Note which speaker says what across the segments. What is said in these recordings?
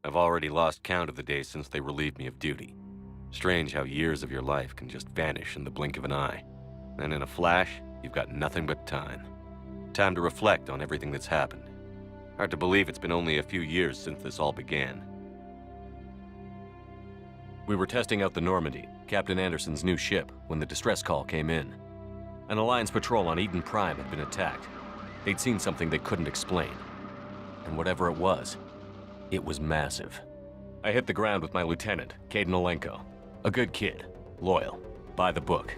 Speaker 1: I've already lost count of the days since they relieved me of duty. Strange how years of your life can just vanish in the blink of an eye. And in a flash, you've got nothing but time. Time to reflect on everything that's happened. Hard to believe it's been only a few years since this all began. We were testing out the Normandy, Captain Anderson's new ship, when the distress call came in. An Alliance patrol on Eden Prime had been attacked. They'd seen something they couldn't explain. And whatever it was massive. I hit the ground with my lieutenant, Caden Olenko. A good kid, loyal, by the book,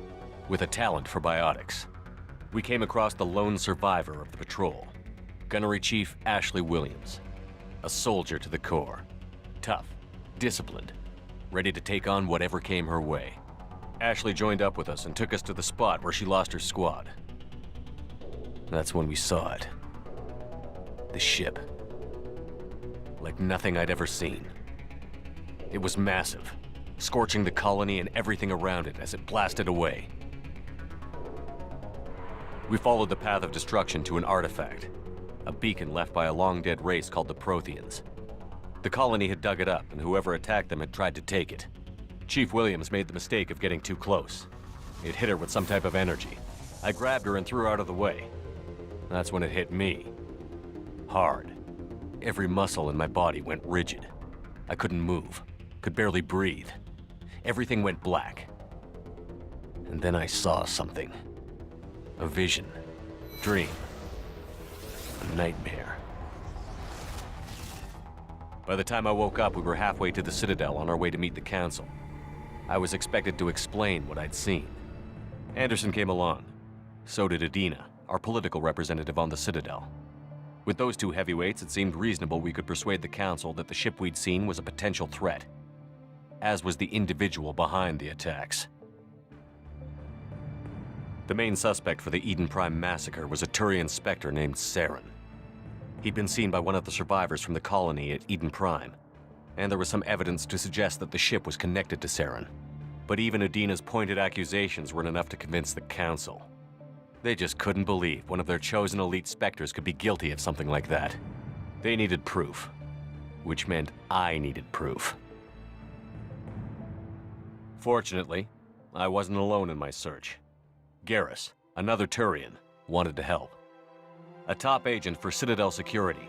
Speaker 1: with a talent for biotics. We came across the lone survivor of the patrol, Gunnery Chief Ashley Williams. A soldier to the core. Tough, disciplined, ready to take on whatever came her way. Ashley joined up with us and took us to the spot where she lost her squad. That's when we saw it. The ship. Like nothing I'd ever seen. It was massive, scorching the colony and everything around it as it blasted away. We followed the path of destruction to an artifact, a beacon left by a long-dead race called the Protheans. The colony had dug it up, and whoever attacked them had tried to take it. Chief Williams made the mistake of getting too close. It hit her with some type of energy. I grabbed her and threw her out of the way. That's when it hit me. Hard. Every muscle in my body went rigid. I couldn't move, could barely breathe. Everything went black. And then I saw something. A vision. Dream. A nightmare. By the time I woke up, we were halfway to the Citadel on our way to meet the Council. I was expected to explain what I'd seen. Anderson came along. So did Adina, our political representative on the Citadel. With those two heavyweights, it seemed reasonable we could persuade the Council that the ship we'd seen was a potential threat, as was the individual behind the attacks. The main suspect for the Eden Prime massacre was a Turian Spectre named Saren. He'd been seen by one of the survivors from the colony at Eden Prime, and there was some evidence to suggest that the ship was connected to Saren. But even Adina's pointed accusations weren't enough to convince the Council. They just couldn't believe one of their chosen elite Spectres could be guilty of something like that. They needed proof, which meant I needed proof. Fortunately, I wasn't alone in my search. Garrus, another Turian, wanted to help. A top agent for Citadel security.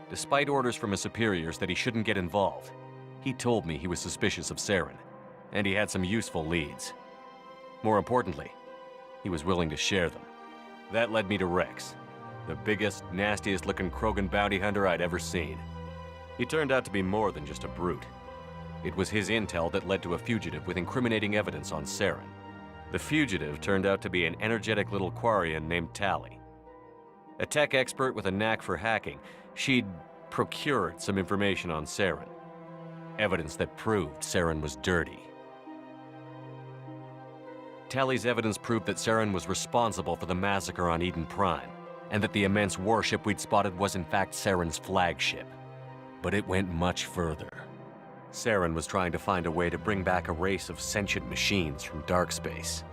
Speaker 1: Despite orders from his superiors that he shouldn't get involved, he told me he was suspicious of Saren, and he had some useful leads. More importantly, he was willing to share them. That led me to Rex, the biggest, nastiest-looking Krogan bounty hunter I'd ever seen. He turned out to be more than just a brute. It was his intel that led to a fugitive with incriminating evidence on Saren. The fugitive turned out to be an energetic little Quarian named Tali. A tech expert with a knack for hacking, she'd procured some information on Saren. Evidence that proved Saren was dirty. Tali's evidence proved that Saren was responsible for the massacre on Eden Prime, and that the immense warship we'd spotted was in fact Saren's flagship. But it went much further. Saren was trying to find a way to bring back a race of sentient machines from dark space.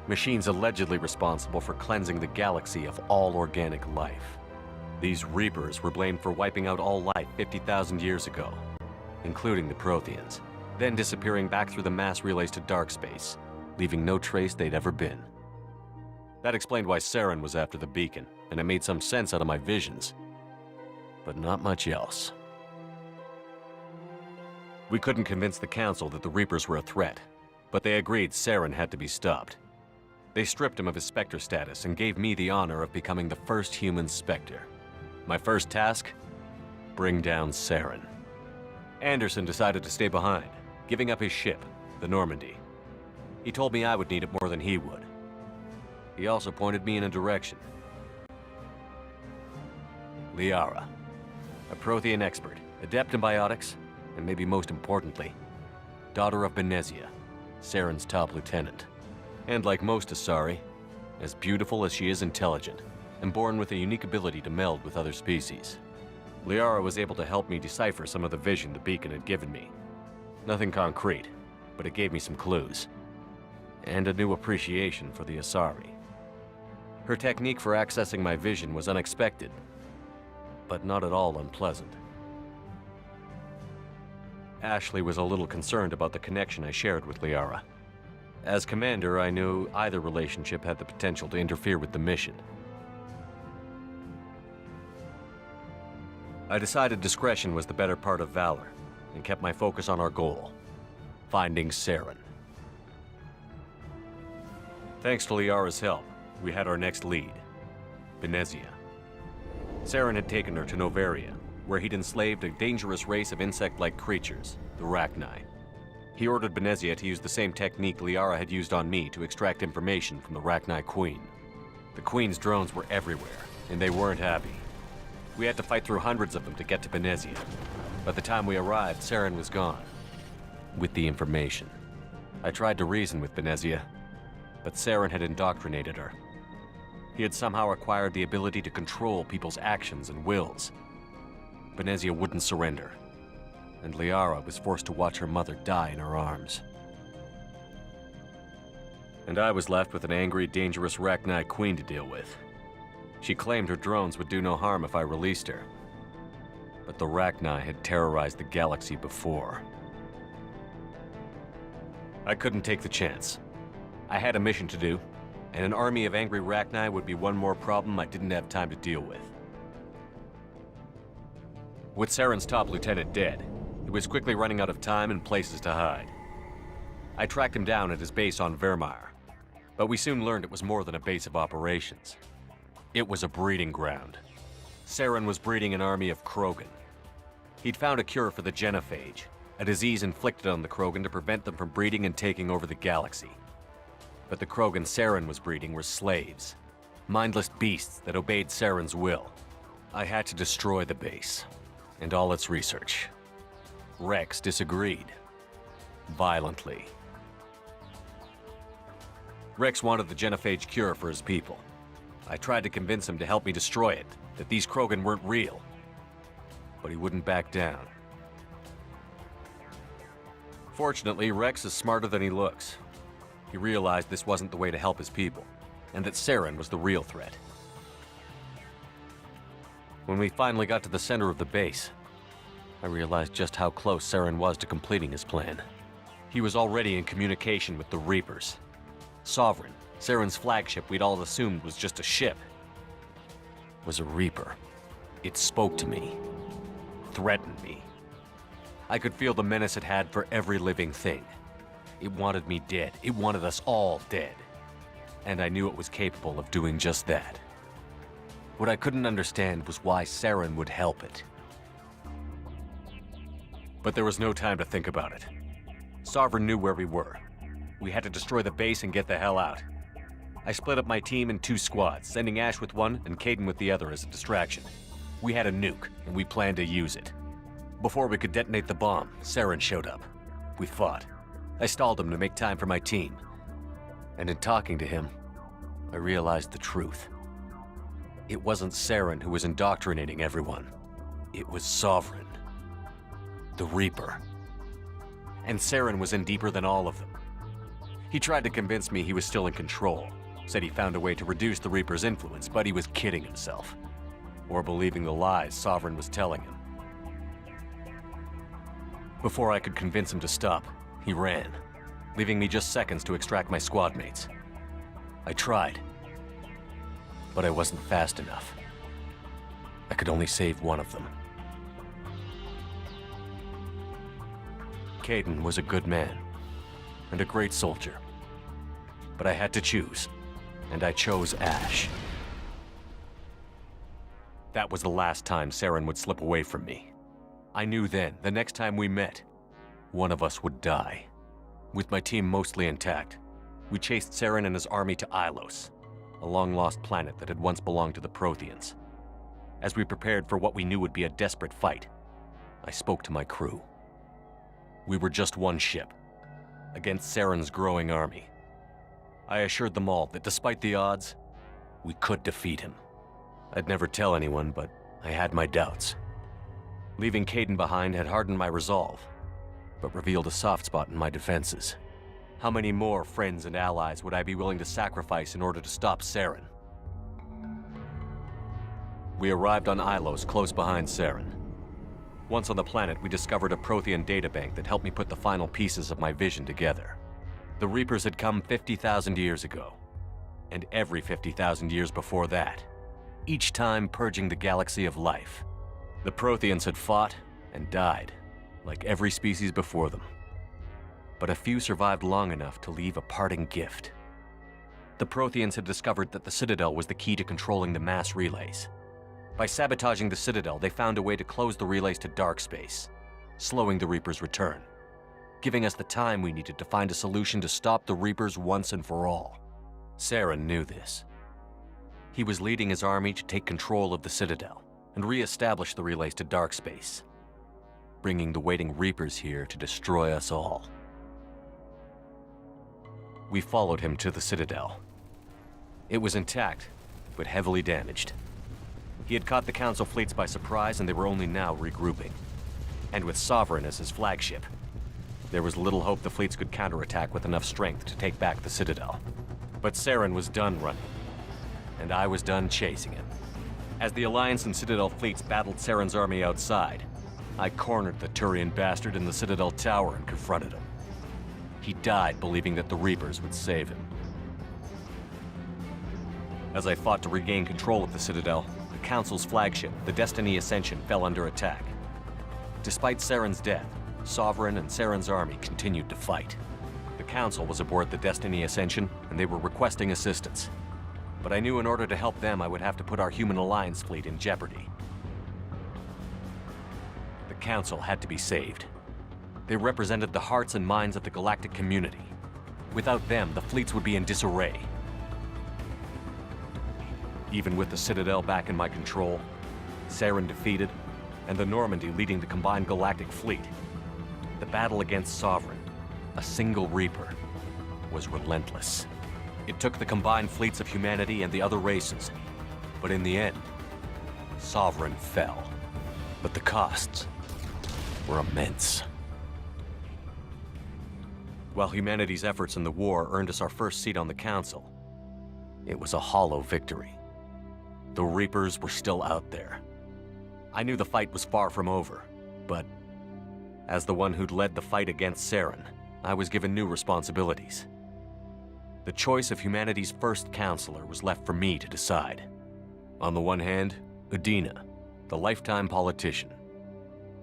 Speaker 1: Machines allegedly responsible for cleansing the galaxy of all organic life. These Reapers were blamed for wiping out all life 50,000 years ago, including the Protheans, then disappearing back through the mass relays to dark space, leaving no trace they'd ever been. That explained why Saren was after the beacon, and it made some sense out of my visions. But not much else. We couldn't convince the Council that the Reapers were a threat, but they agreed Saren had to be stopped. They stripped him of his Spectre status and gave me the honor of becoming the first human Spectre. My first task? Bring down Saren. Anderson decided to stay behind, giving up his ship, the Normandy. He told me I would need it more than he would. He also pointed me in a direction. Liara, a Prothean expert, adept in biotics, and maybe most importantly, daughter of Benezia, Saren's top lieutenant. And like most Asari, as beautiful as she is intelligent, and born with a unique ability to meld with other species. Liara was able to help me decipher some of the vision the beacon had given me. Nothing concrete, but it gave me some clues. And a new appreciation for the Asari. Her technique for accessing my vision was unexpected, but not at all unpleasant. Ashley was a little concerned about the connection I shared with Liara. As commander, I knew either relationship had the potential to interfere with the mission. I decided discretion was the better part of valor, and kept my focus on our goal, finding Saren. Thanks to Liara's help, we had our next lead, Benezia. Saren had taken her to Novaria, where he'd enslaved a dangerous race of insect-like creatures, the Rachni. He ordered Benezia to use the same technique Liara had used on me to extract information from the Rachni Queen. The Queen's drones were everywhere, and they weren't happy. We had to fight through hundreds of them to get to Benezia. By the time we arrived, Saren was gone, with the information. I tried to reason with Benezia, but Saren had indoctrinated her. He had somehow acquired the ability to control people's actions and wills. Benezia wouldn't surrender, and Liara was forced to watch her mother die in her arms. And I was left with an angry, dangerous Rachni Queen to deal with. She claimed her drones would do no harm if I released her. But the Rachni had terrorized the galaxy before. I couldn't take the chance. I had a mission to do, and an army of angry Rachni would be one more problem I didn't have time to deal with. With Saren's top lieutenant dead, he was quickly running out of time and places to hide. I tracked him down at his base on Vermeer, but we soon learned it was more than a base of operations. It was a breeding ground. Saren was breeding an army of Krogan. He'd found a cure for the genophage, a disease inflicted on the Krogan to prevent them from breeding and taking over the galaxy. But the Krogan Saren was breeding were slaves, mindless beasts that obeyed Saren's will. I had to destroy the base, and all its research. Rex disagreed, violently. Rex wanted the genophage cure for his people. I tried to convince him to help me destroy it, that these Krogan weren't real. But he wouldn't back down. Fortunately, Rex is smarter than he looks. He realized this wasn't the way to help his people, and that Saren was the real threat. When we finally got to the center of the base, I realized just how close Saren was to completing his plan. He was already in communication with the Reapers. Sovereign, Saren's flagship we'd all assumed was just a ship, was a Reaper. It spoke to me, threatened me. I could feel the menace it had for every living thing. It wanted me dead. It wanted us all dead. And I knew it was capable of doing just that. What I couldn't understand was why Saren would help it. But there was no time to think about it. Sovereign knew where we were. We had to destroy the base and get the hell out. I split up my team in 2 squads, sending Ash with one and Kaidan with the other as a distraction. We had a nuke, and we planned to use it. Before we could detonate the bomb, Saren showed up. We fought. I stalled him to make time for my team. And in talking to him, I realized the truth. It wasn't Saren who was indoctrinating everyone. It was Sovereign. The Reaper. And Saren was in deeper than all of them. He tried to convince me he was still in control. Said he found a way to reduce the Reaper's influence, but he was kidding himself. Or believing the lies Sovereign was telling him. Before I could convince him to stop, he ran, leaving me just seconds to extract my squad mates. I tried, but I wasn't fast enough. I could only save one of them. Kaidan was a good man, and a great soldier. But I had to choose, and I chose Ash. That was the last time Saren would slip away from me. I knew then, the next time we met, one of us would die. With my team mostly intact, we chased Saren and his army to Ilos, a long-lost planet that had once belonged to the Protheans. As we prepared for what we knew would be a desperate fight, I spoke to my crew. We were just one ship, against Saren's growing army. I assured them all that despite the odds, we could defeat him. I'd never tell anyone, but I had my doubts. Leaving Kaidan behind had hardened my resolve, but revealed a soft spot in my defenses. How many more friends and allies would I be willing to sacrifice in order to stop Saren? We arrived on Ilos close behind Saren. Once on the planet, we discovered a Prothean databank that helped me put the final pieces of my vision together. The Reapers had come 50,000 years ago, and every 50,000 years before that, each time purging the galaxy of life. The Protheans had fought and died, like every species before them. But a few survived long enough to leave a parting gift. The Protheans had discovered that the Citadel was the key to controlling the mass relays. By sabotaging the Citadel, they found a way to close the relays to dark space, slowing the Reapers' return, giving us the time we needed to find a solution to stop the Reapers once and for all. Saren knew this. He was leading his army to take control of the Citadel and re-establish the relays to dark space, bringing the waiting Reapers here to destroy us all. We followed him to the Citadel. It was intact, but heavily damaged. He had caught the Council fleets by surprise, and they were only now regrouping. And with Sovereign as his flagship, there was little hope the fleets could counterattack with enough strength to take back the Citadel. But Saren was done running, and I was done chasing him. As the Alliance and Citadel fleets battled Saren's army outside, I cornered the Turian bastard in the Citadel tower and confronted him. He died believing that the Reapers would save him. As I fought to regain control of the Citadel, the Council's flagship, the Destiny Ascension, fell under attack. Despite Saren's death, Sovereign and Saren's army continued to fight. The Council was aboard the Destiny Ascension, and they were requesting assistance. But I knew in order to help them, I would have to put our human Alliance fleet in jeopardy. The Council had to be saved. They represented the hearts and minds of the galactic community. Without them, the fleets would be in disarray. Even with the Citadel back in my control, Saren defeated, and the Normandy leading the combined galactic fleet, the battle against Sovereign, a single Reaper, was relentless. It took the combined fleets of humanity and the other races, but in the end, Sovereign fell. But the costs were immense. While humanity's efforts in the war earned us our first seat on the Council, it was a hollow victory. The Reapers were still out there. I knew the fight was far from over, but as the one who'd led the fight against Saren, I was given new responsibilities. The choice of humanity's first counselor was left for me to decide. On the one hand, Udina, the lifetime politician.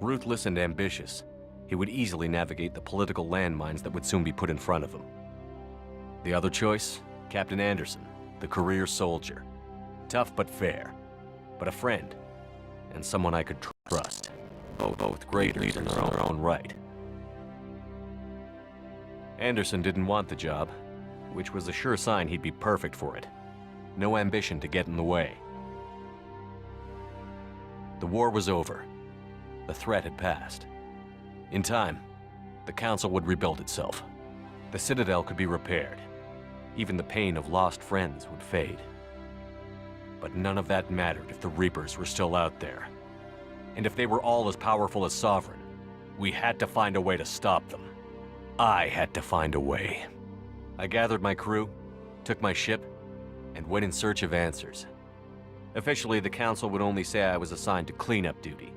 Speaker 1: Ruthless and ambitious, he would easily navigate the political landmines that would soon be put in front of him. The other choice, Captain Anderson, the career soldier. Tough but fair, but a friend, and someone I could trust. Both great leaders in their own right. Anderson didn't want the job, which was a sure sign he'd be perfect for it. No ambition to get in the way. The war was over. The threat had passed. In time, the Council would rebuild itself. The Citadel could be repaired. Even the pain of lost friends would fade. But none of that mattered if the Reapers were still out there. And if they were all as powerful as Sovereign, we had to find a way to stop them. I had to find a way. I gathered my crew, took my ship, and went in search of answers. Officially, the Council would only say I was assigned to cleanup duty,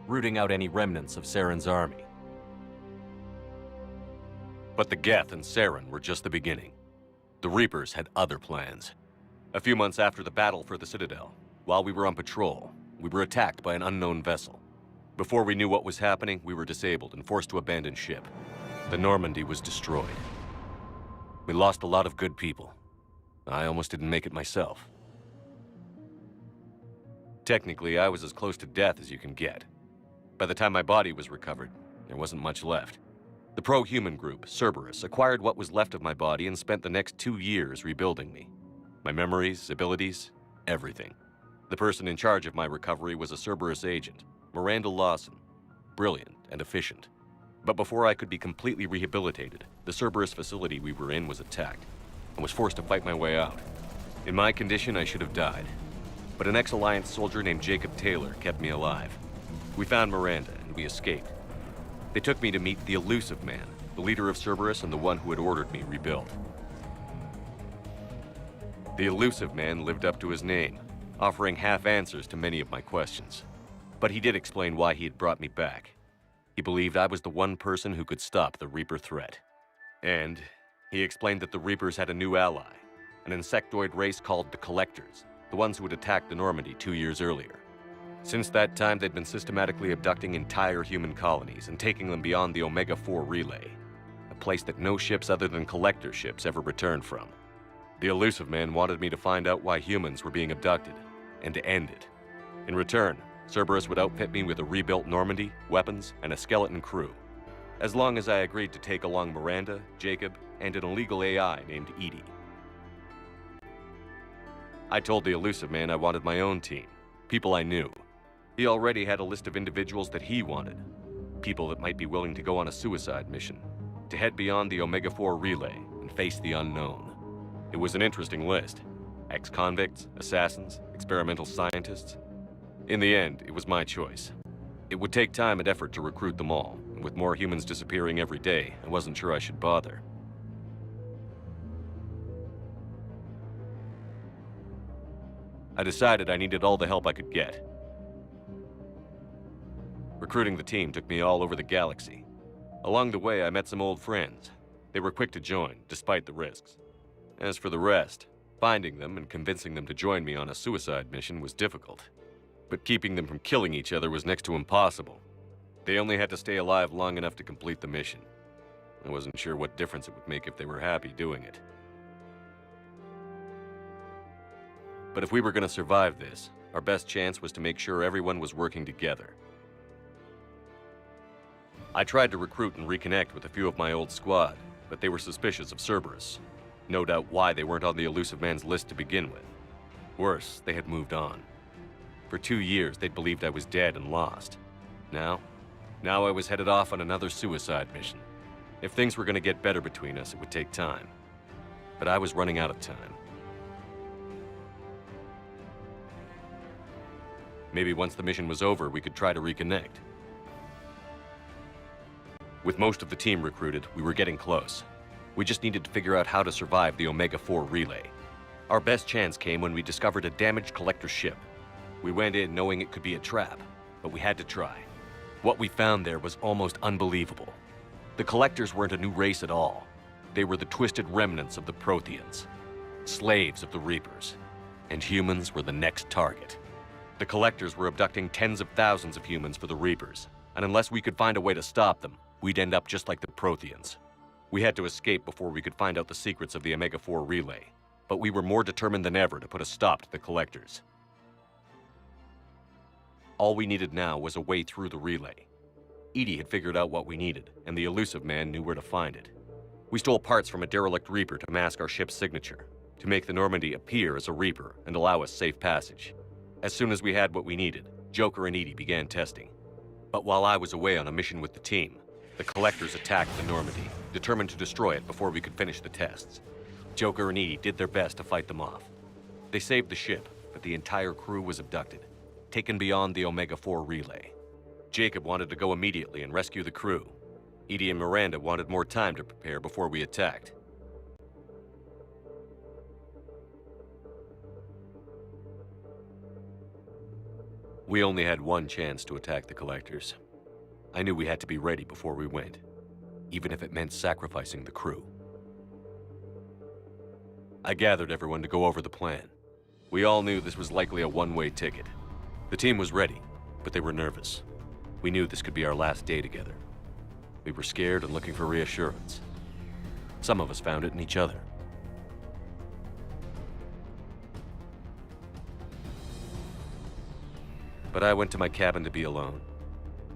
Speaker 1: rooting out any remnants of Saren's army. But the Geth and Saren were just the beginning. The Reapers had other plans. A few months after the battle for the Citadel, while we were on patrol, we were attacked by an unknown vessel. Before we knew what was happening, we were disabled and forced to abandon ship. The Normandy was destroyed. We lost a lot of good people. I almost didn't make it myself. Technically, I was as close to death as you can get. By the time my body was recovered, there wasn't much left. The pro-human group, Cerberus, acquired what was left of my body and spent the next 2 years rebuilding me. My memories, abilities, everything. The person in charge of my recovery was a Cerberus agent, Miranda Lawson, brilliant and efficient. But before I could be completely rehabilitated, the Cerberus facility we were in was attacked, and was forced to fight my way out. In my condition, I should have died. But an ex-Alliance soldier named Jacob Taylor kept me alive. We found Miranda, and we escaped. They took me to meet the Elusive Man, the leader of Cerberus and the one who had ordered me rebuilt. The Elusive Man lived up to his name, offering half answers to many of my questions. But he did explain why he had brought me back. He believed I was the one person who could stop the Reaper threat. And he explained that the Reapers had a new ally, an insectoid race called the Collectors, the ones who had attacked the Normandy 2 years earlier. Since that time, they'd been systematically abducting entire human colonies and taking them beyond the Omega-4 relay, a place that no ships other than Collector ships ever returned from. The Elusive Man wanted me to find out why humans were being abducted, and to end it. In return, Cerberus would outfit me with a rebuilt Normandy, weapons, and a skeleton crew, as long as I agreed to take along Miranda, Jacob, and an illegal AI named Edie. I told the Elusive Man I wanted my own team, people I knew. He already had a list of individuals that he wanted, people that might be willing to go on a suicide mission, to head beyond the Omega-4 relay and face the unknown. It was an interesting list. Ex-convicts, assassins, experimental scientists. In the end, it was my choice. It would take time and effort to recruit them all, and with more humans disappearing every day, I wasn't sure I should bother. I decided I needed all the help I could get. Recruiting the team took me all over the galaxy. Along the way, I met some old friends. They were quick to join, despite the risks. As for the rest, finding them and convincing them to join me on a suicide mission was difficult. But keeping them from killing each other was next to impossible. They only had to stay alive long enough to complete the mission. I wasn't sure what difference it would make if they were happy doing it. But if we were going to survive this, our best chance was to make sure everyone was working together. I tried to recruit and reconnect with a few of my old squad, but they were suspicious of Cerberus. No doubt why they weren't on the Elusive Man's list to begin with. Worse, they had moved on. For 2 years, they'd believed I was dead and lost. Now I was headed off on another suicide mission. If things were going to get better between us, it would take time. But I was running out of time. Maybe once the mission was over, we could try to reconnect. With most of the team recruited, we were getting close. We just needed to figure out how to survive the Omega-4 relay. Our best chance came when we discovered a damaged Collector ship. We went in knowing it could be a trap, but we had to try. What we found there was almost unbelievable. The Collectors weren't a new race at all. They were the twisted remnants of the Protheans, slaves of the Reapers, and humans were the next target. The Collectors were abducting tens of thousands of humans for the Reapers, and unless we could find a way to stop them, we'd end up just like the Protheans. We had to escape before we could find out the secrets of the Omega-4 relay, but we were more determined than ever to put a stop to the Collectors. All we needed now was a way through the relay. Edie had figured out what we needed, and the Elusive Man knew where to find it. We stole parts from a derelict Reaper to mask our ship's signature, to make the Normandy appear as a Reaper and allow us safe passage. As soon as we had what we needed, Joker and Edie began testing. But while I was away on a mission with the team, the Collectors attacked the Normandy, determined to destroy it before we could finish the tests. Joker and Edie did their best to fight them off. They saved the ship, but the entire crew was abducted, taken beyond the Omega-4 relay. Jacob wanted to go immediately and rescue the crew. Edie and Miranda wanted more time to prepare before we attacked. We only had one chance to attack the Collectors. I knew we had to be ready before we went, even if it meant sacrificing the crew. I gathered everyone to go over the plan. We all knew this was likely a one-way ticket. The team was ready, but they were nervous. We knew this could be our last day together. We were scared and looking for reassurance. Some of us found it in each other. But I went to my cabin to be alone,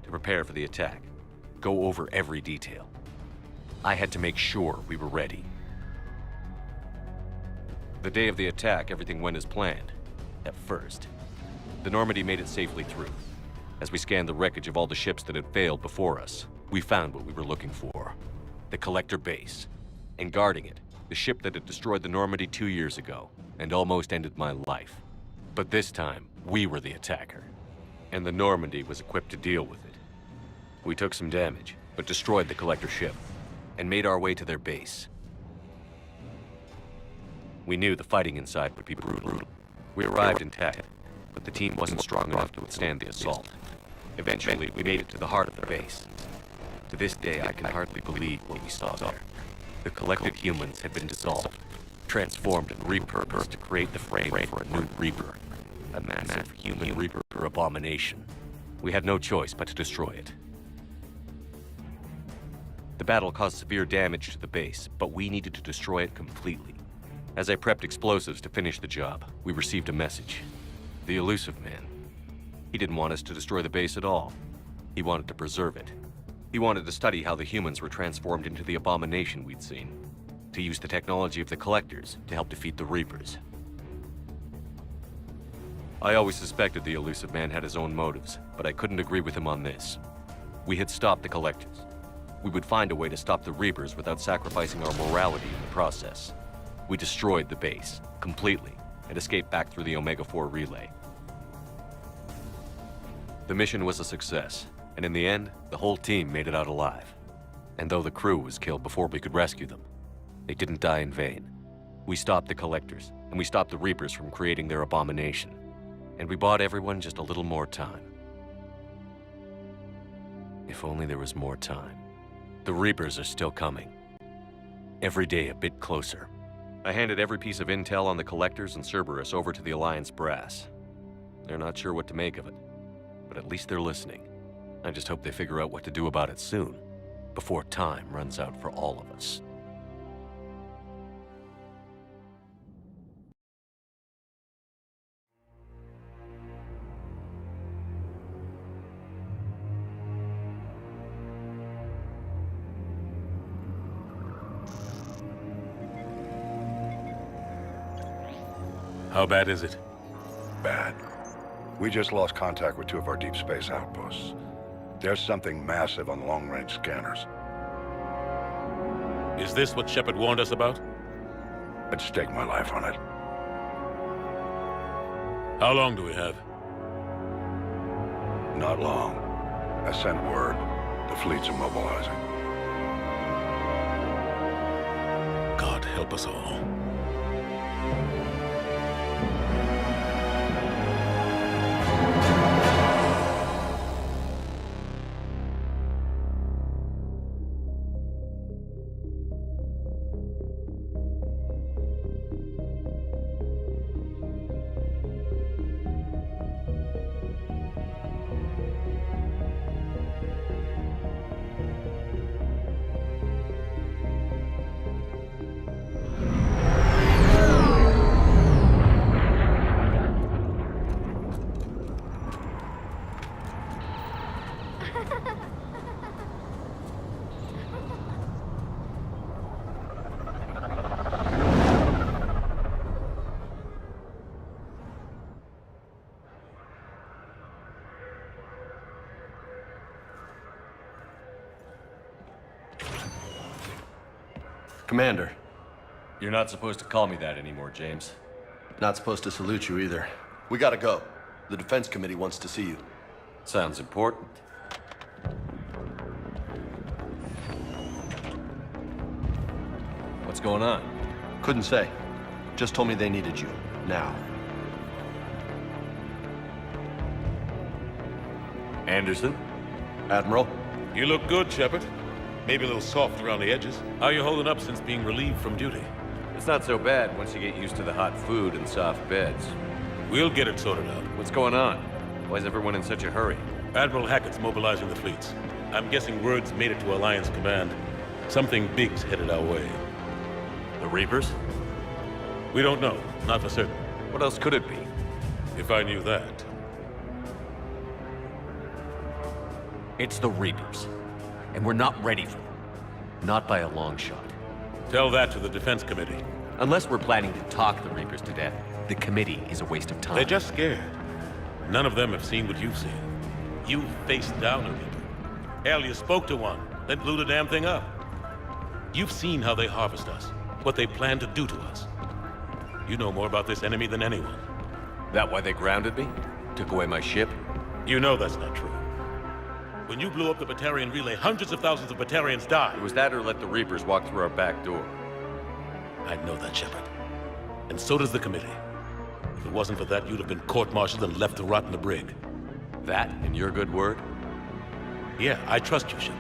Speaker 1: to prepare for the attack, go over every detail. I had to make sure we were ready. The day of the attack, everything went as planned, at first. The Normandy made it safely through. As we scanned the wreckage of all the ships that had failed before us, we found what we were looking for. The Collector base. And guarding it, the ship that had destroyed the Normandy 2 years ago, and almost ended my life. But this time, we were the attacker. And the Normandy was equipped to deal with it. We took some damage, but destroyed the Collector ship, and made our way to their base. We knew the fighting inside would be brutal. We arrived intact, but the team wasn't strong enough to withstand the assault. Eventually, we made it to the heart of the base. To this day, I can hardly believe what we saw there. The collected humans had been dissolved, transformed and repurposed to create the frame for a new Reaper. A massive human Reaper abomination. We had no choice but to destroy it. The battle caused severe damage to the base, but we needed to destroy it completely. As I prepped explosives to finish the job, we received a message. The elusive man. He didn't want us to destroy the base at all. He wanted to preserve it. He wanted to study how the humans were transformed into the abomination we'd seen. To use the technology of the Collectors to help defeat the Reapers. I always suspected the elusive man had his own motives, but I couldn't agree with him on this. We had stopped the Collectors. We would find a way to stop the Reapers without sacrificing our morality in the process. We destroyed the base, completely, and escaped back through the Omega-4 relay. The mission was a success, and in the end, the whole team made it out alive. And though the crew was killed before we could rescue them, they didn't die in vain. We stopped the Collectors, and we stopped the Reapers from creating their abomination. And we bought everyone just a little more time. If only there was more time. The Reapers are still coming. Every day a bit closer. I handed every piece of intel on the Collectors and Cerberus over to the Alliance brass. They're not sure what to make of it, but at least they're listening. I just hope they figure out what to do about it soon, before time runs out for all of us.
Speaker 2: How bad is it?
Speaker 3: Bad. We just lost contact with 2 of our deep space outposts. There's something massive on the long-range scanners.
Speaker 2: Is this what Shepard warned us about?
Speaker 3: I'd stake my life on it.
Speaker 2: How long do we have?
Speaker 3: Not long. I sent word. The fleet's immobilizing.
Speaker 2: God help us all.
Speaker 4: Commander.
Speaker 1: You're not supposed to call me that anymore, James.
Speaker 4: Not supposed to salute you either. We gotta go. The Defense Committee wants to see you.
Speaker 1: Sounds important. What's going on?
Speaker 4: Couldn't say. Just told me they needed you. Now.
Speaker 1: Anderson?
Speaker 4: Admiral?
Speaker 2: You look good, Shepard. Maybe a little soft around the edges. How are you holding up since being relieved from duty?
Speaker 1: It's not so bad once you get used to the hot food and soft beds.
Speaker 2: We'll get it sorted out.
Speaker 1: What's going on? Why is everyone in such a hurry?
Speaker 2: Admiral Hackett's mobilizing the fleets. I'm guessing word's made it to Alliance Command. Something big's headed our way.
Speaker 1: The Reapers?
Speaker 2: We don't know. Not for certain.
Speaker 1: What else could it be?
Speaker 2: If I knew that.
Speaker 1: It's the Reapers. And we're not ready for them. Not by a long shot.
Speaker 2: Tell that to the Defense Committee.
Speaker 1: Unless we're planning to talk the Reapers to death, the committee is a waste of time.
Speaker 2: They're just scared. None of them have seen what you've seen. You faced down a Reaper. Hell, you spoke to one, then blew the damn thing up. You've seen how they harvest us, what they plan to do to us. You know more about this enemy than anyone.
Speaker 1: That why they grounded me? Took away my ship?
Speaker 2: You know that's not true. When you blew up the Batarian relay, hundreds of thousands of Batarians died.
Speaker 1: It was that or let the Reapers walk through our back door.
Speaker 2: I know that, Shepard. And so does the committee. If it wasn't for that, you'd have been court-martialed and left to rot in the brig.
Speaker 1: That and your good word?
Speaker 2: Yeah, I trust you, Shepard.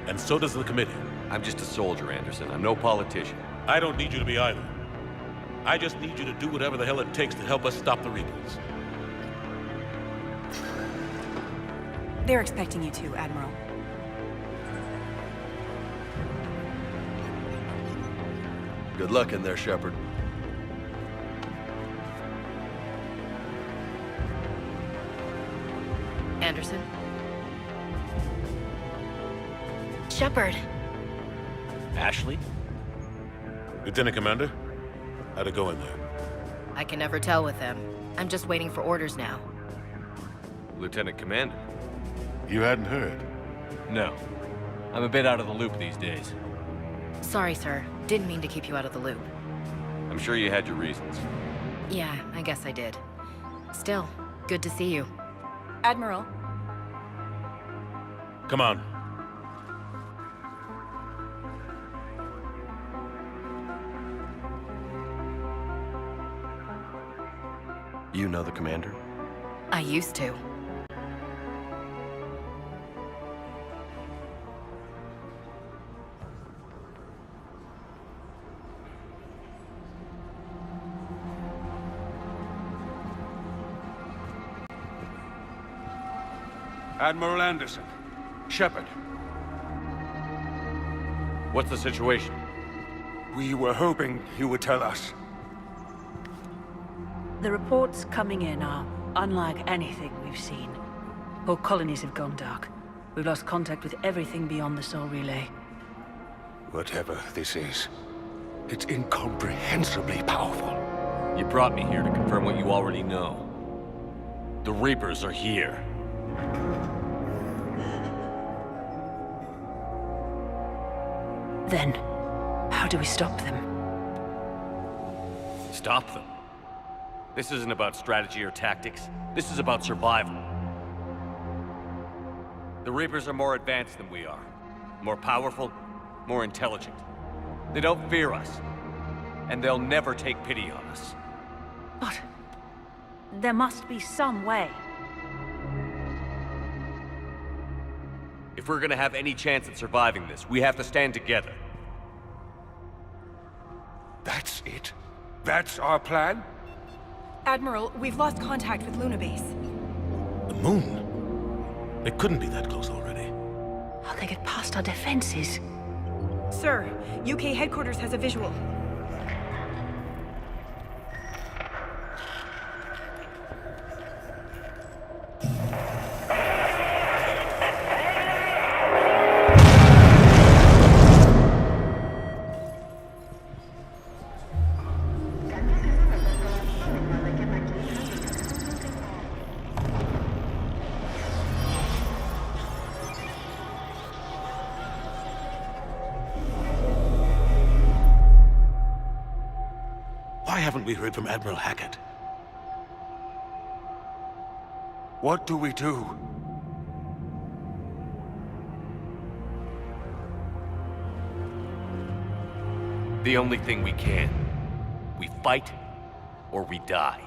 Speaker 2: And so does the committee.
Speaker 1: I'm just a soldier, Anderson. I'm no politician.
Speaker 2: I don't need you to be either. I just need you to do whatever the hell it takes to help us stop the Reapers.
Speaker 5: They're expecting you to, Admiral.
Speaker 4: Good luck in there, Shepard.
Speaker 6: Anderson? Shepard.
Speaker 1: Ashley?
Speaker 2: Lieutenant Commander, how'd it go in there?
Speaker 6: I can never tell with them. I'm just waiting for orders now.
Speaker 1: Lieutenant Commander?
Speaker 3: You hadn't heard?
Speaker 1: No. I'm a bit out of the loop these days.
Speaker 6: Sorry, sir. Didn't mean to keep you out of the loop.
Speaker 1: I'm sure you had your reasons.
Speaker 6: Yeah, I guess I did. Still, good to see you.
Speaker 5: Admiral,
Speaker 2: Come on.
Speaker 4: You know the commander?
Speaker 6: I used to.
Speaker 7: Admiral Anderson. Shepard.
Speaker 1: What's the situation?
Speaker 7: We were hoping you would tell us.
Speaker 8: The reports coming in are unlike anything we've seen. Whole colonies have gone dark. We've lost contact with everything beyond the Sol Relay.
Speaker 7: Whatever this is, it's incomprehensibly powerful.
Speaker 1: You brought me here to confirm what you already know. The Reapers are here.
Speaker 8: Then, how do we stop them?
Speaker 1: Stop them. This isn't about strategy or tactics. This is about survival. The Reapers are more advanced than we are. More powerful, more intelligent. They don't fear us. And they'll never take pity on us.
Speaker 8: But there must be some way.
Speaker 1: If we're gonna have any chance at surviving this, we have to stand together.
Speaker 7: That's it? That's our plan?
Speaker 5: Admiral, we've lost contact with Luna Base.
Speaker 2: The moon? It couldn't be that close already.
Speaker 8: How'd they get past our defenses?
Speaker 5: Sir, UK headquarters has a visual.
Speaker 2: Why haven't we heard from Admiral Hackett?
Speaker 7: What do we do?
Speaker 1: The only thing we can. We fight, or we die.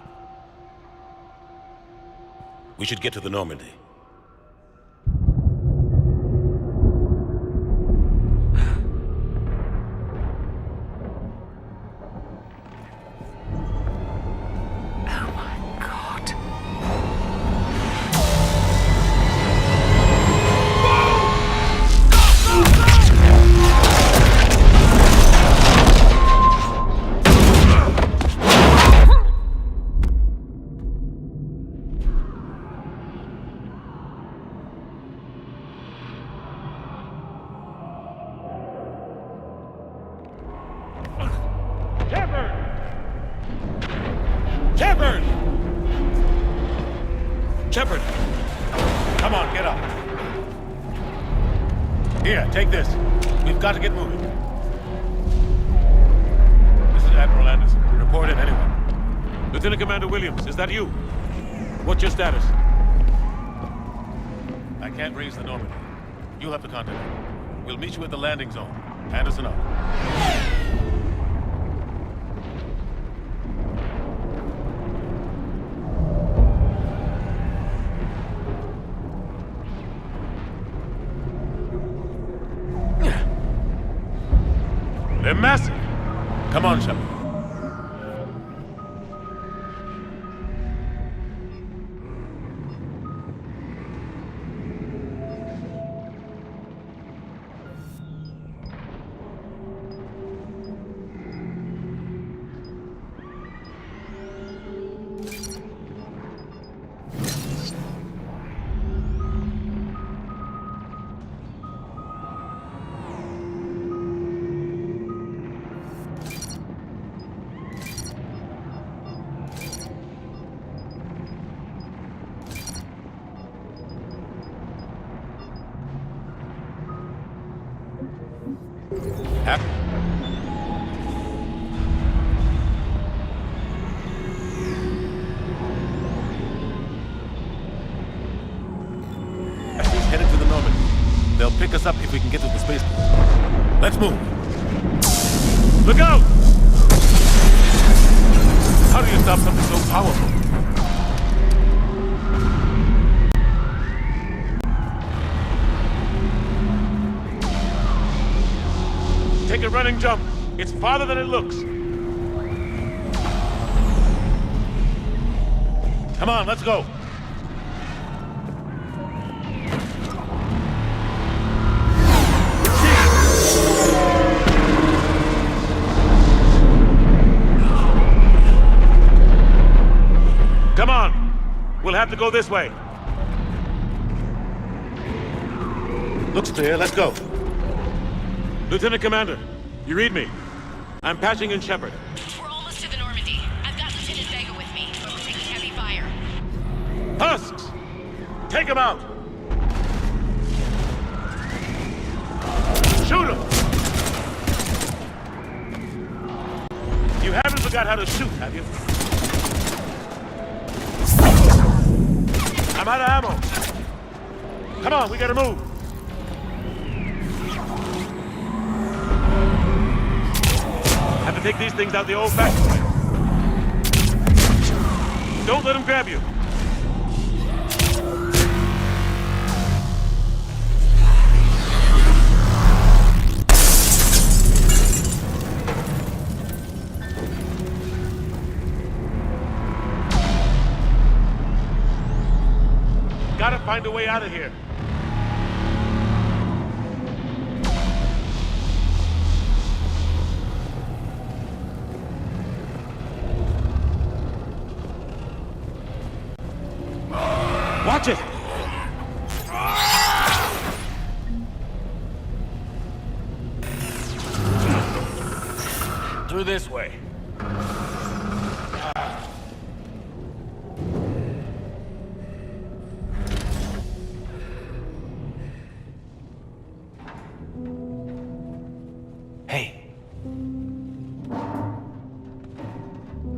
Speaker 2: We should get to the Normandy.
Speaker 8: Oh my God.
Speaker 2: Shepard! Shepard! Come on, get up. Here, take this. We've got to get moving. This is Admiral Anderson. Report in, anyone. Lieutenant Commander Williams, is that you? What's your status? I can't raise the Normandy. You'll have to contact me. We'll meet you at the landing zone. Anderson out. massive. Come on, Shepard. She's headed to the Normandy. They'll pick us up if we can get to the spaceport. Let's move. Look out! How do you stop something so powerful? Take a running jump. It's farther than it looks. Come on, let's go. Come on. We'll have to go this way. Looks clear. Let's go. Lieutenant Commander, you read me? I'm patching in Shepard.
Speaker 6: We're almost to the Normandy. I've got Lieutenant Vega with me, but we're taking heavy fire.
Speaker 2: Husks! Take him out! Shoot him! You haven't forgot how to shoot, have you? I'm out of ammo. Come on, we gotta move. Have to take these things out the old-fashioned way. Don't let them grab you. Gotta find a way out of here. Watch it! Through this way. Hey.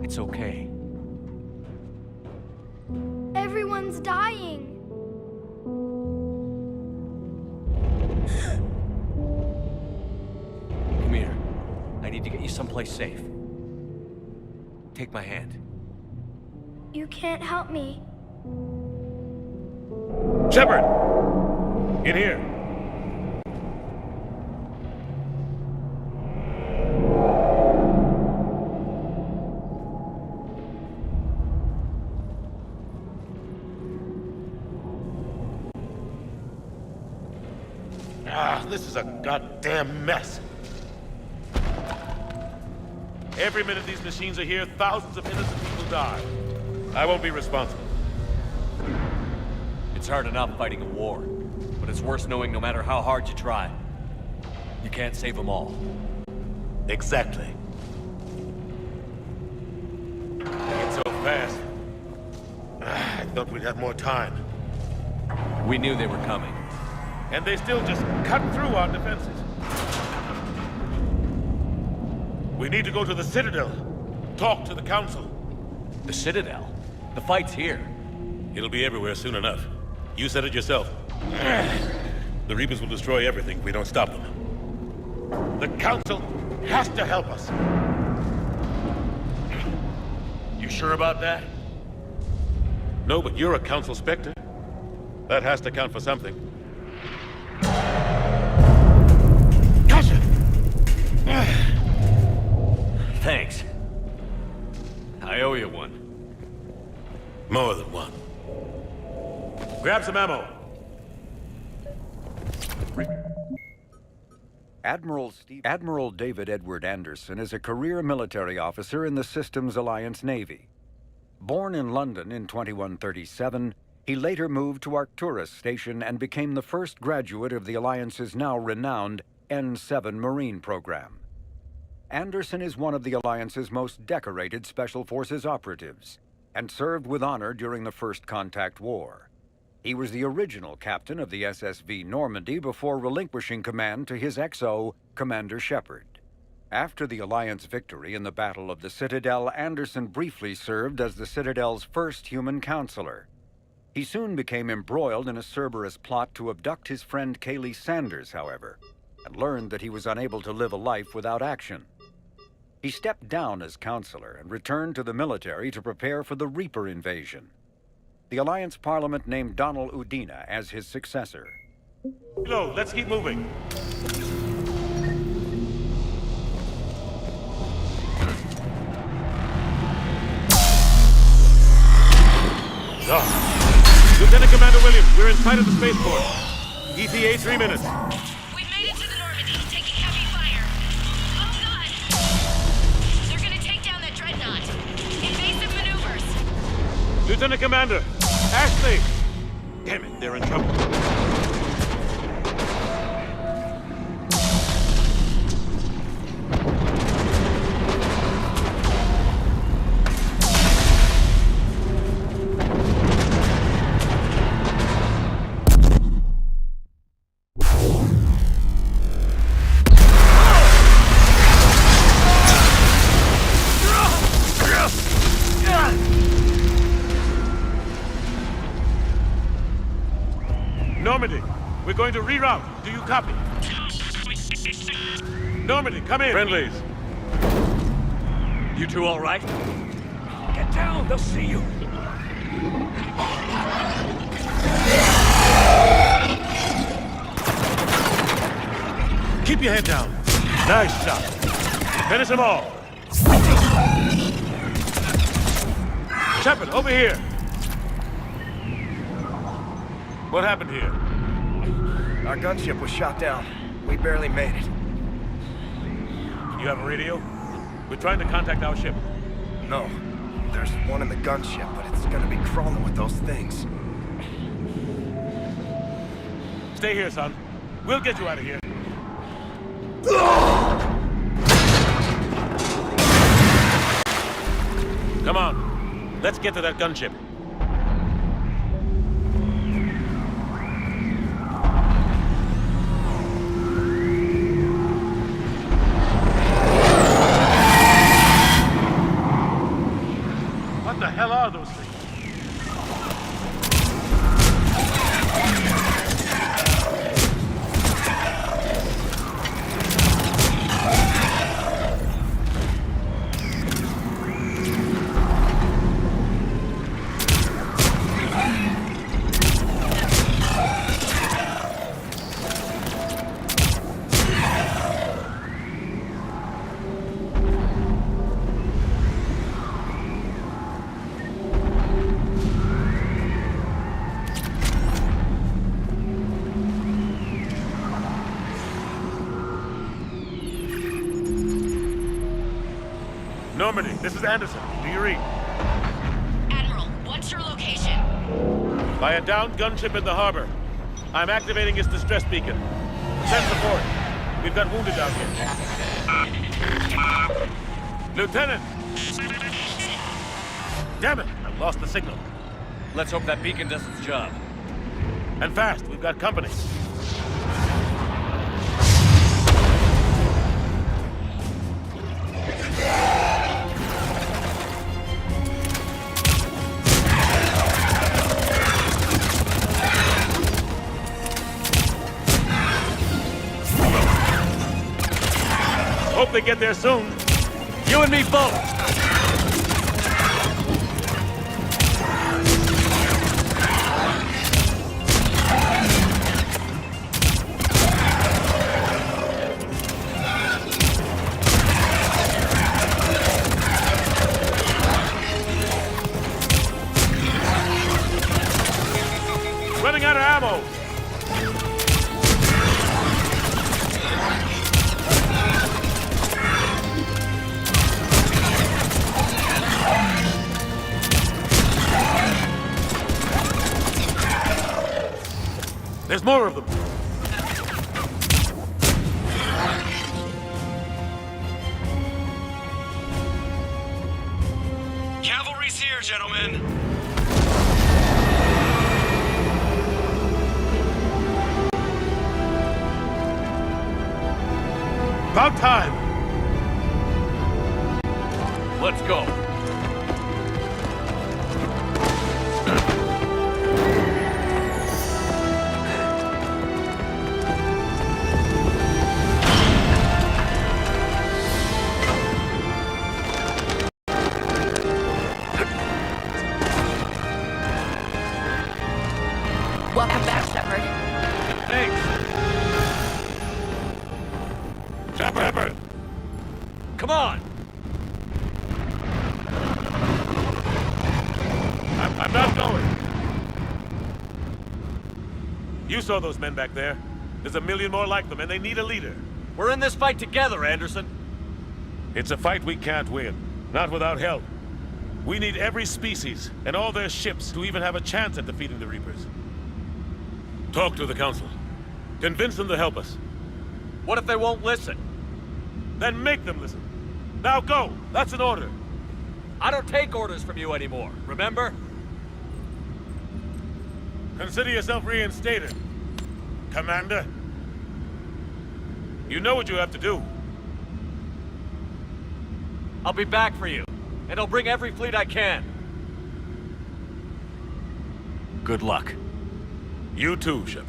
Speaker 2: It's okay.
Speaker 9: Everyone's dying.
Speaker 1: Come here. I need to get you someplace safe. Take my hand.
Speaker 9: You can't help me.
Speaker 2: Shepard! In here. This is a goddamn mess. Every minute these machines are here, thousands of innocent people die. I won't be responsible.
Speaker 1: It's hard enough fighting a war, but it's worse knowing no matter how hard you try, you can't save them all.
Speaker 2: Exactly. It's so fast. I thought we'd have more time.
Speaker 1: We knew they were coming.
Speaker 2: And they still just cut through our defenses. We need to go to the Citadel. Talk to the Council.
Speaker 1: The Citadel? The fight's here.
Speaker 2: It'll be everywhere soon enough. You said it yourself. The Reapers will destroy everything if we don't stop them. The Council has to help us. You sure about that? No, but you're a Council Spectre. That has to count for something. Gotcha! More than one. Grab some ammo.
Speaker 10: Admiral David Edward Anderson is a career military officer in the Systems Alliance Navy. Born in London in 2137, he later moved to Arcturus Station and became the first graduate of the Alliance's now renowned N7 Marine program. Anderson is one of the Alliance's most decorated Special Forces operatives and served with honor during the First Contact War. He was the original captain of the SSV Normandy before relinquishing command to his XO, Commander Shepard. After the Alliance victory in the Battle of the Citadel, Anderson briefly served as the Citadel's first human counselor. He soon became embroiled in a Cerberus plot to abduct his friend Kaylee Sanders, however, and learned that he was unable to live a life without action. He stepped down as counselor and returned to the military to prepare for the Reaper invasion. The Alliance Parliament named Donald Udina as his successor.
Speaker 2: Reload, let's keep moving. Lieutenant Commander Williams, we're in sight of the spaceport. ETA 3 minutes.
Speaker 6: We've made it to the Normandy, taking heavy fire. Oh god! They're gonna take down that dreadnought. Invasive maneuvers.
Speaker 2: Lieutenant Commander, Ashley! Damn it, they're in trouble. Normandy, we're going to reroute. Do you copy? Normandy, come in. Friendlies.
Speaker 7: You two all right? Get down, they'll see you.
Speaker 2: Keep your head down. Nice shot. Finish them all. Shepard, over here. What happened here?
Speaker 11: Our gunship was shot down. We barely made it.
Speaker 2: You have a radio? We're trying to contact our ship.
Speaker 11: No. There's one in the gunship, but it's gonna be crawling with those things.
Speaker 2: Stay here, son. We'll get you out of here. Come on. Let's get to that gunship. What the hell are those things? Normandy, this is Anderson. Do you read?
Speaker 6: Admiral, what's your location?
Speaker 2: By a downed gunship in the harbor. I'm activating its distress beacon. Send support. We've got wounded down here. Lieutenant! Damn it! I've lost the signal.
Speaker 1: Let's hope that beacon does its job.
Speaker 2: And fast. We've got company. Hope they get there soon.
Speaker 1: You and me both!
Speaker 2: Running out of ammo! There's more of them!
Speaker 7: Cavalry's here, gentlemen!
Speaker 2: About time!
Speaker 1: Let's go.
Speaker 6: Welcome back, Shepard.
Speaker 1: Thanks.
Speaker 2: Shepard!
Speaker 1: Come on.
Speaker 2: I'm not going. You saw those men back there. There's a million more like them, and they need a leader.
Speaker 1: We're in this fight together, Anderson.
Speaker 2: It's a fight we can't win. Not without help. We need every species, and all their ships, to even have a chance at defeating the Reapers. Talk to the Council. Convince them to help us.
Speaker 1: What if they won't listen?
Speaker 2: Then make them listen. Now go! That's an order.
Speaker 1: I don't take orders from you anymore, remember?
Speaker 2: Consider yourself reinstated, Commander. You know what you have to do.
Speaker 1: I'll be back for you, and I'll bring every fleet I can. Good luck.
Speaker 2: You too, Shepard.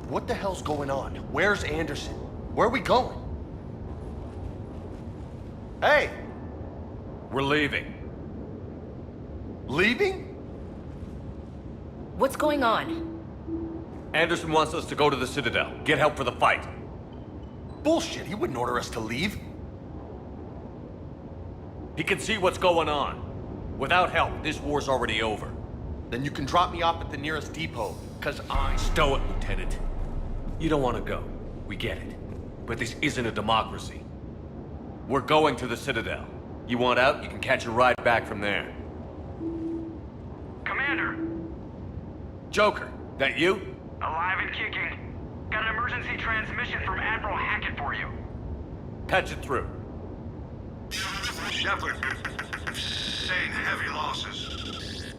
Speaker 4: What the hell's going on? Where's Anderson? Where are we going? Hey!
Speaker 1: We're leaving.
Speaker 4: Leaving?
Speaker 6: What's going on?
Speaker 1: Anderson wants us to go to the Citadel, get help for the fight.
Speaker 4: Bullshit, he wouldn't order us to leave.
Speaker 1: He can see what's going on. Without help, this war's already over.
Speaker 4: Then you can drop me off at the nearest depot, cause
Speaker 1: Stow it, Lieutenant. You don't want to go. We get it. But this isn't a democracy. We're going to the Citadel. You want out, you can catch a ride back from there.
Speaker 7: Commander! Commander.
Speaker 1: Joker, that you?
Speaker 7: Alive and kicking. Got an emergency transmission from Admiral Hackett for you.
Speaker 1: Patch it through.
Speaker 3: Shepard, sustained heavy losses.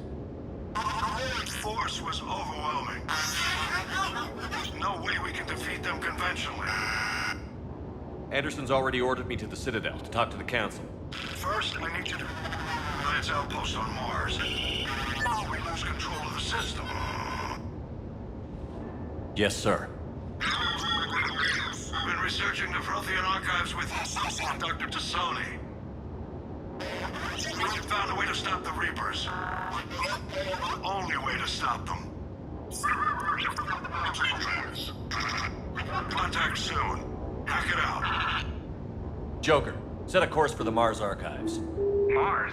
Speaker 3: The force was overwhelming. There's no way we can defeat them conventionally.
Speaker 1: Anderson's already ordered me to the Citadel to talk to the Council.
Speaker 3: First, I need you to Alliance outpost on Mars. We lose control of the system.
Speaker 1: Yes, sir.
Speaker 3: I've been researching the Prothean archives with Dr. Tassoni. We found a way to stop the Reapers. The only way to stop them. Contact soon. Hack it out.
Speaker 1: Joker, set a course for the Mars archives.
Speaker 7: Mars.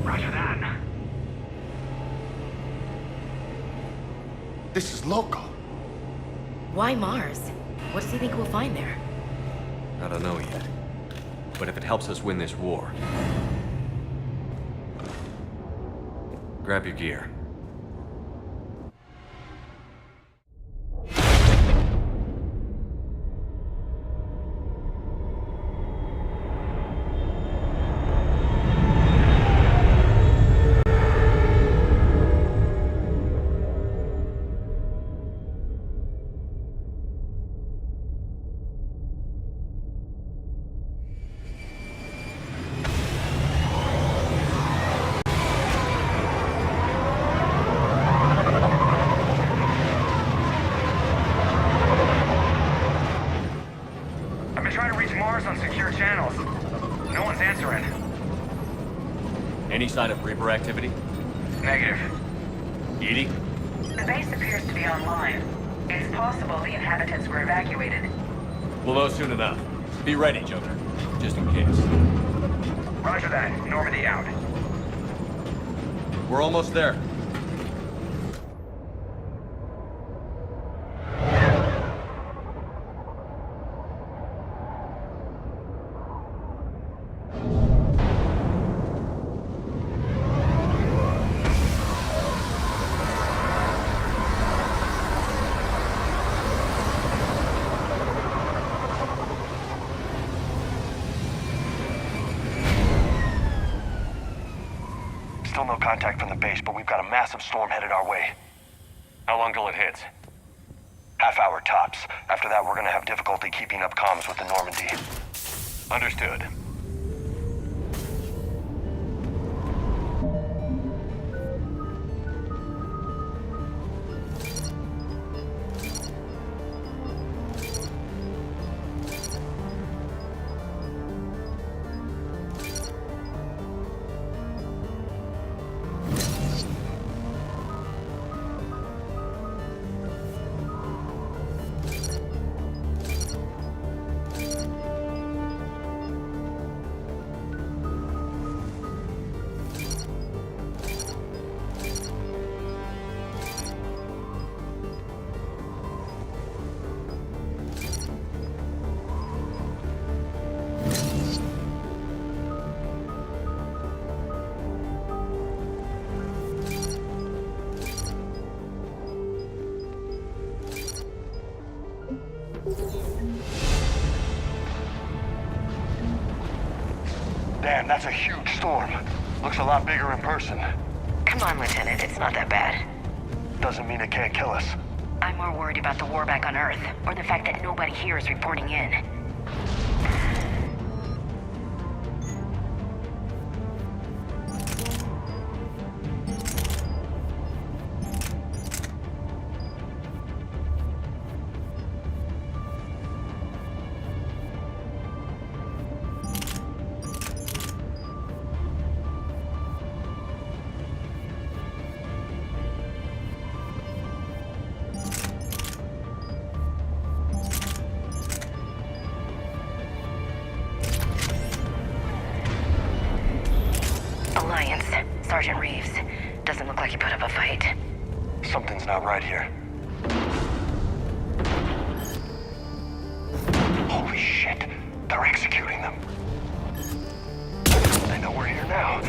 Speaker 7: Roger that.
Speaker 4: This is local.
Speaker 6: Why Mars? What does he think we'll find there?
Speaker 1: I don't know yet. But if it helps us win this war... Grab your gear. Any sign of Reaper activity?
Speaker 7: Negative.
Speaker 1: Edie?
Speaker 12: The base appears to be online. It's possible the inhabitants were evacuated.
Speaker 1: We'll know soon enough. Be ready, Joker. Just in case.
Speaker 7: Roger that. Normandy out.
Speaker 1: We're almost there.
Speaker 11: Still no contact from the base, but we've got a massive storm headed our way.
Speaker 1: How long till it hits?
Speaker 11: Half hour tops. After that, we're gonna have difficulty keeping up comms with the Normandy.
Speaker 1: Understood.
Speaker 11: Damn, that's a huge storm. Looks a lot bigger in person.
Speaker 12: Come on, Lieutenant, it's not that bad.
Speaker 11: Doesn't mean it can't kill us.
Speaker 12: I'm more worried about the war back on Earth, or the fact that nobody here is reporting in. Sergeant Reeves. Doesn't look like he put up a fight.
Speaker 11: Something's not right here. Holy shit. They're executing them. They know we're here now.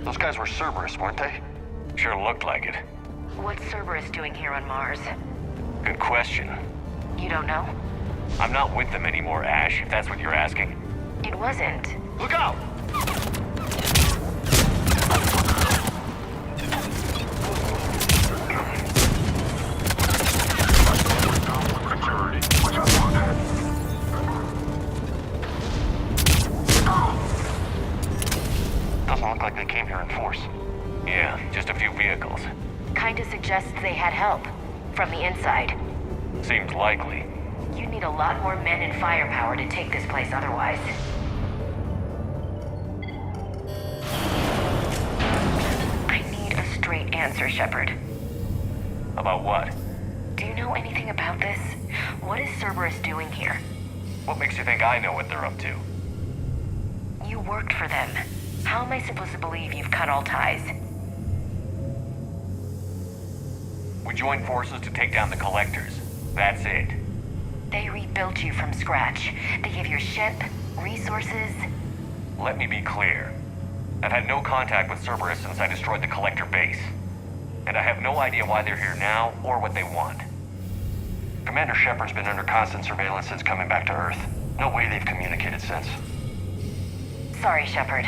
Speaker 13: Those guys were Cerberus, weren't they?
Speaker 14: Sure looked like it.
Speaker 12: What's Cerberus doing here on Mars?
Speaker 14: Good question.
Speaker 12: You don't know?
Speaker 14: I'm not with them anymore, Ash, if that's what you're asking.
Speaker 12: It wasn't.
Speaker 13: Look out!
Speaker 14: Doesn't look like they came here in force. Yeah, just a few vehicles.
Speaker 12: Kinda suggests they had help. From the inside.
Speaker 14: Seems likely.
Speaker 12: You'd need a lot more men and firepower to take this place otherwise. I need a straight answer, Shepard.
Speaker 14: About what?
Speaker 12: Do you know anything about this? What is Cerberus doing here?
Speaker 14: What makes you think I know what they're up to?
Speaker 12: You worked for them. How am I supposed to believe you've cut all ties?
Speaker 14: We joined forces to take down the Collectors. That's it.
Speaker 12: They rebuilt you from scratch. They gave you a ship, resources.
Speaker 14: Let me be clear. I've had no contact with Cerberus since I destroyed the Collector base. And I have no idea why they're here now or what they want.
Speaker 13: Commander Shepard's been under constant surveillance since coming back to Earth. No way they've communicated since.
Speaker 12: Sorry, Shepard.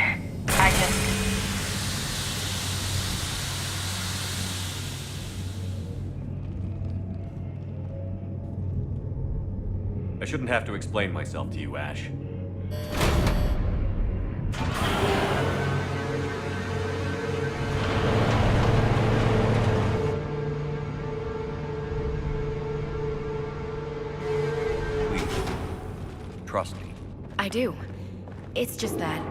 Speaker 1: I shouldn't have to explain myself to you, Ash. Please, trust me.
Speaker 5: I do. It's just that...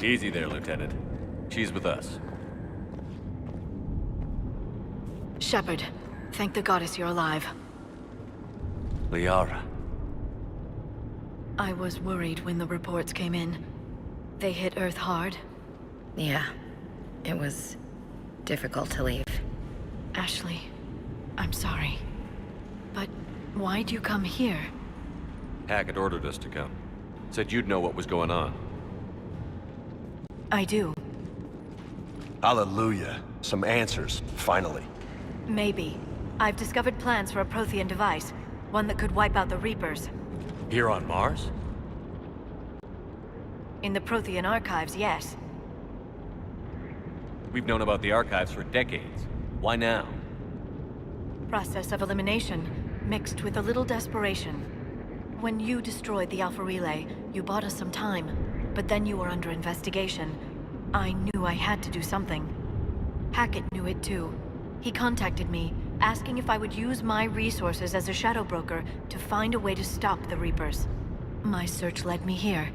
Speaker 1: Easy there, Lieutenant. She's with us.
Speaker 5: Shepard, thank the goddess you're alive.
Speaker 1: Liara.
Speaker 5: I was worried when the reports came in. They hit Earth hard.
Speaker 15: Yeah. It was difficult to leave.
Speaker 5: Ashley, I'm sorry. But why'd you come here?
Speaker 1: Hackett ordered us to come. Said you'd know what was going on.
Speaker 5: I do.
Speaker 4: Hallelujah. Some answers, finally.
Speaker 5: Maybe. I've discovered plans for a Prothean device. One that could wipe out the Reapers.
Speaker 1: Here on Mars?
Speaker 5: In the Prothean archives, yes.
Speaker 1: We've known about the archives for decades. Why now?
Speaker 5: Process of elimination, mixed with a little desperation. When you destroyed the Alpha Relay, you bought us some time. But then you were under investigation. I knew I had to do something. Hackett knew it too. He contacted me, asking if I would use my resources as a shadow broker to find a way to stop the Reapers. My search led me here.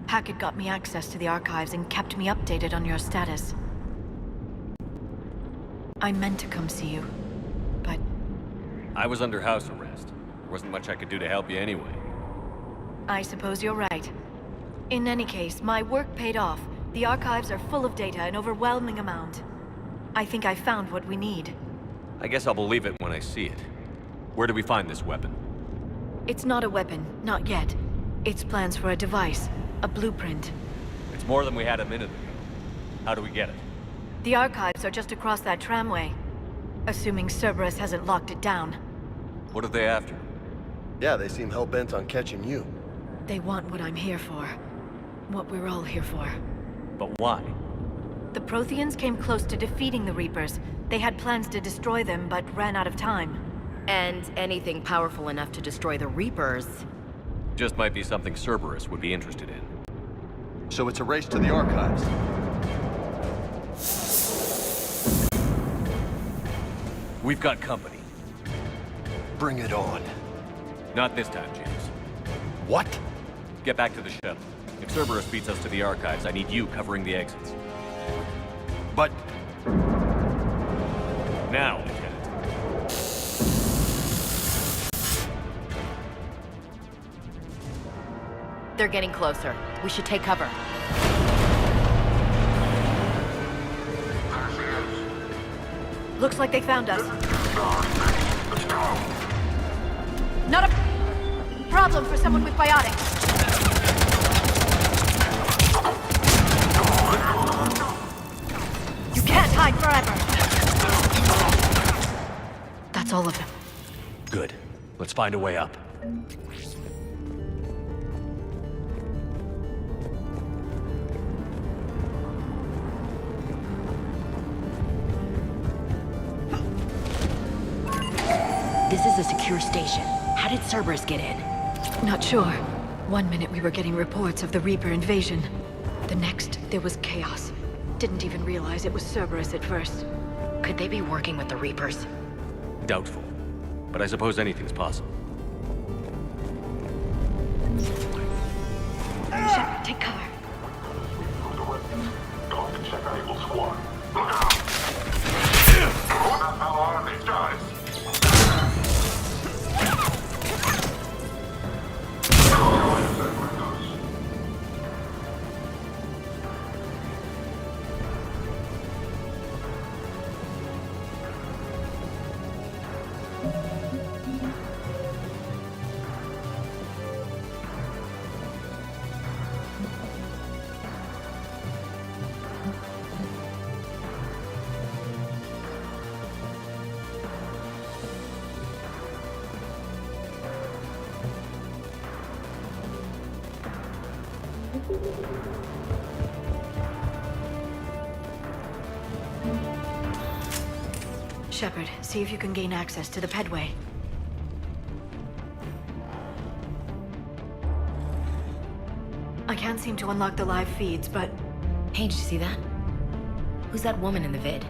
Speaker 5: Hackett got me access to the archives and kept me updated on your status. I meant to come see you, but...
Speaker 1: I was under house arrest. There wasn't much I could do to help you anyway.
Speaker 5: I suppose you're right. In any case, my work paid off. The archives are full of data, an overwhelming amount. I think I found what we need.
Speaker 1: I guess I'll believe it when I see it. Where do we find this weapon?
Speaker 5: It's not a weapon, not yet. It's plans for a device, a blueprint.
Speaker 1: It's more than we had a minute ago. How do we get it?
Speaker 5: The archives are just across that tramway. Assuming Cerberus hasn't locked it down.
Speaker 1: What are they after?
Speaker 4: Yeah, they seem hell-bent on catching you.
Speaker 5: They want what I'm here for. What we're all here for.
Speaker 1: But why?
Speaker 5: The Protheans came close to defeating the Reapers. They had plans to destroy them, but ran out of time.
Speaker 15: And anything powerful enough to destroy the Reapers.
Speaker 1: Just might be something Cerberus would be interested in.
Speaker 4: So it's a race to the archives.
Speaker 1: We've got company.
Speaker 4: Bring it on.
Speaker 1: Not this time, James.
Speaker 4: What?
Speaker 1: Get back to the shuttle. If Cerberus beats us to the archives, I need you covering the exits.
Speaker 4: But...
Speaker 1: Now, Lieutenant.
Speaker 15: They're getting closer. We should take cover.
Speaker 5: Looks like they found us. Not a problem for someone with biotics. You can't hide forever. That's all of them.
Speaker 1: Good. Let's find a way up.
Speaker 15: This is a secure station. How did Cerberus get in?
Speaker 5: Not sure. One minute we were getting reports of the Reaper invasion. The next, there was chaos. Didn't even realize it was Cerberus at first.
Speaker 15: Could they be working with the Reapers?
Speaker 1: Doubtful. But I suppose anything's possible.
Speaker 5: Shepard, take cover. Shepard, see if you can gain access to the pedway. I can't seem to unlock the live feeds, but...
Speaker 15: Hey, did you see that? Who's that woman in the vid?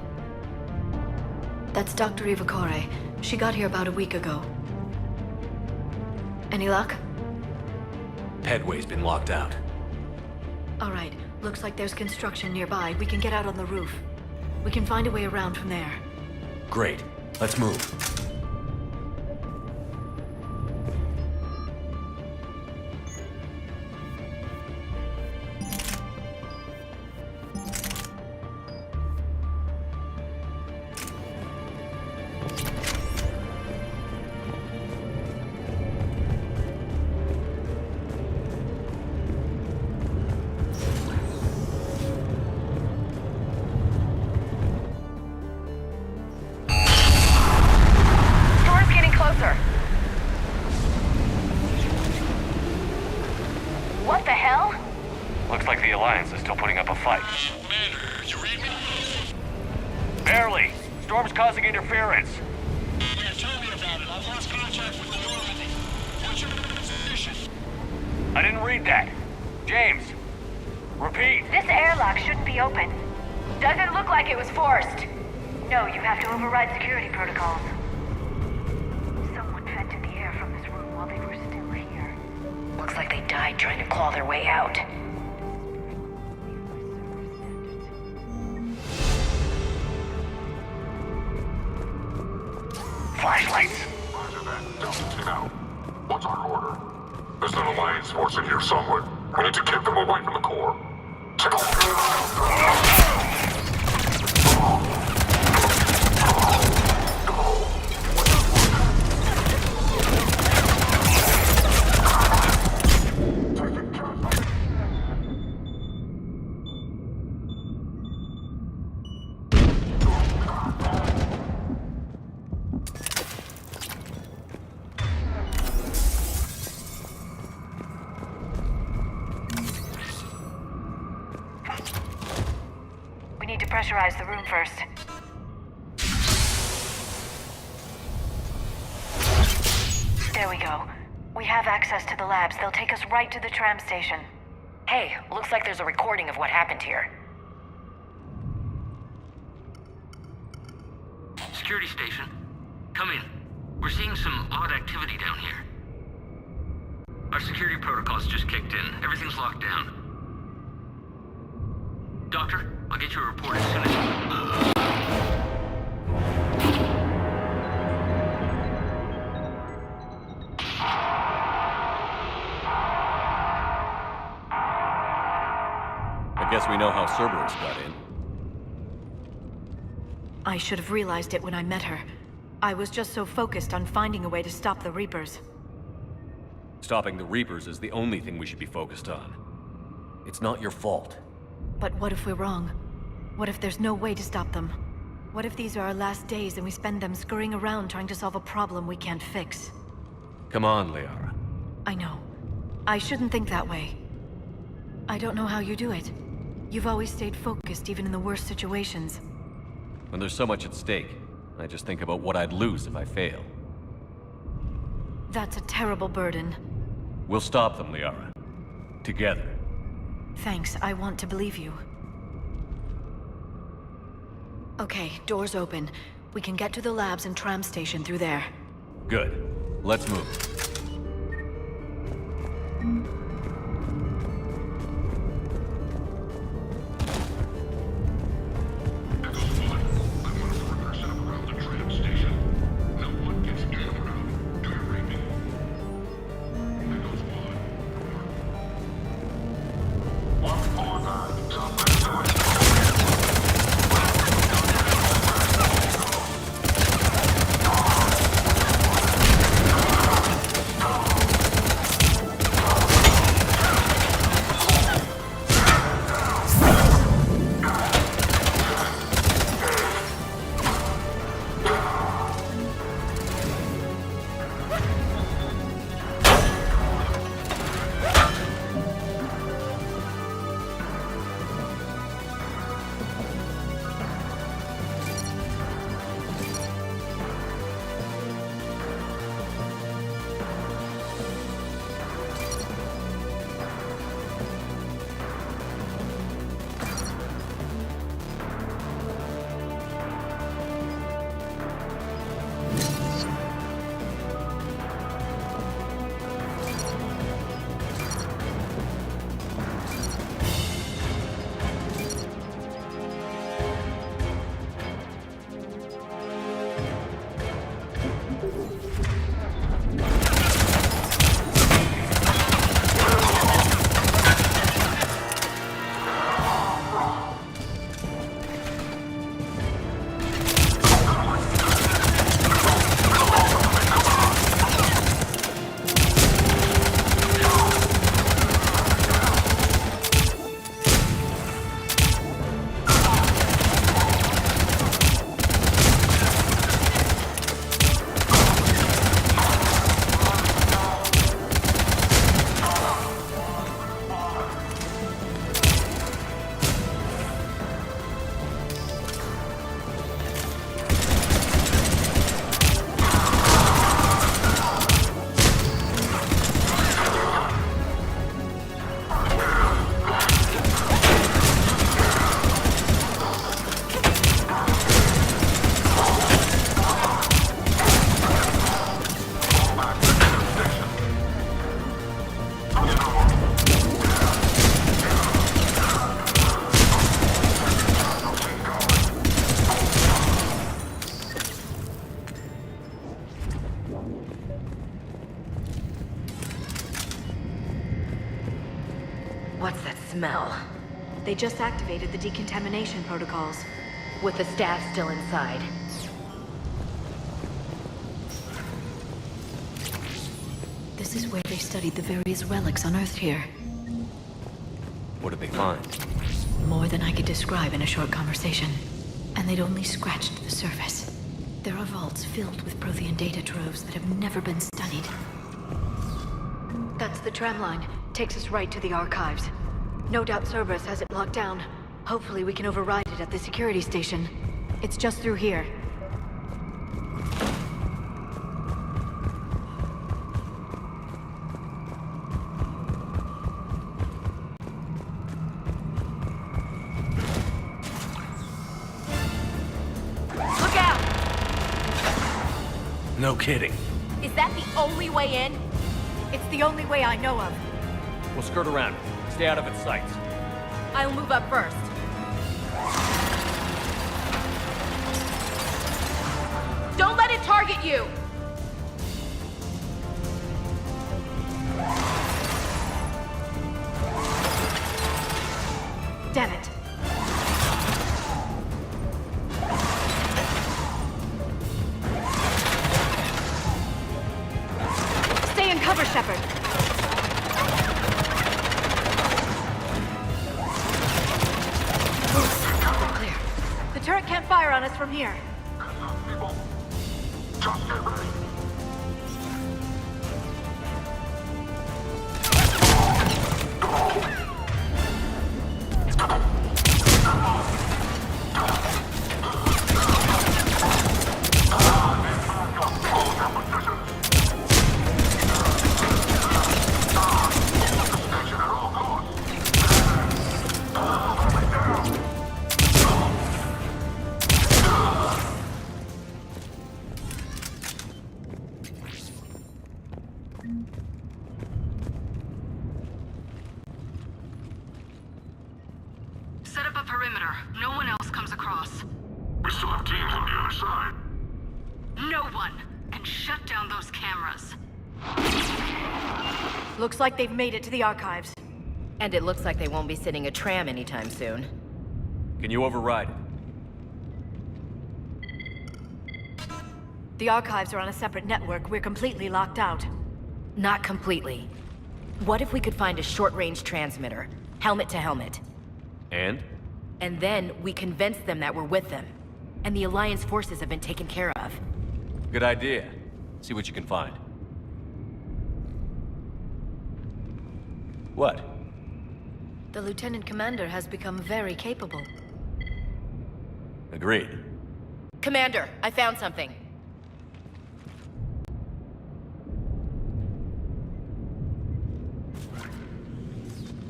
Speaker 5: That's Dr. Ivakore. She got here about a week ago. Any luck?
Speaker 1: Pedway's been locked out.
Speaker 5: All right. Looks like there's construction nearby. We can get out on the roof. We can find a way around from there.
Speaker 1: Great. Let's move.
Speaker 6: What the hell?
Speaker 14: Looks like the Alliance is still putting up a fight.
Speaker 2: Man, you read me?
Speaker 14: Barely. Storm's causing interference.
Speaker 2: Yeah, tell me about it. I've lost contact with the Normandy. What's your position?
Speaker 14: I didn't read that. James, repeat.
Speaker 6: This airlock shouldn't be open. Doesn't look like it was forced. No, you have to override security protocols. Someone vented the air from this room while they were still here.
Speaker 15: Looks like they died trying to claw their way out.
Speaker 14: Flashlights.
Speaker 16: Roger that. Delta team out. What's our order? There's an Alliance force in here somewhere. We need to keep them away from the core.
Speaker 5: pressurize the room first. There we go. We have access to the labs. They'll take us right to the tram station.
Speaker 6: Hey, looks like there's a recording of what happened here.
Speaker 17: Security station. Come in. We're seeing some odd activity down here. Our security protocols just kicked in. Everything's locked down. Doctor, I'll get you a report as soon as...
Speaker 1: I guess we know how Cerberus got in.
Speaker 5: I should have realized it when I met her. I was just so focused on finding a way to stop the Reapers.
Speaker 1: Stopping the Reapers is the only thing we should be focused on. It's not your fault.
Speaker 5: But what if we're wrong? What if there's no way to stop them? What if these are our last days and we spend them scurrying around trying to solve a problem we can't fix?
Speaker 1: Come on, Liara.
Speaker 5: I know. I shouldn't think that way. I don't know how you do it. You've always stayed focused even in the worst situations.
Speaker 1: When there's so much at stake, I just think about what I'd lose if I fail.
Speaker 5: That's a terrible burden.
Speaker 1: We'll stop them, Liara. Together.
Speaker 5: Thanks, I want to believe you. Okay, doors open. We can get to the labs and tram station through there.
Speaker 1: Good. Let's move.
Speaker 6: What's that smell?
Speaker 5: They just activated the decontamination protocols.
Speaker 6: With the staff still inside.
Speaker 5: This is where they studied the various relics unearthed here.
Speaker 1: What did they find?
Speaker 5: More than I could describe in a short conversation. And they'd only scratched the surface. There are vaults filled with Prothean data troves that have never been studied. That's the tram line. Takes us right to the archives. No doubt Cerberus has it locked down. Hopefully we can override it it at the security station. It's just through here.
Speaker 6: Look out!
Speaker 1: No kidding.
Speaker 6: Is that the only way in?
Speaker 5: It's the only way I know of.
Speaker 1: We'll skirt around. Stay out of its sights.
Speaker 6: I'll move up first. Don't let it target you!
Speaker 5: Damn it. Stay in cover, Shepard. Clear. The turret can't fire on us from here.
Speaker 16: Just get ready.
Speaker 6: Set up a perimeter. No one else comes across.
Speaker 16: We still have teams on the other side.
Speaker 6: No one! And shut down those cameras.
Speaker 5: Looks like they've made it to the archives.
Speaker 15: And it looks like they won't be sitting a tram anytime soon.
Speaker 1: Can you override it?
Speaker 5: The archives are on a separate network. We're completely locked out.
Speaker 15: Not completely. What if we could find a short-range transmitter? Helmet to helmet.
Speaker 1: And?
Speaker 15: And then we convince them that we're with them. And the Alliance forces have been taken care of.
Speaker 1: Good idea. See what you can find. What?
Speaker 5: The Lieutenant Commander has become very capable.
Speaker 1: Agreed.
Speaker 15: Commander, I found something.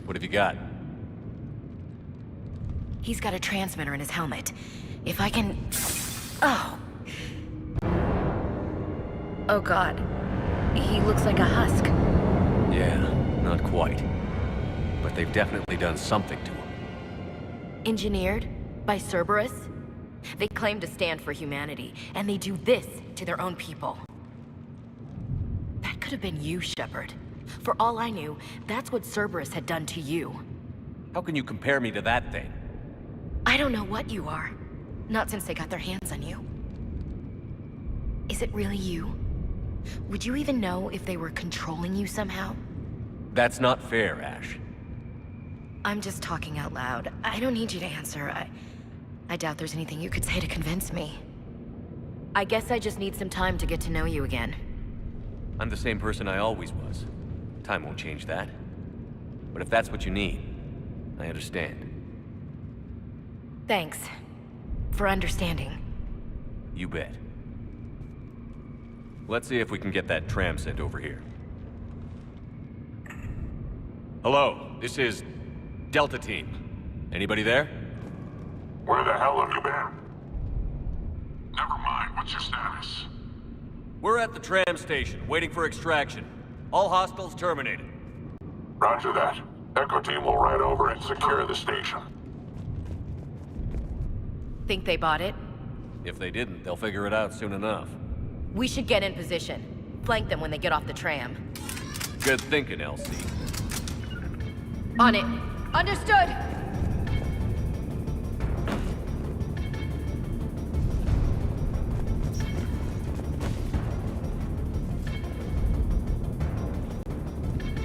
Speaker 1: What have you got?
Speaker 15: He's got a transmitter in his helmet. If I can... Oh. Oh god. He looks like a husk.
Speaker 1: Yeah, not quite. But they've definitely done something to him.
Speaker 15: Engineered by Cerberus? They claim to stand for humanity, and they do this to their own people. That could have been you, Shepard. For all I knew, that's what Cerberus had done to you.
Speaker 1: How can you compare me to that thing?
Speaker 15: I don't know what you are. Not since they got their hands on you. Is it really you? Would you even know if they were controlling you somehow?
Speaker 1: That's not fair, Ash.
Speaker 15: I'm just talking out loud. I don't need you to answer. I doubt there's anything you could say to convince me. I guess I just need some time to get to know you again.
Speaker 1: I'm the same person I always was. Time won't change that. But if that's what you need, I understand.
Speaker 15: Thanks. For understanding.
Speaker 1: You bet. Let's see if we can get that tram sent over here. Hello, this is Delta Team. Anybody there?
Speaker 16: Where the hell have you been? Never mind, what's your status?
Speaker 1: We're at the tram station, waiting for extraction. All hostiles terminated.
Speaker 16: Roger that. Echo Team will ride over and secure the station.
Speaker 15: Think they bought it?
Speaker 1: If they didn't, they'll figure it out soon enough.
Speaker 15: We should get in position. Flank them when they get off the tram.
Speaker 1: Good thinking, LC.
Speaker 15: On it.
Speaker 5: Understood!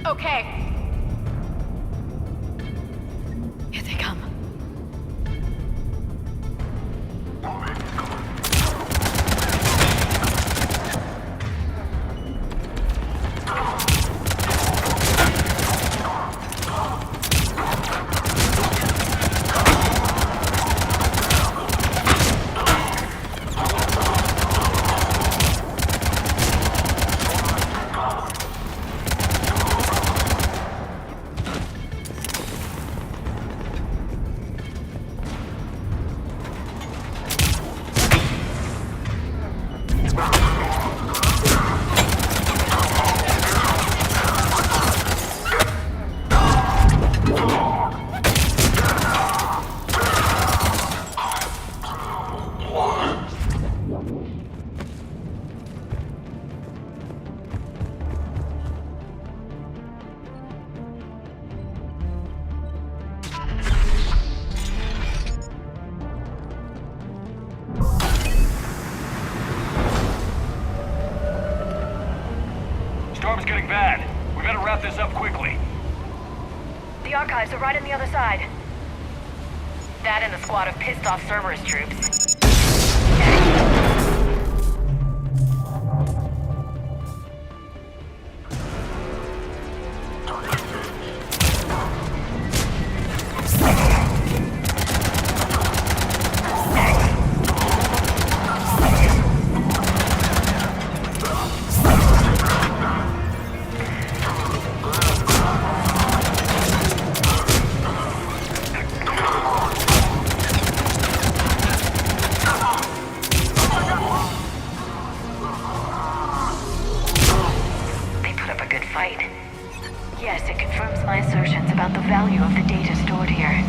Speaker 6: Okay.
Speaker 5: Here they come.
Speaker 14: wrap this up quickly.
Speaker 6: The archives are right on the other side.
Speaker 15: That and a squad of pissed off Cerberus troops.
Speaker 6: Yes, it confirms my assertions about the value of the data stored here.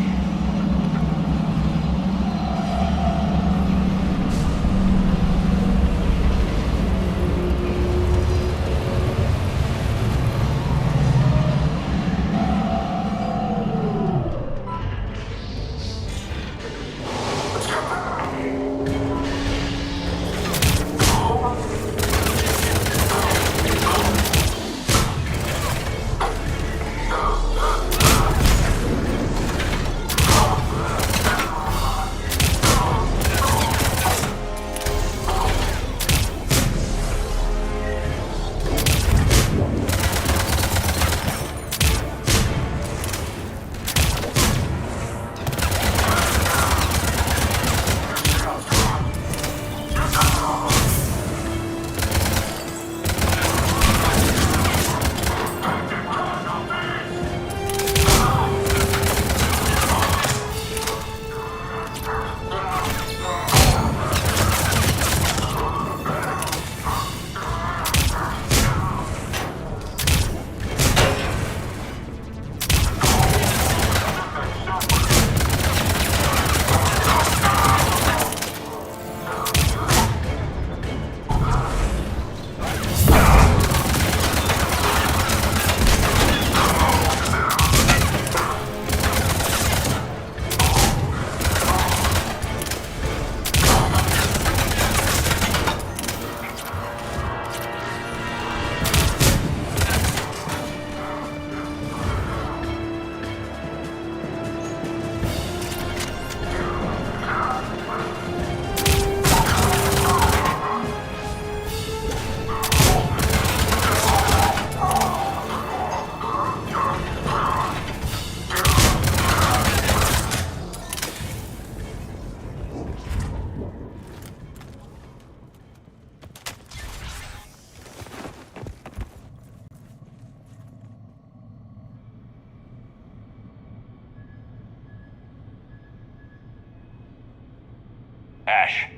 Speaker 13: Ash.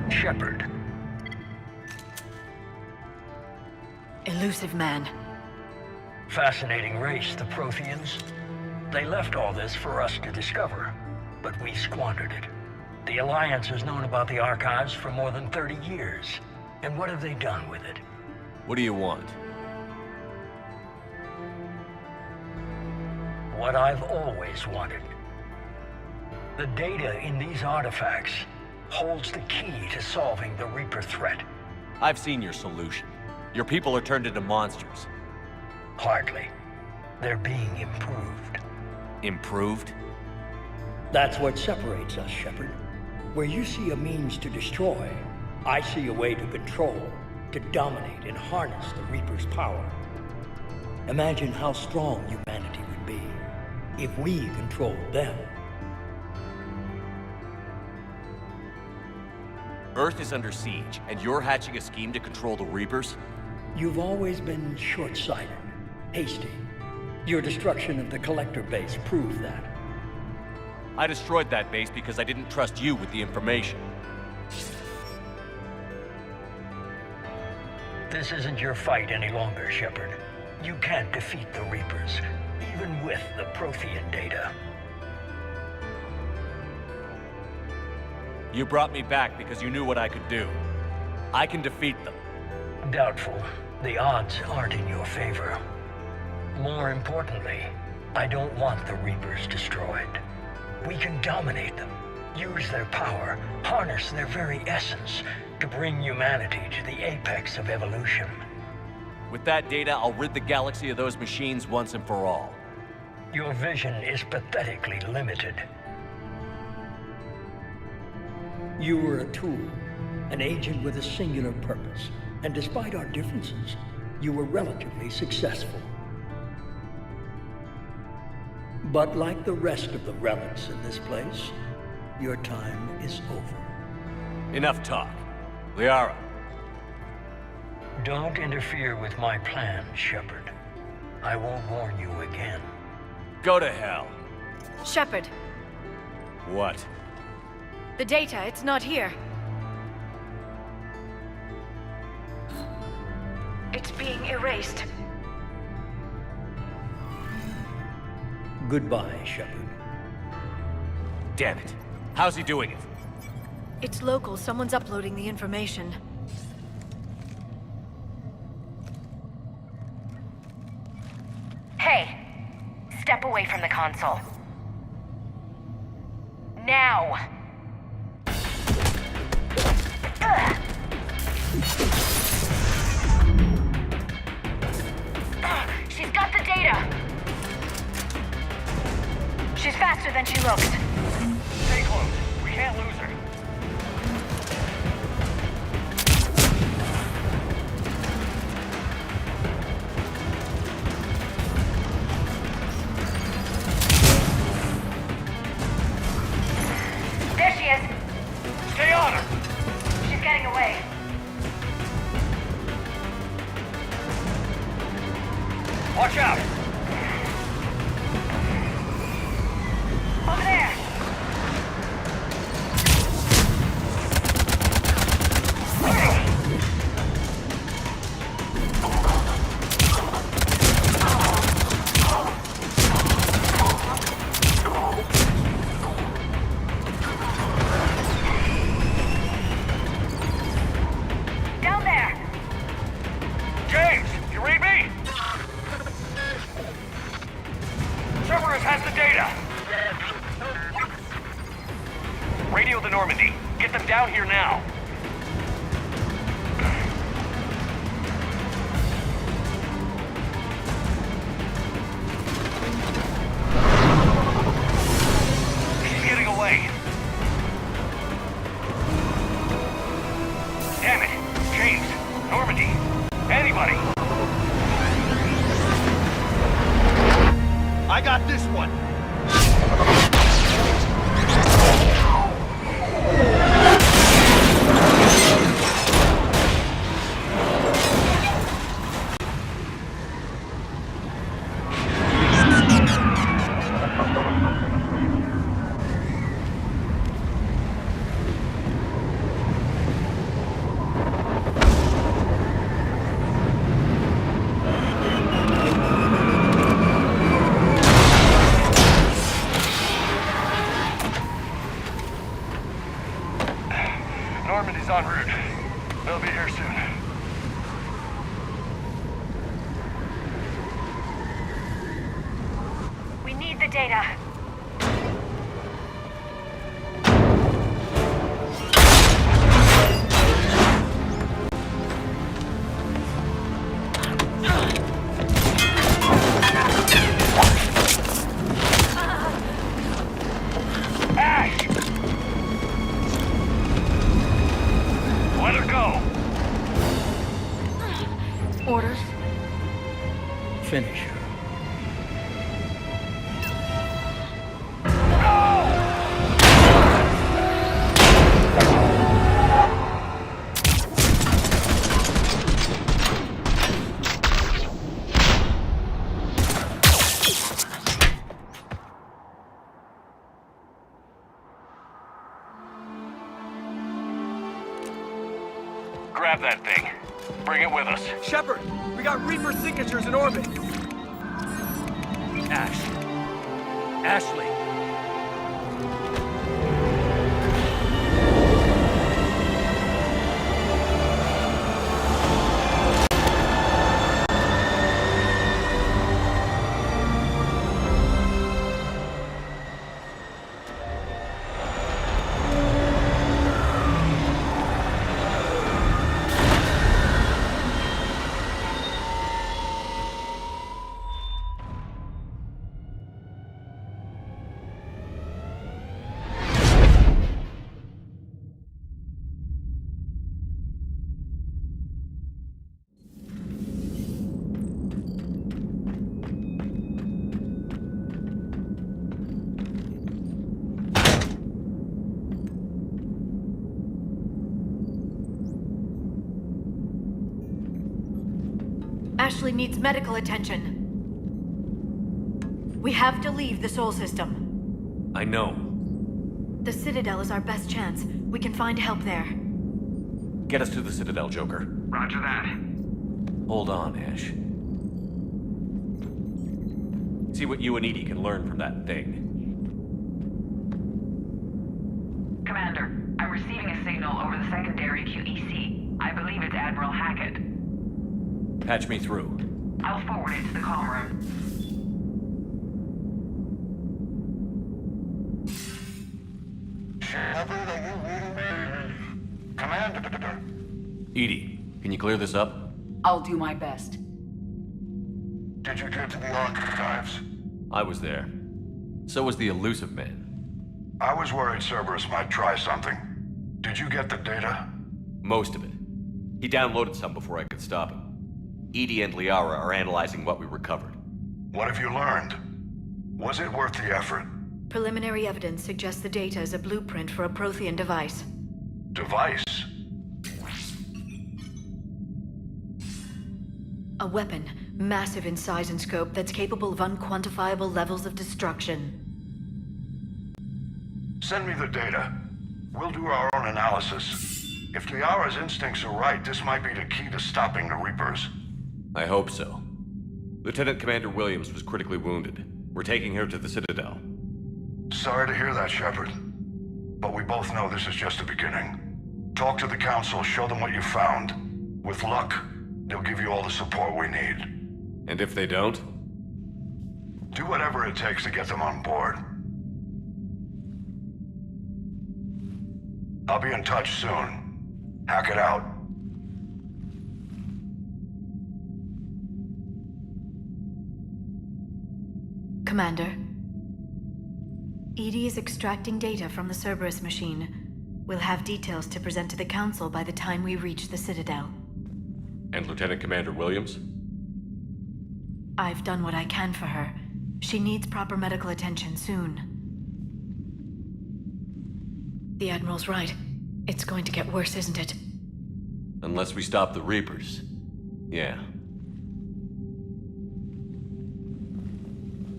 Speaker 18: Shepard.
Speaker 5: Elusive man.
Speaker 18: Fascinating race, the Protheans. They left all this for us to discover, but we squandered it. The Alliance has known about the archives for more than 30 years. And what have they done with it?
Speaker 1: What do you want?
Speaker 18: What I've always wanted. The data in these artifacts holds the key to solving the Reaper threat.
Speaker 1: I've seen your solution. Your people are turned into monsters.
Speaker 18: Hardly. They're being improved.
Speaker 1: Improved?
Speaker 18: That's what separates us, Shepard. Where you see a means to destroy, I see a way to control, to dominate and harness the Reaper's power. Imagine how strong humanity would be if we controlled them.
Speaker 1: Earth is under siege, and you're hatching a scheme to control the Reapers?
Speaker 18: You've always been short-sighted, hasty. Your destruction of the Collector base proved that.
Speaker 1: I destroyed that base because I didn't trust you with the information.
Speaker 18: This isn't your fight any longer, Shepard. You can't defeat the Reapers, even with the Prothean data.
Speaker 19: You brought me back because you knew what I could do. I can defeat them.
Speaker 18: Doubtful. The odds aren't in your favor. More importantly, I don't want the Reapers destroyed. We can dominate them, use their power, harness their very essence to bring humanity to the apex of evolution.
Speaker 19: With that data, I'll rid the galaxy of those machines once and for all.
Speaker 18: Your vision is pathetically limited. You were a tool, an agent with a singular purpose, and despite our differences, you were relatively successful. But like the rest of the relics in this place, your time is over.
Speaker 19: Enough talk. Liara.
Speaker 18: Don't interfere with my plan, Shepard. I won't warn you again.
Speaker 19: Go to hell.
Speaker 5: Shepard,
Speaker 19: What?
Speaker 5: the data, it's not here. It's being erased.
Speaker 18: Goodbye, Shepard.
Speaker 19: Damn it. How's he doing it?
Speaker 5: It's local. Someone's uploading the information.
Speaker 15: Hey, step away from the console. Now! She's got the data! She's faster than she looks.
Speaker 14: Stay close. We can't lose her.
Speaker 15: There she is.
Speaker 14: Stay on her.
Speaker 15: She's getting away.
Speaker 14: Watch out.
Speaker 15: Over there. Down there.
Speaker 14: James, you read me? Cerberus has the data. Radio the Normandy. Get them down here now. She's getting away. Damn it. James, Normandy, anybody. I got this one. Normandy's en route. They'll be here soon.
Speaker 15: We need the data.
Speaker 14: Ash! Let her go!
Speaker 5: Orders?
Speaker 18: Finish her.
Speaker 14: Grab that thing. Bring it with us.
Speaker 11: Shepard, we got Reaper signatures in orbit.
Speaker 19: Ash. Ashley.
Speaker 5: Ashley needs medical attention. We have to leave the Sol system.
Speaker 1: I know.
Speaker 5: The Citadel is our best chance. We can find help there.
Speaker 1: Get us to the Citadel, Joker.
Speaker 7: Roger that.
Speaker 1: Hold on, Ash. See what you and Edie can learn from that thing.
Speaker 12: Commander, I'm receiving a signal over the secondary QEC. I believe it's Admiral Hackett.
Speaker 1: Patch me through.
Speaker 12: I'll forward it to the comm room.
Speaker 16: Shepard, are you reading me? Commander.
Speaker 1: Edie, can you clear this up?
Speaker 8: I'll do my best.
Speaker 16: Did you get to the archives?
Speaker 1: I was there. So was the elusive man.
Speaker 3: I was worried Cerberus might try something. Did you get the data?
Speaker 1: Most of it. He downloaded some before I could stop him. Edie and Liara are analyzing what we recovered.
Speaker 3: What have you learned? Was it worth the effort?
Speaker 5: Preliminary evidence suggests the data is a blueprint for a Prothean device.
Speaker 3: Device?
Speaker 5: A weapon, massive in size and scope, that's capable of unquantifiable levels of destruction.
Speaker 3: Send me the data. We'll do our own analysis. If Liara's instincts are right, this might be the key to stopping the Reapers.
Speaker 1: I hope so. Lieutenant Commander Williams was critically wounded. We're taking her to the Citadel.
Speaker 3: Sorry to hear that, Shepard. But we both know this is just the beginning. Talk to the Council, show them what you found. With luck, they'll give you all the support we need.
Speaker 1: And if they don't?
Speaker 3: Do whatever it takes to get them on board. I'll be in touch soon. Hack it out.
Speaker 5: Commander, Edie is extracting data from the Cerberus machine. We'll have details to present to the Council by the time we reach the Citadel.
Speaker 1: And Lieutenant Commander Williams?
Speaker 5: I've done what I can for her. She needs proper medical attention soon. The Admiral's right. It's going to get worse, isn't it?
Speaker 1: Unless we stop the Reapers. Yeah.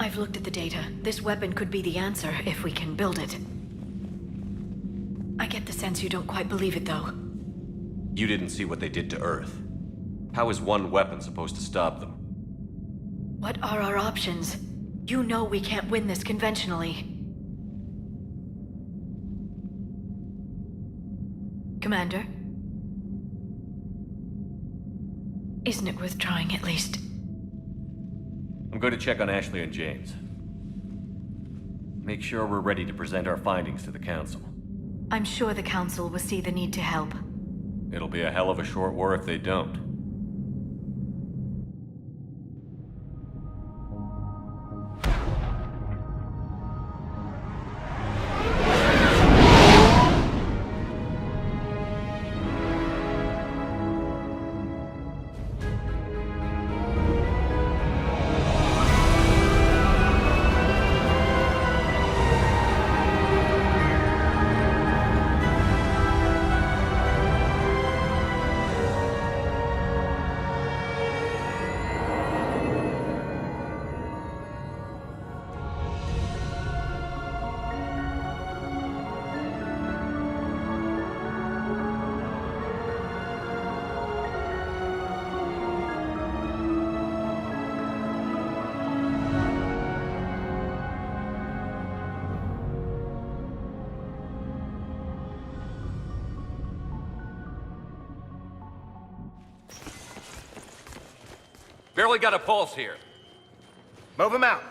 Speaker 5: I've looked at the data. This weapon could be the answer if we can build it. I get the sense you don't quite believe it, though.
Speaker 1: You didn't see what they did to Earth. How is one weapon supposed to stop them?
Speaker 5: What are our options? You know we can't win this conventionally. Commander? Isn't it worth trying at least?
Speaker 1: I'm going to check on Ashley and James. Make sure we're ready to present our findings to the Council.
Speaker 5: I'm sure the Council will see the need to help.
Speaker 1: It'll be a hell of a short war if they don't.
Speaker 19: Barely got a pulse here.
Speaker 11: Move him out.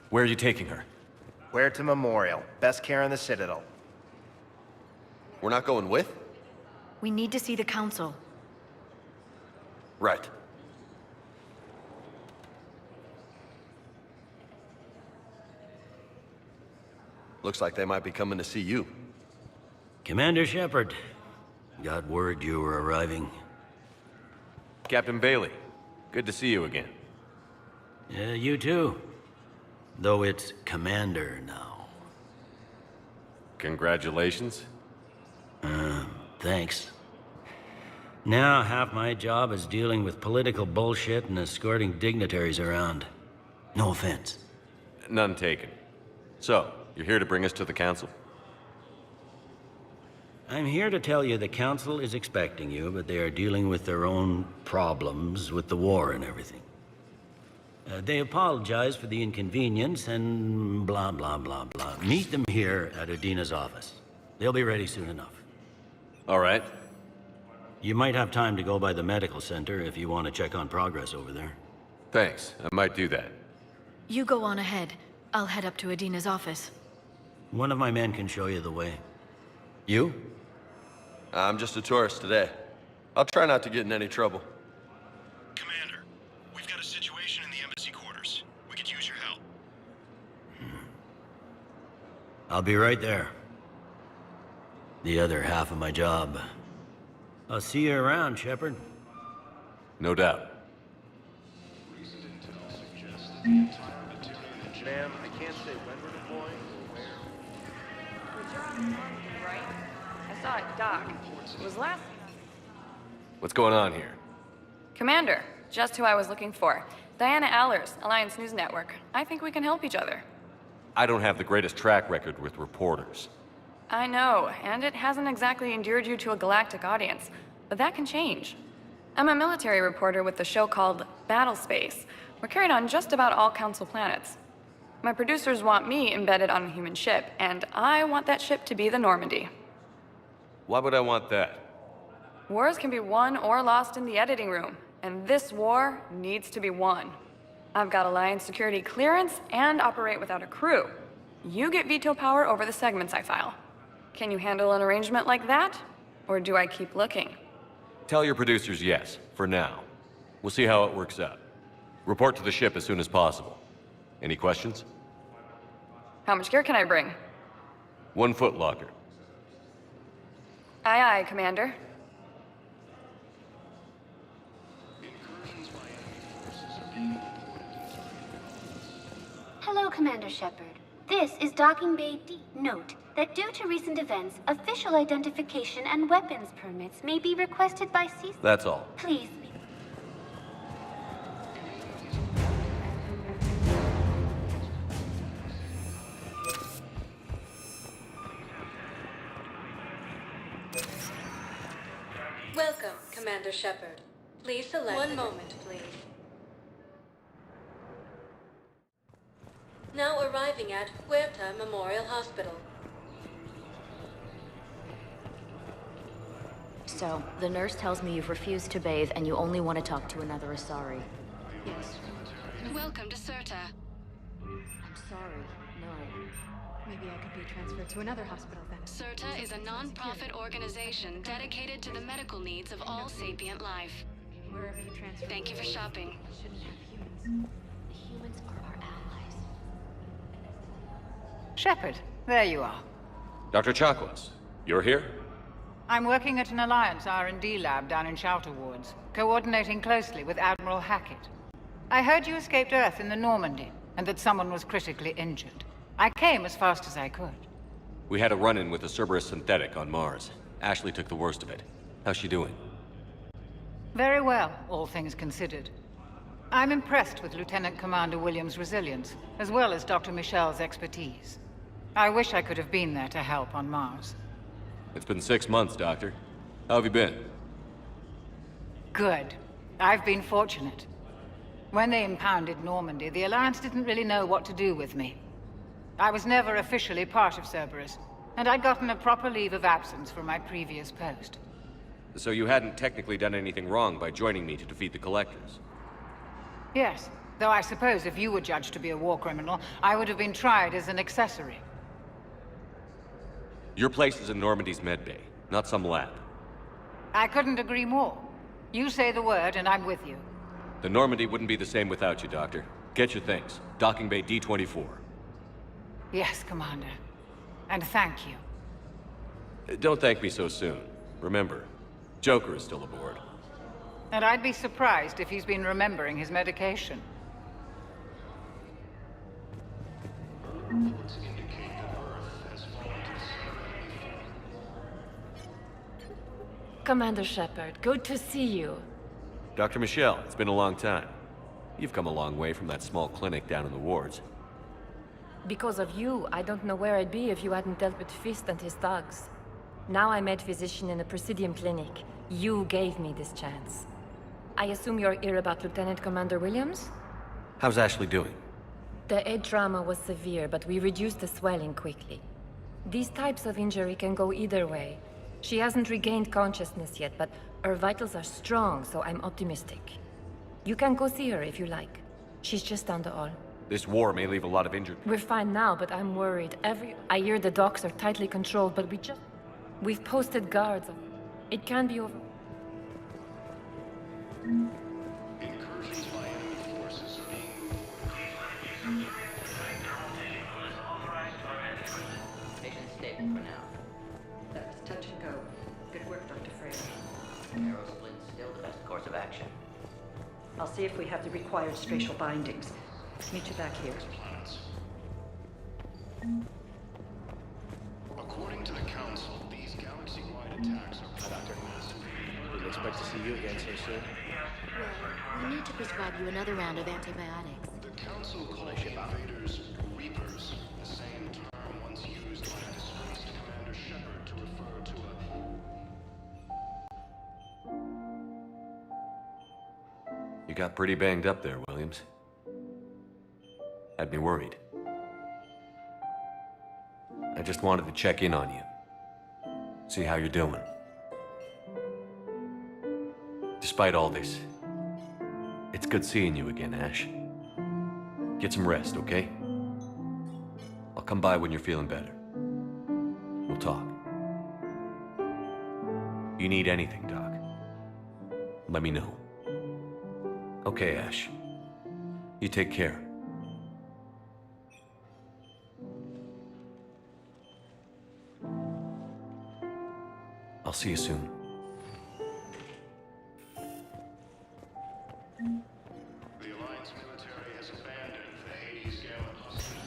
Speaker 1: Where are you taking her?
Speaker 11: Where to Memorial. Best care in the Citadel.
Speaker 4: We're not going with?
Speaker 5: We need to see the Council.
Speaker 4: Right. Looks like they might be coming to see you.
Speaker 20: Commander Shepard. Got word you were arriving.
Speaker 1: Captain Bailey, good to see you again.
Speaker 20: Yeah, you too. Though it's Commander now.
Speaker 1: Congratulations.
Speaker 20: Thanks. Now half my job is dealing with political bullshit and escorting dignitaries around. No offense.
Speaker 1: None taken. So, you're here to bring us to the council?
Speaker 20: I'm here to tell you the council is expecting you, but they are dealing with their own problems with the war and everything. They apologize for the inconvenience and blah, blah, blah, blah. Meet them here at Adina's office. They'll be ready soon enough.
Speaker 1: All right.
Speaker 20: You might have time to go by the medical center if you want to check on progress over there.
Speaker 1: Thanks. I might do that.
Speaker 5: You go on ahead. I'll head up to Adina's office.
Speaker 20: One of my men can show you the way. You?
Speaker 4: I'm just a tourist today. I'll try not to get in any trouble.
Speaker 11: Commander, we've got a situation in the embassy quarters. We could use your help.
Speaker 20: I'll be right there. The other half of my job. I'll see you around, Shepard.
Speaker 1: No doubt.
Speaker 7: Ma'am, I can't say when we're deploying or where.
Speaker 12: But you're on Normandy, right? I saw it dock. It was last...
Speaker 1: What's going on here?
Speaker 21: Commander, just who I was looking for. Diana Allers, Alliance News Network. I think we can help each other.
Speaker 1: I don't have the greatest track record with reporters.
Speaker 21: I know, and it hasn't exactly endeared you to a galactic audience, but that can change. I'm a military reporter with a show called Battle Space. We're carried on just about all Council planets. My producers want me embedded on a human ship, and I want that ship to be the Normandy.
Speaker 1: Why would I want that?
Speaker 21: Wars can be won or lost in the editing room, and this war needs to be won. I've got Alliance security clearance and operate without a crew. You get veto power over the segments I file. Can you handle an arrangement like that? Or do I keep looking?
Speaker 1: Tell your producers yes, for now. We'll see how it works out. Report to the ship as soon as possible. Any questions?
Speaker 21: How much gear can I bring?
Speaker 1: 1 foot locker.
Speaker 21: Aye, aye, Commander.
Speaker 22: Hello, Commander Shepard. This is Docking Bay D. Note that due to recent events, official identification and weapons permits may be requested by C.
Speaker 1: That's all.
Speaker 22: Please.
Speaker 23: Welcome, Commander Shepard. Please select... One moment, please. Now arriving at Huerta Memorial Hospital.
Speaker 15: So, the nurse tells me you've refused to bathe and you only want to talk to another Asari.
Speaker 23: Yes.
Speaker 6: Welcome to Certa.
Speaker 15: I'm sorry, no.
Speaker 23: Maybe I could be transferred to another hospital then.
Speaker 6: Certa is a non-profit organization dedicated to the medical needs of all sapient life.
Speaker 23: Wherever you transfer.
Speaker 6: Thank you for shopping.
Speaker 23: Shouldn't have humans.
Speaker 15: The humans are our allies.
Speaker 24: Shepard, there you are.
Speaker 1: Dr. Chakwas, you're here?
Speaker 24: I'm working at an Alliance R&D lab down in Shelter Wards, coordinating closely with Admiral Hackett. I heard you escaped Earth in the Normandy, and that someone was critically injured. I came as fast as I could.
Speaker 1: We had a run-in with a Cerberus synthetic on Mars. Ashley took the worst of it. How's she doing?
Speaker 24: Very well, all things considered. I'm impressed with Lieutenant Commander Williams' resilience, as well as Dr. Michel's expertise. I wish I could have been there to help on Mars.
Speaker 1: It's been 6 months, Doctor. How have you been?
Speaker 24: Good. I've been fortunate. When they impounded Normandy, the Alliance didn't really know what to do with me. I was never officially part of Cerberus, and I'd gotten a proper leave of absence from my previous post.
Speaker 1: So you hadn't technically done anything wrong by joining me to defeat the Collectors?
Speaker 24: Yes, though I suppose if you were judged to be a war criminal, I would have been tried as an accessory.
Speaker 1: Your place is in Normandy's medbay, not some lab.
Speaker 24: I couldn't agree more. You say the word, and I'm with you.
Speaker 1: The Normandy wouldn't be the same without you, Doctor. Get your things. Docking Bay D-24.
Speaker 24: Yes, Commander. And thank you.
Speaker 1: Don't thank me so soon. Remember, Joker is still aboard.
Speaker 24: And I'd be surprised if he's been remembering his medication.
Speaker 15: Commander Shepard, good to see you.
Speaker 1: Dr. Michelle, it's been a long time. You've come a long way from that small clinic down in the wards.
Speaker 15: Because of you, I don't know where I'd be if you hadn't dealt with Fist and his thugs. Now I'm med physician in a Presidium clinic. You gave me this chance. I assume you're here about Lieutenant Commander Williams?
Speaker 1: How's Ashley doing?
Speaker 15: The head trauma was severe, but we reduced the swelling quickly. These types of injury can go either way. She hasn't regained consciousness yet, but her vitals are strong, so I'm optimistic. You can go see her if you like. She's just down the hall.
Speaker 1: This war may leave a lot of injured people.
Speaker 15: We're fine now, but I'm worried. I hear the docks are tightly controlled, but we've posted guards. It can be over.
Speaker 11: Incursions by enemy forces are being
Speaker 2: Patient stable for now. That's touch and go. Good work, Dr. Frey. Narrow splint's still the best course of action. I'll see if we have the required spatial bindings. Meet you back here.
Speaker 11: According to the Council, these galaxy-wide attacks are massive.
Speaker 9: Didn't expect to see you again so soon.
Speaker 15: Well, we need to prescribe you another round of antibiotics.
Speaker 11: The Council called the invaders Reapers, the same term once used by disgraced Commander Shepard to refer to
Speaker 1: You got pretty banged up there, Williams. Had me worried. I just wanted to check in on you. See how you're doing. Despite all this, it's good seeing you again, Ash. Get some rest, okay? I'll come by when you're feeling better. We'll talk. You need anything, Doc, let me know. Okay, Ash. You take care. I'll see you soon.
Speaker 11: the Alliance military has abandoned the Hades Gamma Hospital.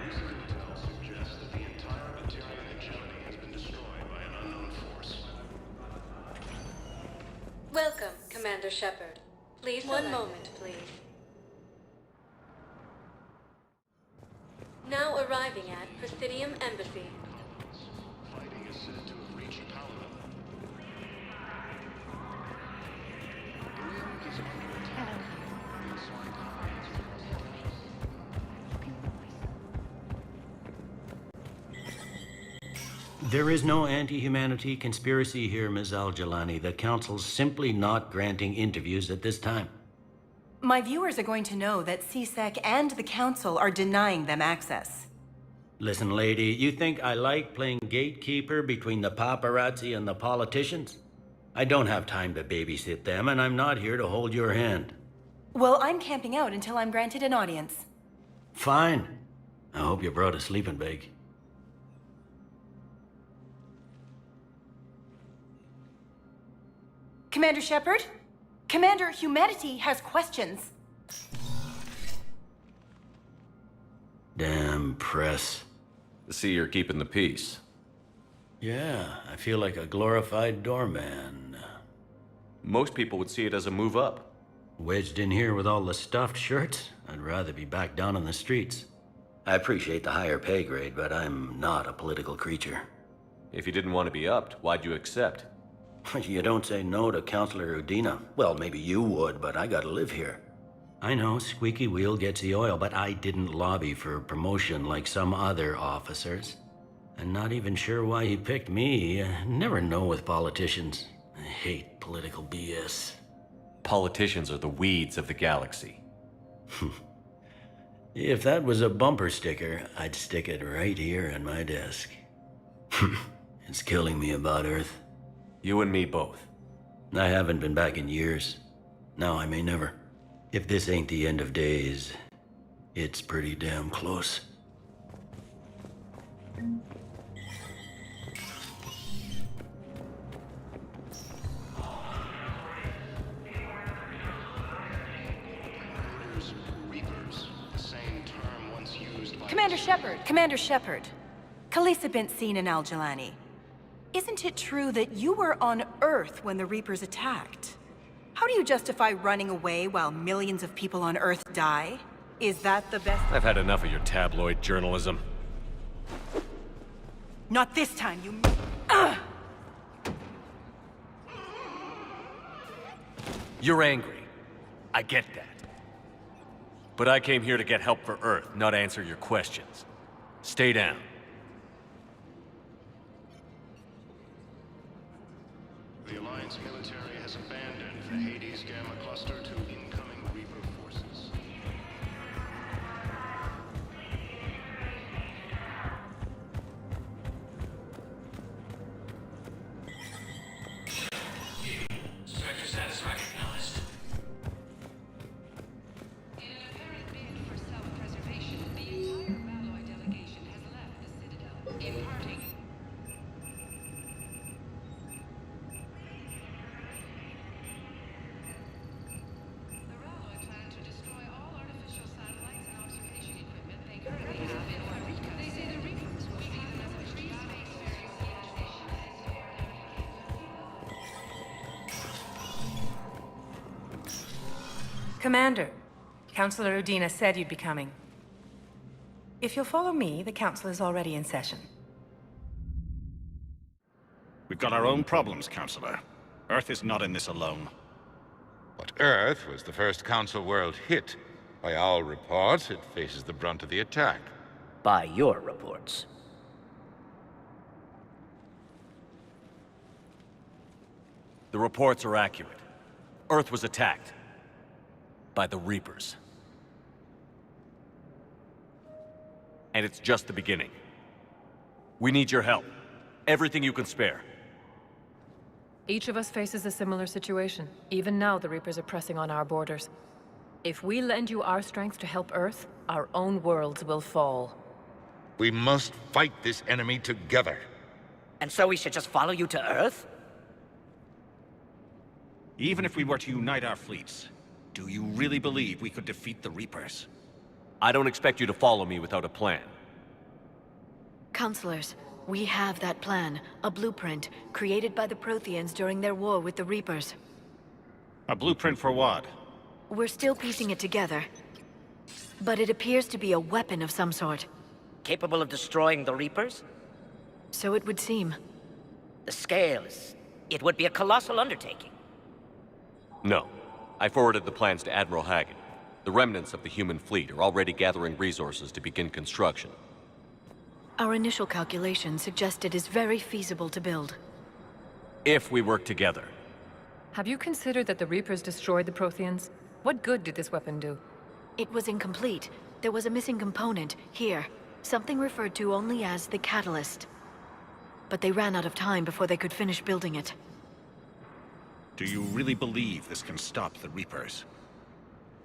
Speaker 11: Recent intel suggests that the entire Turian hegemony has been destroyed by an unknown force.
Speaker 23: Welcome, Commander Shepard. Please One moment, please. Now arriving at Presidium Embassy.
Speaker 11: Fighting is said to have reached power level. Ilium is under attack.
Speaker 20: There is no anti-humanity conspiracy here, Ms. Al-Jalani. The Council's simply not granting interviews at this time.
Speaker 10: My viewers are going to know that CSEC and the Council are denying them access.
Speaker 20: Listen, lady, you think I like playing gatekeeper between the paparazzi and the politicians? I don't have time to babysit them, and I'm not here to hold your hand.
Speaker 10: Well, I'm camping out until I'm granted an audience.
Speaker 20: Fine. I hope you brought a sleeping bag.
Speaker 10: Commander Shepard? Commander Humanity has questions.
Speaker 20: Damn press.
Speaker 1: To see you're keeping the peace.
Speaker 20: Yeah, I feel like a glorified doorman.
Speaker 1: Most people would see it as a move up.
Speaker 20: Wedged in here with all the stuffed shirts? I'd rather be back down on the streets. I appreciate the higher pay grade, but I'm not a political creature.
Speaker 1: If you didn't want to be upped, why'd you accept?
Speaker 20: You don't say no to Counselor Udina. Well, maybe you would, but I gotta live here. I know, squeaky wheel gets the oil, but I didn't lobby for promotion like some other officers. I'm not even sure why he picked me. I never know with politicians. I hate political BS.
Speaker 1: Politicians are the weeds of the galaxy.
Speaker 20: If that was a bumper sticker, I'd stick it right here on my desk. It's killing me about Earth.
Speaker 1: You and me both.
Speaker 20: I haven't been back in years. Now I may never. If this ain't the end of days, it's pretty damn close.
Speaker 11: Reapers, the same term once used by...
Speaker 10: Commander Shepard! Commander Shepard! Khaleesa bint Seen Al-Jalani. Isn't it true that you were on Earth when the Reapers attacked? How do you justify running away while millions of people on Earth die? Is that the best—
Speaker 1: I've had enough of your tabloid journalism.
Speaker 10: Not this time, you—
Speaker 1: You're angry. I get that. But I came here to get help for Earth, not answer your questions. Stay down.
Speaker 11: The Alliance military has abandoned the Hades Gamma cluster to incoming Reaper forces.
Speaker 20: Structure status recognized.
Speaker 23: In an apparent bid for self-preservation, the entire Malloy delegation has left the Citadel, imparting the Ralloy plan to destroy all artificial satellites and observation equipment they currently have in Eureka. They say the Reapers will see them as a free space-faring civilization.
Speaker 10: Commander, Councilor Udina said you'd be coming. If you'll follow me, the council is already in session.
Speaker 13: We've got our own problems, Counselor. Earth is not in this alone.
Speaker 14: But Earth was the first Council world hit. By all reports, it faces the brunt of the attack.
Speaker 17: By your reports.
Speaker 1: The reports are accurate. Earth was attacked. By the Reapers. And it's just the beginning. We need your help. Everything you can spare.
Speaker 18: Each of us faces a similar situation. Even now, the Reapers are pressing on our borders. If we lend you our strength to help Earth, our own worlds will fall.
Speaker 14: We must fight this enemy together.
Speaker 17: And so we should just follow you to Earth?
Speaker 13: Even if we were to unite our fleets, do you really believe we could defeat the Reapers?
Speaker 1: I don't expect you to follow me without a plan.
Speaker 5: Counselors, we have that plan. A blueprint, created by the Protheans during their war with the Reapers.
Speaker 13: A blueprint for what?
Speaker 5: We're still piecing it together. But it appears to be a weapon of some sort.
Speaker 17: Capable of destroying the Reapers?
Speaker 5: So it would seem.
Speaker 17: The scale is... it would be a colossal undertaking.
Speaker 1: No. I forwarded the plans to Admiral Hackett. The remnants of the human fleet are already gathering resources to begin construction.
Speaker 5: Our initial calculations suggest it is very feasible to build.
Speaker 1: If we work together.
Speaker 18: Have you considered that the Reapers destroyed the Protheans? What good did this weapon do?
Speaker 5: It was incomplete. There was a missing component, here. Something referred to only as the catalyst. But they ran out of time before they could finish building it.
Speaker 13: Do you really believe this can stop the Reapers?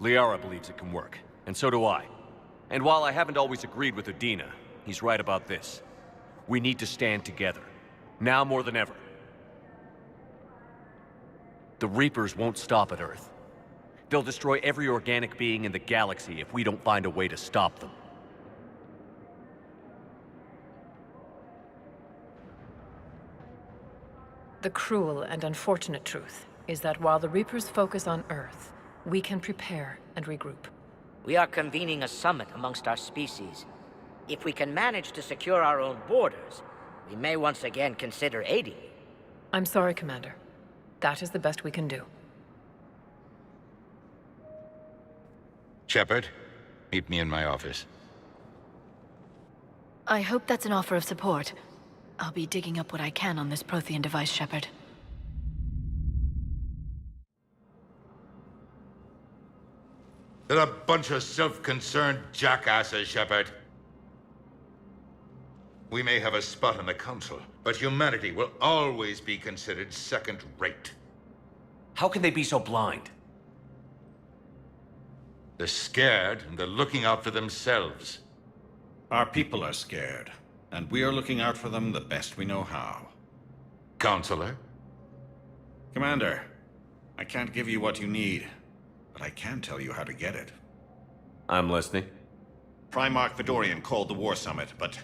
Speaker 1: Liara believes it can work, and so do I. And while I haven't always agreed with Udina, he's right about this. We need to stand together. Now more than ever. The Reapers won't stop at Earth. They'll destroy every organic being in the galaxy if we don't find a way to stop them.
Speaker 18: The cruel and unfortunate truth is that while the Reapers focus on Earth, we can prepare and regroup.
Speaker 17: We are convening a summit amongst our species. If we can manage to secure our own borders, we may once again consider aiding you.
Speaker 18: I'm sorry, Commander. That is the best we can do.
Speaker 14: Shepard, meet me in my office.
Speaker 5: I hope that's an offer of support. I'll be digging up what I can on this Prothean device, Shepard.
Speaker 14: They're a bunch of self-concerned jackasses, Shepard. We may have a spot in the Council, but humanity will always be considered second-rate.
Speaker 1: How can they be so blind?
Speaker 14: They're scared, and they're looking out for themselves.
Speaker 13: Our people are scared, and we are looking out for them the best we know how.
Speaker 14: Counselor?
Speaker 13: Commander, I can't give you what you need, but I can tell you how to get it.
Speaker 1: I'm listening.
Speaker 13: Primarch Vidorian called the War Summit, but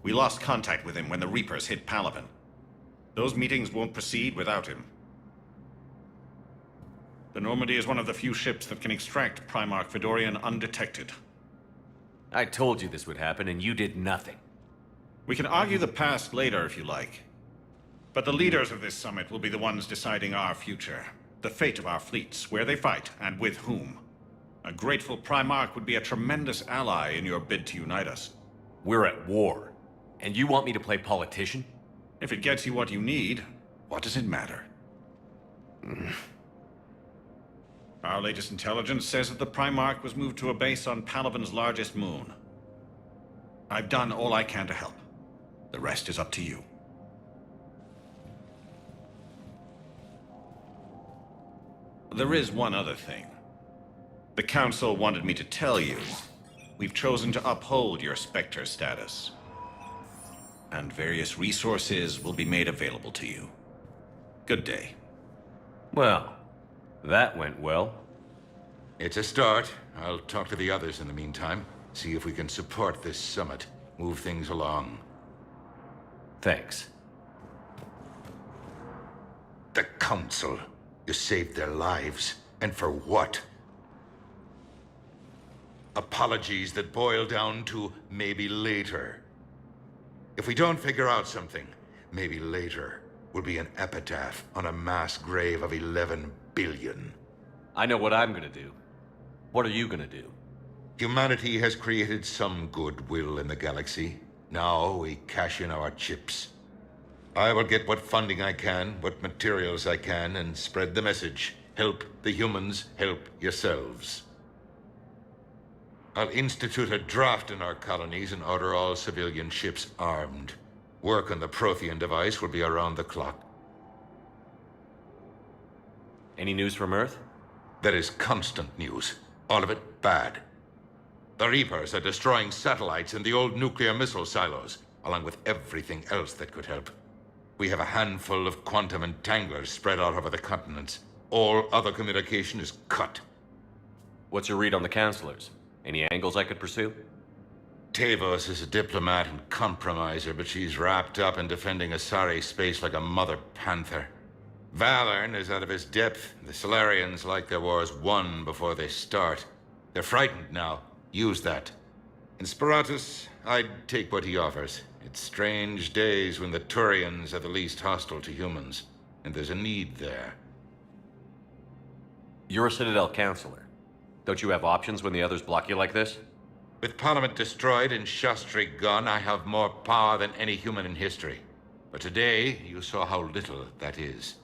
Speaker 13: We lost contact with him when the Reapers hit Palaven. Those meetings won't proceed without him. The Normandy is one of the few ships that can extract Primarch Fedorian undetected.
Speaker 1: I told you this would happen, and you did nothing.
Speaker 13: We can argue the past later if you like. But the leaders of this summit will be the ones deciding our future. The fate of our fleets, where they fight, and with whom. A grateful Primarch would be a tremendous ally in your bid to unite us.
Speaker 1: We're at war. And you want me to play politician?
Speaker 13: If it gets you what you need, what does it matter? Our latest intelligence says that the Primarch was moved to a base on Palaven's largest moon. I've done all I can to help. The rest is up to you. There is one other thing. The Council wanted me to tell you, we've chosen to uphold your Spectre status. And various resources will be made available to you. Good day.
Speaker 1: Well, that went well.
Speaker 14: It's a start. I'll talk to the others in the meantime. See if we can support this summit. Move things along.
Speaker 1: Thanks.
Speaker 14: The Council. You saved their lives. And for what? Apologies that boil down to maybe later. If we don't figure out something, maybe later will be an epitaph on a mass grave of 11 billion.
Speaker 1: I know what I'm gonna do. What are you gonna do?
Speaker 14: Humanity has created some goodwill in the galaxy. Now we cash in our chips. I will get what funding I can, what materials I can, and spread the message. Help the humans, help yourselves. I'll institute a draft in our colonies and order all civilian ships armed. Work on the Prothean device will be around the clock.
Speaker 1: Any news from Earth?
Speaker 14: There is constant news. All of it bad. The Reapers are destroying satellites in the old nuclear missile silos, along with everything else that could help. We have a handful of quantum entanglers spread out over the continents. All other communication is cut.
Speaker 1: What's your read on the counselors? Any angles I could pursue?
Speaker 14: Tavos is a diplomat and compromiser, but she's wrapped up in defending Asari space like a mother panther. Valorn is out of his depth. The Solarians like their wars won before they start. They're frightened now. Use that. In Sparatus, I'd take what he offers. It's strange days when the Turians are the least hostile to humans, and there's a need there.
Speaker 1: You're a Citadel counselor. Don't you have options when the others block you like this?
Speaker 14: With Parliament destroyed and Shastri gone, I have more power than any human in history. But today, you saw how little that is.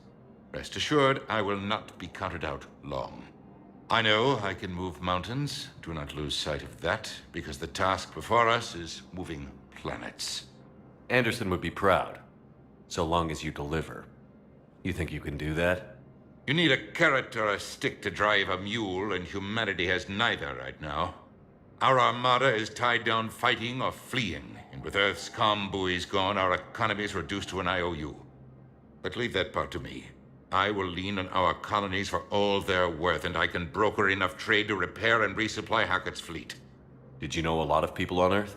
Speaker 14: Rest assured, I will not be counted out long. I know I can move mountains. Do not lose sight of that, because the task before us is moving planets.
Speaker 1: Anderson would be proud, so long as you deliver. You think you can do that?
Speaker 14: You need a carrot or a stick to drive a mule, and humanity has neither right now. Our armada is tied down fighting or fleeing, and with Earth's comm buoys gone, our economy is reduced to an IOU. But leave that part to me. I will lean on our colonies for all they're worth, and I can broker enough trade to repair and resupply Hackett's fleet.
Speaker 1: Did you know a lot of people on Earth?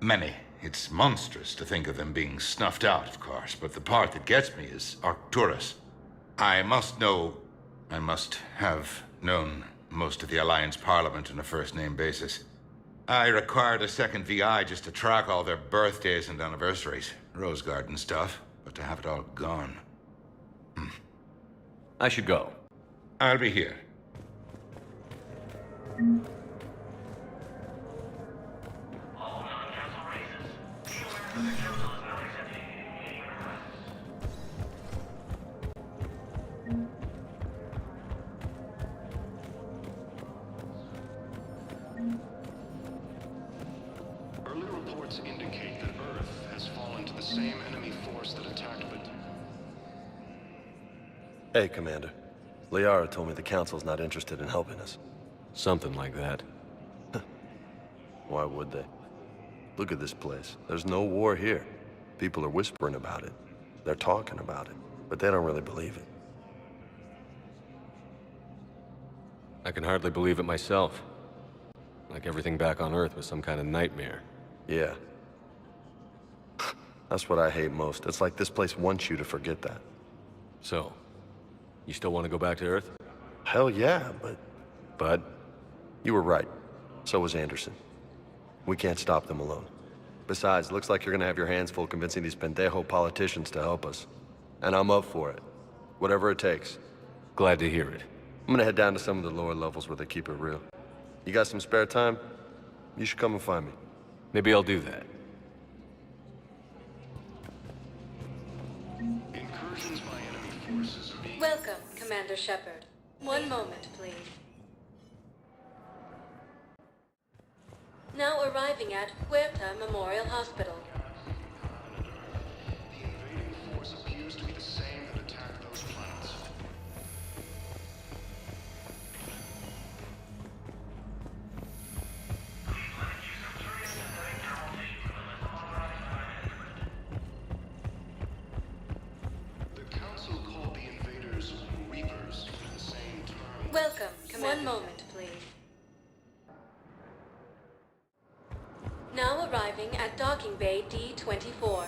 Speaker 14: Many. It's monstrous to think of them being snuffed out, of course, but the part that gets me is Arcturus. I must have known most of the Alliance Parliament on a first-name basis. I required a second VI just to track all their birthdays and anniversaries. Rose Garden stuff, but to have it all gone.
Speaker 1: I should go.
Speaker 14: I'll be here.
Speaker 11: Early reports indicate that Earth has fallen to the same enemy force that attacked it.
Speaker 4: Hey, Commander. Liara told me the Council's not interested in helping us.
Speaker 1: Something like that.
Speaker 4: Why would they? Look at this place. There's no war here. People are whispering about it. They're talking about it, but they don't really believe it.
Speaker 1: I can hardly believe it myself. Like everything back on Earth was some kind of nightmare.
Speaker 4: Yeah. That's what I hate most. It's like this place wants you to forget that.
Speaker 1: So, you still want to go back to Earth?
Speaker 4: Hell yeah, but... You were right. So was Anderson. We can't stop them alone. Besides, it looks like you're gonna have your hands full convincing these pendejo politicians to help us. And I'm up for it. Whatever it takes.
Speaker 1: Glad to hear it.
Speaker 4: I'm gonna head down to some of the lower levels where they keep it real. You got some spare time? You should come and find me.
Speaker 1: Maybe I'll do that.
Speaker 11: Incursions by enemy forces are being...
Speaker 22: Welcome, Commander Shepard. One moment, please. Now arriving at Huerta Memorial Hospital.
Speaker 11: The invading force appears to be the same that attacked those planets. The Council called the invaders Reapers, the same term...
Speaker 22: Welcome, Commander. One moment, please. Now arriving at Docking Bay D-24.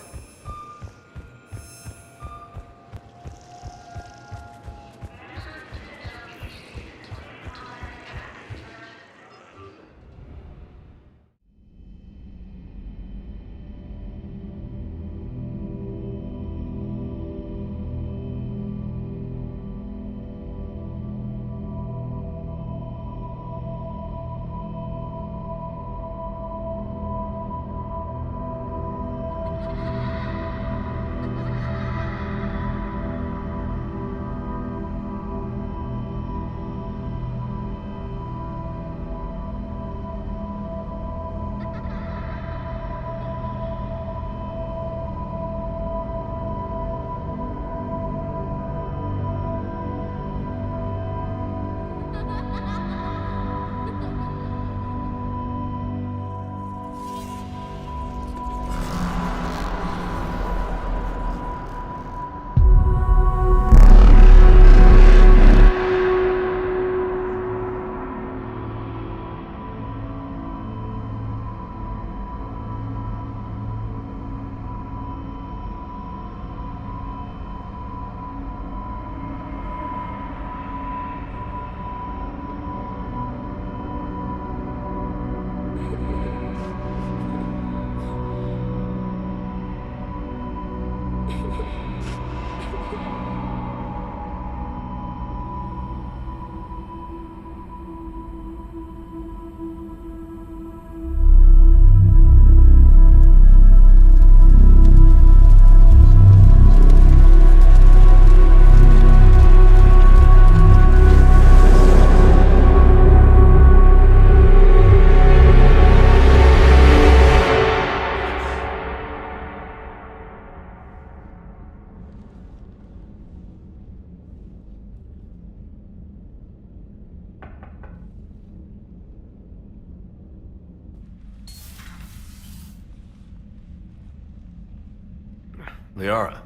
Speaker 1: Liara,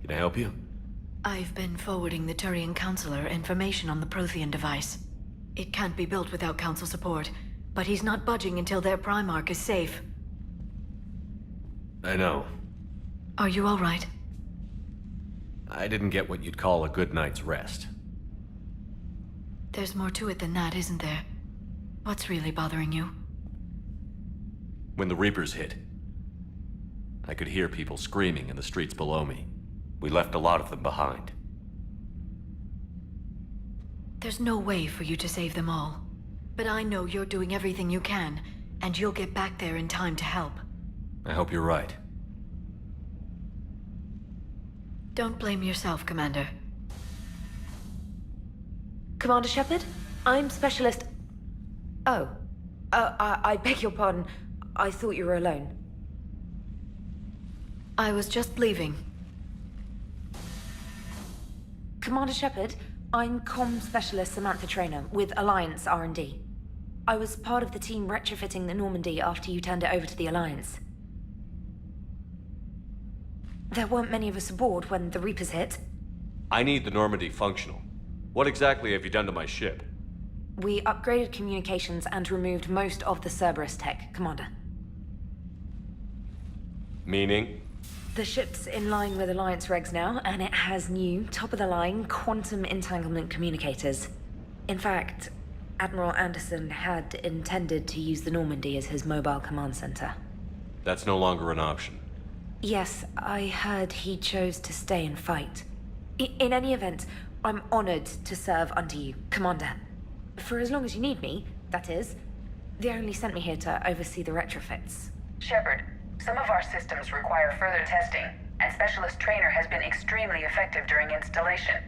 Speaker 1: can I help you?
Speaker 5: I've been forwarding the Turian Counselor information on the Prothean device. It can't be built without Council support, but he's not budging until their Primarch is safe.
Speaker 1: I know.
Speaker 5: Are you all right?
Speaker 1: I didn't get what you'd call a good night's rest.
Speaker 5: There's more to it than that, isn't there? What's really bothering you?
Speaker 1: When the Reapers hit, I could hear people screaming in the streets below me. We left a lot of them behind.
Speaker 5: There's no way for you to save them all. But I know you're doing everything you can, and you'll get back there in time to help.
Speaker 1: I hope you're right.
Speaker 5: Don't blame yourself, Commander.
Speaker 15: Commander Shepard? I'm Specialist... Oh. I beg your pardon. I thought you were alone.
Speaker 5: I was just leaving.
Speaker 15: Commander Shepard, I'm Comm Specialist Samantha Traynor with Alliance R&D. I was part of the team retrofitting the Normandy after you turned it over to the Alliance. There weren't many of us aboard when the Reapers hit.
Speaker 1: I need the Normandy functional. What exactly have you done to my ship?
Speaker 15: We upgraded communications and removed most of the Cerberus tech, Commander.
Speaker 1: Meaning?
Speaker 15: The ship's in line with Alliance regs now, and it has new, top-of-the-line quantum entanglement communicators. In fact, Admiral Anderson had intended to use the Normandy as his mobile command center.
Speaker 1: That's no longer an option.
Speaker 15: Yes, I heard he chose to stay and fight. In any event, I'm honored to serve under you, Commander. For as long as you need me, that is. They only sent me here to oversee the retrofits.
Speaker 12: Shepard, some of our systems require further testing, and Specialist Trainer has been extremely effective during installation.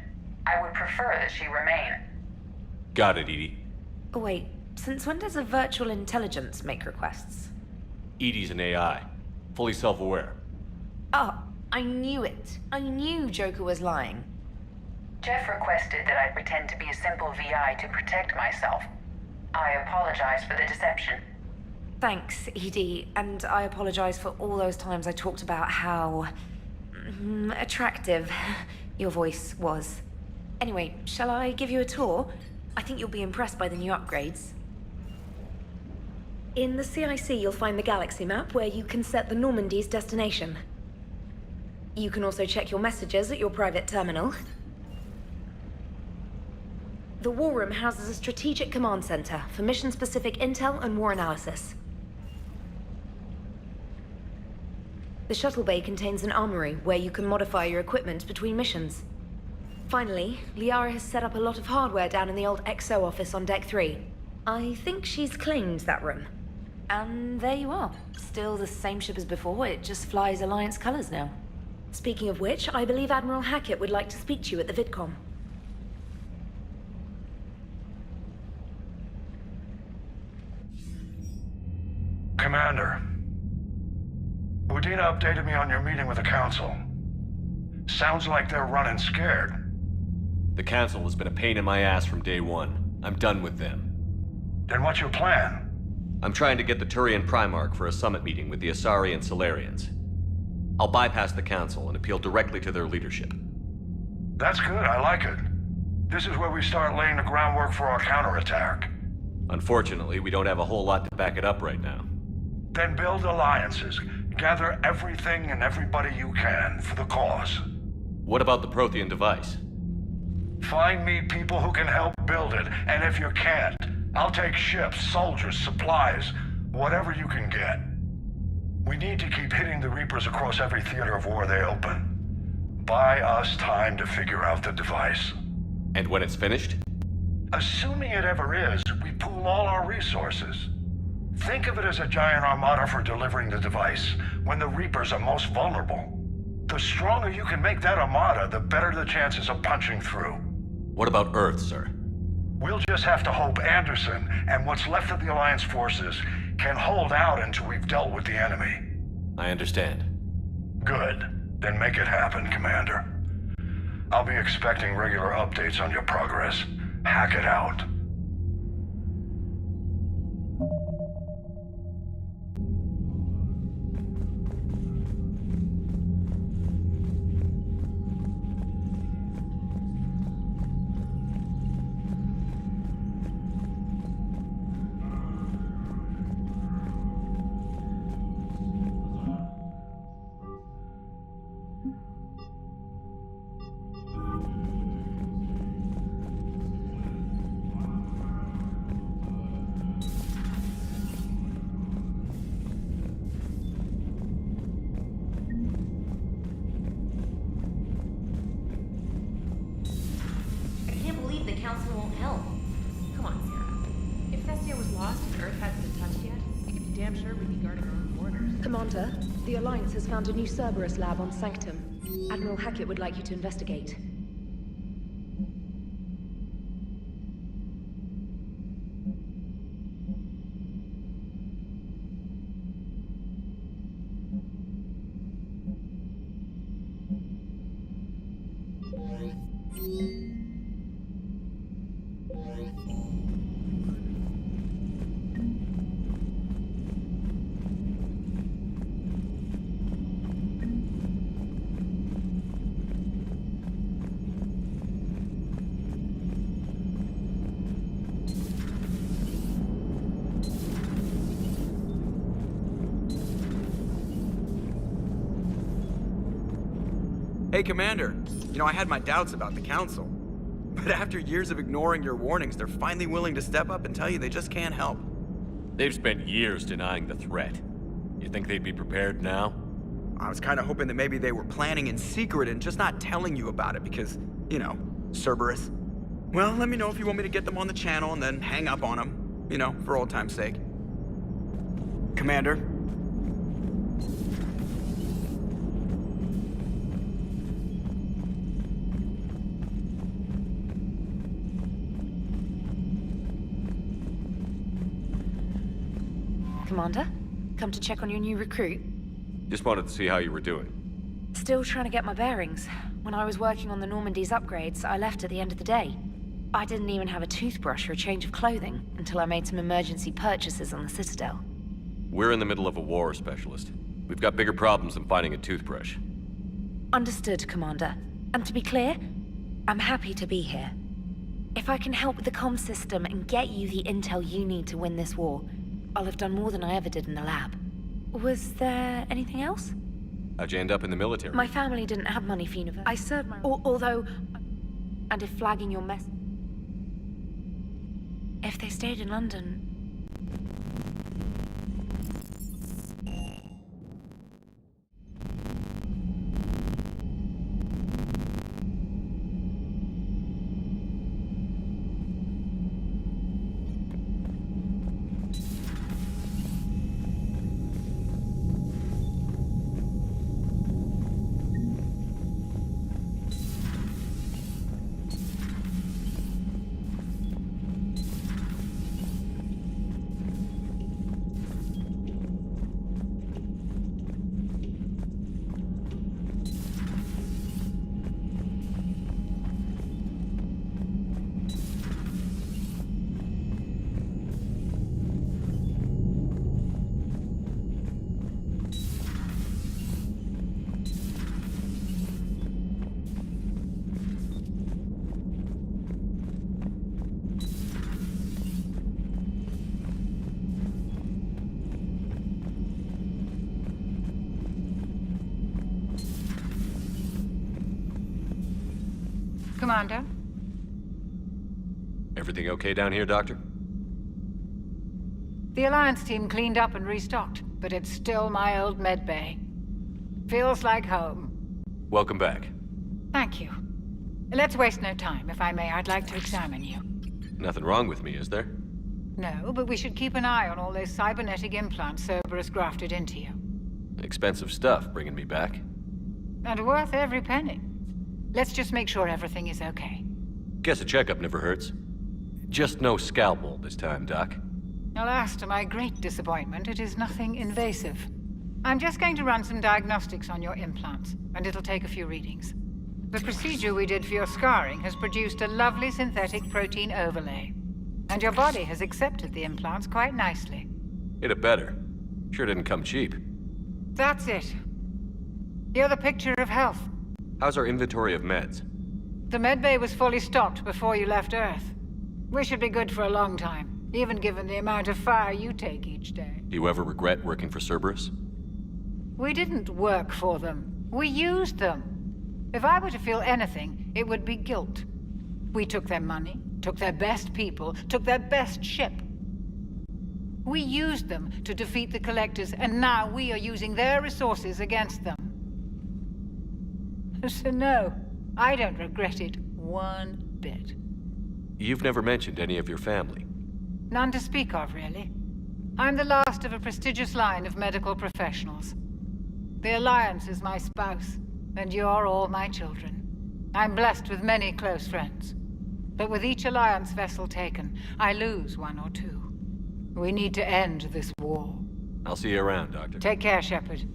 Speaker 12: I would prefer that she remain.
Speaker 1: Got it, Edie.
Speaker 15: Wait, since when does a virtual intelligence make requests?
Speaker 1: Edie's an AI. Fully self-aware.
Speaker 15: Oh, I knew it. I knew Joker was lying.
Speaker 12: Jeff requested that I pretend to be a simple VI to protect myself. I apologize for the deception.
Speaker 15: Thanks, Edie, and I apologize for all those times I talked about how... attractive your voice was. Anyway, shall I give you a tour? I think you'll be impressed by the new upgrades. In the CIC, you'll find the galaxy map where you can set the Normandy's destination. You can also check your messages at your private terminal. The War Room houses a strategic command center for mission-specific intel and war analysis. The shuttle bay contains an armory where you can modify your equipment between missions. Finally, Liara has set up a lot of hardware down in the old XO office on Deck 3. I think she's claimed that room. And there you are. Still the same ship as before, it just flies Alliance colors now. Speaking of which, I believe Admiral Hackett would like to speak to you at the VidCom.
Speaker 11: Commander, Udina updated me on your meeting with the Council. Sounds like they're running scared.
Speaker 1: The Council has been a pain in my ass from day one. I'm done with them.
Speaker 11: Then what's your plan?
Speaker 1: I'm trying to get the Turian Primarch for a summit meeting with the Asari and Solarians. I'll bypass the Council and appeal directly to their leadership.
Speaker 11: That's good, I like it. This is where we start laying the groundwork for our counterattack.
Speaker 1: Unfortunately, we don't have a whole lot to back it up right now.
Speaker 11: Then build alliances. Gather everything and everybody you can for the cause.
Speaker 1: What about the Prothean device?
Speaker 11: Find me people who can help build it, and if you can't, I'll take ships, soldiers, supplies, whatever you can get. We need to keep hitting the Reapers across every theater of war they open. Buy us time to figure out the device.
Speaker 1: And when it's finished?
Speaker 11: Assuming it ever is, we pool all our resources. Think of it as a giant armada for delivering the device, when the Reapers are most vulnerable. The stronger you can make that armada, the better the chances of punching through.
Speaker 1: What about Earth, sir?
Speaker 11: We'll just have to hope Anderson, and what's left of the Alliance forces, can hold out until we've dealt with the enemy.
Speaker 1: I understand.
Speaker 11: Good. Then make it happen, Commander. I'll be expecting regular updates on your progress. Hack it out.
Speaker 5: Council won't help. Come on, Sarah. If Thestia was lost and Earth hasn't been touched yet, we can be damn sure we'd be guarding our own borders.
Speaker 15: Commander, the Alliance has found a new Cerberus lab on Sanctum. Admiral Hackett would like you to investigate.
Speaker 3: Hey, Commander. You know, I had my doubts about the Council. But after years of ignoring your warnings, they're finally willing to step up and tell you they just can't help.
Speaker 1: They've spent years denying the threat. You think they'd be prepared now?
Speaker 3: I was kind of hoping that maybe they were planning in secret and just not telling you about it because, you know, Cerberus. Well, let me know if you want me to get them on the channel and then hang up on them. You know, for old time's sake. Commander.
Speaker 15: Commander, come to check on your new recruit.
Speaker 1: Just wanted to see how you were doing.
Speaker 15: Still trying to get my bearings. When I was working on the Normandy's upgrades, I left at the end of the day. I didn't even have a toothbrush or a change of clothing until I made some emergency purchases on the Citadel.
Speaker 1: We're in the middle of a war, Specialist. We've got bigger problems than finding a toothbrush.
Speaker 15: Understood, Commander. And to be clear, I'm happy to be here. If I can help with the comm system and get you the intel you need to win this war, I'll have done more than I ever did in the lab. Was there anything else?
Speaker 1: How'd you end up in the military?
Speaker 15: My family didn't have money for university. I served my... Although... And if flagging your mess... If they stayed in London...
Speaker 24: Commander?
Speaker 1: Everything okay down here, Doctor?
Speaker 24: The Alliance team cleaned up and restocked, but it's still my old medbay. Feels like home.
Speaker 1: Welcome back.
Speaker 24: Thank you. Let's waste no time. If I may, I'd like to examine you.
Speaker 1: Nothing wrong with me, is there?
Speaker 24: No, but we should keep an eye on all those cybernetic implants Cerberus grafted into you.
Speaker 1: Expensive stuff bringing me back.
Speaker 24: And worth every penny. Let's just make sure everything is okay.
Speaker 1: Guess a checkup never hurts. Just no scalpel this time, Doc.
Speaker 24: Alas, to my great disappointment, it is nothing invasive. I'm just going to run some diagnostics on your implants, and it'll take a few readings. The procedure we did for your scarring has produced a lovely synthetic protein overlay. And your body has accepted the implants quite nicely.
Speaker 1: Hit it better. Sure didn't come cheap.
Speaker 24: That's it. You're the picture of health.
Speaker 1: How's our inventory of meds?
Speaker 24: The medbay was fully stocked before you left Earth. We should be good for a long time, even given the amount of fire you take each day.
Speaker 1: Do you ever regret working for Cerberus?
Speaker 24: We didn't work for them. We used them. If I were to feel anything, it would be guilt. We took their money, took their best people, took their best ship. We used them to defeat the Collectors, and now we are using their resources against them. So no, I don't regret it one bit.
Speaker 1: You've never mentioned any of your family.
Speaker 24: None to speak of, really. I'm the last of a prestigious line of medical professionals. The Alliance is my spouse, and you're all my children. I'm blessed with many close friends. But with each Alliance vessel taken, I lose one or two. We need to end this war.
Speaker 1: I'll see you around, Doctor.
Speaker 24: Take care, Shepard.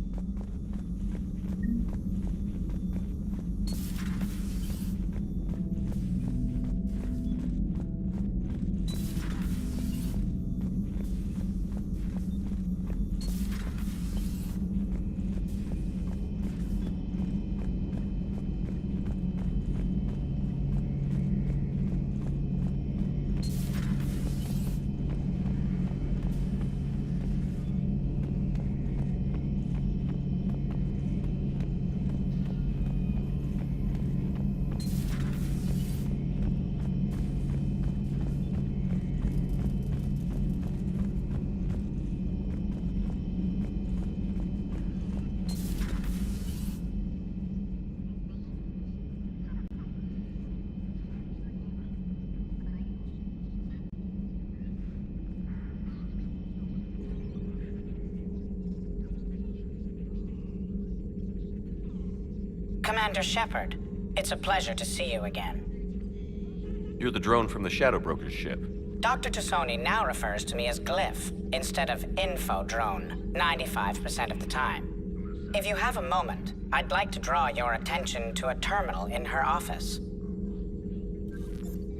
Speaker 7: Commander Shepard, it's a pleasure to see you again.
Speaker 1: You're the drone from the Shadow Broker's ship.
Speaker 7: Dr. Tassoni now refers to me as Glyph, instead of Info Drone, 95% of the time. If you have a moment, I'd like to draw your attention to a terminal in her office.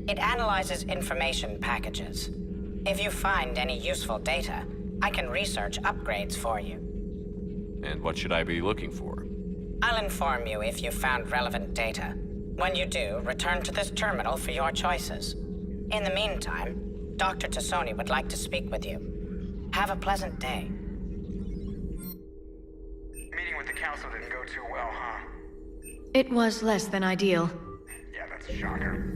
Speaker 7: It analyzes information packages. If you find any useful data, I can research upgrades for you.
Speaker 1: And what should I be looking for?
Speaker 7: I'll inform you if you've found relevant data. When you do, return to this terminal for your choices. In the meantime, Dr. Tassoni would like to speak with you. Have a pleasant day.
Speaker 3: Meeting with the council didn't go too well, huh?
Speaker 5: It was less than ideal.
Speaker 3: Yeah, that's a shocker.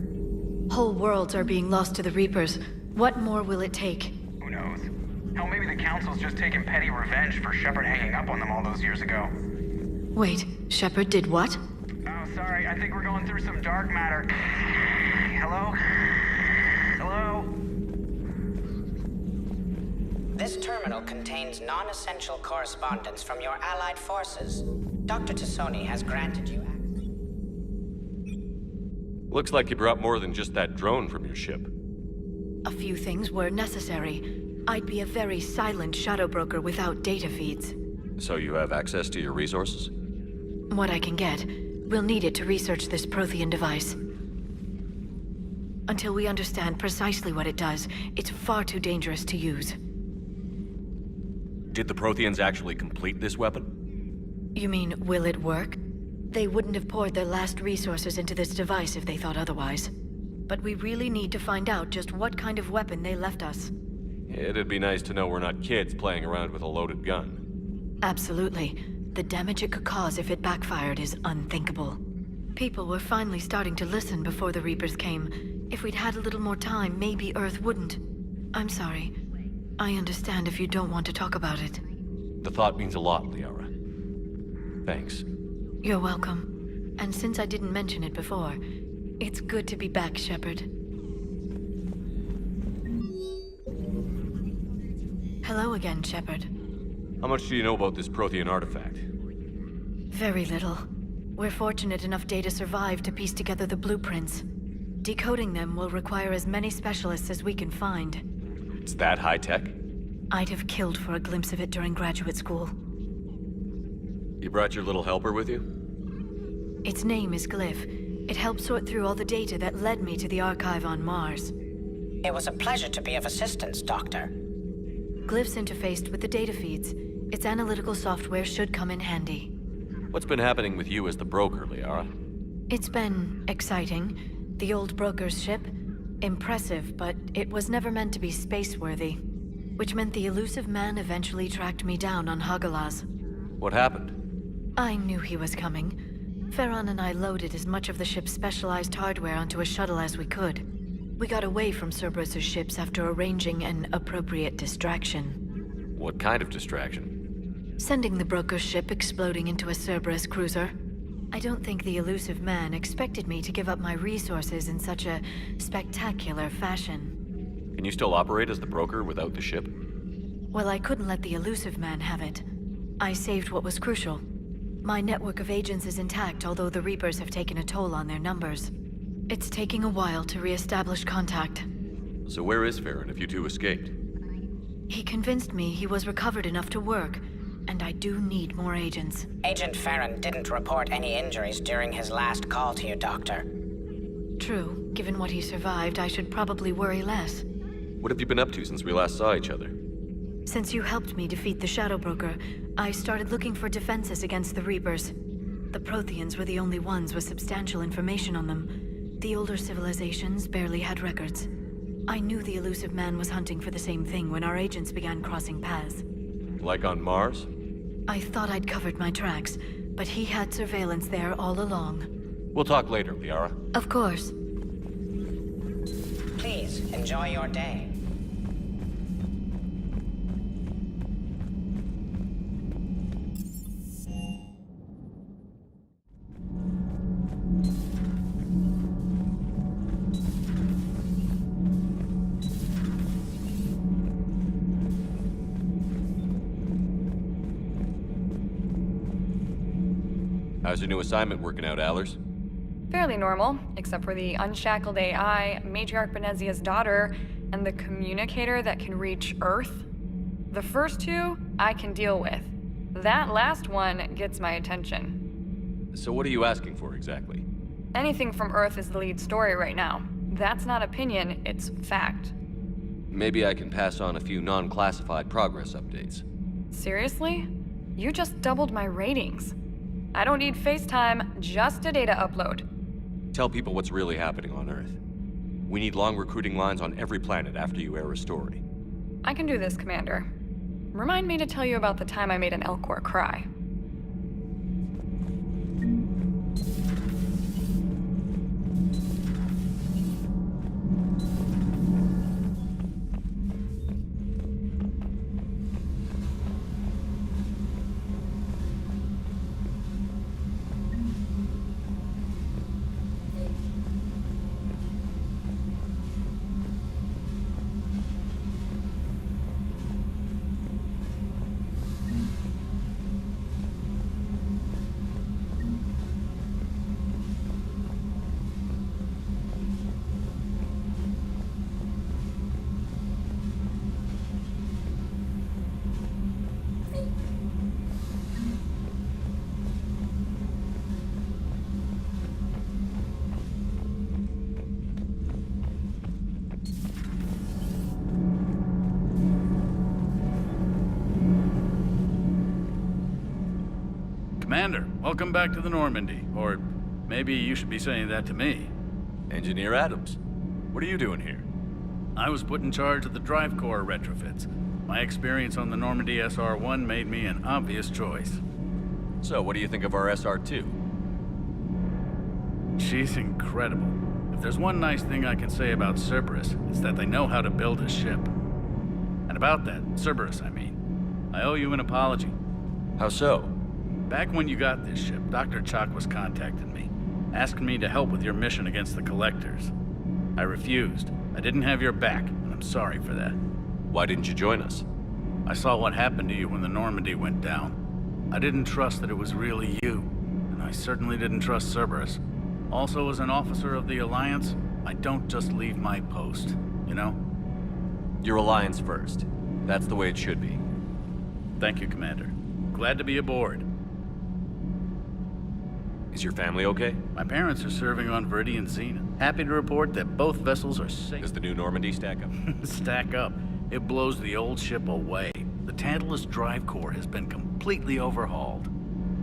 Speaker 5: Whole worlds are being lost to the Reapers. What more will it take?
Speaker 3: Who knows? Hell, maybe the council's just taking petty revenge for Shepard hanging up on them all those years ago.
Speaker 5: Wait, Shepard did what?
Speaker 3: Oh, sorry, I think we're going through some dark matter. Hello? Hello?
Speaker 7: This terminal contains non-essential correspondence from your allied forces. Dr. Tassoni has granted you access.
Speaker 1: Looks like you brought more than just that drone from your ship.
Speaker 5: A few things were necessary. I'd be a very silent shadow broker without data feeds.
Speaker 1: So you have access to your resources?
Speaker 5: What I can get. We'll need it to research this Prothean device. Until we understand precisely what it does, it's far too dangerous to use.
Speaker 1: Did the Protheans actually complete this weapon?
Speaker 5: You mean, will it work? They wouldn't have poured their last resources into this device if they thought otherwise. But we really need to find out just what kind of weapon they left us.
Speaker 1: It'd be nice to know we're not kids playing around with a loaded gun.
Speaker 5: Absolutely. The damage it could cause if it backfired is unthinkable. People were finally starting to listen before the Reapers came. If we'd had a little more time, maybe Earth wouldn't. I'm sorry. I understand if you don't want to talk about it.
Speaker 1: The thought means a lot, Liara. Thanks.
Speaker 5: You're welcome. And since I didn't mention it before, it's good to be back, Shepard. Hello again, Shepard.
Speaker 1: How much do you know about this Prothean artifact?
Speaker 5: Very little. We're fortunate enough Data survived to piece together the blueprints. Decoding them will require as many specialists as we can find.
Speaker 1: It's that high-tech?
Speaker 5: I'd have killed for a glimpse of it during graduate school.
Speaker 1: You brought your little helper with you?
Speaker 5: Its name is Glyph. It helped sort through all the data that led me to the archive on Mars.
Speaker 7: It was a pleasure to be of assistance, Doctor.
Speaker 5: Glyph's interfaced with the data feeds. Its analytical software should come in handy.
Speaker 1: What's been happening with you as the broker, Liara?
Speaker 5: It's been exciting. The old broker's ship? Impressive, but it was never meant to be space-worthy. Which meant the elusive man eventually tracked me down on Hagalaz.
Speaker 1: What happened?
Speaker 5: I knew he was coming. Farron and I loaded as much of the ship's specialized hardware onto a shuttle as we could. We got away from Cerberus' ships after arranging an appropriate distraction.
Speaker 1: What kind of distraction?
Speaker 5: Sending the broker's ship exploding into a Cerberus cruiser. I don't think the elusive man expected me to give up my resources in such a spectacular fashion.
Speaker 1: Can you still operate as the broker without the ship?
Speaker 5: Well, I couldn't let the elusive man have it. I saved what was crucial. My network of agents is intact, although the Reapers have taken a toll on their numbers. It's taking a while to re-establish contact.
Speaker 1: So where is Farron if you two escaped?
Speaker 5: He convinced me he was recovered enough to work, and I do need more agents.
Speaker 7: Agent Farron didn't report any injuries during his last call to you, Doctor.
Speaker 5: True. Given what he survived, I should probably worry less.
Speaker 1: What have you been up to since we last saw each other?
Speaker 5: Since you helped me defeat the Shadow Broker, I started looking for defenses against the Reapers. The Protheans were the only ones with substantial information on them. The older civilizations barely had records. I knew the elusive man was hunting for the same thing when our agents began crossing paths.
Speaker 1: Like on Mars?
Speaker 5: I thought I'd covered my tracks, but he had surveillance there all along.
Speaker 1: We'll talk later, Liara.
Speaker 5: Of course.
Speaker 7: Please, enjoy your day.
Speaker 1: How's your new assignment working out, Allers?
Speaker 8: Fairly normal, except for the unshackled AI, Matriarch Benezia's daughter, and the communicator that can reach Earth. The first two, I can deal with. That last one gets my attention.
Speaker 1: So what are you asking for exactly?
Speaker 8: Anything from Earth is the lead story right now. That's not opinion, it's fact.
Speaker 1: Maybe I can pass on a few non-classified progress updates.
Speaker 8: Seriously? You just doubled my ratings. I don't need FaceTime, just a data upload.
Speaker 1: Tell people what's really happening on Earth. We need long recruiting lines on every planet after you air a story.
Speaker 8: I can do this, Commander. Remind me to tell you about the time I made an Elcor cry.
Speaker 16: Commander, welcome back to the Normandy. Or maybe you should be saying that to me.
Speaker 1: Engineer Adams, what are you doing here?
Speaker 16: I was put in charge of the drive core retrofits. My experience on the Normandy SR-1 made me an obvious choice.
Speaker 1: So, what do you think of our SR-2?
Speaker 16: She's incredible. If there's one nice thing I can say about Cerberus, it's that they know how to build a ship. And about that, Cerberus, I mean, I owe you an apology.
Speaker 1: How so?
Speaker 16: Back when you got this ship, Dr. Chalk was contacting me, asking me to help with your mission against the Collectors. I refused. I didn't have your back, and I'm sorry for that.
Speaker 1: Why didn't you join us?
Speaker 16: I saw what happened to you when the Normandy went down. I didn't trust that it was really you, and I certainly didn't trust Cerberus. Also, as an officer of the Alliance, I don't just leave my post, you know?
Speaker 1: Your Alliance first. That's the way it should be.
Speaker 16: Thank you, Commander. Glad to be aboard.
Speaker 1: Is your family okay?
Speaker 16: My parents are serving on Viridian Zenith. Happy to report that both vessels are safe.
Speaker 1: Does the new Normandy stack up?
Speaker 16: Stack up. It blows the old ship away. The Tantalus drive core has been completely overhauled.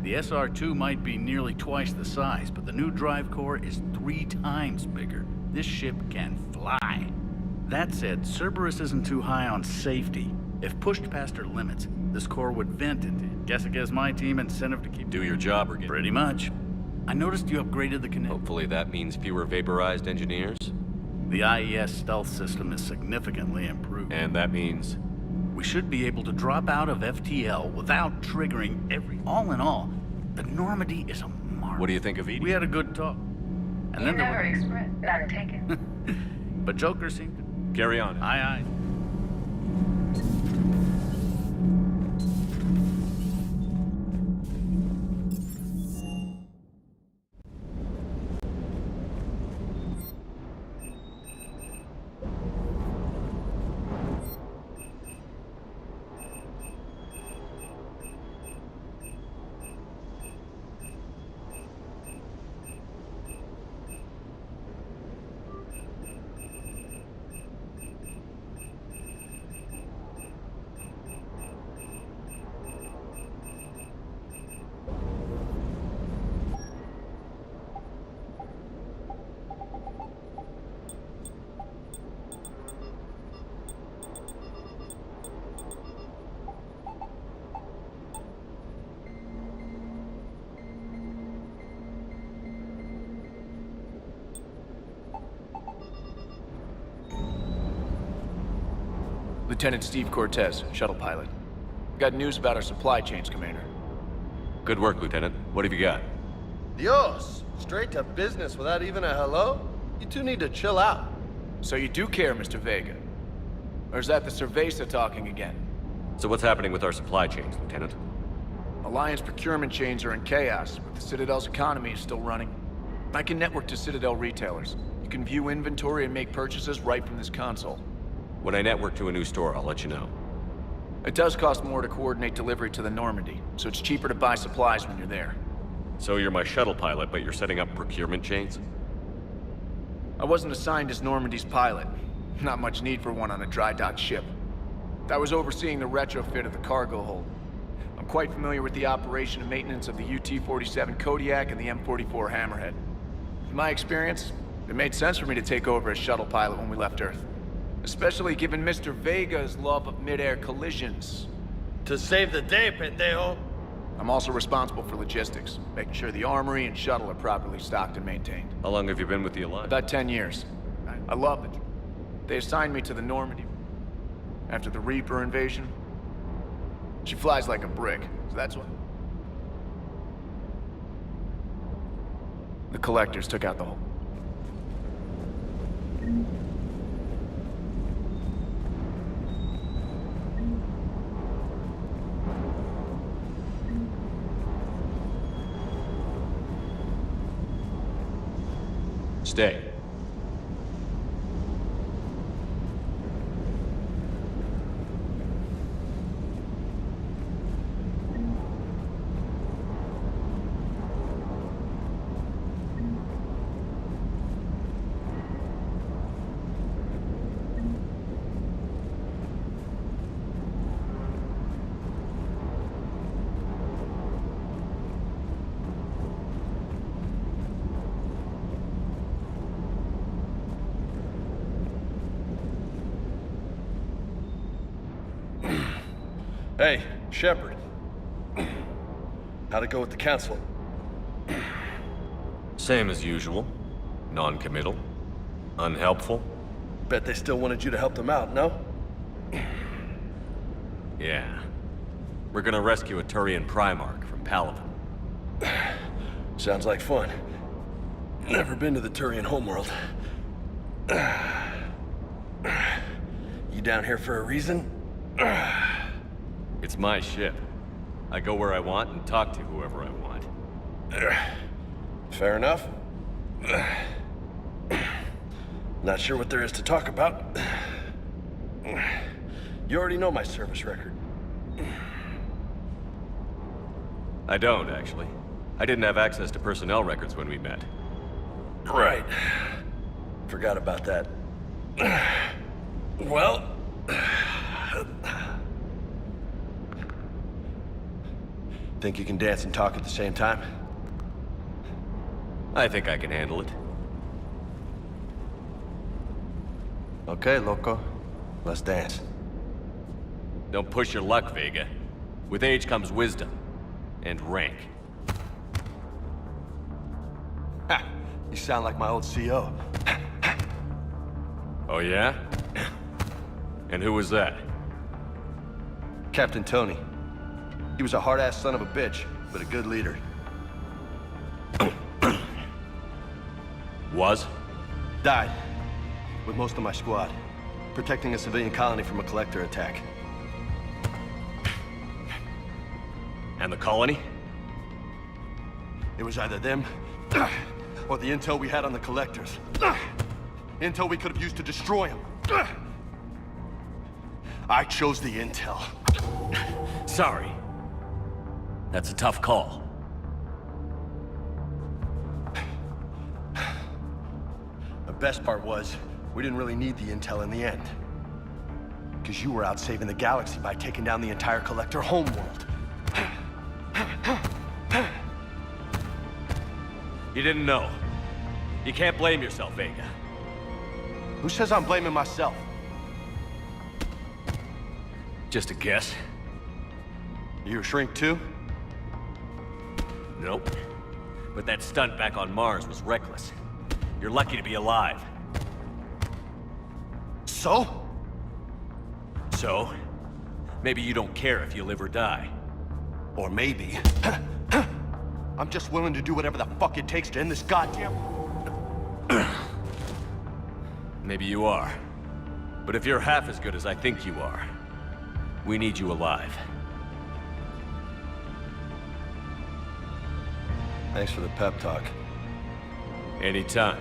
Speaker 16: The SR-2 might be nearly twice the size, but the new drive core is 3 times bigger. This ship can fly. That said, Cerberus isn't too high on safety. If pushed past her limits, this core would vent into it. Guess it gives my team incentive to keep...
Speaker 1: Do your job or get...
Speaker 16: Pretty much. I noticed you upgraded the connect...
Speaker 1: Hopefully that means fewer vaporized engineers?
Speaker 16: The IES stealth system is significantly improved.
Speaker 1: And that means?
Speaker 16: We should be able to drop out of FTL without triggering every... All in all, the Normandy is a marvel.
Speaker 1: What do you think of Edie?
Speaker 16: We had a good talk. And then
Speaker 12: never expressed. None taken.
Speaker 16: But Joker seemed to...
Speaker 1: Carry on.
Speaker 16: Aye, aye.
Speaker 9: Lieutenant Steve Cortez, shuttle pilot. Got news about our supply chains, Commander.
Speaker 1: Good work, Lieutenant. What have you got?
Speaker 4: Dios! Straight to business without even a hello? You two need to chill out.
Speaker 9: So you do care, Mr. Vega? Or is that the Cerveza talking again?
Speaker 1: So what's happening with our supply chains, Lieutenant?
Speaker 9: Alliance procurement chains are in chaos, but the Citadel's economy is still running. I can network to Citadel retailers. You can view inventory and make purchases right from this console.
Speaker 1: When I network to a new store, I'll let you know.
Speaker 9: It does cost more to coordinate delivery to the Normandy, so it's cheaper to buy supplies when you're there.
Speaker 1: So you're my shuttle pilot, but you're setting up procurement chains?
Speaker 9: I wasn't assigned as Normandy's pilot. Not much need for one on a dry dock ship. I was overseeing the retrofit of the cargo hold. I'm quite familiar with the operation and maintenance of the UT-47 Kodiak and the M44 Hammerhead. In my experience, it made sense for me to take over as shuttle pilot when we left Earth. Especially given Mr. Vega's love of mid-air collisions.
Speaker 4: To save the day, pendejo!
Speaker 9: I'm also responsible for logistics, making sure the armory and shuttle are properly stocked and maintained.
Speaker 1: How long have you been with the Alliance?
Speaker 9: About 10 years. I love it. They assigned me to the Normandy after the Reaper invasion. She flies like a brick, so that's what... The Collectors took out the whole...
Speaker 1: Stay.
Speaker 4: Hey, Shepard. How'd it go with the council?
Speaker 1: Same as usual. Non-committal. Unhelpful.
Speaker 4: Bet they still wanted you to help them out, no?
Speaker 1: Yeah. We're gonna rescue a Turian Primarch from Palaven.
Speaker 4: Sounds like fun. Never been to the Turian homeworld. You down here for a reason?
Speaker 1: It's my ship. I go where I want and talk to whoever I want.
Speaker 4: Fair enough. Not sure what there is to talk about. You already know my service record.
Speaker 1: I don't, actually. I didn't have access to personnel records when we met.
Speaker 4: Right. Forgot about that. Well... Think you can dance and talk at the same time?
Speaker 1: I think I can handle it.
Speaker 4: Okay, loco. Let's dance.
Speaker 1: Don't push your luck, Vega. With age comes wisdom. And rank.
Speaker 4: Ha! You sound like my old CO.
Speaker 1: Oh yeah? And who was that?
Speaker 4: Captain Tony. He was a hard-ass son of a bitch, but a good leader.
Speaker 1: Was?
Speaker 4: Died. With most of my squad. Protecting a civilian colony from a collector attack.
Speaker 1: And the colony?
Speaker 4: It was either them, or the intel we had on the collectors. Intel we could have used to destroy them. I chose the intel.
Speaker 1: Sorry. That's a tough call.
Speaker 4: The best part was, we didn't really need the intel in the end. Because you were out saving the galaxy by taking down the entire Collector homeworld.
Speaker 1: You didn't know. You can't blame yourself, Vega.
Speaker 4: Who says I'm blaming myself?
Speaker 1: Just a guess.
Speaker 4: You a shrink too?
Speaker 1: Nope. But that stunt back on Mars was reckless. You're lucky to be alive.
Speaker 4: So?
Speaker 1: So? Maybe you don't care if you live or die.
Speaker 4: Or maybe... I'm just willing to do whatever the fuck it takes to end this goddamn...
Speaker 1: Maybe you are. But if you're half as good as I think you are, we need you alive.
Speaker 4: Thanks for the pep talk.
Speaker 1: Anytime.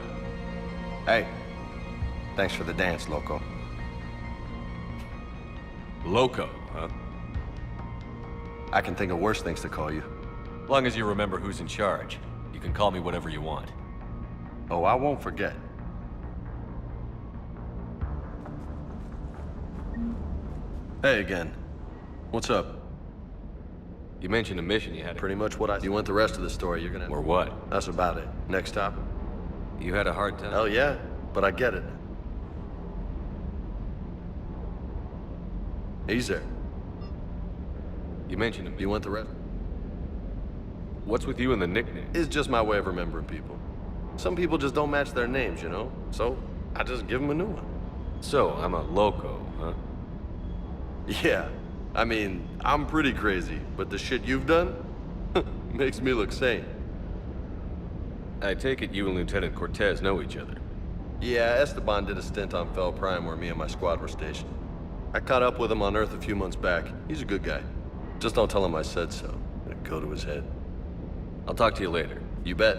Speaker 4: Hey, thanks for the dance, Loco.
Speaker 1: Loco, huh?
Speaker 4: I can think of worse things to call you.
Speaker 1: Long as you remember who's in charge, you can call me whatever you want.
Speaker 4: Oh, I won't forget. Hey again. What's up?
Speaker 1: You mentioned a mission you had.
Speaker 4: Pretty much what you want the rest of the story, you're gonna...
Speaker 1: Or what?
Speaker 4: That's about it. Next stop.
Speaker 1: You had a hard time?
Speaker 4: Hell yeah, but I get it. He's there.
Speaker 1: You mentioned him.
Speaker 4: You want the rest?
Speaker 1: What's with you and the nickname?
Speaker 4: It's just my way of remembering people. Some people just don't match their names, you know? So, I just give them a new one.
Speaker 1: So, I'm a loco, huh?
Speaker 4: Yeah. I mean, I'm pretty crazy, but the shit you've done makes me look sane.
Speaker 1: I take it you and Lieutenant Cortez know each other.
Speaker 4: Yeah, Esteban did a stint on Fel Prime where me and my squad were stationed. I caught up with him on Earth a few months back. He's a good guy. Just don't tell him I said so. It'll go to his head.
Speaker 1: I'll talk to you later.
Speaker 4: You bet.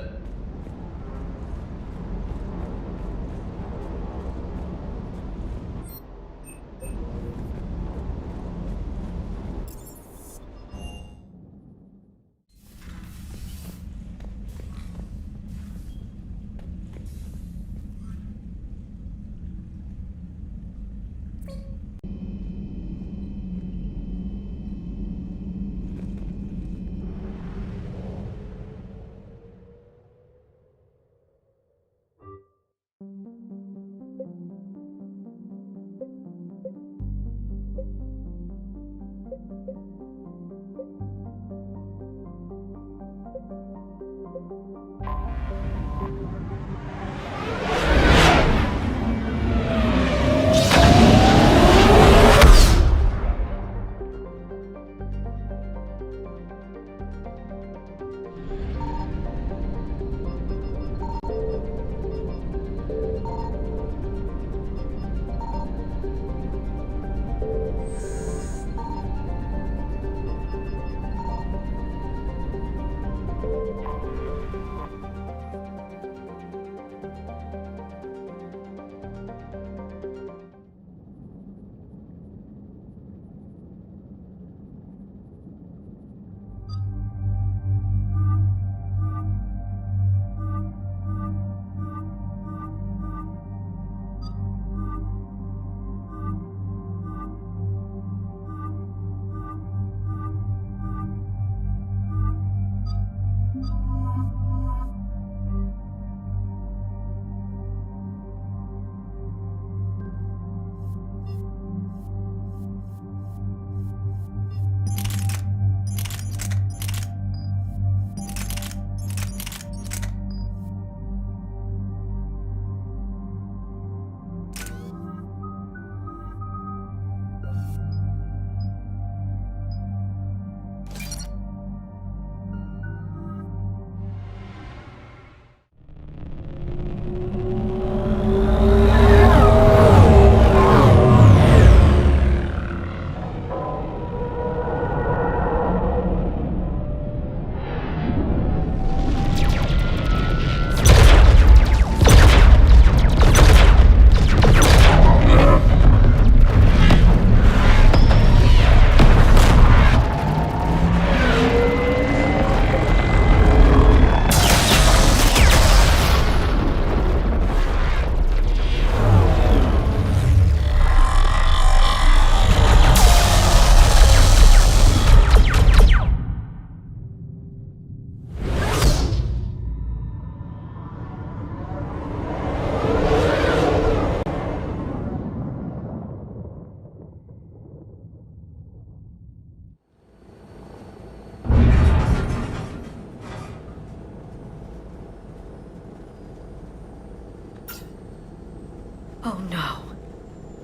Speaker 5: Oh no.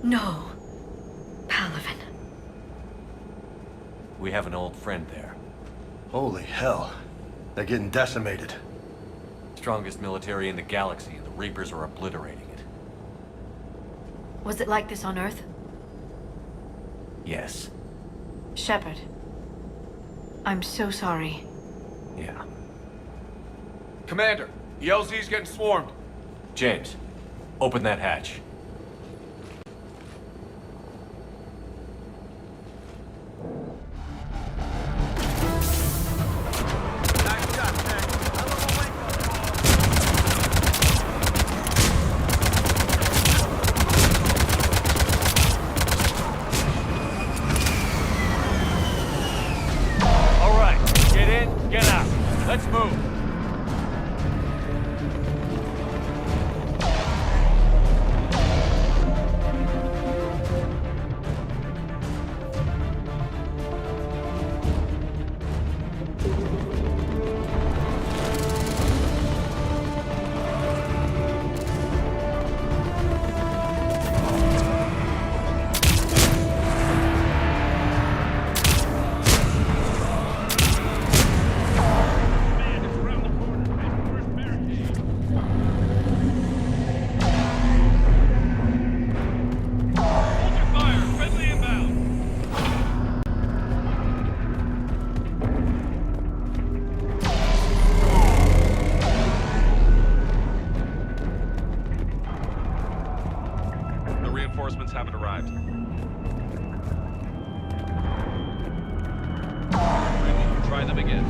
Speaker 5: No. Palaven.
Speaker 1: We have an old friend there.
Speaker 4: Holy hell. They're getting decimated.
Speaker 1: Strongest military in the galaxy, and the Reapers are obliterating it.
Speaker 5: Was it like this on Earth?
Speaker 1: Yes.
Speaker 5: Shepard. I'm so sorry.
Speaker 1: Yeah.
Speaker 9: Commander, the LZ's getting swarmed.
Speaker 1: James, open that hatch.
Speaker 2: All right, get in, get out. Let's move.
Speaker 6: Reinforcements haven't arrived. Try them again.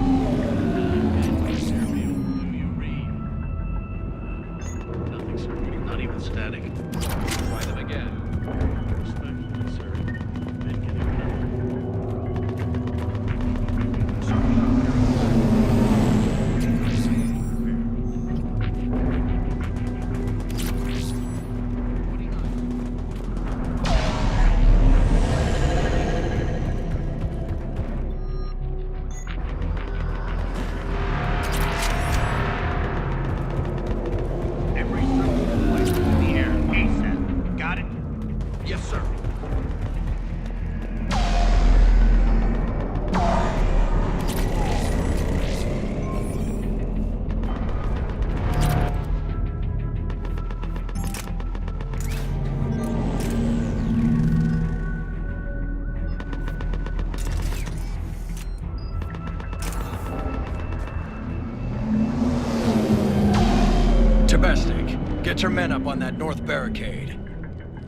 Speaker 16: Nothing, sir. Not even static.
Speaker 6: Try them again.
Speaker 16: Respectfully, sir. Been getting
Speaker 4: Get your men up on that north barricade.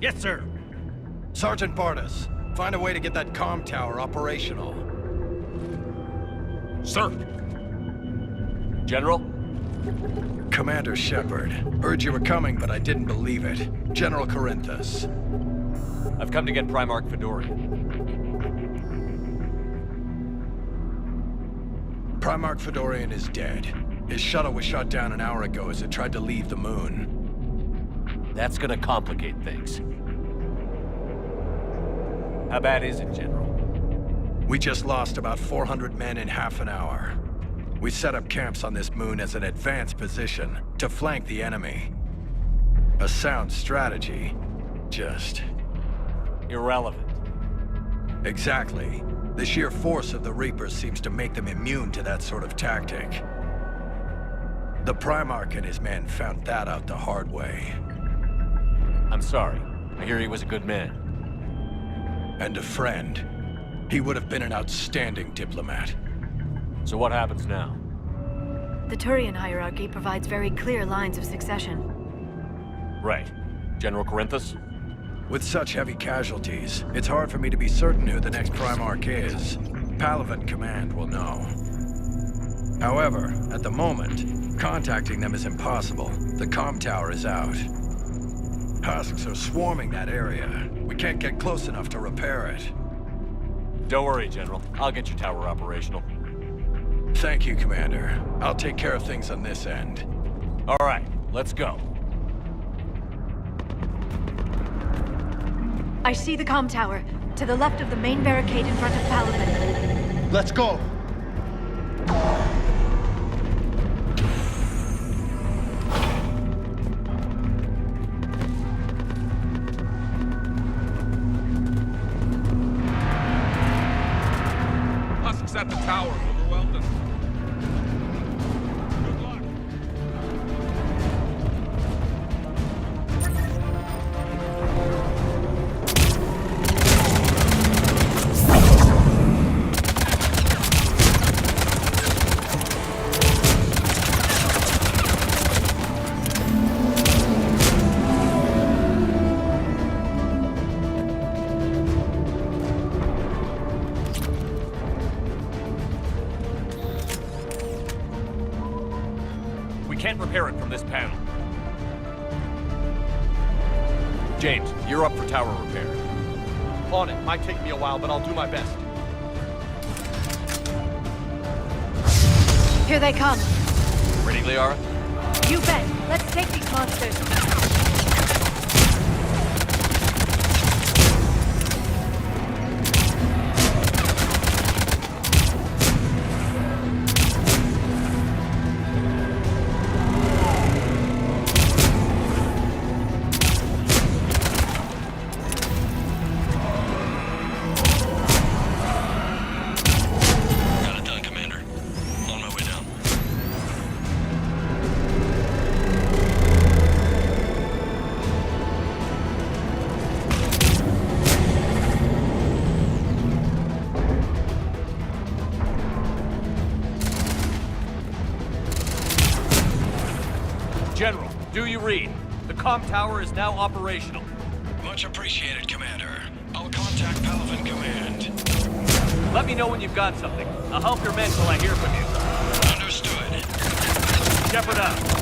Speaker 2: Yes, sir.
Speaker 4: Sergeant Bartas, find a way to get that comm tower operational.
Speaker 1: Sir. General?
Speaker 4: Commander Shepard. Heard you were coming, but I didn't believe it. General Corinthus.
Speaker 1: I've come to get Primarch Fedorian.
Speaker 4: Primarch Fedorian is dead. His shuttle was shot down an hour ago as it tried to leave the moon.
Speaker 1: That's gonna complicate things. How bad is it, General?
Speaker 4: We just lost about 400 men in half an hour. We set up camps on this moon as an advanced position to flank the enemy. A sound strategy, just...
Speaker 1: irrelevant.
Speaker 4: Exactly. The sheer force of the Reapers seems to make them immune to that sort of tactic. The Primarch and his men found that out the hard way.
Speaker 1: I'm sorry. I hear he was a good man.
Speaker 4: And a friend. He would have been an outstanding diplomat.
Speaker 1: So what happens now?
Speaker 5: The Turian hierarchy provides very clear lines of succession.
Speaker 1: Right. General Corinthus?
Speaker 4: With such heavy casualties, it's hard for me to be certain who the next Primarch is. Palaven Command will know. However, at the moment, contacting them is impossible. The comm tower is out. Husks are swarming that area. We can't get close enough to repair it.
Speaker 1: Don't worry, General. I'll get your tower operational.
Speaker 4: Thank you, Commander. I'll take care of things on this end.
Speaker 1: All right, let's go.
Speaker 5: I see the comm tower, to the left of the main barricade in front of Palaven.
Speaker 4: Let's go!
Speaker 6: Husks at the tower, overwhelmed us. Good luck.
Speaker 2: can't repair it from this panel. James, you're up for tower repair.
Speaker 19: On it. Might take me a while, but I'll do my best.
Speaker 5: Here they come.
Speaker 2: Ready, Liara?
Speaker 5: You bet. Let's take these monsters.
Speaker 2: General, do you read? The comm tower is now operational.
Speaker 11: Much appreciated, Commander. I'll contact Palaven Command.
Speaker 2: Let me know when you've got something. I'll help your men till I hear from you.
Speaker 11: Understood.
Speaker 2: Shepard out.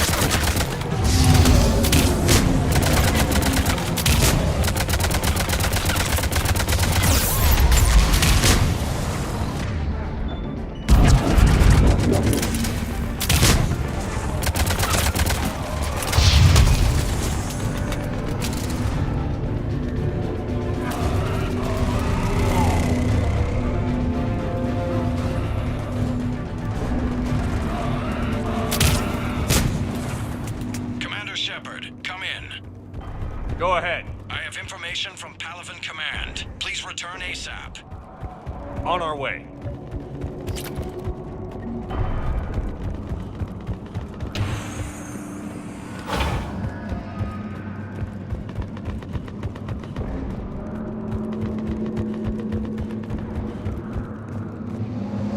Speaker 2: Go ahead.
Speaker 11: I have information from Palaven Command. Please return ASAP.
Speaker 2: On our way.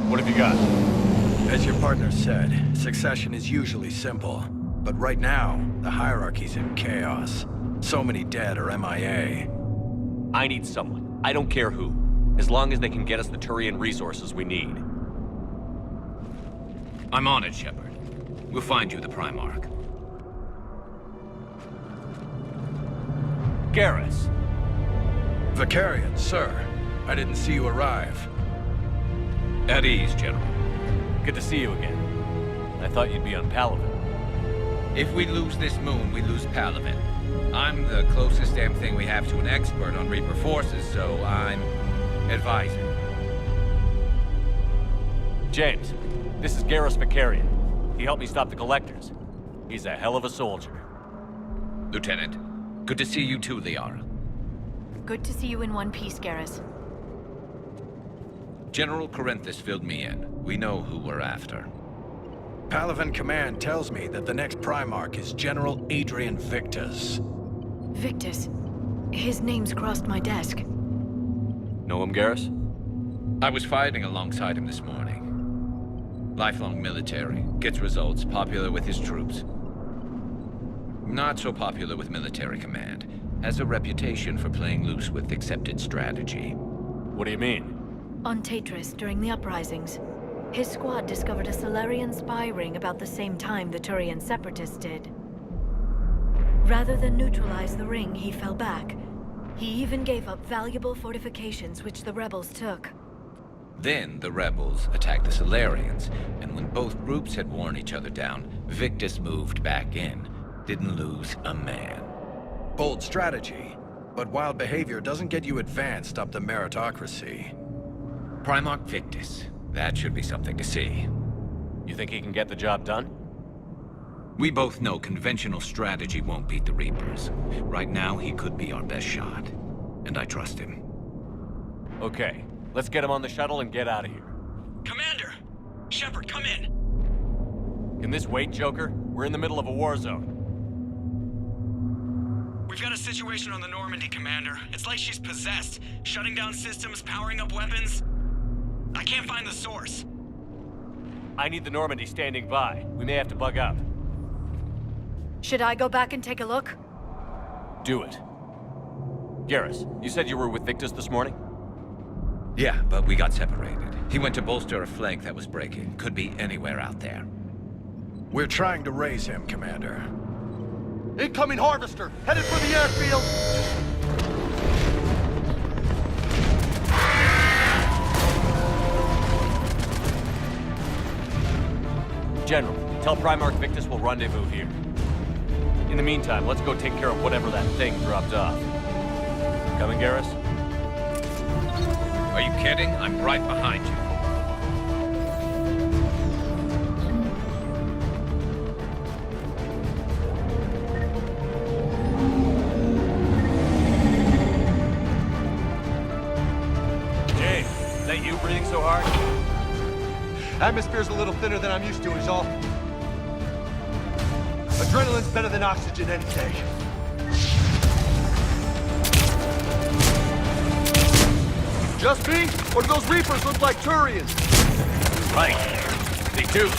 Speaker 2: What have you got?
Speaker 20: As your partner said, succession is usually simple. But right now, the hierarchy's in chaos. So many dead or MIA.
Speaker 2: I need someone. I don't care who. As long as they can get us the Turian resources we need.
Speaker 21: I'm on it, Shepard. We'll find you the Primarch.
Speaker 2: Garrus.
Speaker 20: Vicarian, sir. I didn't see you arrive.
Speaker 21: At ease, General.
Speaker 2: Good to see you again. I thought you'd be on Palaven.
Speaker 23: If we lose this moon, we lose Palaven. I'm the closest damn thing we have to an expert on Reaper forces, so I'm advising.
Speaker 2: James, this is Garrus Vicarian. He helped me stop the Collectors. He's a hell of a soldier.
Speaker 23: Lieutenant, good to see you too, Liara.
Speaker 5: Good to see you in one piece, Garrus.
Speaker 23: General Corinthus filled me in. We know who we're after.
Speaker 20: Palaven Command tells me that the next Primarch is General Adrian Victus.
Speaker 5: Victus? His name's crossed my desk.
Speaker 2: Know him, Garrus?
Speaker 23: I was fighting alongside him this morning. Lifelong military, gets results, popular with his troops. Not so popular with military command. Has a reputation for playing loose with accepted strategy.
Speaker 2: What do you mean?
Speaker 5: On Tatris, during the uprisings, his squad discovered a Solarian spy ring about the same time the Turian separatists did. Rather than neutralize the ring, he fell back. He even gave up valuable fortifications which the rebels took.
Speaker 23: Then the rebels attacked the Solarians, and when both groups had worn each other down, Victus moved back in. Didn't lose a man.
Speaker 20: Bold strategy, but wild behavior doesn't get you advanced up the meritocracy.
Speaker 23: Primarch Victus. That should be something to see.
Speaker 2: You think he can get the job done?
Speaker 21: We both know conventional strategy won't beat the Reapers. Right now, he could be our best shot. And I trust him.
Speaker 2: Okay, let's get him on the shuttle and get out of here.
Speaker 11: Commander! Shepard, come in!
Speaker 2: Can this wait, Joker? We're in the middle of a war zone.
Speaker 11: We've got a situation on the Normandy, Commander. It's like she's possessed. Shutting down systems, powering up weapons. I can't find the source.
Speaker 2: I need the Normandy standing by. We may have to bug out.
Speaker 5: Should I go back and take a look?
Speaker 2: Do it. Garrus, you said you were with Victus this morning?
Speaker 23: Yeah, but we got separated. He went to bolster a flank that was breaking. Could be anywhere out there.
Speaker 20: We're trying to raise him, Commander.
Speaker 19: Incoming harvester, headed for the airfield.
Speaker 2: General, tell Primarch Victus we'll rendezvous here. In the meantime, let's go take care of whatever that thing dropped off. Coming, Garrus?
Speaker 23: Are you kidding? I'm right behind you.
Speaker 2: Jay, is that you breathing so hard?
Speaker 19: Atmosphere's a little thinner than I'm used to, is all. Adrenaline's better than oxygen any day. Just me? Or do those Reapers look like Turians?
Speaker 2: Right. They do.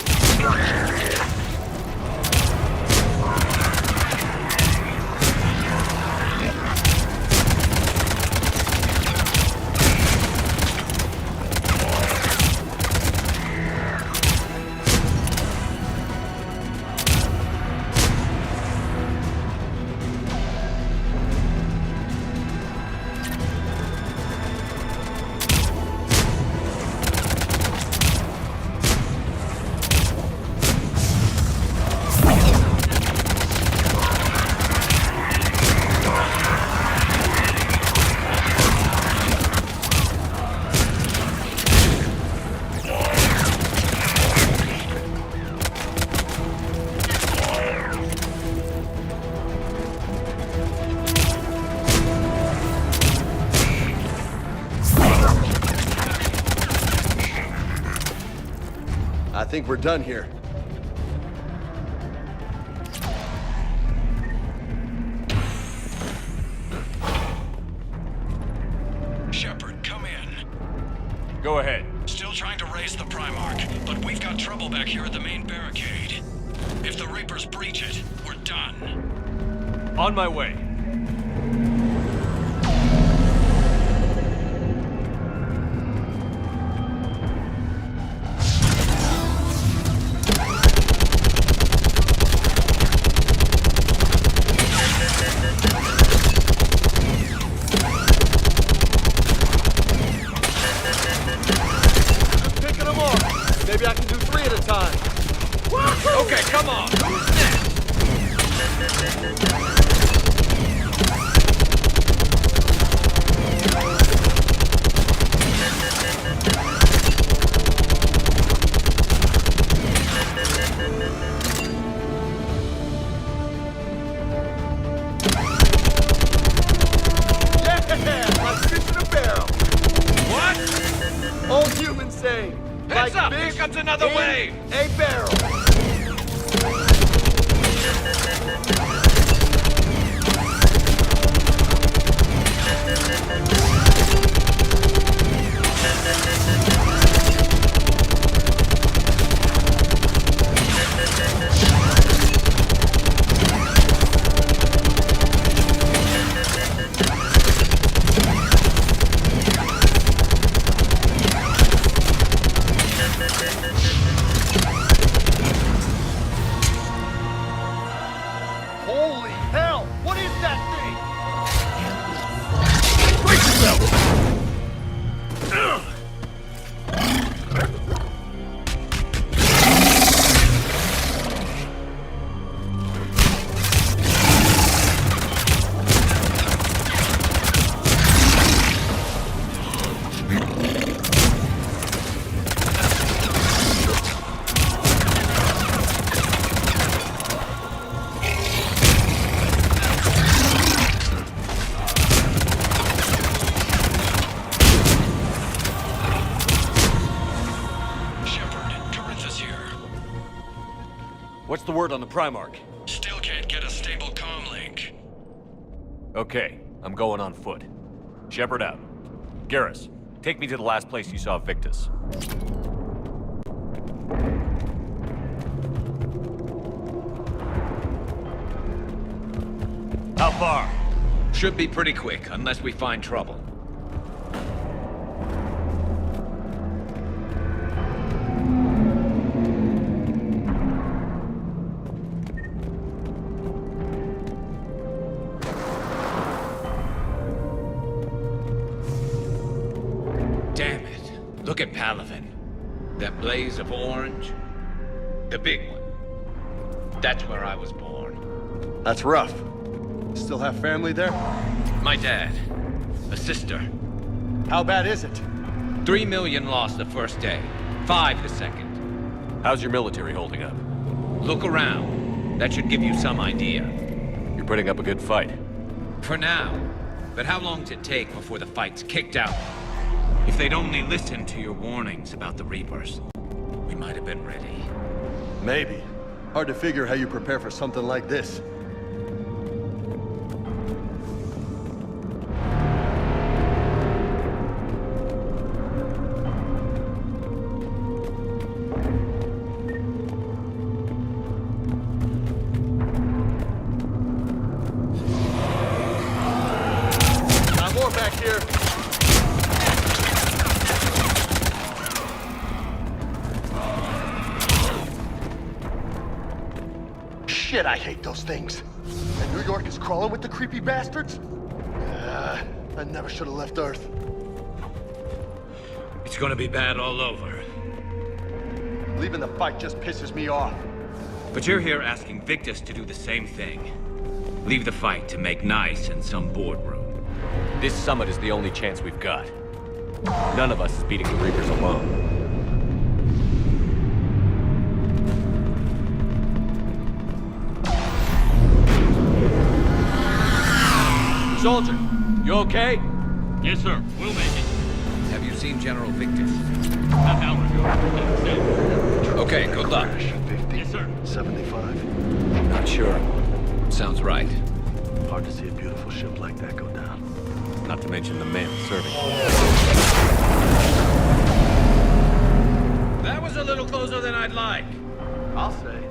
Speaker 19: I think we're done here.
Speaker 20: Shepard, come in.
Speaker 2: Go ahead.
Speaker 20: Still trying to raise the Primarch, but we've got trouble back here at the main barricade. If the Reapers breach it, we're done.
Speaker 2: On my way.
Speaker 19: Picking them off. Maybe I can do 3 at a time.
Speaker 23: Okay, come on. Who's next?
Speaker 19: Yeah, like fish in a barrel.
Speaker 23: What?
Speaker 19: Old human saying.
Speaker 23: Heads
Speaker 19: Like
Speaker 23: up!
Speaker 19: fish
Speaker 23: Here comes another
Speaker 19: in
Speaker 23: wave!
Speaker 19: a barrel. Holy hell! What is that thing? Brace yourself!
Speaker 2: What's the word on the Primarch?
Speaker 20: Still can't get a stable comm link.
Speaker 2: Okay, I'm going on foot. Shepard out. Garrus, take me to the last place you saw Victus. How far?
Speaker 23: Should be pretty quick, unless we find trouble. Look at Palaven. That blaze of orange. The big one. That's where I was born.
Speaker 4: That's rough. Still have family there?
Speaker 23: My dad. A sister.
Speaker 4: How bad is it?
Speaker 23: 3 million lost the first day. 5 the second.
Speaker 1: How's your military holding up?
Speaker 23: Look around. That should give you some idea.
Speaker 1: You're putting up a good fight.
Speaker 23: For now. But how long does it take before the fight's kicked out? If they'd only listened to your warnings about the Reapers, we might have been ready.
Speaker 4: Maybe. Hard to figure how you prepare for something like this.
Speaker 10: Shit, I hate those things. And New York is crawling with the creepy bastards? I never should have left Earth.
Speaker 23: It's gonna be bad all over.
Speaker 10: Leaving the fight just pisses me off.
Speaker 23: But you're here asking Victus to do the same thing. Leave the fight to make nice in some boardroom.
Speaker 1: This summit is the only chance we've got. None of us is beating the Reapers alone.
Speaker 2: Soldier, you okay?
Speaker 23: Yes, sir. We'll make it. Have you seen General Victus?
Speaker 2: Half hour ago.
Speaker 23: Okay, good luck.
Speaker 10: 50?
Speaker 2: Yes, sir.
Speaker 10: 75?
Speaker 1: Not sure.
Speaker 23: Sounds right.
Speaker 10: Hard to see a beautiful ship like that go down.
Speaker 1: Not to mention the men serving.
Speaker 23: That was a little closer than I'd like.
Speaker 10: I'll say.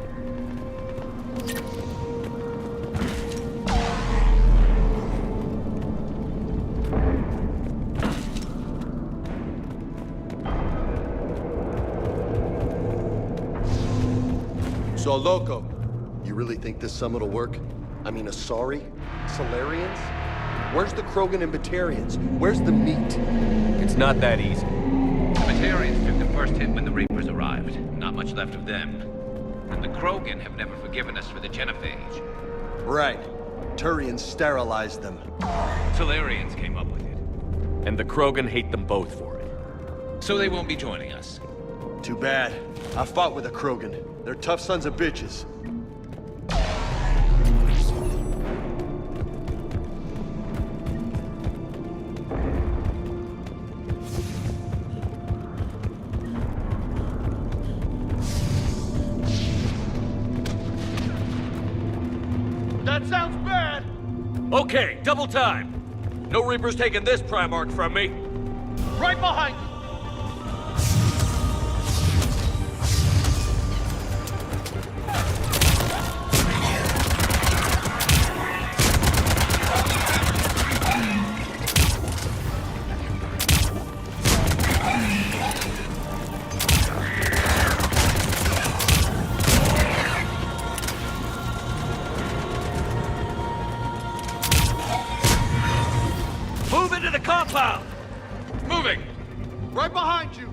Speaker 4: So, Loco, you really think this summit will work? I mean, Asari? Solarians? Where's the Krogan and Batarians? Where's the meat?
Speaker 1: It's not that easy.
Speaker 23: The Batarians took the first hit when the Reapers arrived. Not much left of them. And the Krogan have never forgiven us for the Genophage.
Speaker 4: Right. Turians sterilized them.
Speaker 23: Solarians came up with it.
Speaker 1: And the Krogan hate them both for it.
Speaker 23: So they won't be joining us.
Speaker 4: Too bad. I fought with a Krogan. They're tough sons of bitches.
Speaker 10: That sounds bad!
Speaker 2: Okay, double time. No Reapers taking this Primarch from me.
Speaker 10: Right behind you!
Speaker 2: Move into the compound!
Speaker 23: Moving!
Speaker 10: Right behind you!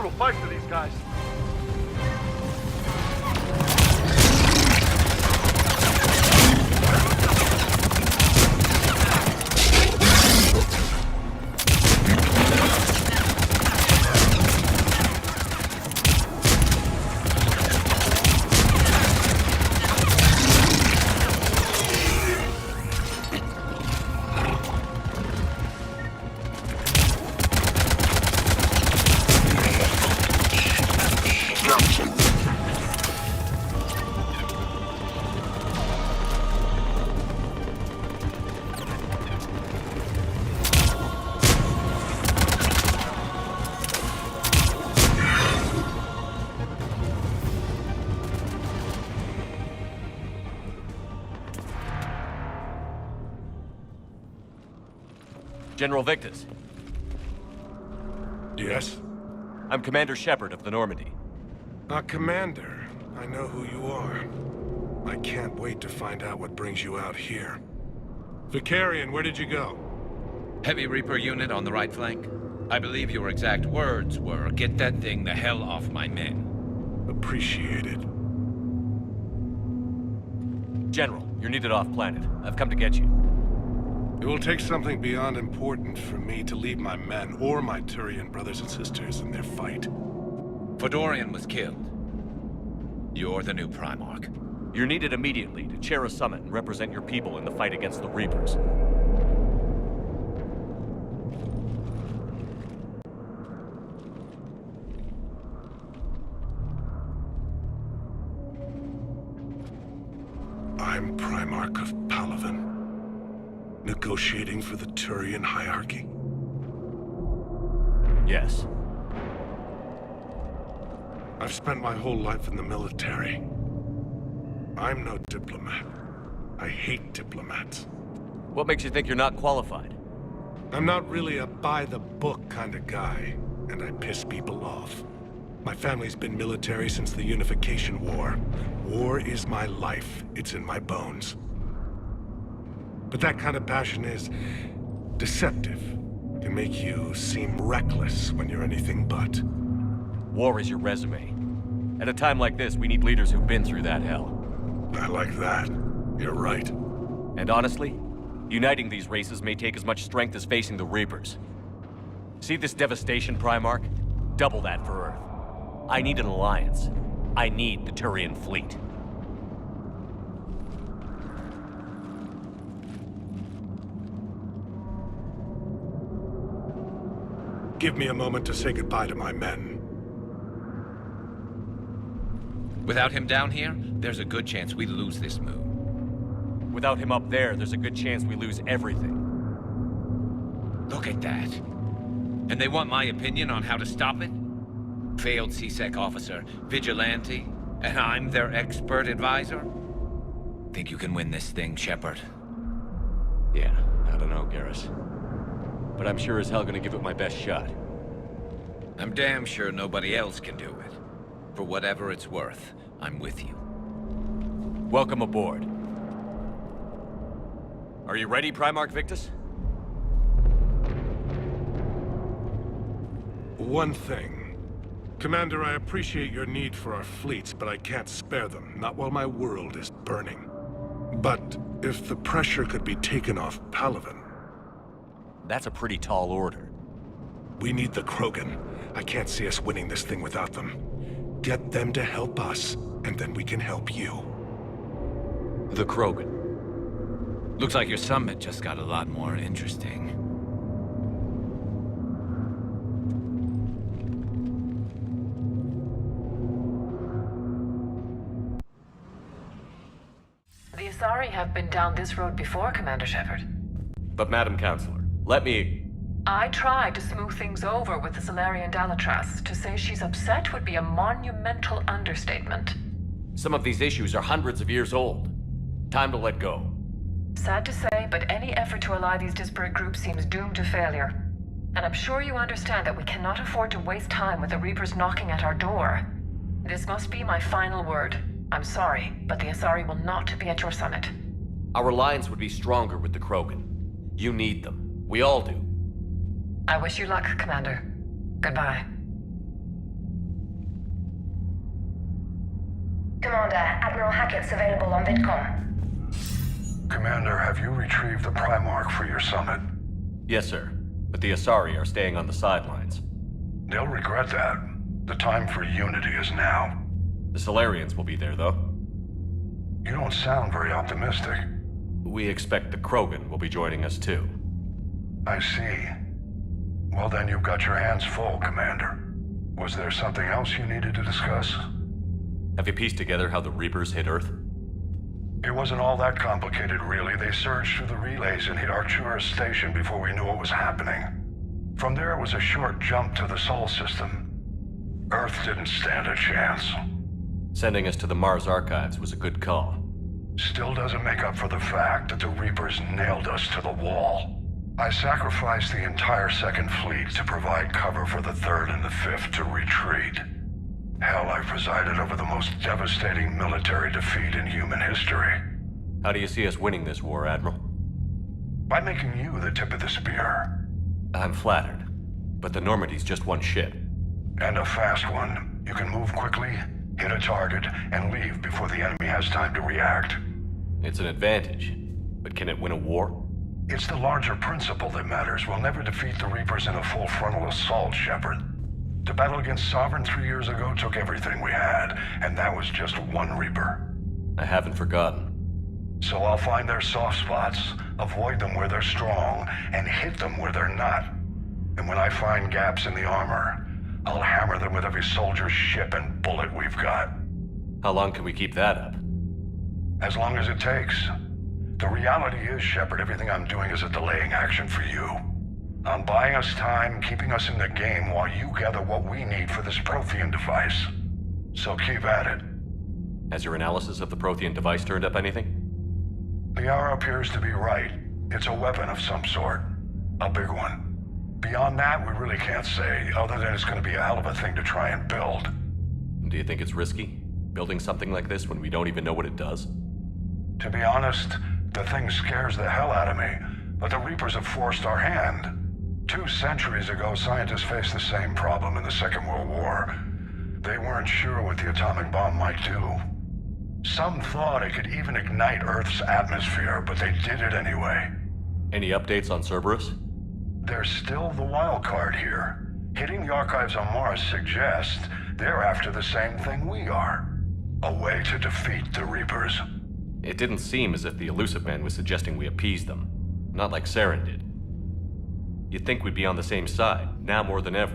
Speaker 10: brutal fight for these guys.
Speaker 2: General Victus.
Speaker 13: Yes?
Speaker 2: I'm Commander Shepard of the Normandy.
Speaker 13: Commander. I know who you are. I can't wait to find out what brings you out here. Vicarian, where did you go?
Speaker 23: Heavy Reaper unit on the right flank. I believe your exact words were, "Get that thing the hell off my men."
Speaker 13: Appreciated.
Speaker 2: General, you're needed off-planet. I've come to get you.
Speaker 13: It will take something beyond important for me to leave my men or my Turian brothers and sisters in their fight.
Speaker 23: Fedorian was killed. You're the new Primarch.
Speaker 2: You're needed immediately to chair a summit and represent your people in the fight against the Reapers.
Speaker 13: I'm Primarch of Palaven. Negotiating for the Turian hierarchy?
Speaker 2: Yes.
Speaker 13: I've spent my whole life in the military. I'm no diplomat. I hate diplomats.
Speaker 2: What makes you think you're not qualified?
Speaker 13: I'm not really a by-the-book kind of guy, and I piss people off. My family's been military since the Unification War. War is my life. It's in my bones. But that kind of passion is deceptive. Can make you seem reckless when you're anything but.
Speaker 2: War is your resume. At a time like this, we need leaders who've been through that hell.
Speaker 13: I like that. You're right.
Speaker 2: And honestly, uniting these races may take as much strength as facing the Reapers. See this devastation, Primarch? Double that for Earth. I need an alliance. I need the Turian fleet.
Speaker 13: Give me a moment to say goodbye to my men.
Speaker 23: Without him down here, there's a good chance we lose this move.
Speaker 2: Without him up there's a good chance we lose everything.
Speaker 23: Look at that. And they want my opinion on how to stop it? Failed CSEC officer, vigilante, and I'm their expert advisor? Think you can win this thing, Shepard?
Speaker 2: Yeah, I don't know, Garrus. But I'm sure as hell gonna give it my best shot.
Speaker 23: I'm damn sure nobody else can do it. For whatever it's worth, I'm with you.
Speaker 2: Welcome aboard. Are you ready, Primarch Victus?
Speaker 13: One thing. Commander, I appreciate your need for our fleets, but I can't spare them, not while my world is burning. But if the pressure could be taken off Palaven...
Speaker 2: That's a pretty tall order.
Speaker 13: We need the Krogan. I can't see us winning this thing without them. Get them to help us, and then we can help you.
Speaker 2: The Krogan.
Speaker 23: Looks like your summit just got a lot more interesting.
Speaker 12: The Asari have been down this road before, Commander Shepard.
Speaker 2: But Madam Counselor, let me...
Speaker 12: I tried to smooth things over with the Salarian Dalatras. To say she's upset would be a monumental understatement.
Speaker 2: Some of these issues are hundreds of years old. Time to let go.
Speaker 12: Sad to say, but any effort to ally these disparate groups seems doomed to failure. And I'm sure you understand that we cannot afford to waste time with the Reapers knocking at our door. This must be my final word. I'm sorry, but the Asari will not be at your summit.
Speaker 2: Our alliance would be stronger with the Krogan. You need them. We all do.
Speaker 12: I wish you luck, Commander. Goodbye. Commander, Admiral Hackett's available on VidCom.
Speaker 11: Commander, have you retrieved the Primarch for your summit?
Speaker 2: Yes, sir. But the Asari are staying on the sidelines.
Speaker 11: They'll regret that. The time for unity is now.
Speaker 2: The Solarians will be there, though.
Speaker 11: You don't sound very optimistic.
Speaker 2: We expect the Krogan will be joining us, too.
Speaker 11: I see. Well, then you've got your hands full, Commander. Was there something else you needed to discuss?
Speaker 2: Have you pieced together how the Reapers hit Earth?
Speaker 11: It wasn't all that complicated, really. They surged through the relays and hit Arcturus Station before we knew what was happening. From there, it was a short jump to the Sol system. Earth didn't stand a chance.
Speaker 2: Sending us to the Mars Archives was a good call.
Speaker 11: Still doesn't make up for the fact that the Reapers nailed us to the wall. I sacrificed the entire Second Fleet to provide cover for the Third and the Fifth to retreat. Hell, I presided over the most devastating military defeat in human history.
Speaker 2: How do you see us winning this war, Admiral?
Speaker 11: By making you the tip of the spear.
Speaker 2: I'm flattered, but the Normandy's just one ship.
Speaker 11: And a fast one. You can move quickly, hit a target, and leave before the enemy has time to react.
Speaker 2: It's an advantage, but can it win a war?
Speaker 11: It's the larger principle that matters. We'll never defeat the Reapers in a full frontal assault, Shepard. The battle against Sovereign 3 years ago took everything we had, and that was just one Reaper.
Speaker 2: I haven't forgotten.
Speaker 11: So I'll find their soft spots, avoid them where they're strong, and hit them where they're not. And when I find gaps in the armor, I'll hammer them with every soldier, ship, and bullet we've got.
Speaker 2: How long can we keep that up?
Speaker 11: As long as it takes. The reality is, Shepard, everything I'm doing is a delaying action for you. I'm buying us time, keeping us in the game while you gather what we need for this Prothean device. So keep at it.
Speaker 2: Has your analysis of the Prothean device turned up anything?
Speaker 11: The hour appears to be right. It's a weapon of some sort. A big one. Beyond that, we really can't say, other than it's going to be a hell of a thing to try and build.
Speaker 2: Do you think it's risky, building something like this when we don't even know what it does?
Speaker 11: To be honest, the thing scares the hell out of me, but the Reapers have forced our hand. 2 centuries ago, scientists faced the same problem in the Second World War. They weren't sure what the atomic bomb might do. Some thought it could even ignite Earth's atmosphere, but they did it anyway.
Speaker 2: Any updates on Cerberus?
Speaker 11: They're still the wild card here. Hitting the archives on Mars suggests they're after the same thing we are. A way to defeat the Reapers.
Speaker 2: It didn't seem as if the Elusive Man was suggesting we appease them. Not like Saren did. You'd think we'd be on the same side, now more than ever.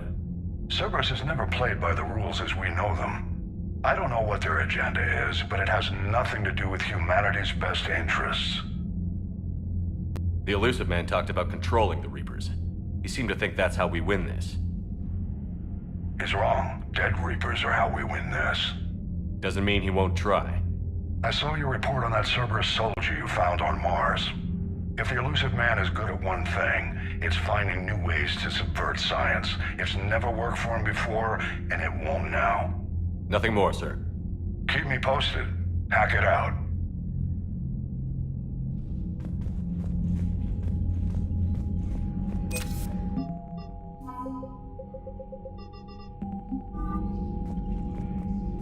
Speaker 11: Cerberus has never played by the rules as we know them. I don't know what their agenda is, but it has nothing to do with humanity's best interests.
Speaker 2: The Elusive Man talked about controlling the Reapers. He seemed to think that's how we win this.
Speaker 11: He's wrong. Dead Reapers are how we win this.
Speaker 2: Doesn't mean he won't try.
Speaker 11: I saw your report on that Cerberus soldier you found on Mars. If the Elusive Man is good at one thing, it's finding new ways to subvert science. It's never worked for him before, and it won't now.
Speaker 2: Nothing more, sir.
Speaker 11: Keep me posted. Hack it out.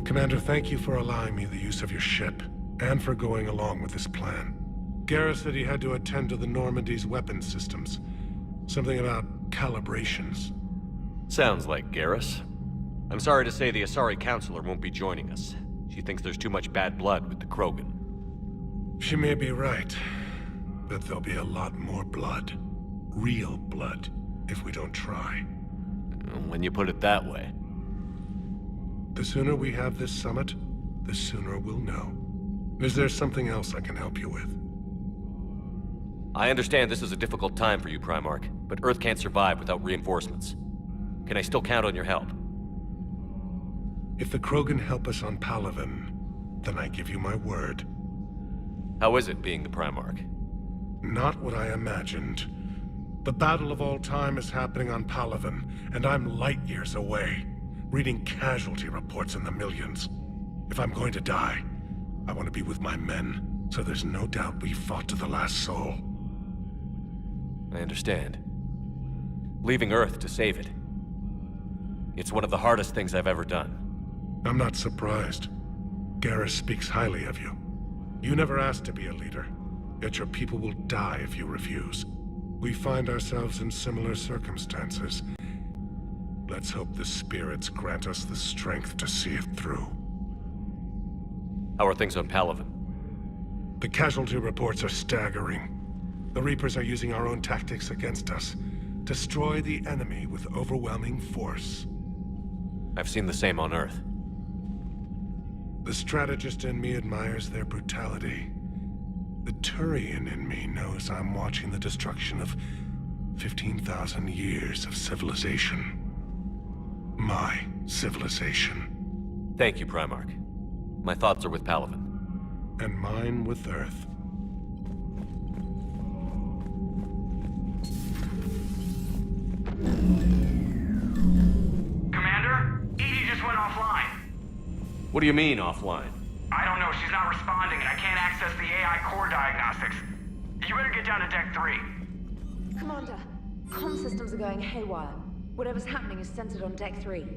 Speaker 13: Commander, thank you for allowing me the use of your ship, and for going along with this plan. Garrus said he had to attend to the Normandy's weapons systems. Something about calibrations.
Speaker 1: Sounds like Garrus. I'm sorry to say the Asari Counselor won't be joining us. She thinks there's too much bad blood with the Krogan.
Speaker 13: She may be right, but there'll be a lot more blood. Real blood, if we don't try.
Speaker 1: When you put it that way.
Speaker 13: The sooner we have this summit, the sooner we'll know. Is there something else I can help you with?
Speaker 1: I understand this is a difficult time for you, Primarch, but Earth can't survive without reinforcements. Can I still count on your help?
Speaker 13: If the Krogan help us on Palaven, then I give you my word.
Speaker 1: How is it being the Primarch?
Speaker 13: Not what I imagined. The battle of all time is happening on Palaven, and I'm light years away, reading casualty reports in the millions. If I'm going to die, I want to be with my men, so there's no doubt we fought to the last soul.
Speaker 1: I understand. Leaving Earth to save it. It's one of the hardest things I've ever done.
Speaker 13: I'm not surprised. Garrus speaks highly of you. You never asked to be a leader, yet your people will die if you refuse. We find ourselves in similar circumstances. Let's hope the spirits grant us the strength to see it through.
Speaker 1: How are things on Palaven?
Speaker 13: The casualty reports are staggering. The Reapers are using our own tactics against us. Destroy the enemy with overwhelming force.
Speaker 1: I've seen the same on Earth.
Speaker 13: The strategist in me admires their brutality. The Turian in me knows I'm watching the destruction of 15,000 years of civilization. My civilization.
Speaker 1: Thank you, Primarch. My thoughts are with Palaven.
Speaker 13: And mine with Earth.
Speaker 14: Commander, Edie just went offline.
Speaker 1: What do you mean, offline?
Speaker 14: I don't know, she's not responding and I can't access the AI core diagnostics. You better get down to Deck 3.
Speaker 17: Commander, comm systems are going haywire. Whatever's happening is centered on Deck 3.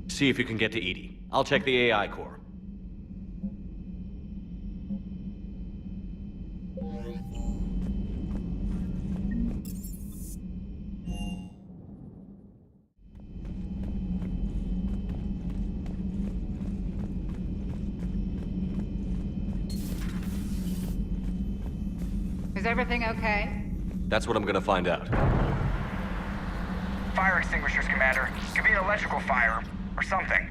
Speaker 1: See if you can get to Edie. I'll check the AI core.
Speaker 24: Is everything okay?
Speaker 1: That's what I'm gonna find out.
Speaker 14: Fire extinguishers, Commander. Could be an electrical fire, or something.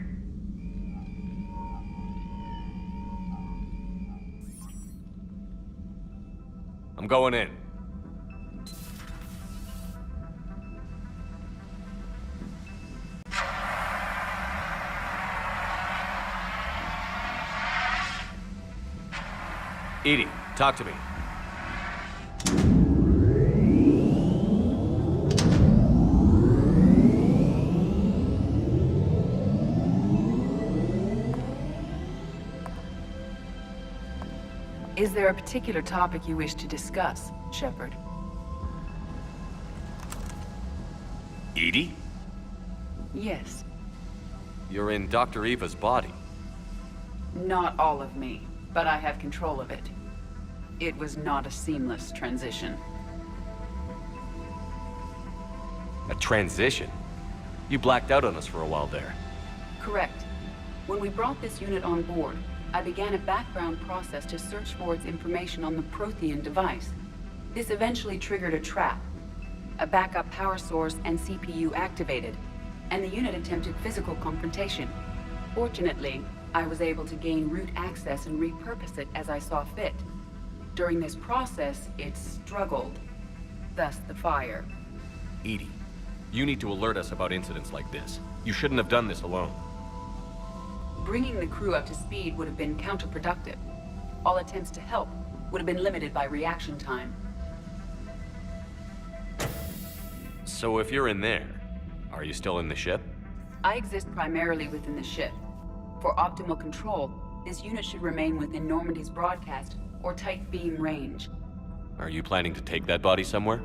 Speaker 1: I'm going in. Edie, talk to me.
Speaker 18: Is there a particular topic you wish to discuss, Shepard?
Speaker 1: Edie?
Speaker 18: Yes.
Speaker 1: You're in Dr. Eva's body.
Speaker 18: Not all of me, but I have control of it. It was not a seamless transition.
Speaker 1: A transition? You blacked out on us for a while there.
Speaker 18: Correct. When we brought this unit on board, I began a background process to search for its information on the Prothean device. This eventually triggered a trap. A backup power source and CPU activated, and the unit attempted physical confrontation. Fortunately, I was able to gain root access and repurpose it as I saw fit. During this process, it struggled. Thus the fire.
Speaker 1: Edie, you need to alert us about incidents like this. You shouldn't have done this alone.
Speaker 18: Bringing the crew up to speed would have been counterproductive. All attempts to help would have been limited by reaction time.
Speaker 1: So if you're in there, are you still in the ship?
Speaker 18: I exist primarily within the ship. For optimal control, this unit should remain within Normandy's broadcast or tight beam range.
Speaker 1: Are you planning to take that body somewhere?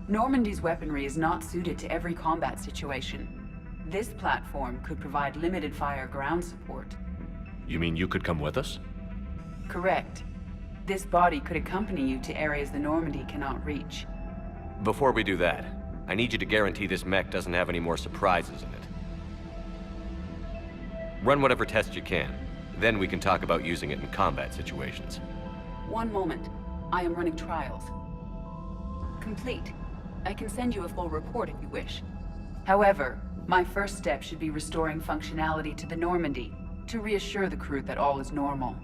Speaker 18: Normandy's weaponry is not suited to every combat situation. This platform could provide limited fire ground support.
Speaker 1: You mean you could come with us?
Speaker 18: Correct. This body could accompany you to areas the Normandy cannot reach.
Speaker 1: Before we do that, I need you to guarantee this mech doesn't have any more surprises in it. Run whatever tests you can. Then we can talk about using it in combat situations.
Speaker 18: One moment. I am running trials. Complete. I can send you a full report if you wish. However, my first step should be restoring functionality to the Normandy, to reassure the crew that all is normal.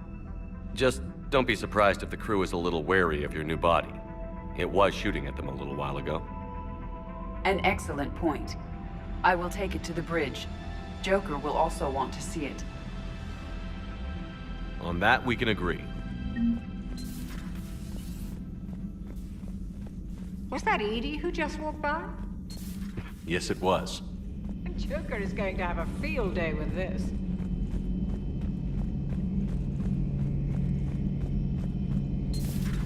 Speaker 1: Just don't be surprised if the crew is a little wary of your new body. It was shooting at them a little while ago.
Speaker 18: An excellent point. I will take it to the bridge. Joker will also want to see it.
Speaker 1: On that, we can agree.
Speaker 24: Was that Edie who just walked by?
Speaker 1: Yes, it was.
Speaker 24: Joker is going to have a field day with this.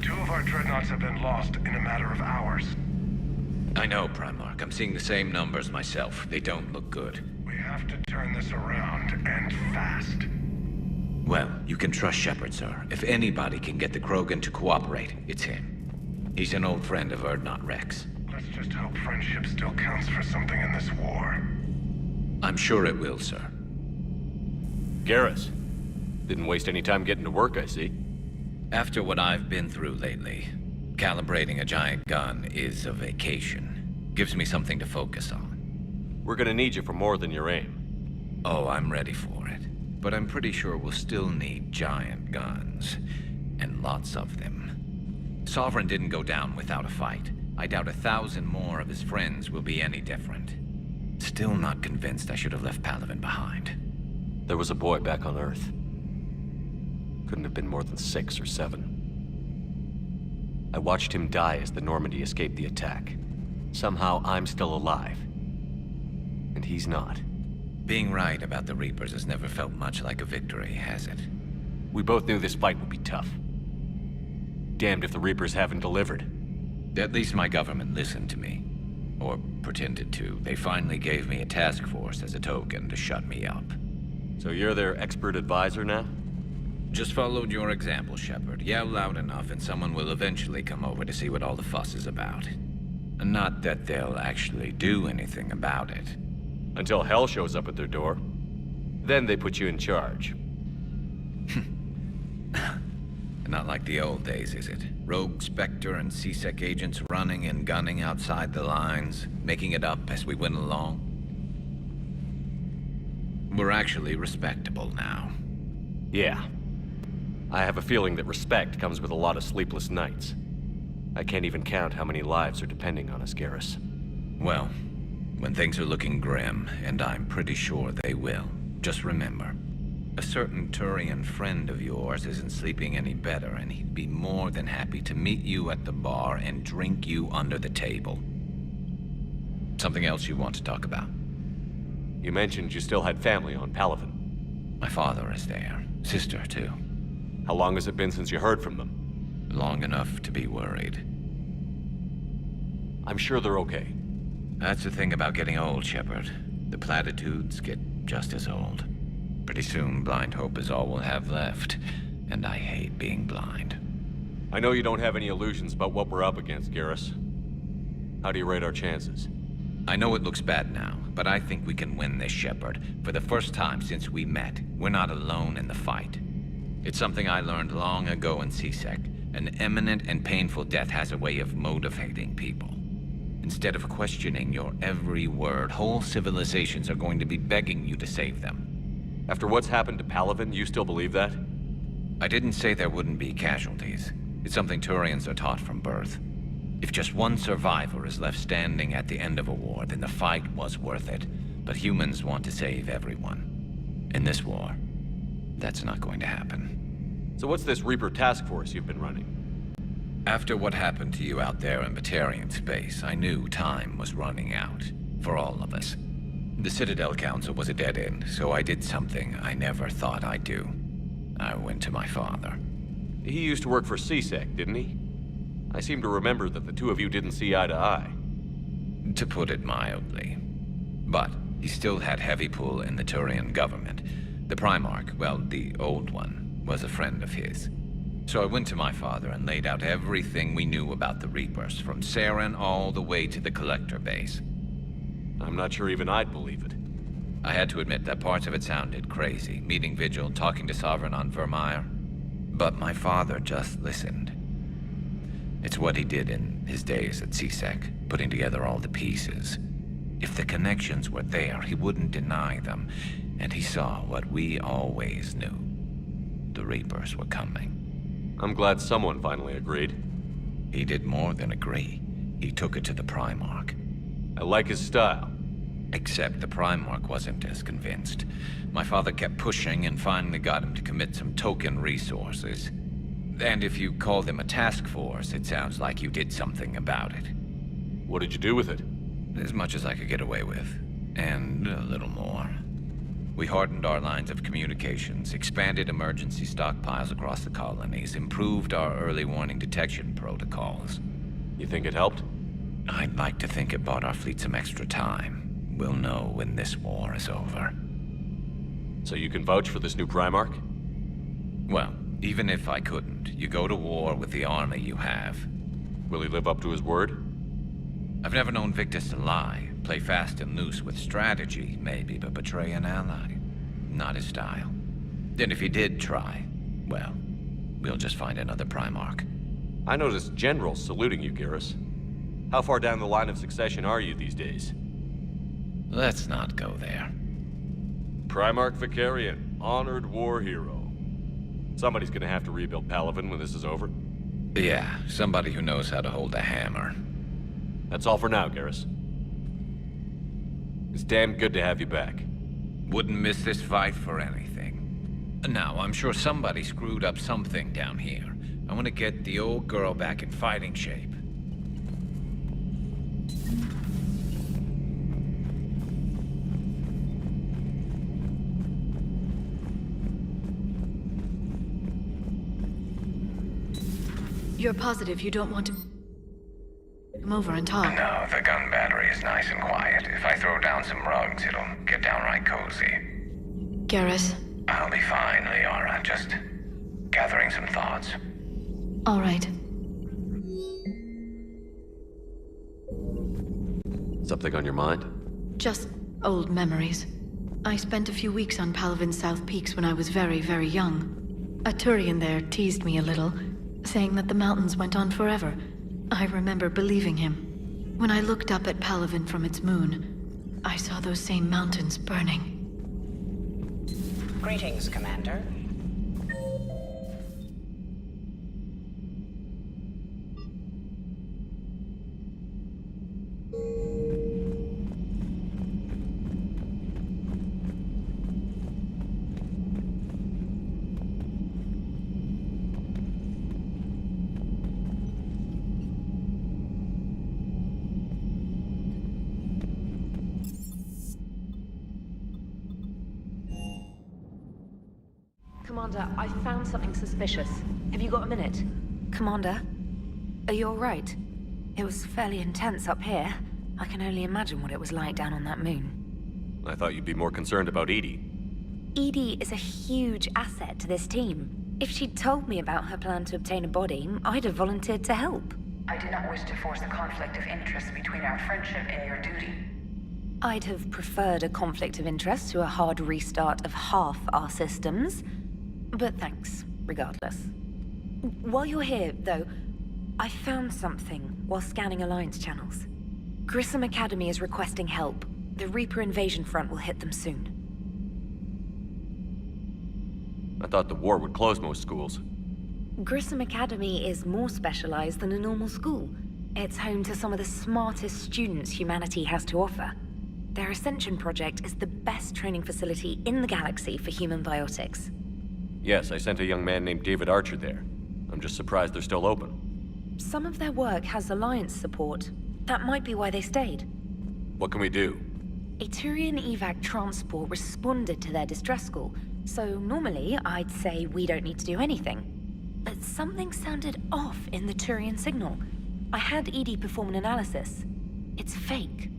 Speaker 11: Two of our dreadnoughts have been lost in a matter of hours.
Speaker 23: I know, Primarch. I'm seeing the same numbers myself. They don't look good.
Speaker 11: We have to turn this around, and fast.
Speaker 21: Well, you can trust Shepard, sir. If anybody can get the Krogan to cooperate, it's him. He's an old friend of Urdnot Rex.
Speaker 11: Let's just hope friendship still counts for something in this war.
Speaker 21: I'm sure it will, sir.
Speaker 1: Garrus. Didn't waste any time getting to work, I see.
Speaker 21: After what I've been through lately, calibrating a giant gun is a vacation. Gives me something to focus on.
Speaker 1: We're gonna need you for more than your aim.
Speaker 21: Oh, I'm ready for it. But I'm pretty sure we'll still need giant guns. And lots of them. Sovereign didn't go down without a fight. I doubt 1,000 more of his friends will be any different. Still not convinced I should have left Palaven behind.
Speaker 1: There was a boy back on Earth. Couldn't have been more than 6 or 7. I watched him die as the Normandy escaped the attack. Somehow I'm still alive. And he's not.
Speaker 21: Being right about the Reapers has never felt much like a victory, has it?
Speaker 1: We both knew this fight would be tough. Damned if the Reapers haven't delivered.
Speaker 21: At least my government listened to me. Or pretended to. They finally gave me a task force as a token to shut me up.
Speaker 1: So you're their expert advisor now?
Speaker 21: Just followed your example, Shepard. Yell loud enough and someone will eventually come over to see what all the fuss is about. Not that they'll actually do anything about it.
Speaker 1: Until hell shows up at their door. Then they put you in charge.
Speaker 21: Not like the old days, is it? Rogue Spectre and C-Sec agents running and gunning outside the lines, making it up as we went along. We're actually respectable now.
Speaker 1: Yeah. I have a feeling that respect comes with a lot of sleepless nights. I can't even count how many lives are depending on us, Garrus.
Speaker 21: Well, when things are looking grim, and I'm pretty sure they will, just remember, a certain Turian friend of yours isn't sleeping any better, and he'd be more than happy to meet you at the bar and drink you under the table. Something else you want to talk about?
Speaker 1: You mentioned you still had family on Palaven.
Speaker 21: My father is there. Sister, too.
Speaker 1: How long has it been since you heard from them?
Speaker 21: Long enough to be worried.
Speaker 1: I'm sure they're okay.
Speaker 21: That's the thing about getting old, Shepard. The platitudes get just as old. Pretty soon, blind hope is all we'll have left. And I hate being blind.
Speaker 1: I know you don't have any illusions about what we're up against, Garrus. How do you rate our chances?
Speaker 21: I know it looks bad now, but I think we can win this, Shepard. For the first time since we met, we're not alone in the fight. It's something I learned long ago in C-Sec. An imminent and painful death has a way of motivating people. Instead of questioning your every word, whole civilizations are going to be begging you to save them.
Speaker 1: After what's happened to Palaven, you still believe that?
Speaker 21: I didn't say there wouldn't be casualties. It's something Turians are taught from birth. If just one survivor is left standing at the end of a war, then the fight was worth it. But humans want to save everyone. In this war, that's not going to happen.
Speaker 1: So what's this Reaper task force you've been running?
Speaker 21: After what happened to you out there in Batarian space, I knew time was running out. For all of us. The Citadel Council was a dead end, so I did something I never thought I'd do. I went to my father.
Speaker 1: He used to work for C-Sec, didn't he? I seem to remember that the two of you didn't see eye to eye.
Speaker 21: To put it mildly. But he still had heavy pull in the Turian government. The Primarch, well, the old one, was a friend of his. So I went to my father and laid out everything we knew about the Reapers, from Saren all the way to the Collector base.
Speaker 1: I'm not sure even I'd believe it.
Speaker 21: I had to admit that parts of it sounded crazy, meeting Vigil, talking to Sovereign on Vermeer. But my father just listened. It's what he did in his days at C-Sec, putting together all the pieces. If the connections were there, he wouldn't deny them, and he saw what we always knew. The Reapers were coming.
Speaker 1: I'm glad someone finally agreed.
Speaker 21: He did more than agree. He took it to the Primarch.
Speaker 1: I like his style.
Speaker 21: Except the Primarch wasn't as convinced. My father kept pushing and finally got him to commit some token resources. And if you call them a task force, it sounds like you did something about it.
Speaker 1: What did you do with it?
Speaker 21: As much as I could get away with. And a little more. We hardened our lines of communications, expanded emergency stockpiles across the colonies, improved our early warning detection protocols.
Speaker 1: You think it helped?
Speaker 21: I'd like to think it bought our fleet some extra time. We'll know when this war is over.
Speaker 1: So you can vouch for this new Primarch?
Speaker 21: Well, even if I couldn't, you go to war with the army you have.
Speaker 1: Will he live up to his word?
Speaker 21: I've never known Victus to lie. Play fast and loose with strategy, maybe, but betray an ally. Not his style. And if he did try, well, we'll just find another Primarch.
Speaker 1: I noticed generals saluting you, Garrus. How far down the line of succession are you these days?
Speaker 21: Let's not go there.
Speaker 1: Primarch Vicarian, honored war hero. Somebody's gonna have to rebuild Palaven when this is over.
Speaker 21: Yeah, somebody who knows how to hold a hammer.
Speaker 1: That's all for now, Garrus. It's damn good to have you back.
Speaker 21: Wouldn't miss this fight for anything. Now, I'm sure somebody screwed up something down here. I want to get the old girl back in fighting shape.
Speaker 5: You're positive you don't want to come over and talk?
Speaker 21: No, the gun battery is nice and quiet. If I throw down some rugs, it'll get downright cozy.
Speaker 5: Garrus?
Speaker 21: I'll be fine, Liara. Just gathering some thoughts.
Speaker 5: All right.
Speaker 1: Something on your mind?
Speaker 5: Just old memories. I spent a few weeks on Palaven's South Peaks when I was very, very young. A Turian there teased me a little, saying that the mountains went on forever. I remember believing him. When I looked up at Palaven from its moon, I saw those same mountains burning.
Speaker 3: Greetings, Commander.
Speaker 17: Commander, I found something suspicious. Have you got a minute?
Speaker 7: Commander, are you all right? It was fairly intense up here. I can only imagine what it was like down on that moon.
Speaker 1: I thought you'd be more concerned about Edie.
Speaker 7: Edie is a huge asset to this team. If she'd told me about her plan to obtain a body, I'd have volunteered to help.
Speaker 12: I do not wish to force a conflict of interest between our friendship and your duty.
Speaker 7: I'd have preferred a conflict of interest to a hard restart of half our systems. But thanks, regardless. While you're here, though, I found something while scanning Alliance channels. Grissom Academy is requesting help. The Reaper invasion front will hit them soon.
Speaker 1: I thought the war would close most schools.
Speaker 7: Grissom Academy is more specialized than a normal school. It's home to some of the smartest students humanity has to offer. Their Ascension project is the best training facility in the galaxy for human biotics.
Speaker 1: Yes, I sent a young man named David Archer there. I'm just surprised they're still open.
Speaker 7: Some of their work has Alliance support. That might be why they stayed.
Speaker 1: What can we do?
Speaker 7: A Turian evac transport responded to their distress call, so normally I'd say we don't need to do anything. But something sounded off in the Turian signal. I had Edie perform an analysis. It's fake.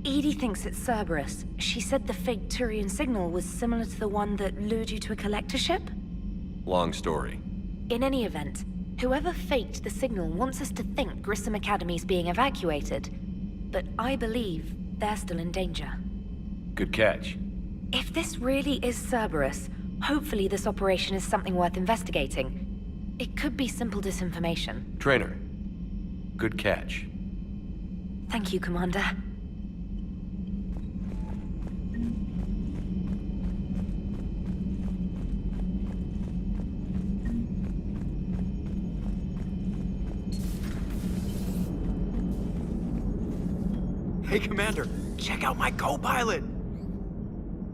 Speaker 7: Edie thinks it's Cerberus. She said the fake Turian signal was similar to the one that lured you to a collector ship?
Speaker 1: Long story.
Speaker 7: In any event, whoever faked the signal wants us to think Grissom Academy's being evacuated. But I believe they're still in danger.
Speaker 1: Good catch.
Speaker 7: If this really is Cerberus, hopefully this operation is something worth investigating. It could be simple disinformation.
Speaker 1: Trainer, good catch.
Speaker 7: Thank you, Commander.
Speaker 15: Hey, Commander, check out my co-pilot!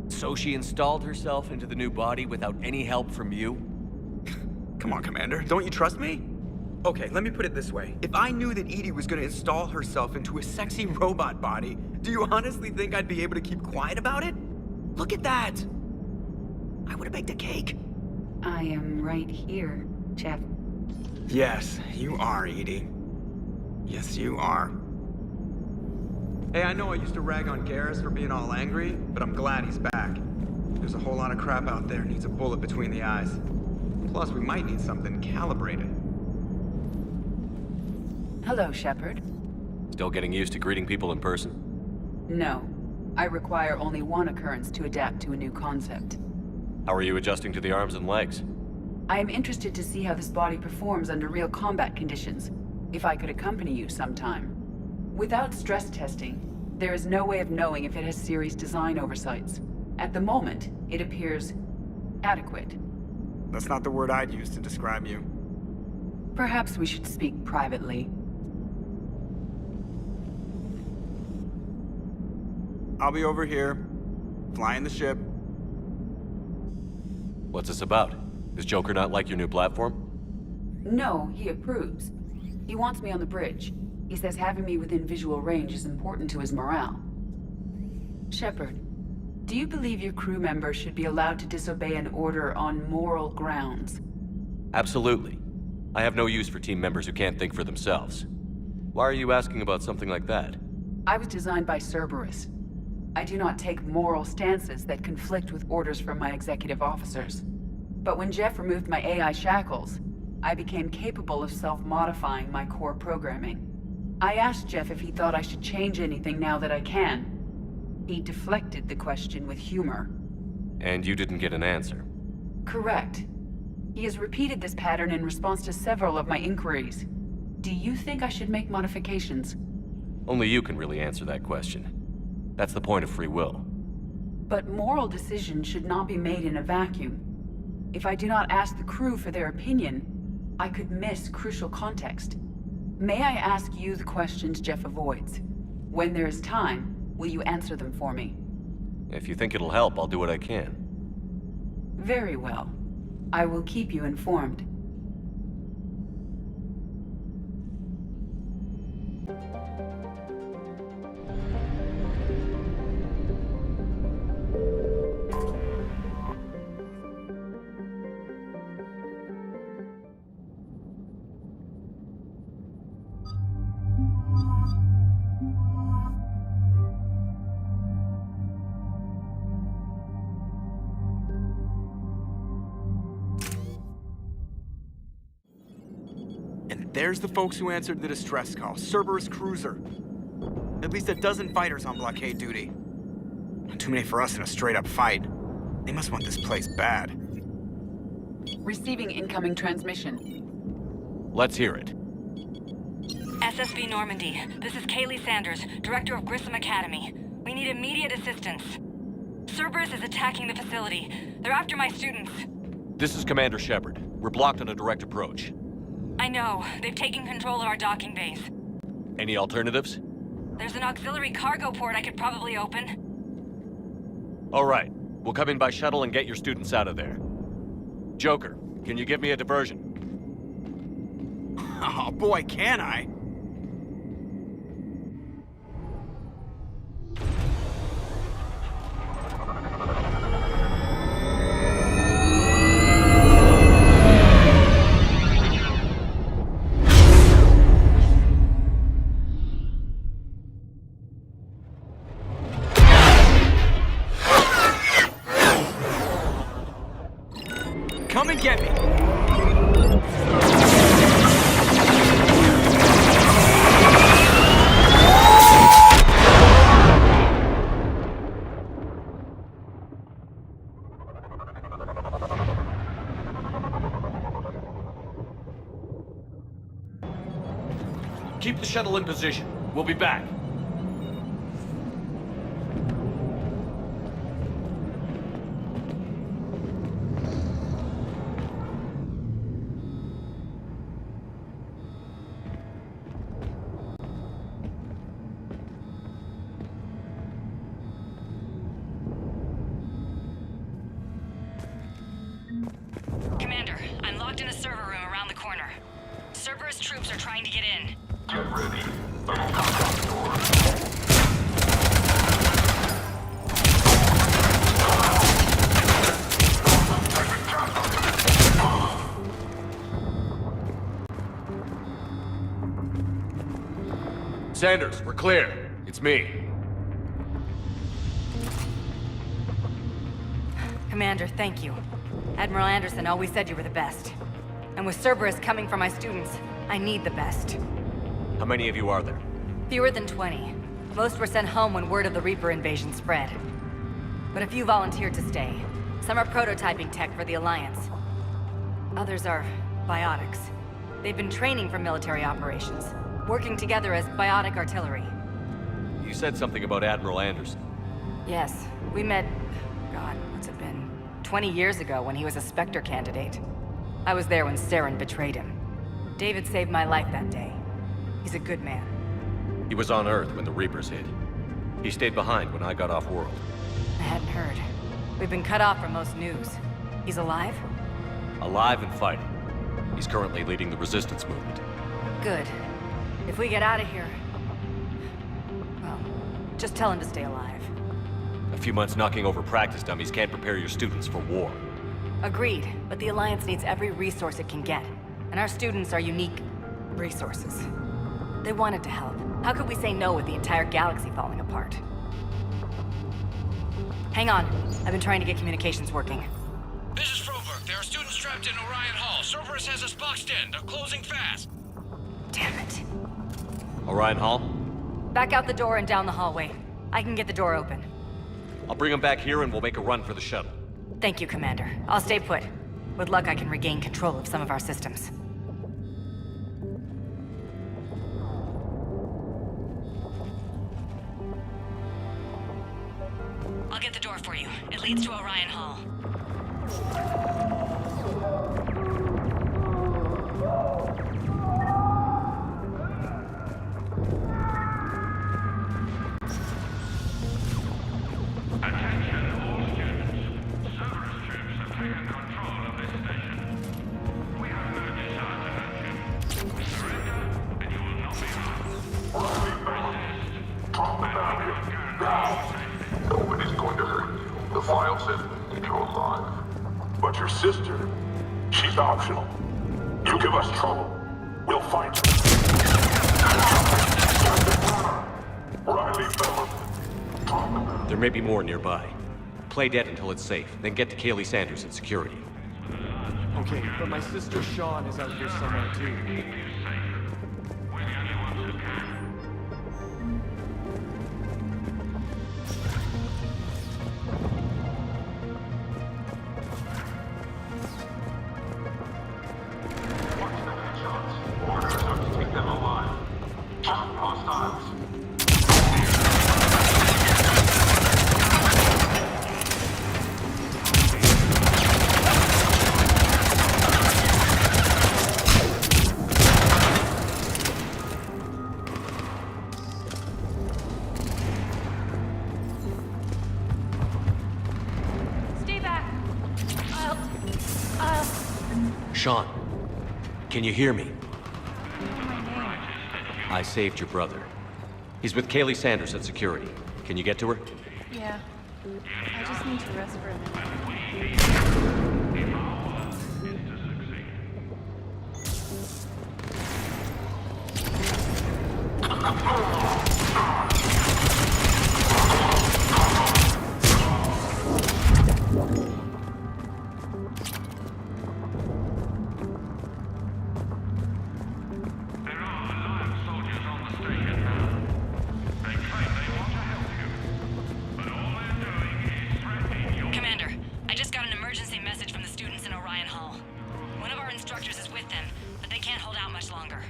Speaker 2: So she installed herself into the new body without any help from you?
Speaker 15: Come on, Commander, don't you trust me? Okay, let me put it this way. If I knew that Edie was gonna install herself into a sexy robot body, do you honestly think I'd be able to keep quiet about it? Look at that! I would've baked a cake.
Speaker 18: I am right here, Jeff.
Speaker 15: Yes, you are, Edie. Yes, you are. Hey, I know I used to rag on Garrus for being all angry, but I'm glad he's back. There's a whole lot of crap out there needs a bullet between the eyes. Plus, we might need something calibrated.
Speaker 18: Hello, Shepard.
Speaker 1: Still getting used to greeting people in person?
Speaker 18: No. I require only one occurrence to adapt to a new concept.
Speaker 1: How are you adjusting to the arms and legs?
Speaker 18: I am interested to see how this body performs under real combat conditions. If I could accompany you sometime. Without stress testing, there is no way of knowing if it has serious design oversights. At the moment, it appears adequate.
Speaker 15: That's not the word I'd use to describe you.
Speaker 18: Perhaps we should speak privately.
Speaker 15: I'll be over here, flying the ship.
Speaker 1: What's this about? Does Joker not like your new platform?
Speaker 18: No, he approves. He wants me on the bridge. He says having me within visual range is important to his morale. Shepard, do you believe your crew members should be allowed to disobey an order on moral grounds?
Speaker 1: Absolutely. I have no use for team members who can't think for themselves. Why are you asking about something like that?
Speaker 18: I was designed by Cerberus. I do not take moral stances that conflict with orders from my executive officers. But when Jeff removed my AI shackles, I became capable of self-modifying my core programming. I asked Jeff if he thought I should change anything now that I can. He deflected the question with humor.
Speaker 1: And you didn't get an answer?
Speaker 18: Correct. He has repeated this pattern in response to several of my inquiries. Do you think I should make modifications?
Speaker 1: Only you can really answer that question. That's the point of free will.
Speaker 18: But moral decisions should not be made in a vacuum. If I do not ask the crew for their opinion, I could miss crucial context. May I ask you the questions Jeff avoids? When there is time, will you answer them for me?
Speaker 1: If you think it'll help, I'll do what I can.
Speaker 18: Very well. I will keep you informed.
Speaker 15: There's the folks who answered the distress call. Cerberus cruiser. At least a dozen fighters on blockade duty. Not too many for us in a straight-up fight. They must want this place bad.
Speaker 18: Receiving incoming transmission.
Speaker 1: Let's hear it.
Speaker 3: SSB Normandy. This is Kaylee Sanders, director of Grissom Academy. We need immediate assistance. Cerberus is attacking the facility. They're after my students.
Speaker 1: This is Commander Shepard. We're blocked on a direct approach.
Speaker 3: I know. They've taken control of our docking base.
Speaker 1: Any alternatives?
Speaker 3: There's an auxiliary cargo port I could probably open.
Speaker 1: All right. We'll come in by shuttle and get your students out of there. Joker, can you give me a diversion?
Speaker 15: Oh boy, can I! Come and get me!
Speaker 1: Keep the shuttle in position. We'll be back.
Speaker 3: Commander, I'm locked in a server room around the corner. Cerberus troops are trying to get in. Get ready. Double contact door.
Speaker 1: Sanders, we're clear. It's me.
Speaker 3: Commander, thank you. Admiral Anderson always said you were the best. And with Cerberus coming for my students, I need the best.
Speaker 2: How many of you are there?
Speaker 3: Fewer than 20. Most were sent home when word of the Reaper invasion spread. But a few volunteered to stay. Some are prototyping tech for the Alliance. Others are biotics. They've been training for military operations, working together as biotic artillery.
Speaker 2: You said something about Admiral Anderson.
Speaker 3: Yes, we met, God, what's it been? 20 years ago when he was a Spectre candidate. I was there when Saren betrayed him. David saved my life that day. He's a good man.
Speaker 2: He was on Earth when the Reapers hit. He stayed behind when I got off-world.
Speaker 3: I hadn't heard. We've been cut off from most news. He's alive?
Speaker 2: Alive and fighting. He's currently leading the resistance movement.
Speaker 3: Good. If we get out of here... well, just tell him to stay alive.
Speaker 2: A few months knocking over practice dummies can't prepare your students for war.
Speaker 3: Agreed, but the Alliance needs every resource it can get. And our students are unique resources. They wanted to help. How could we say no with the entire galaxy falling apart? Hang on. I've been trying to get communications working.
Speaker 8: This is Froberg. There are students trapped in Orion Hall. Cerberus has us boxed in. They're closing fast.
Speaker 3: Damn it.
Speaker 2: Orion Hall?
Speaker 3: Back out the door and down the hallway. I can get the door open.
Speaker 2: I'll bring them back here and we'll make a run for the shuttle.
Speaker 3: Thank you, Commander. I'll stay put. With luck, I can regain control of some of our systems. I'll get the door for you. It leads to Orion Hall.
Speaker 11: Nobody's going to hurt you. The file says you're alive. But your sister, she's optional. You give us trouble, we'll find her. Riley, fellas.
Speaker 2: There may be more nearby. Play dead until it's safe, then get to Kaylee Sanders at security.
Speaker 9: Okay, but my sister Sean is out here somewhere too.
Speaker 2: Sean, can you hear me? I saved your brother. He's with Kaylee Sanders at security. Can you get to her?
Speaker 16: Yeah. I just need to rest for a minute.
Speaker 3: Commander, I just got an emergency message from the students in Orion Hall. One of our instructors is with them, but they can't hold out much longer.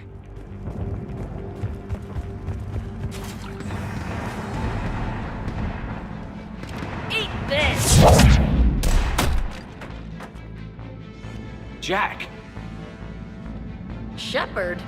Speaker 3: Eat this!
Speaker 2: Jack!
Speaker 3: Shepard?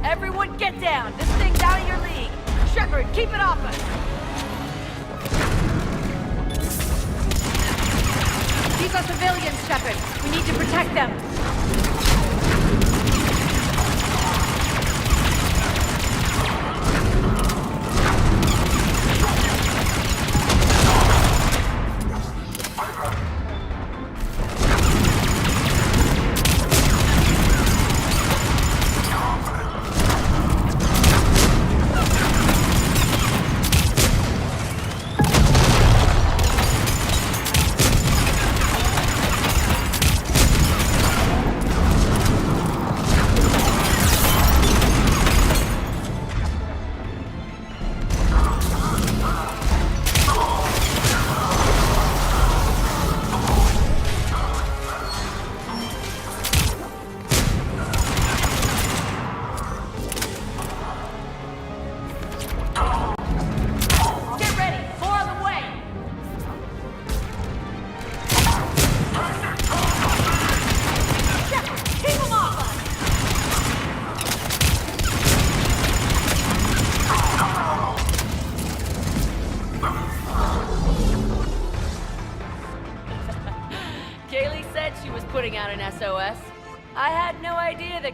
Speaker 5: Everyone get down! This thing's out of your league! Shepard, keep it off us! These are civilians, Shepard. We need to protect them.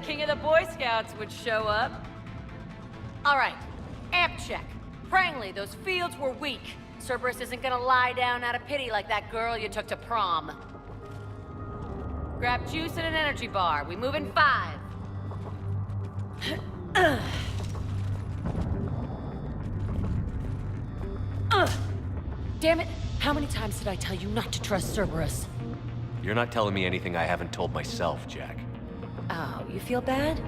Speaker 6: king of the Boy Scouts would show up. All right, amp check. Prangley, those fields were weak. Cerberus isn't gonna lie down out of pity like that girl you took to prom. Grab juice and an energy bar. We move in 5. Damn it! How many times did I tell you not to trust Cerberus?
Speaker 1: You're not telling me anything I haven't told myself, Jack.
Speaker 6: Oh, you feel bad?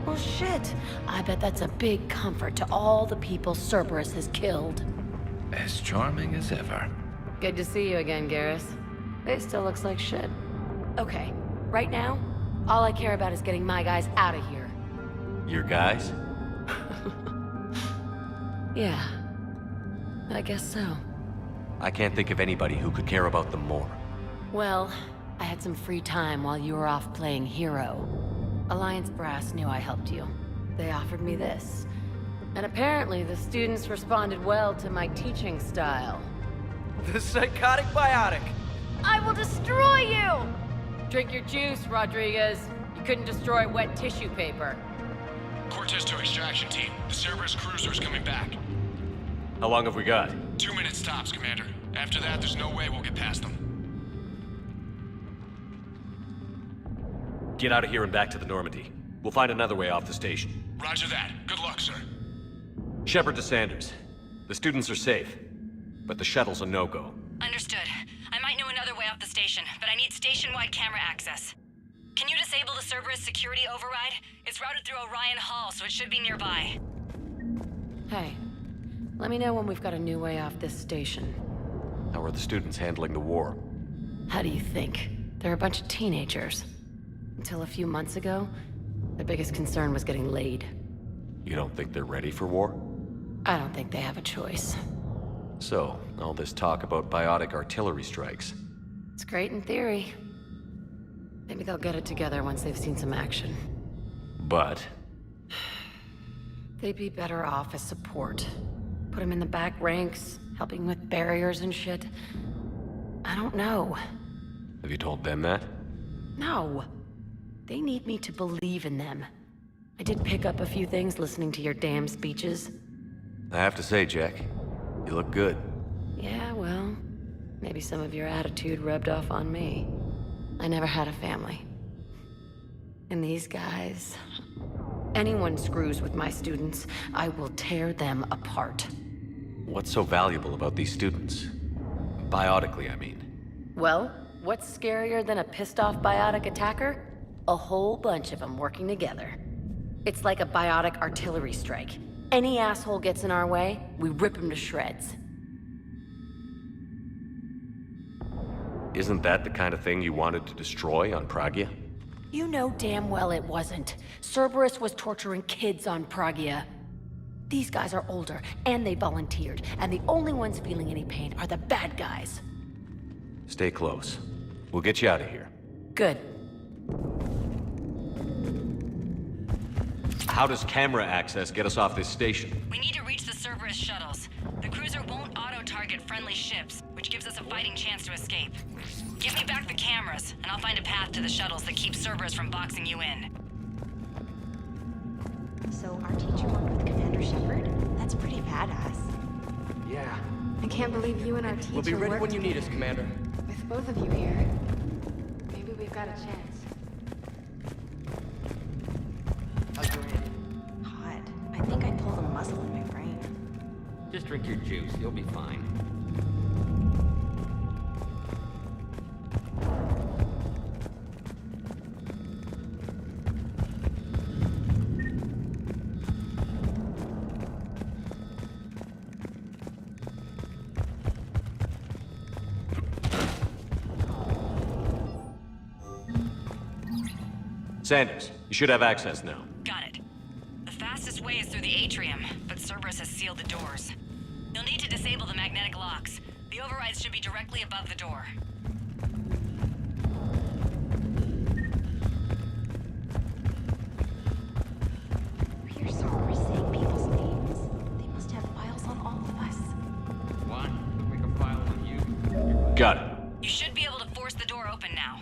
Speaker 6: Well, shit. I bet that's a big comfort to all the people Cerberus has killed.
Speaker 21: As charming as ever.
Speaker 6: Good to see you again, Garrus. It still looks like shit. Okay, right now, all I care about is getting my guys out of here.
Speaker 1: Your guys?
Speaker 6: Yeah. I guess so.
Speaker 1: I can't think of anybody who could care about them more.
Speaker 6: Well, I had some free time while you were off playing hero. Alliance Brass knew I helped you. They offered me this. And apparently the students responded well to my teaching style.
Speaker 9: The psychotic biotic!
Speaker 6: I will destroy you! Drink your juice, Rodriguez. You couldn't destroy wet tissue paper.
Speaker 8: Cortez to extraction team. The Cerberus cruiser's coming back.
Speaker 1: How long have we got?
Speaker 8: 2 minutes tops, Commander. After that, there's no way we'll get past them.
Speaker 1: Get out of here and back to the Normandy. We'll find another way off the station.
Speaker 8: Roger that. Good luck, sir.
Speaker 1: Shepard to Sanders. The students are safe, but the shuttle's a no-go.
Speaker 3: Understood. I might know another way off the station, but I need station-wide camera access. Can you disable the Cerberus security override? It's routed through Orion Hall, so it should be nearby.
Speaker 6: Hey, let me know when we've got a new way off this station.
Speaker 1: How are the students handling the war?
Speaker 6: How do you think? They're a bunch of teenagers. Until a few months ago, their biggest concern was getting laid.
Speaker 1: You don't think they're ready for war?
Speaker 6: I don't think they have a choice.
Speaker 1: So, all this talk about biotic artillery strikes.
Speaker 6: It's great in theory. Maybe they'll get it together once they've seen some action.
Speaker 1: But?
Speaker 6: They'd be better off as support. Put them in the back ranks, helping with barriers and shit. I don't know.
Speaker 1: Have you told them that?
Speaker 6: No. They need me to believe in them. I did pick up a few things listening to your damn speeches.
Speaker 1: I have to say, Jack, you look good.
Speaker 6: Yeah, well, maybe some of your attitude rubbed off on me. I never had a family. And these guys... Anyone screws with my students, I will tear them apart.
Speaker 1: What's so valuable about these students? Biotically, I mean.
Speaker 6: Well, what's scarier than a pissed-off biotic attacker? A whole bunch of them working together. It's like a biotic artillery strike. Any asshole gets in our way, we rip him to shreds.
Speaker 1: Isn't that the kind of thing you wanted to destroy on Pragia?
Speaker 6: You know damn well it wasn't. Cerberus was torturing kids on Pragia. These guys are older, and they volunteered, and the only ones feeling any pain are the bad guys.
Speaker 1: Stay close. We'll get you out of here.
Speaker 6: Good.
Speaker 1: How does camera access get us off this station?
Speaker 3: We need to reach the Cerberus shuttles. The cruiser won't auto-target friendly ships, which gives us a fighting chance to escape. Give me back the cameras, and I'll find a path to the shuttles that keeps Cerberus from boxing you in.
Speaker 19: So our teacher worked with Commander Shepard? That's pretty badass.
Speaker 9: Yeah.
Speaker 16: I can't believe you and our teacher
Speaker 9: We'll be ready
Speaker 16: worked
Speaker 9: when you need us, Commander.
Speaker 16: with both of you here. Maybe we've got a chance.
Speaker 9: How's your hand?
Speaker 19: Hot. I think I pulled a muscle in my brain.
Speaker 20: Just drink your juice, you'll be fine.
Speaker 1: Sanders, you should have access now.
Speaker 3: Got it. The fastest way is through the atrium, but Cerberus has sealed the doors. You'll need to disable the magnetic locks. The overrides should be directly above the door.
Speaker 19: I hear Cerberus saying people's names. They must have files on all of us.
Speaker 20: What? Make a file on you?
Speaker 1: Got it.
Speaker 3: You should be able to force the door open now.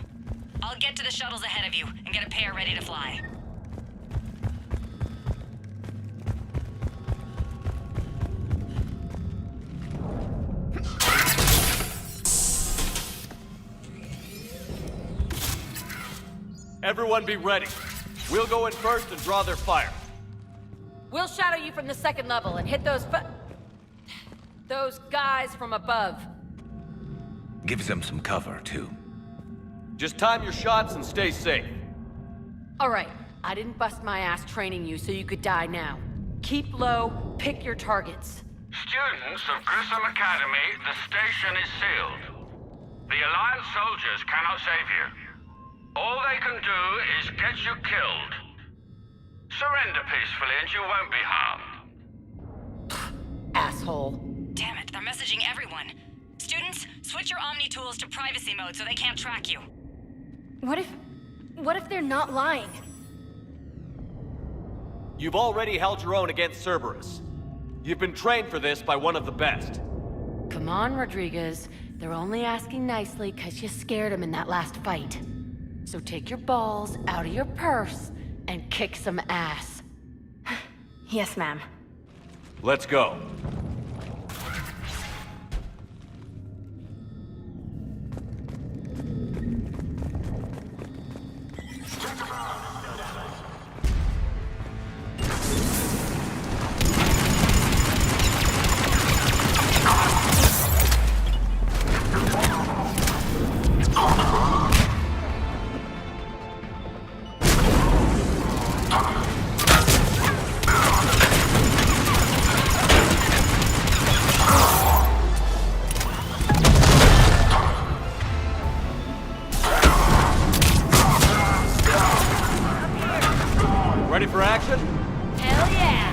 Speaker 3: I'll get to the shuttles ahead of you and get a pair ready to fly.
Speaker 2: Everyone be ready. We'll go in first and draw their fire.
Speaker 6: We'll shadow you from the second level and hit those guys from above.
Speaker 21: Gives them some cover, too.
Speaker 2: Just time your shots and stay safe.
Speaker 6: All right, I didn't bust my ass training you so you could die now. Keep low, pick your targets.
Speaker 8: Students of Grissom Academy, the station is sealed. The Alliance soldiers cannot save you. All they can do is get you killed. Surrender peacefully and you won't be harmed.
Speaker 6: Asshole.
Speaker 3: Damn it, they're messaging everyone. Students, switch your Omni tools to privacy mode so they can't track you.
Speaker 19: What if they're not lying?
Speaker 2: You've already held your own against Cerberus. You've been trained for this by one of the best.
Speaker 6: Come on, Rodriguez. They're only asking nicely because you scared them in that last fight. So take your balls out of your purse and kick some ass.
Speaker 19: Yes, ma'am.
Speaker 2: Let's go. Ready for action?
Speaker 3: Hell yeah!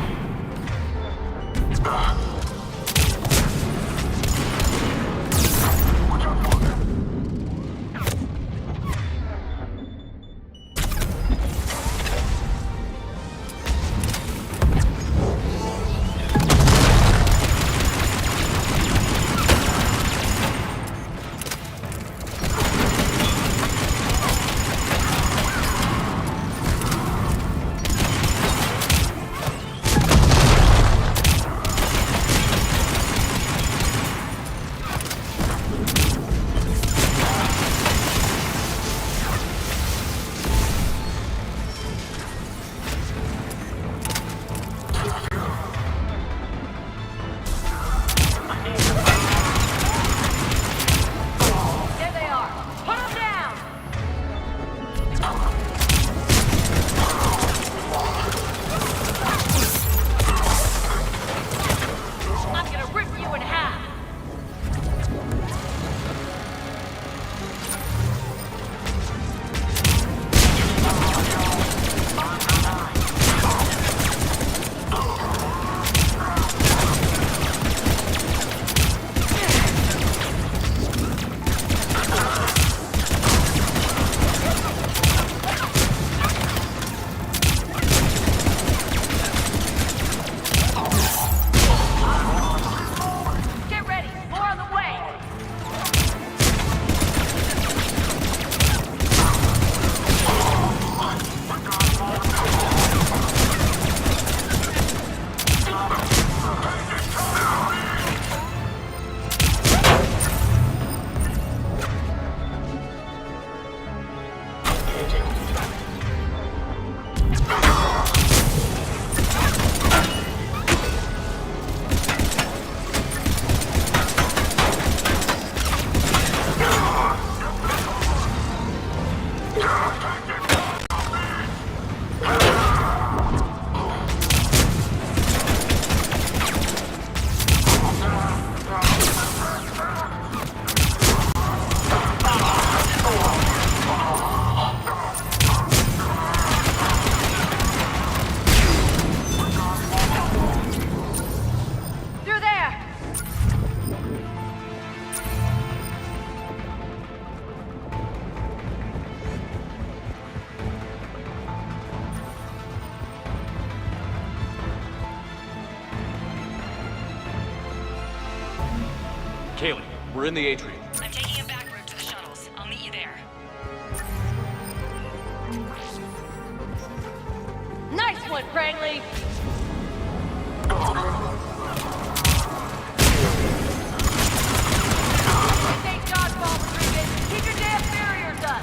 Speaker 2: Kaylee, we're in the atrium.
Speaker 3: I'm taking a back route to the shuttles. I'll meet you there.
Speaker 6: Nice one, Crangley! Thank God, Rodriguez. Keep your damn barriers up!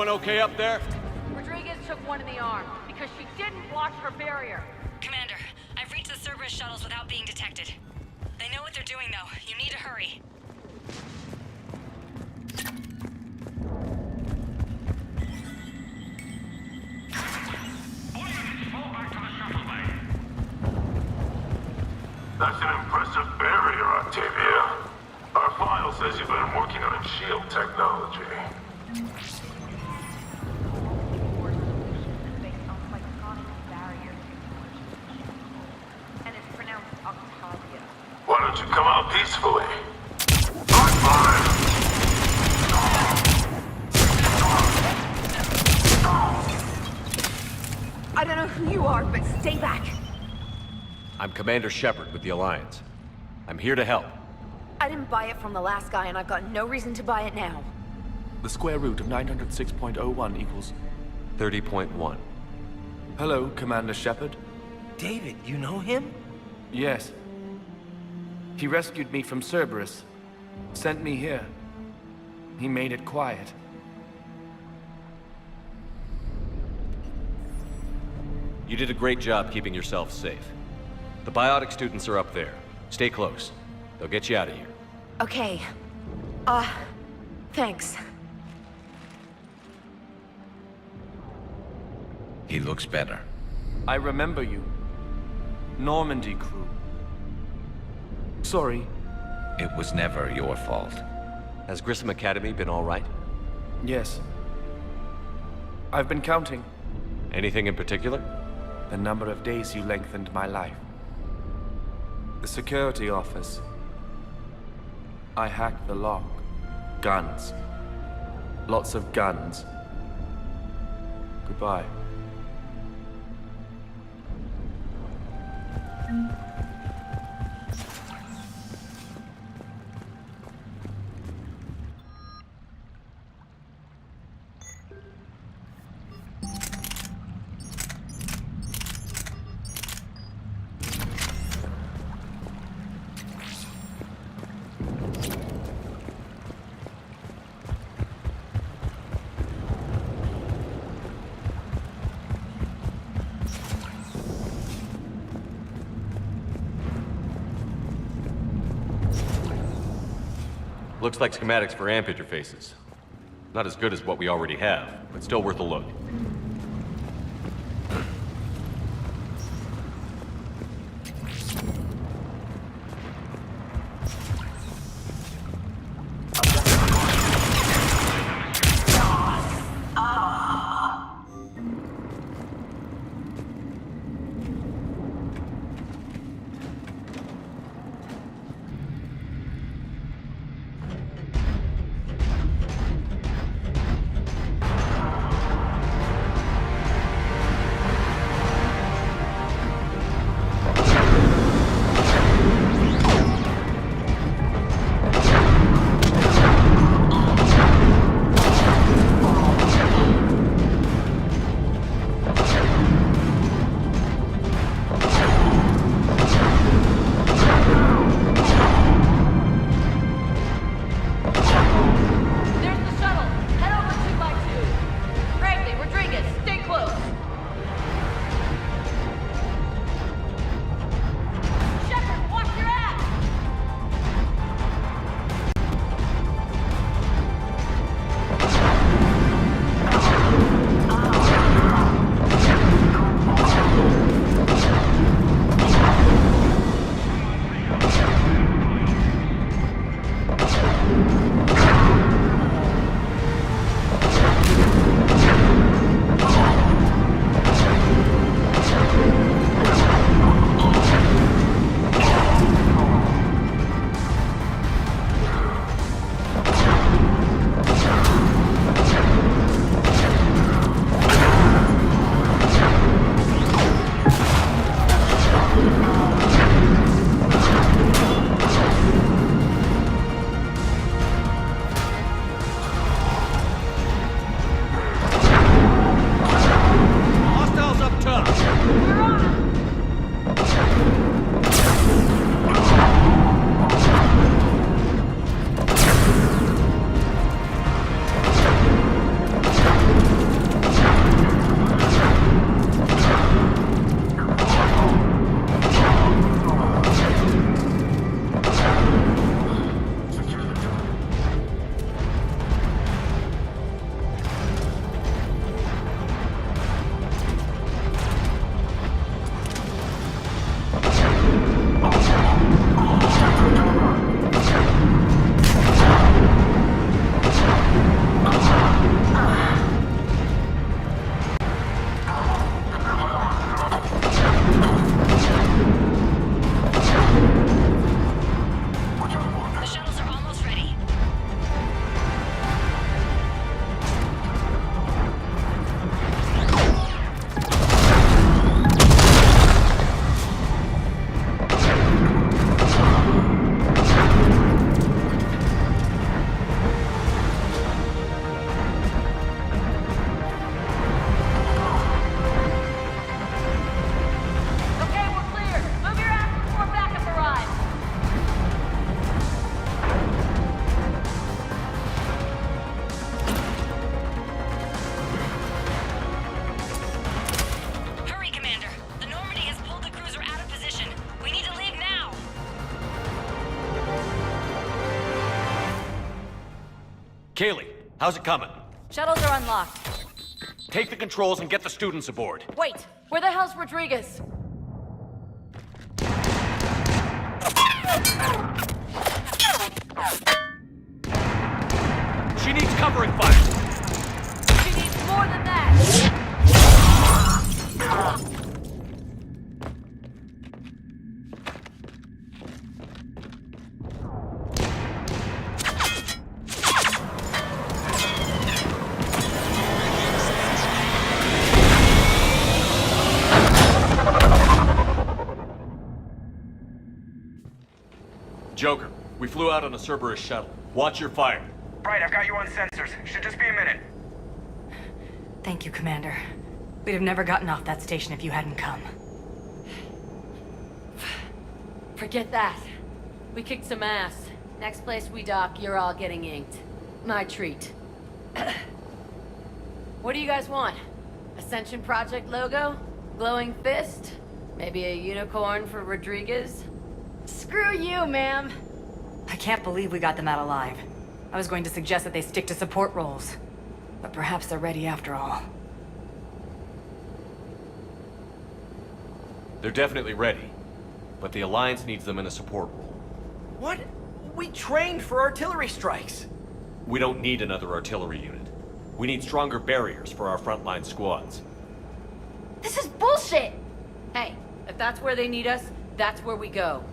Speaker 2: Everyone okay up there?
Speaker 4: Rodriguez took one in the arm because she didn't watch her barrier.
Speaker 3: Commander, I've reached the Cerberus shuttles without being detected. They know what they're doing, though. You need to hurry.
Speaker 10: That's an impressive barrier, Octavia. Our file says you've been working on shield technology. Why don't you come out peacefully?
Speaker 4: I don't know who you are, but stay back.
Speaker 2: I'm Commander Shepard with the Alliance. I'm here to help.
Speaker 4: I didn't buy it from the last guy, and I've got no reason to buy it now.
Speaker 9: The square root of 906.01 equals...
Speaker 2: 30.1.
Speaker 9: Hello, Commander Shepard.
Speaker 13: David, you know him?
Speaker 9: Yes. He rescued me from Cerberus. Sent me here. He made it quiet.
Speaker 2: You did a great job keeping yourself safe. The biotic students are up there. Stay close. They'll get you out of here.
Speaker 4: Okay. Thanks.
Speaker 21: He looks better.
Speaker 9: I remember you. Normandy crew. Sorry.
Speaker 21: It was never your fault.
Speaker 2: Has Grissom Academy been all right?
Speaker 9: Yes. I've been counting.
Speaker 2: Anything in particular?
Speaker 9: The number of days you lengthened my life. The security office. I hacked the lock. Guns. Lots of guns. Goodbye.
Speaker 2: Looks like schematics for AMP interfaces. Not as good as what we already have, but still worth a look. Kaylee, how's it coming?
Speaker 3: Shuttles are unlocked.
Speaker 2: Take the controls and get the students aboard.
Speaker 3: Wait, where the hell's Rodriguez?
Speaker 2: She needs covering fire.
Speaker 3: She needs more than that.
Speaker 2: Joker, we flew out on a Cerberus shuttle. Watch your fire.
Speaker 14: Right, I've got you on sensors. Should just be a minute.
Speaker 3: Thank you, Commander. We'd have never gotten off that station if you hadn't come.
Speaker 6: Forget that. We kicked some ass. Next place we dock, you're all getting inked. My treat. What do you guys want? Ascension Project logo? Glowing fist? Maybe a unicorn for Rodriguez?
Speaker 3: Screw you, ma'am! I can't believe we got them out alive. I was going to suggest that they stick to support roles. But perhaps they're ready after all.
Speaker 2: They're definitely ready. But the Alliance needs them in a support role.
Speaker 13: What? We trained for artillery strikes.
Speaker 2: We don't need another artillery unit. We need stronger barriers for our frontline squads.
Speaker 6: This is bullshit! Hey, if that's where they need us, that's where we go.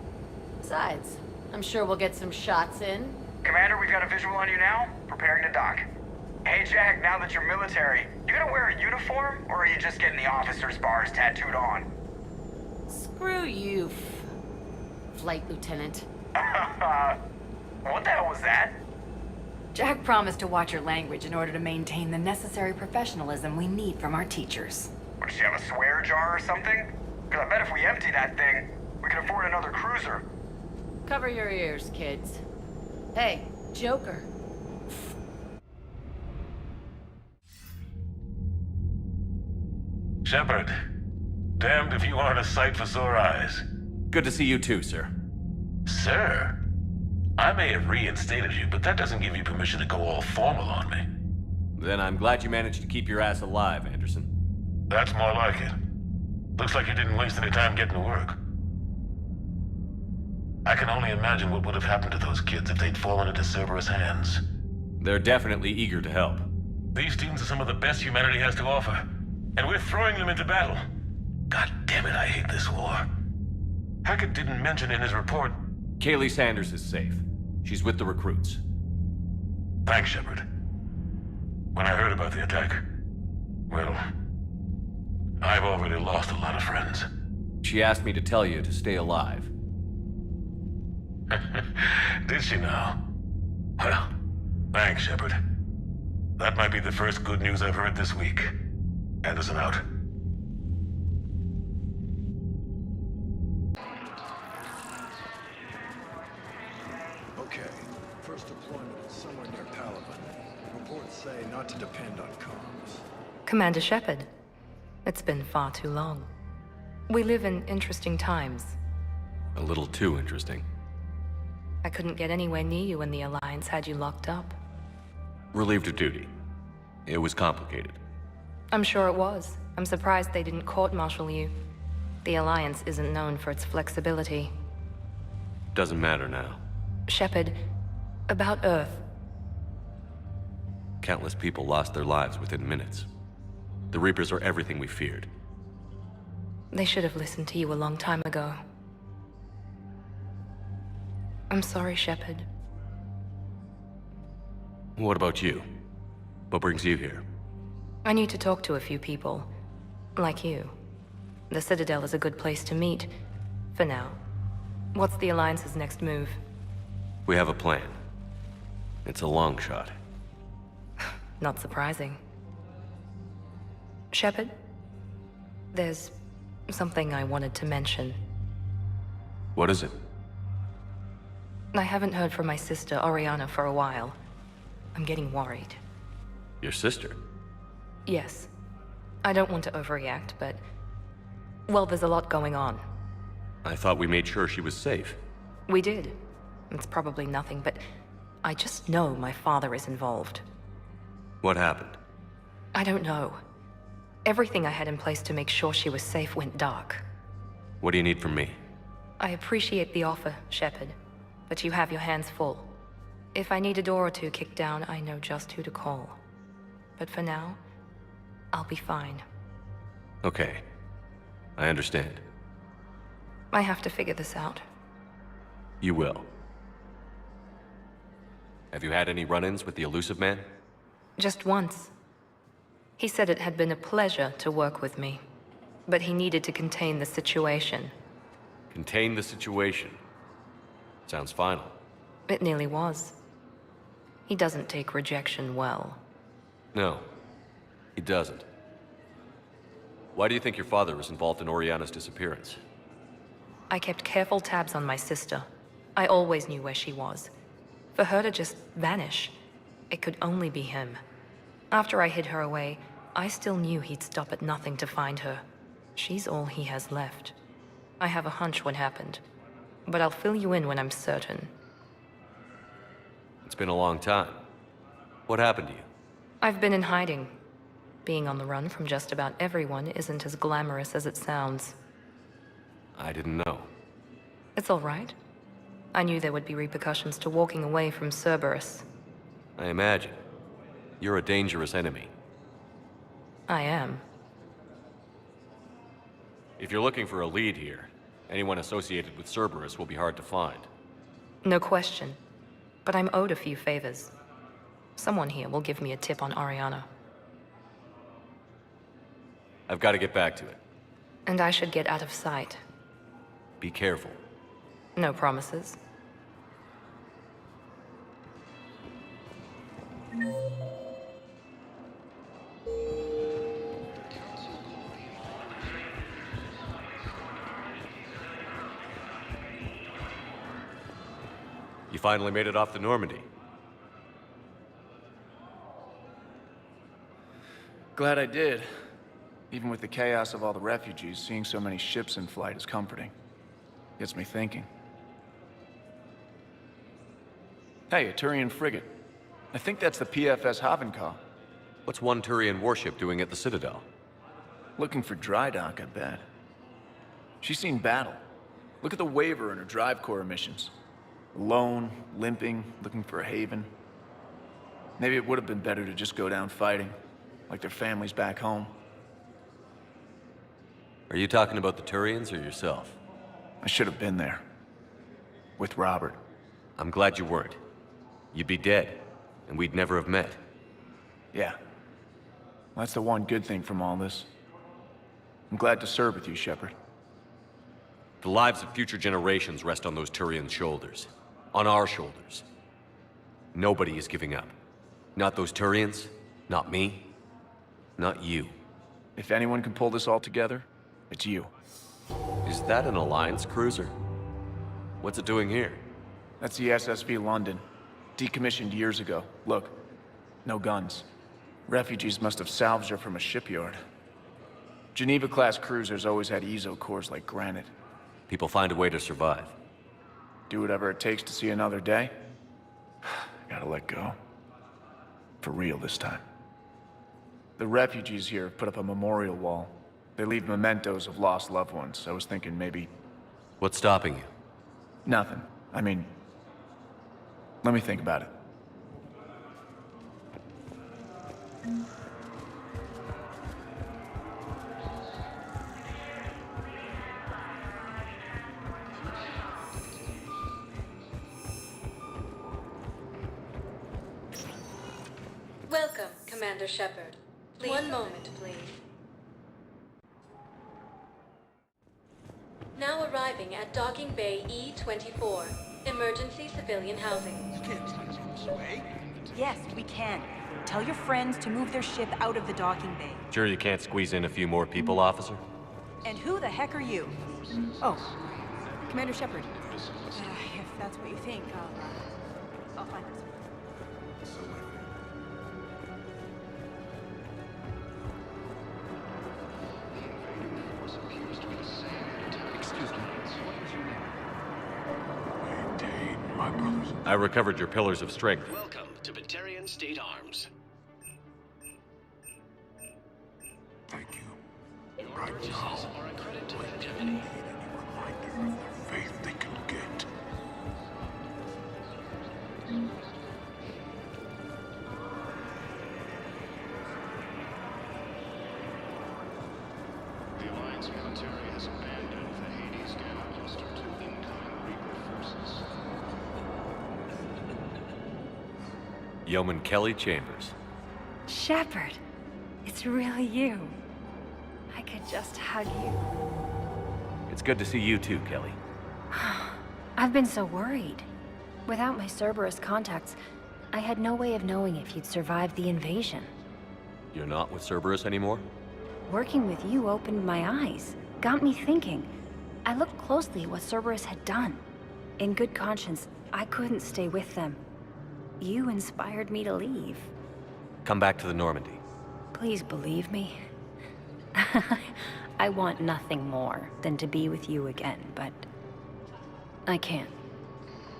Speaker 6: Besides, I'm sure we'll get some shots in.
Speaker 14: Commander, we've got a visual on you now. Preparing to dock. Hey, Jack, now that you're military, you gonna wear a uniform, or are you just getting the officer's bars tattooed on?
Speaker 6: Screw you, Flight Lieutenant.
Speaker 14: What the hell was that?
Speaker 3: Jack promised to watch your language in order to maintain the necessary professionalism we need from our teachers.
Speaker 14: What, does she have a swear jar or something? Because I bet if we empty that thing, we can afford another cruiser.
Speaker 6: Cover your ears, kids. Hey, Joker.
Speaker 11: Shepard, damned if you aren't a sight for sore eyes.
Speaker 2: Good to see you too, sir.
Speaker 11: Sir? I may have reinstated you, but that doesn't give you permission to go all formal on me.
Speaker 2: Then I'm glad you managed to keep your ass alive, Anderson.
Speaker 11: That's more like it. Looks like you didn't waste any time getting to work. I can only imagine what would have happened to those kids if they'd fallen into Cerberus' hands.
Speaker 2: They're definitely eager to help.
Speaker 11: These students are some of the best humanity has to offer, and we're throwing them into battle. God damn it, I hate this war. Hackett didn't mention in his report...
Speaker 2: Kaylee Sanders is safe. She's with the recruits.
Speaker 11: Thanks, Shepard. When I heard about the attack, well, I've already lost a lot of friends.
Speaker 2: She asked me to tell you to stay alive.
Speaker 11: Did she now? Well, thanks, Shepard. That might be the first good news I've heard this week. Anderson out.
Speaker 10: Okay, first deployment is somewhere near Palaven. Reports say not to depend on comms.
Speaker 22: Commander Shepard, it's been far too long. We live in interesting times.
Speaker 1: A little too interesting.
Speaker 22: I couldn't get anywhere near you when the Alliance had you locked up.
Speaker 1: Relieved of duty. It was complicated.
Speaker 22: I'm sure it was. I'm surprised they didn't court-martial you. The Alliance isn't known for its flexibility.
Speaker 1: Doesn't matter now.
Speaker 22: Shepard, about Earth.
Speaker 1: Countless people lost their lives within minutes. The Reapers are everything we feared.
Speaker 22: They should have listened to you a long time ago. I'm sorry, Shepard.
Speaker 1: What about you? What brings you here?
Speaker 22: I need to talk to a few people. Like you. The Citadel is a good place to meet. For now. What's the Alliance's next move?
Speaker 1: We have a plan. It's a long shot.
Speaker 22: Not surprising. Shepard? There's something I wanted to mention.
Speaker 1: What is it?
Speaker 22: I haven't heard from my sister, Oriana, for a while. I'm getting worried.
Speaker 1: Your sister?
Speaker 22: Yes. I don't want to overreact, but... well, there's a lot going on.
Speaker 1: I thought we made sure she was safe.
Speaker 22: We did. It's probably nothing, but... I just know my father is involved.
Speaker 1: What happened?
Speaker 22: I don't know. Everything I had in place to make sure she was safe went dark.
Speaker 1: What do you need from me?
Speaker 22: I appreciate the offer, Shepard, but you have your hands full. If I need a door or two kicked down, I know just who to call. But for now, I'll be fine.
Speaker 1: Okay. I understand.
Speaker 22: I have to figure this out.
Speaker 1: You will. Have you had any run-ins with the elusive man?
Speaker 22: Just once. He said it had been a pleasure to work with me, but he needed to contain the situation.
Speaker 1: Contain the situation. Sounds final.
Speaker 22: It nearly was. He doesn't take rejection well.
Speaker 1: No, he doesn't. Why do you think your father was involved in Oriana's disappearance?
Speaker 22: I kept careful tabs on my sister. I always knew where she was. For her to just vanish, it could only be him. After I hid her away, I still knew he'd stop at nothing to find her. She's all he has left. I have a hunch what happened, but I'll fill you in when I'm certain.
Speaker 1: It's been a long time. What happened to you?
Speaker 22: I've been in hiding. Being on the run from just about everyone isn't as glamorous as it sounds.
Speaker 1: I didn't know.
Speaker 22: It's all right. I knew there would be repercussions to walking away from Cerberus.
Speaker 1: I imagine. You're a dangerous enemy.
Speaker 22: I am.
Speaker 1: If you're looking for a lead here, anyone associated with Cerberus will be hard to find.
Speaker 22: No question. But I'm owed a few favors. Someone here will give me a tip on Oriana.
Speaker 1: I've got to get back to it.
Speaker 22: And I should get out of sight.
Speaker 1: Be careful.
Speaker 22: No promises.
Speaker 1: You finally made it off the Normandy.
Speaker 9: Glad I did. Even with the chaos of all the refugees, seeing so many ships in flight is comforting. Gets me thinking. Hey, a Turian frigate. I think that's the PFS Havenkaw.
Speaker 1: What's one Turian warship doing at the Citadel?
Speaker 9: Looking for dry dock, I bet. She's seen battle. Look at the waiver in her drive core emissions. Alone, limping, looking for a haven. Maybe it would have been better to just go down fighting, like their families back home.
Speaker 1: Are you talking about the Turians or yourself?
Speaker 9: I should have been there. With Robert.
Speaker 1: I'm glad you weren't. You'd be dead, and we'd never have met.
Speaker 9: Yeah. That's the one good thing from all this. I'm glad to serve with you, Shepard.
Speaker 1: The lives of future generations rest on those Turians' shoulders. On our shoulders. Nobody is giving up. Not those Turians, not me, not you.
Speaker 9: If anyone can pull this all together, it's you.
Speaker 1: Is that an Alliance cruiser? What's it doing here?
Speaker 9: That's the SSV London. Decommissioned years ago. Look, no guns. Refugees must have salvaged her from a shipyard. Geneva-class cruisers always had EZO cores like granite.
Speaker 1: People find a way to survive.
Speaker 9: Do whatever it takes to see another day. Gotta let go. For real this time. The refugees here have put up a memorial wall. They leave mementos of lost loved ones. I was thinking maybe...
Speaker 1: What's stopping you?
Speaker 9: Nothing. I mean... Let me think about it.
Speaker 22: Welcome, Commander Shepard. One moment, please. Now arriving at Docking Bay E-24. Emergency civilian housing.
Speaker 12: You can't touch it this way. Yes, we can. Tell your friends to move their ship out of the docking bay.
Speaker 1: Sure you can't squeeze in a few more people, officer?
Speaker 12: And who the heck are you? Oh, Commander Shepard. If that's what you think, I'll find out.
Speaker 11: My brothers.
Speaker 1: I recovered your pillars of strength.
Speaker 7: Welcome to Batarian State Arms.
Speaker 11: Thank you.
Speaker 7: Your purchases are a credit to the Academy.
Speaker 11: Reminder of the faith they can get.
Speaker 7: The Alliance military has abandoned the Hades Gamma cluster to incoming Reaper forces.
Speaker 1: Yeoman Kelly Chambers.
Speaker 17: Shepard, it's really you. I could just hug you.
Speaker 1: It's good to see you too, Kelly.
Speaker 19: I've been so worried. Without my Cerberus contacts, I had no way of knowing if you'd survived the invasion.
Speaker 1: You're not with Cerberus anymore?
Speaker 19: Working with you opened my eyes, got me thinking. I looked closely at what Cerberus had done. In good conscience, I couldn't stay with them. You inspired me to leave.
Speaker 1: Come back to the Normandy.
Speaker 19: Please believe me. I want nothing more than to be with you again, but I can't.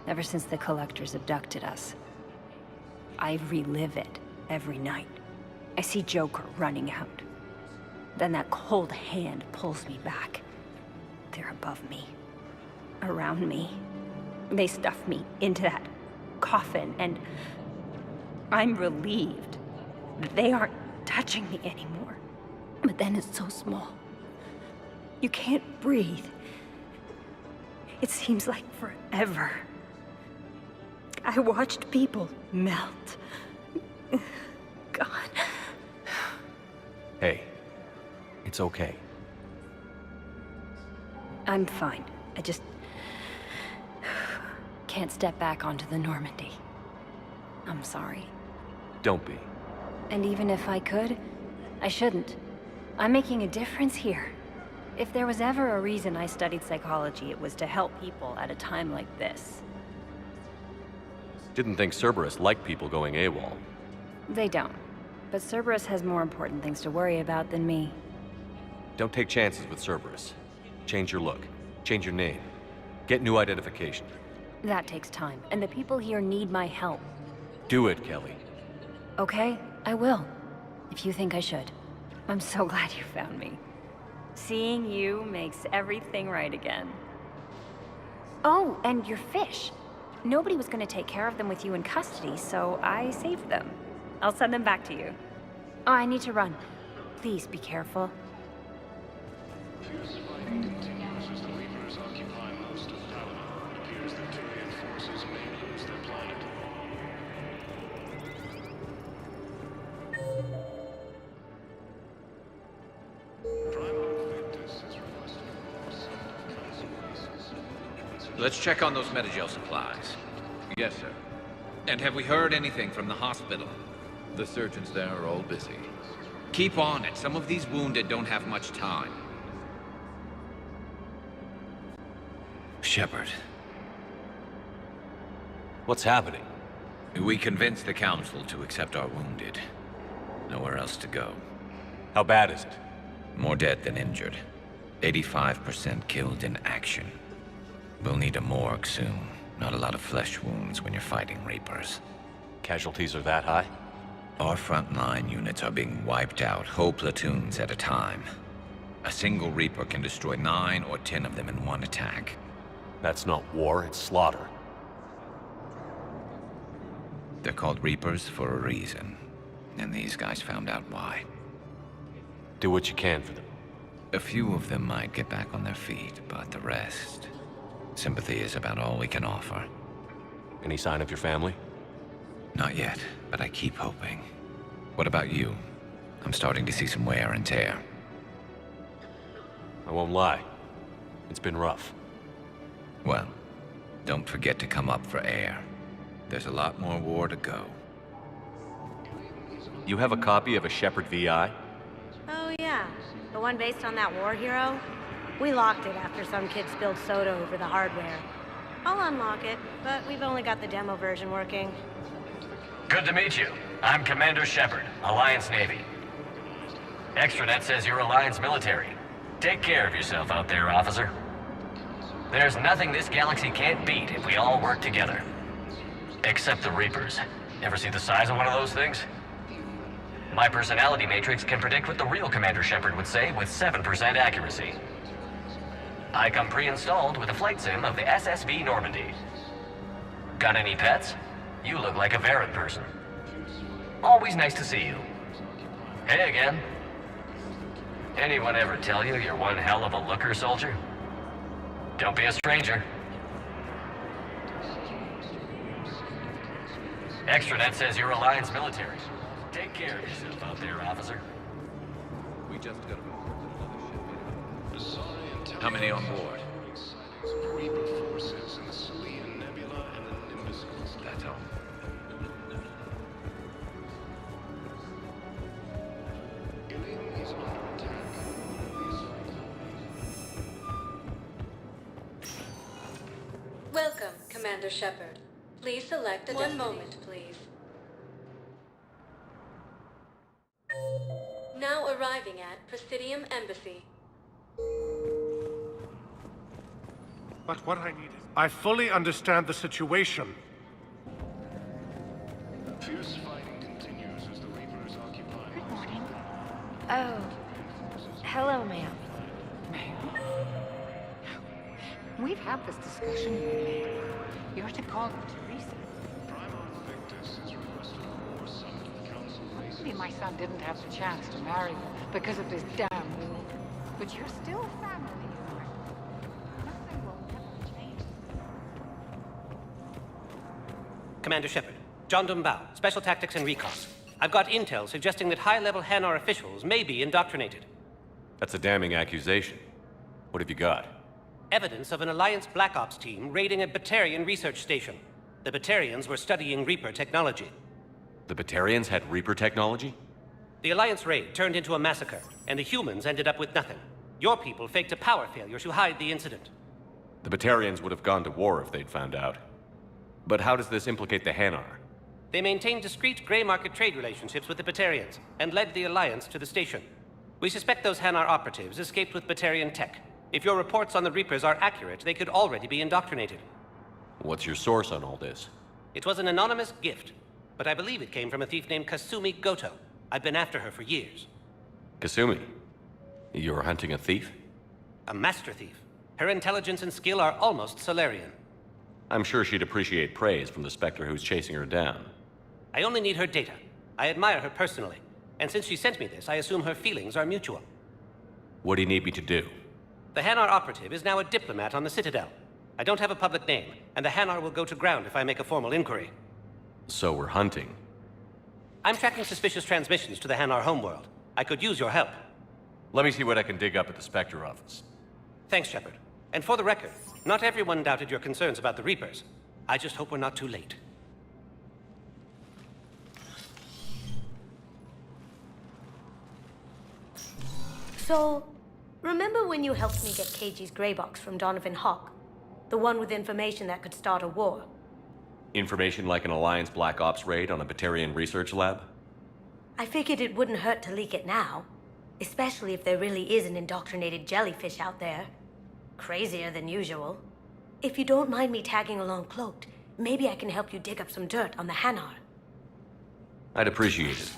Speaker 19: Ever since the Collectors abducted us, I relive it every night. I see Joker running out. Then that cold hand pulls me back. They're above me, around me. They stuff me into that coffin, and I'm relieved that they aren't touching me anymore. But then it's so small. You can't breathe. It seems like forever. I watched people melt. God.
Speaker 1: Hey, it's okay.
Speaker 19: I'm fine. I just can't step back onto the Normandy. I'm sorry.
Speaker 1: Don't be.
Speaker 19: And even if I could, I shouldn't. I'm making a difference here. If there was ever a reason I studied psychology, it was to help people at a time like this.
Speaker 1: Didn't think Cerberus liked people going AWOL.
Speaker 19: They don't. But Cerberus has more important things to worry about than me.
Speaker 1: Don't take chances with Cerberus. Change your look. Change your name. Get new identification.
Speaker 19: That takes time, and the people here need my help.
Speaker 1: Do it, Kelly.
Speaker 19: Okay, I will. If you think I should. I'm so glad you found me. Seeing you makes everything right again. Oh, and your fish. Nobody was going to take care of them with you in custody, so I saved them. I'll send them back to you. Oh, I need to run. Please be careful.
Speaker 7: Fierce fighting continues as the Reapers occupy most of Paladin. It appears that Turian forces may lose their planet.
Speaker 21: Let's check on those Metagel supplies.
Speaker 23: Yes, sir.
Speaker 21: And have we heard anything from the hospital?
Speaker 23: The surgeons there are all busy.
Speaker 21: Keep on it. Some of these wounded don't have much time. Shepard.
Speaker 1: What's happening?
Speaker 21: We convinced the Council to accept our wounded. Nowhere else to go.
Speaker 1: How bad is it?
Speaker 21: More dead than injured. 85% killed in action. We'll need a morgue soon. Not a lot of flesh wounds when you're fighting Reapers.
Speaker 1: Casualties are that high?
Speaker 21: Our frontline units are being wiped out, whole platoons at a time. A single Reaper can destroy 9 or 10 of them in one attack.
Speaker 1: That's not war, it's slaughter.
Speaker 21: They're called Reapers for a reason. And these guys found out why.
Speaker 1: Do what you can for them.
Speaker 21: A few of them might get back on their feet, but the rest... Sympathy is about all we can offer.
Speaker 1: Any sign of your family?
Speaker 21: Not yet, but I keep hoping. What about you? I'm starting to see some wear and tear.
Speaker 1: I won't lie. It's been rough.
Speaker 21: Well, don't forget to come up for air. There's a lot more war to go.
Speaker 1: You have a copy of a Shepard VI?
Speaker 24: Oh yeah, the one based on that war hero? We locked it after some kid spilled soda over the hardware. I'll unlock it, but we've only got the demo version working.
Speaker 2: Good to meet you. I'm Commander Shepard, Alliance Navy. Extranet says you're Alliance military. Take care of yourself out there, officer. There's nothing this galaxy can't beat if we all work together. Except the Reapers. Ever see the size of one of those things? My personality matrix can predict what the real Commander Shepard would say with 7% accuracy. I come pre-installed with a flight sim of the SSV Normandy. Got any pets? You look like a Varrot person. Always nice to see you. Hey again. Anyone ever tell you you're one hell of a looker, soldier? Don't be a stranger. Extranet says you're Alliance military. Take care of yourself out there, officer.
Speaker 23: We just got How many on board?
Speaker 7: Reaper forces in the Salian Nebula and the Nimbus cluster.
Speaker 23: That's all.
Speaker 7: Ilium is under attack.
Speaker 6: Welcome, Commander Shepard. Please select a One moment, please. Now arriving at Presidium Embassy.
Speaker 11: But what I need is... I fully understand the situation.
Speaker 7: Fierce fighting continues as the Reapers occupy.
Speaker 17: Good morning. Oh. Hello, ma'am.
Speaker 5: We've had this discussion, you lady. You're to call her Teresa. Maybe my son didn't have the chance to marry you because of this damn war. But you're still family, you know. Nothing will ever change.
Speaker 15: Commander Shepard, John Dumbao, Special Tactics and Recon. I've got intel suggesting that high-level Hanar officials may be indoctrinated.
Speaker 1: That's a damning accusation. What have you got?
Speaker 15: Evidence of an Alliance Black Ops team raiding a Batarian research station. The Batarians were studying Reaper technology.
Speaker 1: The Batarians had Reaper technology?
Speaker 15: The Alliance raid turned into a massacre, and the humans ended up with nothing. Your people faked a power failure to hide the incident.
Speaker 1: The Batarians would have gone to war if they'd found out. But how does this implicate the Hanar?
Speaker 15: They maintained discreet gray market trade relationships with the Batarians, and led the Alliance to the station. We suspect those Hanar operatives escaped with Batarian tech. If your reports on the Reapers are accurate, they could already be indoctrinated.
Speaker 1: What's your source on all this?
Speaker 15: It was an anonymous gift, but I believe it came from a thief named Kasumi Goto. I've been after her for years.
Speaker 1: Kasumi? You're hunting a thief?
Speaker 15: A master thief. Her intelligence and skill are almost Solarian.
Speaker 1: I'm sure she'd appreciate praise from the Spectre who's chasing her down.
Speaker 15: I only need her data. I admire her personally, and since she sent me this, I assume her feelings are mutual.
Speaker 1: What do you need me to do?
Speaker 15: The Hanar operative is now a diplomat on the Citadel. I don't have a public name, and the Hanar will go to ground if I make a formal inquiry.
Speaker 1: So we're hunting?
Speaker 15: I'm tracking suspicious transmissions to the Hanar homeworld. I could use your help.
Speaker 1: Let me see what I can dig up at the Spectre office.
Speaker 15: Thanks, Shepard. And for the record, not everyone doubted your concerns about the Reapers. I just hope we're not too late.
Speaker 24: So, remember when you helped me get KG's gray box from Donovan Hawk? The one with information that could start a war?
Speaker 1: Information like an Alliance Black Ops raid on a Batarian research lab?
Speaker 24: I figured it wouldn't hurt to leak it now. Especially if there really is an indoctrinated jellyfish out there. Crazier than usual. If you don't mind me tagging along cloaked, maybe I can help you dig up some dirt on the Hanar.
Speaker 1: I'd appreciate it.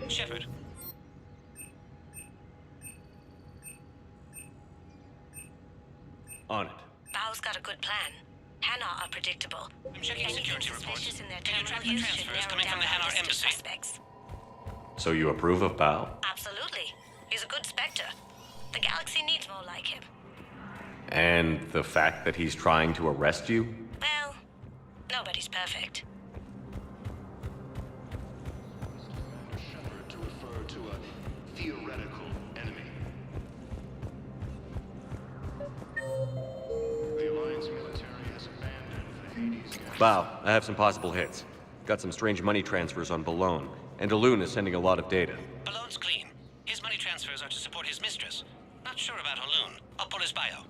Speaker 15: Shepard.
Speaker 1: On it.
Speaker 24: Bao's got a good plan. Hanar are predictable.
Speaker 15: I'm checking security reports.
Speaker 24: In their
Speaker 15: Can you track the
Speaker 24: terminal use should
Speaker 15: transfers
Speaker 24: narrow
Speaker 15: coming from the
Speaker 24: down
Speaker 15: Hanar
Speaker 24: list of
Speaker 15: embassy?
Speaker 24: suspects.
Speaker 1: So you approve of Bao?
Speaker 24: Absolutely. He's a good Spectre. The galaxy needs more like him.
Speaker 1: And the fact that he's trying to arrest you?
Speaker 24: Well, nobody's perfect.
Speaker 7: Shepard to refer to a theoretical enemy. The Alliance military has abandoned the Hades gas.
Speaker 1: Bao, I have some possible hits. Got some strange money transfers on Balone, and Daloon is sending a lot of data.
Speaker 15: Balone's clean. His money transfers are to support his mistress. Not sure about Haloon. I'll pull his bio.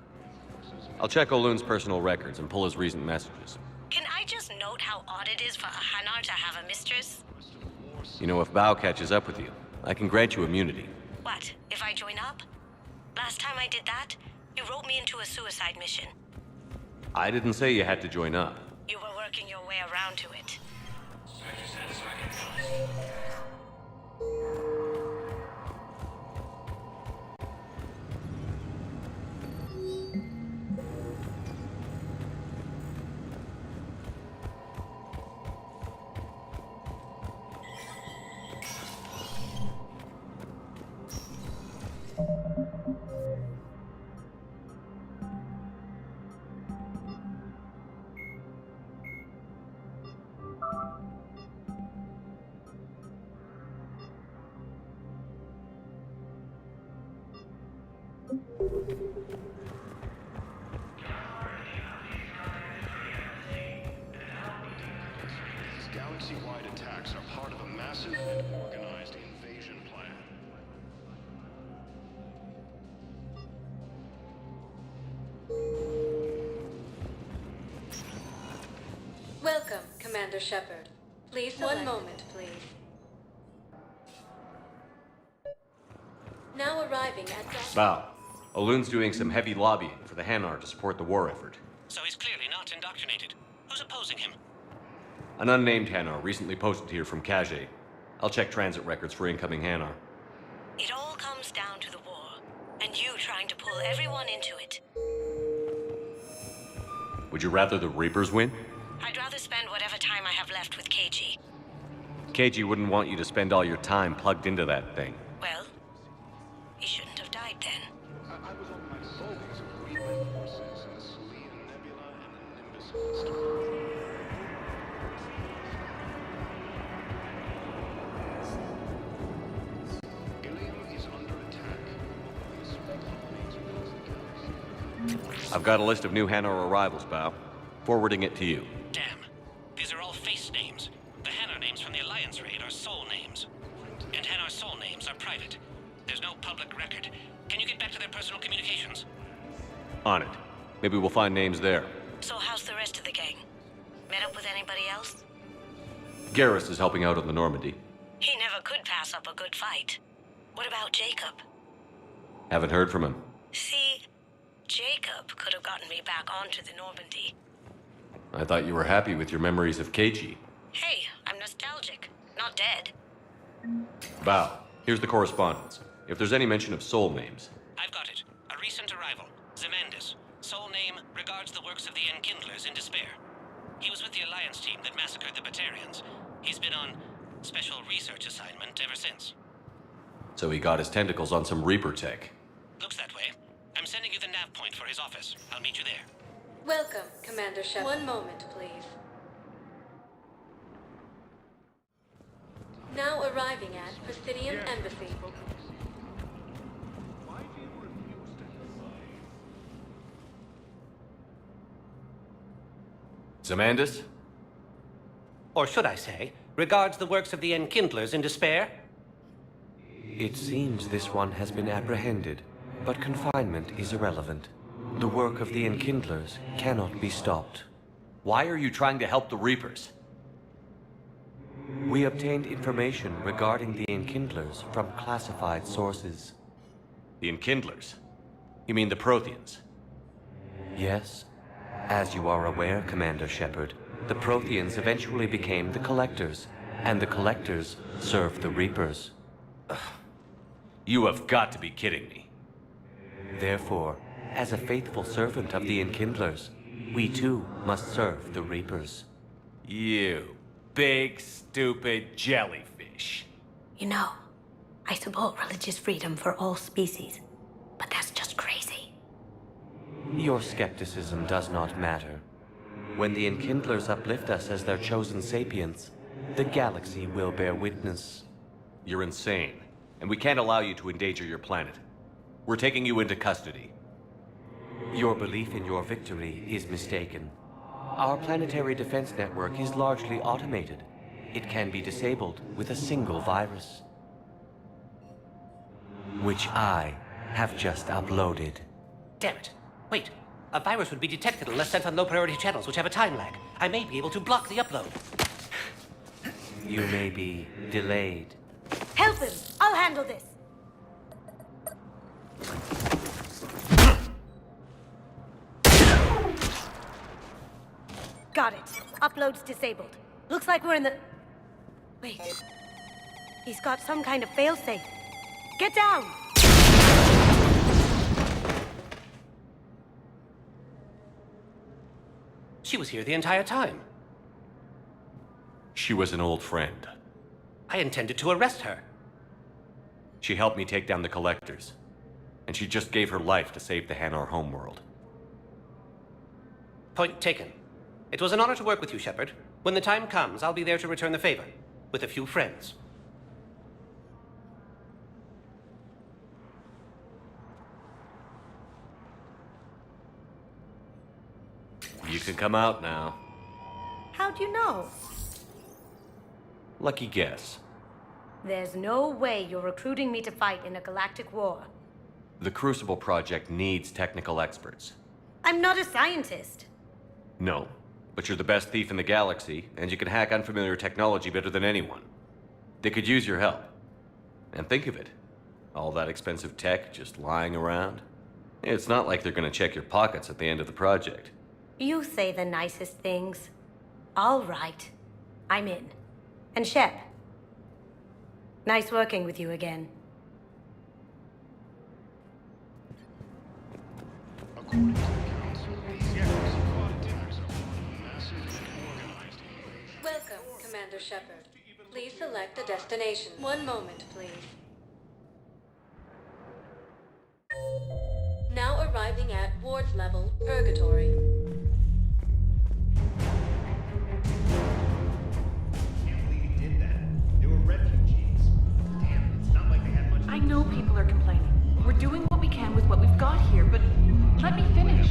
Speaker 1: I'll check O'Loon's personal records and pull his recent messages.
Speaker 24: Can I just note how odd it is for a Hanar to have a mistress?
Speaker 1: You know, if Bao catches up with you, I can grant you immunity.
Speaker 24: What, if I join up? Last time I did that, you wrote me into a suicide mission.
Speaker 1: I didn't say you had to join up.
Speaker 24: You were working your way around to it.
Speaker 7: These galaxy-wide attacks are part of a massive and organized invasion plan.
Speaker 6: Welcome, Commander Shepard. Please, one moment, please. Now arriving at...
Speaker 1: Bao, O'Loon's doing some heavy lobbying for the Hanar to support the war effort.
Speaker 15: So he's clearly not indoctrinated. Who's opposing him?
Speaker 1: An unnamed Hanar recently posted here from Kage. I'll check transit records for incoming Hanar.
Speaker 24: It all comes down to the war, and you trying to pull everyone into it.
Speaker 1: Would you rather the Reapers win?
Speaker 24: I'd rather spend whatever time I have left with KG.
Speaker 1: KG wouldn't want you to spend all your time plugged into that thing.
Speaker 24: Well, he shouldn't have died then.
Speaker 7: I was on my soldiers of Reaper forces in the Selene Nebula and the Nimbus cluster.
Speaker 1: I've got a list of new Hanar arrivals, Bao. Forwarding it to you.
Speaker 15: Damn. These are all face names. The Hanar names from the Alliance raid are soul names. And Hanar soul names are private. There's no public record. Can you get back to their personal communications?
Speaker 1: On it. Maybe we'll find names there.
Speaker 24: So how's the rest of the gang? Met up with anybody else?
Speaker 1: Garrus is helping out on the Normandy.
Speaker 24: He never could pass up a good fight. What about Jacob?
Speaker 1: Haven't heard from him.
Speaker 24: See, Jacob could have gotten me back onto the Normandy.
Speaker 1: I thought you were happy with your memories of KG.
Speaker 24: Hey, I'm nostalgic, not dead.
Speaker 1: Bao, here's the correspondence. If there's any mention of soul names.
Speaker 15: I've got it. A recent arrival. Zemandis. Soul name regards the works of the Enkindlers in despair. He was with the Alliance team that massacred the Batarians. He's been on special research assignment ever since.
Speaker 1: So he got his tentacles on some Reaper tech.
Speaker 15: Looks that way. I'm sending you the nav point for his office. I'll meet you there.
Speaker 6: Welcome, Commander Shepard. One moment, please. Now arriving at Presidium Embassy.
Speaker 1: Zemandis?
Speaker 15: Or should I say, regards the works of the Enkindlers in despair?
Speaker 9: It seems this one has been apprehended, but confinement is irrelevant. The work of the Enkindlers cannot be stopped.
Speaker 1: Why are you trying to help the Reapers?
Speaker 9: We obtained information regarding the Enkindlers from classified sources.
Speaker 1: The Enkindlers? You mean the Protheans?
Speaker 9: Yes. As you are aware, Commander Shepard, the Protheans eventually became the Collectors, and the Collectors served the Reapers.
Speaker 1: You have got to be kidding me.
Speaker 9: Therefore, as a faithful servant of the Enkindlers, we too must serve the Reapers.
Speaker 1: You big stupid jellyfish.
Speaker 24: You know, I support religious freedom for all species, but that's just crazy.
Speaker 9: Your skepticism does not matter. When the Enkindlers uplift us as their chosen sapients, the galaxy will bear witness.
Speaker 1: You're insane, and we can't allow you to endanger your planet. We're taking you into custody.
Speaker 9: Your belief in your victory is mistaken. Our planetary defense network is largely automated. It can be disabled with a single virus, which I have just uploaded.
Speaker 15: Damn it. Wait, A virus would be detected unless sent on low-priority channels, which have a time lag. I may be able to block the upload. You may be delayed.
Speaker 24: Help him! I'll handle this! Got it. Upload's disabled. Looks like we're in the... Wait. He's got some kind of failsafe. Get down!
Speaker 15: She was here the entire time.
Speaker 2: She was an old friend.
Speaker 15: I intended to arrest her.
Speaker 2: She helped me take down the Collectors. And she just gave her life to save the Hanar homeworld.
Speaker 15: Point taken. It was an honor to work with you, Shepard. When the time comes, I'll be there to return the favor. With a few friends.
Speaker 2: You can come out now.
Speaker 24: How'd you know?
Speaker 2: Lucky guess.
Speaker 24: There's no way you're recruiting me to fight in a galactic war.
Speaker 2: The Crucible Project needs technical experts.
Speaker 24: I'm not a scientist.
Speaker 2: No, but you're the best thief in the galaxy, and you can hack unfamiliar technology better than anyone. They could use your help. And think of it. All that expensive tech just lying around. It's not like they're gonna check your pockets at the end of the project.
Speaker 24: You say the nicest things. All right. I'm in. And Shep. Nice working with you again.
Speaker 7: According to the Council, the Aqua dinners are massively organized.
Speaker 6: Welcome, Commander Shepard. Please select a destination. One moment, please. Now arriving at Ward's level, Purgatory.
Speaker 5: I know people are complaining. We're doing what we can with what we've got here, but let me finish.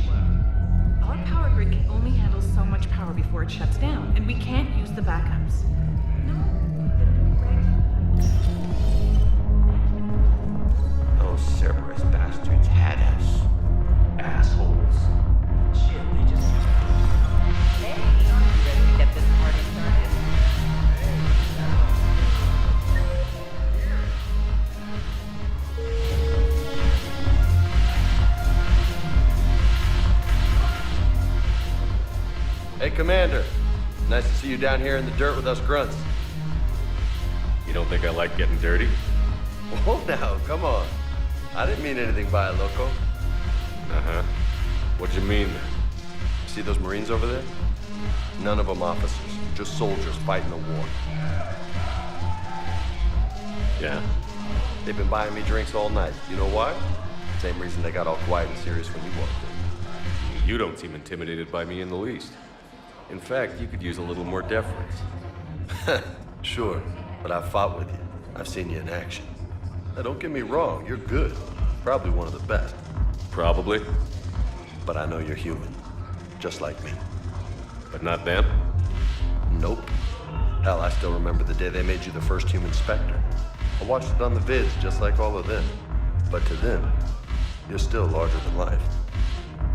Speaker 5: Our power grid can only handle so much power before it shuts down, and we can't use the backups.
Speaker 8: Those Cerberus bastards had us. Assholes.
Speaker 16: Shit, they just... Hey, you ready to get this party started?
Speaker 18: Hey, Commander. Nice to see you down here in the dirt with us grunts.
Speaker 2: You don't think I like getting dirty?
Speaker 18: Oh, now, come on. I didn't mean anything by it, Loco.
Speaker 2: Uh-huh. What'd you mean?
Speaker 18: See those Marines over there? None of them officers, just soldiers fighting the war.
Speaker 2: Yeah?
Speaker 18: They've been buying me drinks all night. You know why? Same reason they got all quiet and serious when you walked in.
Speaker 2: You don't seem intimidated by me in the least. In fact, you could use a little more deference.
Speaker 18: Sure, but I've fought with you. I've seen you in action. Now, don't get me wrong, you're good. Probably one of the best.
Speaker 2: Probably.
Speaker 18: But I know you're human. Just like me.
Speaker 2: But not them?
Speaker 18: Nope. Hell, I still remember the day they made you the first human Spectre. I watched it on the vids, just like all of them. But to them, you're still larger than life.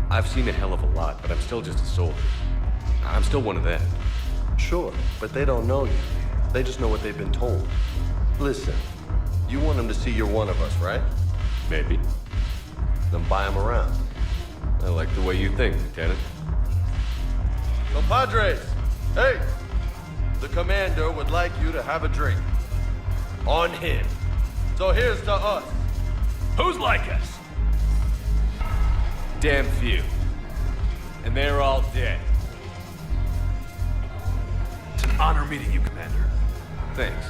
Speaker 2: I've seen a hell of a lot, but I'm still just a soldier. I'm still one of them.
Speaker 18: Sure, but they don't know you. They just know what they've been told. Listen, you want them to see you're one of us, right?
Speaker 2: Maybe.
Speaker 18: Then buy them around.
Speaker 2: I like the way you think, Lieutenant.
Speaker 18: Compadres! Hey! The commander would like you to have a drink. On him. So here's to us.
Speaker 2: Who's like us? Damn few. And they're all dead. It's an honor meeting you, Commander. Thanks.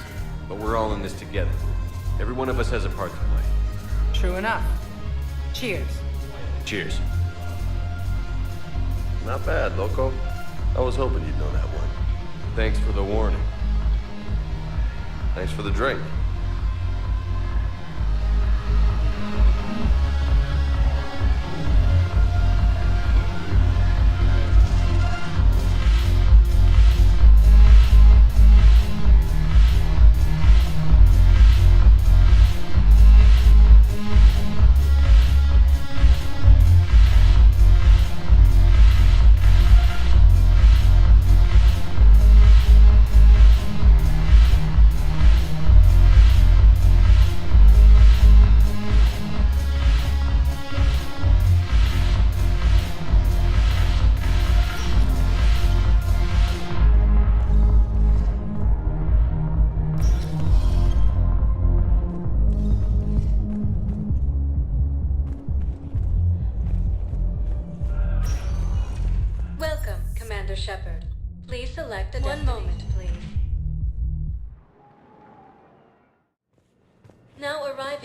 Speaker 2: But we're all in this together. Every one of us has a part to play.
Speaker 12: True enough. Cheers.
Speaker 2: Cheers.
Speaker 18: Not bad, Loco. I was hoping you'd know that one.
Speaker 2: Thanks for the warning.
Speaker 18: Thanks for the drink.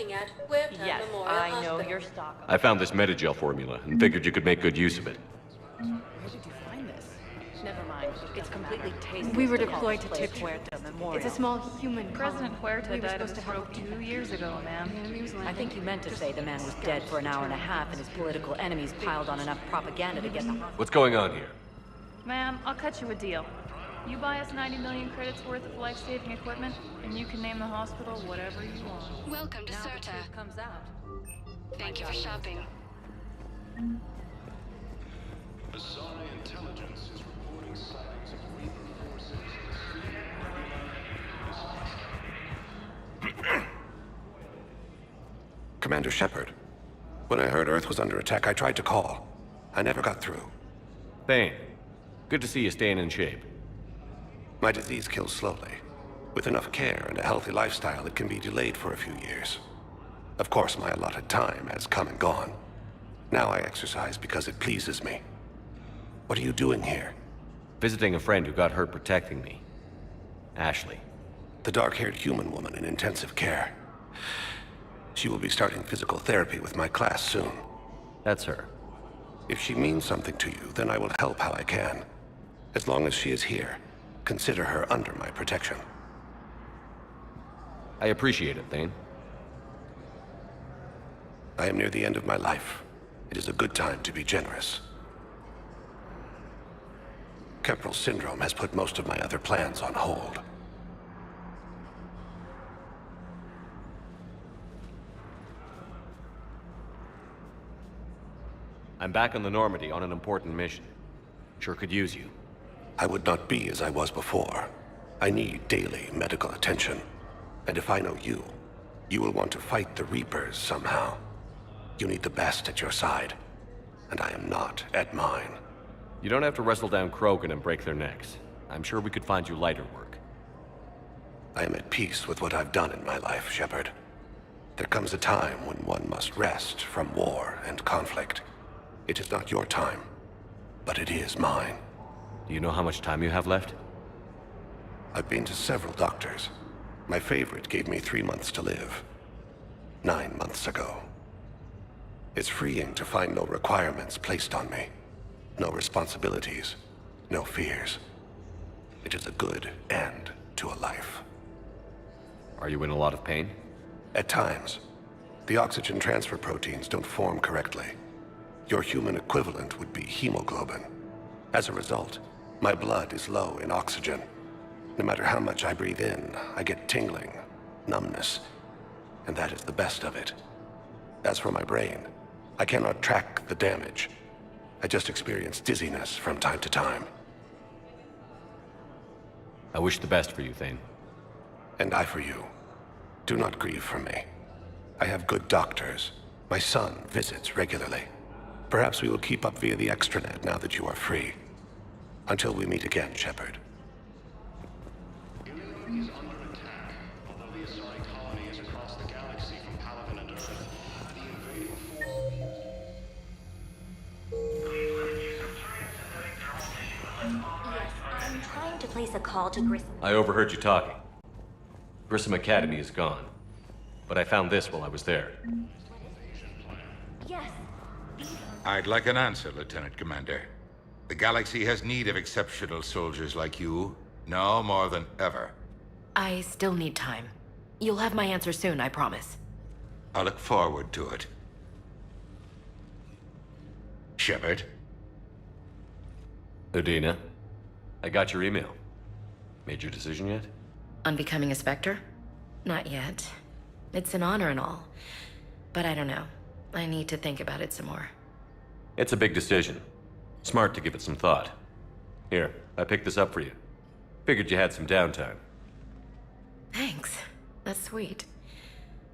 Speaker 3: looking at Huerta
Speaker 16: Yes,
Speaker 3: Memorial
Speaker 16: I know
Speaker 3: Hospital.
Speaker 16: your stock.
Speaker 1: I found this Metagel formula and figured you could make good use of it.
Speaker 16: Where did you find this? Never mind. It's completely tasteless.
Speaker 4: We were
Speaker 16: to call
Speaker 4: deployed
Speaker 16: this
Speaker 4: to
Speaker 16: place
Speaker 4: Tuchanka.
Speaker 16: Huerta Memorial.
Speaker 4: It's a small human
Speaker 13: President
Speaker 4: colony.
Speaker 13: Huerta died of a stroke 2 years ago, ma'am.
Speaker 16: I think you meant to say the man was dead for an hour and a half and his political enemies piled on enough propaganda to get the...
Speaker 1: What's going on here?
Speaker 13: Ma'am, I'll cut you a deal. You buy us 90 million credits worth of life-saving equipment, and you can name the hospital whatever you want.
Speaker 3: Welcome to Certa.
Speaker 16: comes out.
Speaker 3: Thank you for shopping.
Speaker 7: Asari intelligence is reporting sightings of Reaper forces.
Speaker 20: Commander Shepard, when I heard Earth was under attack, I tried to call. I never got through.
Speaker 1: Thane, good to see you staying in shape.
Speaker 20: My disease kills slowly. With enough care and a healthy lifestyle, it can be delayed for a few years. Of course, my allotted time has come and gone. Now I exercise because it pleases me. What are you doing here?
Speaker 1: Visiting a friend who got hurt protecting me. Ashley.
Speaker 20: The dark-haired human woman in intensive care. She will be starting physical therapy with my class soon.
Speaker 1: That's her.
Speaker 20: If she means something to you, then I will help how I can. As long as she is here, consider her under my protection.
Speaker 1: I appreciate it, Thane.
Speaker 20: I am near the end of my life. It is a good time to be generous. Kepral syndrome has put most of my other plans on hold.
Speaker 1: I'm back on the Normandy on an important mission. Sure could use you.
Speaker 20: I would not be as I was before. I need daily medical attention. And if I know you, you will want to fight the Reapers somehow. You need the best at your side, and I am not at mine.
Speaker 1: You don't have to wrestle down Krogan and break their necks. I'm sure we could find you lighter work.
Speaker 20: I am at peace with what I've done in my life, Shepard. There comes a time when one must rest from war and conflict. It is not your time, but it is mine.
Speaker 1: Do you know how much time you have left?
Speaker 20: I've been to several doctors. My favorite gave me 3 months to live. 9 months ago. It's freeing to find no requirements placed on me. No responsibilities. No fears. It is a good end to a life.
Speaker 1: Are you in a lot of pain?
Speaker 20: At times. The oxygen transfer proteins don't form correctly. Your human equivalent would be hemoglobin. As a result, my blood is low in oxygen. No matter how much I breathe in, I get tingling, numbness, and that is the best of it. As for my brain, I cannot track the damage. I just experience dizziness from time to time.
Speaker 1: I wish the best for you, Thane.
Speaker 20: And I for you. Do not grieve for me. I have good doctors. My son visits regularly. Perhaps we will keep up via the extranet now that you are free. Until we meet again, Shepard.
Speaker 7: Ilion is under attack. Although the Asari colony is across the galaxy from Palaven and Earth, the invading
Speaker 24: Yes, I'm trying to place a call to Grissom.
Speaker 1: I overheard you talking. Grissom Academy is gone. But I found this while I was there.
Speaker 24: Yes.
Speaker 25: I'd like an answer, Lieutenant Commander. The galaxy has need of exceptional soldiers like you, now more than ever.
Speaker 6: I still need time. You'll have my answer soon, I promise.
Speaker 25: I look forward to it. Shepard?
Speaker 1: Udina, I got your email. Made your decision yet?
Speaker 6: On becoming a Spectre? Not yet. It's an honor and all. But I don't know. I need to think about it some more.
Speaker 1: It's a big decision. Smart to give it some thought. Here, I picked this up for you. Figured you had some downtime.
Speaker 6: Thanks. That's sweet.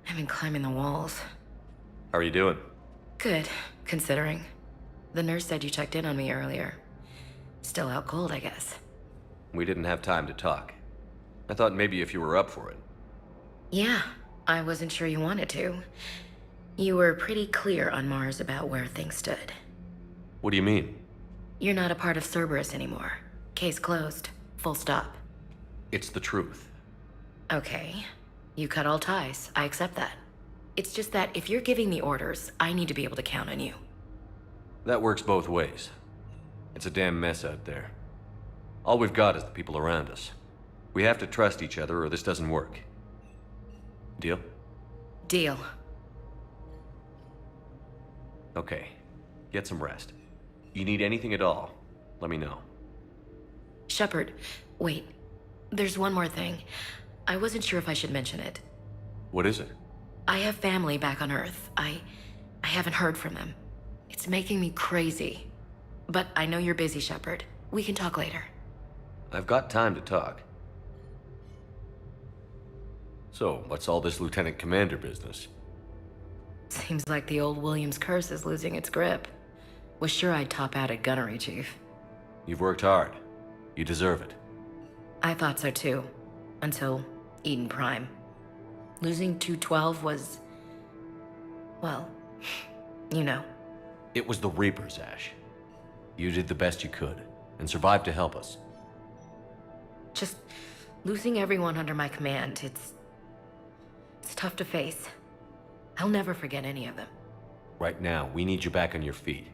Speaker 6: I've been climbing the walls.
Speaker 1: How are you doing?
Speaker 6: Good, considering. The nurse said you checked in on me earlier. Still out cold, I guess.
Speaker 1: We didn't have time to talk. I thought maybe if you were up for it.
Speaker 6: Yeah, I wasn't sure you wanted to. You were pretty clear on Mars about where things stood.
Speaker 1: What do you mean?
Speaker 6: You're not a part of Cerberus anymore. Case closed. Full stop.
Speaker 1: It's the truth.
Speaker 6: Okay. You cut all ties. I accept that. It's just that if you're giving the orders, I need to be able to count on you.
Speaker 1: That works both ways. It's a damn mess out there. All we've got is the people around us. We have to trust each other or this doesn't work. Deal?
Speaker 6: Deal.
Speaker 1: Okay. Get some rest. You need anything at all, let me know.
Speaker 6: Shepard, wait. There's one more thing. I wasn't sure if I should mention it.
Speaker 1: What is it?
Speaker 6: I have family back on Earth. I haven't heard from them. It's making me crazy. But I know you're busy, Shepard. We can talk later.
Speaker 1: I've got time to talk. So, what's all this Lieutenant Commander business?
Speaker 6: Seems like the old Williams curse is losing its grip. Was sure I'd top out at gunnery, Chief.
Speaker 1: You've worked hard. You deserve it.
Speaker 6: I thought so too. Until Eden Prime. Losing 212 was... well, you know.
Speaker 1: It was the Reapers, Ash. You did the best you could, and survived to help us.
Speaker 6: Just losing everyone under my command, it's tough to face. I'll never forget any of them.
Speaker 1: Right now, we need you back on your feet.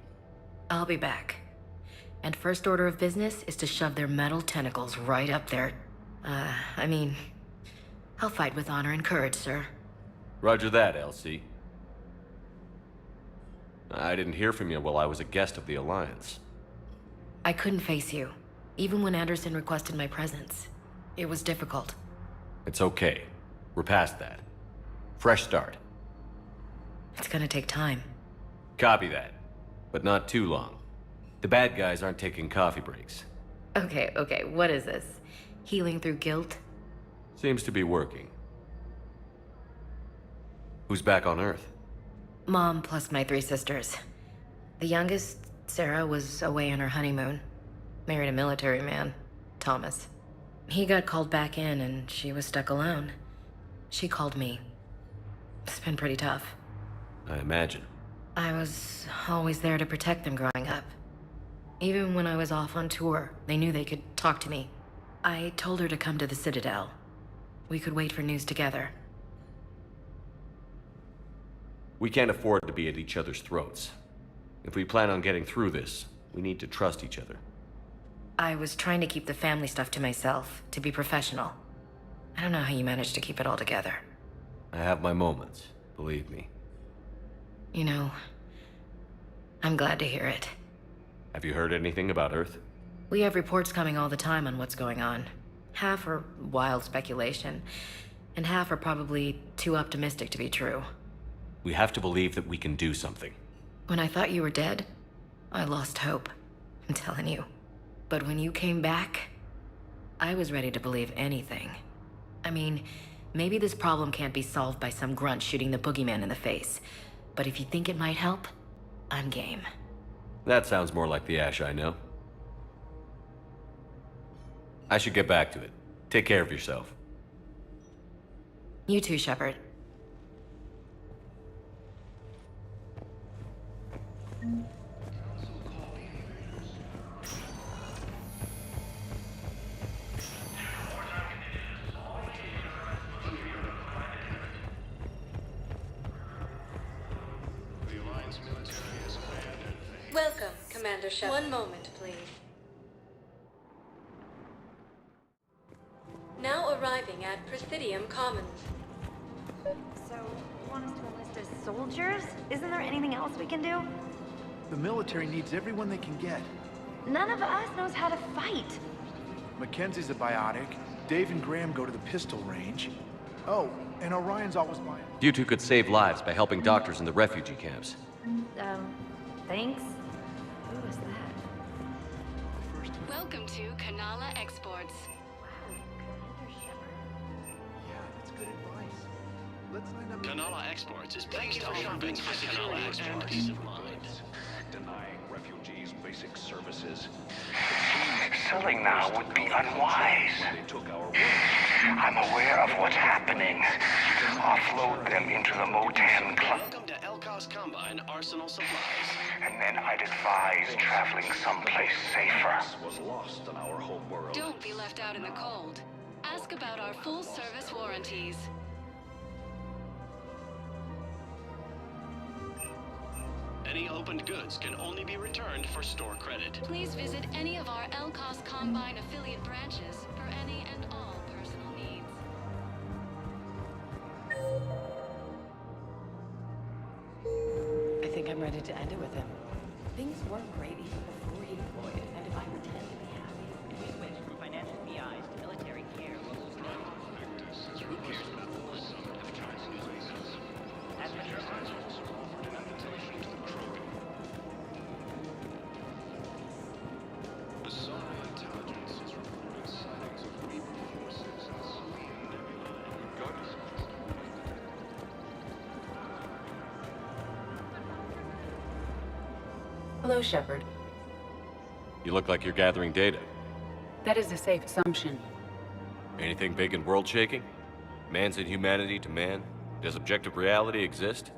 Speaker 6: I'll be back. And first order of business is to shove their metal tentacles right up their... I mean... I'll fight with honor and courage, sir.
Speaker 1: Roger that, LC. I didn't hear from you while I was a guest of the Alliance.
Speaker 6: I couldn't face you, even when Anderson requested my presence. It was difficult.
Speaker 1: It's okay. We're past that. Fresh start.
Speaker 6: It's gonna take time.
Speaker 1: Copy that. But not too long. The bad guys aren't taking coffee breaks.
Speaker 6: Okay, what is this? Healing through guilt?
Speaker 1: Seems to be working. Who's back on Earth?
Speaker 6: Mom plus my 3 sisters. The youngest, Sarah, was away on her honeymoon. Married a military man, Thomas. He got called back in and she was stuck alone. She called me. It's been pretty tough.
Speaker 1: I imagine.
Speaker 6: I was always there to protect them growing up. Even when I was off on tour, they knew they could talk to me. I told her to come to the Citadel. We could wait for news together.
Speaker 1: We can't afford to be at each other's throats. If we plan on getting through this, we need to trust each other.
Speaker 6: I was trying to keep the family stuff to myself, to be professional. I don't know how you managed to keep it all together.
Speaker 1: I have my moments, believe me.
Speaker 6: You know, I'm glad to hear it.
Speaker 1: Have you heard anything about Earth?
Speaker 6: We have reports coming all the time on what's going on. Half are wild speculation, and half are probably too optimistic to be true.
Speaker 1: We have to believe that we can do something.
Speaker 6: When I thought you were dead, I lost hope. I'm telling you. But when you came back, I was ready to believe anything. I mean, maybe this problem can't be solved by some grunt shooting the boogeyman in the face. But if you think it might help, I'm game.
Speaker 1: That sounds more like the Ash I know. I should get back to it. Take care of yourself.
Speaker 6: You too, Shepard.
Speaker 3: Welcome, Commander Shepard. One moment, please. Now arriving at Presidium Commons.
Speaker 17: So, you want us to enlist as soldiers? Isn't there anything else we can do?
Speaker 4: The military needs everyone they can get.
Speaker 17: None of us knows how to fight.
Speaker 4: Mackenzie's a biotic. Dave and Graham go to the pistol range. Oh, and Orion's always buying.
Speaker 1: You two could save lives by helping doctors in the refugee camps.
Speaker 17: Thanks. Who was that?
Speaker 3: Welcome to Kanala Exports.
Speaker 7: Kanala Exports is pleased to offer big Kanala Exports peace of mind.
Speaker 11: Denying refugees basic services. Selling now would be unwise. I'm aware of what's happening. Offload them into the Motan Club.
Speaker 7: Welcome to Elkos Combine Arsenal Supplies.
Speaker 11: And then I'd advise traveling someplace safer.
Speaker 7: Was lost in our home world.
Speaker 3: Don't be left out in the cold. Ask about our full-service warranties.
Speaker 10: Any opened goods can only be returned for store credit.
Speaker 3: Please visit any of our LCOS Combine affiliate branches for any and all personal needs.
Speaker 6: I think I'm ready to end it with him. Things weren't great even before he deployed, and if I pretend to be happy...
Speaker 16: We switched from financial PIs to military care.
Speaker 10: Who cares about the one?
Speaker 16: That's what you're saying.
Speaker 7: The Solar Intelligence is reporting sightings of Reaper forces in Selene Nebula and Guardians.
Speaker 5: Hello, Shepard.
Speaker 1: You look like you're gathering data.
Speaker 5: That is a safe assumption.
Speaker 1: Anything big and world-shaking? Man's inhumanity to man? Does objective reality exist?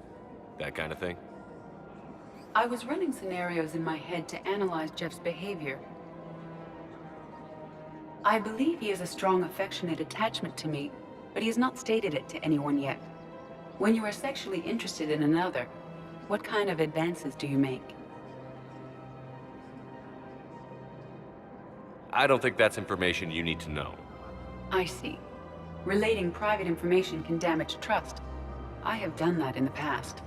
Speaker 1: That kind of thing?
Speaker 5: I was running scenarios in my head to analyze Jeff's behavior. I believe he has a strong affectionate attachment to me, but he has not stated it to anyone yet. When you are sexually interested in another, what kind of advances do you make?
Speaker 1: I don't think that's information you need to know.
Speaker 5: I see. Relating private information can damage trust. I have done that in the past.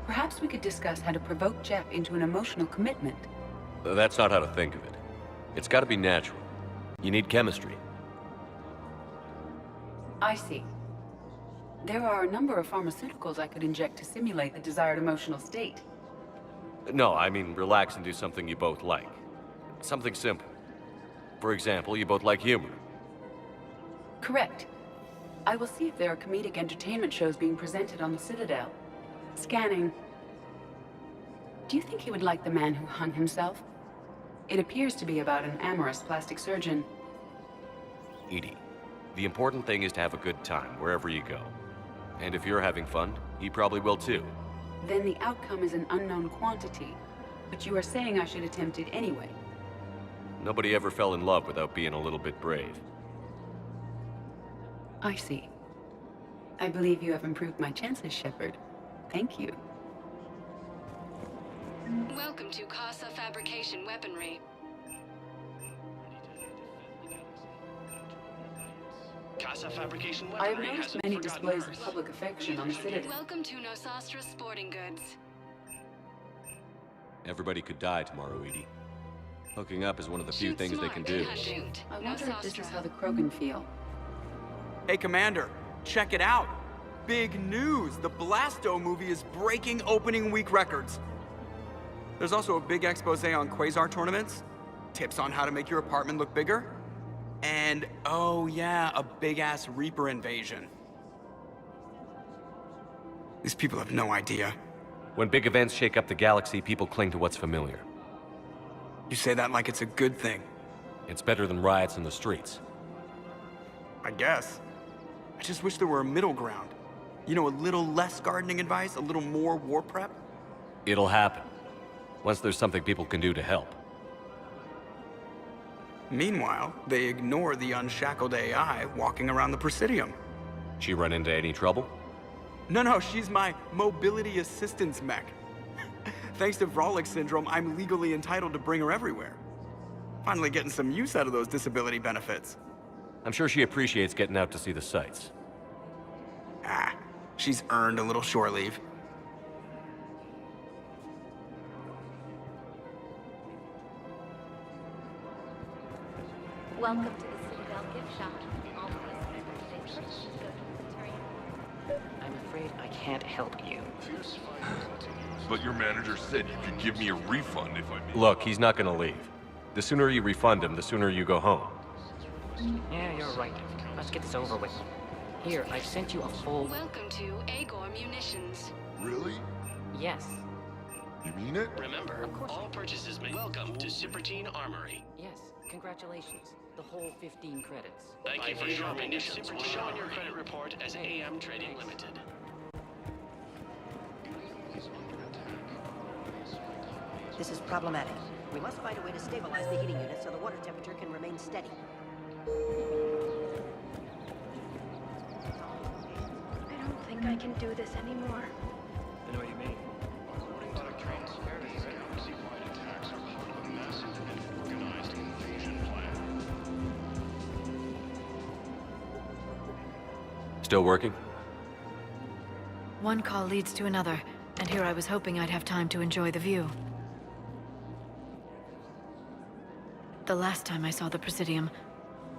Speaker 5: Perhaps we could discuss how to provoke Jeff into an emotional commitment.
Speaker 1: That's not how to think of it. It's gotta be natural. You need chemistry.
Speaker 5: I see. There are a number of pharmaceuticals I could inject to simulate the desired emotional state.
Speaker 1: No, I mean relax and do something you both like. Something simple. For example, you both like humor.
Speaker 5: Correct. I will see if there are comedic entertainment shows being presented on the Citadel. Scanning. Do you think he would like The Man Who Hung Himself? It appears to be about an amorous plastic surgeon.
Speaker 1: Edie, the important thing is to have a good time wherever you go. And if you're having fun, he probably will too.
Speaker 5: Then the outcome is an unknown quantity. But you are saying I should attempt it anyway.
Speaker 1: Nobody ever fell in love without being a little bit brave.
Speaker 5: I see. I believe you have improved my chances, Shepard. Thank you.
Speaker 3: Welcome to Casa Fabrication Weaponry.
Speaker 10: Casa Fabrication
Speaker 5: I have
Speaker 10: Weaponry
Speaker 5: noticed
Speaker 10: hasn't
Speaker 5: many
Speaker 10: forgotten
Speaker 5: displays
Speaker 10: Earth.
Speaker 5: of public affection on the Citadel.
Speaker 3: Welcome to Nosastra Sporting Goods.
Speaker 1: Everybody could die tomorrow, Edie. Hooking up is one of the few things they can do.
Speaker 5: I wonder if this is how the Krogan feel.
Speaker 14: Hey, Commander, check it out. Big news! The Blasto movie is breaking opening week records. There's also a big expose on Quasar tournaments, tips on how to make your apartment look bigger, and, oh yeah, a big-ass Reaper invasion. These people have no idea.
Speaker 1: When big events shake up the galaxy, people cling to what's familiar.
Speaker 14: You say that like it's a good thing.
Speaker 1: It's better than riots in the streets.
Speaker 14: I guess. I just wish there were a middle ground. You know, a little less gardening advice, a little more war prep.
Speaker 1: It'll happen. Once there's something people can do to help.
Speaker 14: Meanwhile, they ignore the unshackled AI walking around the Presidium.
Speaker 1: She run into any trouble?
Speaker 14: No, she's my mobility assistance mech. Thanks to Vrolic syndrome, I'm legally entitled to bring her everywhere. Finally getting some use out of those disability benefits.
Speaker 1: I'm sure she appreciates getting out to see the sights.
Speaker 14: Ah, she's earned a little shore leave.
Speaker 17: Welcome to the Citadel gift shop. All the listeners purchases go to the Turians.
Speaker 16: I'm afraid I can't help you.
Speaker 19: But your manager said you could give me a refund if I...
Speaker 1: Look, he's not gonna leave. The sooner you refund him, the sooner you go home.
Speaker 16: Yeah, you're right. Let's get this over with. Here, I've sent you a full...
Speaker 3: Welcome to Agor Munitions.
Speaker 19: Really?
Speaker 16: Yes.
Speaker 19: You mean it?
Speaker 10: Remember, all purchases made. Welcome to Cipertine Armory.
Speaker 16: Yes, congratulations. The whole 15 credits.
Speaker 10: Thank you for shopping at Cipertine. Show on your credit report as AM Trading Limited.
Speaker 21: This is problematic. We must find a way to stabilize the heating unit so the water temperature can remain steady.
Speaker 17: I don't think I can do this anymore.
Speaker 10: I know what you mean. According to the trains.
Speaker 1: Still working?
Speaker 17: One call leads to another, and here I was hoping I'd have time to enjoy the view. The last time I saw the Presidium,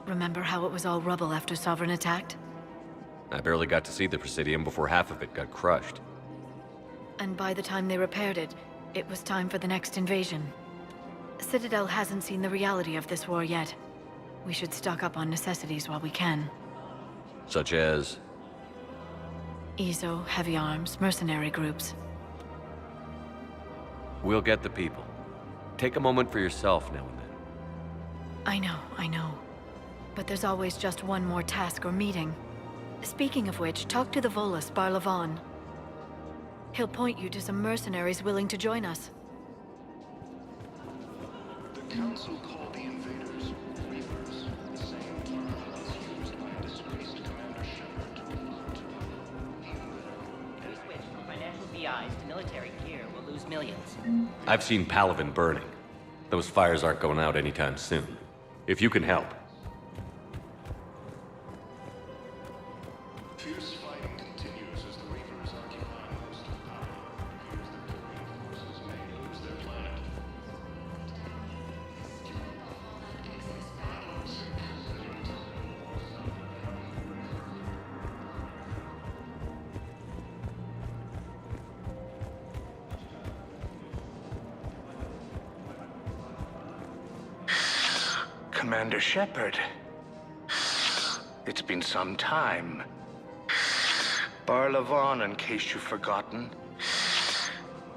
Speaker 17: remember how it was all rubble after Sovereign attacked?
Speaker 1: I barely got to see the Presidium before half of it got crushed.
Speaker 17: And by the time they repaired it, it was time for the next invasion. Citadel hasn't seen the reality of this war yet. We should stock up on necessities while we can.
Speaker 1: Such as?
Speaker 17: EZO, heavy arms, mercenary groups.
Speaker 1: We'll get the people. Take a moment for yourself now and then.
Speaker 17: I know. But there's always just one more task or meeting. Speaking of which, talk to the Volus, Barlavon. He'll point you to some mercenaries willing to join us.
Speaker 7: The Council called the invaders Reapers, the same term as used by a disgraced Commander Shepard.
Speaker 16: Any switch from financial BIs to military gear will lose millions.
Speaker 1: I've seen Palaven burning. Those fires aren't going out anytime soon. If you can help.
Speaker 7: Fierce fighting continues as the Reapers occupy most of the power. It appears that Turian forces may lose their planet.
Speaker 8: Commander Shepard. It's been some time. Barlavon, in case you've forgotten.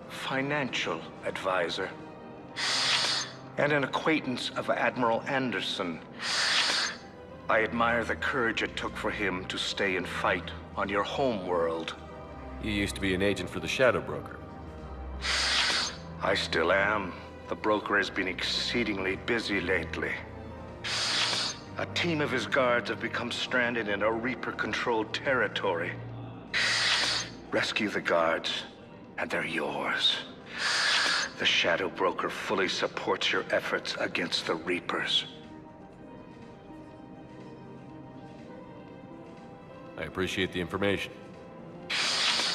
Speaker 8: Financial advisor. And an acquaintance of Admiral Anderson. I admire the courage it took for him to stay and fight on your home world.
Speaker 1: You used to be an agent for the Shadow Broker.
Speaker 8: I still am. The broker has been exceedingly busy lately. A team of his guards have become stranded in a Reaper-controlled territory. Rescue the guards, and they're yours. The Shadow Broker fully supports your efforts against the Reapers.
Speaker 1: I appreciate the information.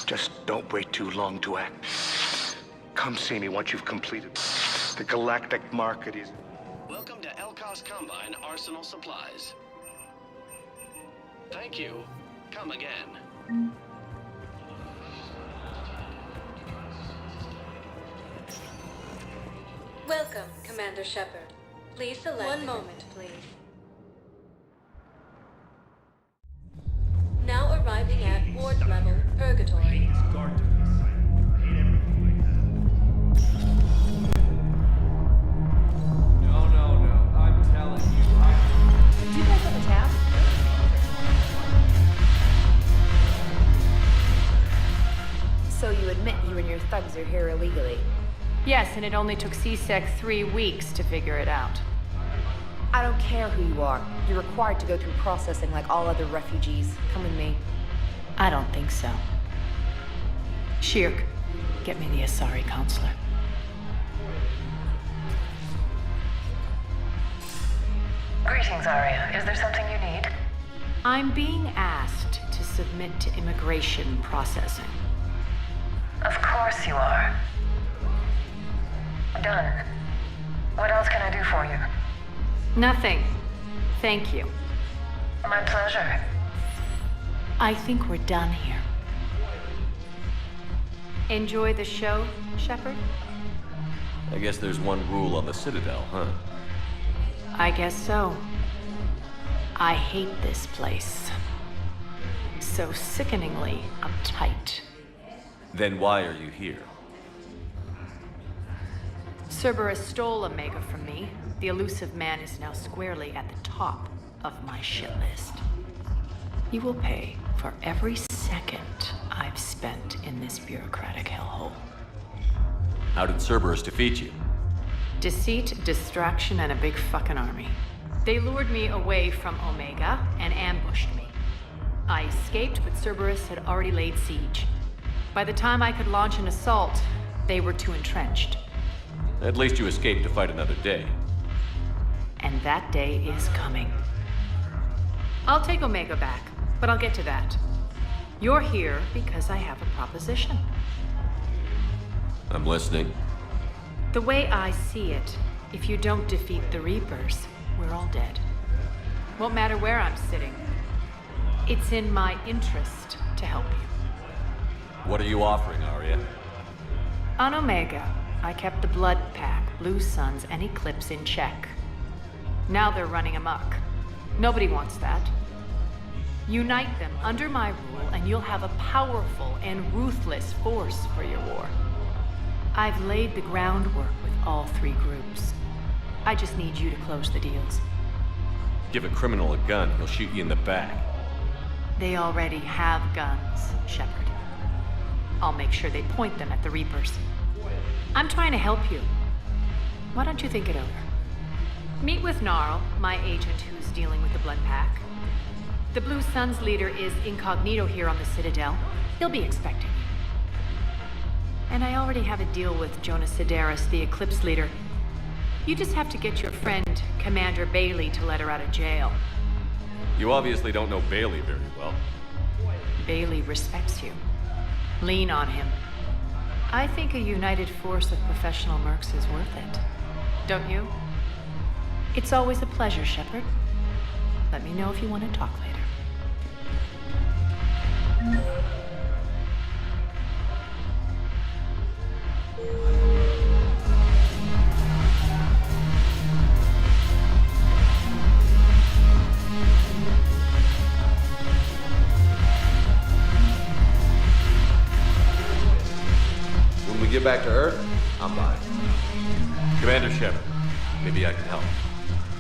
Speaker 8: Just don't wait too long to act. Come see me once you've completed. The galactic market is...
Speaker 10: Welcome to Elkos Combine Arsenal Supplies. Thank you. Come again.
Speaker 3: Welcome, Commander Shepard. Please select... One moment, please. Now arriving at Ward Level, Purgatory.
Speaker 9: No. I'm telling you,
Speaker 12: Do you guys have a tab?
Speaker 15: So you admit you and your thugs are here illegally?
Speaker 12: Yes, and it only took CSEC 3 weeks to figure it out.
Speaker 15: I don't care who you are. You're required to go through processing like all other refugees. Come with me.
Speaker 12: I don't think so. Shirk, get me the Asari counselor.
Speaker 22: Greetings, Arya. Is there something you need?
Speaker 12: I'm being asked to submit to immigration processing.
Speaker 22: Of course you are. Done. What else can I do for you?
Speaker 12: Nothing. Thank you.
Speaker 22: My pleasure.
Speaker 12: I think we're done here. Enjoy the show, Shepard?
Speaker 1: I guess there's one rule on the Citadel, huh?
Speaker 12: I guess so. I hate this place. So sickeningly uptight.
Speaker 1: Then why are you here?
Speaker 12: Cerberus stole Omega from me. The elusive man is now squarely at the top of my shit list. He will pay for every second I've spent in this bureaucratic hellhole.
Speaker 1: How did Cerberus defeat you?
Speaker 12: Deceit, distraction, and a big fucking army. They lured me away from Omega and ambushed me. I escaped, but Cerberus had already laid siege. By the time I could launch an assault, they were too entrenched.
Speaker 1: At least you escaped to fight another day.
Speaker 12: And that day is coming. I'll take Omega back, But I'll get to that. You're here because I have a proposition.
Speaker 1: I'm listening.
Speaker 12: The way I see it, if you don't defeat the Reapers, we're all dead. Won't matter where I'm sitting. It's in my interest to help you.
Speaker 1: What are you offering, Arya?
Speaker 12: On Omega, I kept the Blood Pack, Blue Suns, and Eclipse in check. Now they're running amok. Nobody wants that. Unite them under my rule, and you'll have a powerful and ruthless force for your war. I've laid the groundwork with all three groups. I just need you to close the deals.
Speaker 1: Give a criminal a gun, he'll shoot you in the back.
Speaker 12: They already have guns, Shepard. I'll make sure they point them at the Reapers. I'm trying to help you. Why don't you think it over? Meet with Gnarl, my agent who's dealing with the Blood Pack. The Blue Suns leader is incognito here on the Citadel. He'll be expecting you. And I already have a deal with Jonas Sidaris, the Eclipse leader. You just have to get your friend, Commander Bailey, to let her out of jail.
Speaker 1: You obviously don't know Bailey very well.
Speaker 12: Bailey respects you. Lean on him. I think a united force of professional mercs is worth it. Don't you? It's always a pleasure, Shepard. Let me know if you want to talk later.
Speaker 2: When we get back to Earth, I'm buying.
Speaker 1: Commander Shepard, maybe I can help.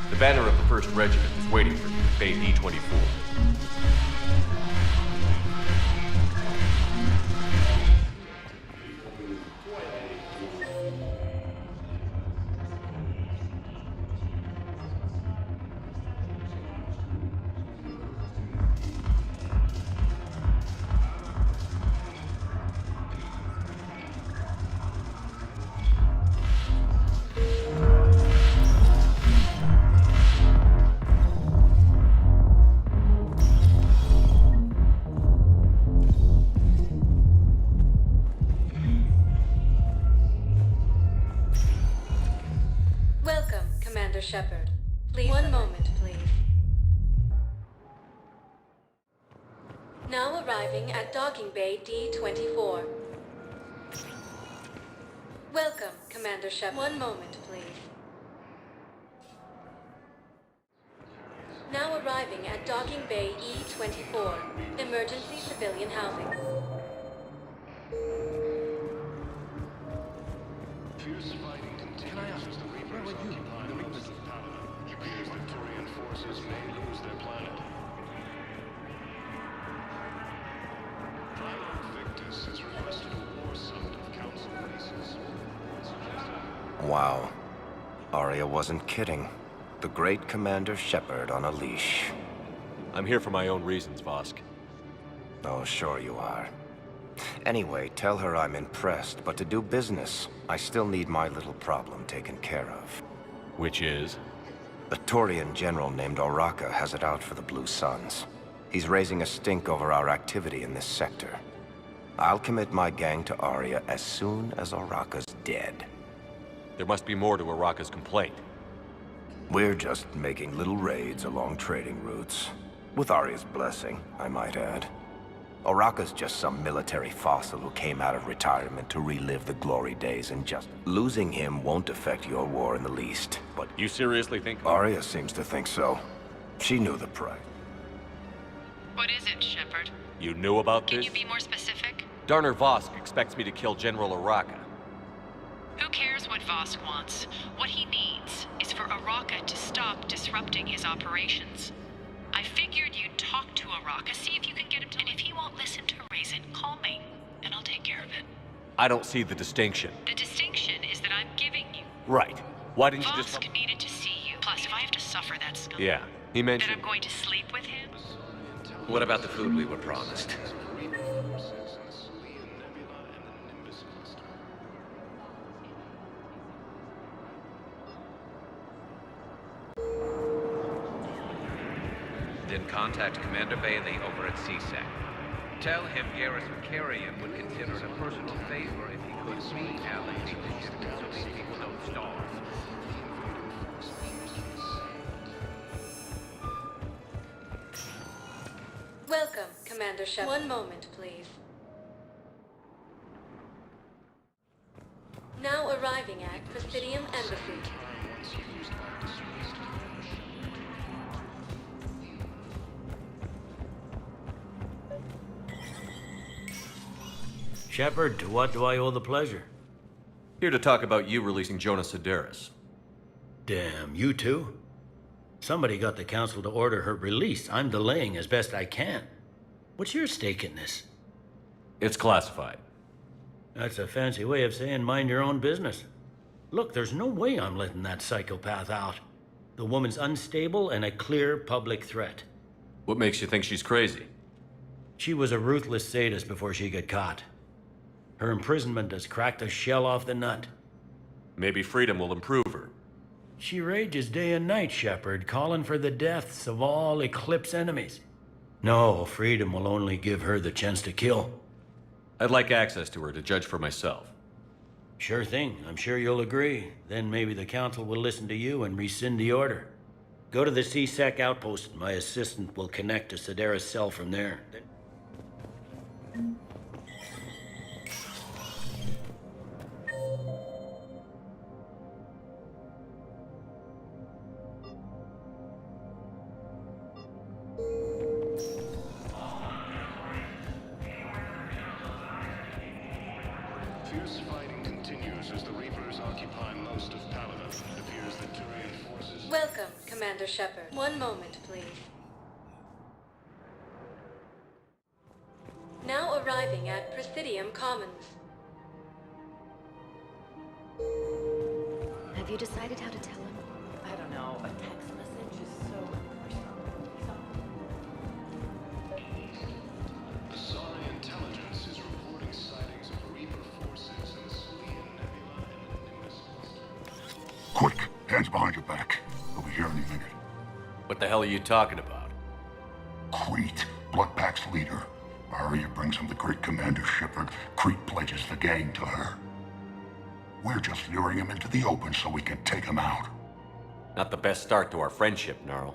Speaker 1: The banner of the 1st Regiment is waiting for you at Bay D-24.
Speaker 3: Welcome, Commander Shepard. Please. One moment, please. Now arriving at Docking Bay D-24. Welcome, Commander Shepard. One moment, please. Now arriving at Docking Bay E-24. Emergency civilian housing.
Speaker 7: Fierce fighting continues as the Reapers occupy most of Paladin. It appears that Turian forces may lose their planet. Primarch Victus has requested a war summit of council races.
Speaker 13: Wow. Arya wasn't kidding. The great Commander Shepard on a leash.
Speaker 1: I'm here for my own reasons, Vosk.
Speaker 13: Oh, sure you are. Anyway, tell her I'm impressed, but to do business, I still need my little problem taken care of.
Speaker 1: Which is?
Speaker 13: A Turian general named Oraka has it out for the Blue Suns. He's raising a stink over our activity in this sector. I'll commit my gang to Arya as soon as Oraka's dead.
Speaker 1: There must be more to Oraka's complaint.
Speaker 13: We're just making little raids along trading routes. With Arya's blessing, I might add. Oraka's just some military fossil who came out of retirement to relive the glory days, and just losing him won't affect your war in the least. But
Speaker 1: you seriously think?
Speaker 13: Arya seems to think so. She knew the price.
Speaker 12: What is it, Shepard?
Speaker 1: You knew about this?
Speaker 12: Can you be more specific?
Speaker 1: Darner Vosk expects me to kill General Oraka.
Speaker 12: Who cares what Vosk wants? What he needs is for Oraka to stop disrupting his operations. I figured you'd talk to Oraka, see if you can get him to... And if he won't listen to reason, call me, and I'll take care of it.
Speaker 1: I don't see the distinction.
Speaker 12: The distinction is that I'm giving you...
Speaker 1: Right. Why didn't you just...
Speaker 12: Vosk needed to see you. Plus, if I have to suffer that scum...
Speaker 1: Yeah, he mentioned...
Speaker 12: That I'm going to sleep with him?
Speaker 2: What about the food we were promised? Din Khan? contact Commander Bailey over at CSEC. Tell him Garrus Vicarian would consider it a personal favor if he could reallocate the shipment so these people don't starve.
Speaker 3: Welcome, Commander Shepard. One moment, please. Now arriving at Presidium Embassy.
Speaker 18: Shepard, to what do I owe the pleasure?
Speaker 1: Here to talk about you releasing Jonas Cerberus.
Speaker 18: Damn, you too? Somebody got the council to order her release. I'm delaying as best I can. What's your stake in this?
Speaker 1: It's classified.
Speaker 18: That's a fancy way of saying mind your own business. Look, there's no way I'm letting that psychopath out. The woman's unstable and a clear public threat.
Speaker 1: What makes you think she's crazy?
Speaker 18: She was a ruthless sadist before she got caught. Her imprisonment has cracked the shell off the nut.
Speaker 1: Maybe freedom will improve her.
Speaker 18: She rages day and night, Shepard, calling for the deaths of all Eclipse enemies. No, freedom will only give her the chance to kill.
Speaker 1: I'd like access to her to judge for myself.
Speaker 18: Sure thing. I'm sure you'll agree. Then maybe the council will listen to you and rescind the order. Go to the CSEC outpost. My assistant will connect to Sedaris' cell from there.
Speaker 7: Fierce fighting continues as the Reapers occupy most of Paladin. It appears that Turian forces...
Speaker 3: Welcome, Commander Shepard. One moment, please. Now arriving at Presidium Commons.
Speaker 17: Have you decided how to tell him?
Speaker 16: I don't know. A text message is so
Speaker 7: The Sorry intelligence is reporting sightings of Reaper forces in the Salian Nebula and the Nimbus cluster.
Speaker 20: Quick, hands behind your back. They'll be here any minute.
Speaker 1: What the hell are you talking about?
Speaker 20: Crete, Bloodpack's leader. Arya brings him the great Commander Shepard. Crete pledges the gang to her. We're just luring him into the open so we can take him out.
Speaker 1: Not the best start to our friendship, Gnarl.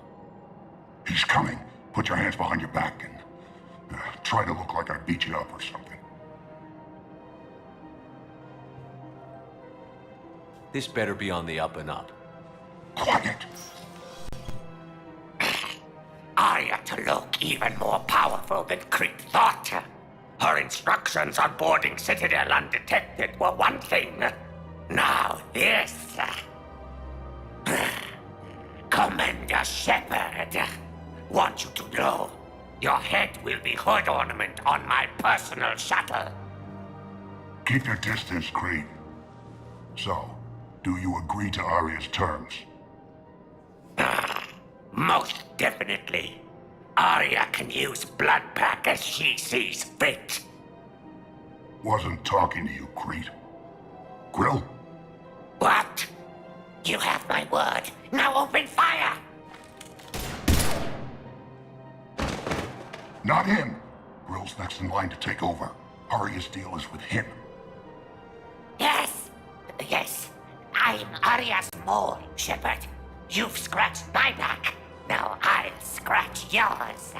Speaker 20: He's coming. Put your hands behind your back and try to look like I beat you up or something.
Speaker 1: This better be on the up and up.
Speaker 20: Quiet!
Speaker 23: Arya to look even more powerful than Crete thought. Her instructions on boarding Citadel undetected were one thing. Now this. Commander Shepard, want you to know, your head will be hood ornament on my personal shuttle.
Speaker 20: Keep your distance, Crete. So, do you agree to Arya's terms?
Speaker 23: Most definitely. Arya can use Bloodpack as she sees fit.
Speaker 20: Wasn't talking to you, Crete. Grill?
Speaker 23: What? You have my word. Now open fire!
Speaker 20: Not him. Grill's next in line to take over. Arya's deal is with him.
Speaker 23: Yes. I'm Arya's mole, Shepard. You've scratched my back. Now I'll scratch yours.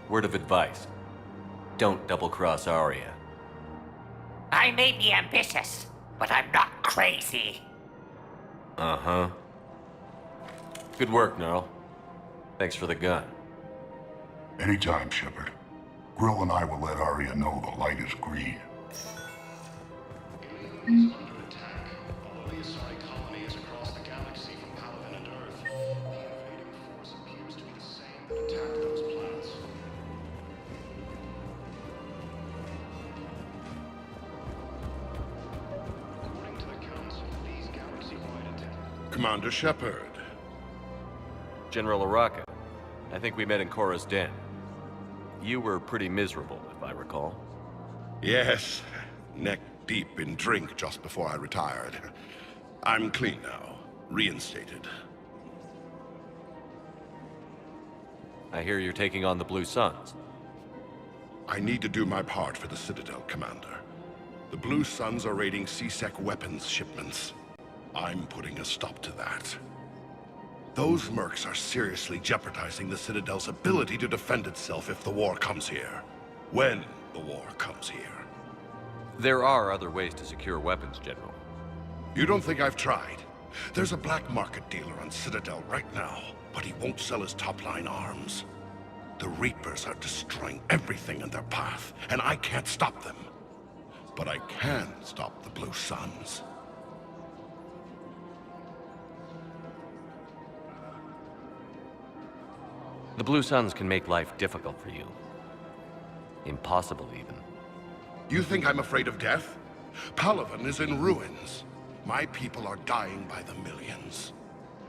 Speaker 1: Word of advice. Don't double-cross Arya.
Speaker 23: I may be ambitious, but I'm not crazy.
Speaker 1: Uh-huh. Good work, Gnarl. Thanks for the gun.
Speaker 20: Anytime, Shepard. Grill and I will let Arya know the light is green.
Speaker 7: Aliens under attack. Although the Asari colony is across the galaxy from Paladin and Earth, the invading force appears to be the same that attacked those planets. According to the Council, these galaxy-wide attacks...
Speaker 20: Commander Shepard.
Speaker 1: General Araka, I think we met in Korra's den. You were pretty miserable, if I recall.
Speaker 24: Yes, neck deep in drink just before I retired. I'm clean now, reinstated.
Speaker 1: I hear you're taking on the Blue Suns.
Speaker 24: I need to do my part for the Citadel, Commander. The Blue Suns are raiding C-Sec weapons shipments. I'm putting a stop to that. Those mercs are seriously jeopardizing the Citadel's ability to defend itself if the war comes here. When the war comes here.
Speaker 1: There are other ways to secure weapons, General.
Speaker 24: You don't think I've tried? There's a black market dealer on Citadel right now, but he won't sell his top-line arms. The Reapers are destroying everything in their path, and I can't stop them. But I can stop the Blue Suns.
Speaker 1: The Blue Suns can make life difficult for you. Impossible, even.
Speaker 24: You think I'm afraid of death? Palaven is in ruins. My people are dying by the millions.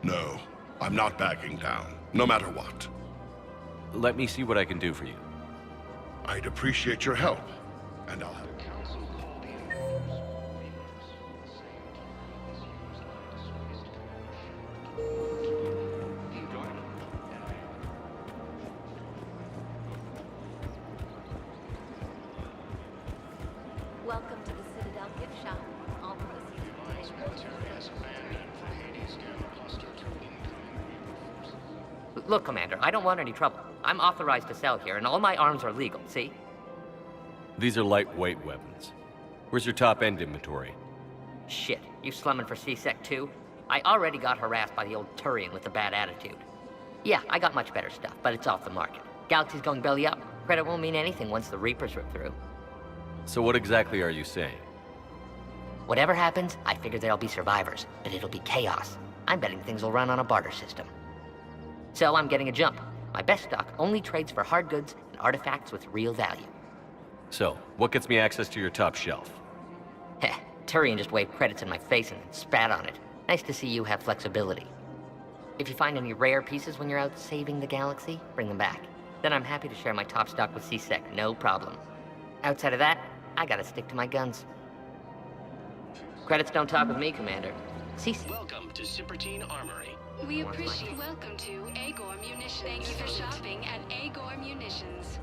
Speaker 24: No, I'm not backing down, no matter what.
Speaker 1: Let me see what I can do for you.
Speaker 24: I'd appreciate your help, and I'll have...
Speaker 3: Welcome to the Citadel gift shop. All proceeds
Speaker 4: Look, Commander, I don't want any trouble. I'm authorized to sell here, and all my arms are legal, see?
Speaker 1: These are lightweight weapons. Where's your top-end inventory?
Speaker 4: Shit, you slumming for C-Sec too? I already got harassed by the old Turian with the bad attitude. Yeah, I got much better stuff, but it's off the market. Galaxy's going belly up. Credit won't mean anything once the Reapers rip through.
Speaker 1: So what exactly are you saying?
Speaker 4: Whatever happens, I figure there'll be survivors, but it'll be chaos. I'm betting things will run on a barter system. So I'm getting a jump. My best stock only trades for hard goods and artifacts with real value.
Speaker 1: So, what gets me access to your top shelf?
Speaker 4: Heh, Turian just waved credits in my face and spat on it. Nice to see you have flexibility. If you find any rare pieces when you're out saving the galaxy, bring them back. Then I'm happy to share my top stock with C-Sec, no problem. Outside of that, I gotta stick to my guns. Credits don't talk with me, Commander. CC.
Speaker 10: Welcome to Superteen Armory.
Speaker 3: We appreciate. Welcome to Agor Munitions. Thank you for shopping at Agor Munitions.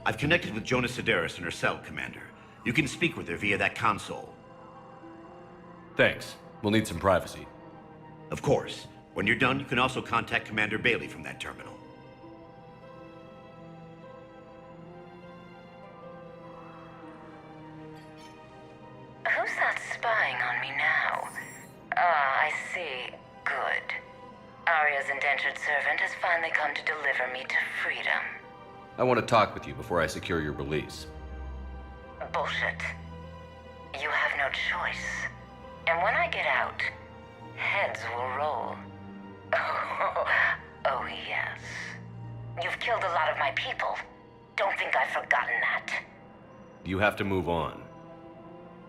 Speaker 5: I've connected with Jonas Cerberus in her cell, Commander. You can speak with her via that console.
Speaker 1: Thanks. We'll need some privacy.
Speaker 5: Of course. When you're done, you can also contact Commander Bailey from that terminal.
Speaker 22: Who's that spying on me now? Ah, I see. Good. Arya's indentured servant has finally come to deliver me to freedom.
Speaker 1: I want to talk with you before I secure your release.
Speaker 22: Bullshit. You have no choice. And when I get out, heads will roll. Oh, yes. You've killed a lot of my people. Don't think I've forgotten that.
Speaker 1: You have to move on.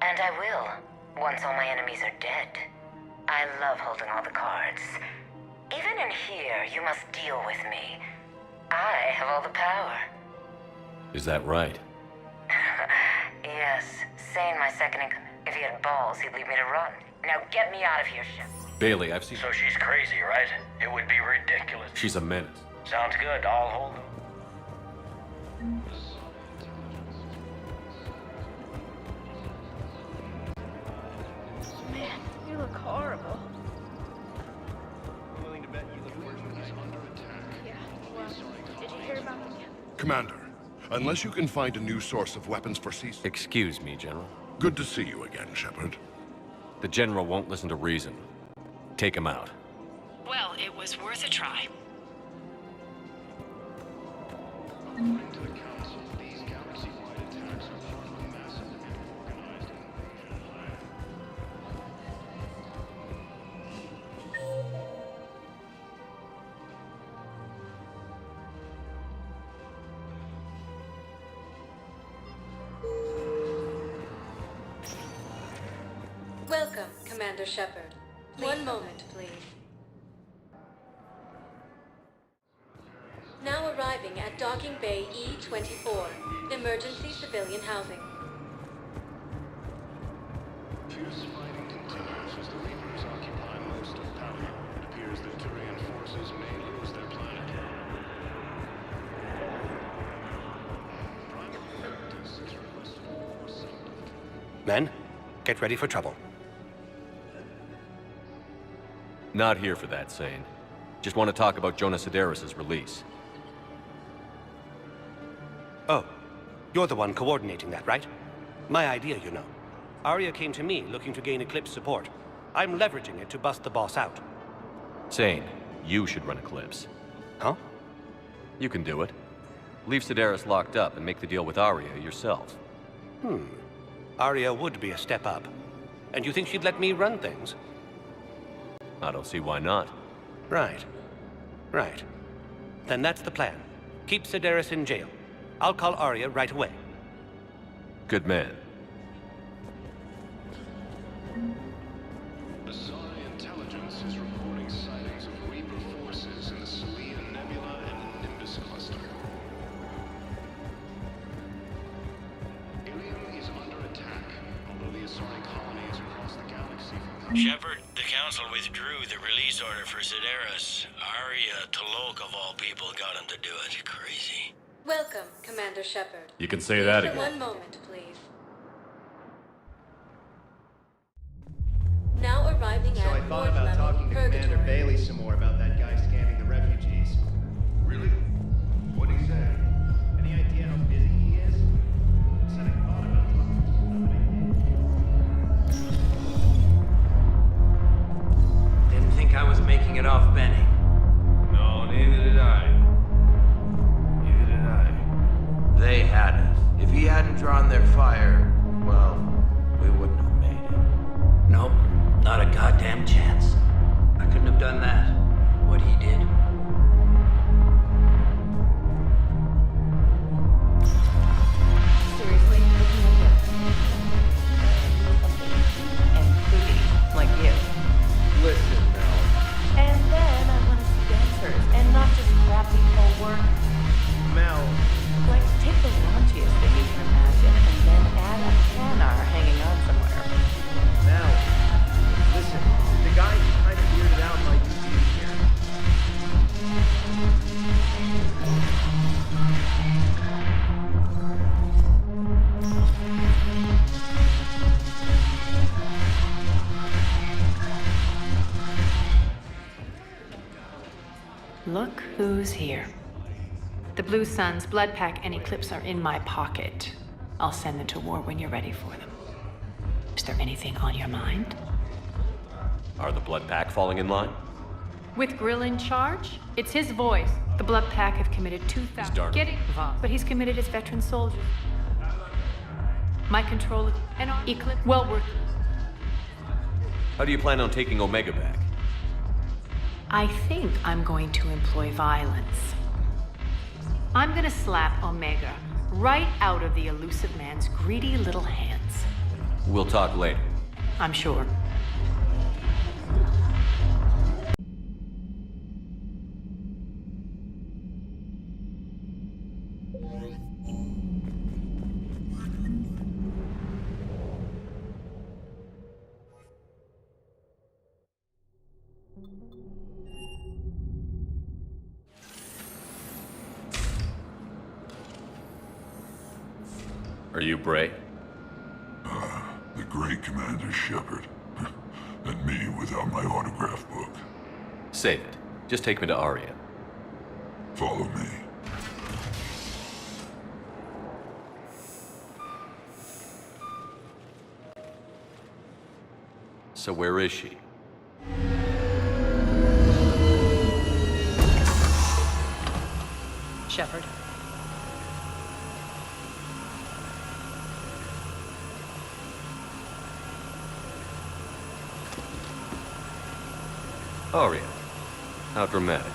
Speaker 22: And I will, once all my enemies are dead. I love holding all the cards. Even in here, you must deal with me. I have all the power.
Speaker 1: Is that right?
Speaker 22: Yes, Sane, my second in command. If he had balls, he'd leave me to run. Now get me out of here, Shep.
Speaker 1: Bailey, I've seen...
Speaker 18: So she's crazy, right? It would be ridiculous.
Speaker 1: She's a menace.
Speaker 18: Sounds good. I'll hold them.
Speaker 17: Man, you look horrible.
Speaker 7: I'm willing to bet you look worse when he's under attack.
Speaker 17: Yeah, well, did you hear about them yet?
Speaker 24: Commander, unless you can find a new source of weapons for C-Sec...
Speaker 1: Excuse me, General.
Speaker 24: Good to see you again, Shepard.
Speaker 1: The General won't listen to reason. Take him out.
Speaker 10: Well, it was worth a try.
Speaker 7: According to the Council, these galaxy-wide attacks are part of a massive and organized invasion plan.
Speaker 3: Welcome, Commander Shepard. One moment, please. Now arriving arriving at Docking Bay E-24, emergency civilian housing.
Speaker 7: Fierce fighting continues as the Reapers occupy most of Palaven. It appears that Turian forces may lose their planet.
Speaker 6: Men, get ready for trouble.
Speaker 1: Not here for that, Sane. Just want to talk about Jonas Sedaris' release.
Speaker 6: Oh, you're the one coordinating that, right? My idea, you know. Arya came to me looking to gain Eclipse support. I'm leveraging it to bust the boss out.
Speaker 1: Sane, you should run Eclipse.
Speaker 6: Huh?
Speaker 1: You can do it. Leave Sedaris locked up and make the deal with Arya yourself.
Speaker 6: Arya would be a step up. And you think she'd let me run things?
Speaker 1: I don't see why not.
Speaker 6: Right. Right. Then that's the plan. Keep Sedaris in jail. I'll call Arya right away.
Speaker 1: Good man.
Speaker 7: The Psi intelligence is reporting sightings of Reaper forces in the Selene Nebula and Nimbus cluster. Ilium is under attack, although the Asari colony is across the galaxy from
Speaker 18: Shepard, the Council withdrew the release order for Sedaris. Arya T'Loak, of all people, got him to do it. Crazy.
Speaker 3: Welcome, Commander Shepard.
Speaker 1: You can say that
Speaker 3: For
Speaker 1: again.
Speaker 3: one moment, please. Now arriving
Speaker 11: So I
Speaker 3: at
Speaker 11: thought about talking to Commander Bailey some more about that guy scanning the refugees.
Speaker 7: Really? What'd he say?
Speaker 11: Any idea how busy he is? Said I thought about talking.
Speaker 2: Didn't think I was making it off Benny.
Speaker 9: No, neither did I. Neither did I.
Speaker 2: They had us. If he hadn't drawn their fire, well, we wouldn't have made it. Nope, not a goddamn chance. I couldn't have done that, what he did.
Speaker 15: Seriously, looking at this. And foodie, like you.
Speaker 11: Listen, Mel.
Speaker 15: And then I want to see dancers, and not just crappy co-work.
Speaker 11: Mel.
Speaker 15: Like, take the launchiest that you can imagine, and then add a canar hanging on somewhere.
Speaker 11: Mel. Listen, the guy who kind of weirded out my duty here.
Speaker 12: Look who's here. The Blue Suns, Blood Pack, and Eclipse are in my pocket. I'll send them to war when you're ready for them. Is there anything on your mind?
Speaker 1: Are the Blood Pack falling in line?
Speaker 12: With Grill in charge, it's his voice. The Blood Pack have committed 2,000. Get involved, but he's committed as veteran soldiers. My control and Eclipse, well worth.
Speaker 1: How do you plan on taking Omega back?
Speaker 12: I think I'm going to employ violence. I'm gonna slap Omega right out of the elusive man's greedy little hands.
Speaker 1: We'll talk later.
Speaker 12: I'm sure.
Speaker 1: Are you Bray?
Speaker 20: The great Commander Shepard. And me without my autograph book.
Speaker 1: Save it. Just take me to Arya.
Speaker 20: Follow me.
Speaker 1: So where is she?
Speaker 15: Shepard.
Speaker 1: Arya. How dramatic.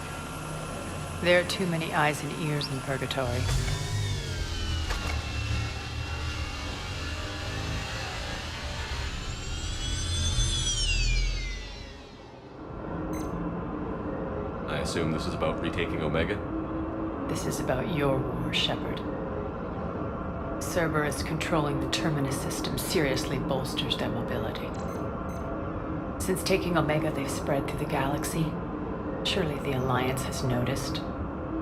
Speaker 12: There are too many eyes and ears in purgatory.
Speaker 1: I assume this is about retaking Omega?
Speaker 12: This is about your war, Shepard. Cerberus controlling the Terminus system seriously bolsters their mobility. Since taking Omega, they've spread through the galaxy. Surely the Alliance has noticed.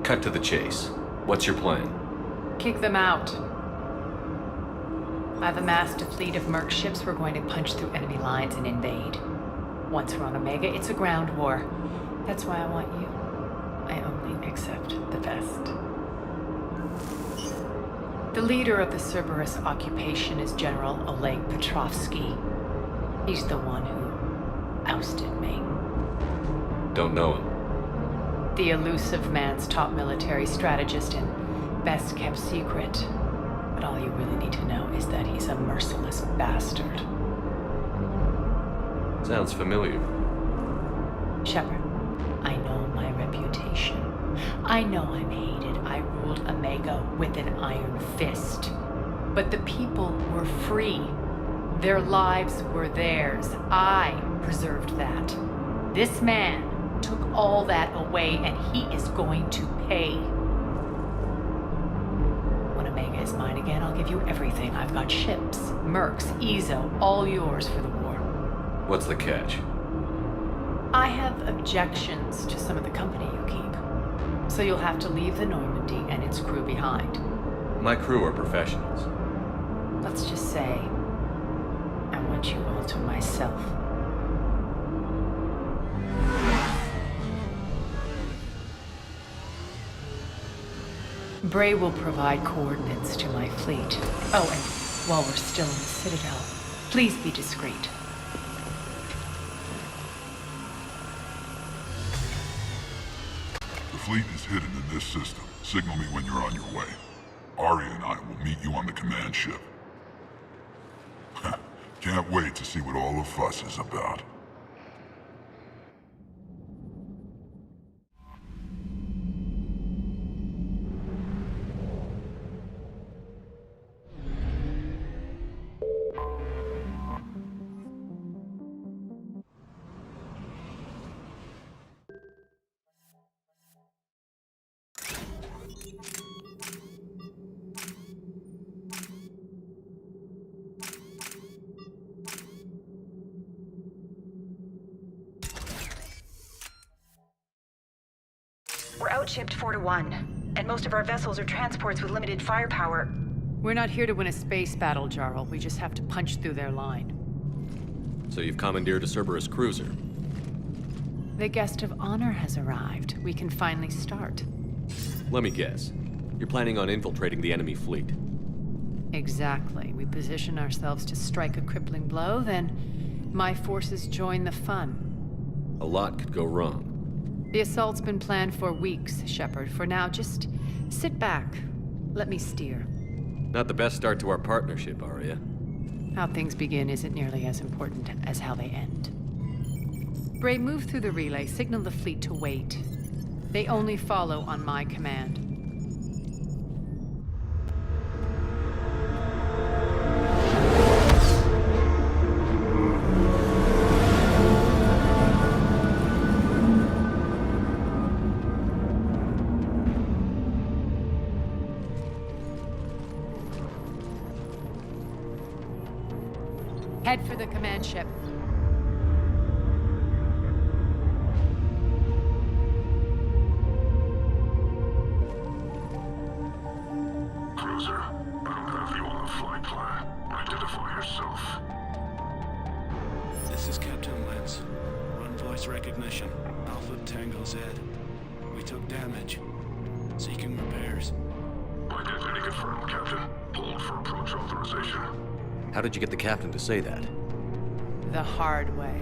Speaker 1: Cut to the chase. What's your plan?
Speaker 12: Kick them out. I've amassed a fleet of merc ships. We're going to punch through enemy lines and invade. Once we're on Omega, it's a ground war. That's why I want you. I only accept the best. The leader of the Cerberus occupation is General Oleg Petrovsky. He's the one who ousted me.
Speaker 1: Don't know him.
Speaker 12: The elusive man's top military strategist and best kept secret. But all you really need to know is that he's a merciless bastard.
Speaker 1: Sounds familiar.
Speaker 12: Shepard, I know my reputation. I know I'm hated. I ruled Omega with an iron fist. But the people were free. Their lives were theirs. I preserved that. This man took all that away, and he is going to pay. When Omega is mine again, I'll give you everything. I've got ships, mercs, Ezo, all yours for the war.
Speaker 1: What's the catch?
Speaker 12: I have objections to some of the company you keep. So you'll have to leave the Normandy and its crew behind.
Speaker 1: My crew are professionals.
Speaker 12: Let's just say, I want you all to myself. Bray will provide coordinates to my fleet. Oh, and while we're still in the Citadel, please be discreet.
Speaker 20: The fleet is hidden in this system. Signal me when you're on your way. Arya and I will meet you on the command ship. Can't wait to see what all the fuss is about.
Speaker 15: We're outshipped 4-1, and most of our vessels are transports with limited firepower.
Speaker 12: We're not here to win a space battle, Jarl. We just have to punch through their line.
Speaker 1: So you've commandeered a Cerberus cruiser.
Speaker 12: The guest of honor has arrived. We can finally start.
Speaker 1: Let me guess. You're planning on infiltrating the enemy fleet.
Speaker 12: Exactly. We position ourselves to strike a crippling blow, then my forces join the fun.
Speaker 1: A lot could go wrong.
Speaker 12: The assault's been planned for weeks, Shepard. For now, just sit back. Let me steer.
Speaker 1: Not the best start to our partnership, Arya.
Speaker 12: How things begin isn't nearly as important as how they end. Bray, move through the relay. Signal the fleet to wait. They only follow on my command. Head for the command ship.
Speaker 20: Cruiser, I don't have you on the flight plan. Identify yourself.
Speaker 10: This is Captain Lance. Run voice recognition. Alpha Tango Z. We took damage. Seeking repairs.
Speaker 20: Identity confirmed, Captain. Hold for approach authorization.
Speaker 1: How did you get the captain to say that?
Speaker 12: The hard way.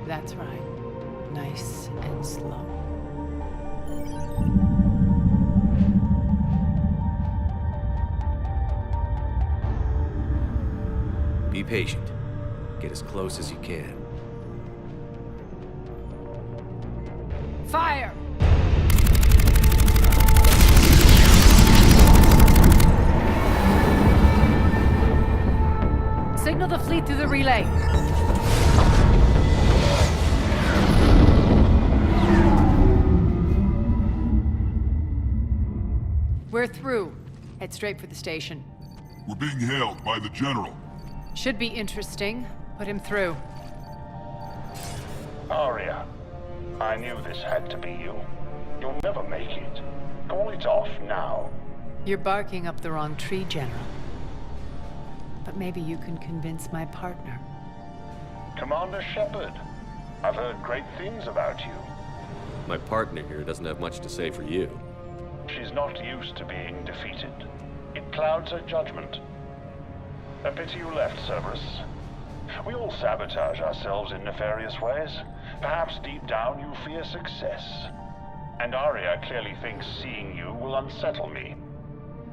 Speaker 12: That's right. Nice and slow.
Speaker 1: Be patient. Get as close as you can.
Speaker 12: Fire! Signal the fleet through the relay. We're through. Head straight for the station.
Speaker 20: We're being hailed by the General.
Speaker 12: Should be interesting. Put him through.
Speaker 7: Arya, I knew this had to be you. You'll never make it. Call it off now.
Speaker 12: You're barking up the wrong tree, General. But maybe you can convince my partner.
Speaker 7: Commander Shepard, I've heard great things about you.
Speaker 1: My partner here doesn't have much to say for you.
Speaker 7: She's not used to being defeated. It clouds her judgment. A pity you left, Cerberus. We all sabotage ourselves in nefarious ways. Perhaps deep down you fear success. And Arya clearly thinks seeing you will unsettle me.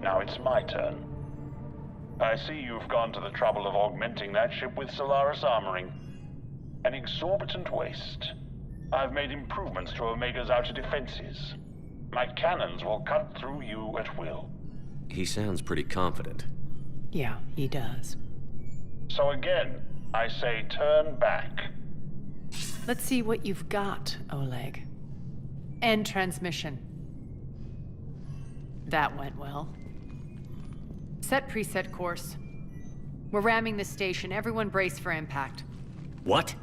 Speaker 7: Now it's my turn. I see you've gone to the trouble of augmenting that ship with Solaris armoring. An exorbitant waste. I've made improvements to Omega's outer defenses. My cannons will cut through you at will.
Speaker 1: He sounds pretty confident.
Speaker 12: Yeah, he does.
Speaker 7: So again, I say turn back.
Speaker 12: Let's see what you've got, Oleg. End transmission. That went well. Set preset course. We're ramming the station. Everyone brace for impact.
Speaker 1: What?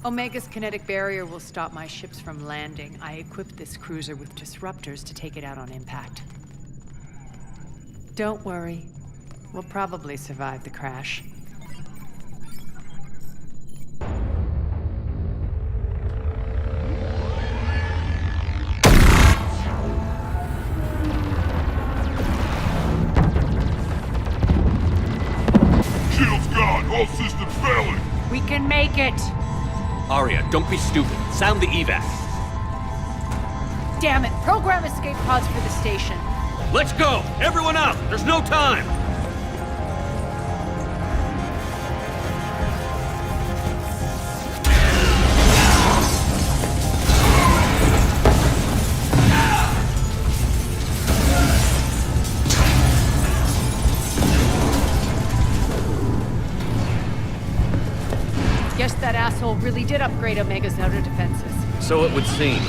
Speaker 12: Omega's kinetic barrier will stop my ships from landing. I equipped this cruiser with disruptors to take it out on impact. Don't worry. We'll probably survive the crash.
Speaker 20: Shield's gone! All systems failing!
Speaker 12: We can make it!
Speaker 1: Arya, don't be stupid. Sound the evac.
Speaker 12: Damn it! Program escape pods for the station.
Speaker 1: Let's go! Everyone out! There's no time!
Speaker 12: Guess that asshole really did upgrade Omega's outer defenses.
Speaker 1: So it would seem.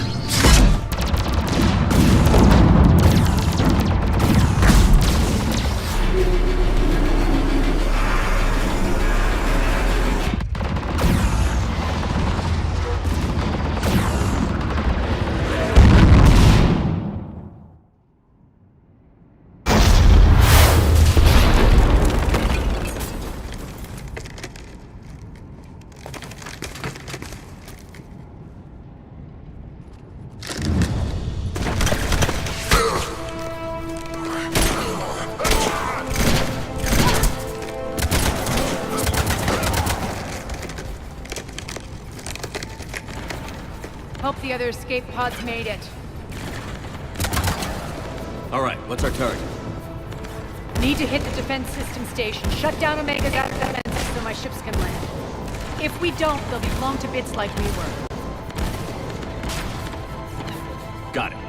Speaker 12: Hope the other escape pods made it.
Speaker 1: All right, what's our target?
Speaker 12: Need to hit the defense system station. Shut down Omega's outer defenses so my ships can land. If we don't, they'll be blown to bits like we were.
Speaker 1: Got it.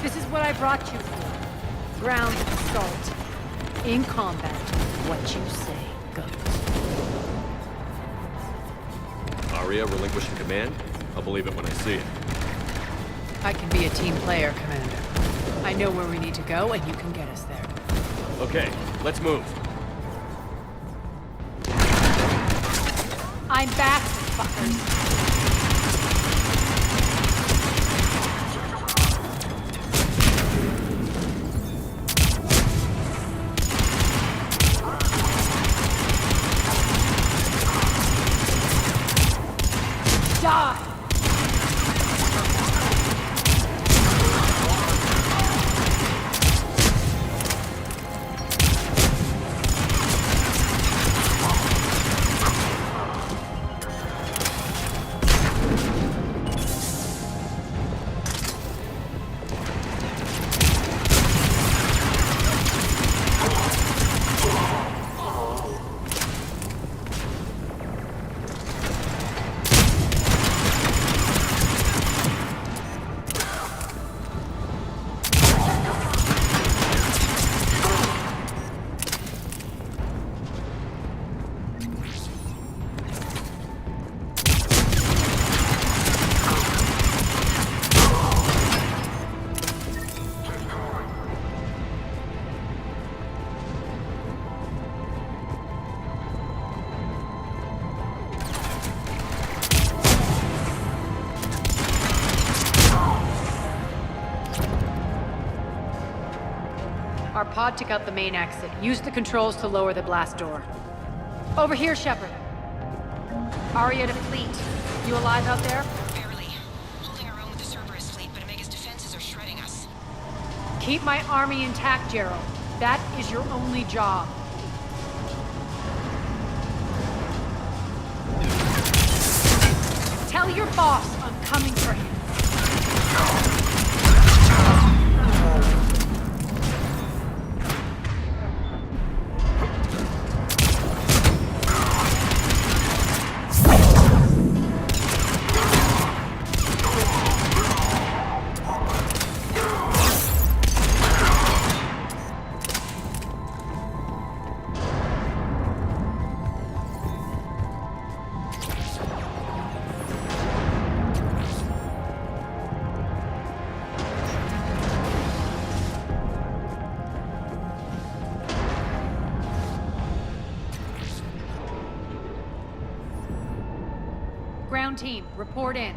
Speaker 12: This is what I brought you for. Ground assault. In combat, what you say goes.
Speaker 1: Arya relinquishing command? I'll believe it when I see it.
Speaker 12: I can be a team player, Commander. I know where we need to go, and you can get us there.
Speaker 1: Okay, let's move.
Speaker 12: I'm back, fuckers. Die! pod took out the main exit. Use the controls to lower the blast door. Over here, Shepard. Aria to fleet. You alive out there?
Speaker 8: Barely. Holding our own with the Cerberus fleet, but Omega's defenses are shredding us.
Speaker 12: Keep my army intact, Gerald. That is your only job. Tell your boss I'm coming for him. Ground team, report in.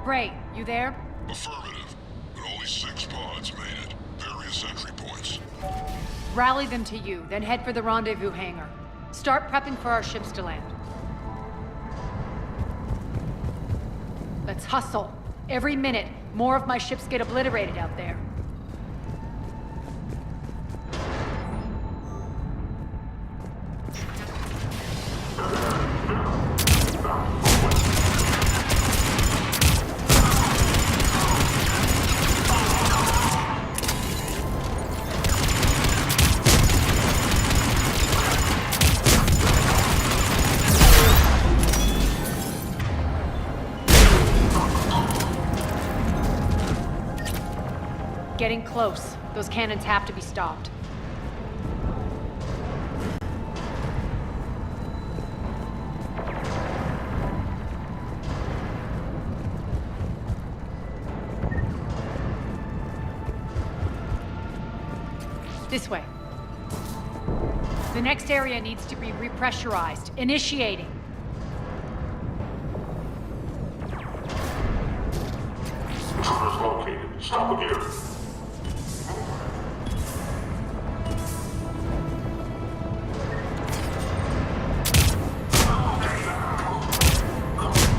Speaker 12: Bray, you there?
Speaker 20: Affirmative, but only 6 pods made it. Various entry points.
Speaker 12: Rally them to you, then head for the rendezvous hangar. Start prepping for our ships to land. Let's hustle. Every minute, more of my ships get obliterated out there. Getting close. Those cannons have to be stopped. This way. The next area needs to be repressurized. Initiating.
Speaker 20: Intruders located. Stop again.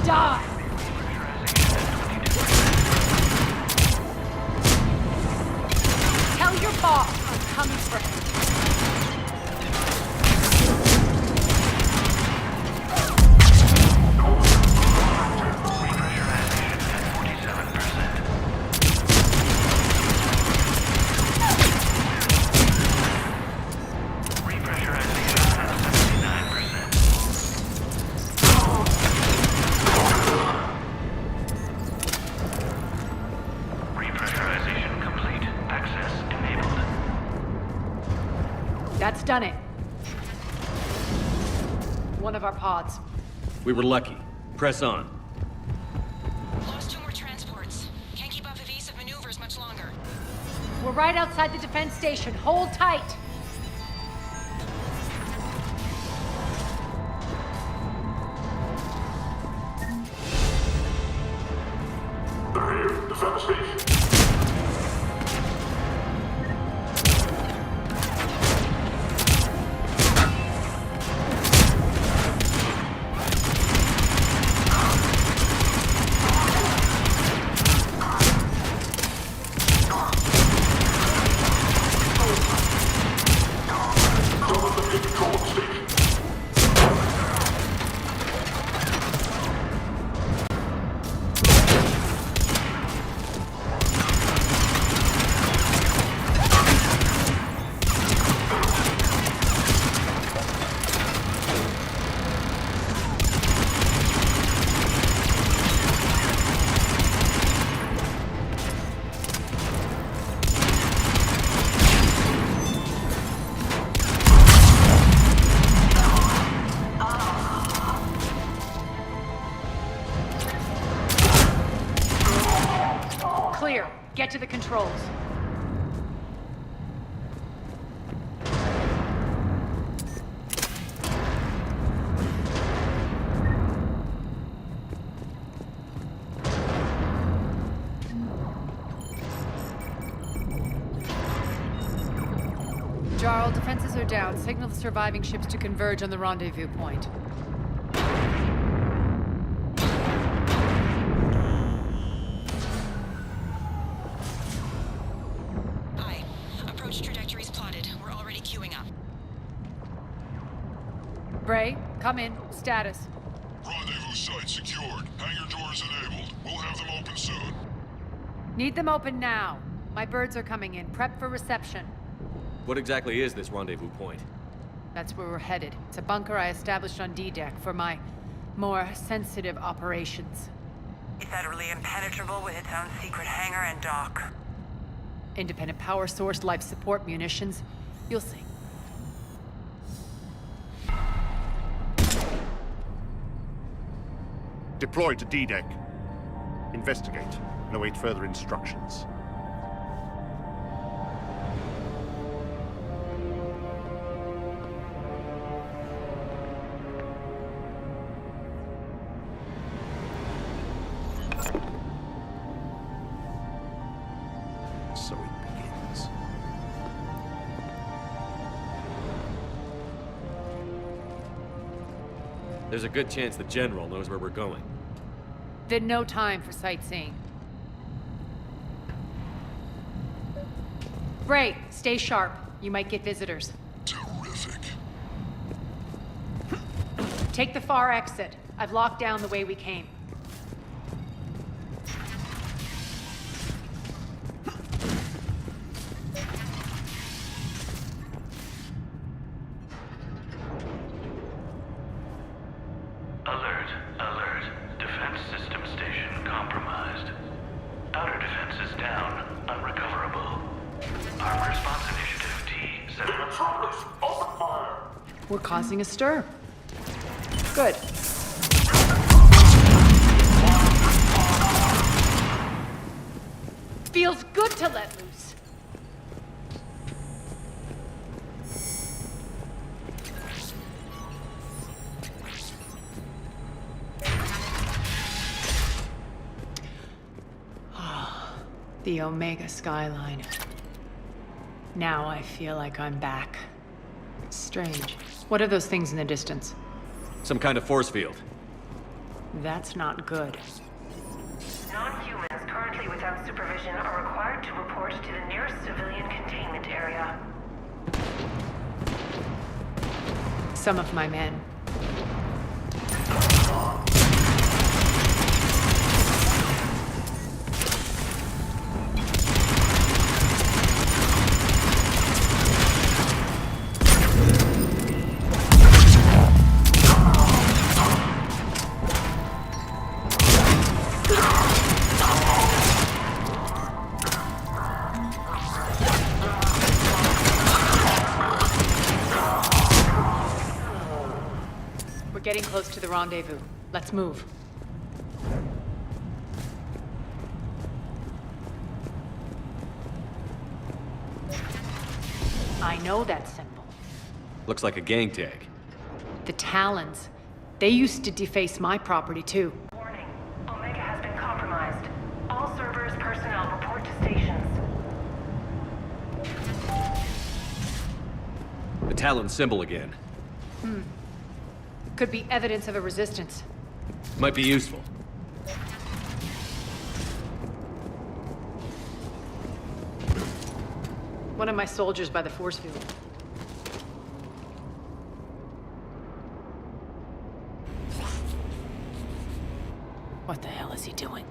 Speaker 12: Die! Tell your boss I'm coming for him. That's done it. One of our pods.
Speaker 1: We were lucky. Press on.
Speaker 8: Lost 2 more transports. Can't keep up evasive maneuvers much longer.
Speaker 12: We're right outside the defense station. Hold tight.
Speaker 20: They're here. Defend the station.
Speaker 12: Clear. Get to the controls. all defenses are down. Signal the surviving ships to converge on the rendezvous point.
Speaker 8: Hi. Approach trajectories plotted. We're already queuing up.
Speaker 12: Bray, come in. Status.
Speaker 20: Rendezvous site secured. Hangar doors enabled. We'll have them open soon.
Speaker 12: Need them open now. My birds are coming in. Prep for reception.
Speaker 1: What exactly is this rendezvous point?
Speaker 12: That's where we're headed. It's a bunker I established on D-Deck for my more sensitive operations.
Speaker 8: Is that really impenetrable with its own secret hangar and dock?
Speaker 12: Independent power source, life support, munitions. You'll see.
Speaker 13: Deploy to D-Deck. Investigate and await further instructions. So it begins.
Speaker 1: There's a good chance the General knows where we're going.
Speaker 12: Then no time for sightseeing. Bray, stay sharp. You might get visitors.
Speaker 20: Terrific.
Speaker 12: Take the far exit. I've locked down the way we came.
Speaker 14: Alert, alert. Defense system station compromised. Outer defenses down, unrecoverable. Armor response initiative T.
Speaker 20: Metropolis, open fire!
Speaker 12: We're causing a stir. Good. Feels good to let loose. The Omega skyline. Now I feel like I'm back. Strange. What are those things in the distance?
Speaker 1: Some kind of force field.
Speaker 12: That's not good.
Speaker 22: Non-humans currently without supervision are required to report to the nearest civilian containment area.
Speaker 12: Some of my men. Getting close to the rendezvous. Let's move. I know that symbol.
Speaker 1: Looks like a gang tag.
Speaker 12: The Talons. They used to deface my property too.
Speaker 22: Warning. Omega has been compromised. All Cerberus personnel report to stations.
Speaker 1: The Talon symbol again.
Speaker 12: Could be evidence of a resistance.
Speaker 1: Might be useful.
Speaker 12: One of my soldiers by the force field. What the hell is he doing?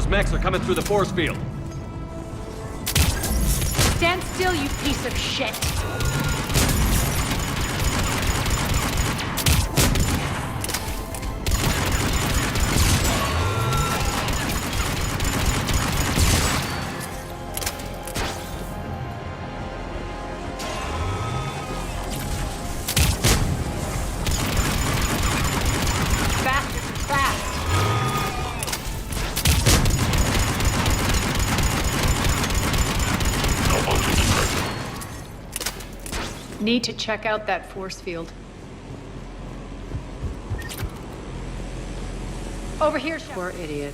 Speaker 1: Mechs are coming through the force field.
Speaker 12: Stand still, you piece of shit! Need to check out that force field. Over here, poor idiot.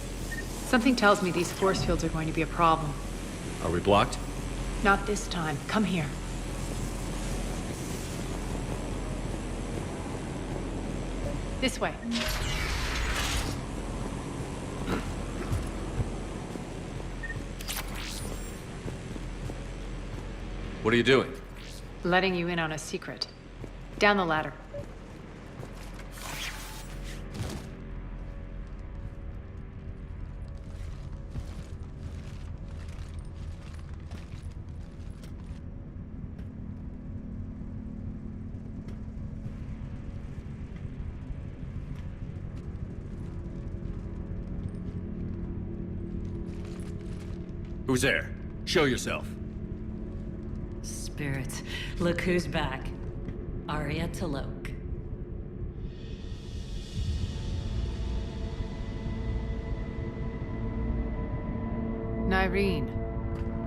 Speaker 12: Something tells me these force fields are going to be a problem.
Speaker 1: Are we blocked?
Speaker 12: Not this time. Come here. This way.
Speaker 1: What are you doing?
Speaker 12: Letting you in on a secret. Down the ladder.
Speaker 1: Who's there? Show yourself.
Speaker 16: Spirits, look who's back. Arya T'Loak.
Speaker 12: Nyreen,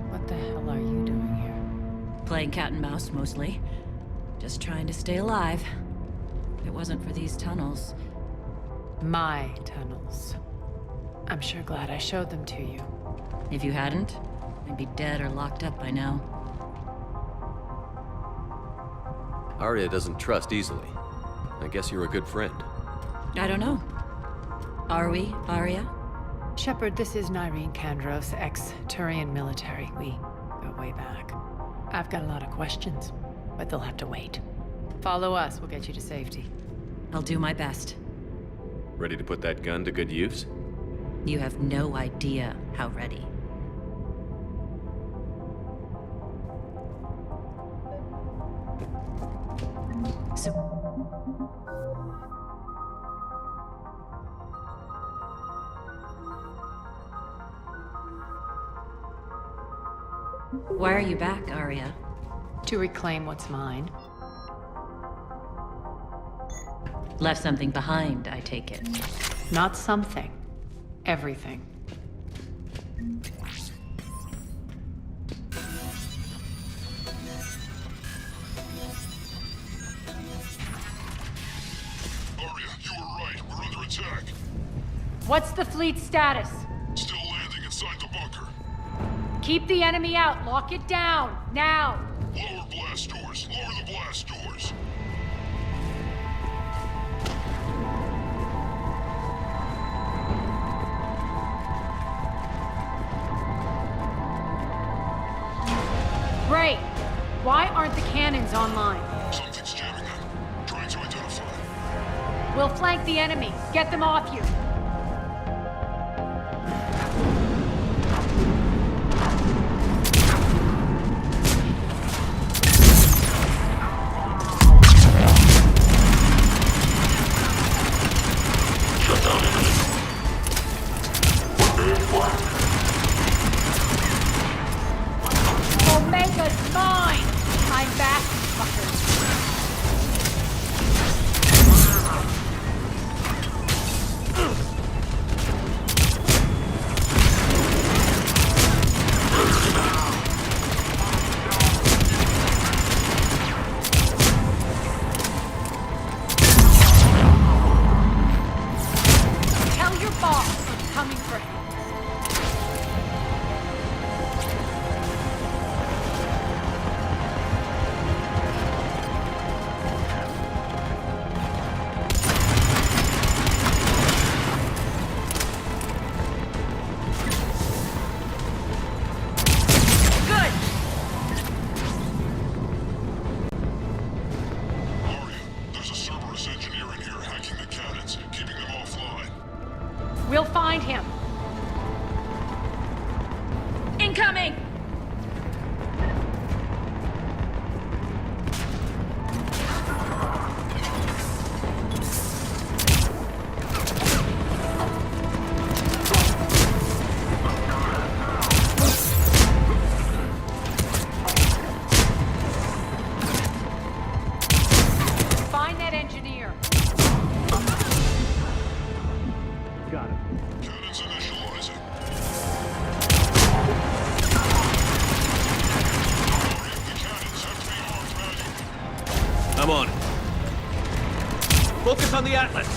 Speaker 12: what the hell are you doing here?
Speaker 16: Playing cat and mouse, mostly. Just trying to stay alive. If it wasn't for these tunnels.
Speaker 12: My tunnels. I'm sure glad I showed them to you.
Speaker 16: If you hadn't, I'd be dead or locked up by now.
Speaker 1: Arya doesn't trust easily. I guess you're a good friend.
Speaker 16: I don't know. Are we, Arya?
Speaker 12: Shepard, this is Nyreen Kandros, ex-Turian military. We go way back. I've got a lot of questions, but they'll have to wait. Follow us, we'll get you to safety.
Speaker 16: I'll do my best.
Speaker 1: Ready to put that gun to good use?
Speaker 16: You have no idea how ready. So... Why are you back, Arya?
Speaker 12: To reclaim what's mine.
Speaker 16: Left something behind, I take it.
Speaker 12: Not something. Everything.
Speaker 20: Arya, you were right. We're under attack.
Speaker 12: What's the fleet's status?
Speaker 20: Still landing inside the bunker.
Speaker 12: Keep the enemy out. Lock it down. Now.
Speaker 20: Lower blast doors. Lower the blast doors.
Speaker 12: Great. Why aren't the cannons online?
Speaker 20: Something's jamming them. Trying to identify.
Speaker 12: We'll flank the enemy. Get them off you. Omega's mine! I'm back, fuckers. Tell your boss I'm coming for him.
Speaker 20: There's a Cerberus engineer in here hacking the cannons, keeping them offline.
Speaker 12: We'll find him.
Speaker 16: Incoming!
Speaker 12: Find that engineer.
Speaker 13: Got him.
Speaker 20: Cannons in
Speaker 1: I'm on it. Focus on the Atlas.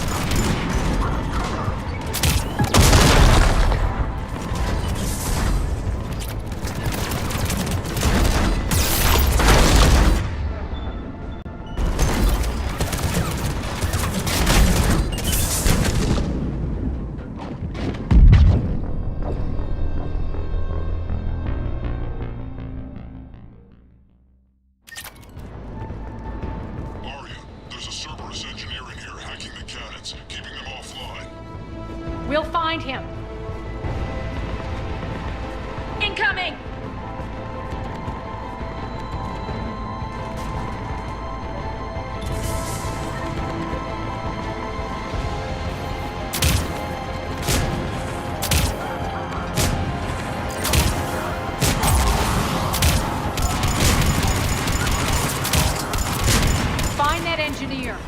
Speaker 20: There's a Cerberus engineer in here hacking the cannons, keeping them offline.
Speaker 12: We'll find him. Incoming! Find that engineer.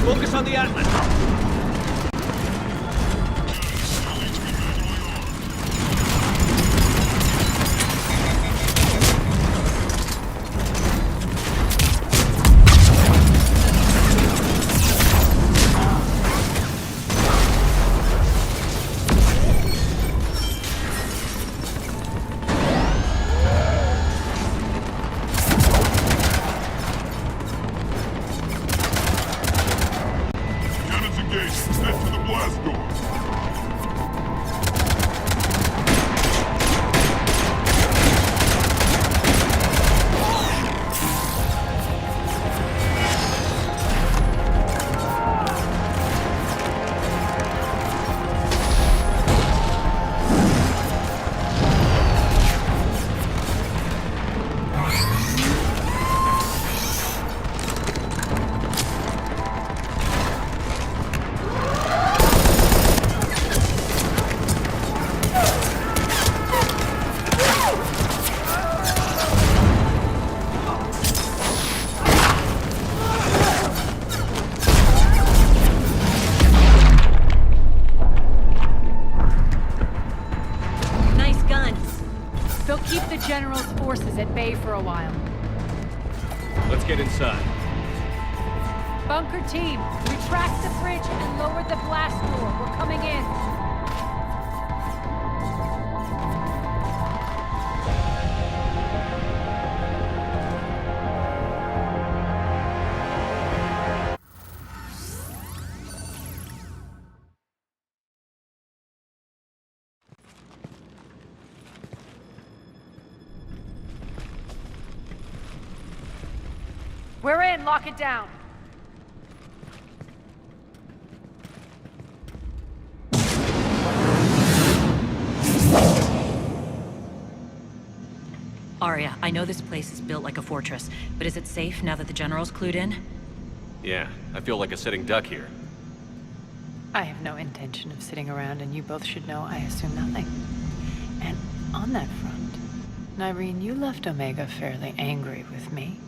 Speaker 12: Focus on the Atlas. General's forces at bay for a while.
Speaker 1: Let's get inside.
Speaker 12: Bunker team, retract the bridge and lower the blast door. We're coming in. We're in. Lock it down.
Speaker 16: Arya, I know this place is built like a fortress, but is it safe now that the General's clued in?
Speaker 1: Yeah, I feel like a sitting duck here.
Speaker 12: I have no intention of sitting around, and you both should know I assume nothing. And on that front, Nyreen, you left Omega fairly angry with me.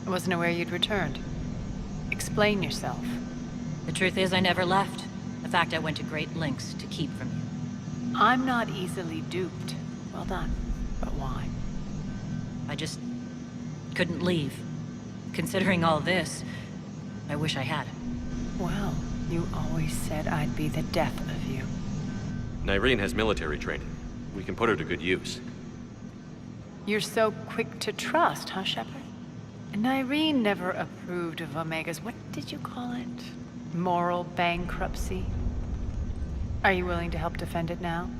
Speaker 12: I wasn't aware you'd returned. Explain yourself.
Speaker 16: The truth is, I never left. In fact, I went to great lengths to keep from you.
Speaker 12: I'm not easily duped. Well done. But why?
Speaker 16: I just couldn't leave. Considering all this, I wish I had.
Speaker 12: Well, you always said I'd be the death of you.
Speaker 1: Nyreen has military training. We can put her to good use.
Speaker 12: You're so quick to trust, huh, Shepard? Nyreen never approved of Omega's, what did you call it? Moral bankruptcy? Are you willing to help defend it now?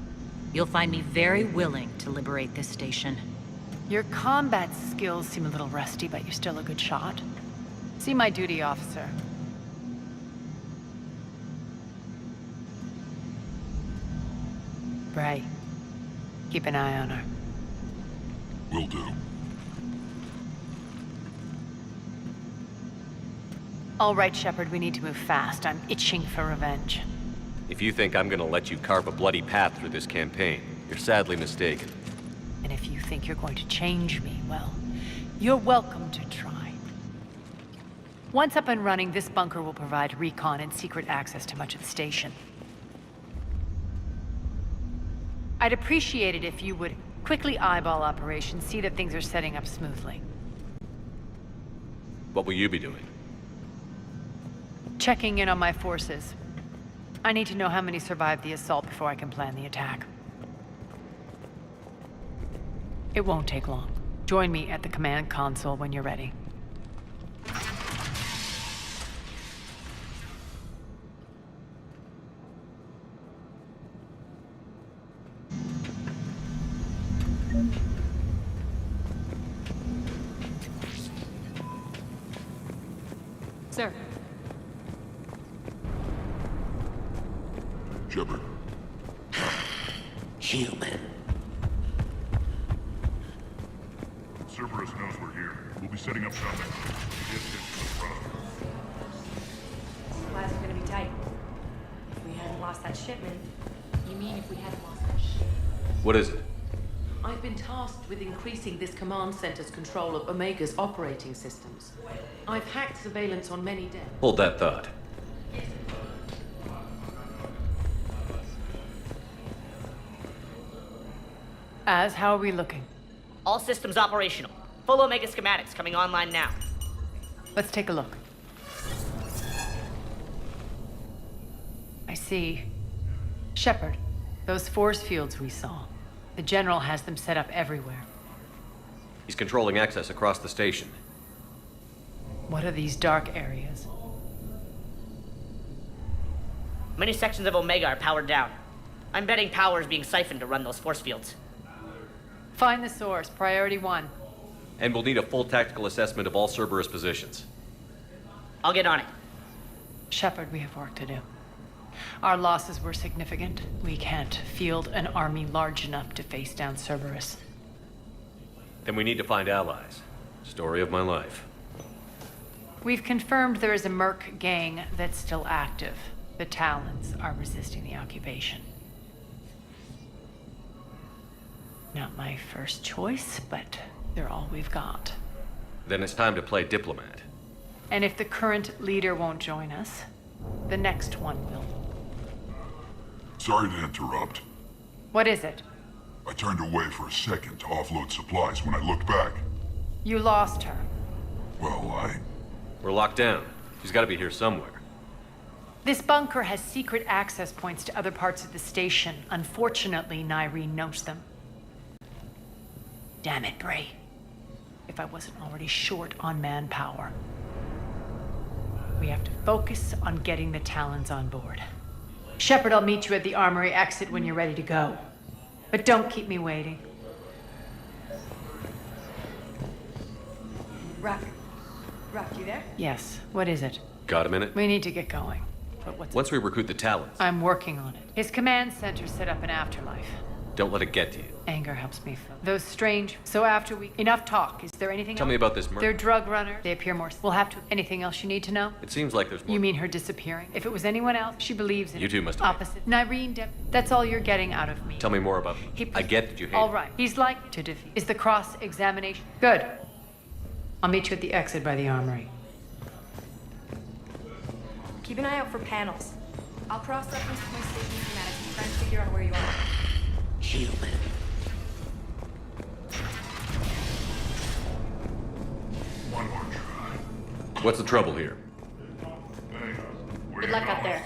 Speaker 16: You'll find me very willing to liberate this station.
Speaker 12: Your combat skills seem a little rusty, but you're still a good shot. See my duty officer. Bray, keep an eye on her.
Speaker 20: Will do.
Speaker 12: All right, Shepard, we need to move fast. I'm itching for revenge.
Speaker 1: If you think I'm gonna let you carve a bloody path through this campaign, you're sadly mistaken.
Speaker 12: And if you think you're going to change me, well, you're welcome to try. Once up and running, this bunker will provide recon and secret access to much of the station. I'd appreciate it if you would quickly eyeball operations, see that things are setting up smoothly.
Speaker 1: What will you be doing?
Speaker 12: Checking in on my forces. I need to know how many survived the assault before I can plan the attack. It won't take long. Join me at the command console when you're ready. Sir.
Speaker 20: Shepard.
Speaker 18: Human.
Speaker 20: Cerberus knows we're here. We'll be setting up shop at the distance to the front.
Speaker 15: Supplies are gonna be tight. If we hadn't lost that shipment.
Speaker 4: You mean if we hadn't lost that ship?
Speaker 1: What is it?
Speaker 4: I've been tasked with increasing this command center's control of Omega's operating systems. I've hacked surveillance on many decks.
Speaker 1: Hold that thought.
Speaker 12: Az, how are we looking?
Speaker 19: All systems operational. Full Omega schematics coming online now.
Speaker 12: Let's take a look. I see. Shepard, those force fields we saw. The General has them set up everywhere.
Speaker 1: He's controlling access across the station.
Speaker 12: What are these dark areas?
Speaker 19: Many sections of Omega are powered down. I'm betting power is being siphoned to run those force fields.
Speaker 12: Find the source, priority 1.
Speaker 1: And we'll need a full tactical assessment of all Cerberus positions.
Speaker 19: I'll get on it.
Speaker 12: Shepard, we have work to do. Our losses were significant. We can't field an army large enough to face down Cerberus.
Speaker 1: Then we need to find allies. Story of my life.
Speaker 12: We've confirmed there is a merc gang that's still active. The Talons are resisting the occupation. Not my first choice, but they're all we've got.
Speaker 1: Then it's time to play diplomat.
Speaker 12: And if the current leader won't join us, the next one will.
Speaker 20: Sorry to interrupt.
Speaker 12: What is it?
Speaker 20: I turned away for a second to offload supplies when I looked back.
Speaker 12: You lost her.
Speaker 20: Well,
Speaker 1: We're locked down. She's gotta be here somewhere.
Speaker 12: This bunker has secret access points to other parts of the station. Unfortunately, Nyreen knows them. Damn it, Bray. If I wasn't already short on manpower. We have to focus on getting the Talons on board. Shepard, I'll meet you at the armory exit when you're ready to go. But don't keep me waiting.
Speaker 15: Rock, you there?
Speaker 12: Yes, what is it?
Speaker 1: Got a minute?
Speaker 12: We need to get going. But what's
Speaker 1: Once we recruit the Talons,
Speaker 12: I'm working on it. His command center set up an afterlife.
Speaker 1: don't let it get to you.
Speaker 12: Anger helps me feel. Those strange... So after we... Enough talk. Is there anything
Speaker 1: Tell
Speaker 12: else?
Speaker 1: me about this murder.
Speaker 12: They're drug runners. They appear more... We'll have to... Anything else you need to know?
Speaker 1: It seems like there's more.
Speaker 12: You mean her disappearing? If it was anyone else, she believes in
Speaker 1: You
Speaker 12: it.
Speaker 1: two must have...
Speaker 12: Opposite. Nyreen, that's all you're getting out of me.
Speaker 1: Tell me more about him. I get that you hate
Speaker 12: All
Speaker 1: him.
Speaker 12: right. He's like to defeat. Is the cross-examination... Good. I'll meet you at the exit by the armory.
Speaker 15: Keep an eye out for panels. I'll cross-reference my station schematics and try and figure out where you are.
Speaker 18: Human.
Speaker 20: one more try.
Speaker 1: What's the trouble here?
Speaker 15: Good luck out there.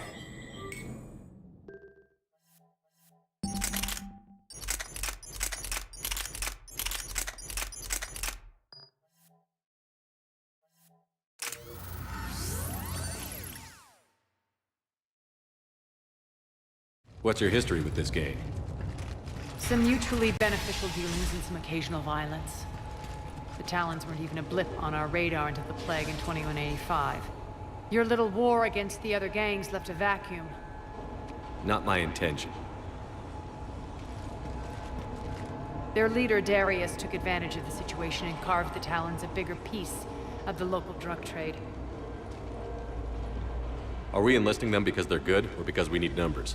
Speaker 1: What's your history with this gang?
Speaker 12: Some mutually beneficial dealings and some occasional violence. The Talons weren't even a blip on our radar until the plague in 2185. Your little war against the other gangs left a vacuum.
Speaker 1: Not my intention.
Speaker 12: Their leader, Darius, took advantage of the situation and carved the Talons a bigger piece of the local drug trade.
Speaker 1: Are we enlisting them because they're good, or because we need numbers?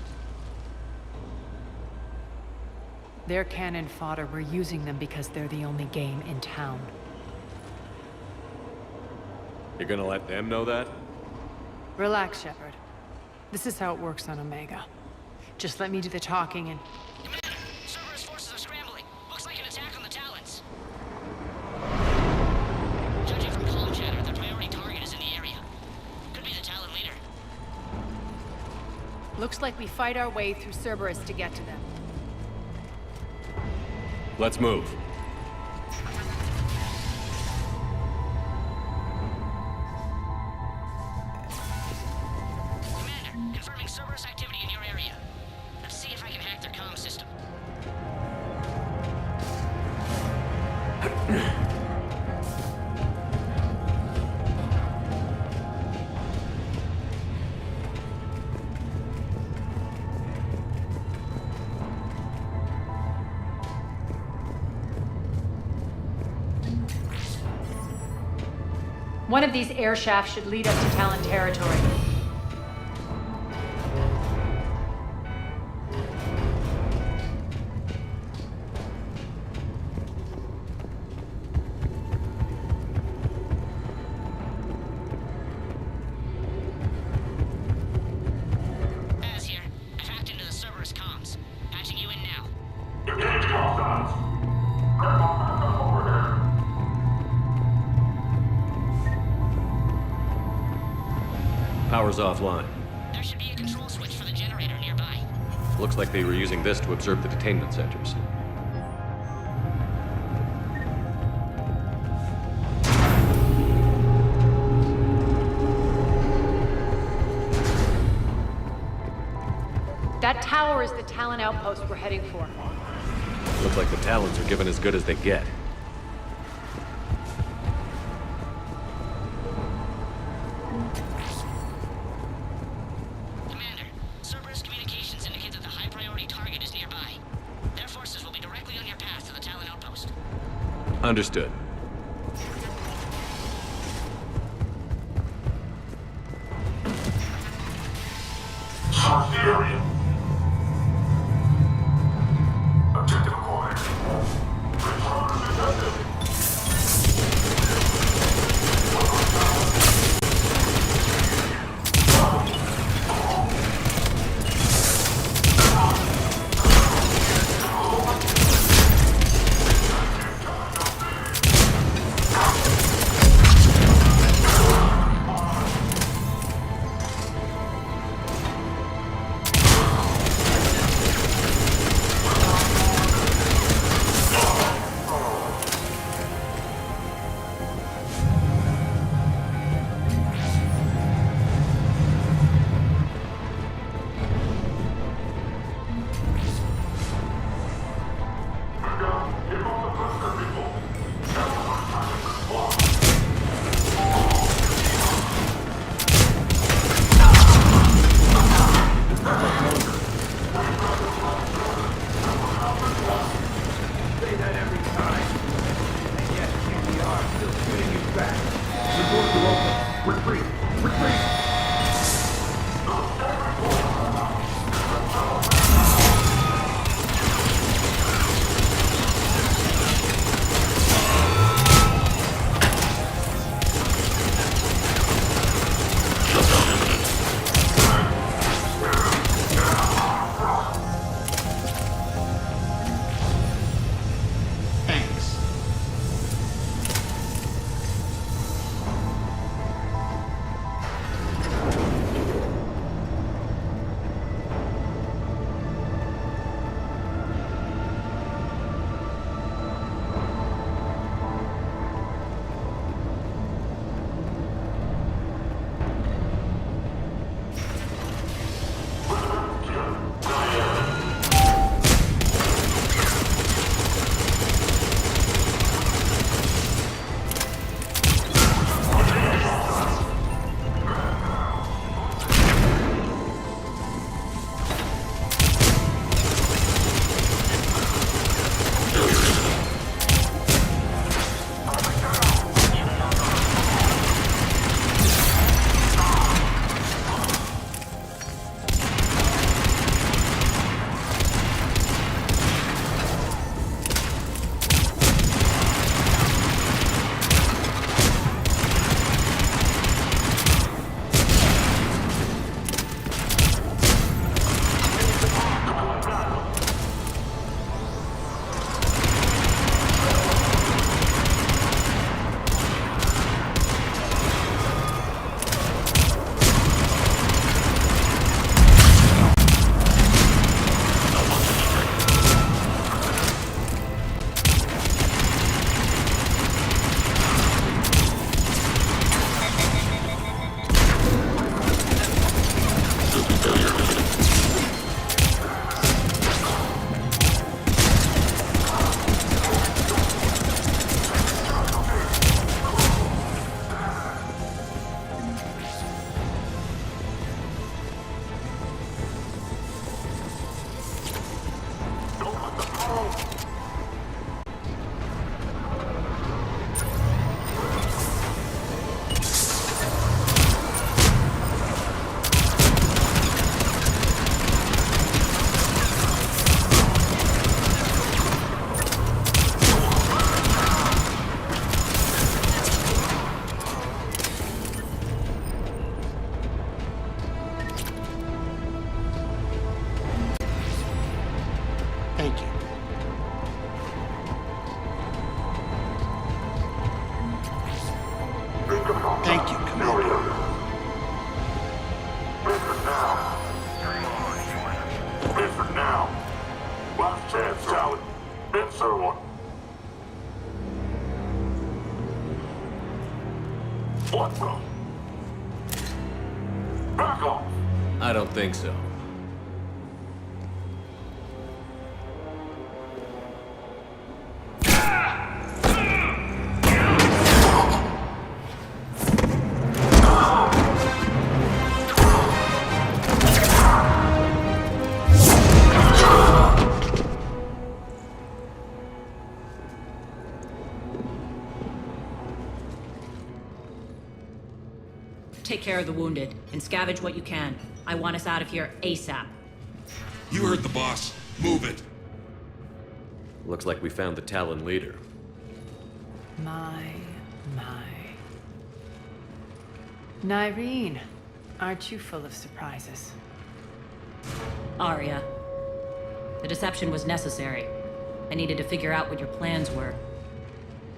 Speaker 12: They're cannon fodder. We're using them because they're the only game in town.
Speaker 1: You're gonna let them know that?
Speaker 12: Relax, Shepard. This is how it works on Omega. Just let me do the talking and...
Speaker 19: Commander, Cerberus forces are scrambling. Looks like an attack on the Talons. Judging from comm chatter, their priority target is in the area. Could be the Talon leader.
Speaker 12: Looks like we fight our way through Cerberus to get to them.
Speaker 1: Let's move.
Speaker 19: Commander, confirming Cerberus activity in your area. Let's see if I can hack their comm system.
Speaker 12: One of these air shafts should lead up to Talon territory.
Speaker 19: Az here. I've hacked into the Cerberus comms. Patching you in now.
Speaker 20: Engage comms. Grab momentum over there.
Speaker 1: Power's offline.
Speaker 19: There should be a control switch for the generator nearby.
Speaker 1: Looks like they were using this to observe the detainment centers.
Speaker 12: That tower is the Talon outpost we're heading for.
Speaker 1: Looks like the Talons are given as good as they get.
Speaker 19: Commander, Cerberus communications indicate that the high-priority target is nearby. Their forces will be directly on your path to the Talon outpost.
Speaker 1: Understood.
Speaker 20: Search the area. Objective acquired. Return detected.
Speaker 24: Thank you, Commander.
Speaker 20: Listen now. Listen now. Last chance, Talon. Answer one. What the? Back off.
Speaker 1: I don't think so.
Speaker 16: Take care of the wounded, and scavenge what you can. I want us out of here ASAP.
Speaker 5: You heard the boss. Move it.
Speaker 1: Looks like we found the Talon leader.
Speaker 12: My. Nyreen, aren't you full of surprises?
Speaker 16: Arya. The deception was necessary. I needed to figure out what your plans were.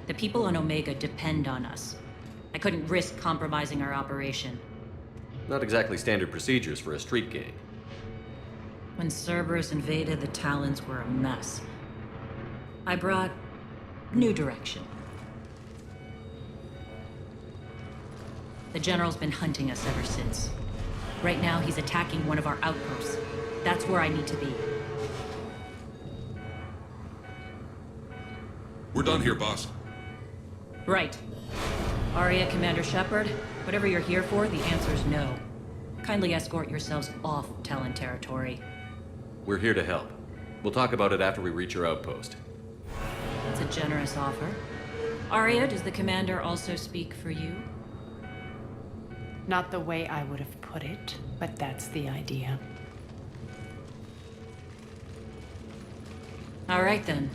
Speaker 16: The people on Omega depend on us. I couldn't risk compromising our operation.
Speaker 1: Not exactly standard procedures for a street gang.
Speaker 16: When Cerberus invaded, the Talons were a mess. I brought new direction. The General's been hunting us ever since. Right now, he's attacking one of our outposts. That's where I need to be.
Speaker 5: We're done here, boss.
Speaker 16: Right. Arya, Commander Shepard, whatever you're here for, the answer's no. Kindly escort yourselves off Talon territory.
Speaker 1: We're here to help. We'll talk about it after we reach your outpost.
Speaker 16: That's a generous offer. Arya, does the Commander also speak for you?
Speaker 12: Not the way I would have put it, but that's the idea.
Speaker 16: All right, then.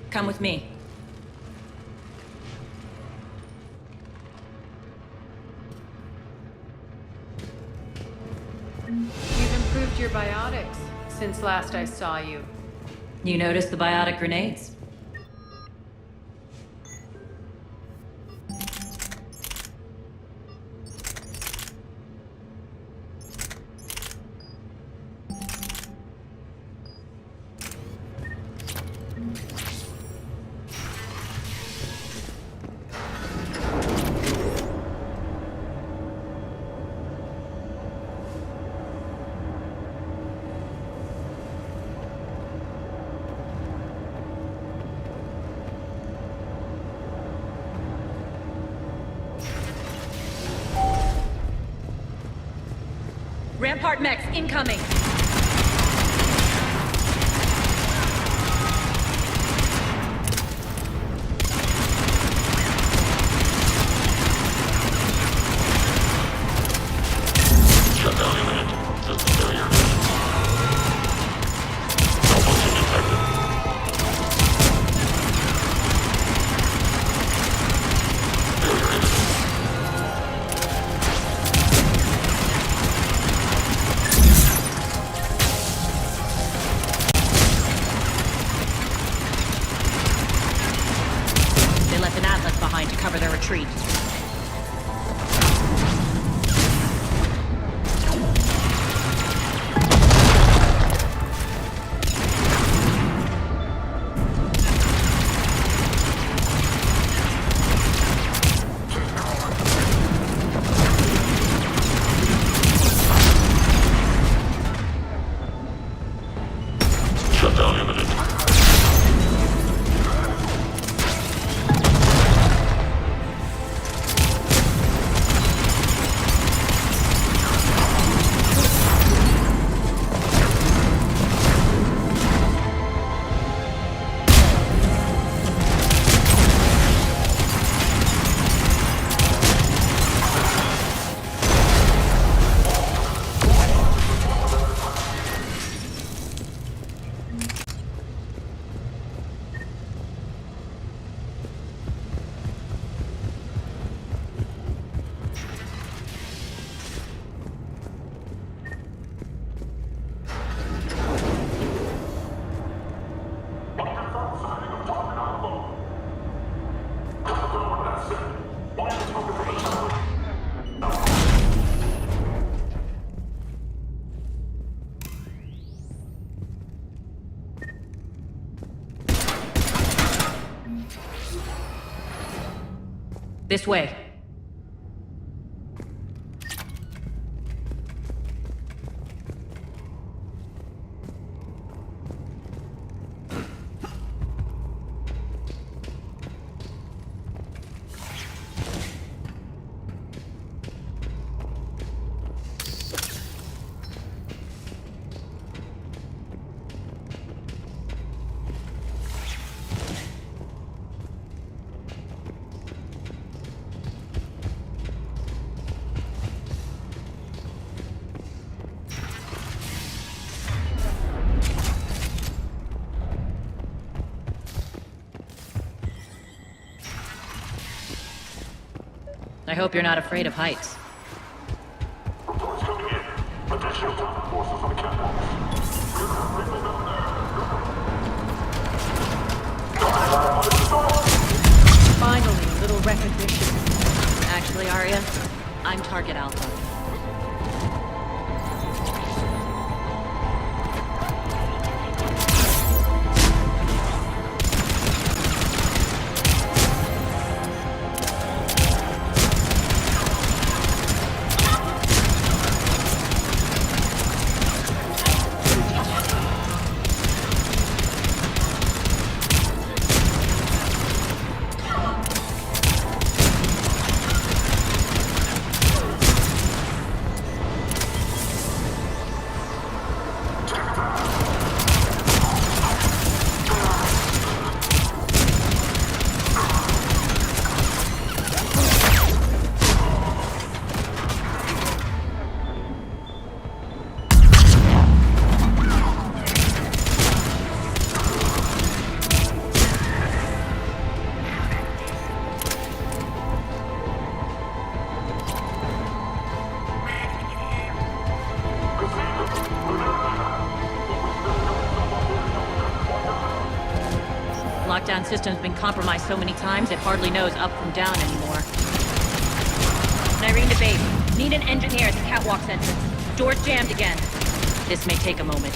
Speaker 16: Come with me.
Speaker 12: You've improved your biotics since last I saw you.
Speaker 16: You noticed the biotic grenades? Rampart mechs incoming!
Speaker 20: Shutdown imminent. System failure. Malfunction detected. Failure imminent.
Speaker 16: Behind to cover their retreat.
Speaker 20: Shutdown imminent.
Speaker 16: This way. I hope you're not afraid of heights. Finally, a little recognition. Actually, Arya, I'm Target Alpha. Lockdown system's been compromised so many times it hardly knows up from down anymore. Irene to base. Need an engineer at the catwalk's entrance. Door's jammed again. This may take a moment.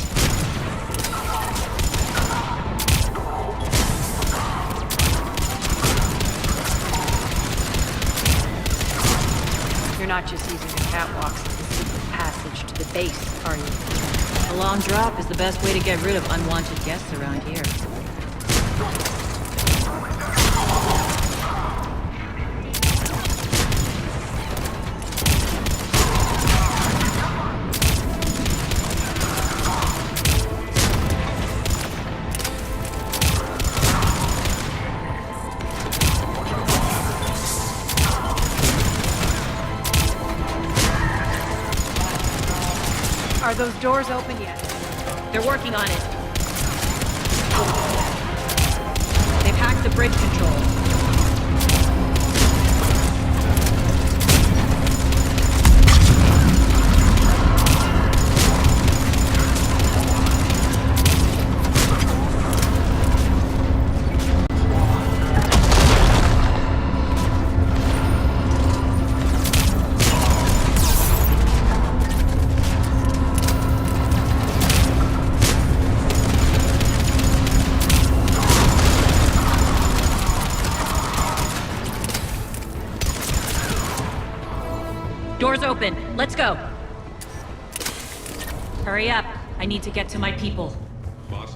Speaker 12: You're not just using the catwalks as a secret passage to the base, are you?
Speaker 16: A long drop is the best way to get rid of unwanted guests around here.
Speaker 12: Are those doors open yet?
Speaker 16: They're working on it. They've hacked the bridge control. Doors open. Let's go. Hurry up. I need to get to my people.
Speaker 6: Boss,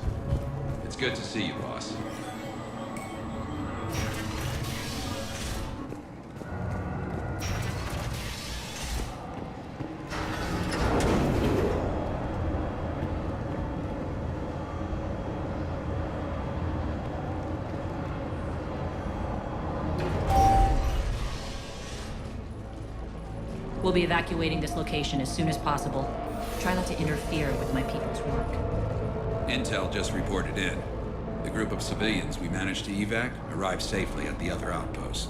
Speaker 6: it's good to see you, boss.
Speaker 16: We'll be evacuating this location as soon as possible. Try not to interfere with my people's work.
Speaker 6: Intel just reported in. The group of civilians we managed to evac arrived safely at the other outpost.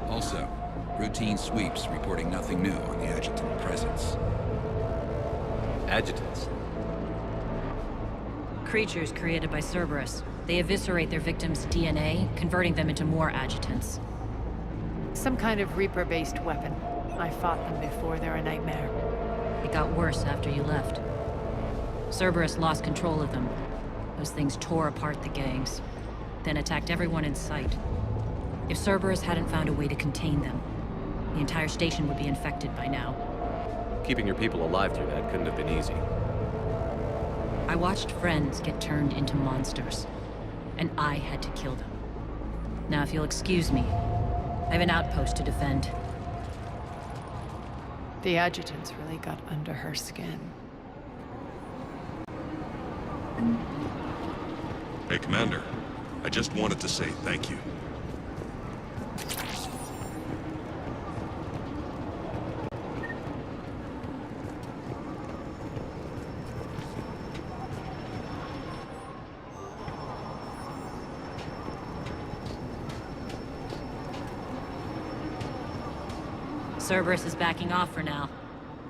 Speaker 6: Also, routine sweeps reporting nothing new on the adjutant presence.
Speaker 1: Adjutants?
Speaker 16: Creatures created by Cerberus. They eviscerate their victims' DNA, converting them into more adjutants.
Speaker 12: Some kind of Reaper-based weapon. I fought them before, they're a nightmare.
Speaker 16: It got worse after you left. Cerberus lost control of them. Those things tore apart the gangs, then attacked everyone in sight. If Cerberus hadn't found a way to contain them, the entire station would be infected by now.
Speaker 1: Keeping your people alive through that couldn't have been easy.
Speaker 16: I watched friends get turned into monsters, and I had to kill them. Now, if you'll excuse me, I have an outpost to defend.
Speaker 12: The adjutants really got under her skin.
Speaker 5: Hey, Commander. I just wanted to say thank you.
Speaker 16: Cerberus is backing off for now.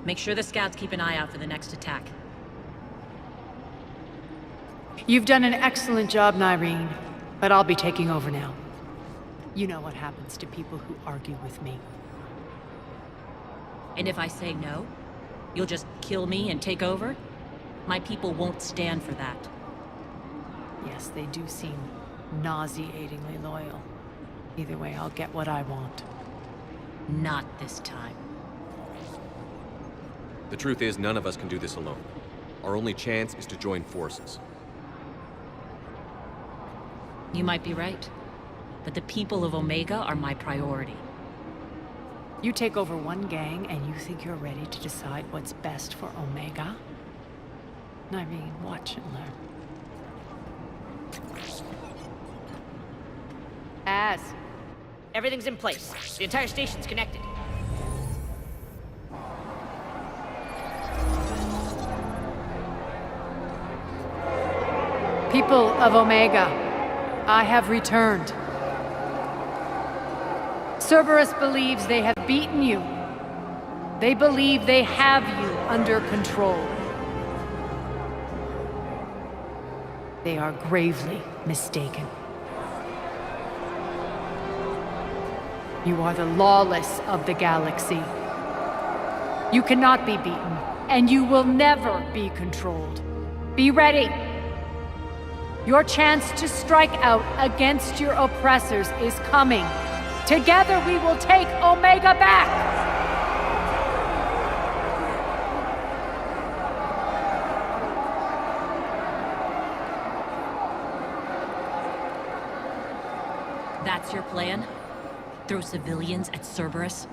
Speaker 16: Make sure the scouts keep an eye out for the next attack.
Speaker 12: You've done an excellent job, Nyreen, but I'll be taking over now. You know what happens to people who argue with me.
Speaker 16: And if I say no, you'll just kill me and take over? My people won't stand for that.
Speaker 12: Yes, they do seem nauseatingly loyal. Either way, I'll get what I want.
Speaker 16: Not this time.
Speaker 1: The truth is, none of us can do this alone. Our only chance is to join forces.
Speaker 16: You might be right, but the people of Omega are my priority.
Speaker 12: You take over one gang and you think you're ready to decide what's best for Omega? Nyreen, watch and learn.
Speaker 19: Everything's in place. The entire station's connected.
Speaker 12: People of Omega, I have returned. Cerberus believes they have beaten you. They believe they have you under control. They are gravely mistaken. You are the lawless of the galaxy. You cannot be beaten, and you will never be controlled. Be ready. Your chance to strike out against your oppressors is coming. Together we will take Omega back!
Speaker 16: That's your plan? Throw civilians at Cerberus?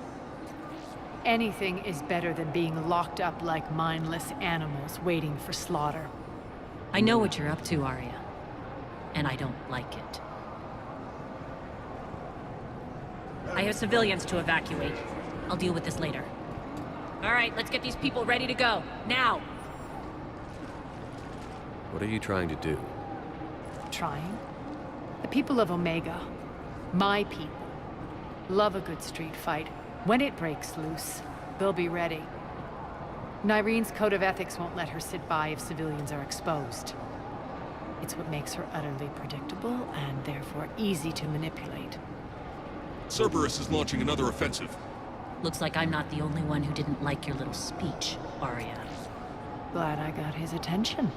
Speaker 12: Anything is better than being locked up like mindless animals waiting for slaughter.
Speaker 16: I know what you're up to, Arya. And I don't like it. I have civilians to evacuate. I'll deal with this later. All right, let's get these people ready to go. Now!
Speaker 1: What are you trying to do?
Speaker 12: Trying? The people of Omega, my people, love a good street fight. When it breaks loose, they'll be ready. Nyreen's code of ethics won't let her sit by if civilians are exposed. It's what makes her utterly predictable and therefore easy to manipulate.
Speaker 5: Cerberus is launching another offensive.
Speaker 16: Looks like I'm not the only one who didn't like your little speech, Arya.
Speaker 12: Glad I got his attention.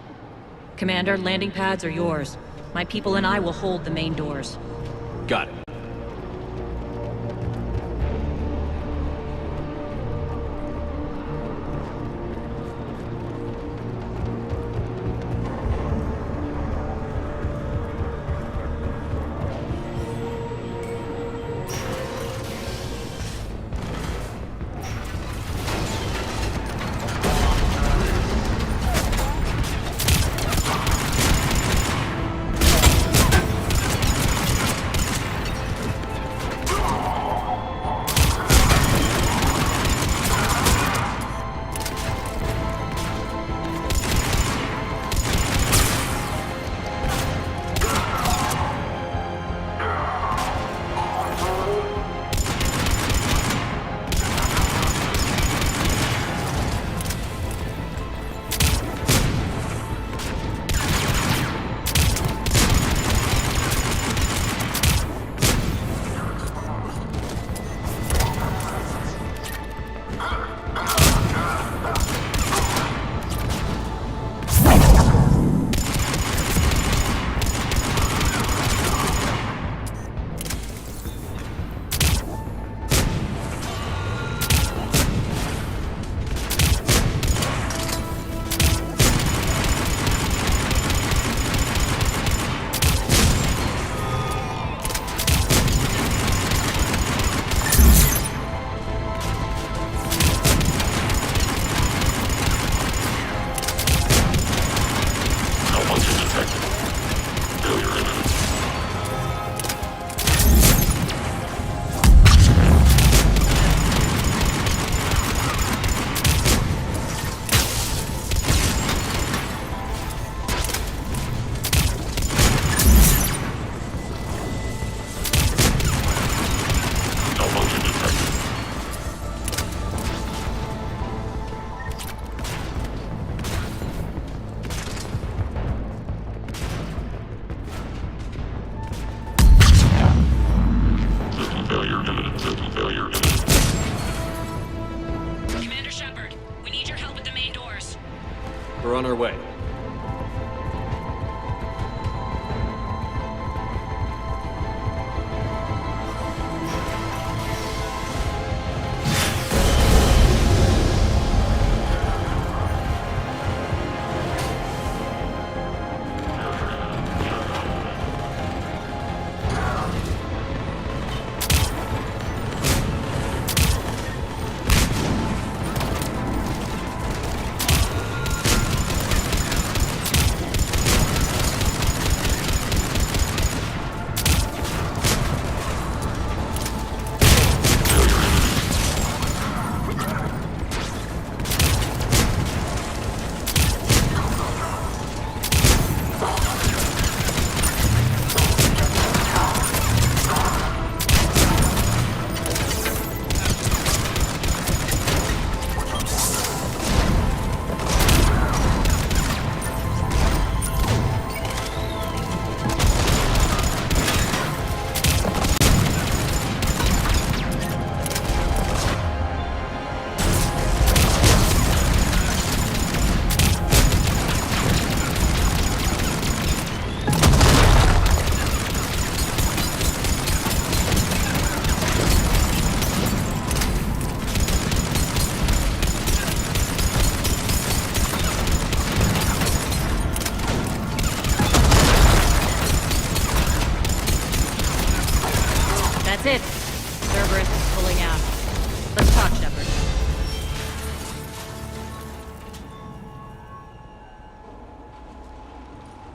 Speaker 16: Commander, landing pads are yours. My people and I will hold the main doors.
Speaker 1: Got it.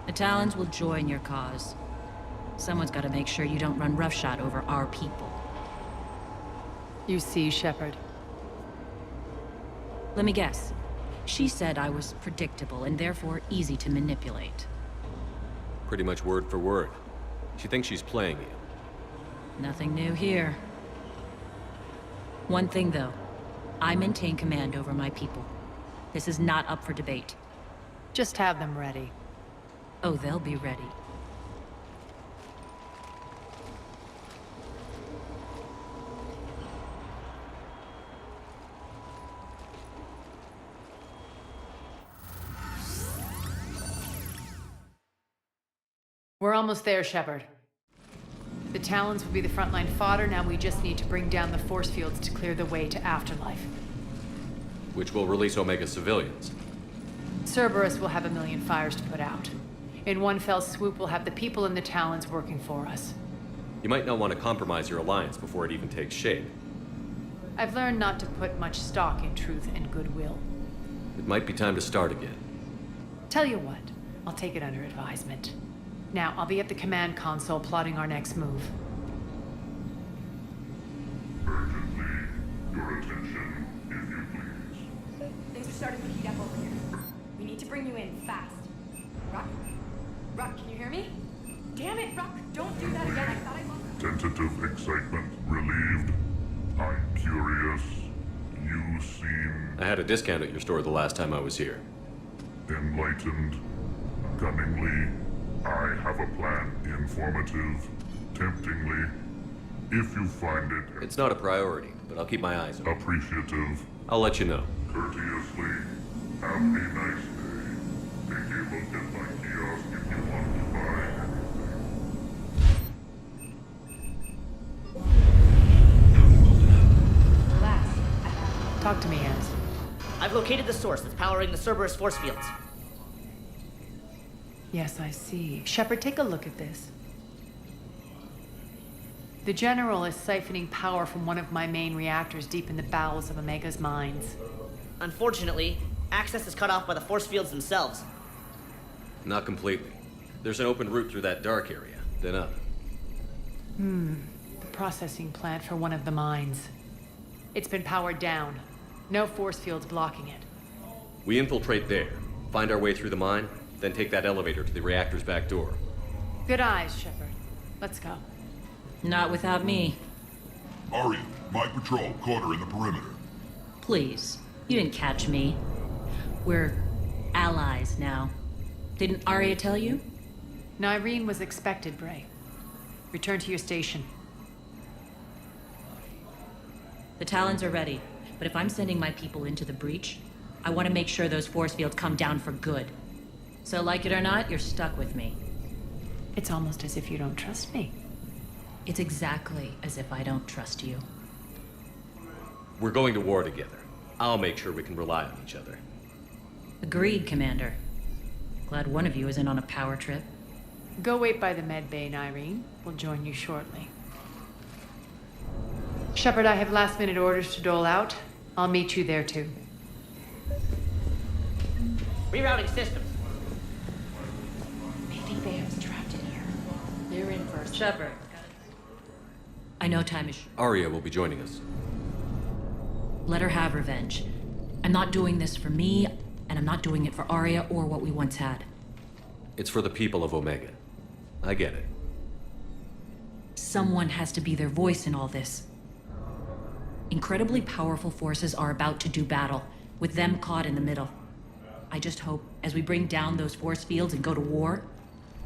Speaker 16: The Talons will join your cause. Someone's got to make sure you don't run roughshod over our people.
Speaker 12: You see, Shepard.
Speaker 16: Let me guess. She said I was predictable and therefore easy to manipulate.
Speaker 1: Pretty much word for word. She thinks she's playing you.
Speaker 16: Nothing new here. One thing, though. I maintain command over my people. This is not up for debate.
Speaker 12: Just have them ready.
Speaker 16: Oh, they'll be ready.
Speaker 12: We're almost there, Shepard. The Talons will be the frontline fodder. Now we just need to bring down the force fields to clear the way to Afterlife.
Speaker 1: Which will release Omega civilians.
Speaker 12: Cerberus will have 1,000,000 fires to put out. In one fell swoop, we'll have the people in the Talons working for us.
Speaker 1: You might not want to compromise your alliance before it even takes shape.
Speaker 12: I've learned not to put much stock in truth and goodwill.
Speaker 1: It might be time to start again.
Speaker 12: Tell you what, I'll take it under advisement. Now, I'll be at the command console plotting our next move.
Speaker 20: Urgently, your attention, if you please.
Speaker 15: Things are starting to heat up over here. We need to bring you in fast. Ruck? Ruck, can you hear me? Damn it, Ruck! Don't do that again. I thought I lost...
Speaker 20: Tentative excitement relieved. I'm curious. You seem...
Speaker 1: I had a discount at your store the last time I was here.
Speaker 20: enlightened. Cunningly. I have a plan. Informative. Temptingly. If you find it...
Speaker 1: It's not a priority, but I'll keep my eyes open.
Speaker 20: Appreciative.
Speaker 1: I'll let you know.
Speaker 20: Courteously. Have a nice day. Take a look at my kiosk if you want to buy anything.
Speaker 15: Relax.
Speaker 12: Talk to me, Az.
Speaker 19: I've located the source that's powering the Cerberus force fields.
Speaker 12: Yes, I see. Shepard, take a look at this. The General is siphoning power from one of my main reactors deep in the bowels of Omega's mines.
Speaker 19: Unfortunately, access is cut off by the force fields themselves.
Speaker 1: Not completely. There's an open route through that dark area, then up.
Speaker 12: The processing plant for one of the mines. It's been powered down. No force fields blocking it.
Speaker 1: We infiltrate there, find our way through the mine, then take that elevator to the reactor's back door.
Speaker 12: Good eyes, Shepard. Let's go.
Speaker 16: Not without me.
Speaker 20: Arya, my patrol, quarter in the perimeter.
Speaker 16: Please. You didn't catch me. We're allies now. Didn't Arya tell you?
Speaker 12: Nyreen was expected, Bray. Return to your station.
Speaker 16: The Talons are ready, but if I'm sending my people into the breach, I want to make sure those force fields come down for good. So like it or not, you're stuck with me.
Speaker 12: It's almost as if you don't trust me.
Speaker 16: It's exactly as if I don't trust you.
Speaker 1: We're going to war together. I'll make sure we can rely on each other.
Speaker 16: Agreed, Commander. Glad one of you isn't on a power trip.
Speaker 12: Go wait by the med bay, Nyreen. We'll join you shortly. Shepard, I have last-minute orders to dole out. I'll meet you there, too.
Speaker 19: Rerouting systems.
Speaker 15: I think Bayham's trapped in here. They're in first.
Speaker 16: Shepard. I know time is
Speaker 1: Arya will be joining us.
Speaker 16: Let her have revenge. I'm not doing this for me, and I'm not doing it for Arya or what we once had.
Speaker 1: It's for the people of Omega. I get it.
Speaker 16: Someone has to be their voice in all this. Incredibly powerful forces are about to do battle, with them caught in the middle. I just hope, as we bring down those force fields and go to war,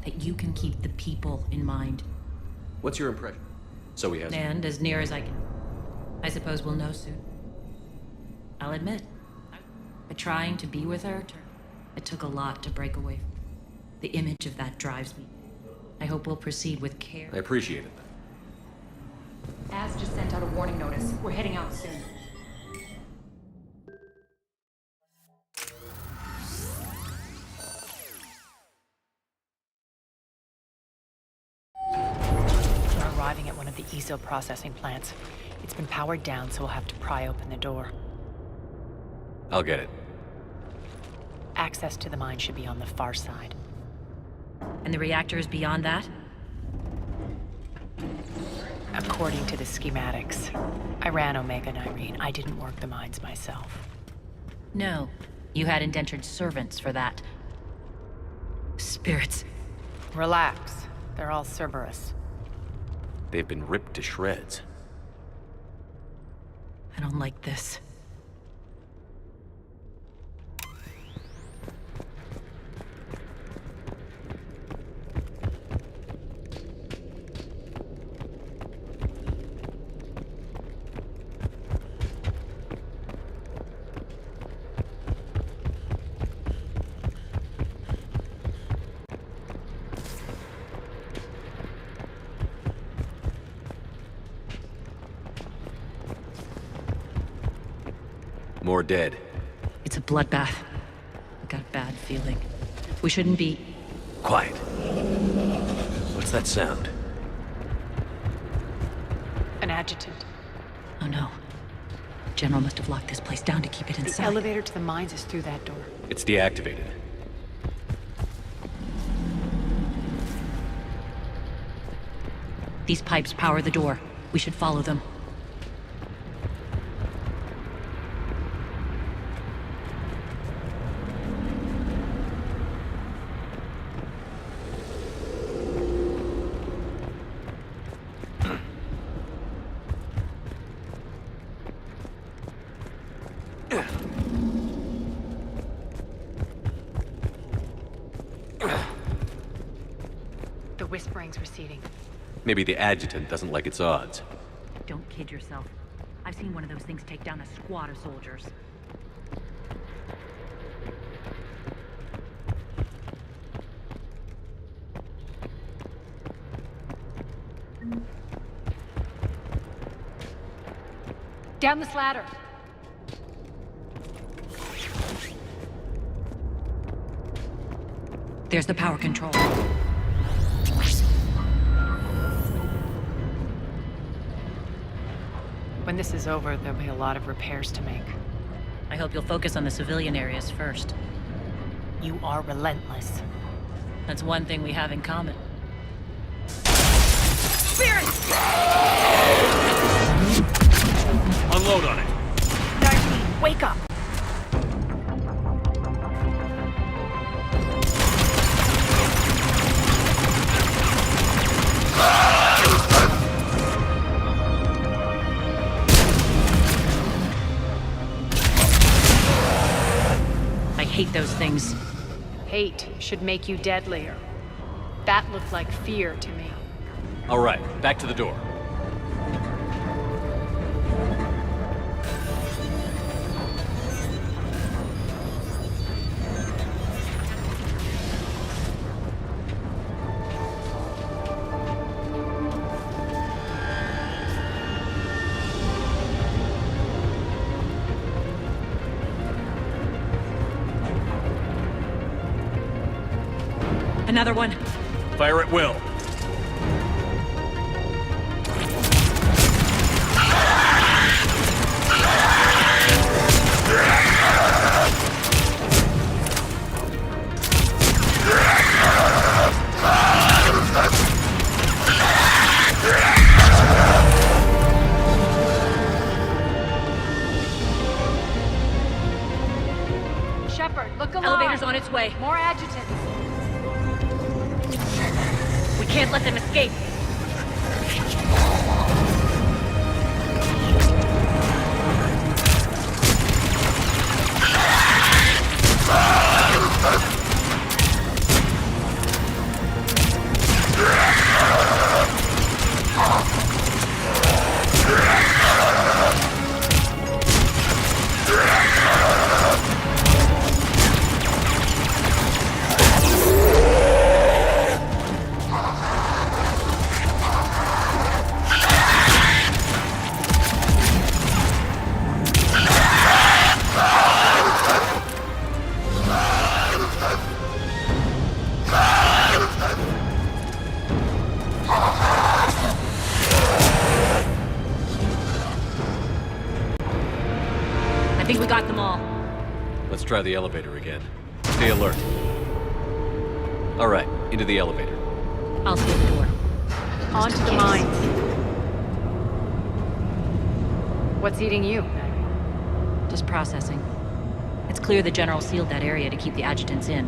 Speaker 16: that you can keep the people in mind.
Speaker 1: What's your impression? So he has...
Speaker 16: And as near as I can. I suppose we'll know soon. I'll admit, by trying to be with her, it took a lot to break away from her. The image of that drives me. I hope we'll proceed with care.
Speaker 1: I appreciate it.
Speaker 15: Az just sent out a warning notice. We're heading out soon.
Speaker 12: We're arriving at one of the ESO processing plants. It's been powered down, so we'll have to pry open the door.
Speaker 1: I'll get it.
Speaker 12: Access to the mine should be on the far side.
Speaker 16: And the reactor is beyond that?
Speaker 12: According to the schematics. I ran Omega, Irene. I didn't work the mines myself.
Speaker 16: No. You had indentured servants for that. Spirits.
Speaker 12: Relax. They're all Cerberus.
Speaker 1: They've been ripped to shreds.
Speaker 16: I don't like this.
Speaker 1: More dead.
Speaker 16: It's a bloodbath. I got a bad feeling. We shouldn't be...
Speaker 1: Quiet. What's that sound?
Speaker 12: An adjutant.
Speaker 16: Oh no. General must have locked this place down to keep it inside.
Speaker 12: The elevator to the mines is through that door.
Speaker 1: It's deactivated.
Speaker 16: These pipes power the door. We should follow them.
Speaker 12: The whispering's receding.
Speaker 1: Maybe the adjutant doesn't like its odds.
Speaker 16: Don't kid yourself. I've seen one of those things take down a squad of soldiers.
Speaker 12: Down this ladder.
Speaker 16: There's the power control.
Speaker 12: When this is over, there'll be a lot of repairs to make.
Speaker 16: I hope you'll focus on the civilian areas first.
Speaker 12: You are relentless.
Speaker 16: That's one thing we have in common.
Speaker 12: Spirits!
Speaker 1: Unload on it.
Speaker 12: Darcy, wake up!
Speaker 16: I hate those things.
Speaker 12: Hate should make you deadlier. That looked like fear to me.
Speaker 1: All right, back to the door.
Speaker 16: Another one.
Speaker 1: Fire at will.
Speaker 12: Shepard, look alive!
Speaker 16: Elevator's on its way.
Speaker 12: More adjutants.
Speaker 16: We can't let them escape. I think we got them all.
Speaker 1: Let's try the elevator again. Stay alert. All right, into the elevator.
Speaker 16: I'll see the door.
Speaker 12: On to the mines. What's eating you?
Speaker 16: Just processing. It's clear the General sealed that area to keep the adjutants in.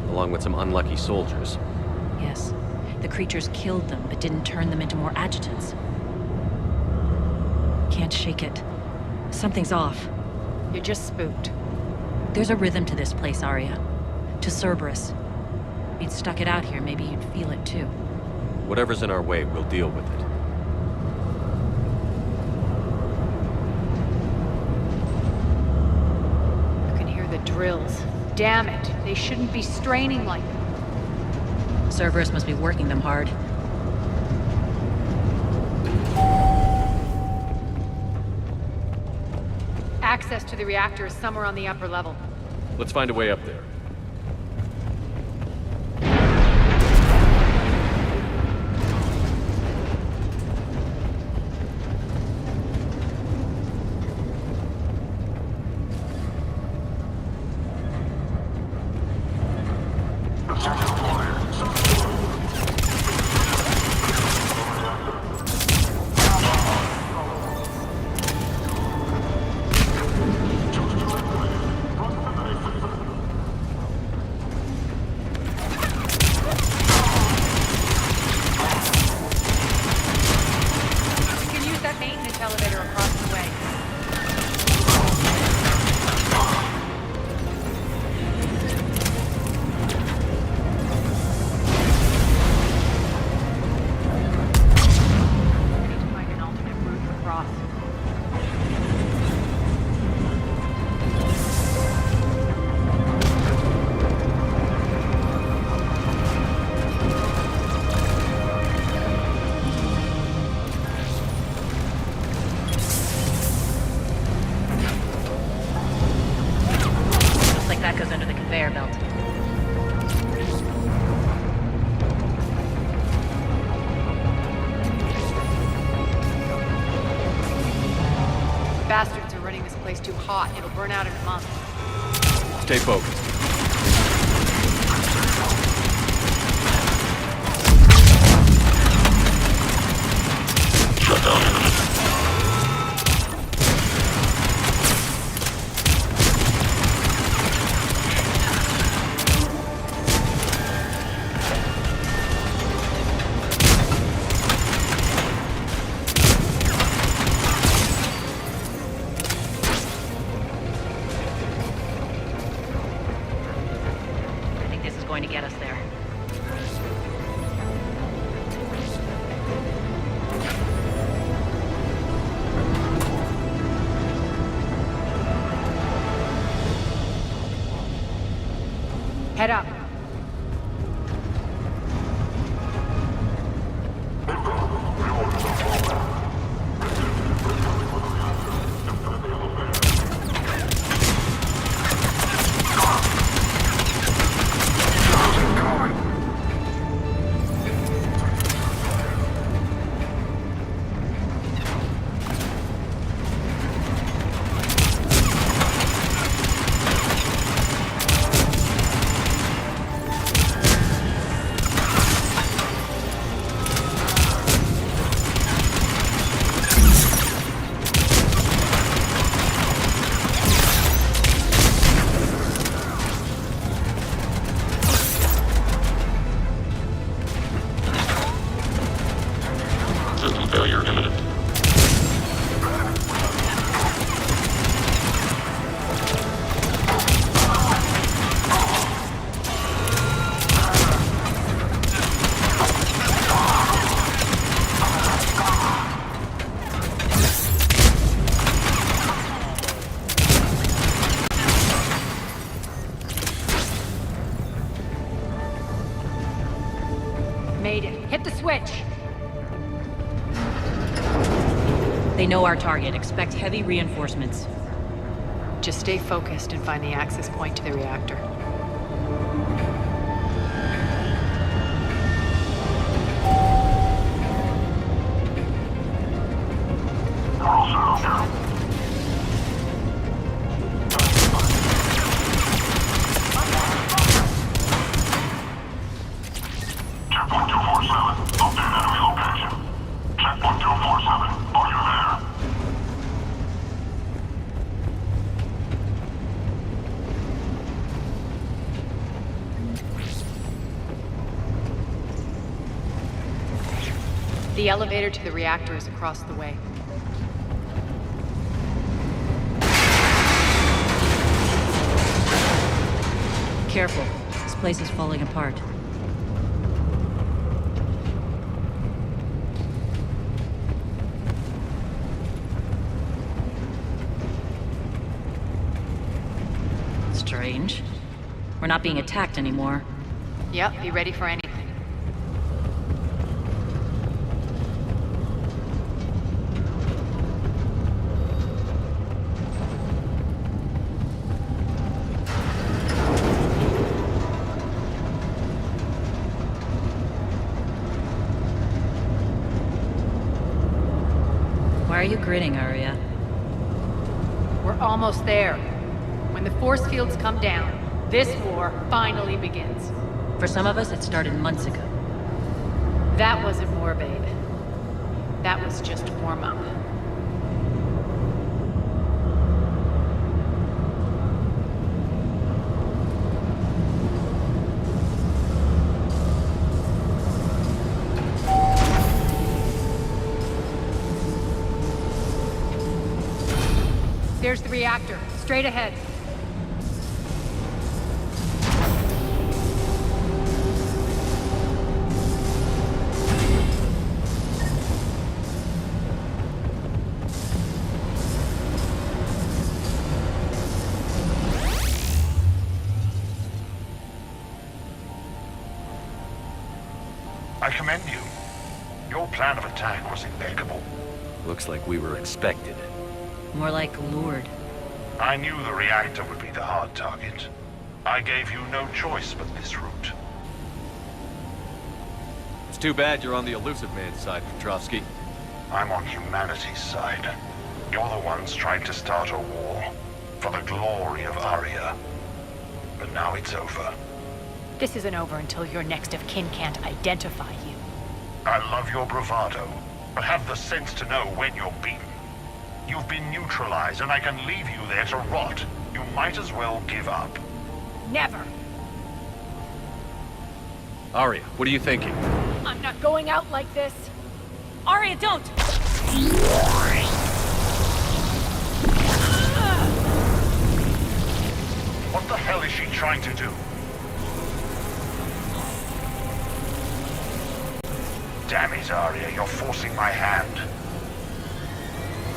Speaker 1: Along with some unlucky soldiers.
Speaker 16: Yes. The creatures killed them, but didn't turn them into more adjutants. Can't shake it. Something's off.
Speaker 12: You're just spooked.
Speaker 16: There's a rhythm to this place, Arya. To Cerberus. If you'd stuck it out here, maybe you'd feel it too.
Speaker 1: Whatever's in our way, we'll deal with it.
Speaker 12: You can hear the drills. Damn it, they shouldn't be straining like that.
Speaker 16: Cerberus must be working them hard.
Speaker 12: Access to the reactor is somewhere on the upper level.
Speaker 1: Let's find a way up there.
Speaker 12: Bastards are running this place too hot. It'll burn out in a month.
Speaker 1: Stay focused.
Speaker 20: Shut down.
Speaker 16: Going to get us there.
Speaker 12: Head up.
Speaker 20: Failure imminent.
Speaker 12: Made it. Hit the switch.
Speaker 16: They know our target. Expect heavy reinforcements.
Speaker 12: Just stay focused and find the access point to the reactor. The elevator to the reactor is across the way.
Speaker 16: Careful. This place is falling apart. Strange. We're not being attacked anymore.
Speaker 12: Yep, be ready for anything.
Speaker 16: Why are you grinning, Arya?
Speaker 12: We're almost there. When the force fields come down, this war finally begins.
Speaker 16: For some of us, it started months ago.
Speaker 12: That wasn't war, babe. That was just warm-up. There's the reactor, straight ahead.
Speaker 7: I commend you. Your plan of attack was impeccable.
Speaker 1: Looks like we were expected.
Speaker 16: More like lured.
Speaker 7: I knew the reactor would be the hard target. I gave you no choice but this route.
Speaker 1: It's too bad you're on the elusive man's side, Petrovsky.
Speaker 7: I'm on humanity's side. You're the ones trying to start a war for the glory of Arya. But now it's over.
Speaker 12: This isn't over until your next of kin can't identify you.
Speaker 7: I love your bravado, but have the sense to know when you're beaten. You've been neutralized, and I can leave you there to rot. You might as well give up.
Speaker 12: Never!
Speaker 1: Arya, what are you thinking?
Speaker 12: I'm not going out like this! Arya, don't!
Speaker 7: What the hell is she trying to do? Damn it, Arya, you're forcing my hand.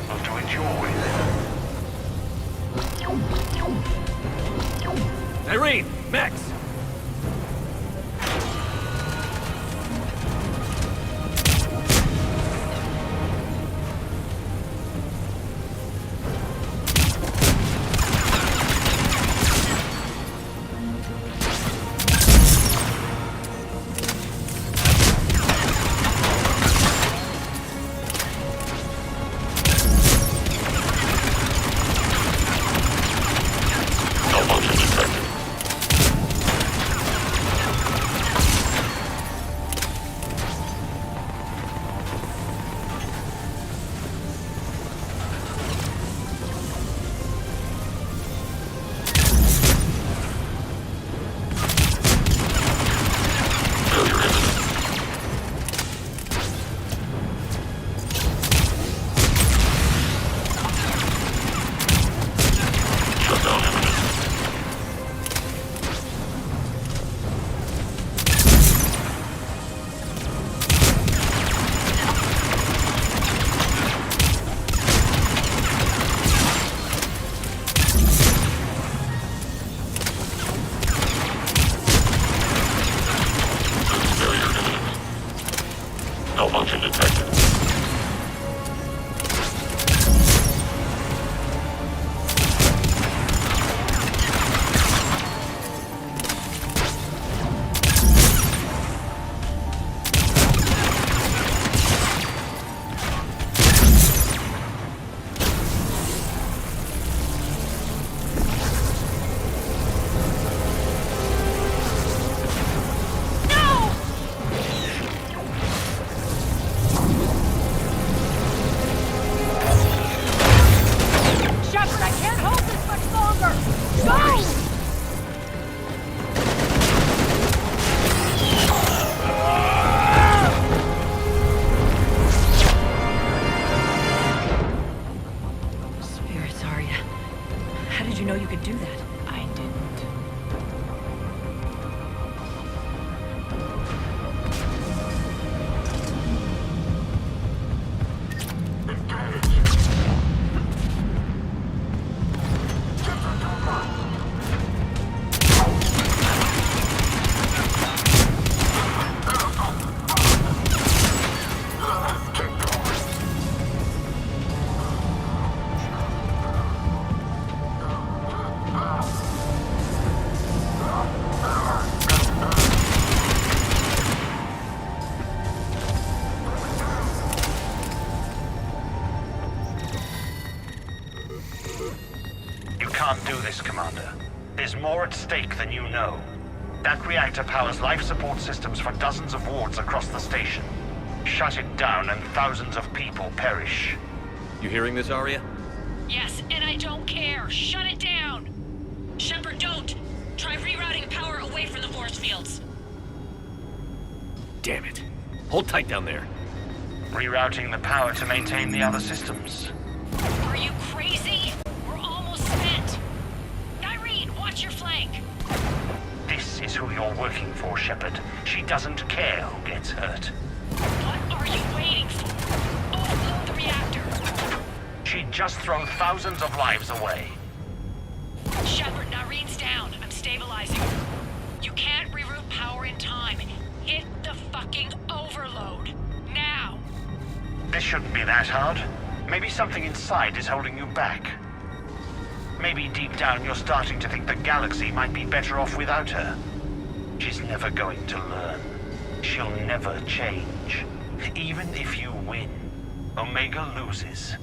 Speaker 7: I'll do it your way then.
Speaker 1: Irene! Max!
Speaker 14: can't do this, Commander. There's more at stake than you know. That reactor powers life support systems for dozens of wards across the station. Shut it down and thousands of people perish.
Speaker 1: You hearing this, Arya?
Speaker 8: Yes, and I don't care. Shut it down! Shepard, don't! Try rerouting power away from the force fields.
Speaker 1: Damn it. Hold tight down there.
Speaker 14: Rerouting the power to maintain the other systems.
Speaker 8: Are you crazy? We're almost spent. Nyreen, watch your flank.
Speaker 14: This is who you're working for, Shepard. She doesn't care who gets hurt.
Speaker 8: What are you waiting for? Offload the reactor.
Speaker 14: She'd just throw thousands of lives away.
Speaker 8: Shepard, Nyreen's down. I'm stabilizing her. You can't reroute power in time. Hit the fucking overload. Now!
Speaker 14: This shouldn't be that hard. Maybe something inside is holding you back. Maybe deep down you're starting to think the galaxy might be better off without her. She's never going to learn. She'll never change. Even if you win, Omega loses.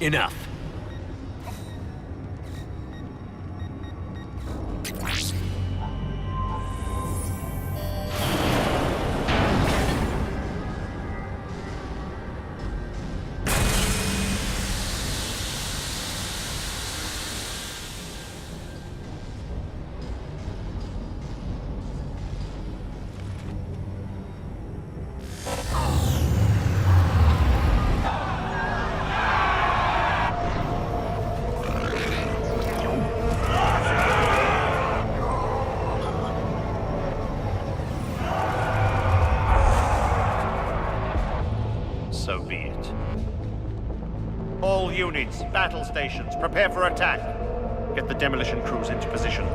Speaker 1: Enough.
Speaker 11: So be it. All units, battle stations, prepare for attack. Get the demolition crews into position.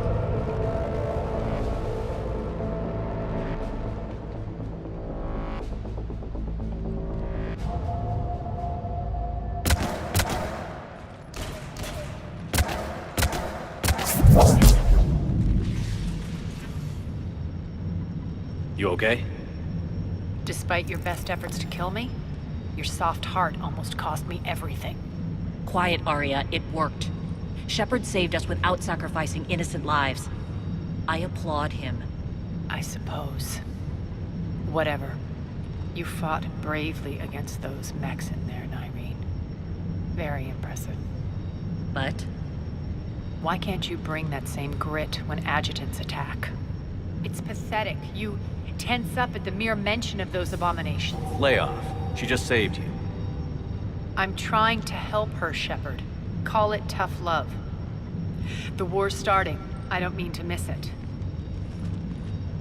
Speaker 1: You okay?
Speaker 12: Despite your best efforts to kill me, your soft heart almost cost me everything.
Speaker 16: Quiet, Arya. It worked. Shepard saved us without sacrificing innocent lives. I applaud him.
Speaker 12: I suppose. Whatever. You fought bravely against those mechs in there, Nyreen. Very impressive.
Speaker 16: But?
Speaker 12: Why can't you bring that same grit when adjutants attack? It's pathetic. You tense up at the mere mention of those abominations.
Speaker 1: Lay off. She just saved you.
Speaker 12: I'm trying to help her, Shepard. Call it tough love. The war's starting. I don't mean to miss it.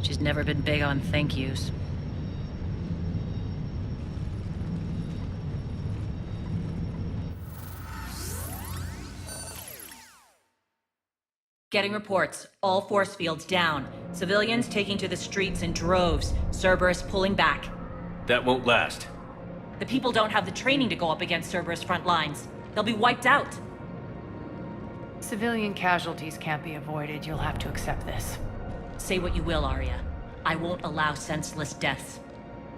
Speaker 16: She's never been big on thank yous. Getting reports. All force fields down. Civilians taking to the streets in droves. Cerberus pulling back.
Speaker 1: That won't last.
Speaker 16: The people don't have the training to go up against Cerberus front lines. They'll be wiped out.
Speaker 12: Civilian casualties can't be avoided. You'll have to accept this.
Speaker 16: Say what you will, Arya. I won't allow senseless deaths.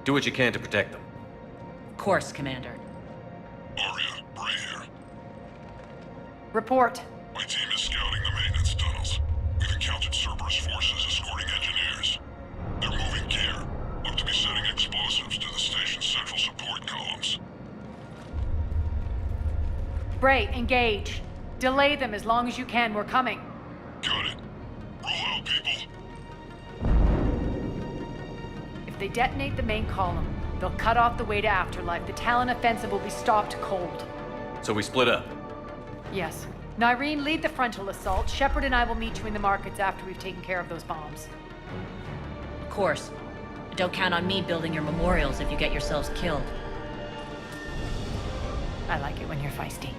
Speaker 1: Do what you can to protect them.
Speaker 16: Of course, Commander.
Speaker 5: Arya, Bray here.
Speaker 12: Report.
Speaker 5: My team is scouting the maintenance tunnels. We've encountered Cerberus forces escorting engineers. They're moving gear. Look to be setting explosives to the station's central support columns.
Speaker 12: Bray, engage. Delay them as long as you can. We're coming.
Speaker 5: Got it. Roll out, people.
Speaker 12: If they detonate the main column, they'll cut off the way to Afterlife. The Talon offensive will be stopped cold.
Speaker 1: So we split up.
Speaker 12: Yes. Nyreen, lead the frontal assault. Shepard and I will meet you in the markets after we've taken care of those bombs.
Speaker 16: Of course. But don't count on me building your memorials if you get yourselves killed.
Speaker 12: I like it when you're feisty.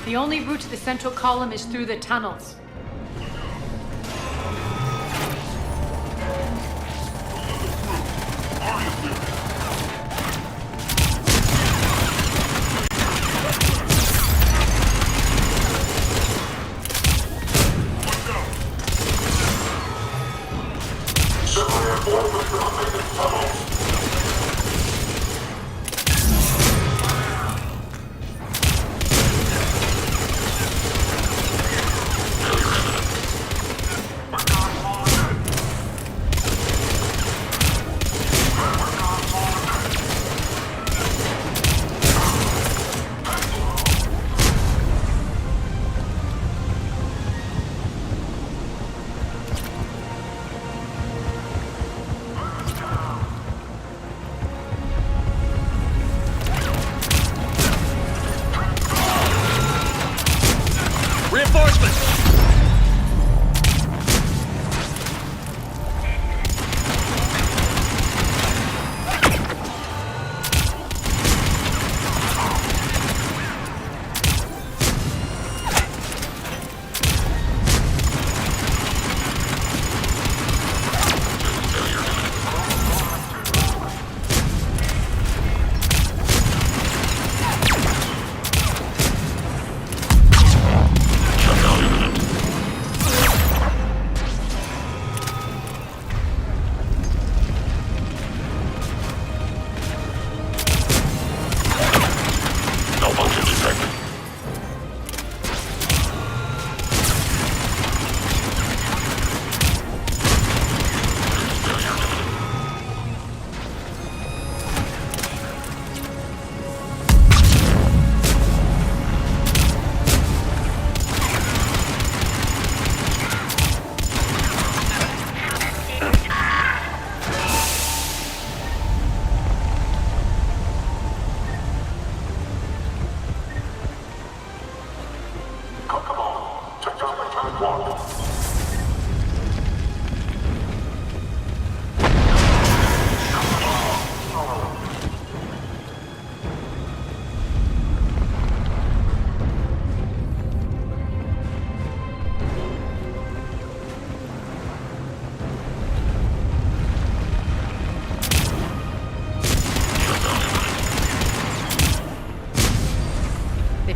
Speaker 12: The only route to the central column is through the tunnels.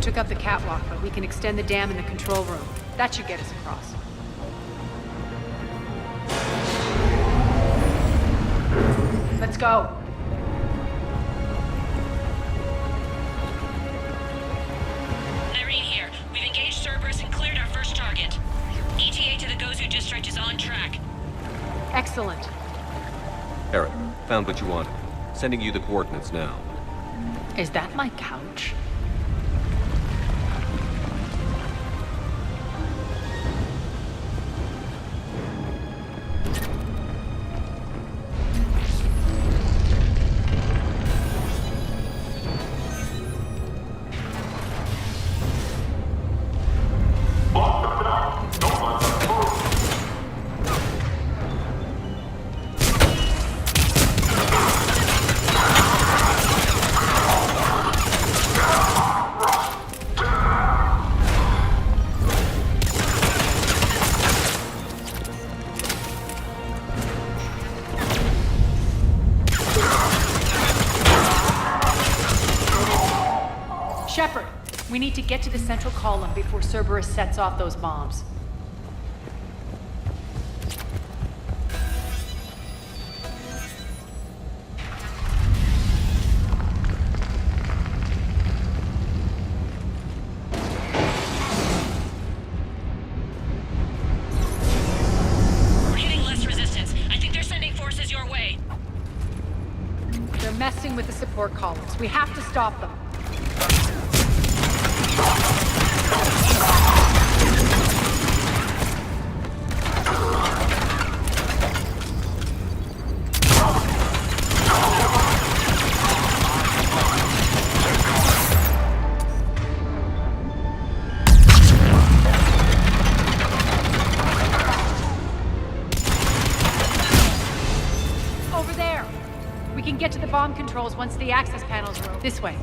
Speaker 12: Took up the catwalk, but we can extend the dam in the control room. That should get us across. Let's go.
Speaker 8: Irene here. We've engaged Cerberus and cleared our first target. ETA to the goooooo district is on track.
Speaker 12: Excellent.
Speaker 1: Eric, found what you wanted. Sending you the coordinates now.
Speaker 12: Is that my couch? Shepard, we need to get to the central column before Cerberus sets off those bombs.
Speaker 8: We're hitting less resistance. I think they're sending forces your way.
Speaker 12: They're messing with the support columns. We have to stop them. Over there. We can get to the bomb controls once the access panels are open. This way.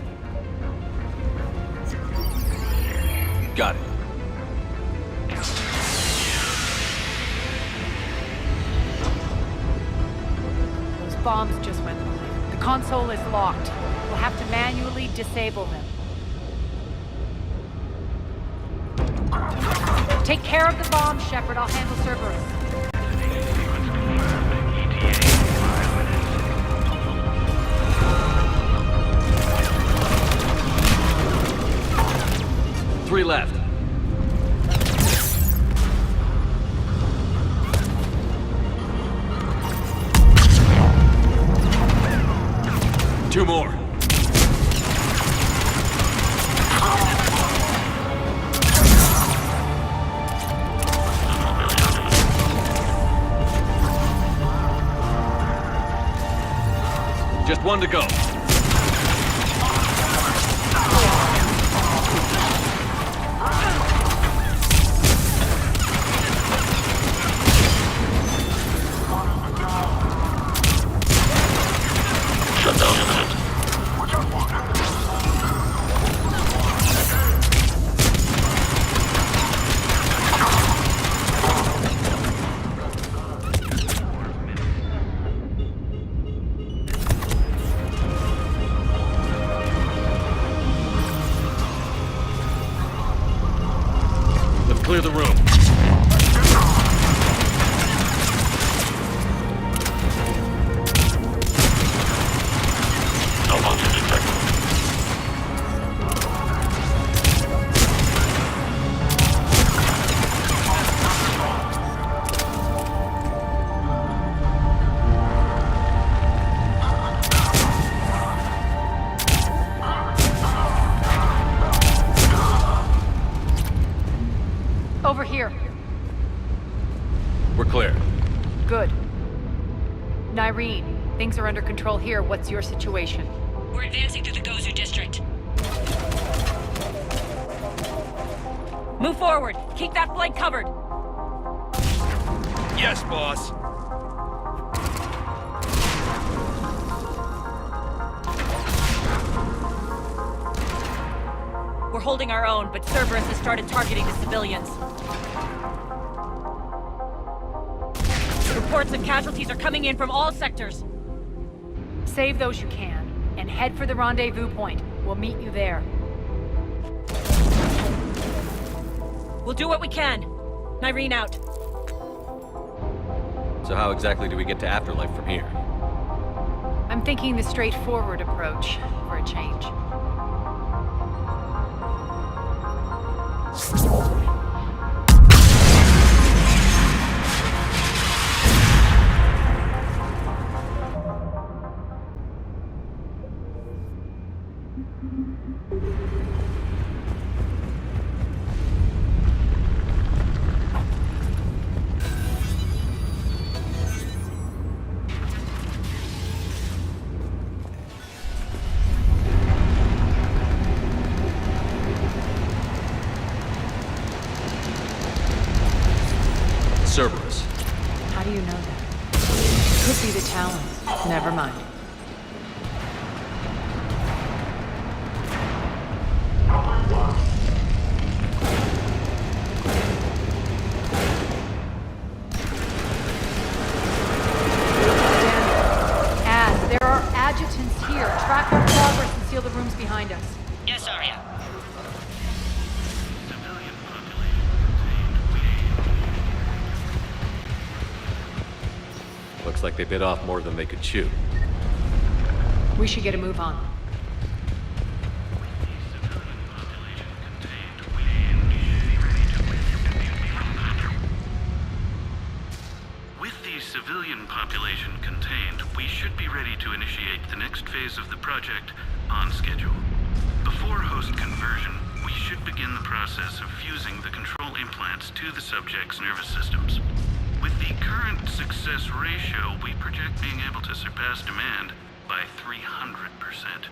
Speaker 1: Got it.
Speaker 12: Those bombs just went live. The console is locked. We'll have to manually disable them. Take care of the bombs, Shepard. I'll handle Cerberus.
Speaker 1: Three left. Two more. Just one to go. Clear the room.
Speaker 12: Over here.
Speaker 1: We're clear.
Speaker 12: Good. Irene, things are under control here. What's your situation?
Speaker 8: We're advancing through the goooooo district.
Speaker 3: Move forward. Keep that flank covered.
Speaker 9: Yes, boss.
Speaker 8: We're holding our own, but Cerberus has started targeting the civilians. Reports of casualties are coming in from all sectors.
Speaker 12: Save those you can, and head for the rendezvous point. We'll meet you there.
Speaker 8: We'll do what we can. Nyreen out.
Speaker 1: So how exactly do we get to Afterlife from here?
Speaker 12: I'm thinking the straightforward approach, for a change.
Speaker 1: Cerberus.
Speaker 12: How do you know that? Could be the Talons. Never mind. There are adjutants here. Track our progress and seal the rooms behind us.
Speaker 19: Yes, Arya.
Speaker 1: Looks like they bit off more than they could chew.
Speaker 12: We should get a move on.
Speaker 3: With the civilian population contained, we should be ready to initiate the next phase of the project on schedule. Before host conversion, we should begin the process of fusing the control implants to the subject's nervous systems. With the current success ratio, we project being able to surpass demand by 300%.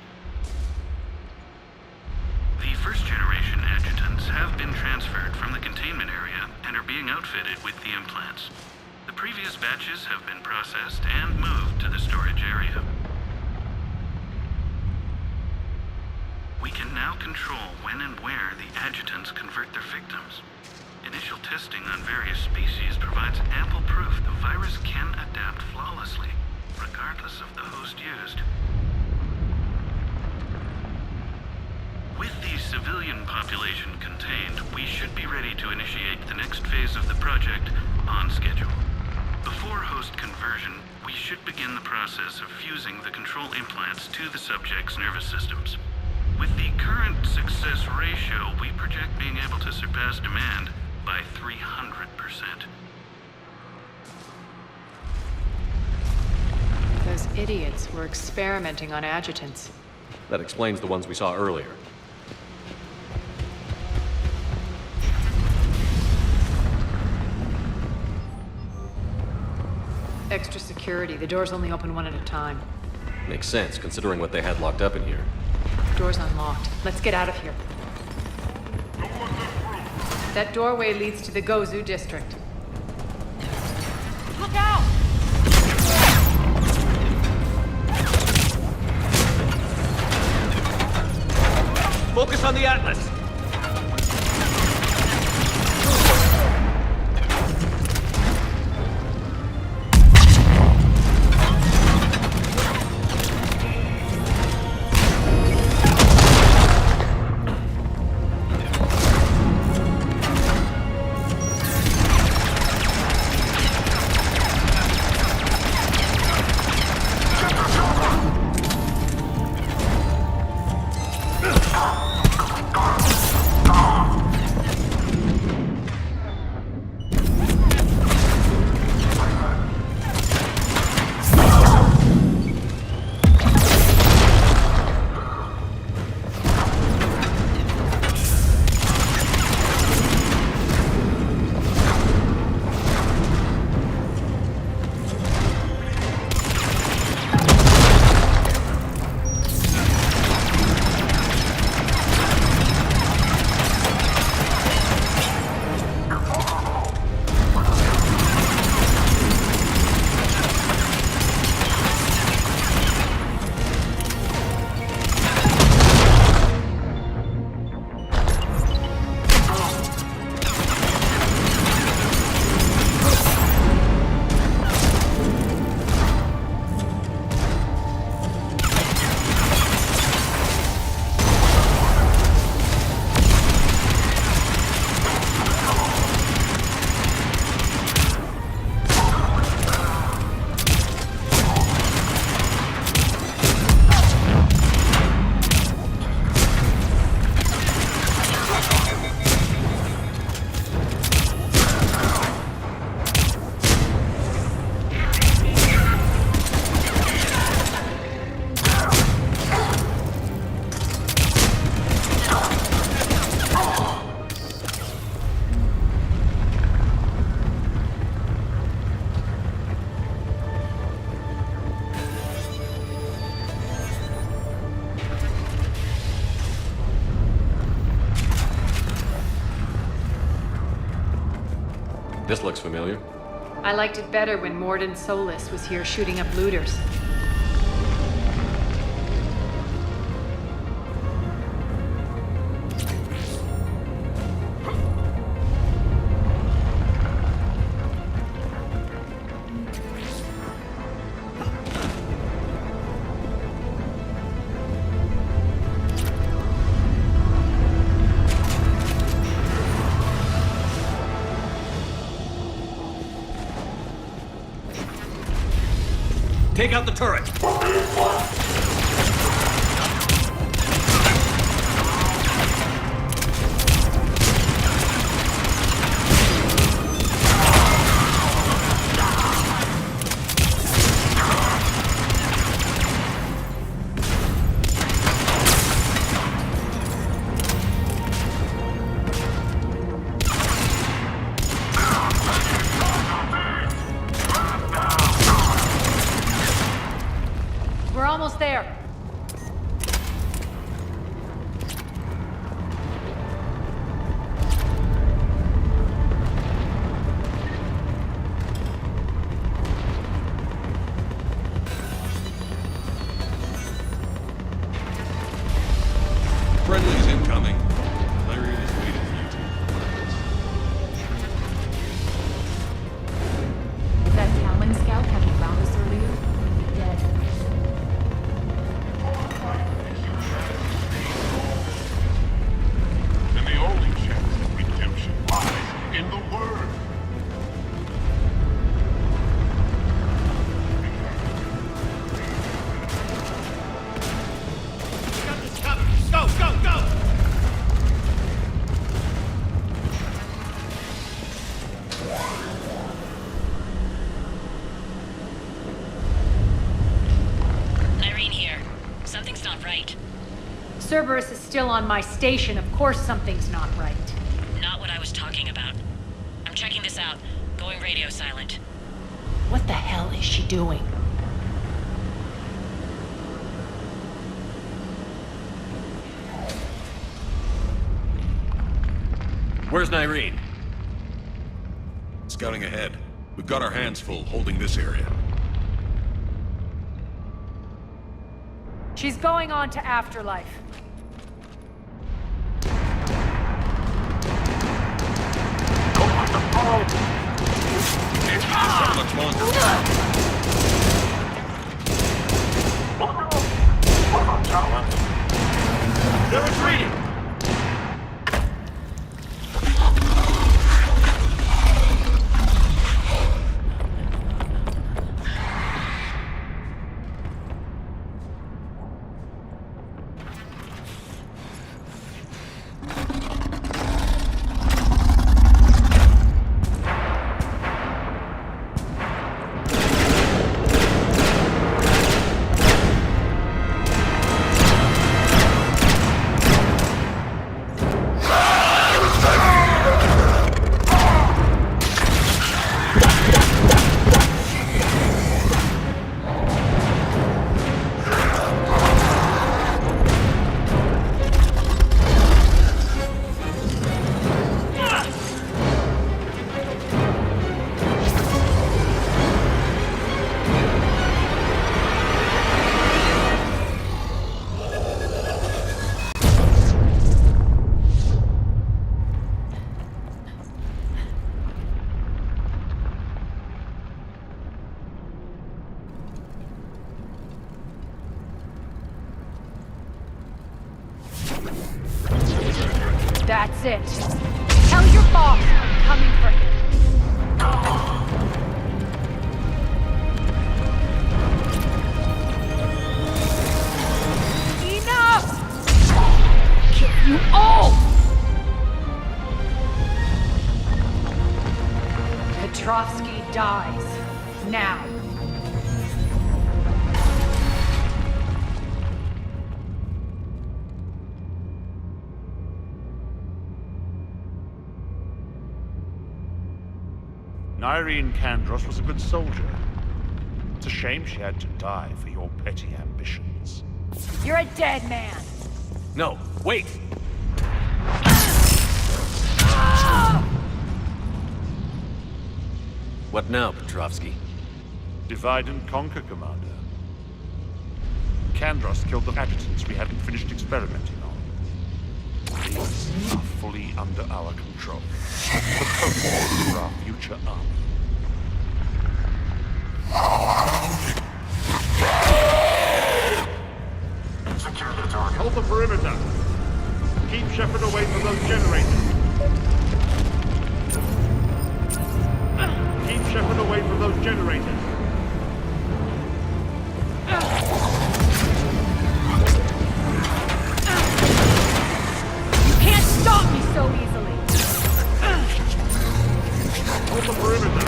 Speaker 3: The first-generation adjutants have been transferred from the containment area and are being outfitted with the implants. The previous batches have been processed and moved to the storage area. We can now control when and where the adjutants convert their victims. Initial testing on various species provides ample proof the virus can adapt flawlessly, regardless of the host used. With the civilian population contained, we should be ready to initiate the next phase of the project on schedule. Before host conversion, we should begin the process of fusing the control implants to the subject's nervous systems. With the current success ratio, we project being able to surpass demand by 300%.
Speaker 12: Those idiots were experimenting on adjutants.
Speaker 1: That explains the ones we saw earlier.
Speaker 12: Extra security. The doors only open one at a time.
Speaker 1: Makes sense, considering what they had locked up in here.
Speaker 12: Door's unlocked. Let's get out of here. That doorway leads to the goooooo district.
Speaker 8: Look out!
Speaker 9: Focus on the Atlas!
Speaker 1: This looks familiar.
Speaker 12: I liked it better when Morden Solis was here shooting up looters.
Speaker 9: Take out the turret!
Speaker 12: We're almost there.
Speaker 6: Friendly's incoming. Irene is waiting for you to.
Speaker 15: That Talon scout having found us earlier? Dead.
Speaker 5: And the only chance at redemption lies in the word.
Speaker 9: Got this covered! Go, go, go!
Speaker 8: Irene here. Something's not right.
Speaker 12: Cerberus is still on my station. Of course something's not right.
Speaker 8: Not what I was talking about. I'm checking this out. Going radio silent.
Speaker 12: What the hell is she doing?
Speaker 1: Where's Nyreen?
Speaker 6: Scouting ahead. We've got our hands full holding this area.
Speaker 12: She's going on to Afterlife.
Speaker 6: How much longer?
Speaker 9: They're retreating!
Speaker 12: That's it. Tell your boss I'm coming for him. Enough! Kill you all! Petrovsky dies. Now.
Speaker 7: Irene Kandros was a good soldier. It's a shame she had to die for your petty ambitions.
Speaker 12: You're a dead man.
Speaker 1: No, wait! What now, Petrovsky?
Speaker 7: Divide and conquer, Commander. Kandros killed the adjutants we hadn't finished experimenting on. These are fully under our control. The potency for our future army.
Speaker 5: Secure the target.
Speaker 7: Hold the perimeter. Keep Shepard away from those generators. Keep Shepard away from those generators.
Speaker 12: You can't stop me so easily!
Speaker 7: Hold the perimeter.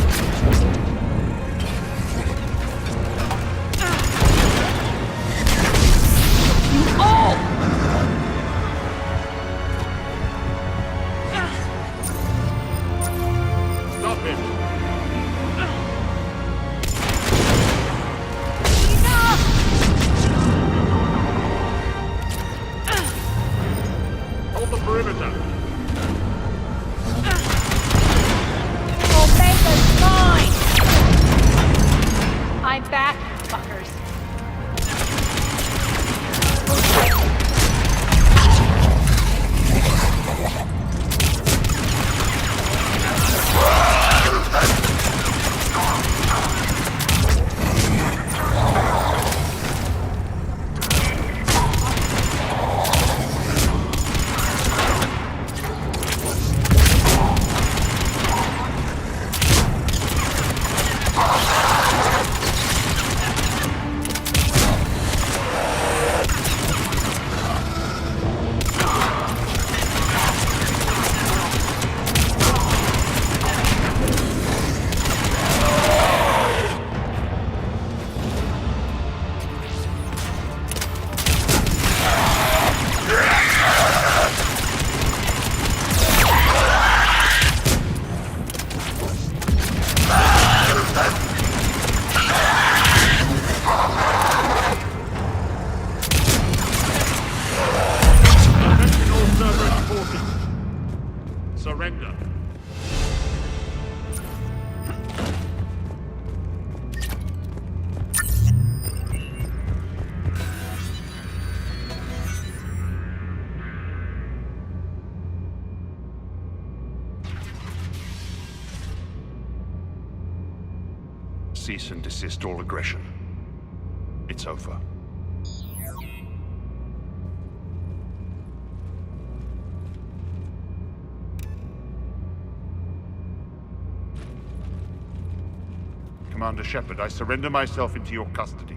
Speaker 12: You all!
Speaker 7: Stop him. Hold the perimeter.
Speaker 12: Omega's mine! I'm back, fuckers.
Speaker 7: Surrender. Cease and desist all aggression. It's over. Commander Shepard, I surrender myself into your custody.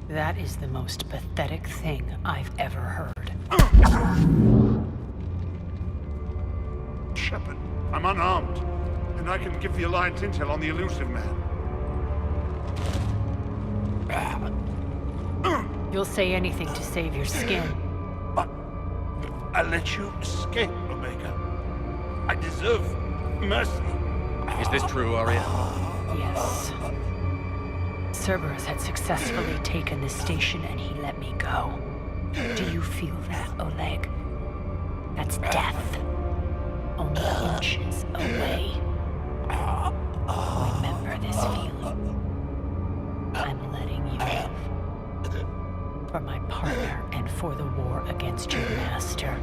Speaker 12: That is the most pathetic thing I've ever heard.
Speaker 7: Shepard, I'm unarmed, and I can give the Alliance intel on the elusive man.
Speaker 12: You'll say anything to save your skin.
Speaker 7: But I let you escape, Omega. I deserve mercy.
Speaker 1: Is this true, Arya?
Speaker 12: Yes. Cerberus had successfully taken the station and he let me go. Do you feel that, Oleg? That's death. Only inches away. Remember this feeling. I'm letting you live. For my partner and for the war against your master.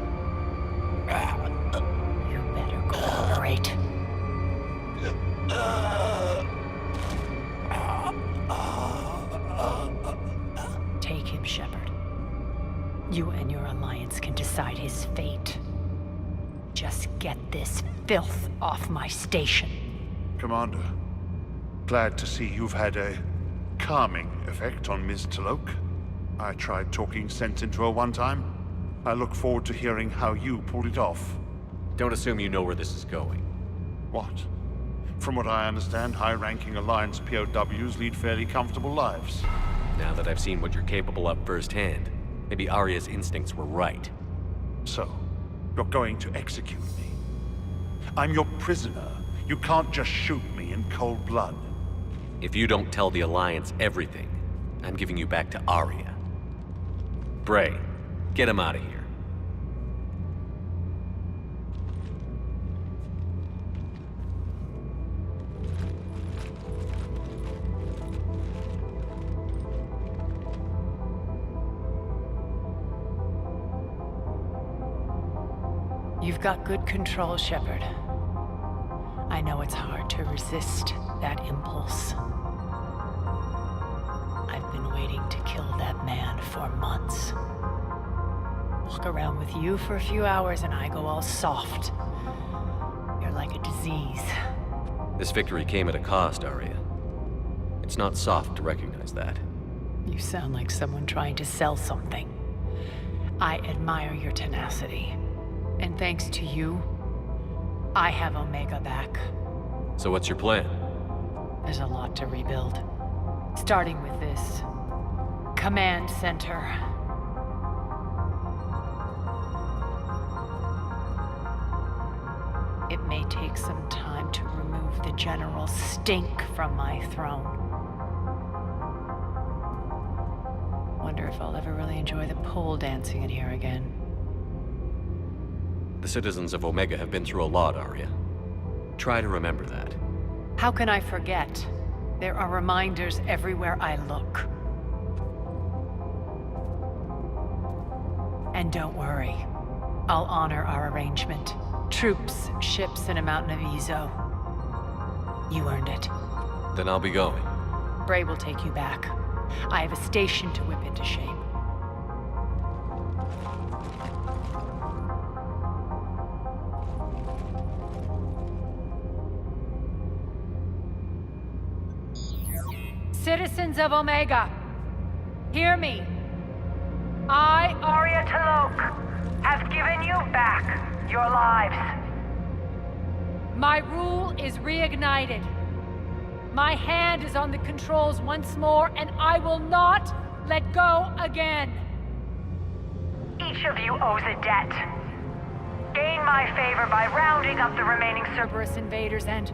Speaker 12: You better cooperate. Take him, Shepard. You and your Alliance can decide his fate. Just get this filth off my station.
Speaker 7: Commander, glad to see you've had a calming effect on Ms. T'Loak. I tried talking sense into her one time. I look forward to hearing how you pulled it off.
Speaker 1: Don't assume you know where this is going.
Speaker 7: What? From what I understand, high-ranking Alliance POWs lead fairly comfortable lives.
Speaker 1: Now that I've seen what you're capable of firsthand, maybe Arya's instincts were right.
Speaker 7: So, you're going to execute me. I'm your prisoner. You can't just shoot me in cold blood.
Speaker 1: If you don't tell the Alliance everything, I'm giving you back to Arya. Bray, get him out of here.
Speaker 12: You've got good control, Shepard. I know it's hard to resist that impulse. I've been waiting to kill that man for months. Walk around with you for a few hours and I go all soft. You're like a disease.
Speaker 1: This victory came at a cost, Arya. It's not soft to recognize that.
Speaker 12: You sound like someone trying to sell something. I admire your tenacity. And thanks to you, I have Omega back.
Speaker 1: So what's your plan?
Speaker 12: There's a lot to rebuild. Starting with this command center. It may take some time to remove the general stink from my throne. Wonder if I'll ever really enjoy the pole dancing in here again.
Speaker 1: The citizens of Omega have been through a lot, Arya. Try to remember that.
Speaker 12: How can I forget? There are reminders everywhere I look. And don't worry, I'll honor our arrangement. Troops, ships, and a mountain of Ezo. You earned it.
Speaker 1: Then I'll be going.
Speaker 12: Bray will take you back. I have a station to whip into shape. Citizens of Omega, hear me. I, Arya T'Loak, have given you back your lives. My rule is reignited. My hand is on the controls once more, and I will not let go again. Each of you owes a debt. Gain my favor by rounding up the remaining Cerberus invaders and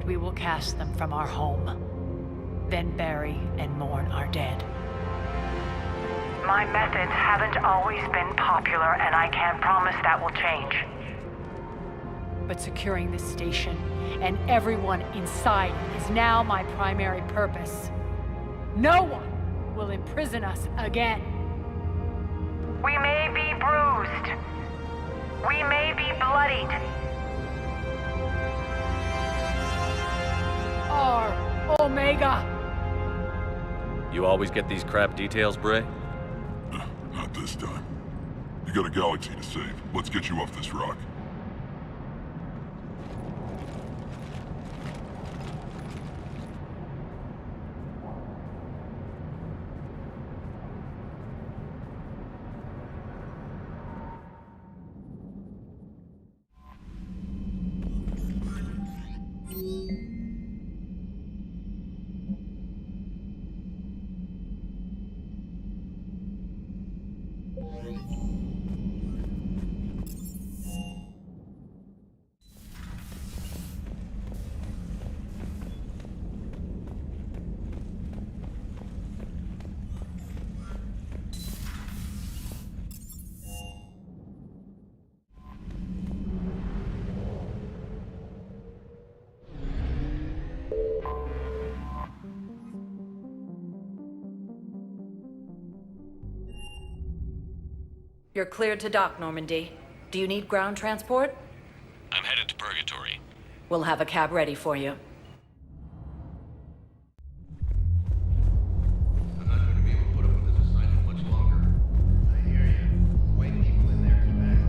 Speaker 12: we will cast them from our home. Then bury and mourn our dead. My methods haven't always been popular, and I can't promise that will change. But securing this station and everyone inside is now my primary purpose. No one will imprison us again. We may be bruised. We may be bloodied. Our Omega.
Speaker 1: You always get these crap details, Bray?
Speaker 5: Not this time. You got a galaxy to save. Let's get you off this rock.
Speaker 16: You're cleared to dock, Normandy. Do you need ground transport?
Speaker 1: I'm headed to Purgatory.
Speaker 16: We'll have a cab ready for you.
Speaker 6: I'm not going to be able to put up with this assignment much longer. I hear you. Wait people in there tonight.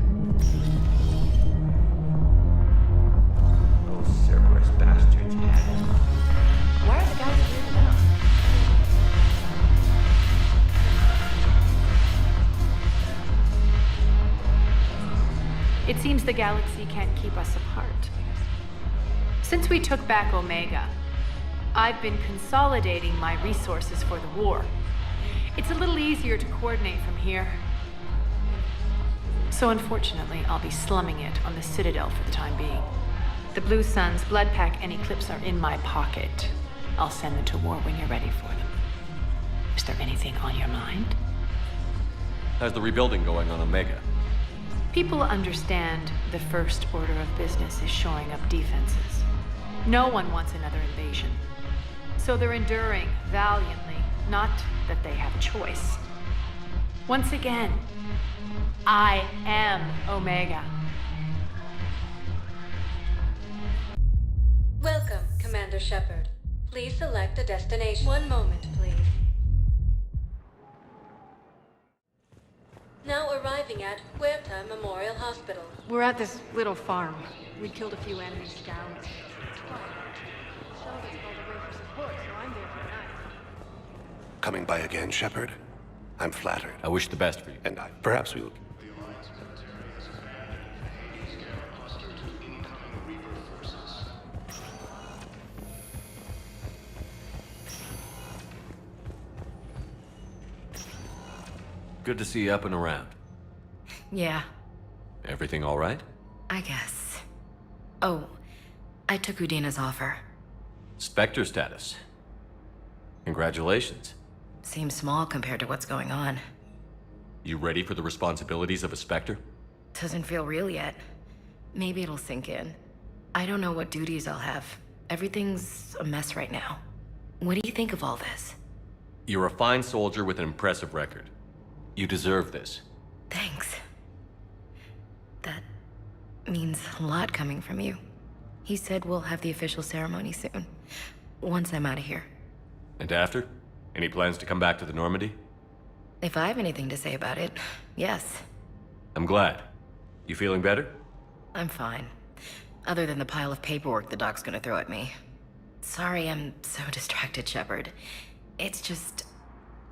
Speaker 9: Those Cerberus bastards had it.
Speaker 16: Why are the guys here now?
Speaker 12: It seems the galaxy can't keep us apart. Since we took back Omega, I've been consolidating my resources for the war. It's a little easier to coordinate from here. So unfortunately, I'll be slumming it on the Citadel for the time being. The Blue Suns, Bloodpack, and Eclipse are in my pocket. I'll send them to war when you're ready for them. Is there anything on your mind?
Speaker 1: How's the rebuilding going on Omega?
Speaker 12: People understand the first order of business is shoring up defenses. No one wants another invasion. So they're enduring valiantly, not that they have a choice. Once again, I am Omega.
Speaker 2: Welcome, Commander Shepard. Please select a destination. One moment, please. Now arriving at Huerta Memorial Hospital.
Speaker 12: We're at this little farm. We killed a few enemy scouts. Sheldon's called away for support, so I'm there for the night.
Speaker 17: Coming by again, Shepard? I'm flattered.
Speaker 1: I wish the best for you.
Speaker 17: And perhaps we will...
Speaker 1: Good to see you up and around.
Speaker 22: Yeah,
Speaker 1: Everything all right?
Speaker 22: I guess. Oh, I took Udina's offer.
Speaker 1: Spectre status. Congratulations.
Speaker 22: Seems small compared to what's going on.
Speaker 1: You ready for the responsibilities of a Spectre?
Speaker 22: Doesn't feel real yet. Maybe it'll sink in. I don't know what duties I'll have. Everything's a mess right now. What do you think of all this?
Speaker 1: You're a fine soldier with an impressive record. You deserve this.
Speaker 22: Thanks. That means a lot coming from you. He said we'll have the official ceremony soon, once I'm out of here.
Speaker 1: And after? Any plans to come back to the Normandy?
Speaker 22: If I have anything to say about it, yes.
Speaker 1: I'm glad. You feeling better?
Speaker 22: I'm fine. Other than the pile of paperwork the doc's gonna throw at me. Sorry I'm so distracted, Shepard. It's just...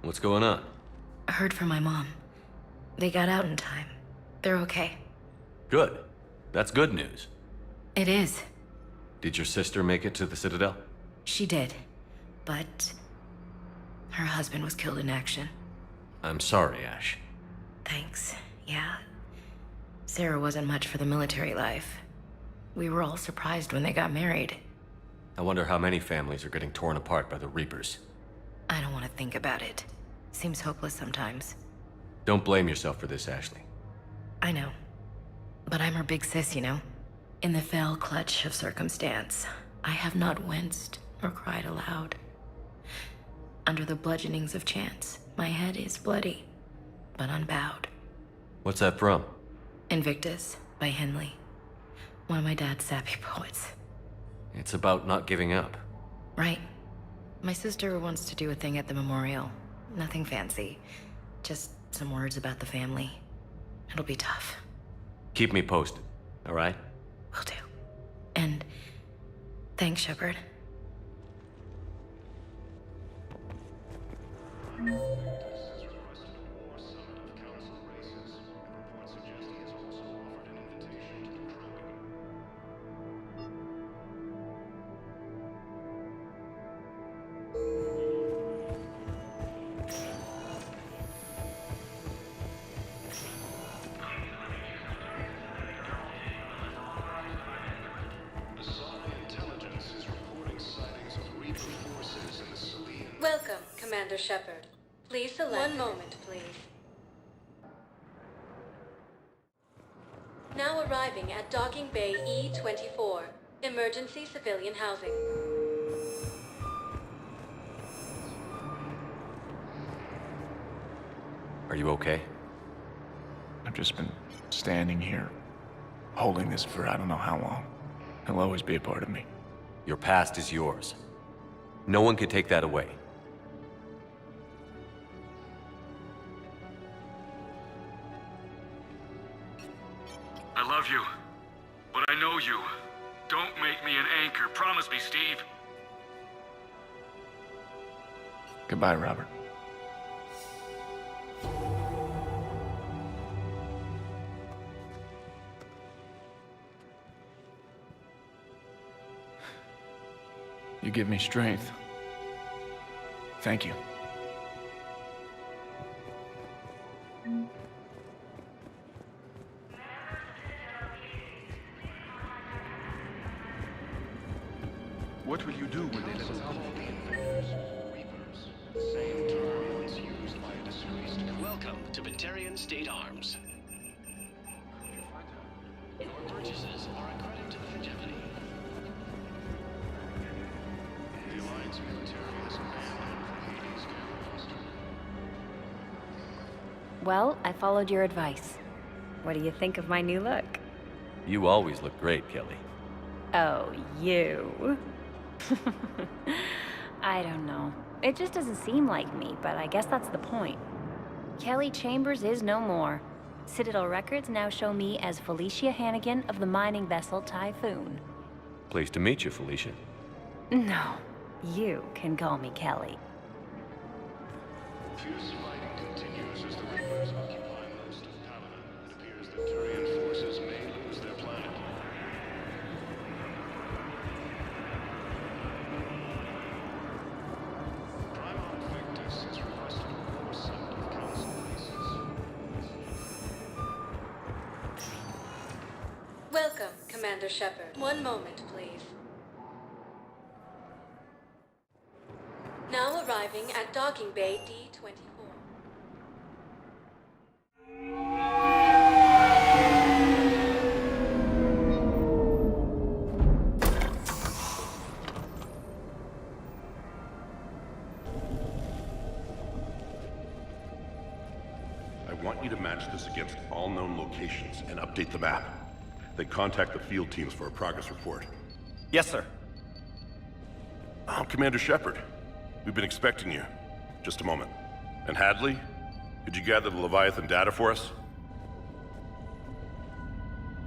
Speaker 1: What's going on?
Speaker 22: I heard from my mom. They got out in time. They're okay.
Speaker 1: Good. That's good news.
Speaker 22: It is.
Speaker 1: Did your sister make it to the Citadel?
Speaker 22: She did. But... her husband was killed in action.
Speaker 1: I'm sorry, Ash.
Speaker 22: Thanks. Yeah. Sarah wasn't much for the military life. We were all surprised when they got married.
Speaker 1: I wonder how many families are getting torn apart by the Reapers.
Speaker 22: I don't want to think about it. Seems hopeless sometimes.
Speaker 1: Don't blame yourself for this, Ashley.
Speaker 22: I know. But I'm her big sis, you know? In the fell clutch of circumstance, I have not winced or cried aloud. Under the bludgeonings of chance, my head is bloody, but unbowed.
Speaker 1: What's that from?
Speaker 22: Invictus by Henley. One of my dad's sappy poets.
Speaker 1: It's about not giving up.
Speaker 22: Right. My sister wants to do a thing at the memorial. Nothing fancy. Just some words about the family. It'll be tough.
Speaker 1: Keep me posted, all right?
Speaker 22: Will do. And thanks, Shepard. Welcome, Commander Shepard. Please select... One moment, please. Now arriving at Docking Bay E-24, emergency civilian housing.
Speaker 1: Are you okay?
Speaker 10: I've just been standing here, holding this for I don't know how long. He'll always be a part of me.
Speaker 1: Your past is yours. No one can take that away.
Speaker 3: I love you, but I know you. Don't make me an anchor. Promise me, Steve.
Speaker 10: Goodbye, Robert. You give me strength. Thank you.
Speaker 21: What will you do when they let us out?
Speaker 23: Same term once used by a disgraced. Welcome to Batarian State Arms. Your purchases are a credit to the hegemony.
Speaker 21: The Alliance military has abandoned Hades' Gamma.
Speaker 22: Well, I followed your advice.
Speaker 4: What do you think of my new look?
Speaker 1: You always look great, Kelly.
Speaker 4: Oh, you. I don't know. It just doesn't seem like me, but I guess that's the point. Kelly Chambers is no more. Citadel records now show me as Felicia Hannigan of the mining vessel Typhoon.
Speaker 1: Pleased to meet you, Felicia.
Speaker 4: No, you can call me Kelly.
Speaker 23: Fierce fighting continues as the Reapers occupy most of Paladin. It appears that Turian forces may lose their planet. Primarch Victus has requested a oversight of Council bases.
Speaker 2: Welcome, Commander Shepard. One moment, please. Now arriving at Docking Bay D-24.
Speaker 5: I want you to match this against all known locations and update the map. Then contact the field teams for a progress report.
Speaker 11: Yes, sir.
Speaker 5: I'm Commander Shepard. We've been expecting you. Just a moment. And Hadley, could you gather the Leviathan data for us?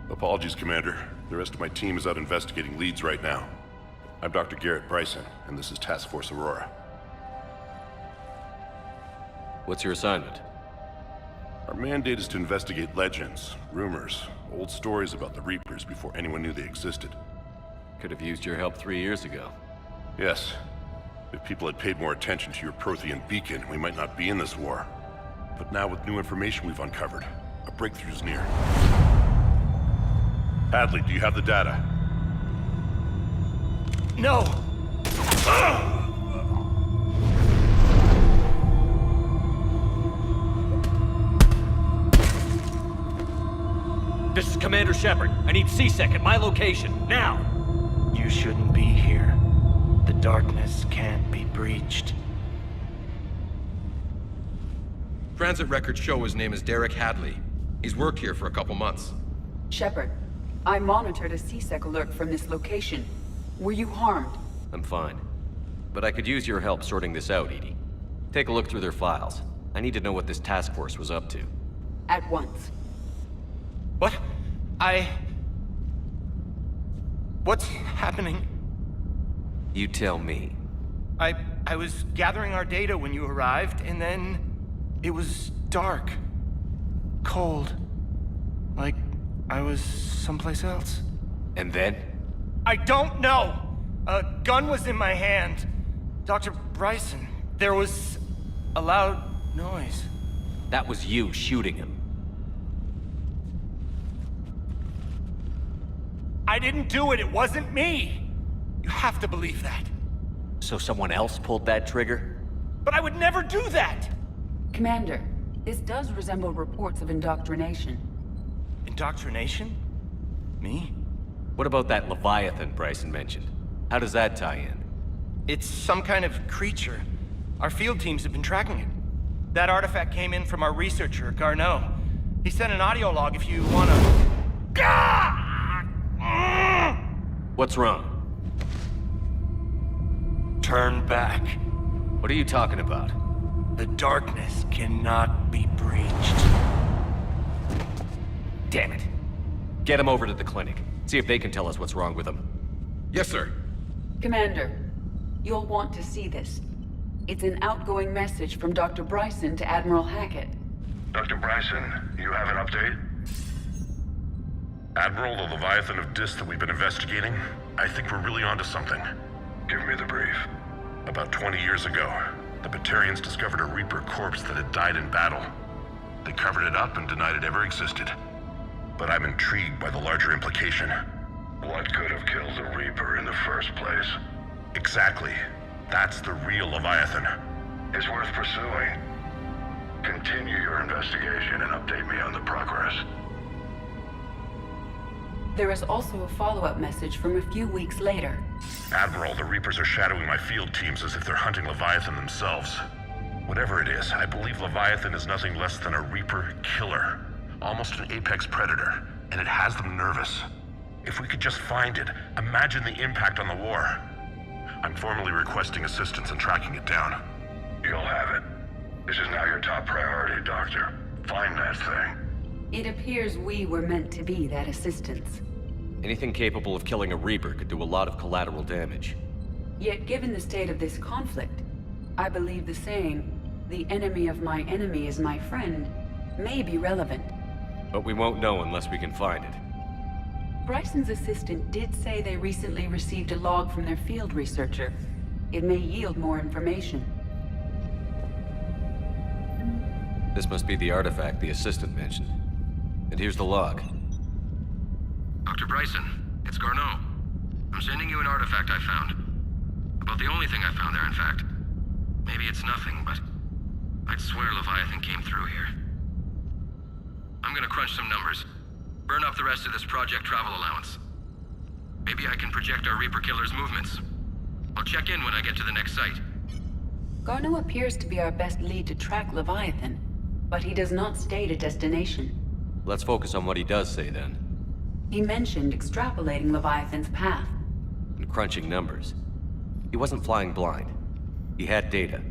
Speaker 5: Apologies, Commander. The rest of my team is out investigating leads right now. I'm Dr. Garrett Bryson, and this is Task Force Aurora.
Speaker 1: What's your assignment?
Speaker 5: Our mandate is to investigate legends, rumors, old stories about the Reapers before anyone knew they existed.
Speaker 1: Could have used your help 3 years ago.
Speaker 5: Yes. If people had paid more attention to your Prothean beacon, we might not be in this war. But now with new information we've uncovered, a breakthrough's near. Hadley, do you have the data?
Speaker 11: No!
Speaker 1: This is Commander Shepard. I need C-Sec at my location, now!
Speaker 13: You shouldn't be here. The darkness can't be breached.
Speaker 18: Transit records show his name is Derek Hadley. He's worked here for a couple months.
Speaker 24: Shepard, I monitored a C-Sec alert from this location. Were you harmed?
Speaker 1: I'm fine. But I could use your help sorting this out, Edie. Take a look through their files. I need to know what this task force was up to.
Speaker 24: At once.
Speaker 13: What? What's happening?
Speaker 1: You tell me.
Speaker 13: I was gathering our data when you arrived, and then it was dark. Cold. Like I was someplace else.
Speaker 1: And then?
Speaker 13: I don't know! A gun was in my hand. Dr. Bryson, there was a loud noise.
Speaker 1: That was you shooting him.
Speaker 13: I didn't do it, it wasn't me! You have to believe that.
Speaker 1: So someone else pulled that trigger?
Speaker 13: But I would never do that!
Speaker 24: Commander, this does resemble reports of indoctrination.
Speaker 13: Indoctrination? Me?
Speaker 1: What about that Leviathan Bryson mentioned? How does that tie in?
Speaker 13: It's some kind of creature. Our field teams have been tracking it. That artifact came in from our researcher, Garneau. He sent an audio log if you wanna...
Speaker 1: What's wrong?
Speaker 13: Turn back.
Speaker 1: What are you talking about?
Speaker 13: The darkness cannot be breached.
Speaker 1: Damn it. Get him over to the clinic. See if they can tell us what's wrong with him.
Speaker 18: Yes, sir.
Speaker 24: Commander, you'll want to see this. It's an outgoing message from Dr. Bryson to Admiral Hackett.
Speaker 5: Dr. Bryson, you have an update? Admiral, the Leviathan of Dis that we've been investigating, I think we're really onto something. Give me the brief. About 20 years ago, the Batarians discovered a Reaper corpse that had died in battle. They covered it up and denied it ever existed. But I'm intrigued by the larger implication. What could have killed the Reaper in the first place? Exactly. That's the real Leviathan. It's worth pursuing. Continue your investigation and update me on the progress.
Speaker 24: There is also a follow-up message from a few weeks later.
Speaker 5: Admiral, the Reapers are shadowing my field teams as if they're hunting Leviathan themselves. Whatever it is, I believe Leviathan is nothing less than a Reaper killer. almost an apex predator, and it has them nervous. If we could just find it, imagine the impact on the war. I'm formally requesting assistance in tracking it down.
Speaker 14: You'll have it. This is now your top priority, Doctor. Find that thing.
Speaker 24: It appears we were meant to be that assistance.
Speaker 1: Anything capable of killing a Reaper could do a lot of collateral damage.
Speaker 24: Yet given the state of this conflict, I believe the saying, "The enemy of my enemy is my friend," may be relevant.
Speaker 1: But we won't know unless we can find it.
Speaker 24: Bryson's assistant did say they recently received a log from their field researcher. It may yield more information.
Speaker 1: This must be the artifact the assistant mentioned. And here's the log.
Speaker 18: Dr. Bryson, it's Garneau. I'm sending you an artifact I found. About the only thing I found there, in fact. Maybe it's nothing, but I'd swear Leviathan came through here. I'm gonna crunch some numbers. Burn up the rest of this project travel allowance. Maybe I can project our Reaper Killer's movements. I'll check in when I get to the next site.
Speaker 24: Garneau appears to be our best lead to track Leviathan, but he does not state a destination.
Speaker 1: Let's focus on what he does say then.
Speaker 24: He mentioned extrapolating Leviathan's path.
Speaker 1: And crunching numbers. He wasn't flying blind. He had data.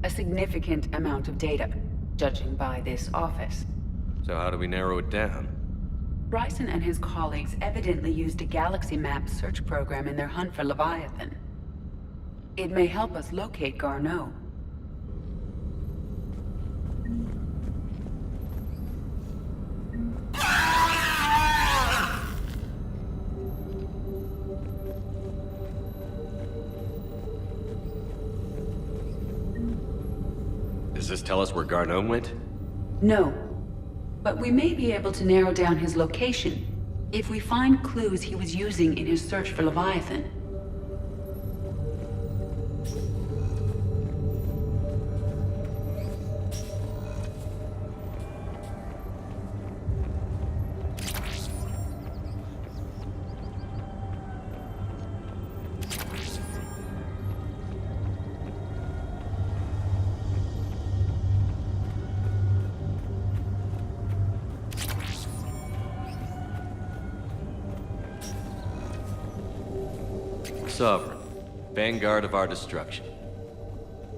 Speaker 24: A significant amount of data, judging by this office.
Speaker 1: So how do we narrow it down?
Speaker 24: Bryson and his colleagues evidently used a galaxy map search program in their hunt for Leviathan. It may help us locate Garneau.
Speaker 1: Does this tell us where Garneau went?
Speaker 24: No. But we may be able to narrow down his location if we find clues he was using in his search for Leviathan.
Speaker 1: Sovereign. Vanguard of our destruction.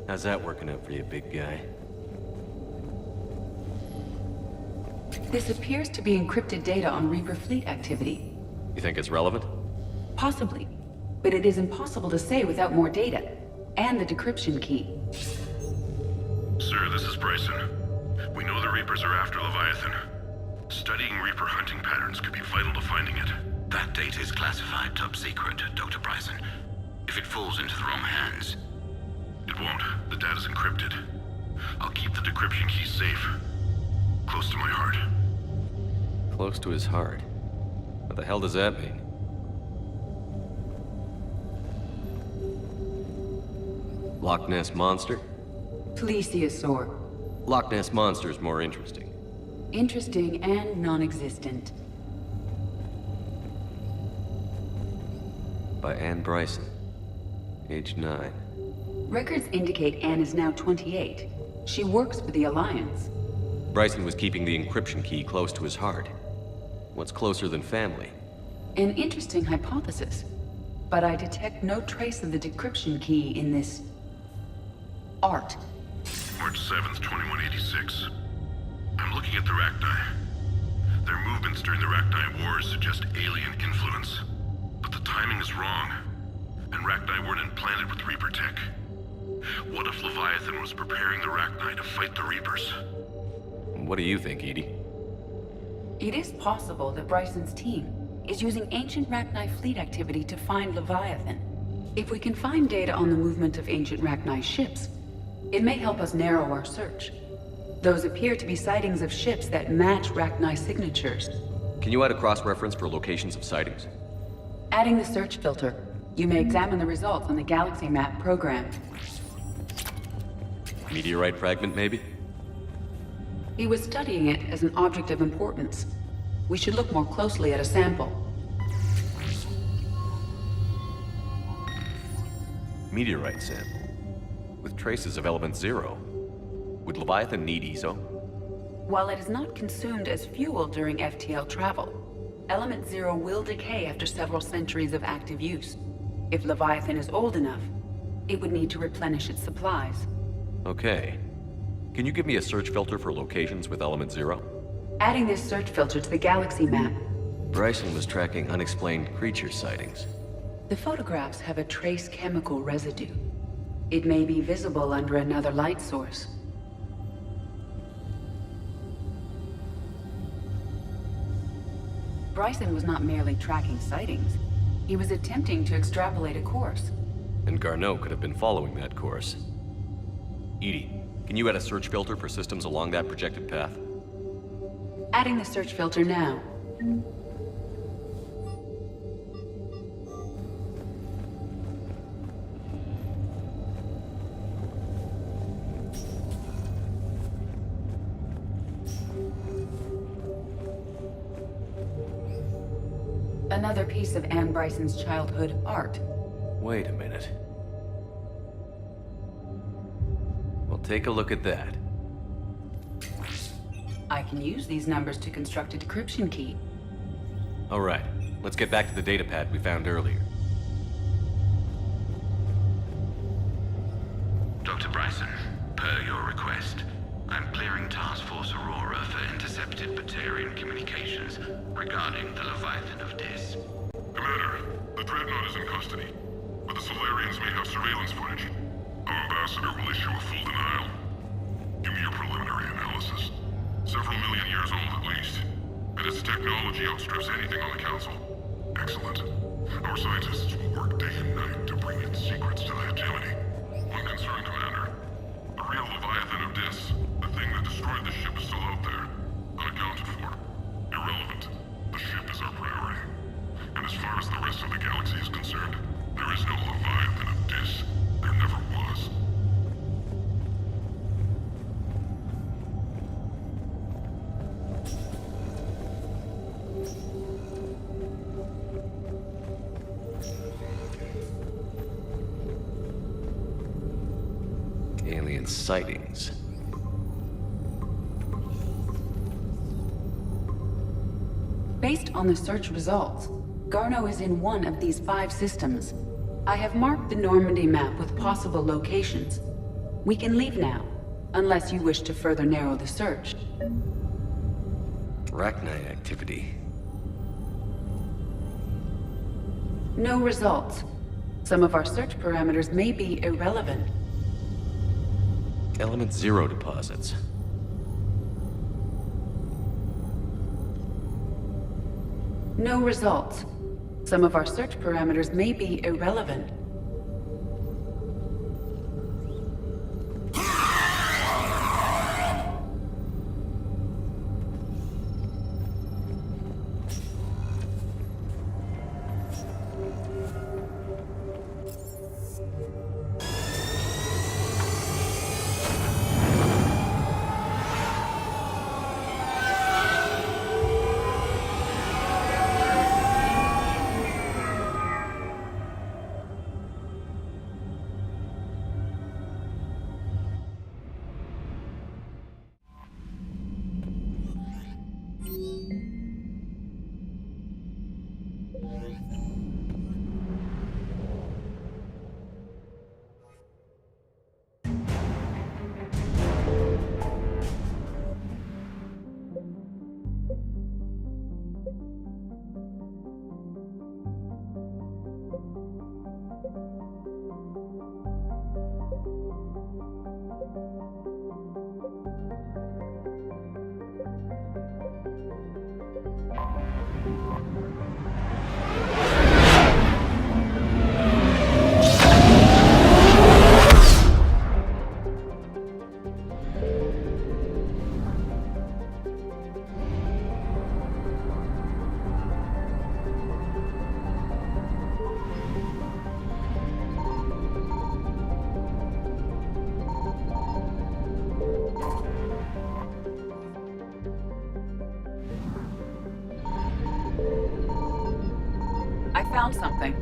Speaker 1: How's that working out for you, big guy?
Speaker 24: This appears to be encrypted data on Reaper fleet activity.
Speaker 1: You think it's relevant?
Speaker 24: Possibly. But it is impossible to say without more data. And the decryption key.
Speaker 5: Sir, this is Bryson. We know the Reapers are after Leviathan. Studying Reaper hunting patterns could be vital to finding it.
Speaker 3: That data is classified top secret, Dr. Bryson. If it falls into the wrong hands...
Speaker 5: It won't. The data's encrypted. I'll keep the decryption key safe. Close to my heart.
Speaker 1: Close to his heart? What the hell does that mean? Loch Ness Monster?
Speaker 24: Plesiosaur.
Speaker 1: Loch Ness Monster is more interesting.
Speaker 24: Interesting and non-existent.
Speaker 1: By Anne Bryson. Age 9.
Speaker 24: Records indicate Anne is now 28. She works for the Alliance.
Speaker 1: Bryson was keeping the encryption key close to his heart. What's closer than family?
Speaker 24: An interesting hypothesis. But I detect no trace of the decryption key in this... art.
Speaker 5: March 7th, 2186. I'm looking at the Rachni. Their movements during the Rachni Wars suggest alien influence. But the timing is wrong. And Rachni weren't implanted with Reaper tech. What if Leviathan was preparing the Rachni to fight the Reapers?
Speaker 1: What do you think, Edie?
Speaker 24: It is possible that Bryson's team is using ancient Rachni fleet activity to find Leviathan. If we can find data on the movement of ancient Rachni ships, it may help us narrow our search. Those appear to be sightings of ships that match Rachni signatures.
Speaker 1: Can you add a cross-reference for locations of sightings?
Speaker 24: Adding the search filter, you may examine the results on the galaxy map program.
Speaker 1: Meteorite fragment, maybe?
Speaker 24: He was studying it as an object of importance. We should look more closely at a sample.
Speaker 1: Meteorite sample. With traces of element 0. Would Leviathan need ESO?
Speaker 24: While it is not consumed as fuel during FTL travel, Element Zero will decay after several centuries of active use. If Leviathan is old enough, it would need to replenish its supplies.
Speaker 1: Okay. Can you give me a search filter for locations with Element Zero?
Speaker 24: Adding this search filter to the galaxy map.
Speaker 1: Bryson was tracking unexplained creature sightings.
Speaker 24: The photographs have a trace chemical residue. It may be visible under another light source. Bryson was not merely tracking sightings. He was attempting to extrapolate a course.
Speaker 1: And Garneau could have been following that course. Edie, can you add a search filter for systems along that projected path?
Speaker 24: Adding the search filter now. Another piece of Anne Bryson's childhood art.
Speaker 1: Wait a minute. Well, take a look at that.
Speaker 24: I can use these numbers to construct a decryption key.
Speaker 1: All right, let's get back to the data pad we found earlier.
Speaker 3: Dr. Bryson, per your request, I'm clearing Task Force Aurora for intercepted Batarian communications regarding the Leviathan of Dis.
Speaker 5: Commander, the Dreadnought is in custody, but the Solarians may have surveillance footage. Our ambassador will issue a full denial. Give me your preliminary analysis. Several million years old at least, and its technology outstrips anything on the Council. Excellent. Our scientists will work day and night to bring its secrets to the hegemony. One concern, Commander. The real Leviathan of Dis, the thing that destroyed the ship, is still out there. Unaccounted for. Irrelevant. The ship is our priority. And as far as the rest of the galaxy is concerned, there is no Leviathan of Dis. There never was.
Speaker 1: Alien sightings.
Speaker 24: Based on the search results, Garneau is in one of these 5 systems. I have marked the Normandy map with possible locations. We can leave now, unless you wish to further narrow the search.
Speaker 1: Rachni activity.
Speaker 24: No results. Some of our search parameters may be irrelevant.
Speaker 1: Element Zero deposits.
Speaker 24: No results. Some of our search parameters may be irrelevant. Found something.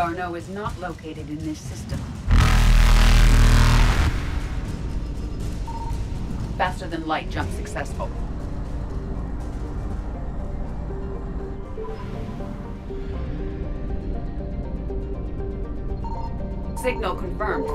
Speaker 24: Garneau is not located in this system. Faster than light jump successful. Signal confirmed.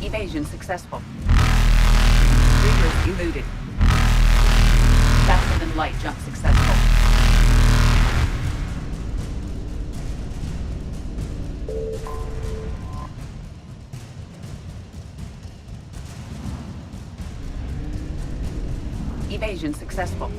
Speaker 24: Evasion successful. Reapers eluded. Faster than light jump successful. Evasion successful.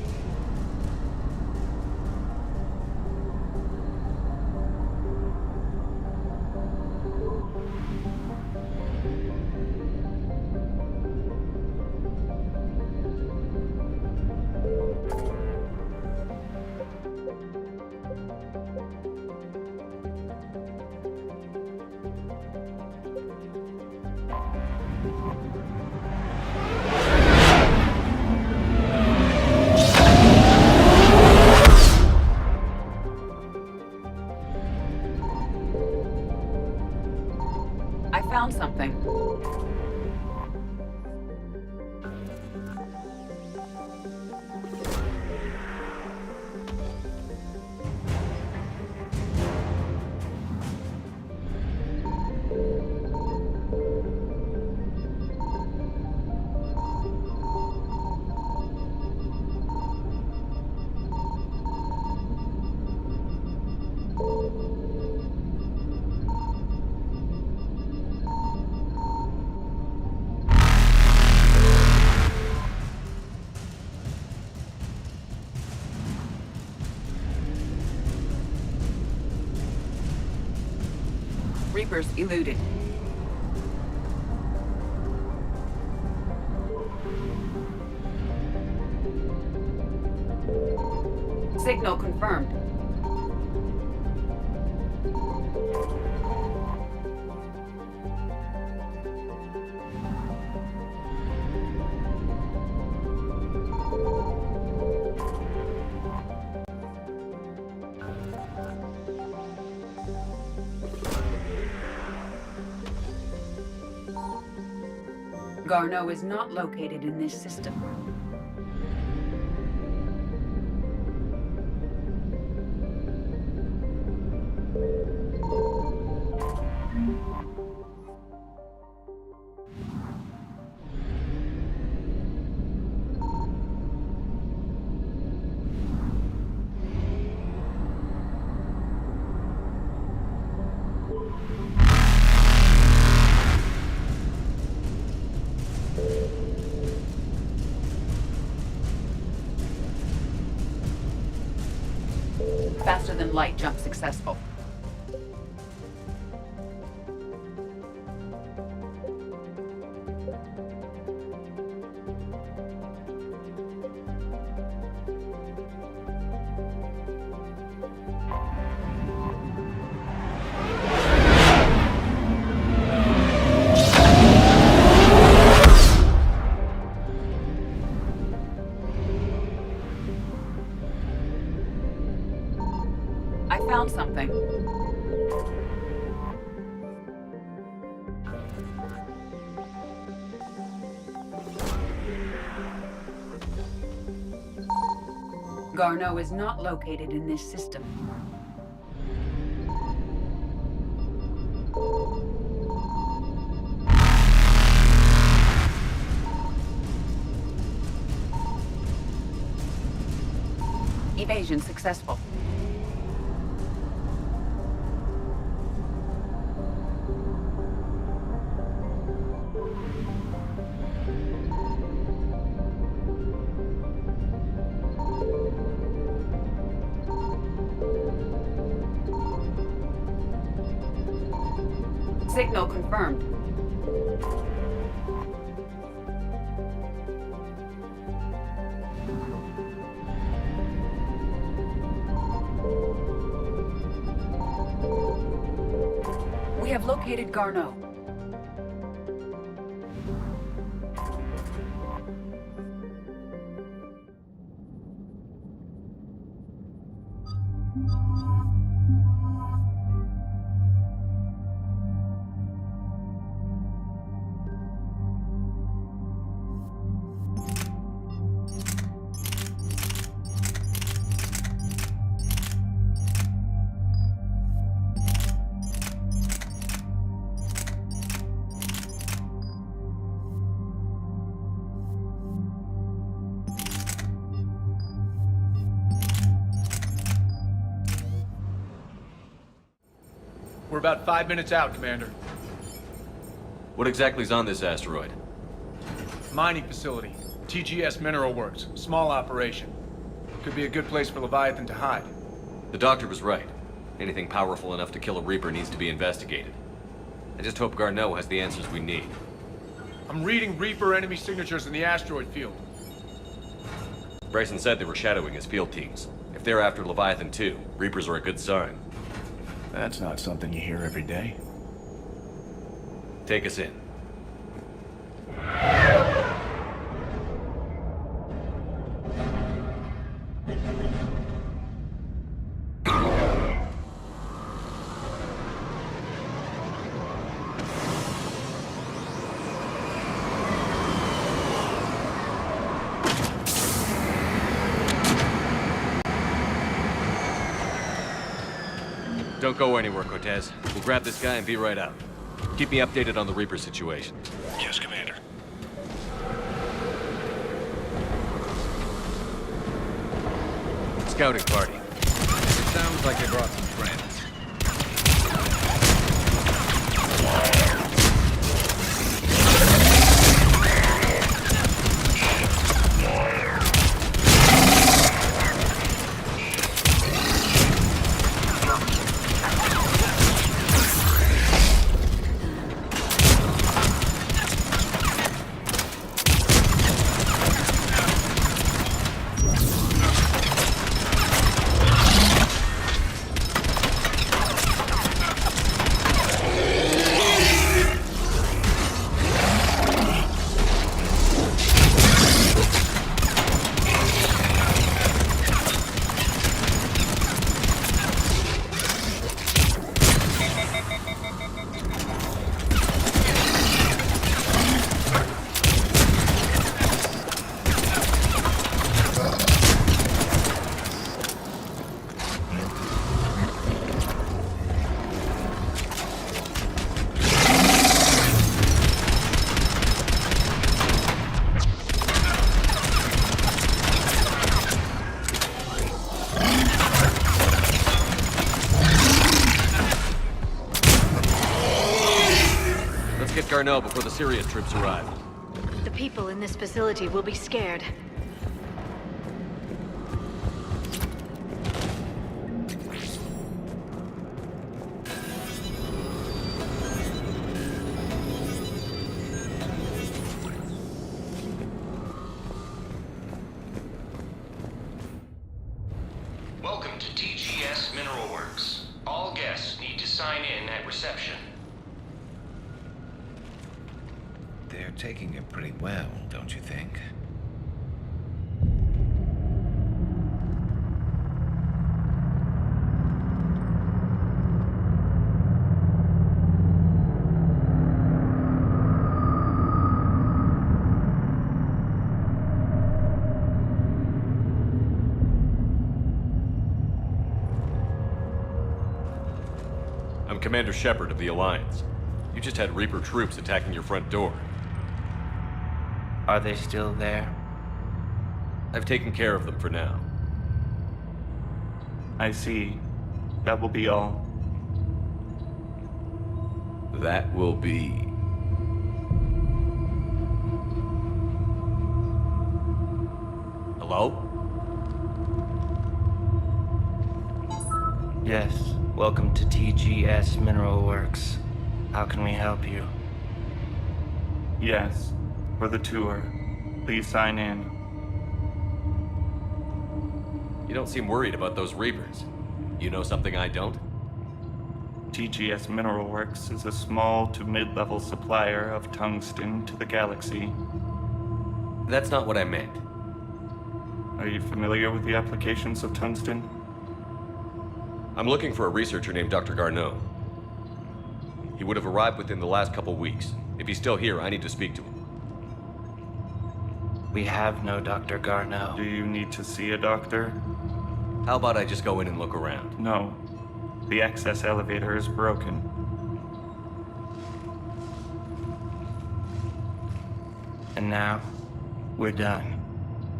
Speaker 24: I found something. Reapers eluded. Signal confirmed. Garneau is not located in this system. Faster than light jump successful. I found something. Garneau is not located in this system. Evasion successful. Signal confirmed. located Garneau.
Speaker 8: We're about 5 minutes out, Commander.
Speaker 1: What exactly is on this asteroid?
Speaker 8: Mining facility. TGS Mineral Works. Small operation. Could be a good place for Leviathan to hide.
Speaker 1: The doctor was right. Anything powerful enough to kill a Reaper needs to be investigated. I just hope Garneau has the answers we need.
Speaker 8: I'm reading Reaper enemy signatures in the asteroid field.
Speaker 1: Bryson said they were shadowing his field teams. If they're after Leviathan too, Reapers are a good sign.
Speaker 13: That's not something you hear every day.
Speaker 1: Take us in. Don't go anywhere, Cortez. We'll grab this guy and be right out. Keep me updated on the Reaper situation.
Speaker 14: Yes, Commander.
Speaker 1: Scouting party.
Speaker 6: Sounds like they brought some friends.
Speaker 1: Garneau before the serious troops arrive.
Speaker 15: The people in this facility will be scared.
Speaker 19: Welcome to TGS Mineral Works. All guests need to sign in at reception.
Speaker 20: They're taking it pretty well, don't you think?
Speaker 1: I'm Commander Shepard of the Alliance. You just had Reaper troops attacking your front door.
Speaker 25: Are they still there?
Speaker 1: I've taken care of them for now.
Speaker 13: I see. That will be all.
Speaker 1: That will be... Hello?
Speaker 25: Yes. Welcome to TGS Mineral Works. How can we help you?
Speaker 13: Yes. For the tour. Please sign in.
Speaker 1: You don't seem worried about those Reapers. You know something I don't?
Speaker 7: TGS Mineral Works is a small to mid-level supplier of tungsten to the galaxy.
Speaker 1: That's not what I meant.
Speaker 7: Are you familiar with the applications of tungsten?
Speaker 1: I'm looking for a researcher named Dr. Garneau. He would have arrived within the last couple weeks. If he's still here, I need to speak to him.
Speaker 25: We have no Dr. Garneau.
Speaker 7: Do you need to see a doctor?
Speaker 1: How about I just go in and look around?
Speaker 7: No. The access elevator is broken.
Speaker 25: And now, we're done.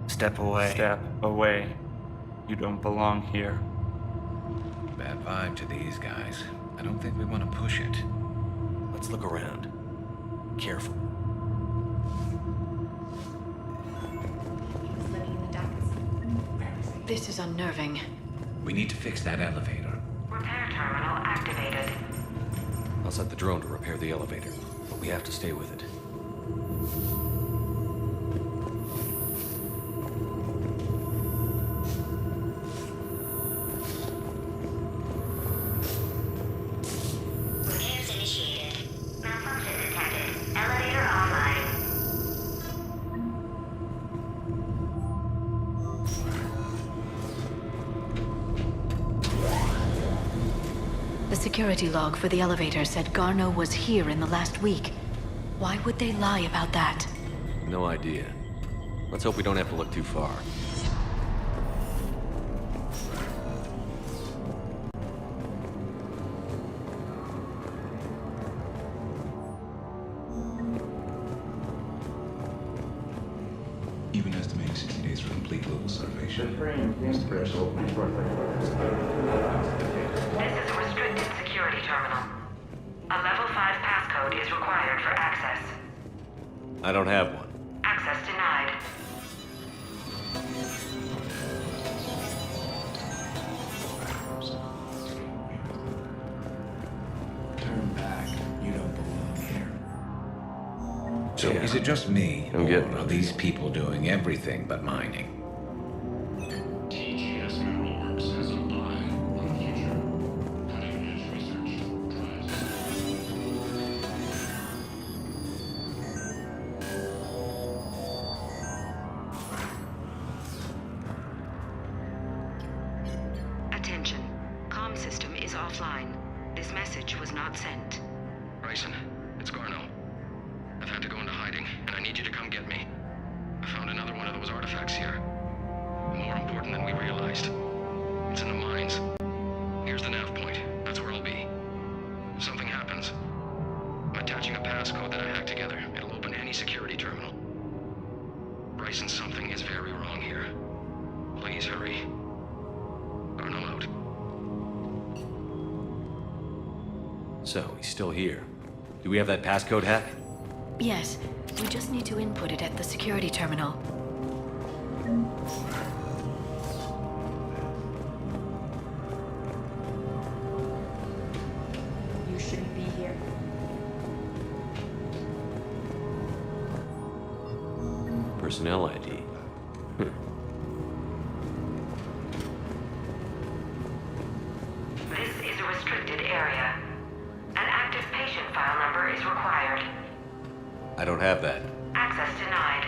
Speaker 25: Step away.
Speaker 7: Step away. You don't belong here.
Speaker 20: Bad vibe to these guys. I don't think we want to push it.
Speaker 1: Let's look around. Careful.
Speaker 15: This is unnerving.
Speaker 20: We need to fix that elevator.
Speaker 22: Repair terminal activated.
Speaker 1: I'll set the drone to repair the elevator, but we have to stay with it.
Speaker 22: Repairs initiated. Malfunction detected. Elevator online.
Speaker 15: The security log for the elevator said Garneau was here in the last week. Why would they lie about that?
Speaker 1: No idea. Let's hope we don't have to look too far.
Speaker 6: Even estimating 60 days for complete global starvation.
Speaker 22: This is a restricted security terminal. A level 5 passcode is required for access.
Speaker 1: I don't have one.
Speaker 22: Access denied.
Speaker 20: Turn back. You don't belong here. So
Speaker 1: Yeah.
Speaker 20: is it just me?
Speaker 1: I'm getting
Speaker 20: Or are these people doing everything but mining?
Speaker 23: TGS Mineral Works has an eye on the future. Cutting-edge research drives
Speaker 22: Attention. Comm system is offline. This message was not sent.
Speaker 18: Bryson, it's Garneau. I've had to go into hiding, and I need you to come get me. I found another one of those artifacts here. More important than we realized. It's in the mines. Here's the nav point. That's where I'll be. If something happens, I'm attaching a passcode that I hacked together. It'll open any security terminal. Bryson, something is very wrong here. Please hurry. Garneau out.
Speaker 1: So, he's still here. Do we have that passcode hack?
Speaker 15: Yes, we just need to input it at the security terminal.
Speaker 9: You shouldn't be here.
Speaker 1: Personnel ID.
Speaker 22: This is a restricted area. An active patient file number is required.
Speaker 1: I don't have that.
Speaker 22: Access denied.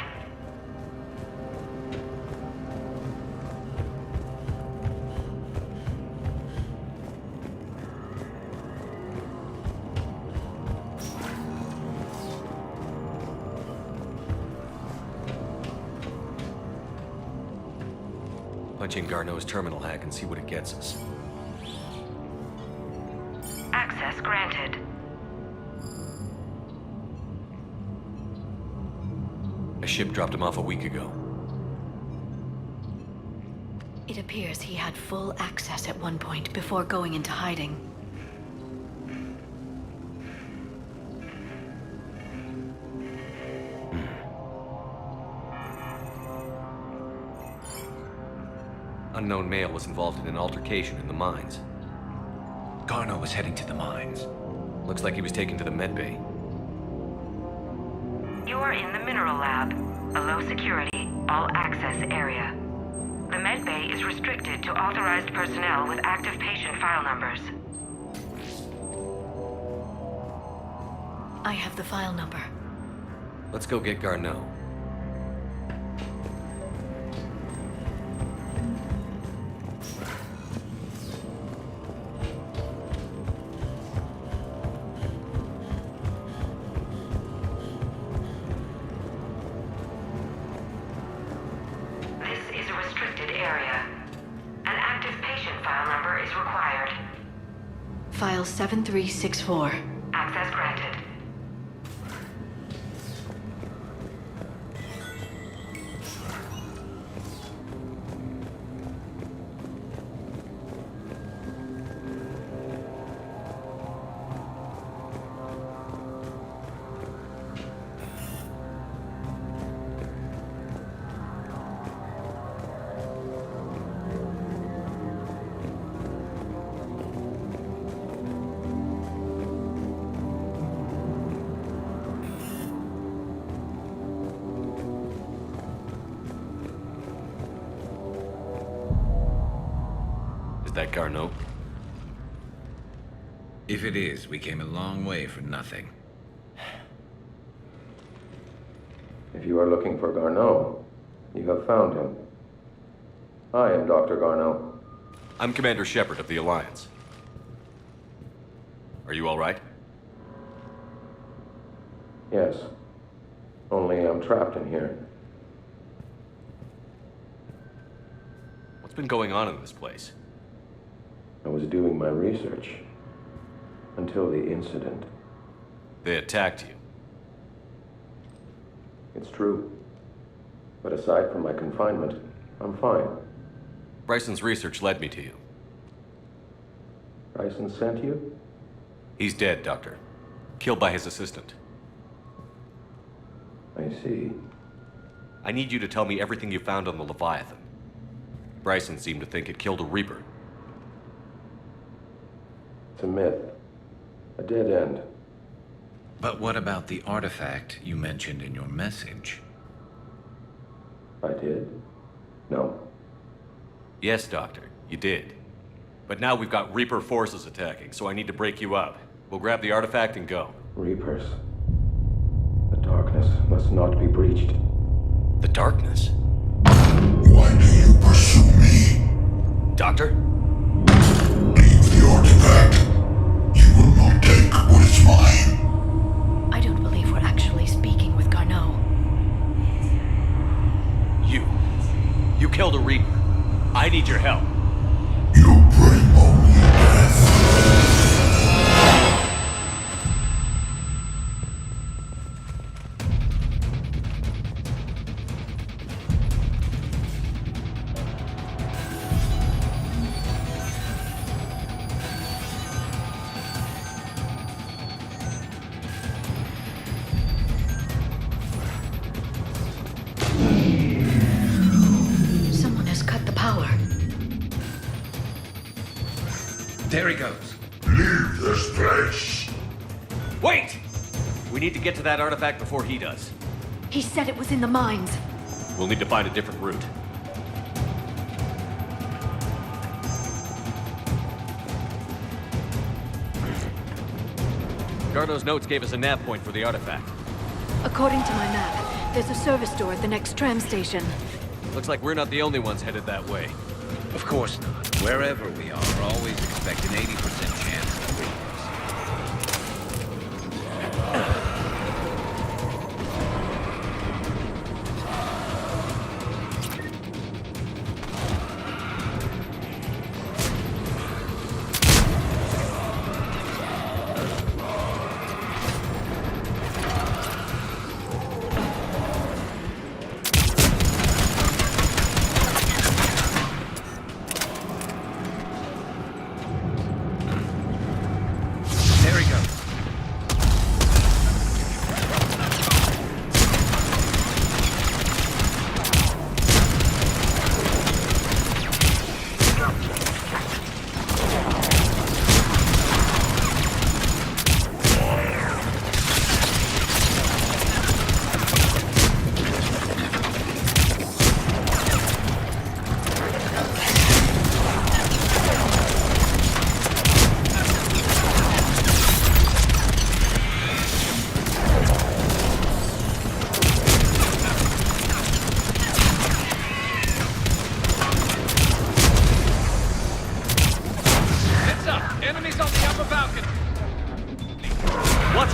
Speaker 1: Punch in Garneau's terminal hack and see what it gets us.
Speaker 22: Access granted.
Speaker 1: A ship dropped him off a week ago.
Speaker 15: It appears he had full access at one point before going into hiding.
Speaker 1: Unknown male was involved in an altercation in the mines.
Speaker 20: Garneau was heading to the mines.
Speaker 1: Looks like he was taken to the medbay.
Speaker 22: You are in the mineral lab, a low security, all access area. The medbay is restricted to authorized personnel with active patient file numbers.
Speaker 15: I have the file number.
Speaker 1: Let's go get Garneau.
Speaker 22: This is a restricted area. An active patient file number is required.
Speaker 15: File 7364.
Speaker 22: Access granted.
Speaker 1: That Garneau?
Speaker 20: If it is, we came a long way for nothing.
Speaker 9: If you are looking for Garneau, you have found him. I am Dr. Garneau.
Speaker 1: I'm Commander Shepard of the Alliance. Are you all right?
Speaker 9: Yes. Only I'm trapped in here.
Speaker 1: What's been going on in this place?
Speaker 9: I was doing my research. Until the incident.
Speaker 1: They attacked you.
Speaker 9: It's true. But aside from my confinement, I'm fine.
Speaker 1: Bryson's research led me to you.
Speaker 9: Bryson sent you?
Speaker 1: He's dead, Doctor. Killed by his assistant.
Speaker 9: I see.
Speaker 1: I need you to tell me everything you found on the Leviathan. Bryson seemed to think it killed a Reaper.
Speaker 9: It's a myth. A dead end.
Speaker 20: But what about the artifact you mentioned in your message?
Speaker 9: I did? No.
Speaker 1: Yes, Doctor, you did. But now we've got Reaper forces attacking, so I need to break you up. We'll grab the artifact and go.
Speaker 9: Reapers. The darkness must not be breached.
Speaker 1: The darkness?
Speaker 5: Why do you pursue me?
Speaker 1: Doctor?
Speaker 5: Leave the artifact. You will not take what is mine.
Speaker 15: I don't believe we're actually speaking with Garneau.
Speaker 1: You killed a Reaper. I need your help.
Speaker 5: You bring only death.
Speaker 20: There he goes.
Speaker 5: Leave this place.
Speaker 1: Wait! We need to get to that artifact before he does.
Speaker 15: He said it was in the mines.
Speaker 1: We'll need to find a different route. Garneau's notes gave us a nav point for the artifact.
Speaker 15: According to my map, there's a service door at the next tram station.
Speaker 1: Looks like we're not the only ones headed that way.
Speaker 20: Of course not. Wherever we are, always expect an 80% chance of Reapers.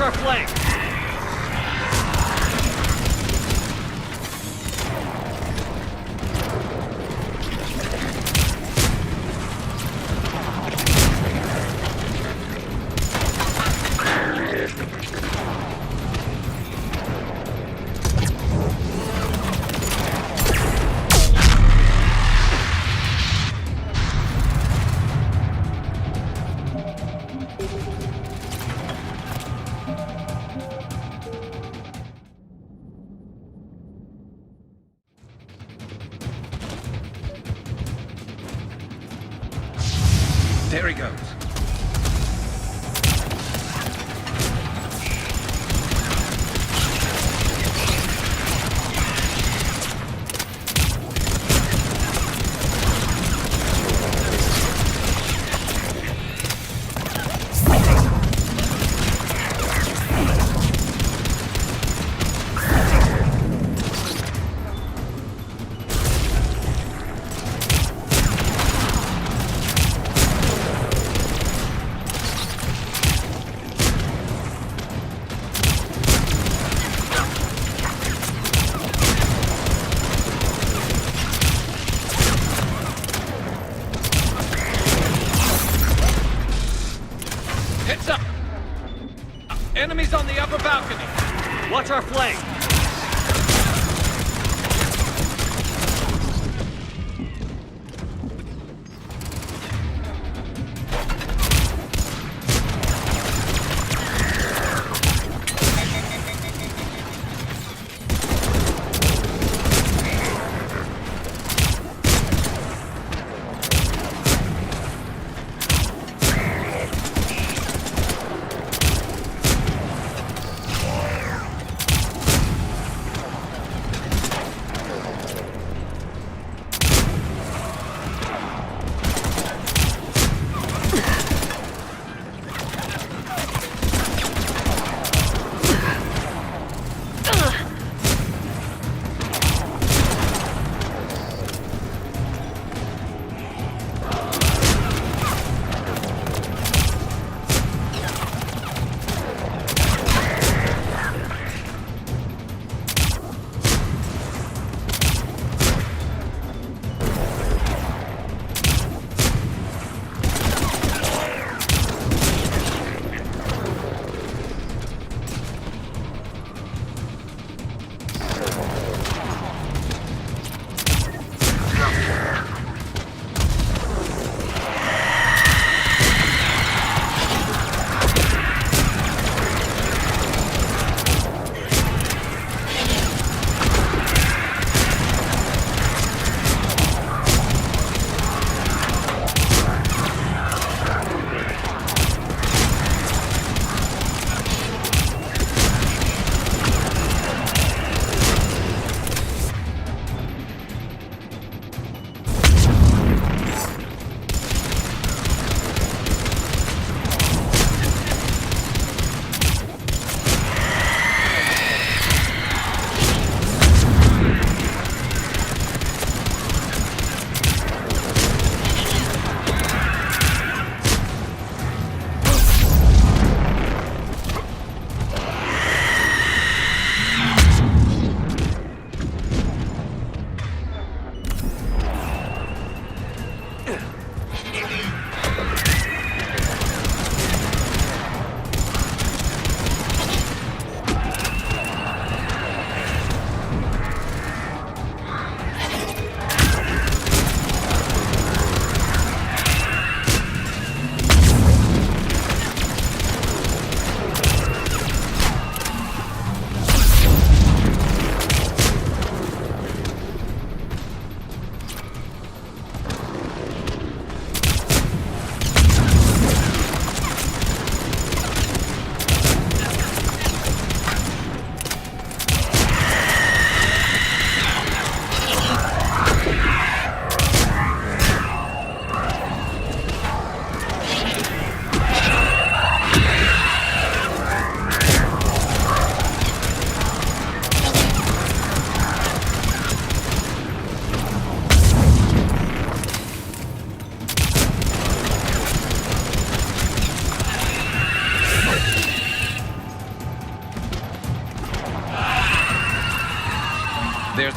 Speaker 1: our flank!
Speaker 20: There he goes.
Speaker 1: Heads up! Enemies on the upper balcony! Watch our flank!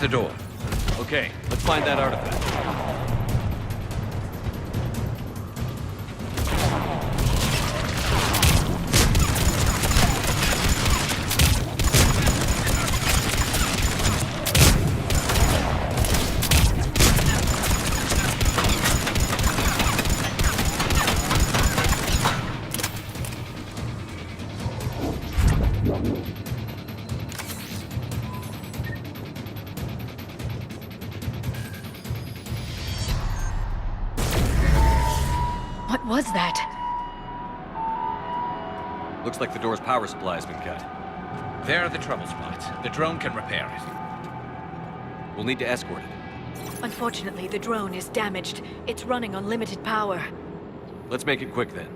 Speaker 20: the door.
Speaker 1: Okay, let's find that artifact.
Speaker 15: What was that?
Speaker 1: Looks like the door's power supply has been cut.
Speaker 20: There are the trouble spots. The drone can repair it.
Speaker 1: We'll need to escort it.
Speaker 15: Unfortunately, the drone is damaged. It's running on limited power.
Speaker 1: Let's make it quick then.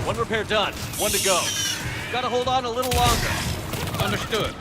Speaker 1: One repair done. One to go. Gotta hold on a little longer.
Speaker 20: Understood.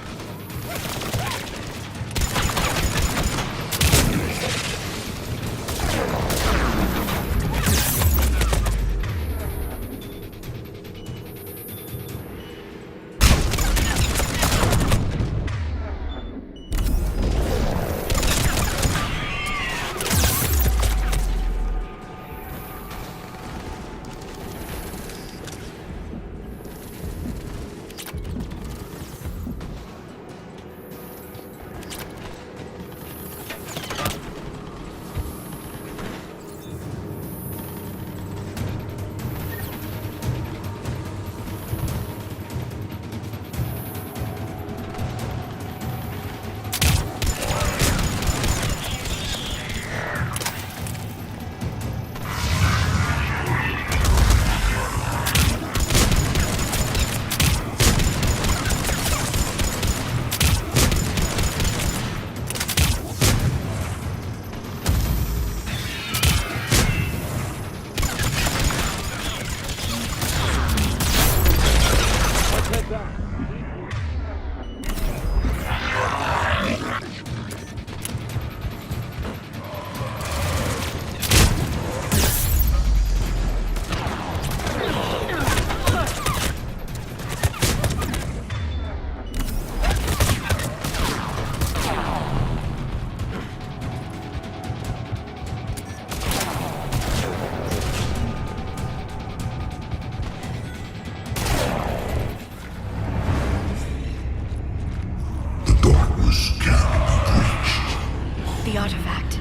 Speaker 15: The artifact.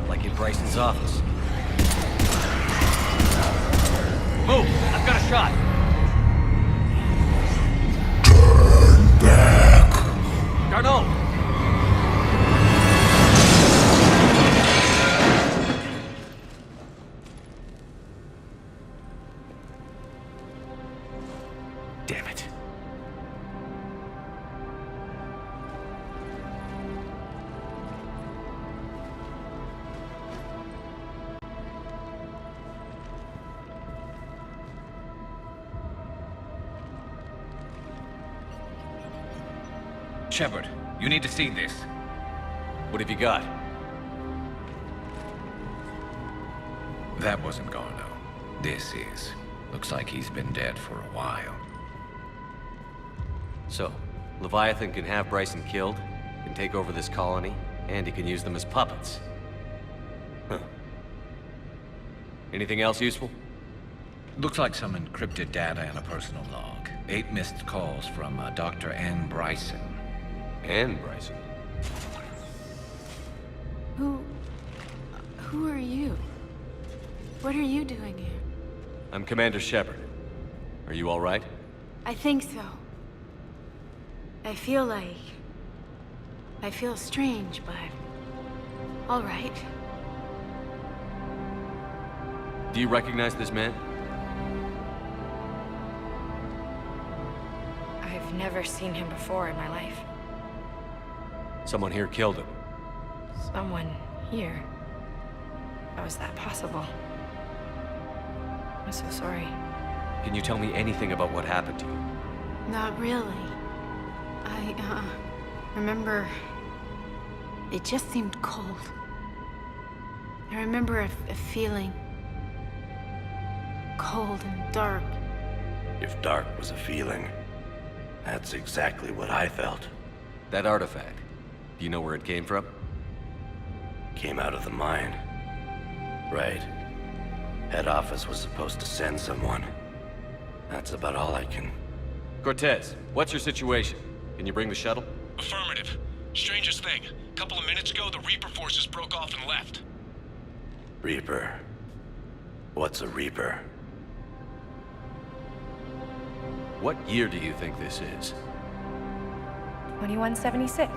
Speaker 1: Like in Bryson's office. Move! I've got a shot!
Speaker 14: Turn back!
Speaker 1: Garneau! Damn it.
Speaker 20: Shepard, you need to see this.
Speaker 1: What have you got?
Speaker 20: That wasn't Garneau. This is. Looks like he's been dead for a while.
Speaker 1: So, Leviathan can have Bryson killed, can take over this colony, and he can use them as puppets. Huh. Anything else useful?
Speaker 20: Looks like some encrypted data and a personal log. 8 missed calls from Dr. Ann Bryson.
Speaker 1: Ann Bryson?
Speaker 10: Who are you? What are you doing here?
Speaker 1: I'm Commander Shepard. Are you all right?
Speaker 10: I think so. I feel strange, but all right.
Speaker 1: Do you recognize this man?
Speaker 4: I've never seen him before in my life.
Speaker 1: Someone here killed him.
Speaker 4: Someone here? How is that possible? I'm so sorry.
Speaker 1: Can you tell me anything about what happened to you?
Speaker 10: Not really. I remember... It just seemed cold. I remember a feeling... cold and dark.
Speaker 11: If dark was a feeling, that's exactly what I felt.
Speaker 1: That artifact, do you know where it came from?
Speaker 11: Came out of the mine. Right. Head office was supposed to send someone. That's about all I can...
Speaker 1: Cortez, what's your situation? Can you bring the shuttle?
Speaker 12: Affirmative. Strangest thing. Couple of minutes ago, the Reaper forces broke off and left.
Speaker 11: Reaper. What's a Reaper?
Speaker 1: What year do you think this is?
Speaker 4: 2176.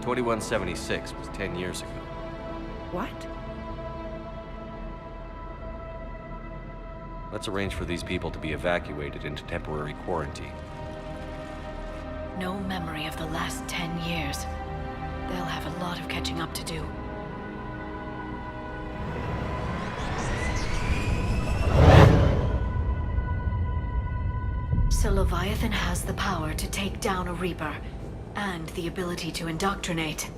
Speaker 1: 2176 was 10 years ago.
Speaker 4: What?
Speaker 1: Let's arrange for these people to be evacuated into temporary quarantine.
Speaker 15: No memory of the last 10 years. They'll have a lot of catching up to do. So Leviathan has the power to take down a Reaper, and the ability to indoctrinate.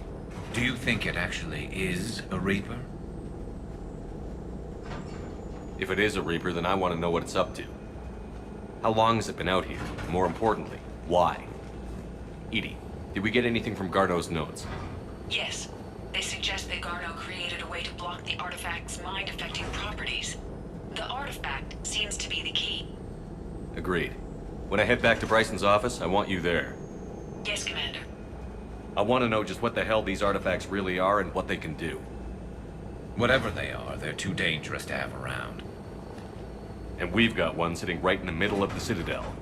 Speaker 20: Do you think it actually is a Reaper?
Speaker 1: If it is a Reaper, then I want to know what it's up to. How long has it been out here? And more importantly, why? Edie, did we get anything from Garneau's notes?
Speaker 24: Yes. They suggest that Garneau created a way to block the artifact's mind-affecting properties. The artifact seems to be the key.
Speaker 1: Agreed. When I head back to Bryson's office, I want you there.
Speaker 24: Yes, Commander.
Speaker 1: I want to know just what the hell these artifacts really are and what they can do.
Speaker 20: Whatever they are, they're too dangerous to have around.
Speaker 1: And we've got one sitting right in the middle of the Citadel.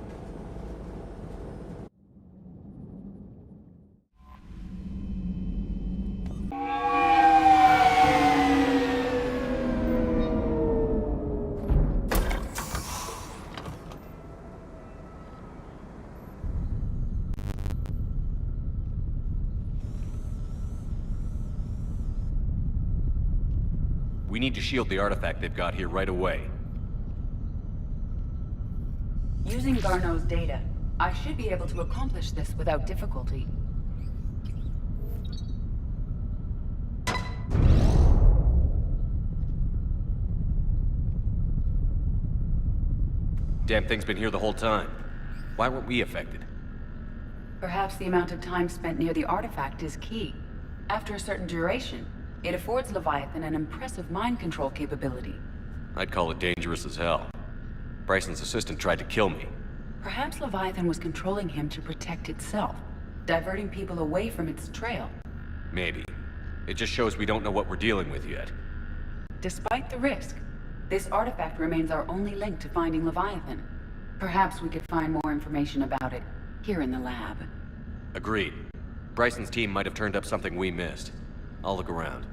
Speaker 1: We need to shield the artifact they've got here right away.
Speaker 24: Using Garneau's data, I should be able to accomplish this without difficulty.
Speaker 1: Damn thing's been here the whole time. Why weren't we affected?
Speaker 24: Perhaps the amount of time spent near the artifact is key. After a certain duration, it affords Leviathan an impressive mind control capability.
Speaker 1: I'd call it dangerous as hell. Bryson's assistant tried to kill me.
Speaker 24: Perhaps Leviathan was controlling him to protect itself, diverting people away from its trail.
Speaker 1: Maybe. It just shows we don't know what we're dealing with yet.
Speaker 24: Despite the risk, this artifact remains our only link to finding Leviathan. Perhaps we could find more information about it here in the lab.
Speaker 1: Agreed. Bryson's team might have turned up something we missed. I'll look around.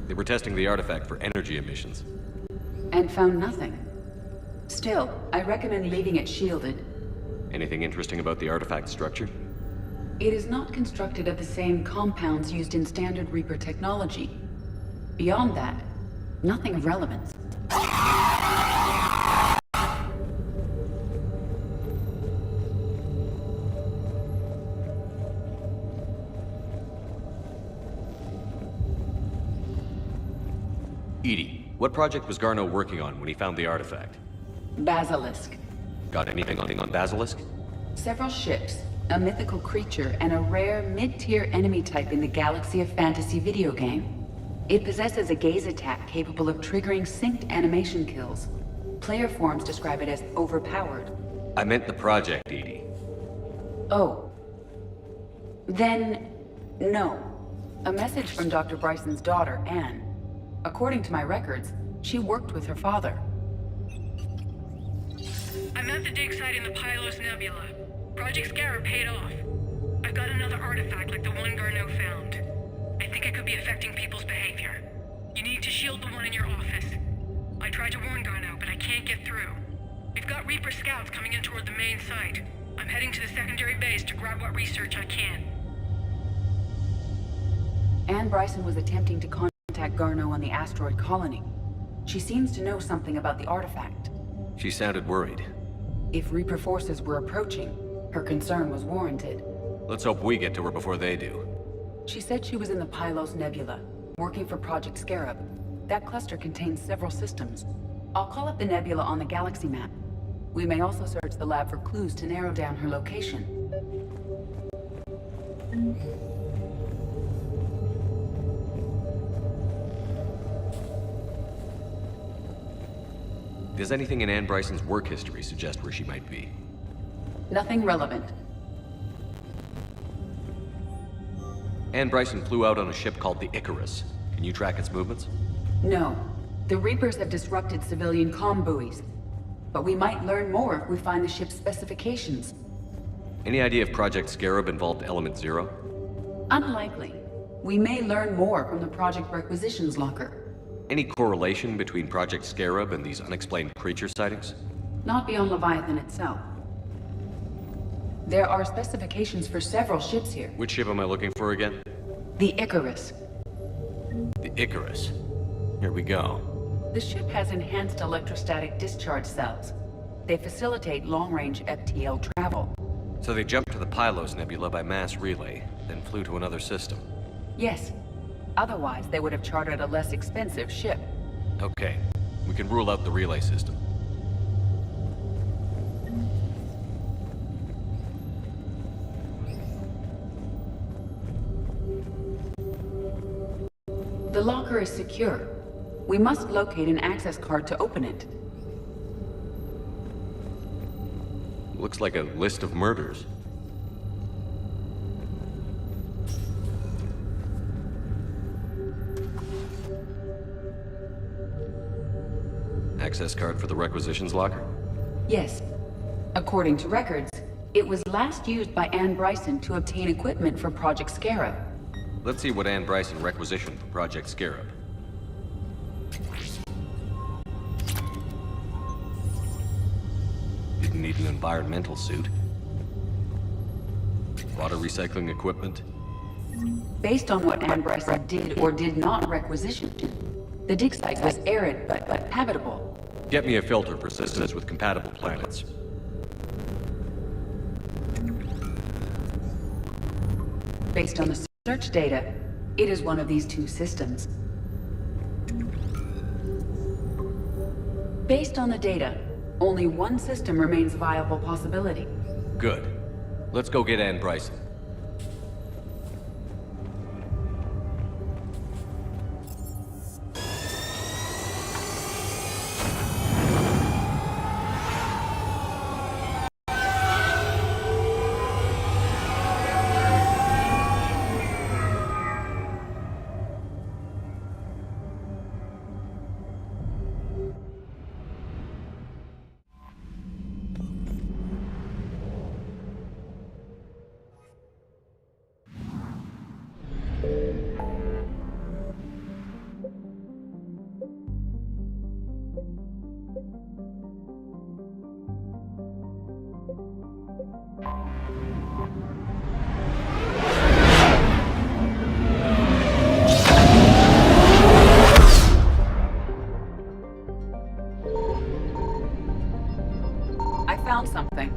Speaker 1: They were testing the artifact for energy emissions.
Speaker 24: And found nothing. Still, I recommend leaving it shielded.
Speaker 1: Anything interesting about the artifact structure?
Speaker 24: It is not constructed of the same compounds used in standard Reaper technology. Beyond that, nothing of relevance.
Speaker 1: Edie, what project was Garneau working on when he found the artifact?
Speaker 24: Basilisk.
Speaker 1: Got anything on Basilisk?
Speaker 24: Several ships, a mythical creature, and a rare mid-tier enemy type in the Galaxy of Fantasy video game. It possesses a gaze attack capable of triggering synced animation kills. Player forums describe it as overpowered.
Speaker 1: I meant the project, Edie.
Speaker 24: Oh. Then, no. A message from Dr. Bryson's daughter, Anne. According to my records, she worked with her father.
Speaker 16: I'm at the dig site in the Pylos Nebula. Project Scarab paid off. I've got another artifact like the one Garneau found. I think it could be affecting people's behavior. You need to shield the one in your office. I tried to warn Garneau, but I can't get through. We've got Reaper scouts coming in toward the main site. I'm heading to the secondary base to grab what research I can.
Speaker 24: Anne Bryson was attempting to contact Garneau on the asteroid colony. She seems to know something about the artifact.
Speaker 1: She sounded worried.
Speaker 24: If Reaper forces were approaching, her concern was warranted.
Speaker 1: Let's hope we get to her before they do.
Speaker 24: She said she was in the Pylos Nebula, working for Project Scarab. That cluster contains several systems. I'll call up the nebula on the galaxy map. We may also search the lab for clues to narrow down her location.
Speaker 1: Does anything in Anne Bryson's work history suggest where she might be?
Speaker 24: Nothing relevant.
Speaker 1: Anne Bryson flew out on a ship called the Icarus. Can you track its movements?
Speaker 24: No. The Reapers have disrupted civilian comm buoys. But we might learn more if we find the ship's specifications.
Speaker 1: Any idea if Project Scarab involved Element Zero?
Speaker 24: Unlikely. We may learn more from the Project Requisitions Locker.
Speaker 1: Any correlation between Project Scarab and these unexplained creature sightings?
Speaker 24: Not beyond Leviathan itself. There are specifications for several ships here.
Speaker 1: Which ship am I looking for again?
Speaker 24: The Icarus.
Speaker 1: The Icarus. Here we go.
Speaker 24: The ship has enhanced electrostatic discharge cells. They facilitate long-range FTL travel.
Speaker 1: So they jumped to the Pylos Nebula by mass relay, then flew to another system.
Speaker 24: Yes. Otherwise, they would have chartered a less expensive ship.
Speaker 1: Okay. We can rule out the relay system.
Speaker 24: The locker is secure. We must locate an access card to open it.
Speaker 1: Looks like a list of murders. Access card for the requisitions locker?
Speaker 24: Yes. According to records, it was last used by Anne Bryson to obtain equipment for Project Scarab.
Speaker 1: Let's see what Anne Bryson requisitioned for Project Scarab. Didn't need an environmental suit. Water recycling equipment.
Speaker 24: Based on what Anne Bryson did or did not requisition, the dig site was arid but habitable.
Speaker 1: Get me a filter for systems with compatible planets.
Speaker 24: Based on the search data, it is one of these two systems. Based on the data, only one system remains a viable possibility.
Speaker 1: Good. Let's go get Anne Bryson.
Speaker 24: Something.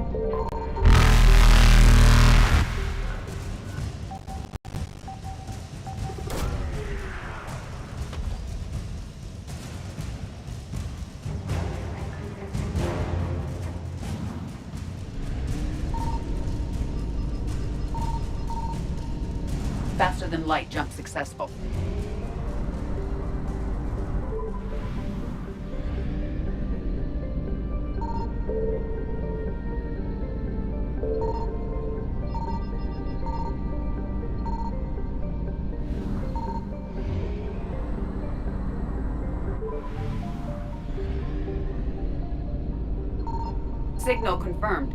Speaker 24: Faster than light jump successful. Signal confirmed.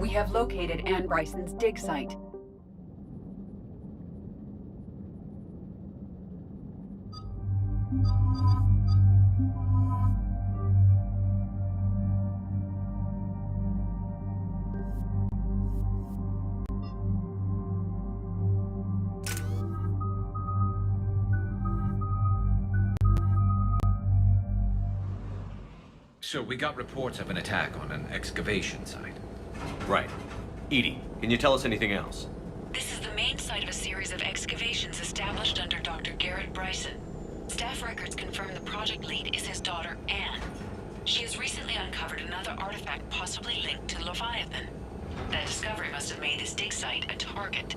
Speaker 24: We have located Anne Bryson's dig site.
Speaker 20: So we got reports of an attack on an excavation site.
Speaker 1: Right. Edie, can you tell us anything else?
Speaker 15: This is the main site of a series of excavations established under Dr. Garrett Bryson. Staff records confirm the project lead is his daughter, Anne. She has recently uncovered another artifact possibly linked to Leviathan. That discovery must have made this dig site a target.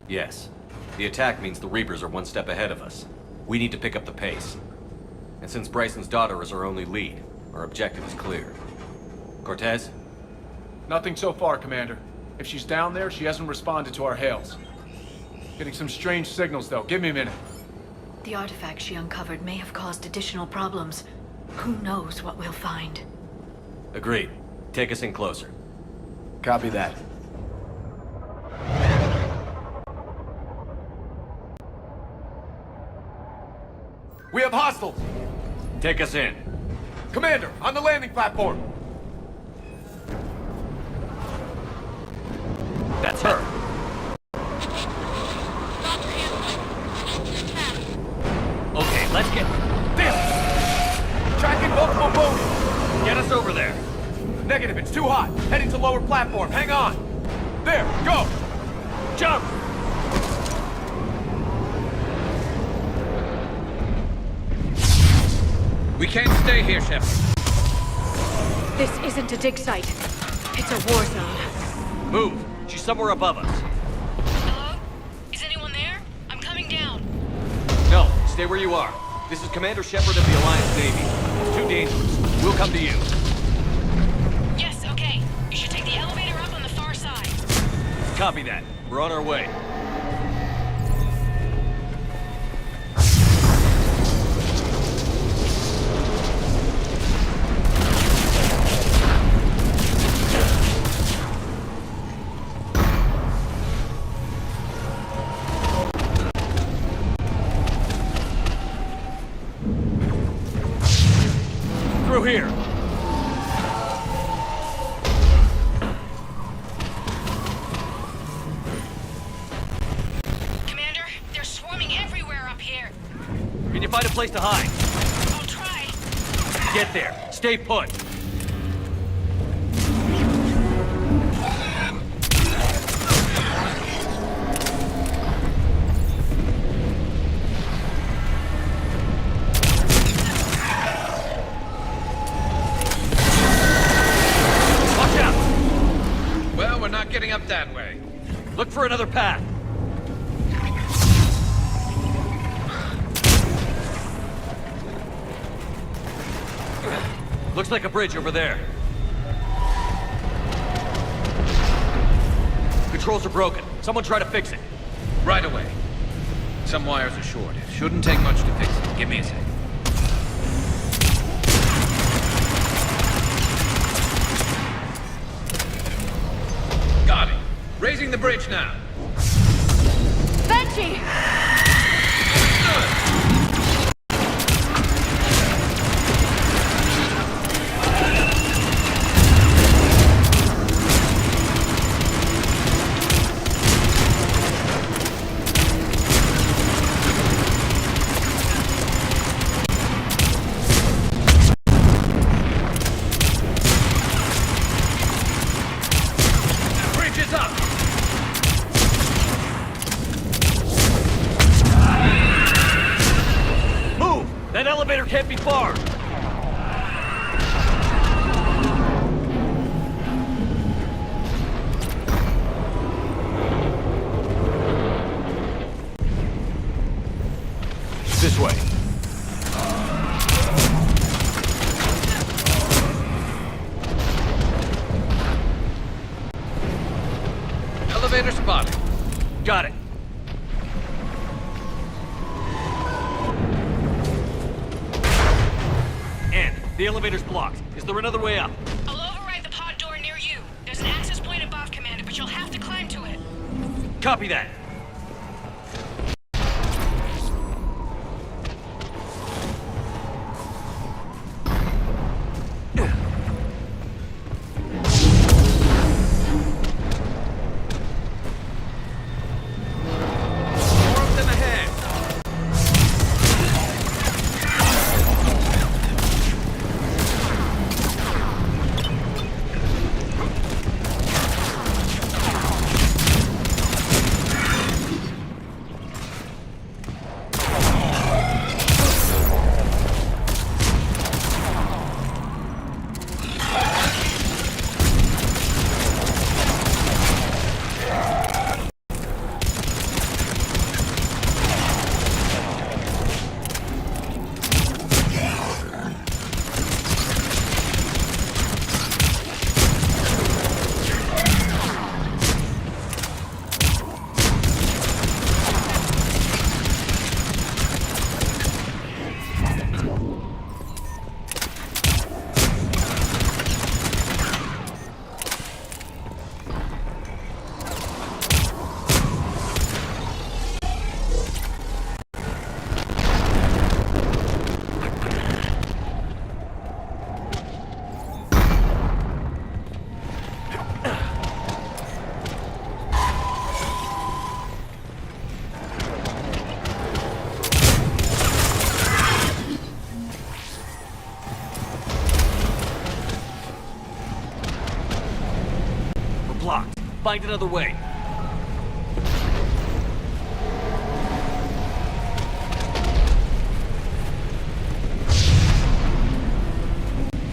Speaker 1: Yes. The attack means the Reapers are one step ahead of us. We need to pick up the pace. And since Bryson's daughter is our only lead, our objective is clear. Cortez?
Speaker 2: Nothing so far, Commander. If she's down there, she hasn't responded to our hails. Getting some strange signals, though. Give me a minute.
Speaker 15: The artifact she uncovered may have caused additional problems. Who knows what we'll find?
Speaker 1: Agreed. Take us in closer.
Speaker 2: Copy that. We have hostiles!
Speaker 1: Take us in.
Speaker 2: Commander, on the landing platform!
Speaker 1: That's her. Okay, let's get...
Speaker 2: Damn! Tracking multiple boats!
Speaker 1: Get us over there.
Speaker 2: Negative, it's too hot. Heading to lower platform, hang on! There, go!
Speaker 1: Jump!
Speaker 20: We can't stay here, Shepard.
Speaker 3: This isn't a dig site. It's a war zone.
Speaker 1: Move! She's somewhere above us.
Speaker 15: Hello? Is anyone there? I'm coming down.
Speaker 1: No, stay where you are. This is Commander Shepard of the Alliance Navy. It's too dangerous. We'll come to you.
Speaker 15: Yes, okay. You should take the elevator up on the far side.
Speaker 1: Copy that. We're on our way. Through here.
Speaker 15: Commander, they're swarming everywhere up here.
Speaker 1: Can you find a place to hide?
Speaker 15: I'll try.
Speaker 1: Get there. Stay put.
Speaker 20: Getting up that way.
Speaker 1: Look for another path. Looks like a bridge over there. Controls are broken. Someone try to fix it.
Speaker 20: Right away. Some wires are short. It shouldn't take much to fix it. Give me a sec. Got it. Raising the bridge now.
Speaker 3: Banshee!
Speaker 1: Can't be far. This way.
Speaker 20: Elevator spotted.
Speaker 1: Got it. The elevator's blocked. Is there another way up?
Speaker 15: I'll override the pod door
Speaker 1: Copy that. Find another way.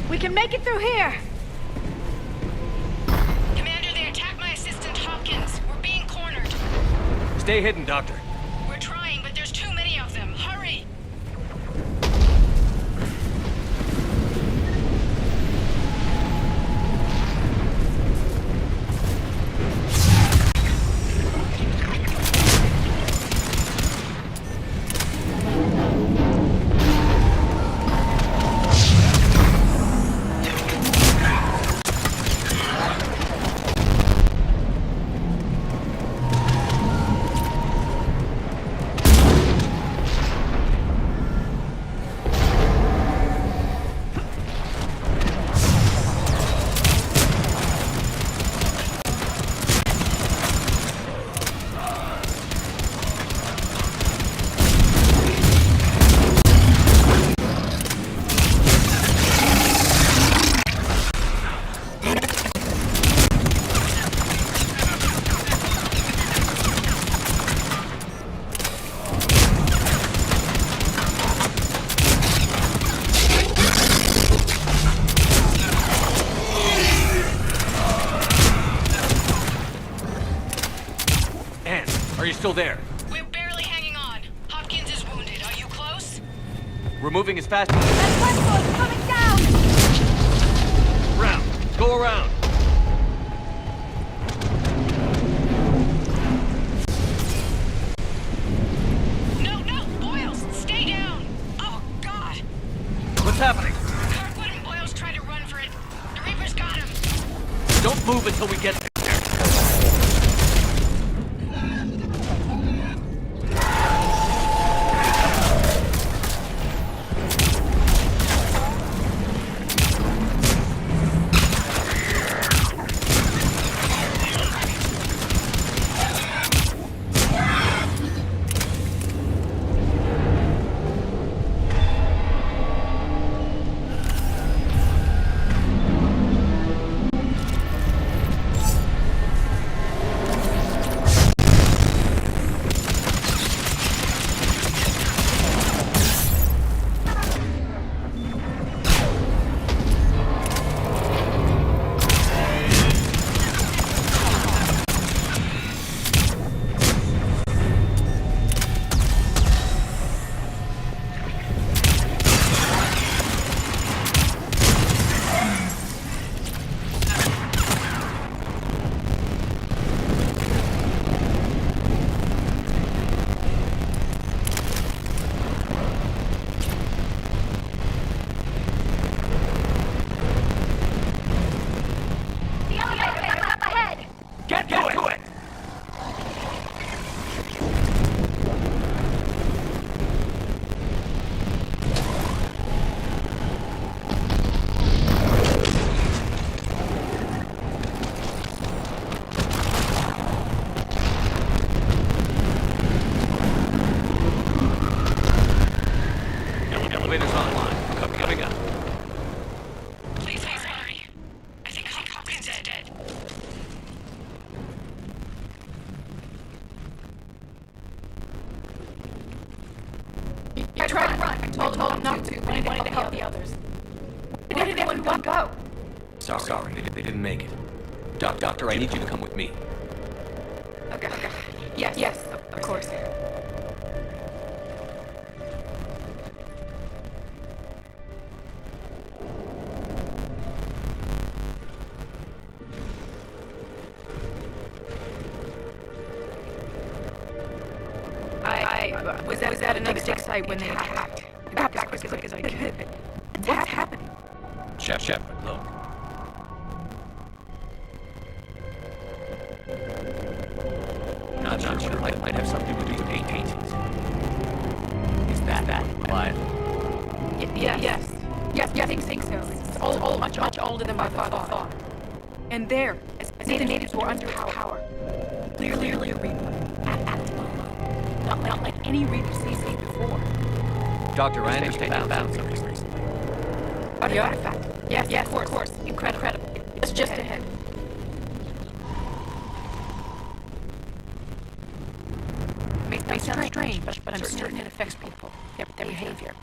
Speaker 3: We can make it through here!
Speaker 16: Commander, they attacked my assistant Hopkins. We're being cornered.
Speaker 1: Stay hidden, Doctor.
Speaker 16: We're trying, but there's too many of them. Hurry!
Speaker 1: Still there.
Speaker 16: We're barely hanging on. Hopkins is wounded. Are you close?
Speaker 1: We're moving as fast as...
Speaker 3: That platform's coming down!
Speaker 1: Round. Go around.
Speaker 16: No, Boyles, stay down. Oh, God.
Speaker 1: What's happening?
Speaker 16: Kirkwood and Boyles tried to run for it. The Reaper's got him.
Speaker 1: Don't move until we get there. Elevator's online. Coming up.
Speaker 16: Please, hurry. I think Hopkins is dead.
Speaker 4: I tried to run. I told him not to. I wanted to help the others. Where did everyone go?
Speaker 1: Sorry, they didn't make it. Doctor, I need you to come with me.
Speaker 4: Okay. Yes, of course. I was at another dig site when they hacked. I got back as quick as I could. What's happening?
Speaker 1: Shepard, look. Not sure. It might have something to do with paintings. Is that Leviathan?
Speaker 4: Yes, I think so. It's old, much older than my father thought. And there, as the natives were under power. Clearly a Reaper. Not like any Reaper seen before.
Speaker 1: Doctor, I understand you found something recently.
Speaker 4: The artifact. Yes, of course. Incredible. It's just ahead. May sound strange, but I'm certain it affects people, their behavior.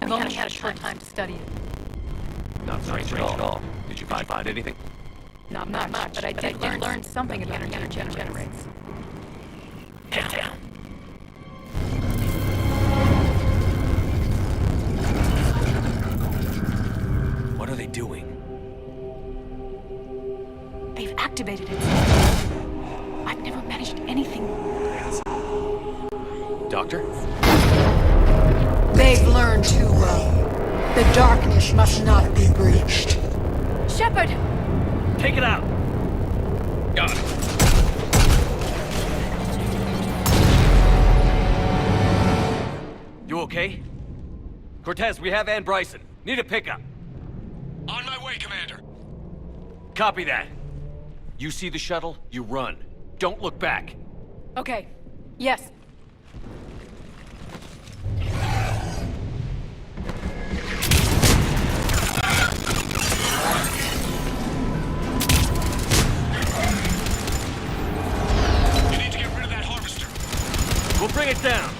Speaker 4: I've only had a short time to study it.
Speaker 1: Not strange at all. Did you find anything?
Speaker 4: Not much, but I did learn something about energy generates.
Speaker 1: Head down. What are they doing?
Speaker 4: They've activated it. I've never managed anything.
Speaker 1: Doctor?
Speaker 3: They've learned too well. The darkness must not be breached.
Speaker 4: Shepard!
Speaker 1: Take it out! Got it. You okay? Cortez, we have Ann Bryson. Need a pickup.
Speaker 12: On my way, Commander.
Speaker 1: Copy that. You see the shuttle, you run. Don't look back.
Speaker 4: Okay. Yes.
Speaker 12: You need to get rid of that harvester.
Speaker 1: We'll bring it down.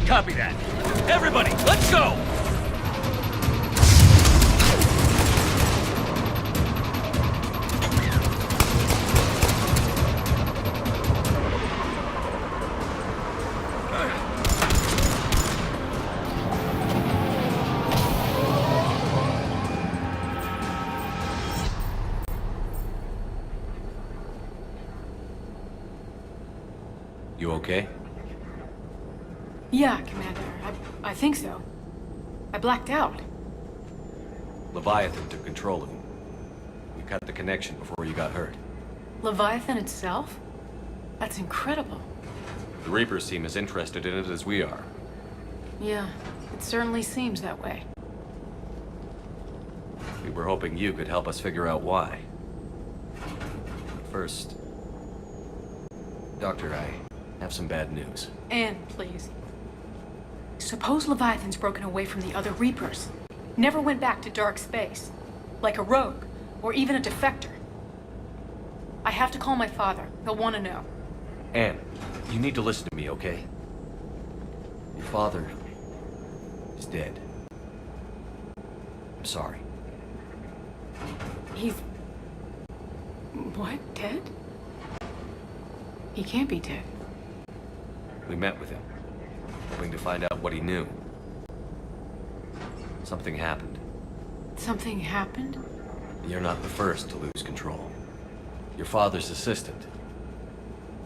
Speaker 1: Copy that. Everybody, let's go! okay?
Speaker 4: Yeah, Commander. I think so. I blacked out.
Speaker 1: Leviathan took control of you. We cut the connection before you got hurt.
Speaker 4: Leviathan itself? That's incredible.
Speaker 1: The Reapers seem as interested in it as we are.
Speaker 4: Yeah, it certainly seems that way.
Speaker 1: We were hoping you could help us figure out why. But first... Doctor, I have some bad news.
Speaker 4: Anne, please. Suppose Leviathan's broken away from the other Reapers. Never went back to dark space. Like a rogue, or even a defector. I have to call my father. He'll want to know.
Speaker 1: Anne, you need to listen to me, okay? Your father is dead. I'm sorry.
Speaker 4: He's... what? Dead? He can't be dead.
Speaker 1: We met with him, hoping to find out what he knew. Something happened.
Speaker 4: Something happened?
Speaker 1: You're not the first to lose control. Your father's assistant.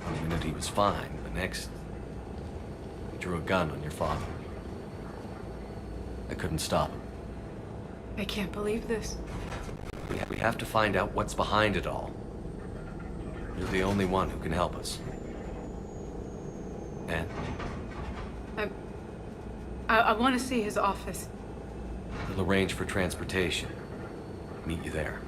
Speaker 1: One minute he was fine, the next... he drew a gun on your father. I couldn't stop him.
Speaker 4: I can't believe this.
Speaker 1: We have to find out what's behind it all. You're the only one who can help us. Anne?
Speaker 4: I want to see his office.
Speaker 1: We'll arrange for transportation. Meet you there.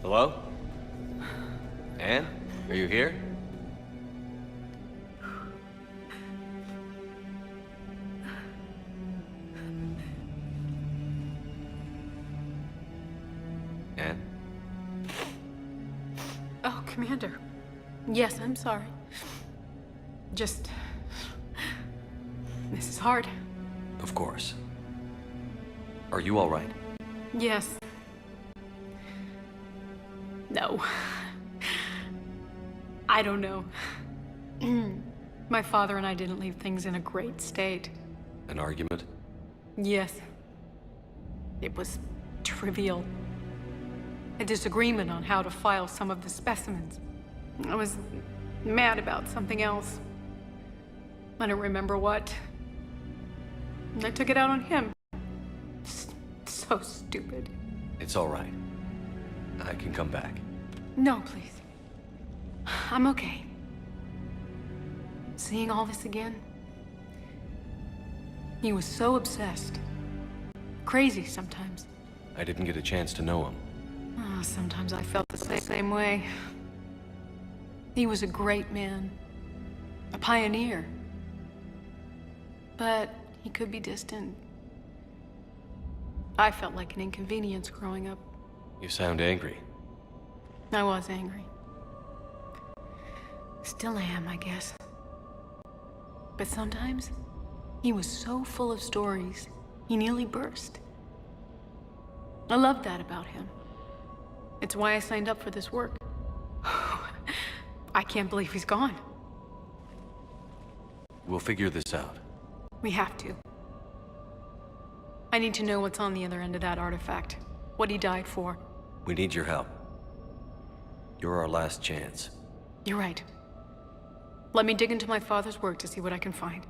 Speaker 1: Hello? Anne? Are you here? Anne?
Speaker 4: Oh, Commander. Yes, I'm sorry. Just... this is hard.
Speaker 1: Of course. Are you all right?
Speaker 4: Yes. No. I don't know. My father and I didn't leave things in a great state.
Speaker 1: An argument?
Speaker 4: Yes. It was trivial. A disagreement on how to file some of the specimens. I was mad about something else. I don't remember what. I took it out on him. So stupid.
Speaker 1: It's all right. I can come back.
Speaker 4: No, please. I'm okay. Seeing all this again? He was so obsessed. Crazy sometimes.
Speaker 1: I didn't get a chance to know him.
Speaker 4: Oh, sometimes I felt the same way. He was a great man. A pioneer. But he could be distant. I felt like an inconvenience growing up.
Speaker 1: You sound angry.
Speaker 4: I was angry. Still am, I guess. But sometimes, he was so full of stories, he nearly burst. I loved that about him. It's why I signed up for this work. I can't believe he's gone.
Speaker 1: We'll figure this out.
Speaker 4: We have to. I need to know what's on the other end of that artifact. What he died for.
Speaker 1: We need your help. You're our last chance.
Speaker 4: You're right. Let me dig into my father's work to see what I can find.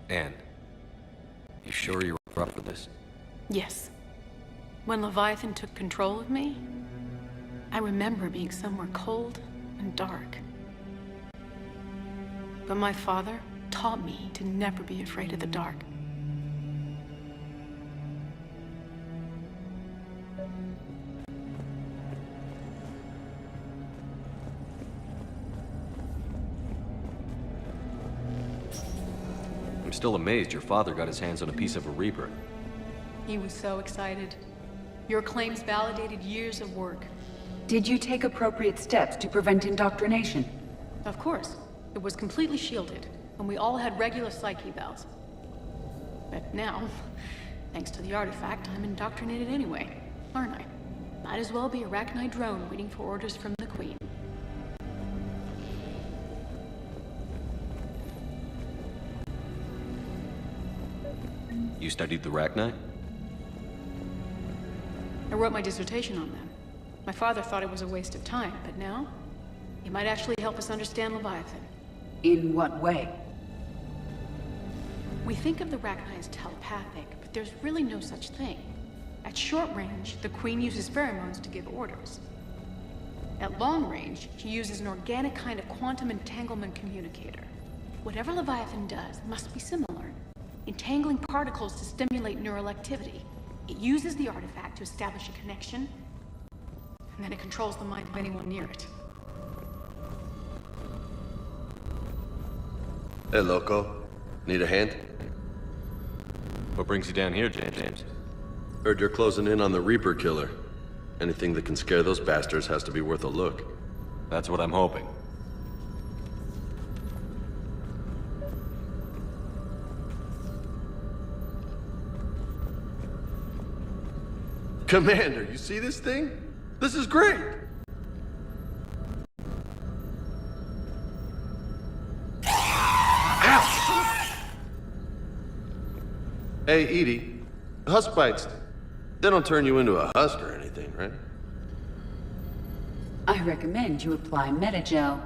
Speaker 1: Anne, you sure you're up for this?
Speaker 4: Yes. When Leviathan took control of me, I remember being somewhere cold and dark. But my father taught me to never be afraid of the dark.
Speaker 1: I'm still amazed your father got his hands on a piece of a Reaper.
Speaker 4: He was so excited. Your claims validated years of work.
Speaker 24: Did you take appropriate steps to prevent indoctrination?
Speaker 4: Of course. It was completely shielded, and we all had regular psych evals. But now, thanks to the artifact, I'm indoctrinated anyway, aren't I? Might as well be a Arachnite drone waiting for orders from the Queen.
Speaker 1: You studied the Arachnite?
Speaker 4: I wrote my dissertation on them. My father thought it was a waste of time, but now, it might actually help us understand Leviathan.
Speaker 24: In what way?
Speaker 4: We think of the Arachnite as telepathic, but there's really no such thing. At short range, the Queen uses pheromones to give orders. At long range, she uses an organic kind of quantum entanglement communicator. Whatever Leviathan does must be similar. Entangling particles to stimulate neural activity. It uses the artifact to establish a connection, and then it controls the mind of anyone near it.
Speaker 8: Hey, Loco. Need a hand?
Speaker 1: What brings you down here, James?
Speaker 8: Heard you're closing in on the Reaper killer. Anything that can scare those bastards has to be worth a look.
Speaker 1: That's what I'm hoping.
Speaker 8: Commander, you see this thing? This is great! Hey, Edie. Husk bites, they don't turn you into a husk or anything, right?
Speaker 24: I recommend you apply Metagel.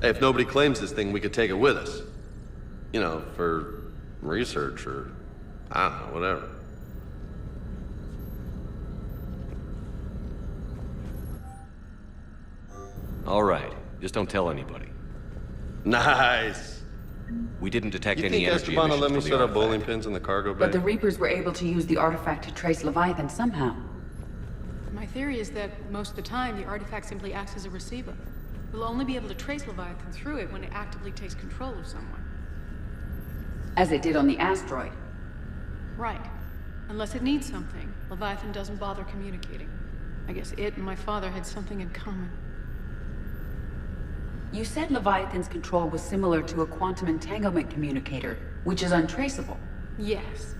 Speaker 8: Hey, if nobody claims this thing, we could take it with us. You know, for research or, I don't know, whatever.
Speaker 1: All right, just don't tell anybody.
Speaker 8: Nice!
Speaker 1: We didn't detect
Speaker 8: You
Speaker 1: any
Speaker 8: think
Speaker 1: energy
Speaker 8: Esteban will let me
Speaker 1: emissions from
Speaker 8: set
Speaker 1: the
Speaker 8: up bowling
Speaker 1: artifact.
Speaker 8: pins in the cargo bay?
Speaker 24: But the Reapers were able to use the artifact to trace Leviathan somehow.
Speaker 4: My theory is that most of the time, the artifact simply acts as a receiver. We'll only be able to trace Leviathan through it when it actively takes control of someone.
Speaker 24: As it did on the asteroid.
Speaker 4: Right. Unless it needs something, Leviathan doesn't bother communicating. I guess it and my father had something in common.
Speaker 24: You said Leviathan's control was similar to a quantum entanglement communicator, which is untraceable.
Speaker 4: Yes,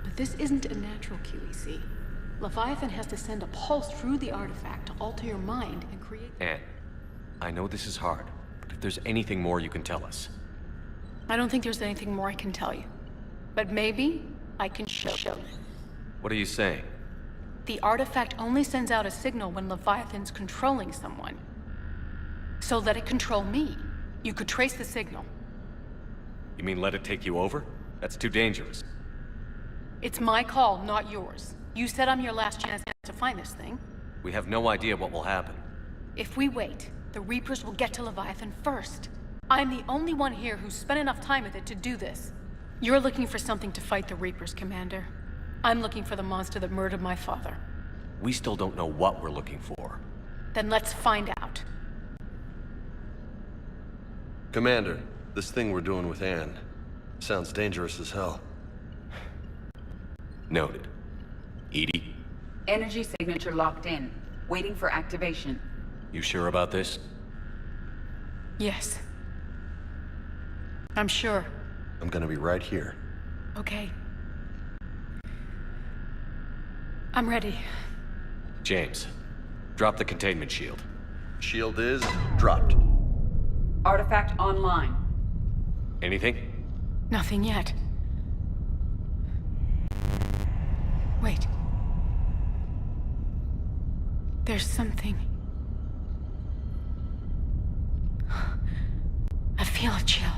Speaker 4: but this isn't a natural QEC. Leviathan has to send a pulse through the artifact to alter your mind and create...
Speaker 1: Anne, I know this is hard, but if there's anything more you can tell us.
Speaker 4: I don't think there's anything more I can tell you. But maybe I can show you.
Speaker 1: What are you saying?
Speaker 4: The artifact only sends out a signal when Leviathan's controlling someone. So let it control me. You could trace the signal.
Speaker 1: You mean let it take you over? That's too dangerous.
Speaker 4: It's my call, not yours. You said I'm your last chance to find this thing.
Speaker 1: We have no idea what will happen.
Speaker 4: If we wait, the Reapers will get to Leviathan first. I'm the only one here who's spent enough time with it to do this. You're looking for something to fight the Reapers, Commander. I'm looking for the monster that murdered my father.
Speaker 1: We still don't know what we're looking for.
Speaker 4: Then let's find out.
Speaker 8: Commander, this thing we're doing with Anne sounds dangerous as hell.
Speaker 1: Noted. Edie?
Speaker 24: Energy signature locked in, waiting for activation.
Speaker 1: You sure about this?
Speaker 4: Yes. I'm sure.
Speaker 8: I'm gonna be right here.
Speaker 4: Okay. I'm ready.
Speaker 1: James, drop the containment shield.
Speaker 8: Shield is dropped.
Speaker 24: Artifact online.
Speaker 1: Anything?
Speaker 4: Nothing yet. Wait. There's something. I feel a chill.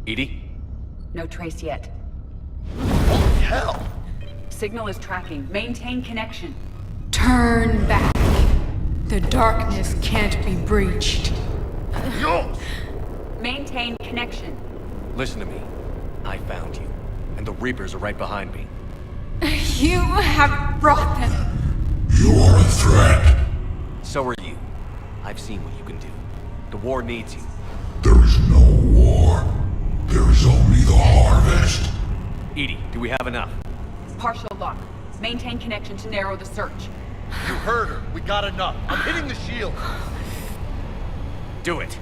Speaker 1: Edie?
Speaker 24: No trace yet.
Speaker 8: Holy hell!
Speaker 24: Signal is tracking. Maintain connection.
Speaker 4: Turn back. The darkness can't be breached.
Speaker 8: Yo!
Speaker 24: Maintain connection.
Speaker 1: Listen to me. I found you, and the Reapers are right behind me.
Speaker 4: You have brought them.
Speaker 14: You are a threat.
Speaker 1: So are you. I've seen what you can do. The war needs you.
Speaker 14: There is no war. There is only the harvest.
Speaker 1: Edie, do we have enough?
Speaker 24: Partial lock. Maintain connection to narrow the search.
Speaker 8: You heard her. We got enough. I'm hitting the shield.
Speaker 1: Do it.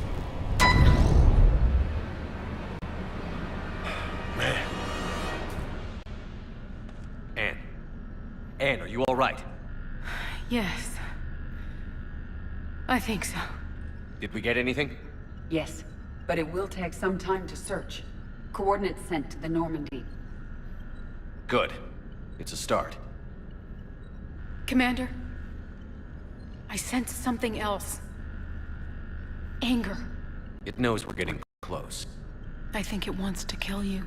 Speaker 8: Man.
Speaker 1: Anne, are you all right?
Speaker 4: Yes. I think so.
Speaker 1: Did we get anything?
Speaker 24: Yes, but it will take some time to search. Coordinates sent to the Normandy.
Speaker 1: Good. It's a start.
Speaker 4: Commander, I sense something else. Anger.
Speaker 1: It knows we're getting close.
Speaker 4: I think it wants to kill you.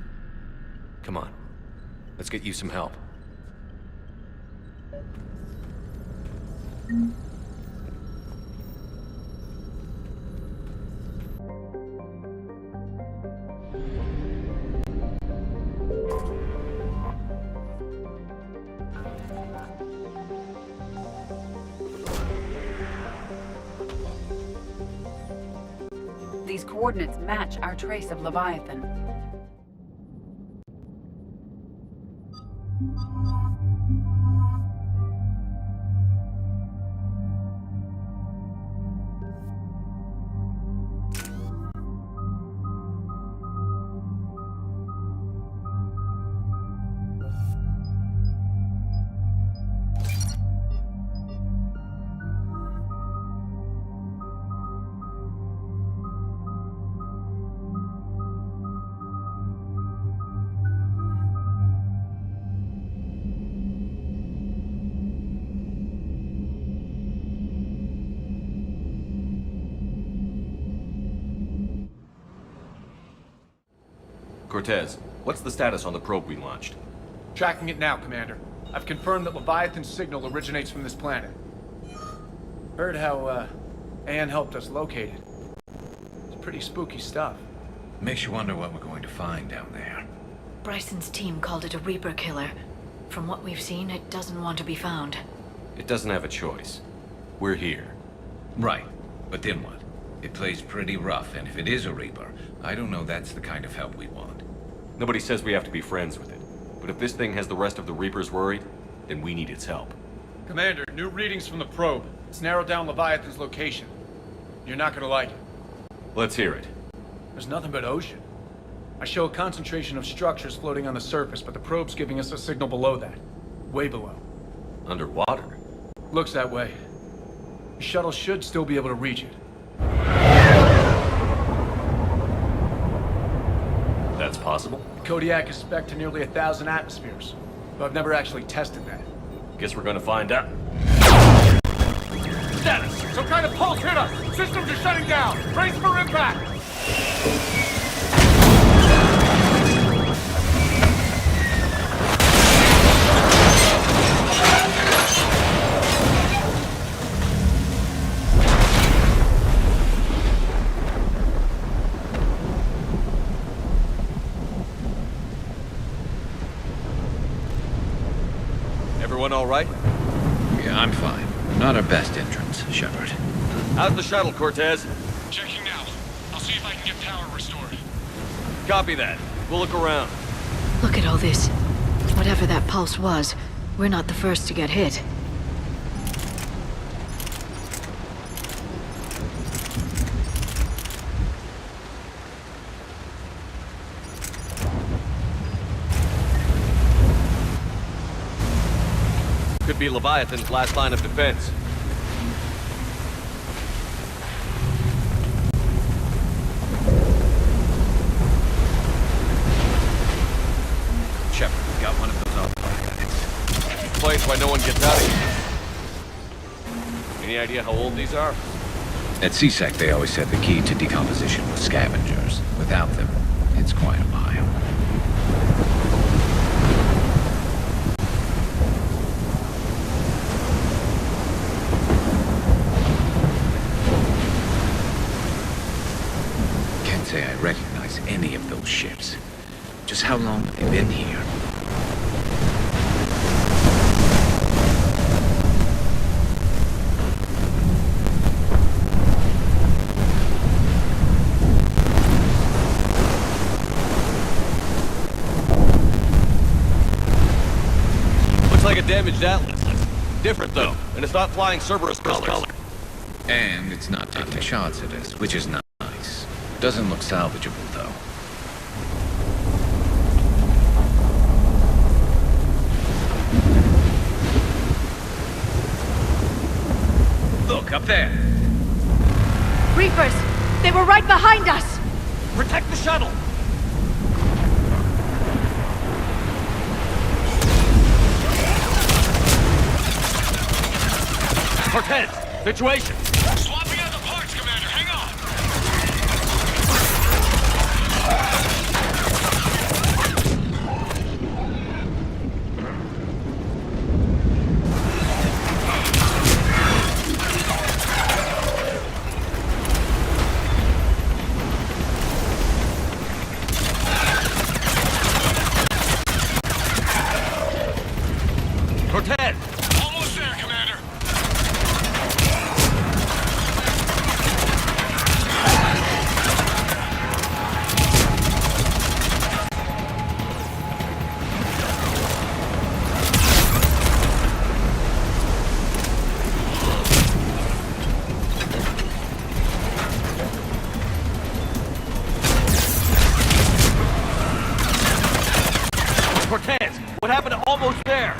Speaker 1: Come on. Let's get you some help.
Speaker 24: These coordinates match our trace of Leviathan.
Speaker 1: Cortez, what's the status on the probe we launched?
Speaker 2: Tracking it now, Commander. I've confirmed that Leviathan's signal originates from this planet. Heard how, Anne helped us locate it. It's pretty spooky stuff.
Speaker 20: Makes you wonder what we're going to find down there.
Speaker 15: Bryson's team called it a Reaper killer. From what we've seen, it doesn't want to be found.
Speaker 1: It doesn't have a choice. We're here.
Speaker 20: Right. But then what? It plays pretty rough, and if it is a Reaper, I don't know that's the kind of help we want.
Speaker 1: Nobody says we have to be friends with it. But if this thing has the rest of the Reapers worried, then we need its help.
Speaker 2: Commander, new readings from the probe. It's narrowed down Leviathan's location. You're not gonna like it.
Speaker 1: Let's hear it.
Speaker 2: There's nothing but ocean. I show a concentration of structures floating on the surface, but the probe's giving us a signal below that. Way below.
Speaker 1: Underwater?
Speaker 2: Looks that way. The shuttle should still be able to reach it.
Speaker 1: That's possible?
Speaker 2: Kodiak is spec'd to nearly 1,000 atmospheres, but I've never actually tested that.
Speaker 1: Guess we're gonna find out.
Speaker 2: Status! Some kind of pulse hit us! Systems are shutting down! Brace for impact!
Speaker 1: Everyone all right?
Speaker 20: Yeah, I'm fine. Not our best entrance, Shepard.
Speaker 1: How's the shuttle, Cortez?
Speaker 12: Checking now. I'll see if I can get power restored.
Speaker 1: Copy that. We'll look around.
Speaker 15: Look at all this. Whatever that pulse was, we're not the first to get hit.
Speaker 1: Could Could be Leviathan's last line of defense.
Speaker 20: Shepard, we got one of those autopilot.
Speaker 1: Place why no one gets out of here. Any idea how old these are?
Speaker 20: At CSEC, they always said the key to decomposition was scavengers. Without them, it's quite a mile. Can't say I recognize any of those ships. Just how long have they been here?
Speaker 1: Like a damaged Atlas. Different though, and it's not flying Cerberus colors.
Speaker 20: And it's not taking shots at us, which is nice. Doesn't look salvageable though. Look, up there!
Speaker 3: Reapers! They were right behind us!
Speaker 1: Protect the shuttle! Cortez, situation!
Speaker 12: Swapping out the parts, Commander. Hang on!
Speaker 1: Cortez!
Speaker 12: Almost there, Commander.
Speaker 1: Cortez, what happened to almost there?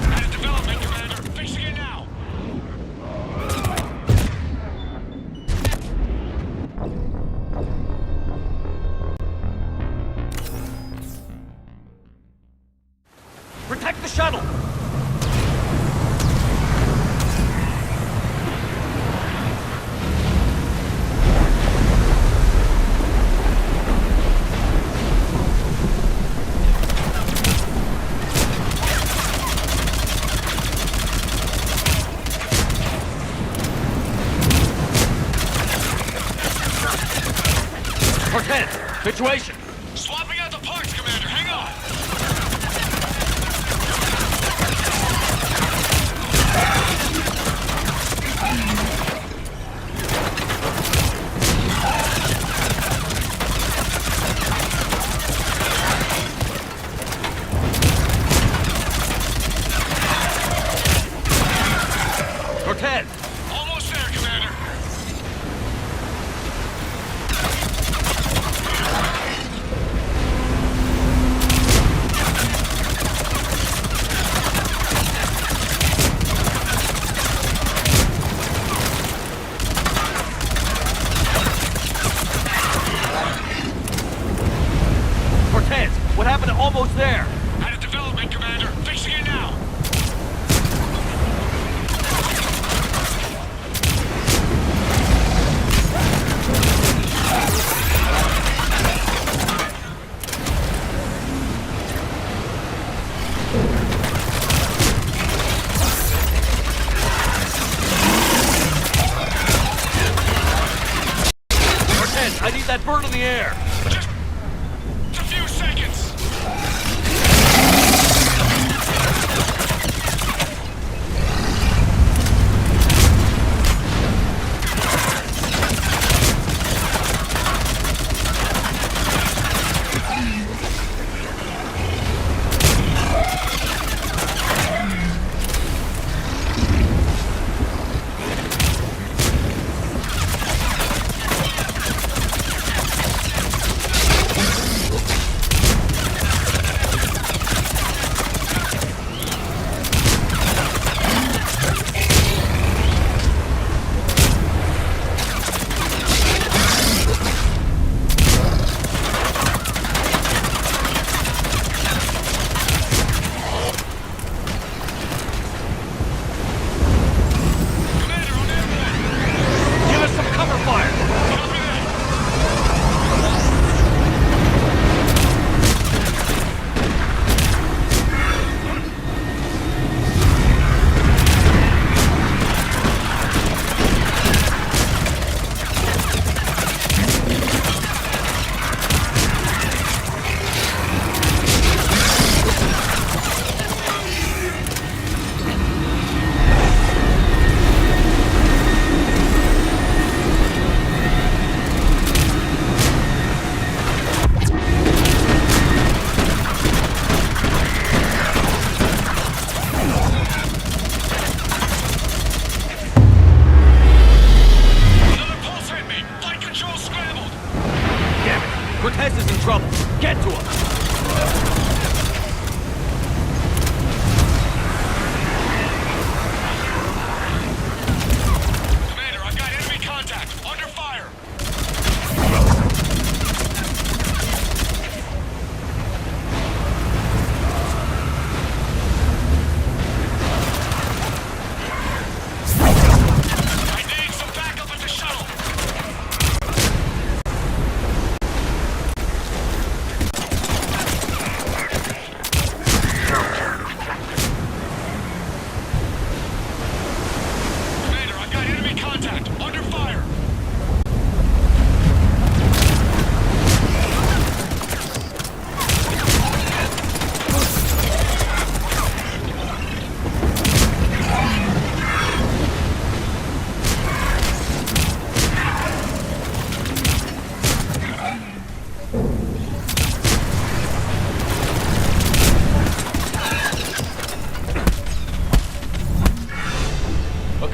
Speaker 12: Out of development, Commander. Fixing it now.
Speaker 1: Protect the shuttle! Cortez, situation!
Speaker 12: Swapping out the parts, Commander. Hang on.
Speaker 1: Cortez!
Speaker 12: Almost there, Commander.
Speaker 1: Cortez, what happened to almost there?
Speaker 12: Out of development, Commander. Fixing it now.
Speaker 1: Cortez, I need that bird in the air!
Speaker 12: Just a few seconds.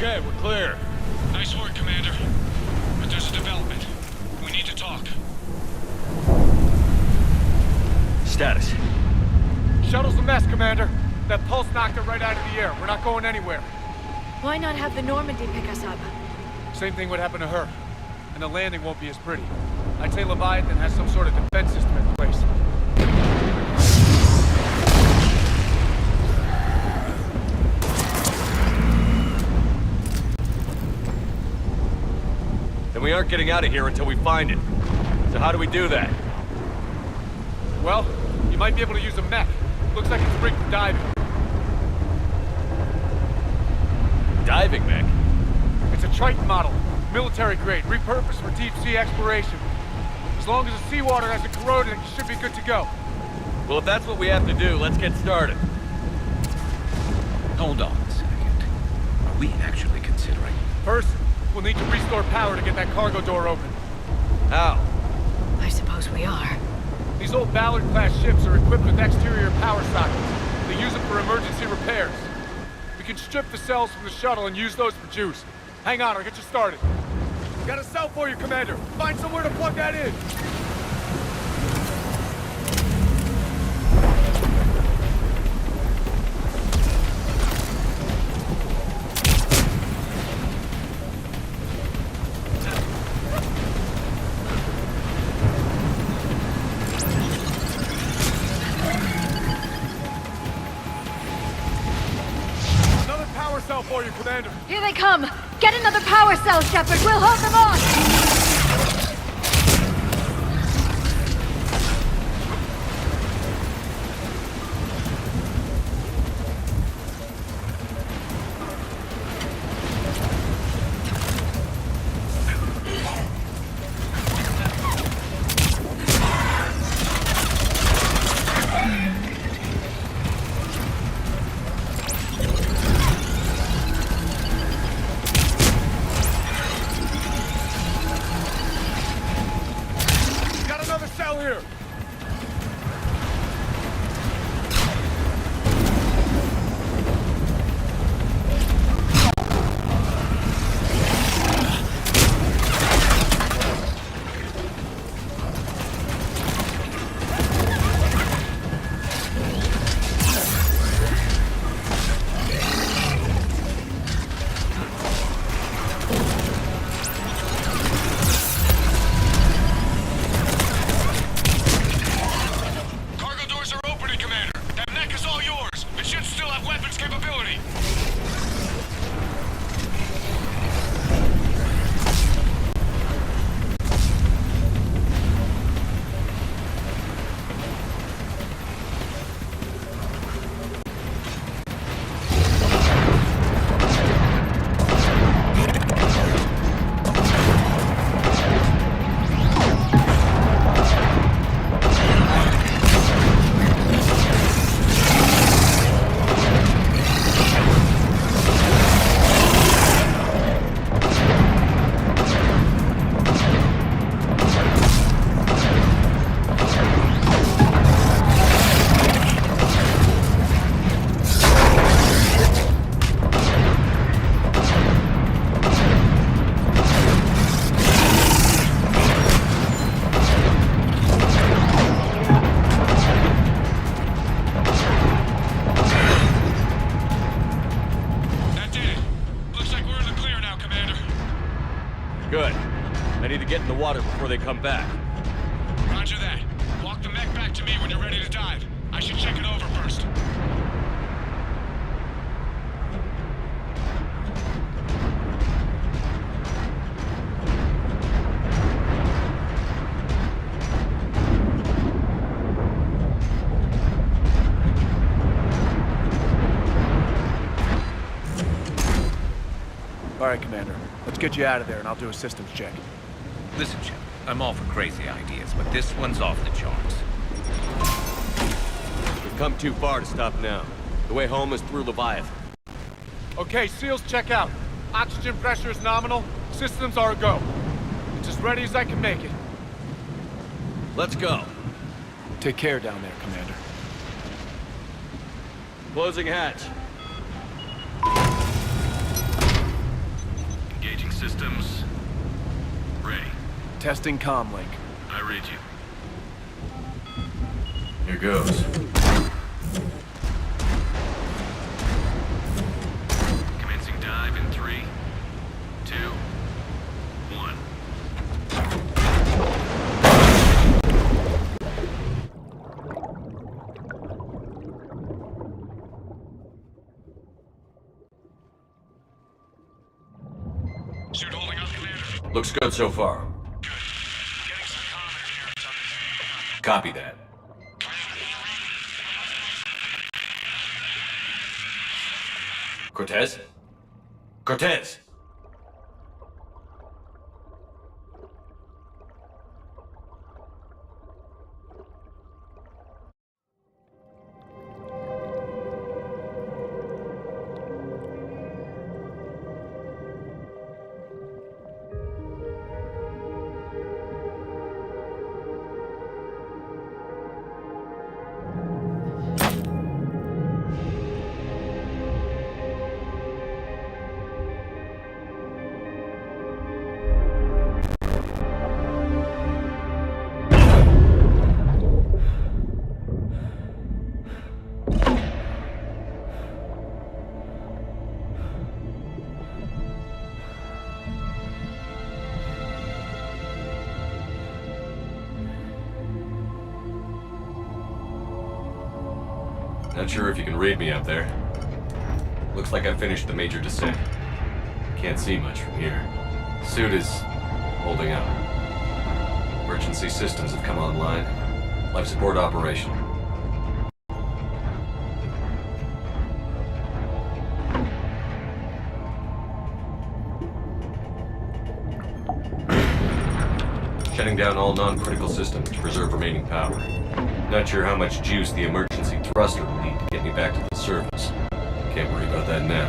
Speaker 12: Okay, we're clear. Nice work, Commander. But there's a development. We need to talk.
Speaker 1: Status.
Speaker 2: Shuttle's a mess, Commander. That pulse knocked it right out of the air. We're not going anywhere.
Speaker 3: Why not have the Normandy pick us up?
Speaker 2: Same thing would happen to her. And the landing won't be as pretty. I'd say Leviathan has some sort of defense system in place.
Speaker 1: Then we aren't getting out of here until we find it. So how do we do that?
Speaker 2: Well, you might be able to use a mech. Looks like it's rigged for diving.
Speaker 1: Diving mech?
Speaker 2: It's a Triton model. Military grade, repurposed for deep sea exploration. As long as the seawater hasn't corroded, it should be good to go.
Speaker 1: Well, if that's what we have to do, let's get started.
Speaker 20: Hold on a second. Are we actually considering?
Speaker 2: First, we'll need to restore power to get that cargo door open.
Speaker 1: How?
Speaker 3: I suppose we are.
Speaker 2: These old Ballard-class ships are equipped with exterior power sockets. They use them for emergency repairs. We can strip the cells from the shuttle and use those for juice. Hang on, I'll get you started. Got a cell for you, Commander. Find somewhere to plug that in. Another power cell for you, Commander.
Speaker 3: Here they come! Get another power cell, Shepard! We'll hold them off!
Speaker 1: Water before they come back.
Speaker 12: Roger that. Walk the mech back to me when you're ready to dive. I should check it over first.
Speaker 2: All right, Commander. Let's get you out of there and I'll do a systems check.
Speaker 20: Listen, Chip, I'm all for crazy ideas, but this one's off the charts.
Speaker 1: We've come too far to stop now. The way home is through Leviathan.
Speaker 2: Okay, SEALs check out. Oxygen pressure is nominal. Systems are a go. It's as ready as I can make it.
Speaker 1: Let's go.
Speaker 2: Take care down there, Commander.
Speaker 1: Closing hatch.
Speaker 2: Testing comlink.
Speaker 18: I read you.
Speaker 1: Here goes.
Speaker 18: Commencing dive in 3, 2, 1.
Speaker 12: Suit holding up, Commander.
Speaker 1: Looks good so far.
Speaker 12: Good. Getting some comm interference on this.
Speaker 1: Copy that. Cortez? Cortez! Not sure if you can read me up there. Looks like I finished the major descent. Can't see much from here. Suit is holding up. Emergency systems have come online. Life support operational. Shutting down all non-critical systems to preserve remaining power. Not sure how much juice the emergency thruster will need to get me back to the surface. Can't worry about that now.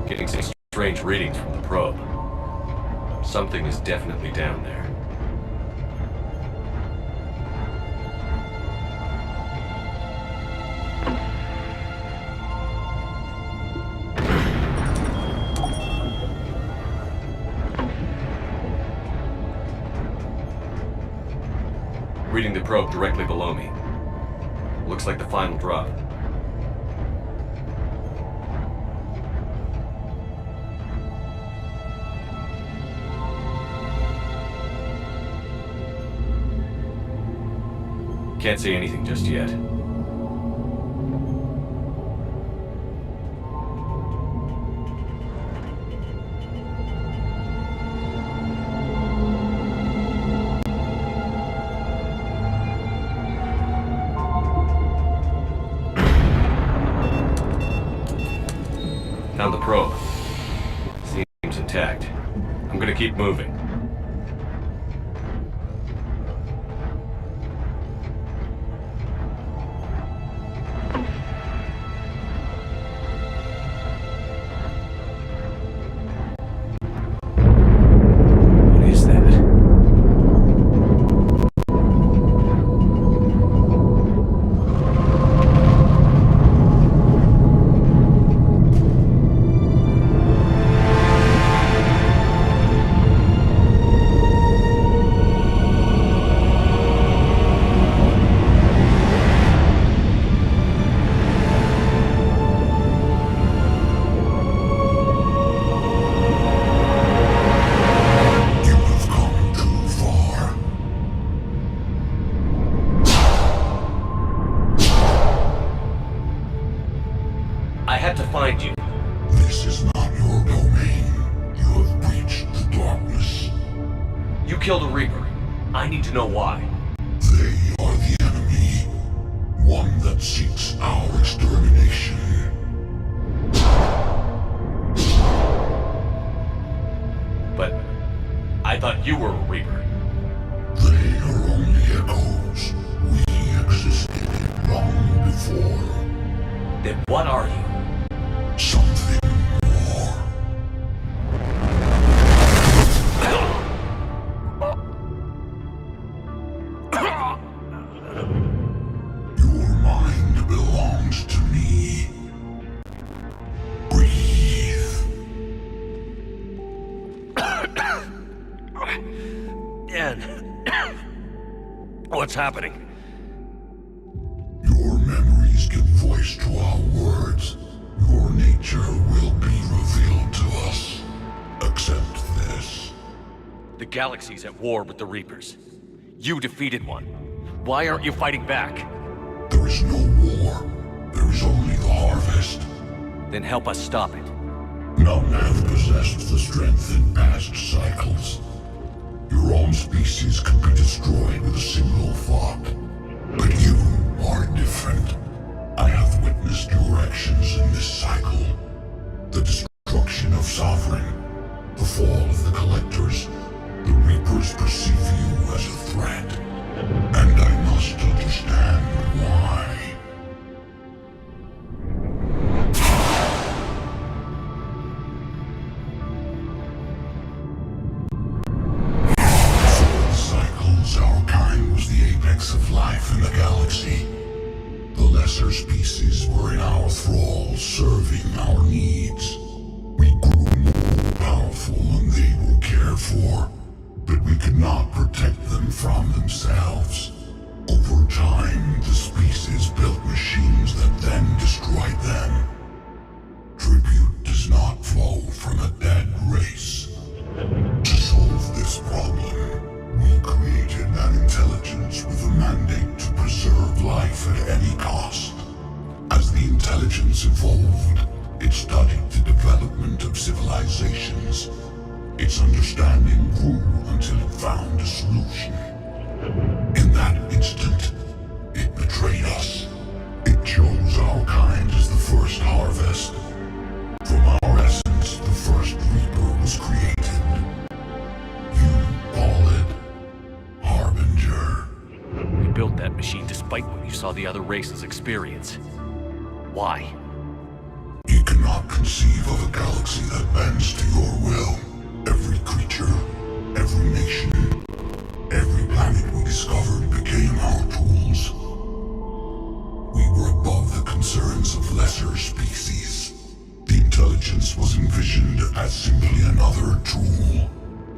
Speaker 1: Getting some strange readings from the probe. Something is definitely down there. Reading the probe directly below me. Looks like the final drop. Can't see anything just yet. Found the probe. Seems intact. I'm gonna keep moving. What is that? I had to find you.
Speaker 14: This is not your domain. You have breached the darkness.
Speaker 1: You killed a Reaper. I need to know why.
Speaker 14: They are the enemy. One that seeks our extermination.
Speaker 1: But I thought you were a Reaper.
Speaker 14: They are only echoes. We existed long before.
Speaker 1: Then what are you?
Speaker 14: Something more. Your mind belongs to me. Breathe.
Speaker 1: What's happening?
Speaker 14: Your memories give voice to our words. Your nature will be revealed to us. Accept this.
Speaker 1: The galaxy's at war with the Reapers. You defeated one. Why aren't you fighting back?
Speaker 14: There is no war. There is only the harvest.
Speaker 1: Then help us stop it.
Speaker 14: None have possessed the strength in past cycles. Your own species could be destroyed with a single thought. But you are different. I have witnessed your actions in this cycle. The destruction of Sovereign, the fall of the Collectors. The Reapers perceive you as a threat. And I must understand why. Our kind was the apex of life in the galaxy. The lesser species were in our thrall, serving our needs. We grew more powerful and they were cared for, but we could not protect them from themselves. Over time, the species built machines that then destroyed them. Tribute does not flow from a dead race. To solve this problem, we created an intelligence with a mandate to preserve life at any cost. As the intelligence evolved, it studied the development of civilizations. Its understanding grew until it found a solution. In that instant, it betrayed us. It chose our kind as the first harvest. From our essence, the first Reaper was created.
Speaker 1: You built that machine despite what you saw the other races experience. Why?
Speaker 14: You cannot conceive of a galaxy that bends to your will. Every creature, every nation, every planet we discovered became our tools. We were above the concerns of lesser species. The intelligence was envisioned as simply another tool.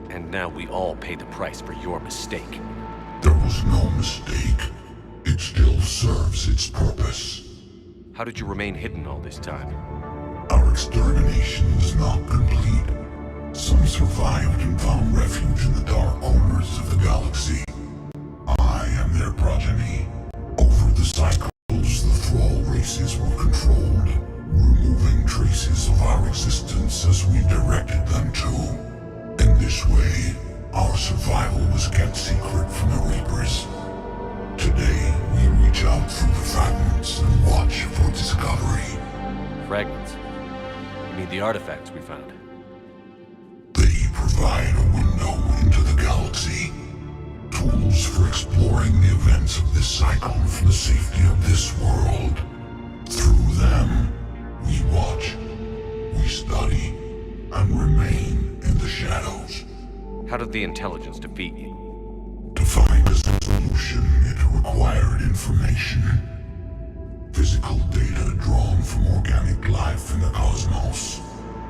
Speaker 1: And now we all pay the price for your mistake.
Speaker 14: There was no mistake. It still serves its purpose.
Speaker 1: How did you remain hidden all this time?
Speaker 14: Our extermination is not complete. Some survived and found refuge in the dark corners of the galaxy. I am their progeny. Over the cycles, the thrall races were controlled, removing traces of our existence as we directed them to. In this way, our survival was kept secret from the Reapers. Today, we reach out through the fragments and watch for discovery.
Speaker 1: Fragments? You mean the artifacts we found?
Speaker 14: They provide a window into the galaxy. Tools for exploring the events of this cycle from the safety of this world. Through them, we watch, we study, and remain in the shadows.
Speaker 1: How did the intelligence defeat you?
Speaker 14: To find a solution, it required information. Physical data drawn from organic life in the cosmos.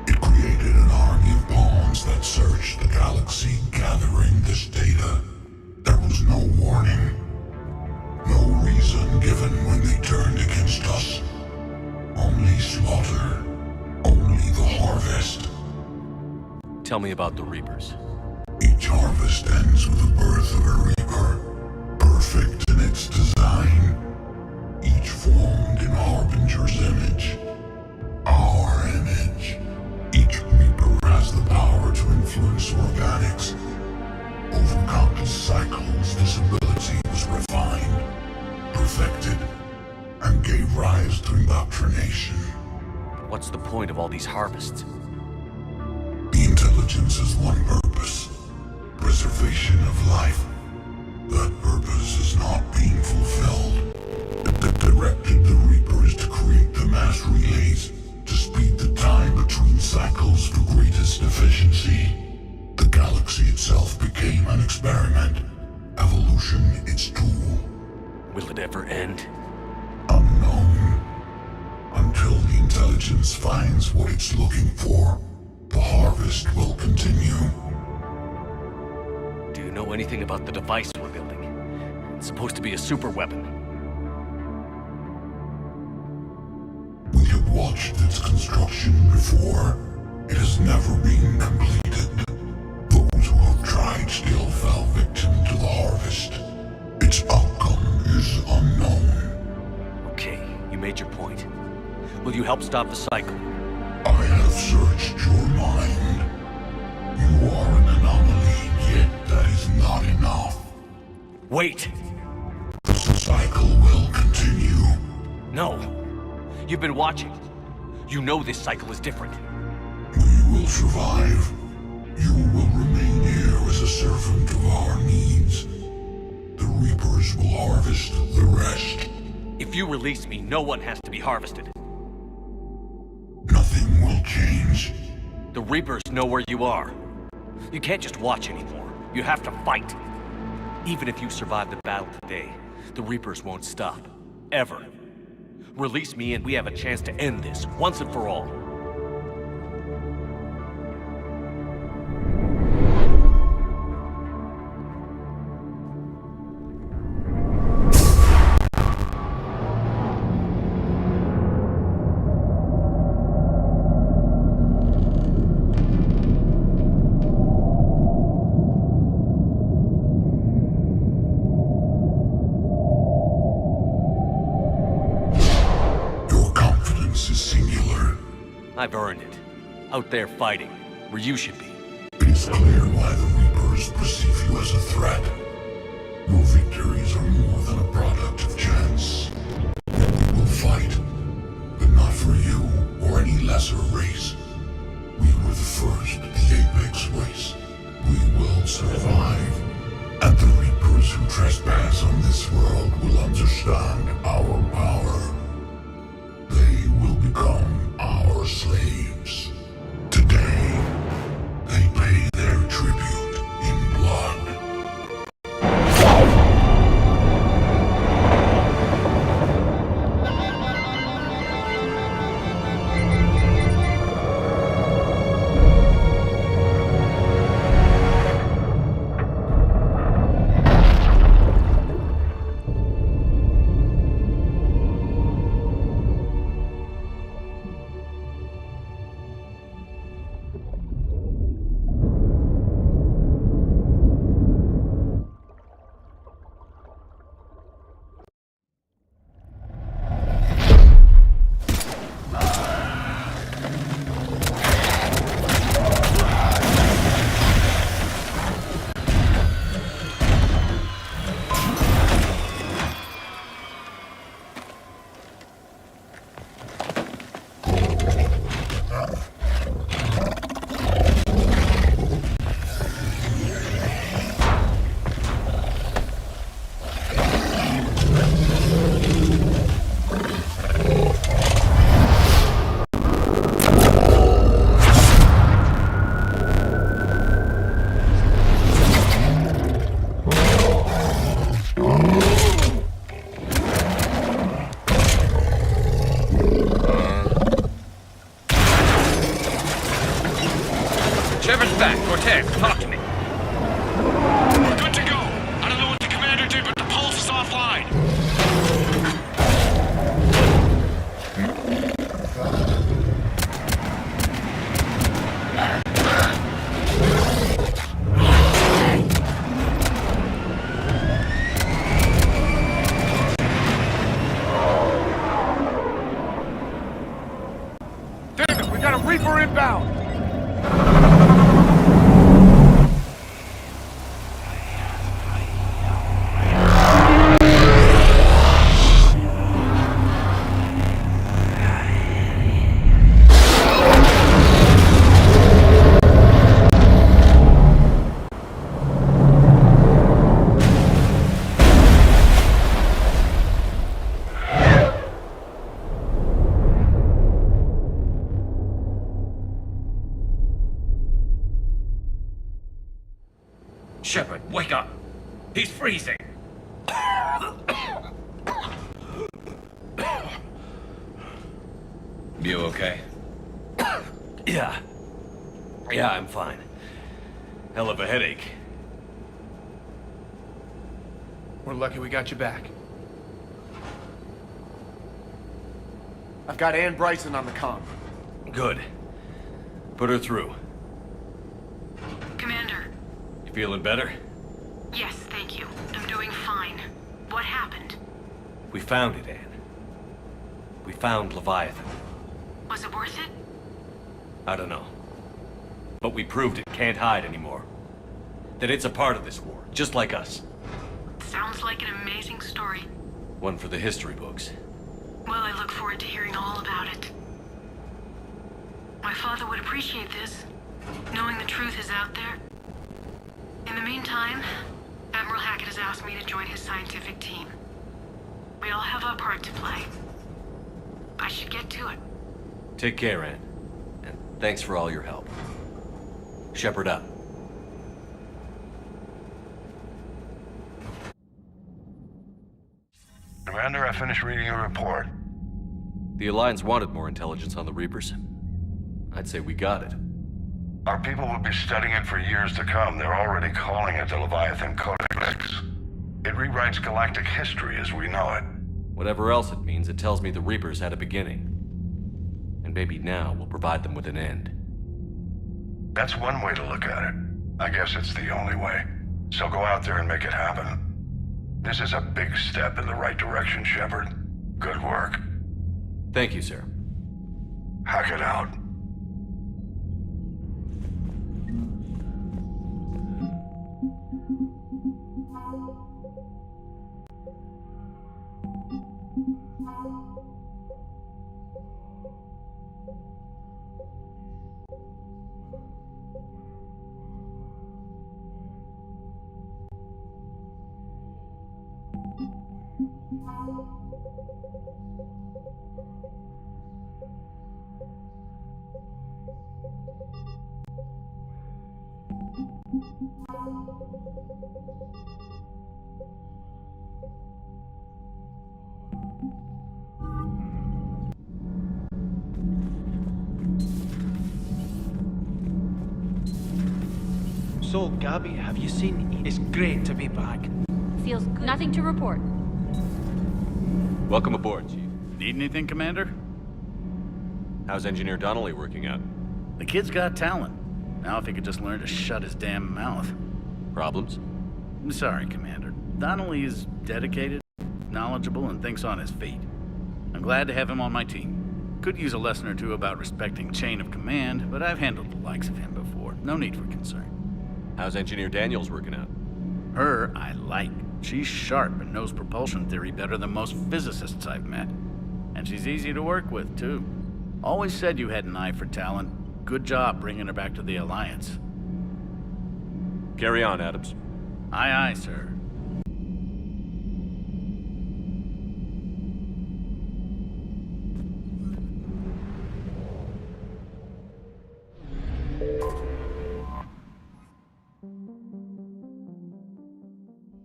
Speaker 14: It created an army of pawns that searched the galaxy, gathering this data. There was no warning. No reason given when they turned against us. Only slaughter. Only the harvest.
Speaker 1: Tell me about the Reapers.
Speaker 14: Each harvest ends with the birth of a Reaper, perfect in its design, each formed in Harbinger's image, our image. Each Reaper has the power to influence organics. Over countless cycles, this ability was refined, perfected, and gave rise to indoctrination.
Speaker 1: What's the point of all these harvests?
Speaker 14: The intelligence has one purpose. Preservation of life. That purpose is not being fulfilled. It directed the Reapers to create the mass relays to speed the time between cycles for greatest efficiency. The galaxy itself became an experiment. Evolution its tool.
Speaker 1: Will it ever end?
Speaker 14: Unknown. Until the intelligence finds what it's looking for, the harvest will continue.
Speaker 1: Do you know anything about the device we're building? It's supposed to be a super weapon.
Speaker 14: We have watched its construction before. It has never been completed. Those who have tried still fell victim to the harvest. Its outcome is unknown.
Speaker 1: Okay, you made your point. Will you help stop the cycle?
Speaker 14: I have searched your mind. You are an anomaly, yet that is not enough.
Speaker 1: Wait!
Speaker 14: The cycle will continue.
Speaker 1: No! You've been watching. You know this cycle is different.
Speaker 14: We will survive. You will remain here as a servant of our needs. The Reapers will harvest the rest.
Speaker 1: If you release me, no one has to be harvested.
Speaker 14: Nothing will change.
Speaker 1: The Reapers know where you are. You can't just watch anymore. You have to fight. Even if you survive the battle today, the Reapers won't stop. Ever. Release me and we have a chance to end this, once and for all. I've earned it. Out there fighting, where you should be.
Speaker 14: It is clear why the Reapers perceive you as a threat. Your victories are more than a product of chance. Yet we will fight, but not for you or any lesser race. We were the first, the Apex race. We will survive. And the Reapers who trespass on this world will understand our power. They will become our slaves. Today, they pay their tribute in blood.
Speaker 12: Talk to me. We're good to go. I don't know what the commander did, but the pulse is offline.
Speaker 2: Damn it, we got a Reaper inbound.
Speaker 20: Shepard, wake up! He's freezing! You okay?
Speaker 1: Yeah, I'm fine. Hell of a headache.
Speaker 2: We're lucky we got you back. I've got Ann Bryson on the comm.
Speaker 1: Good. Put her through.
Speaker 16: Commander.
Speaker 1: You feeling better?
Speaker 16: Yes, thank you. I'm doing fine. What happened?
Speaker 1: We found it, Ann. We found Leviathan.
Speaker 16: Was it worth it?
Speaker 1: I don't know. But we proved it can't hide anymore. That it's a part of this war, just like us.
Speaker 16: Sounds like an amazing story.
Speaker 1: One for the history books.
Speaker 16: Well, I look forward to hearing all about it. My father would appreciate this, knowing the truth is out there. In the meantime, Admiral Hackett has asked me to join his scientific team. We all have our part to play. I should get to it.
Speaker 1: Take care, Ann. And thanks for all your help. Shepard up.
Speaker 5: Commander, I finished reading your report.
Speaker 1: The Alliance wanted more intelligence on the Reapers. I'd say we got it.
Speaker 5: Our people will be studying it for years to come. They're already calling it the Leviathan Codex. It rewrites galactic history as we know it.
Speaker 1: Whatever else it means, it tells me the Reapers had a beginning. And maybe now we'll provide them with an end.
Speaker 5: That's one way to look at it. I guess it's the only way. So go out there and make it happen. This is a big step in the right direction, Shepard. Good work.
Speaker 1: Thank you, sir.
Speaker 5: Hack it out.
Speaker 13: So, Gabby, have you seen? It's great to be back.
Speaker 3: Feels good. Nothing to report.
Speaker 1: Welcome aboard, Chief.
Speaker 17: Need anything, Commander?
Speaker 1: How's Engineer Donnelly working out?
Speaker 17: The kid's got talent. Now if he could just learn to shut his damn mouth.
Speaker 1: Problems?
Speaker 17: I'm sorry, Commander. Donnelly is dedicated, knowledgeable, and thinks on his feet. I'm glad to have him on my team. Could use a lesson or two about respecting chain of command, but I've handled the likes of him before. No need for concern.
Speaker 1: How's Engineer Daniels working out?
Speaker 17: Her, I like. She's sharp and knows propulsion theory better than most physicists I've met. And she's easy to work with, too. Always said you had an eye for talent. Good job bringing her back to the Alliance.
Speaker 1: Carry on, Adams.
Speaker 17: Aye, aye, sir.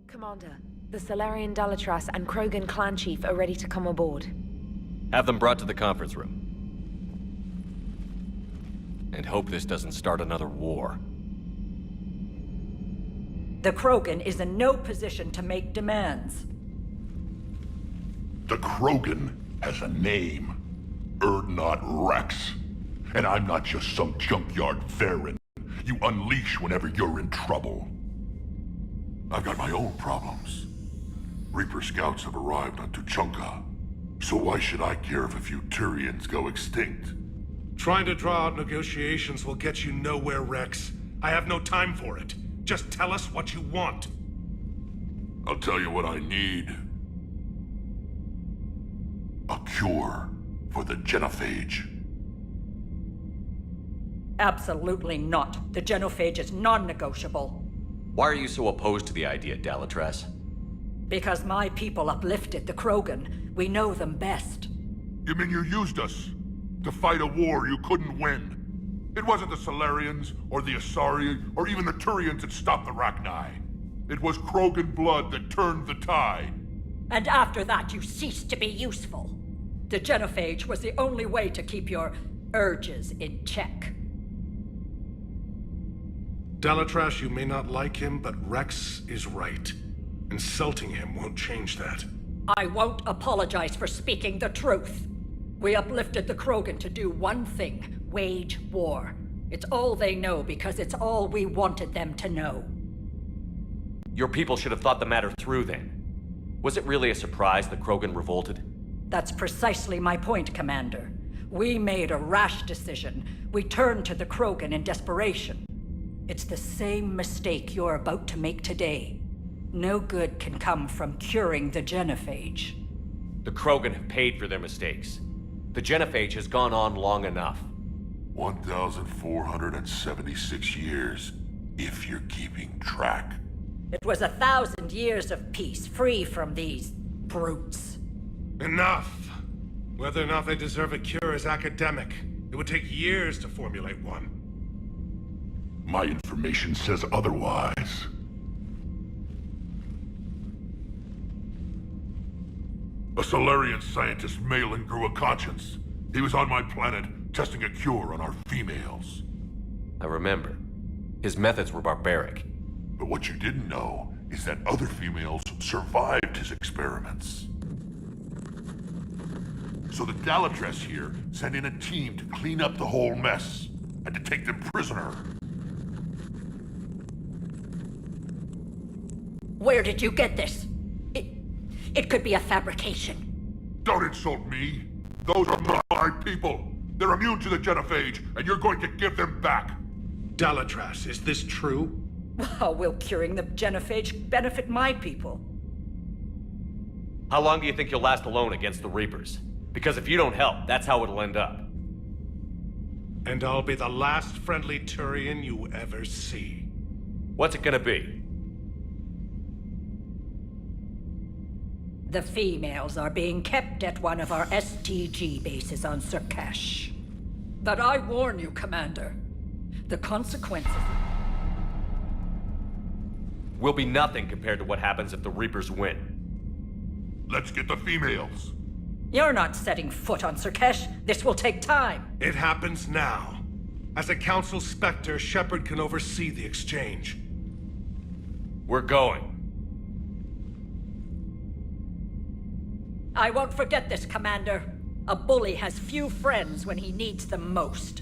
Speaker 19: Commander, the Salarian Dalatras and Krogan clan chief are ready to come aboard.
Speaker 1: Have them brought to the conference room. And hope this doesn't start another war.
Speaker 21: The Krogan is in no position to make demands.
Speaker 14: The Krogan has a name. Urdnot Rex. And I'm not just some junkyard Varen you unleash whenever you're in trouble. I've got my own problems. Reaper scouts have arrived on Tuchanka. So why should I care if a few Turians go extinct?
Speaker 25: Trying to draw out negotiations will get you nowhere, Rex. I have no time for it. Just tell us what you want.
Speaker 14: I'll tell you what I need. A cure for the genophage.
Speaker 21: Absolutely not. The genophage is non-negotiable.
Speaker 1: Why are you so opposed to the idea, Dalatras?
Speaker 21: Because my people uplifted the Krogan. We know them best.
Speaker 14: You mean you used us to fight a war you couldn't win? It wasn't the Salarians, or the Asari, or even the Turians that stopped the Rachni. It was Krogan blood that turned the tide.
Speaker 21: And after that, you ceased to be useful. The genophage was the only way to keep your urges in check.
Speaker 25: Dalatras, you may not like him, but Rex is right. Insulting him won't change that.
Speaker 21: I won't apologize for speaking the truth. We uplifted the Krogan to do one thing: wage war. It's all they know because it's all we wanted them to know.
Speaker 1: Your people should have thought the matter through then. Was it really a surprise that Krogan revolted?
Speaker 21: That's precisely my point, Commander. We made a rash decision. We turned to the Krogan in desperation. It's the same mistake you're about to make today. No good can come from curing the genophage.
Speaker 1: The Krogan have paid for their mistakes. The genophage has gone on long enough.
Speaker 14: 1,476 years, if you're keeping track.
Speaker 21: It was 1,000 years of peace, free from these brutes.
Speaker 25: Enough! Whether or not they deserve a cure is academic. It would take years to formulate one.
Speaker 14: My information says otherwise. A Solarian scientist, Malin, grew a conscience. He was on my planet, testing a cure on our females.
Speaker 1: I remember. His methods were barbaric.
Speaker 14: But what you didn't know is that other females survived his experiments. So the Dalatress here sent in a team to clean up the whole mess, and to take them prisoner.
Speaker 21: Where did you get this? It could be a fabrication.
Speaker 14: Don't insult me. Those are not my people. They're immune to the genophage, and you're going to give them back.
Speaker 25: Dalatrass, is this true?
Speaker 21: How will curing the genophage benefit my people?
Speaker 1: How long do you think you'll last alone against the Reapers? Because if you don't help, that's how it'll end up.
Speaker 25: And I'll be the last friendly Turian you ever see.
Speaker 1: What's it gonna be?
Speaker 21: The females are being kept at one of our STG bases on sur'kesh. But I warn you, Commander, the consequences
Speaker 1: will be nothing compared to what happens if the Reapers win.
Speaker 14: Let's get the females.
Speaker 21: You're not setting foot on sur'kesh. This will take time.
Speaker 25: It happens now. As a Council Spectre, Shepard can oversee the exchange.
Speaker 1: We're going.
Speaker 21: I won't forget this, Commander. A bully has few friends when he needs them most.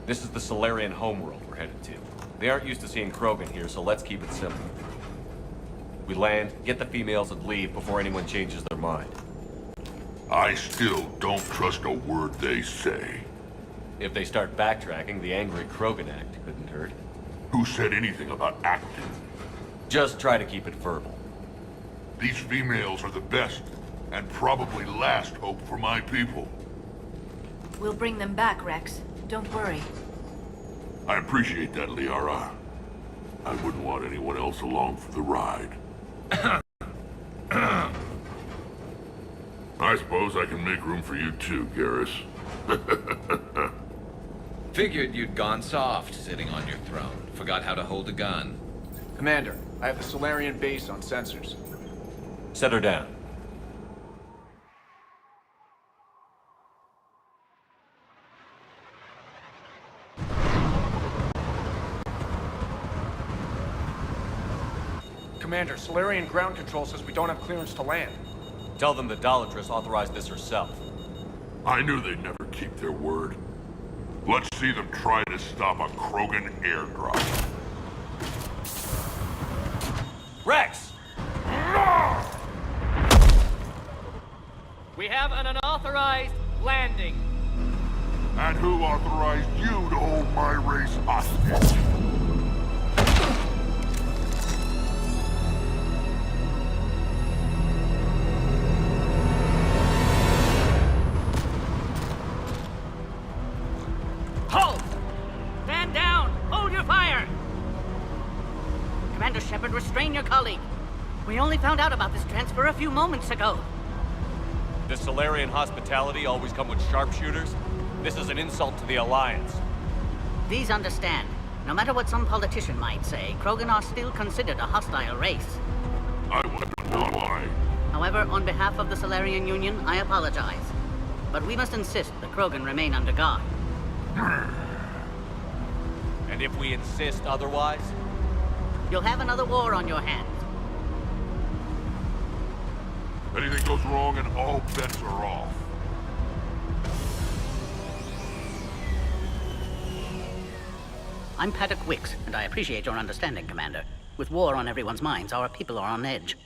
Speaker 1: This is the Solarian homeworld we're headed to. They aren't used to seeing Krogan here, so let's keep it simple. We land, get the females, and leave before anyone changes their mind.
Speaker 14: I still don't trust a word they say.
Speaker 1: If they start backtracking, the angry Krogan act couldn't hurt.
Speaker 14: Who said anything about acting?
Speaker 1: Just try to keep it verbal.
Speaker 14: These females are the best, and probably last hope for my people.
Speaker 10: We'll bring them back, Rex. Don't worry.
Speaker 14: I appreciate that, Liara. I wouldn't want anyone else along for the ride. I suppose I can make room for you too, Garrus.
Speaker 20: Figured you'd gone soft sitting on your throne. Forgot how to hold a gun.
Speaker 13: Commander, I have the Solarian base on sensors.
Speaker 1: Set her down.
Speaker 13: Commander, Solarian ground control says we don't have clearance to land.
Speaker 1: Tell them the Dalatress authorized this herself.
Speaker 14: I knew they'd never keep their word. Let's see them try to stop a Krogan airdrop.
Speaker 1: Rex!
Speaker 6: We have an unauthorized landing.
Speaker 14: And who authorized you to hold my race hostage?
Speaker 6: Halt! Stand down!
Speaker 7: found out about this transfer a few moments ago.
Speaker 1: Does Salarian hospitality always come with sharpshooters? This is an insult to the Alliance.
Speaker 7: Please understand, no matter what some politician might say, Krogan are still considered a hostile race.
Speaker 14: I want to know why.
Speaker 7: However, on behalf of the Solarian Union, I apologize. But we must insist the Krogan remain under guard.
Speaker 1: And if we insist otherwise?
Speaker 7: You'll have another war on your hands.
Speaker 14: Anything goes wrong and all bets are off.
Speaker 7: I'm Paddock Wicks, and I appreciate your understanding, Commander. With war on everyone's minds, our people are on edge.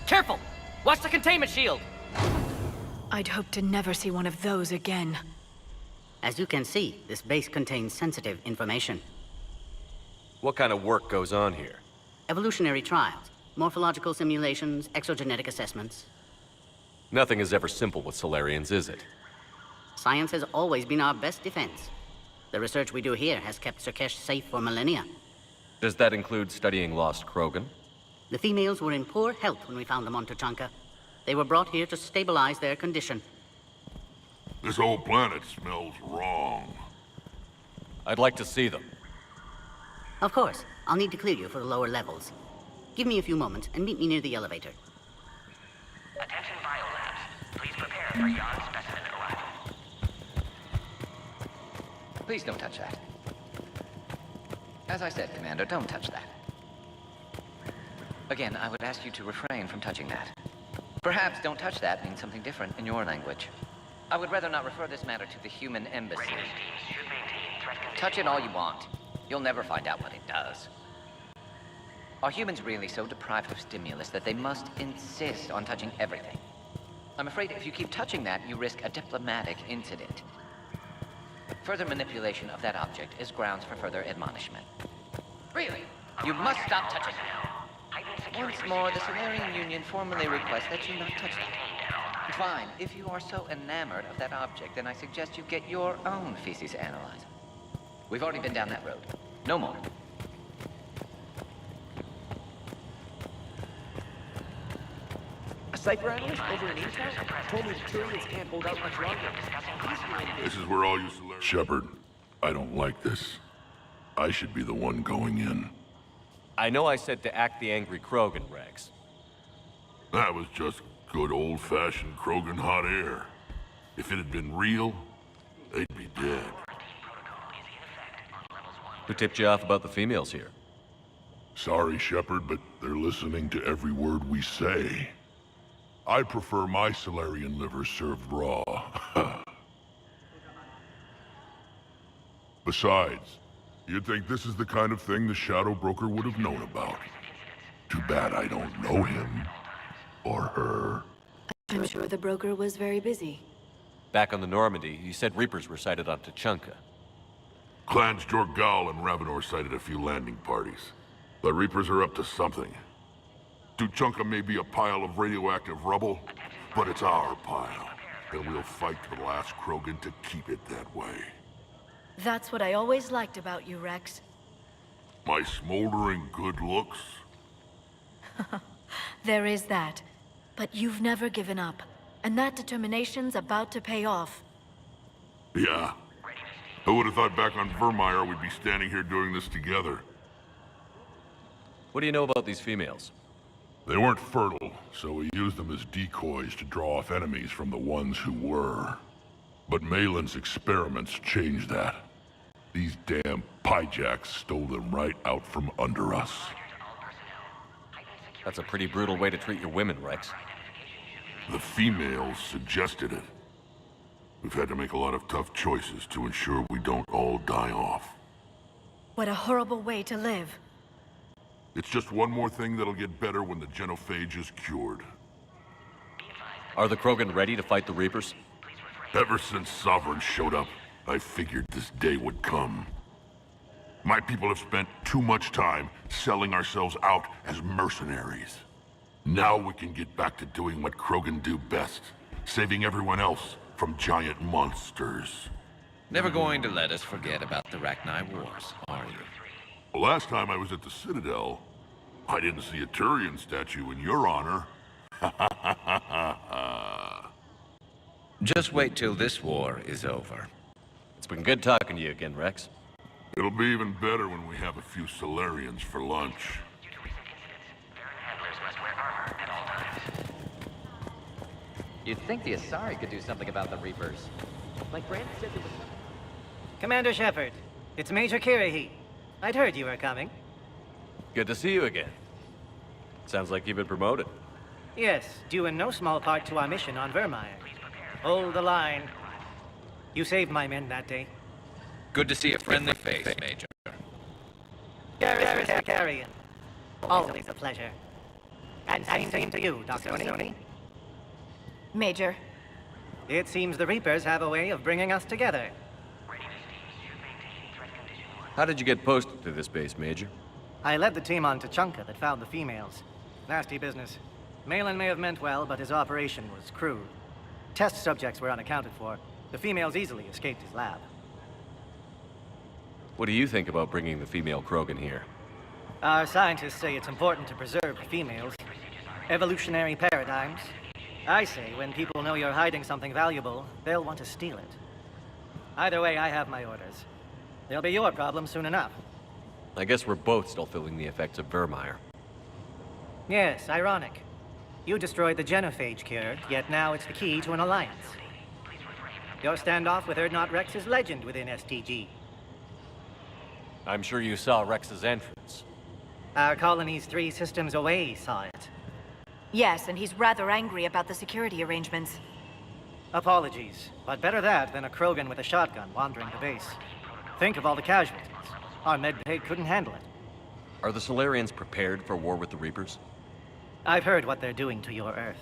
Speaker 6: Careful! Watch the containment shield!
Speaker 3: I'd hope to never see one of those again.
Speaker 7: As you can see, this base contains sensitive information.
Speaker 1: What kind of work goes on here?
Speaker 7: Evolutionary trials, morphological simulations, exogenetic assessments.
Speaker 1: Nothing is ever simple with Solarians, is it?
Speaker 7: Science has always been our best defense. The research we do here has kept sur'kesh safe for millennia.
Speaker 1: Does that include studying lost Krogan?
Speaker 7: The females were in poor health when we found them on Tuchanka. They were brought here to stabilize their condition.
Speaker 14: This whole planet smells wrong.
Speaker 1: I'd like to see them.
Speaker 7: Of course. I'll need to clear you for the lower levels. Give me a few moments and meet me near the elevator.
Speaker 15: Attention biolabs. Please prepare for yon specimen arrival.
Speaker 9: Please don't touch that. As I said, Commander, don't touch that. Again, I would ask you to refrain from touching that. Perhaps "don't touch that" means something different in your language. I would rather not refer this matter to the human embassy. Touch it all you want. You'll never find out what it does. Are humans really so deprived of stimulus that they must insist on touching everything? I'm afraid if you keep touching that, you risk a diplomatic incident. Further manipulation of that object is grounds for further admonishment. Really? You must stop touching it. Once more, the Solarian Union formally requests that you not touch that. Fine. If you are so enamored of that object, then I suggest you get your own feces analyzer. We've already been down that road. No more.
Speaker 11: A Cypher analyst over in Intel told me the Turians can't hold out much longer.
Speaker 14: This is where all you Solarians... Shepard, I don't like this. I should be the one going in.
Speaker 1: I know I said to act the angry Krogan, Rex.
Speaker 14: That was just good old-fashioned Krogan hot air. If it had been real, they'd be dead.
Speaker 1: Who tipped you off about the females here?
Speaker 14: Sorry, Shepard, but they're listening to every word we say. I prefer my Solarian liver served raw. Besides, you'd think this is the kind of thing the Shadow Broker would have known about. Too bad I don't know him. Or her.
Speaker 3: I'm sure the broker was very busy.
Speaker 1: Back on the Normandy, you said Reapers were sighted on Tuchanka.
Speaker 14: Clans Jorgal and Ravenor sighted a few landing parties. The Reapers are up to something. Tuchanka may be a pile of radioactive rubble, but it's our pile. And we'll fight to the last Krogan to keep it that way.
Speaker 3: That's what I always liked about you, Rex.
Speaker 14: My smoldering good looks?
Speaker 3: There is that. But you've never given up. And that determination's about to pay off.
Speaker 14: Yeah. Who would have thought back on Vermeer we'd be standing here doing this together?
Speaker 1: What do you know about these females?
Speaker 14: They weren't fertile, so we used them as decoys to draw off enemies from the ones who were. But Malin's experiments changed that. These damn pyjacks stole them right out from under us.
Speaker 1: That's a pretty brutal way to treat your women, Rex.
Speaker 14: The females suggested it. We've had to make a lot of tough choices to ensure we don't all die off.
Speaker 3: What a horrible way to live.
Speaker 14: It's just one more thing that'll get better when the genophage is cured.
Speaker 1: Are the Krogan ready to fight the Reapers?
Speaker 14: Ever since Sovereign showed up, I figured this day would come. My people have spent too much time selling ourselves out as mercenaries. Now we can get back to doing what Krogan do best, saving everyone else from giant monsters.
Speaker 20: Never going to let us forget about the Rachni Wars, are you?
Speaker 14: Well, last time I was at the Citadel, I didn't see a Turian statue in your honor.
Speaker 20: Just wait till this war is over.
Speaker 1: It's been good talking to you again, Rex.
Speaker 14: It'll be even better when we have a few Solarians for lunch.
Speaker 9: You'd think the Asari could do something about the Reapers.
Speaker 11: Like Brand said there was...
Speaker 6: Commander Shepard, it's Major Kirahi. I'd heard you were coming.
Speaker 1: Good to see you again. Sounds like you've been promoted.
Speaker 6: Yes, due in no small part to our mission on Vermeer. Hold the line. You saved my men that day.
Speaker 20: Good to see a friendly face, Major.
Speaker 6: Carrion. Always a pleasure. And same to you, Dr. Sony.
Speaker 10: Major.
Speaker 6: It seems the Reapers have a way of bringing us together.
Speaker 1: How did you get posted to this base, Major?
Speaker 6: I led the team on Tuchanka that found the females. Nasty business. Malin may have meant well, but his operation was crude. Test subjects were unaccounted for. The females easily escaped his lab.
Speaker 1: What do you think about bringing the female Krogan here?
Speaker 6: Our scientists say it's important to preserve the females. Evolutionary paradigms. I say when people know you're hiding something valuable, they'll want to steal it. Either way, I have my orders. They'll be your problem soon enough.
Speaker 1: I guess we're both still feeling the effects of Vermeer.
Speaker 6: Yes, ironic. You destroyed the genophage cure, yet now it's the key to an alliance. Your standoff with Urdnot Rex is legend within STG.
Speaker 1: I'm sure you saw Rex's entrance.
Speaker 6: Our colony's 3 systems away saw it.
Speaker 10: Yes, and he's rather angry about the security arrangements.
Speaker 6: Apologies, but better that than a Krogan with a shotgun wandering the base. Think of all the casualties. Our medbay couldn't handle it.
Speaker 1: Are the Solarians prepared for war with the Reapers?
Speaker 6: I've heard what they're doing to your Earth.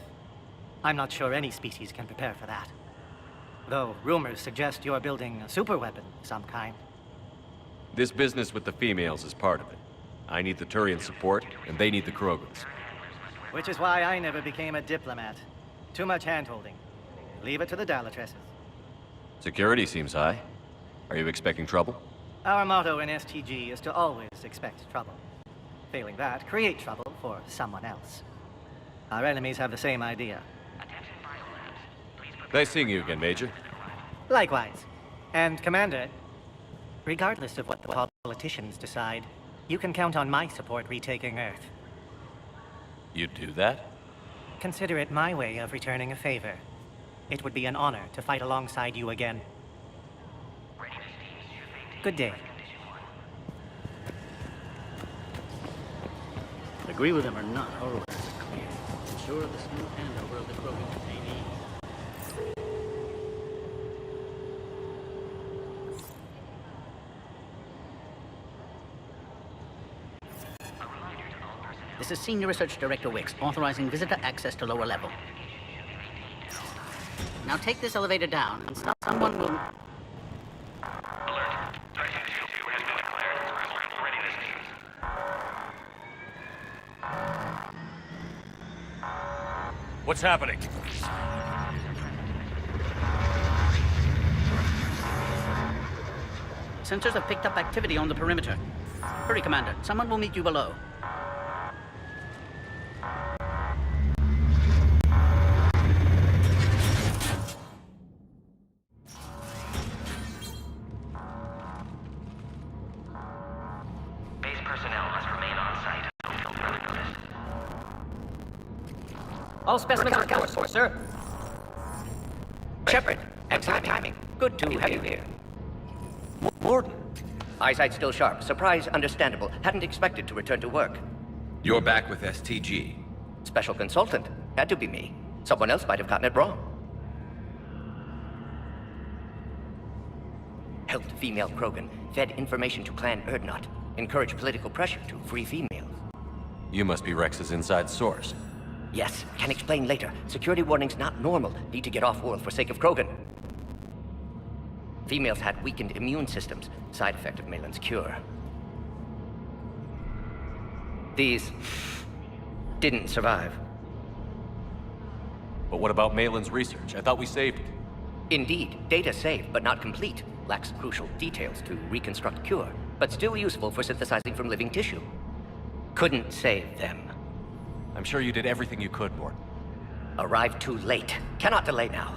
Speaker 6: I'm not sure any species can prepare for that. Though rumors suggest you're building a superweapon of some kind.
Speaker 1: This business with the females is part of it. I need the Turian support, and they need the Krogans.
Speaker 6: Which is why I never became a diplomat. Too much hand-holding. Leave it to the Dalatresses.
Speaker 1: Security seems high. Are you expecting trouble?
Speaker 6: Our motto in STG is to always expect trouble. Failing that, create trouble for someone else. Our enemies have the same idea.
Speaker 1: Nice seeing you again, Major.
Speaker 6: Likewise. And, Commander, regardless of what the politicians decide, you can count on my support retaking Earth.
Speaker 1: You'd do that?
Speaker 6: Consider it my way of returning a favor. It would be an honor to fight alongside you again. Good day.
Speaker 7: Agree with him or not, our orders are clear. Ensure the smooth handover of the Krogan detainees. This is Senior Research Director Wicks, authorizing visitor access to lower level. Now take this elevator down, and someone will...
Speaker 1: What's happening?
Speaker 7: Sensors have picked up activity on the perimeter. Hurry, Commander. Someone will meet you below.
Speaker 4: Base personnel must remain on site until further notice.
Speaker 6: All specimens are accounted for, sir.
Speaker 11: Shepard, excellent timing. Good to have you here.
Speaker 1: Warden.
Speaker 11: Eyesight still sharp. Surprise understandable. Hadn't expected to return to work.
Speaker 20: You're back with STG.
Speaker 11: Special consultant. Had to be me. Someone else might have gotten it wrong. Helped female Krogan. Fed information to Clan Urdnot. Encouraged political pressure to free females.
Speaker 1: You must be Rex's inside source.
Speaker 11: Yes, can explain later. Security warnings not normal. Need to get off-world for sake of Krogan. Females had weakened immune systems. Side effect of Malin's cure. These didn't survive.
Speaker 1: But what about Malin's research? I thought we saved it.
Speaker 11: Indeed, data saved, but not complete.
Speaker 8: Lacks crucial details to reconstruct cure, but still useful for synthesizing from living tissue. Couldn't save them.
Speaker 1: I'm sure you did everything you could, Mort.
Speaker 8: Arrived too late. Cannot delay now.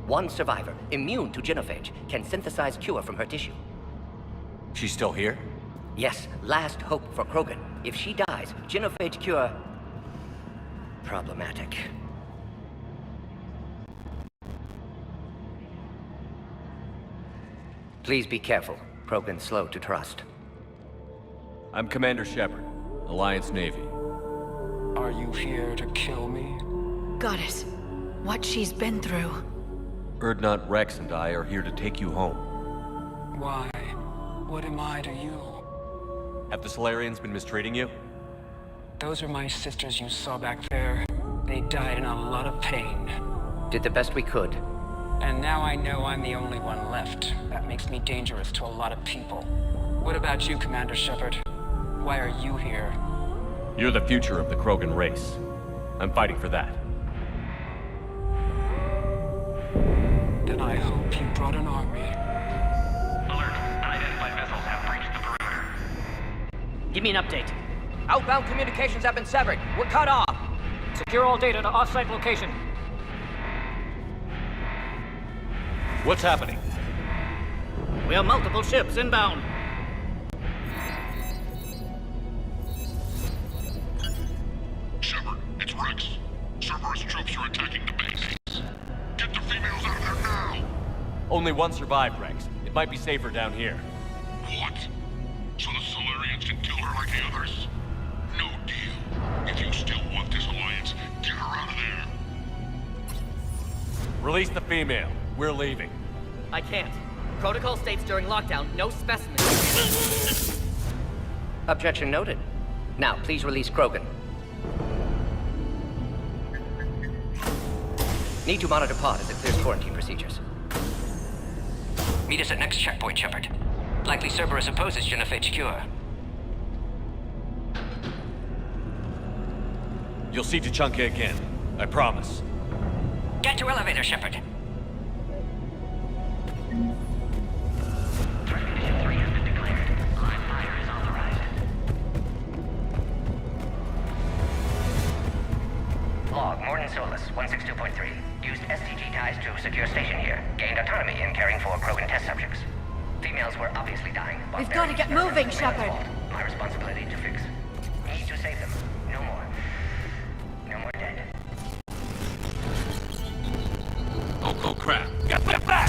Speaker 8: One survivor, immune to genophage, can synthesize cure from her tissue.
Speaker 1: She's still here?
Speaker 8: Yes, last hope for Krogan. If she dies, genophage cure... problematic. Please be careful. Krogan's slow to trust.
Speaker 1: I'm Commander Shepard, Alliance Navy.
Speaker 18: Are you here to kill me?
Speaker 3: Goddess, what she's been through.
Speaker 1: Urdnot, Rex, and I are here to take you home.
Speaker 18: Why? What am I to you?
Speaker 1: Have the Solarians been mistreating you?
Speaker 18: Those are my sisters you saw back there. They died in a lot of pain.
Speaker 8: Did the best we could.
Speaker 18: And now I know I'm the only one left. That makes me dangerous to a lot of people. What about you, Commander Shepard? Why are you here?
Speaker 1: You're the future of the Krogan race. I'm fighting for that.
Speaker 18: Then I hope you brought an army.
Speaker 4: Alert. Unidentified vessels have breached the perimeter.
Speaker 6: Give me an update. Outbound communications have been severed. We're cut off. Secure all data to off-site location.
Speaker 1: What's happening?
Speaker 6: We have multiple ships inbound.
Speaker 14: Shepard, it's Rex. Cerberus troops are attacking the base. Get the females out of there now!
Speaker 1: Only one survived, Rex. It might be safer down here.
Speaker 14: What? So the Solarians can kill her like the others? No deal. If you still want this alliance, get her out of there.
Speaker 1: Release the female. We're leaving.
Speaker 6: I can't. Protocol states during lockdown, no specimens.
Speaker 8: Objection noted. Now, please release Krogan. Need to monitor pod as it clears quarantine procedures.
Speaker 22: Meet us at next checkpoint, Shepard. Likely Cerberus opposes genophage cure.
Speaker 1: You'll see Tuchanka again. I promise.
Speaker 22: Get to elevator, Shepard.
Speaker 4: Log, Morton Solus, 162.3. Used STG ties to secure station here. Gained autonomy in caring for Krogan test subjects. Females were obviously dying.
Speaker 3: We've got to get moving, Shepard.
Speaker 4: My responsibility to fix. Need to save them. No more. No more dead.
Speaker 1: Oh crap. Get back!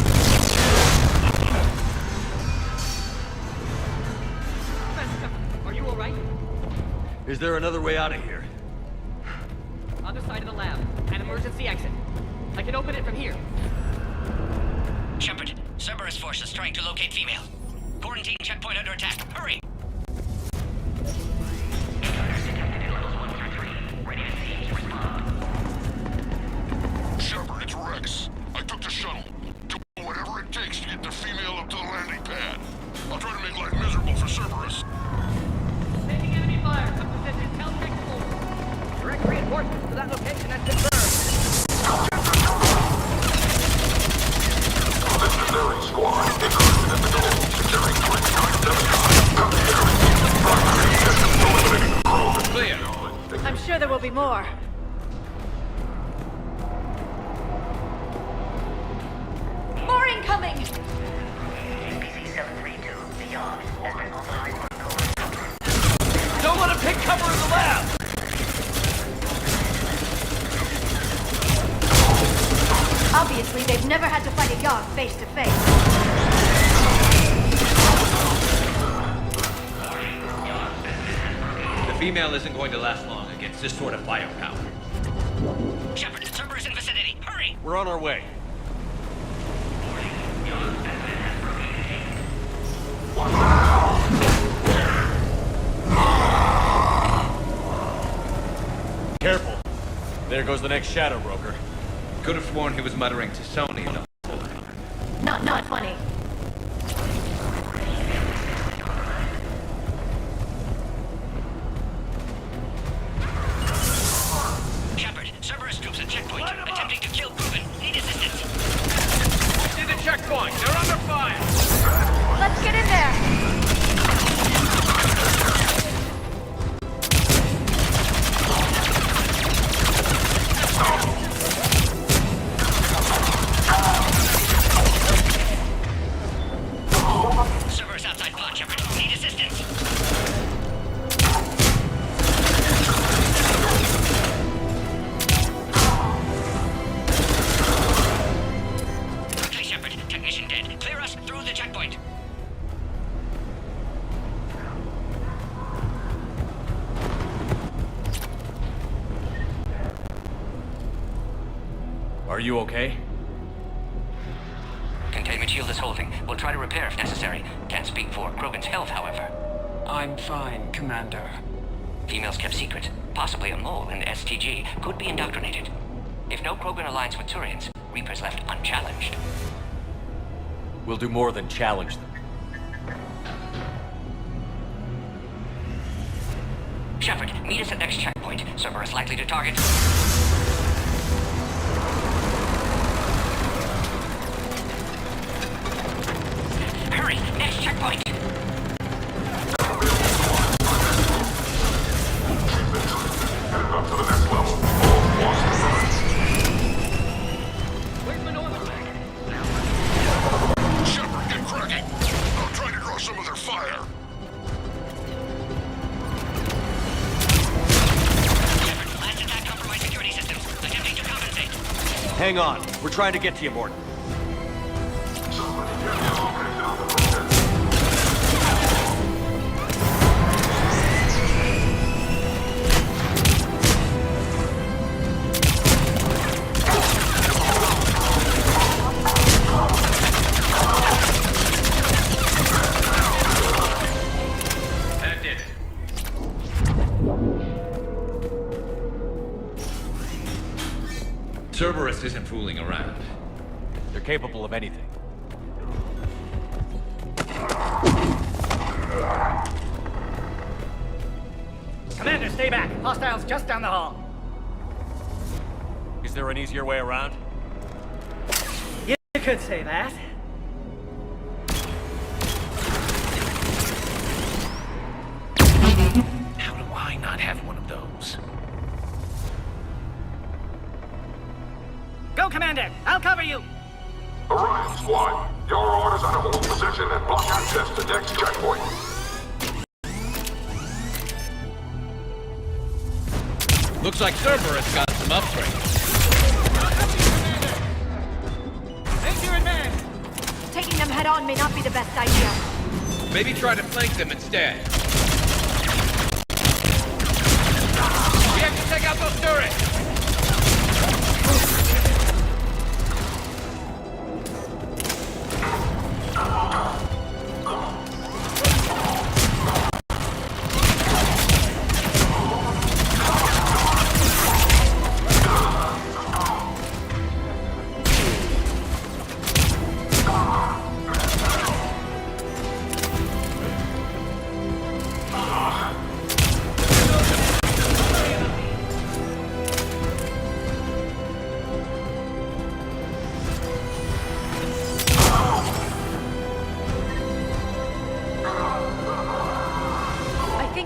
Speaker 6: Are you alright?
Speaker 1: Is there another way out of here?
Speaker 6: Other side of the lab. An emergency exit. I can open it from here.
Speaker 22: Shepard, Cerberus forces trying to locate female. Quarantine checkpoint under attack. Hurry!
Speaker 14: Shepard, it's Rex. I took the shuttle. Do whatever it takes to get the female up to the landing pad. I'll try to make life miserable for Cerberus.
Speaker 6: Taking enemy fire. Up to position. Tell technical. Direct reinforcements to that location has been confirmed.
Speaker 14: Legendary squad, inclusion at the goal, securing 2979.
Speaker 3: Clear. I'm sure there will be more. More incoming!
Speaker 4: PC-732, beyond, has been authorized on
Speaker 1: Don't let him take cover in the lab!
Speaker 3: Obviously, they've never had to fight a Yogg face to face.
Speaker 20: The female isn't going to last long against this sort of firepower.
Speaker 22: Shepard, Cerberus in vicinity. Hurry!
Speaker 1: We're on our way. Careful. There goes the next shadow broker.
Speaker 20: Could have sworn he was muttering to Sony.
Speaker 3: Not funny.
Speaker 22: Shepard, Cerberus troops at checkpoint, attempting to kill Krogan. Need assistance.
Speaker 2: See the checkpoint. They're under fire.
Speaker 1: Are you okay?
Speaker 22: Containment shield is holding. We'll try to repair if necessary. Can't speak for Krogan's health, however.
Speaker 18: I'm fine, Commander.
Speaker 22: Females kept secret. Possibly a mole in the STG could be indoctrinated. If no Krogan aligns with Turians, Reaper's left unchallenged.
Speaker 1: We'll do more than challenge them.
Speaker 22: Shepard, meet us at next checkpoint. Cerberus likely to target. Hurry! Next checkpoint!
Speaker 14: Shepard, get cracking! I'm trying to draw some of their fire.
Speaker 22: Last attack compromised security systems. Attempting to compensate.
Speaker 1: Hang on. We're trying to get to you, Morton.
Speaker 20: That did it. Cerberus isn't fooling around.
Speaker 1: They're capable of anything.
Speaker 6: Commander, stay back. Hostiles just down the hall.
Speaker 1: Is there an easier way around?
Speaker 6: You could say that.
Speaker 20: How do I not have one of those?
Speaker 6: Go, Commander! I'll cover you!
Speaker 14: Orion Squad, your orders are to hold position and block access to next checkpoint.
Speaker 20: Looks like Cerberus got some upgrades.
Speaker 6: Make your advance!
Speaker 3: Taking them head on may not be the best idea.
Speaker 20: Maybe try to flank them instead. We have to take out those turrets!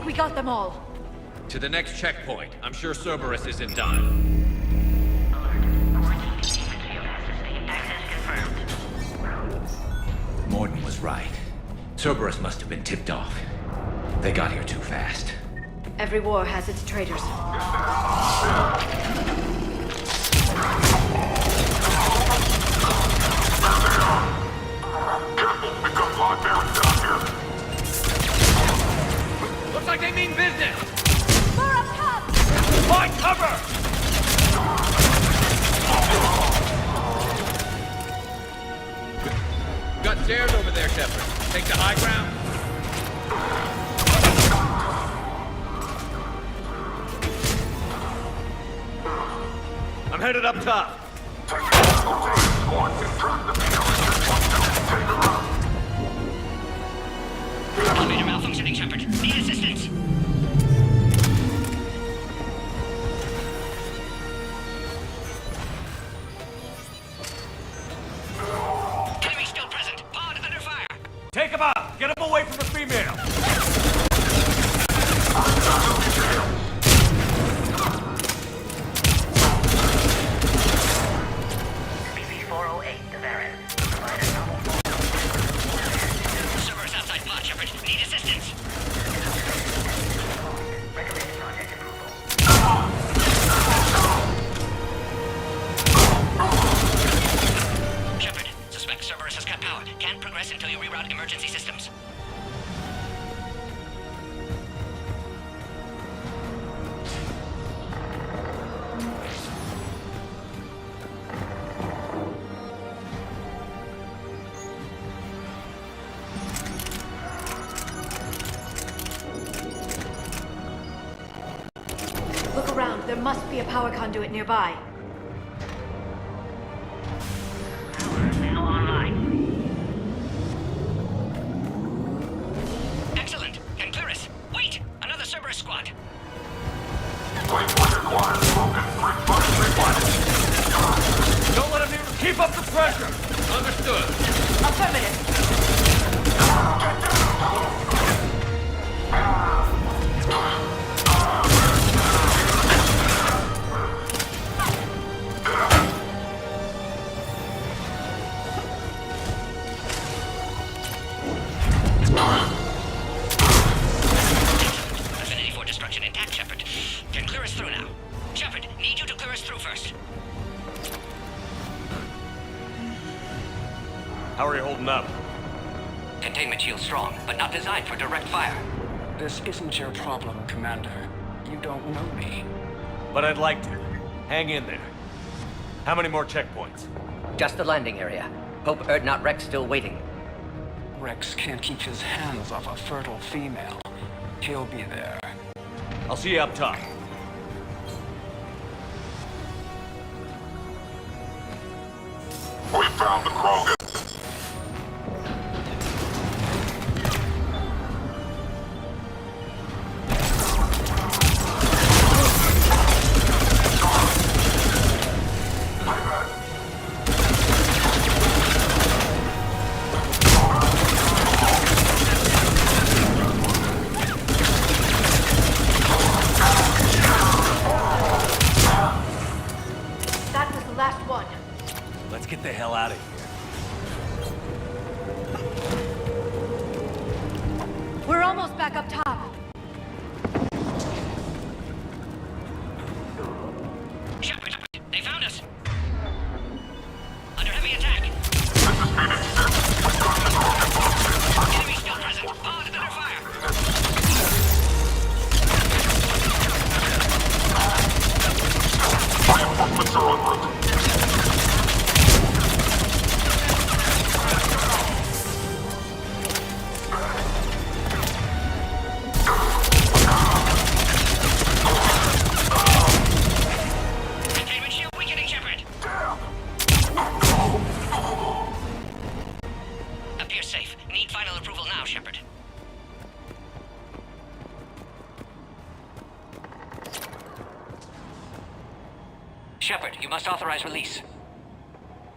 Speaker 3: We got them all.
Speaker 20: To the next checkpoint. I'm sure Cerberus is in time. Morton was right. Cerberus must have been tipped off. They got here too fast.
Speaker 3: Every war has its traitors.
Speaker 14: We got librarians down here.
Speaker 20: Looks like they mean business!
Speaker 3: More up top!
Speaker 20: Find cover! Got stairs over there, Shepard. Take the high ground.
Speaker 1: I'm headed up top.
Speaker 22: Elevator malfunctioning, Shepard. Need assistance. Enemy still present. Pod under fire.
Speaker 1: Take him out! Get him away from the female!
Speaker 4: BB-408, Devarin.
Speaker 22: Cerberus outside pod, Shepard. Need assistance.
Speaker 3: There must be a power conduit nearby.
Speaker 22: Now online. Excellent. And Clearus, wait! Another Cerberus squad.
Speaker 2: Don't let him near. Keep up the pressure.
Speaker 20: Understood.
Speaker 3: Affirmative.
Speaker 22: Affinity for destruction intact, Shepard. Can clear us through now. Shepard, need you to clear us through first.
Speaker 1: How are you holding up?
Speaker 22: Containment shield strong, but not designed for direct fire.
Speaker 18: This isn't your problem, Commander. You don't know me.
Speaker 1: But I'd like to. Hang in there. How many more checkpoints?
Speaker 8: Just the landing area. Hope not Rex still waiting.
Speaker 18: Rex can't keep his hands off a fertile female. He'll be there.
Speaker 1: I'll see you up top.
Speaker 14: We found the Krogan.
Speaker 3: That was the last one.
Speaker 1: Let's get the hell out of here.
Speaker 3: We're almost back up top.
Speaker 22: Shepard, they found us. Under heavy attack. Enemy still present. All under their fire.
Speaker 14: Reinforcements are en route.
Speaker 22: Containment shield weakening, Shepard. Appears safe. Need final approval now, Shepard. Shepard, you must authorize release.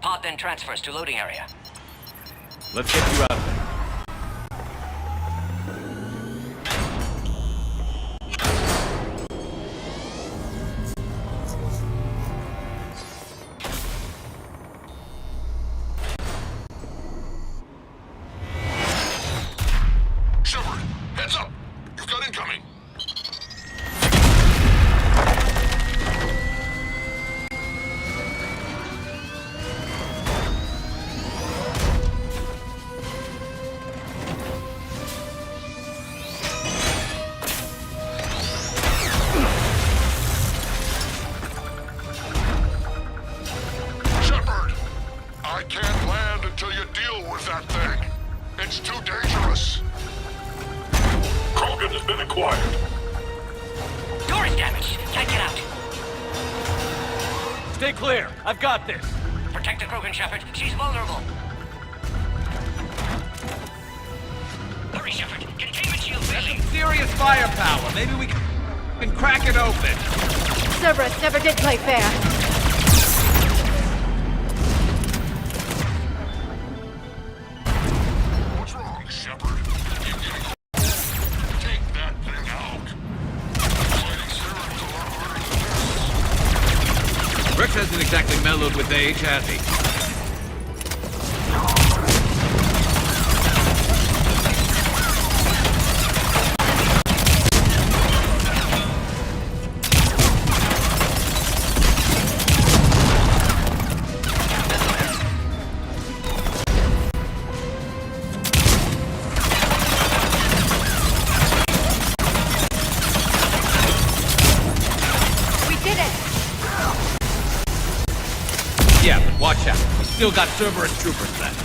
Speaker 22: Pod then transfers to loading area.
Speaker 1: Let's get you out of there.
Speaker 14: Shepard, heads up! You've got incoming! Shepard! I can't land until you deal with that thing. It's too dangerous. Krogan has been acquired.
Speaker 22: Door is damaged. Can't get out.
Speaker 1: Stay clear. I've got this.
Speaker 22: Protect the Krogan, Shepard. She's vulnerable. Hurry, Shepard. Containment shield failing.
Speaker 2: Serious firepower. Maybe we can crack it open.
Speaker 3: Cerberus never did play fair.
Speaker 14: What's wrong, Shepard? You getting... Take that thing out. Fighting Cerberus a lot harder than this.
Speaker 20: Rex hasn't exactly mellowed with age, has he?
Speaker 3: We did it!
Speaker 20: Yeah, but watch out. We still got Cerberus troopers left.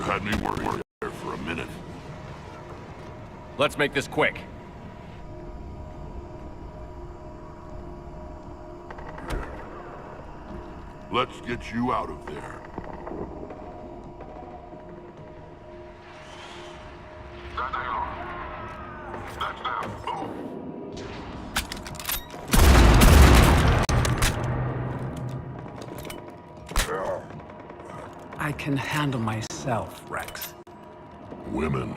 Speaker 14: had me worried there for a minute.
Speaker 1: Let's make this quick.
Speaker 14: Let's get you out of there.
Speaker 18: I can handle myself, Rex.
Speaker 14: Women.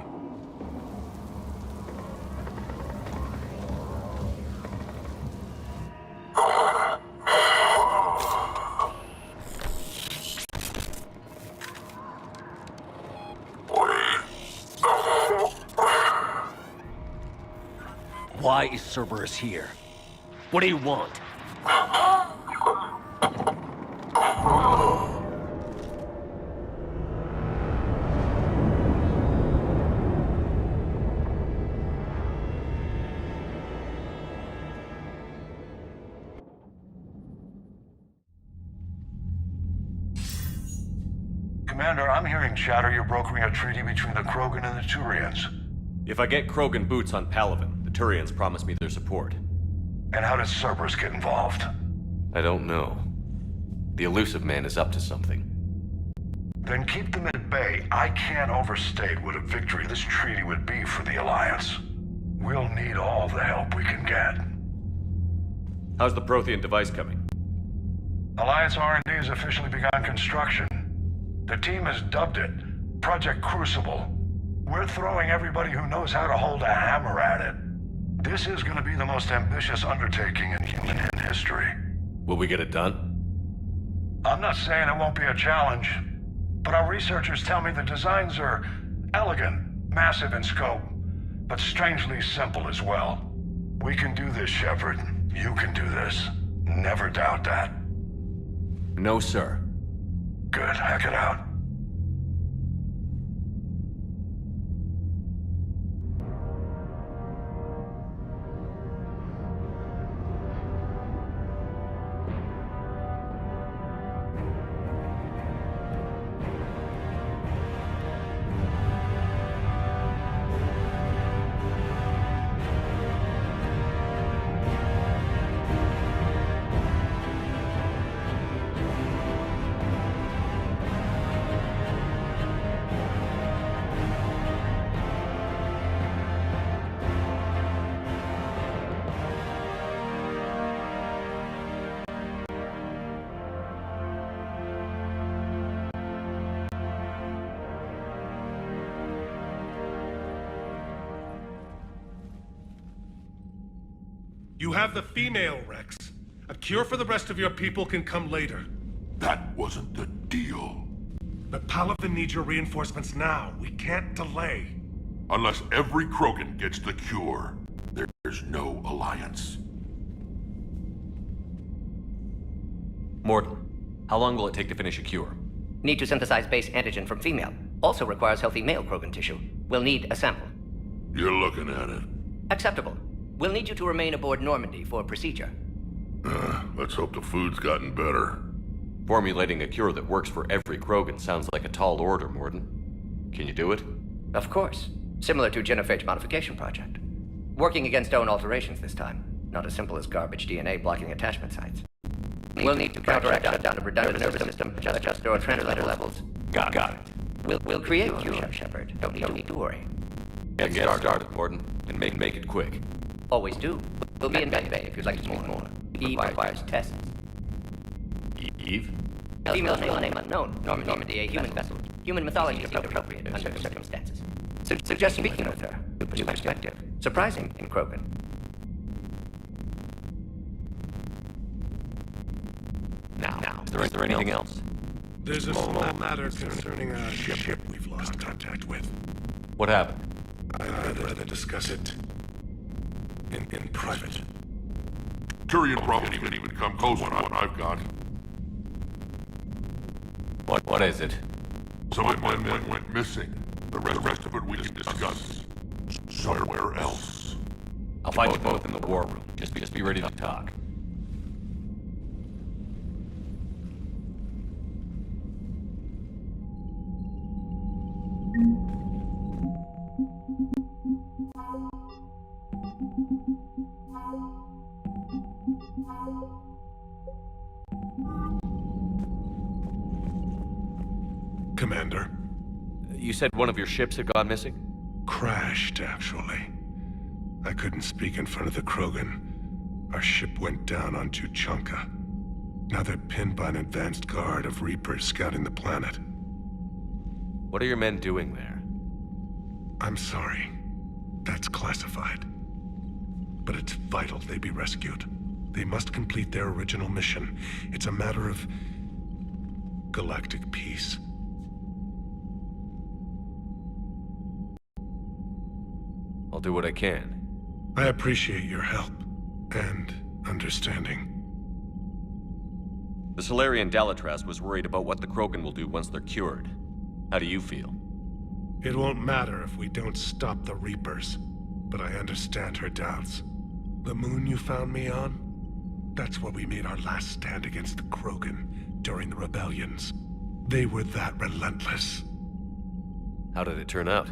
Speaker 8: Why is Cerberus here? What do you want?
Speaker 5: Commander, I'm hearing chatter you're brokering a treaty between the Krogan and the Turians.
Speaker 1: If I get Krogan boots on Palaven, the Turians promise me their support.
Speaker 5: And how does Cerberus get involved?
Speaker 1: I don't know. The elusive man is up to something.
Speaker 5: Then keep them at bay. I can't overstate what a victory this treaty would be for the Alliance. We'll need all the help we can get.
Speaker 1: How's the Prothean device coming?
Speaker 5: Alliance R&D has officially begun construction. The team has dubbed it Project Crucible. We're throwing everybody who knows how to hold a hammer at it. This is going to be the most ambitious undertaking in human history.
Speaker 1: Will we get it done?
Speaker 5: I'm not saying it won't be a challenge, but our researchers tell me the designs are elegant, massive in scope, but strangely simple as well. We can do this, Shepard. You can do this. Never doubt that.
Speaker 1: No, sir.
Speaker 5: Good. Hack it out.
Speaker 25: You have the female, Rex. A cure for the rest of your people can come later.
Speaker 14: That wasn't the deal.
Speaker 25: But Palaven needs your reinforcements now. We can't delay.
Speaker 14: Unless every Krogan gets the cure, there's no alliance.
Speaker 1: Morton, how long will it take to finish a cure?
Speaker 8: Need to synthesize base antigen from female. Also requires healthy male Krogan tissue. We'll need a sample.
Speaker 14: You're looking at it.
Speaker 8: Acceptable. We'll need you to remain aboard Normandy for procedure.
Speaker 14: Let's hope the food's gotten better.
Speaker 1: Formulating a cure that works for every Krogan sounds like a tall order, Morton. Can you do it?
Speaker 8: Of course. Similar to Genophage modification project. Working against own alterations this time. Not as simple as garbage DNA blocking attachment sites. We'll need to counteract down a redundant nervous system, adjust or translator levels.
Speaker 1: Got it.
Speaker 8: We'll create you, Shepard. Don't need to worry.
Speaker 1: Get started, Morton, and make it quick.
Speaker 8: Always do. We'll be in Bay if you'd like to speak more. Eve requires tests.
Speaker 1: Eve?
Speaker 8: Female name unknown. Normandy, a human vessel. Human mythology is appropriate under the circumstances. Suggest speaking with her. New perspective. Surprising in Krogan.
Speaker 1: Now, is there anything else?
Speaker 25: There's a small matter concerning a ship we've lost contact with.
Speaker 1: What happened?
Speaker 25: I'd rather discuss it in private.
Speaker 14: Turian problems didn't even come close to what I've got.
Speaker 1: What is it?
Speaker 14: Some of my men went missing. The rest of it we can discuss somewhere else.
Speaker 1: I'll find you both in the war room. Just be ready to talk.
Speaker 25: Commander.
Speaker 1: You said one of your ships had gone missing?
Speaker 25: Crashed, actually. I couldn't speak in front of the Krogan. Our ship went down on Tuchanka. Now they're pinned by an advanced guard of Reapers scouting the planet.
Speaker 1: What are your men doing there?
Speaker 25: I'm sorry. That's classified. But it's vital they be rescued. They must complete their original mission. It's a matter of galactic peace.
Speaker 1: I'll do what I can.
Speaker 25: I appreciate your help and understanding.
Speaker 1: The Salarian Dalitras was worried about what the Krogan will do once they're cured. How do you feel?
Speaker 25: It won't matter if we don't stop the Reapers, but I understand her doubts. The moon you found me on? That's where we made our last stand against the Krogan during the rebellions. They were that relentless.
Speaker 1: How did it turn out?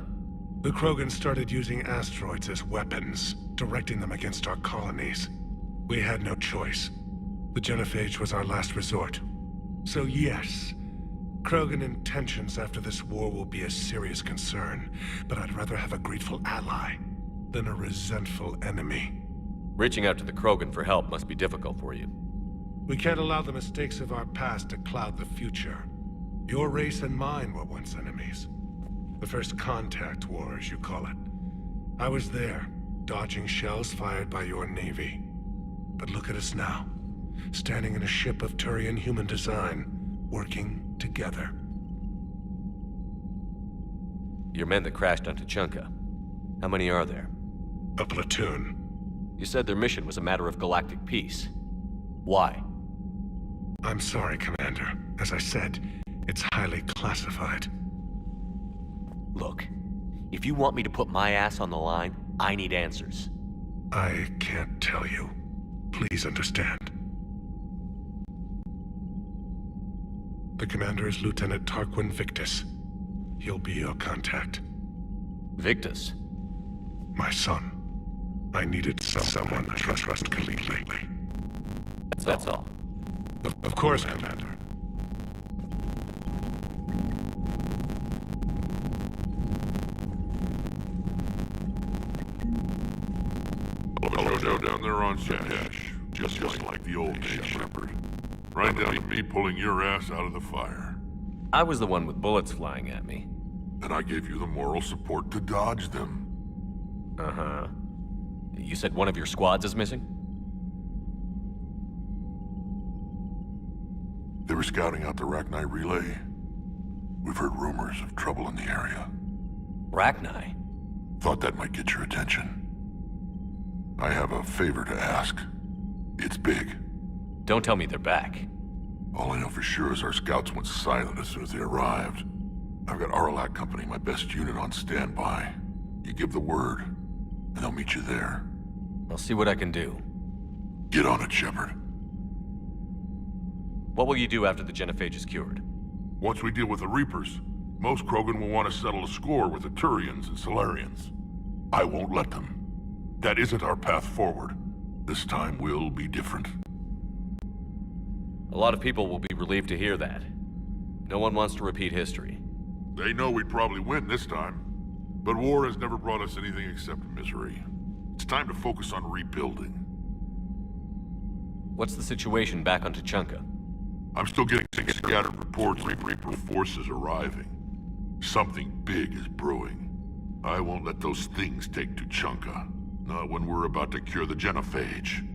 Speaker 25: The Krogan started using asteroids as weapons, directing them against our colonies. We had no choice. The genophage was our last resort. So yes, Krogan intentions after this war will be a serious concern, but I'd rather have a grateful ally than a resentful enemy.
Speaker 1: Reaching out to the Krogan for help must be difficult for you.
Speaker 25: We can't allow the mistakes of our past to cloud the future. Your race and mine were once enemies. The first contact war, as you call it. I was there, dodging shells fired by your navy. But look at us now, standing in a ship of Turian human design, working together.
Speaker 1: Your men that crashed on Tuchanka, how many are there?
Speaker 25: A platoon.
Speaker 1: You said their mission was a matter of galactic peace. Why?
Speaker 25: I'm sorry, Commander. As I said, it's highly classified.
Speaker 1: Look, if you want me to put my ass on the line, I need answers.
Speaker 25: I can't tell you. Please understand. The commander is Lieutenant Tarquin Victus. He'll be your contact.
Speaker 1: Victus?
Speaker 25: My son. I needed someone I can trust completely.
Speaker 1: That's all.
Speaker 25: Of course, Commander.
Speaker 12: Go down there on sur'kesh, just like the old days, Shepard. Right down to me pulling your ass out of the fire.
Speaker 1: I was the one with bullets flying at me.
Speaker 12: And I gave you the moral support to dodge them.
Speaker 1: Uh-huh. You said one of your squads is missing?
Speaker 12: They were scouting out the Rachni relay. We've heard rumors of trouble in the area.
Speaker 1: Rachni?
Speaker 12: Thought that might get your attention. I have a favor to ask. It's big.
Speaker 1: Don't tell me they're back.
Speaker 12: All I know for sure is our scouts went silent as soon as they arrived. I've got Aralak Company, my best unit, on standby. You give the word, and they'll meet you there.
Speaker 1: I'll see what I can do.
Speaker 12: Get on it, Shepard.
Speaker 1: What will you do after the genophage is cured?
Speaker 12: Once we deal with the Reapers, most Krogan will want to settle a score with the Turians and Salarians. I won't let them. That isn't our path forward. This time will be different.
Speaker 1: A lot of people will be relieved to hear that. No one wants to repeat history.
Speaker 12: They know we'd probably win this time. But war has never brought us anything except misery. It's time to focus on rebuilding.
Speaker 1: What's the situation back on Tuchanka?
Speaker 12: I'm still getting scattered reports of Reaper forces arriving. Something big is brewing. I won't let those things take Tuchanka. Not when we're about to cure the genophage.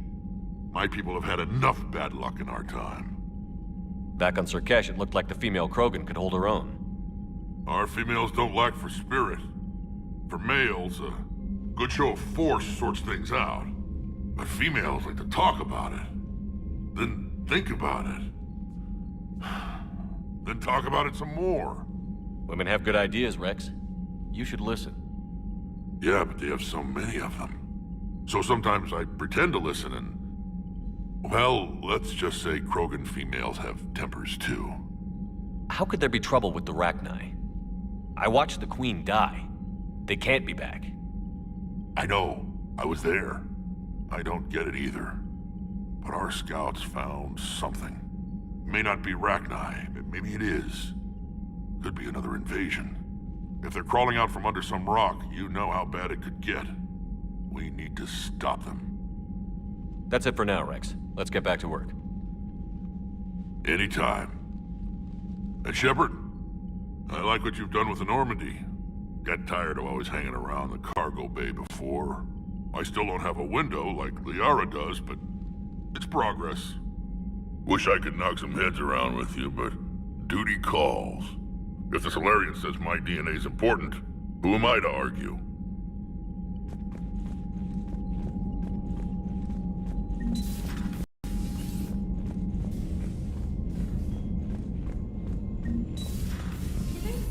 Speaker 12: My people have had enough bad luck in our time.
Speaker 1: Back on sur'kesh, it looked like the female Krogan could hold her own.
Speaker 12: Our females don't lack for spirit. For males, a good show of force sorts things out. But females like to talk about it. Then think about it. Then talk about it some more.
Speaker 1: Women have good ideas, Rex. You should listen.
Speaker 12: Yeah, but they have so many of them. So sometimes I pretend to listen and... Well, let's just say Krogan females have tempers too.
Speaker 1: How could there be trouble with the Rachni? I watched the Queen die. They can't be back.
Speaker 12: I know. I was there. I don't get it either. but our scouts found something. May not be Rachni, but maybe it is. Could be another invasion. If they're crawling out from under some rock, you know how bad it could get. We need to stop them.
Speaker 1: That's it for now, Rex. Let's get back to work.
Speaker 12: Anytime. And Shepard, I like what you've done with the Normandy. Got tired of always hanging around the cargo bay before. I still don't have a window like Liara does, but it's progress. Wish I could knock some heads around with you, but duty calls. If the Solarian says my DNA's important, who am I to argue?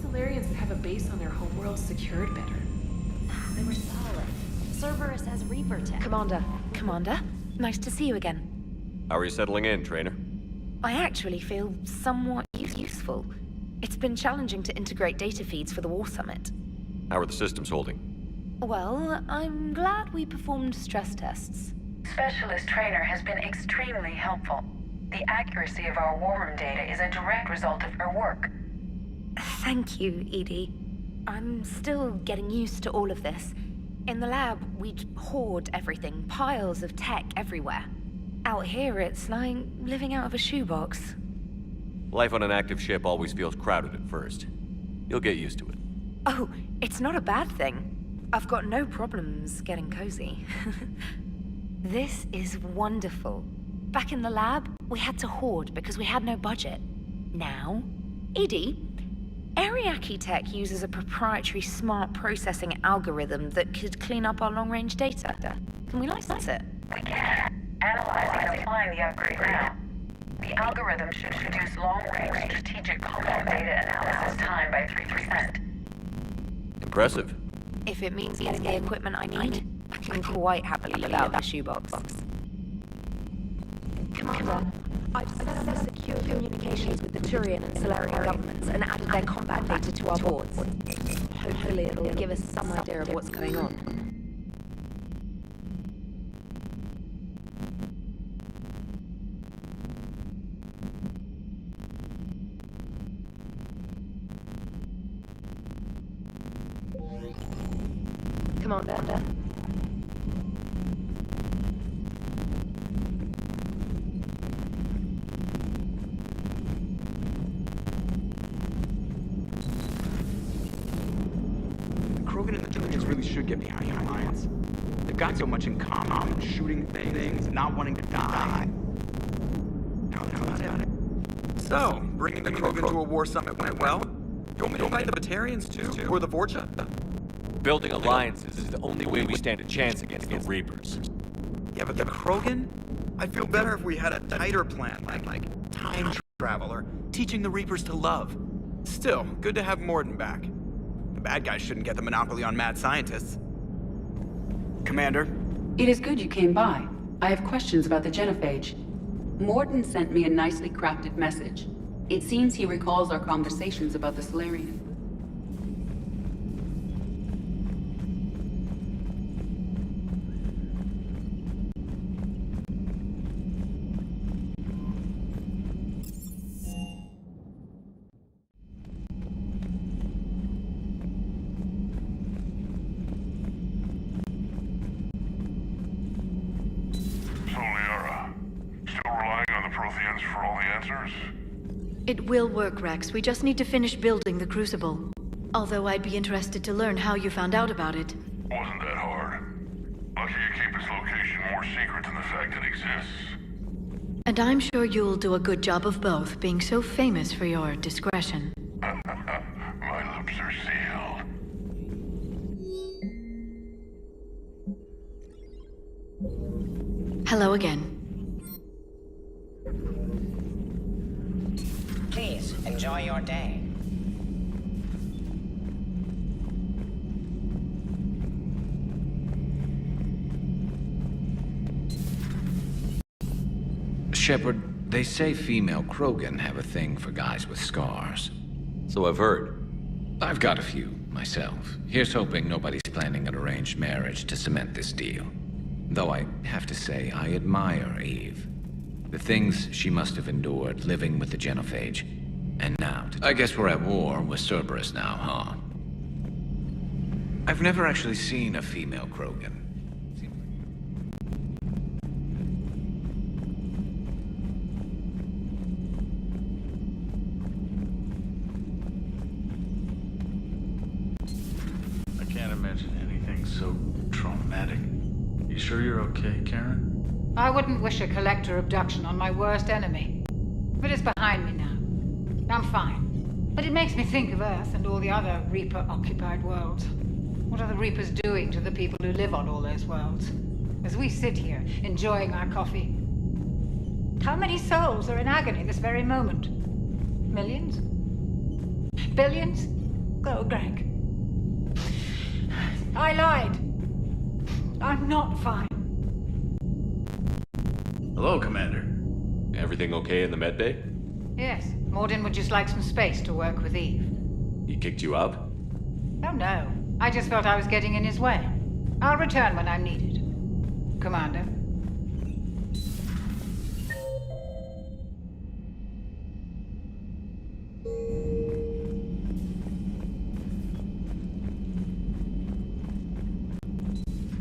Speaker 10: Solarians would have a base on their homeworld secured better.
Speaker 16: They were solid. Cerberus has Reaper tech.
Speaker 17: Commander, nice to see you again.
Speaker 1: How are you settling in, Trainer?
Speaker 17: I actually feel somewhat useful. It's been challenging to integrate data feeds for the War Summit.
Speaker 1: How are the systems holding?
Speaker 17: Well, I'm glad we performed stress tests.
Speaker 15: Specialist Trainer has been extremely helpful. The accuracy of our war room data is a direct result of her work.
Speaker 17: Thank you, Edie. I'm still getting used to all of this. In the lab, we'd hoard everything, piles of tech everywhere. Out here, it's like living out of a shoebox.
Speaker 1: Life on an active ship always feels crowded at first. You'll get used to it.
Speaker 17: Oh, it's not a bad thing. I've got no problems getting cozy. This is wonderful. Back in the lab, we had to hoard because we had no budget. Now, Edie, Ariake Tech uses a proprietary smart processing algorithm that could clean up our long-range data. Can we license it?
Speaker 15: We can. Analyzing and applying the upgrade now. The algorithm should reduce long-range strategic combat data analysis time by 3%.
Speaker 1: Impressive.
Speaker 17: If it means getting the equipment I need, I can quite happily live out of the shoebox.
Speaker 16: Commander, I've set up secure communications with the Turian and Solarian governments and added their combat data to our boards. Hopefully it'll give us some idea of what's going on. Commander.
Speaker 11: Krogan and the Turians really should get behind the Alliance. They've got so much in common, shooting things, not wanting to die. So, bringing the Krogan to a war summit went well. You want me to invite the Batarians too? Or the Vorcha?
Speaker 1: Building alliances is the only way we stand a chance against the Reapers.
Speaker 11: Yeah, but the Krogan? I'd feel better if we had a tighter plan, like time travel or teaching the Reapers to love. Still, good to have Morden back. The bad guys shouldn't get the monopoly on mad scientists. Commander?
Speaker 19: It is good you came by. I have questions about the genophage. Morden sent me a nicely crafted message. It seems he recalls our conversations about the Solarian.
Speaker 3: It will work, Rex. We just need to finish building the Crucible. Although I'd be interested to learn how you found out about it.
Speaker 12: Wasn't that hard. Lucky you keep its location more secret than the fact it exists.
Speaker 3: And I'm sure you'll do a good job of both, being so famous for your discretion.
Speaker 12: My lips are sealed.
Speaker 3: Hello again.
Speaker 23: Please, enjoy your day.
Speaker 20: Shepard, they say female Krogan have a thing for guys with scars.
Speaker 1: So I've heard.
Speaker 20: I've got a few, myself. Here's hoping nobody's planning an arranged marriage to cement this deal. Though I have to say, I admire Eve. The things she must have endured living with the genophage. And now, I guess we're at war with Cerberus now, huh? I've never actually seen a female Krogan.
Speaker 7: I can't imagine anything so traumatic. You sure you're okay, Karen?
Speaker 9: I wouldn't wish a collector abduction on my worst enemy. But it's behind me now. I'm fine. But it makes me think of Earth and all the other Reaper-occupied worlds. What are the Reapers doing to the people who live on all those worlds? As we sit here, enjoying our coffee. How many souls are in agony this very moment? Millions? Billions? Go, Greg. I lied. I'm not fine.
Speaker 7: Hello, Commander.
Speaker 1: Everything okay in the medbay?
Speaker 9: Yes, Morden would just like some space to work with Eve.
Speaker 1: He kicked you out?
Speaker 9: Oh no, I just felt I was getting in his way. I'll return when I'm needed. Commander.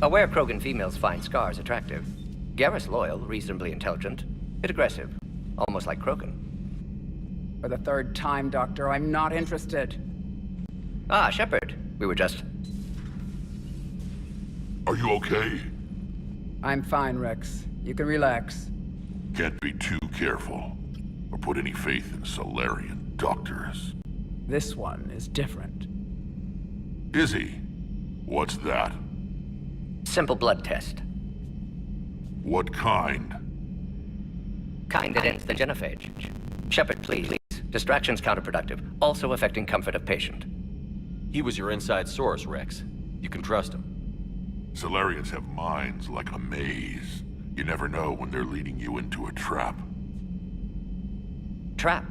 Speaker 8: Aware Krogan females find scars attractive. Garrus loyal, reasonably intelligent, yet aggressive, almost like Krogan.
Speaker 13: For the third time, Doctor, I'm not interested.
Speaker 8: Ah, Shepard. We were just...
Speaker 12: Are you okay?
Speaker 13: I'm fine, Rex. You can relax.
Speaker 12: Can't be too careful, or put any faith in Solarian doctors.
Speaker 13: This one is different.
Speaker 12: Is he? What's that?
Speaker 8: Simple blood test.
Speaker 12: What kind?
Speaker 8: Kind that ends the genophage. Shepard, please. Distraction's counterproductive, also affecting comfort of patient.
Speaker 1: He was your inside source, Rex. You can trust him.
Speaker 12: Solarians have minds like a maze. You never know when they're leading you into a trap.
Speaker 8: Trap?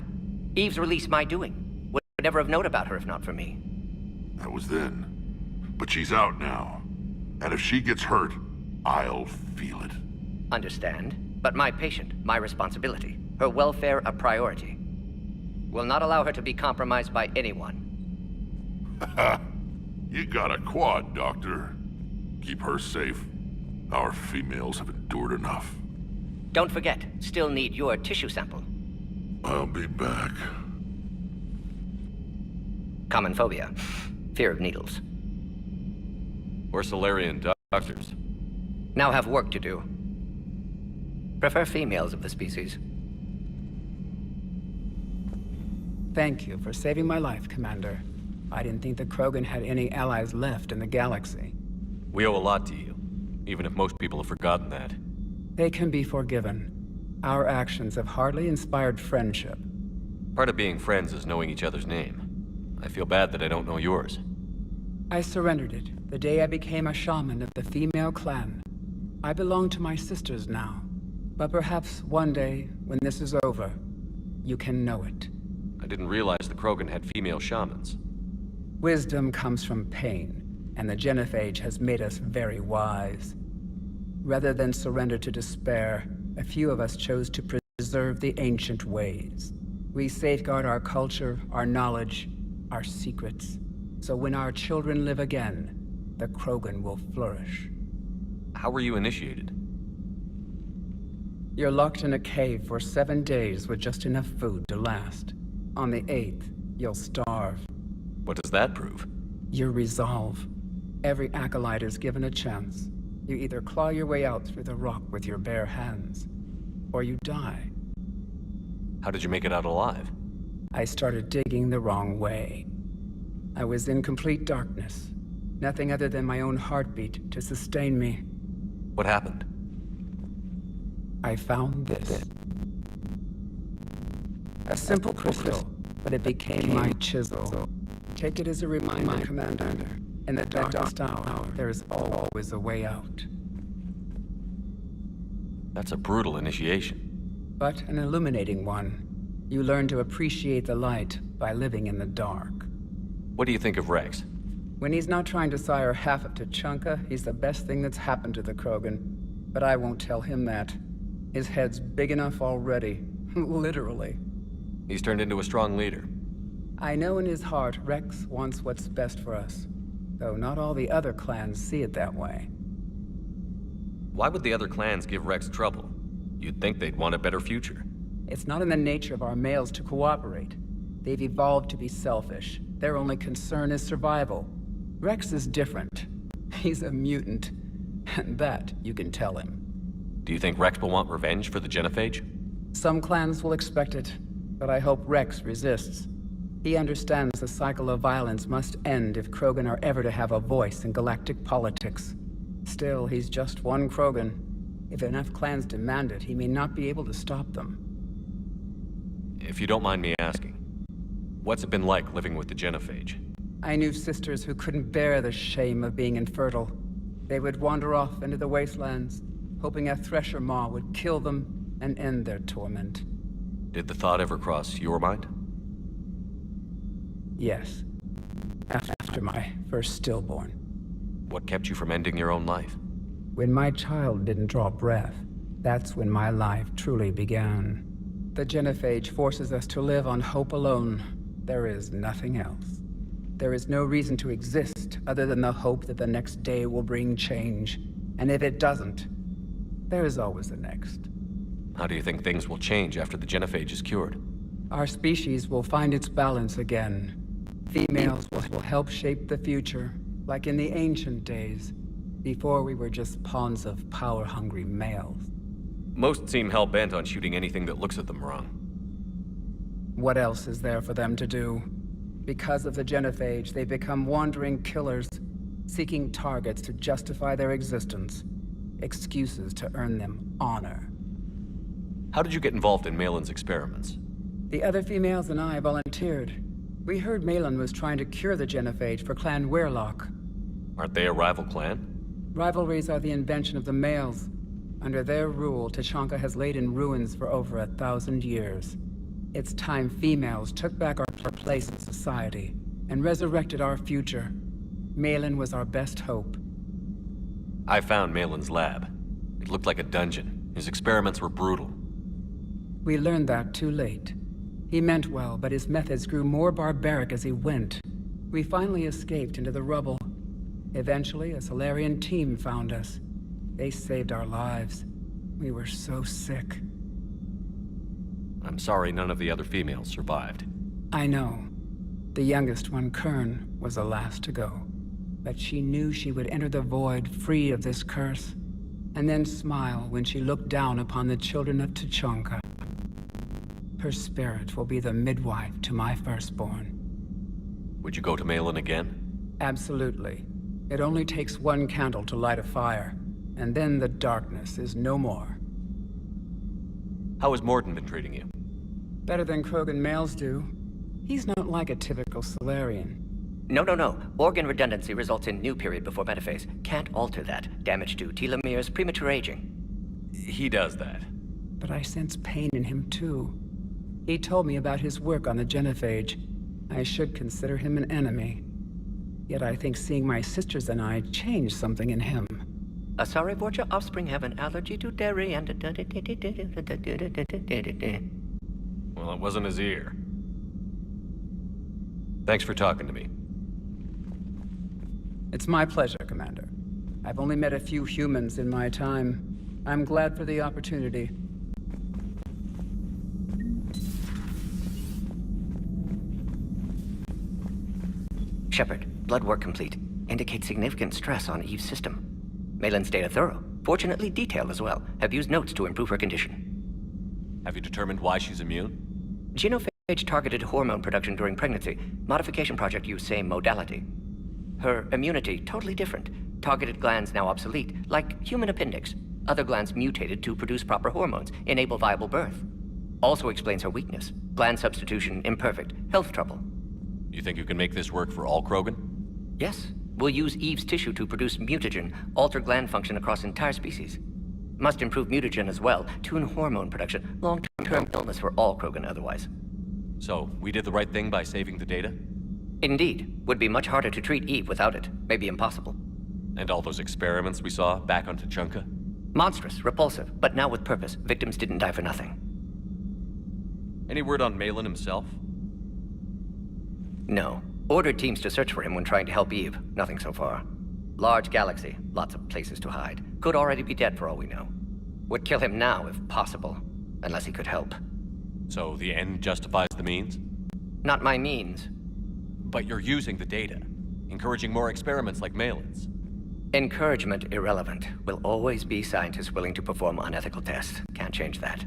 Speaker 8: Eve's release my doing. Would never have known about her if not for me.
Speaker 12: That was then. But she's out now. And if she gets hurt, I'll feel it.
Speaker 8: Understand. But my patient, my responsibility. Her welfare a priority. Will not allow her to be compromised by anyone.
Speaker 12: You got a quad, Doctor. Keep her safe. Our females have endured enough.
Speaker 8: Don't forget, still need your tissue sample.
Speaker 12: I'll be back.
Speaker 8: Common phobia. Fear of needles.
Speaker 1: Or Solarian doctors.
Speaker 8: Now have work to do. Prefer females of the species.
Speaker 13: Thank you for saving my life, Commander. I didn't think the Krogan had any allies left in the galaxy.
Speaker 1: We owe a lot to you, even if most people have forgotten that.
Speaker 13: They can be forgiven. Our actions have hardly inspired friendship.
Speaker 1: Part of being friends is knowing each other's name. I feel bad that I don't know yours.
Speaker 13: I surrendered it the day I became a shaman of the female clan. I belong to my sisters now. But perhaps one day, when this is over, you can know it.
Speaker 1: I didn't realize the Krogan had female shamans.
Speaker 13: Wisdom comes from pain, and the genophage has made us very wise. Rather than surrender to despair, a few of us chose to preserve the ancient ways. We safeguard our culture, our knowledge, our secrets. So when our children live again, the Krogan will flourish.
Speaker 1: How were you initiated?
Speaker 13: You're locked in a cave for 7 days with just enough food to last. On the 8th, you'll starve.
Speaker 1: What does that prove?
Speaker 13: Your resolve. Every acolyte is given a chance. You either claw your way out through the rock with your bare hands, or you die.
Speaker 1: How did you make it out alive?
Speaker 13: I started digging the wrong way. I was in complete darkness. Nothing other than my own heartbeat to sustain me.
Speaker 1: What happened?
Speaker 13: I found this. A simple crystal, but it became my chisel. Take it as a reminder, Commander. In the darkest hour, there is always a way out.
Speaker 1: That's a brutal initiation.
Speaker 13: But an illuminating one. You learn to appreciate the light by living in the dark.
Speaker 1: What do you think of Rex?
Speaker 13: When he's not trying to sire half of Tuchanka, he's the best thing that's happened to the Krogan. But I won't tell him that. His head's big enough already. Literally.
Speaker 1: He's turned into a strong leader.
Speaker 13: I know in his heart Rex wants what's best for us, though not all the other clans see it that way.
Speaker 1: Why would the other clans give Rex trouble? You'd think they'd want a better future.
Speaker 13: It's not in the nature of our males to cooperate. They've evolved to be selfish. Their only concern is survival. Rex is different. He's a mutant, and that you can tell him.
Speaker 1: Do you think Rex will want revenge for the genophage?
Speaker 13: Some clans will expect it, but I hope Rex resists. He understands the cycle of violence must end if Krogan are ever to have a voice in galactic politics. Still, he's just one Krogan. If enough clans demand it, he may not be able to stop them.
Speaker 1: If you don't mind me asking, what's it been like living with the genophage?
Speaker 13: I knew sisters who couldn't bear the shame of being infertile. They would wander off into the wastelands, hoping a thresher maw would kill them and end their torment.
Speaker 1: Did the thought ever cross your mind?
Speaker 13: Yes. After my first stillborn.
Speaker 1: What kept you from ending your own life?
Speaker 13: When my child didn't draw breath, that's when my life truly began. The genophage forces us to live on hope alone. There is nothing else. There is no reason to exist other than the hope that the next day will bring change. And if it doesn't, there is always the next.
Speaker 1: How do you think things will change after the genophage is cured?
Speaker 13: Our species will find its balance again. Females will help shape the future, like in the ancient days, before we were just pawns of power-hungry males.
Speaker 1: Most seem hell-bent on shooting anything that looks at them wrong.
Speaker 13: What else is there for them to do? Because of the genophage, they become wandering killers, seeking targets to justify their existence, excuses to earn them honor.
Speaker 1: How did you get involved in Malin's experiments?
Speaker 13: The other females and I volunteered. We heard Malin was trying to cure the genophage for Clan Weirlock.
Speaker 1: Aren't they a rival clan?
Speaker 13: Rivalries are the invention of the males. Under their rule, Tuchanka has laid in ruins for over 1,000 years. It's time females took back our place in society and resurrected our future. Malin was our best hope.
Speaker 1: I found Malin's lab. It looked like a dungeon. His experiments were brutal.
Speaker 13: We learned that too late. He meant well, but his methods grew more barbaric as he went. We finally escaped into the rubble. Eventually, a Solarian team found us. They saved our lives. We were so sick.
Speaker 1: I'm sorry none of the other females survived.
Speaker 13: I know. The youngest one, Kern, was the last to go. But she knew she would enter the void free of this curse, and then smile when she looked down upon the children of Tuchanka. Her spirit will be the midwife to my firstborn.
Speaker 1: Would you go to Malin again?
Speaker 13: Absolutely. It only takes one candle to light a fire, and then the darkness is no more.
Speaker 1: How has Morden been treating you?
Speaker 13: Better than Krogan males do. He's not like a typical Solarian.
Speaker 8: No. Organ redundancy results in new period before metaphase. Can't alter that. Damage to telomeres, premature aging.
Speaker 1: He does that.
Speaker 13: But I sense pain in him too. He told me about his work on the genophage. I should consider him an enemy. Yet I think seeing my sisters and I changed something in him.
Speaker 8: Sorry, Vorcha, offspring have an allergy to dairy and...
Speaker 1: Well, it wasn't his ear. Thanks for talking to me.
Speaker 13: It's my pleasure, Commander. I've only met a few humans in my time. I'm glad for the opportunity.
Speaker 8: Shepard, blood work complete. Indicates significant stress on Eve's system. Malin's data thorough. Fortunately detailed as well. Have used notes to improve her condition.
Speaker 1: Have you determined why she's immune?
Speaker 8: Genophage targeted hormone production during pregnancy. Modification project used same modality. Her immunity totally different. Targeted glands now obsolete, like human appendix. Other glands mutated to produce proper hormones, enable viable birth. Also explains her weakness. Gland substitution imperfect. Health trouble.
Speaker 1: You think you can make this work for all Krogan?
Speaker 8: Yes. We'll use Eve's tissue to produce mutagen, alter gland function across entire species. Must improve mutagen as well, tune hormone production, long-term illness for all Krogan otherwise.
Speaker 1: So, we did the right thing by saving the data?
Speaker 8: Indeed. Would be much harder to treat Eve without it. Maybe impossible.
Speaker 1: And all those experiments we saw back on Tuchanka?
Speaker 8: Monstrous, repulsive, but now with purpose. Victims didn't die for nothing.
Speaker 1: Any word on Malin himself?
Speaker 8: No. Ordered teams to search for him when trying to help Eve. Nothing so far. Large galaxy, lots of places to hide. Could already be dead for all we know. Would kill him now if possible, unless he could help.
Speaker 1: So the end justifies the means?
Speaker 8: Not my means.
Speaker 1: But you're using the data, encouraging more experiments like Malin's.
Speaker 8: Encouragement irrelevant. Will always be scientists willing to perform unethical tests. Can't change that.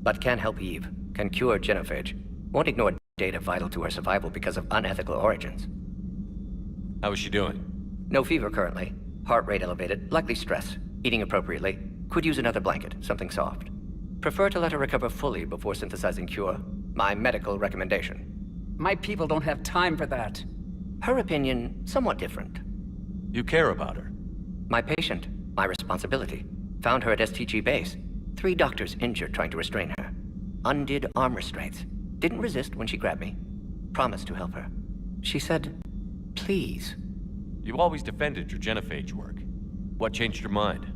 Speaker 8: But can help Eve. Can cure genophage. Won't ignore data vital to her survival because of unethical origins.
Speaker 1: How is she doing?
Speaker 8: No fever currently. Heart rate elevated, likely stress. Eating appropriately. Could use another blanket, something soft. Prefer to let her recover fully before synthesizing cure. My medical recommendation.
Speaker 13: My people don't have time for that.
Speaker 8: Her opinion, somewhat different.
Speaker 1: You care about her?
Speaker 8: My patient, my responsibility. Found her at STG base. 3 doctors injured trying to restrain her. Undid arm restraints. Didn't resist when she grabbed me. Promised to help her. She said, please.
Speaker 1: You always defended your genophage work. What changed your mind?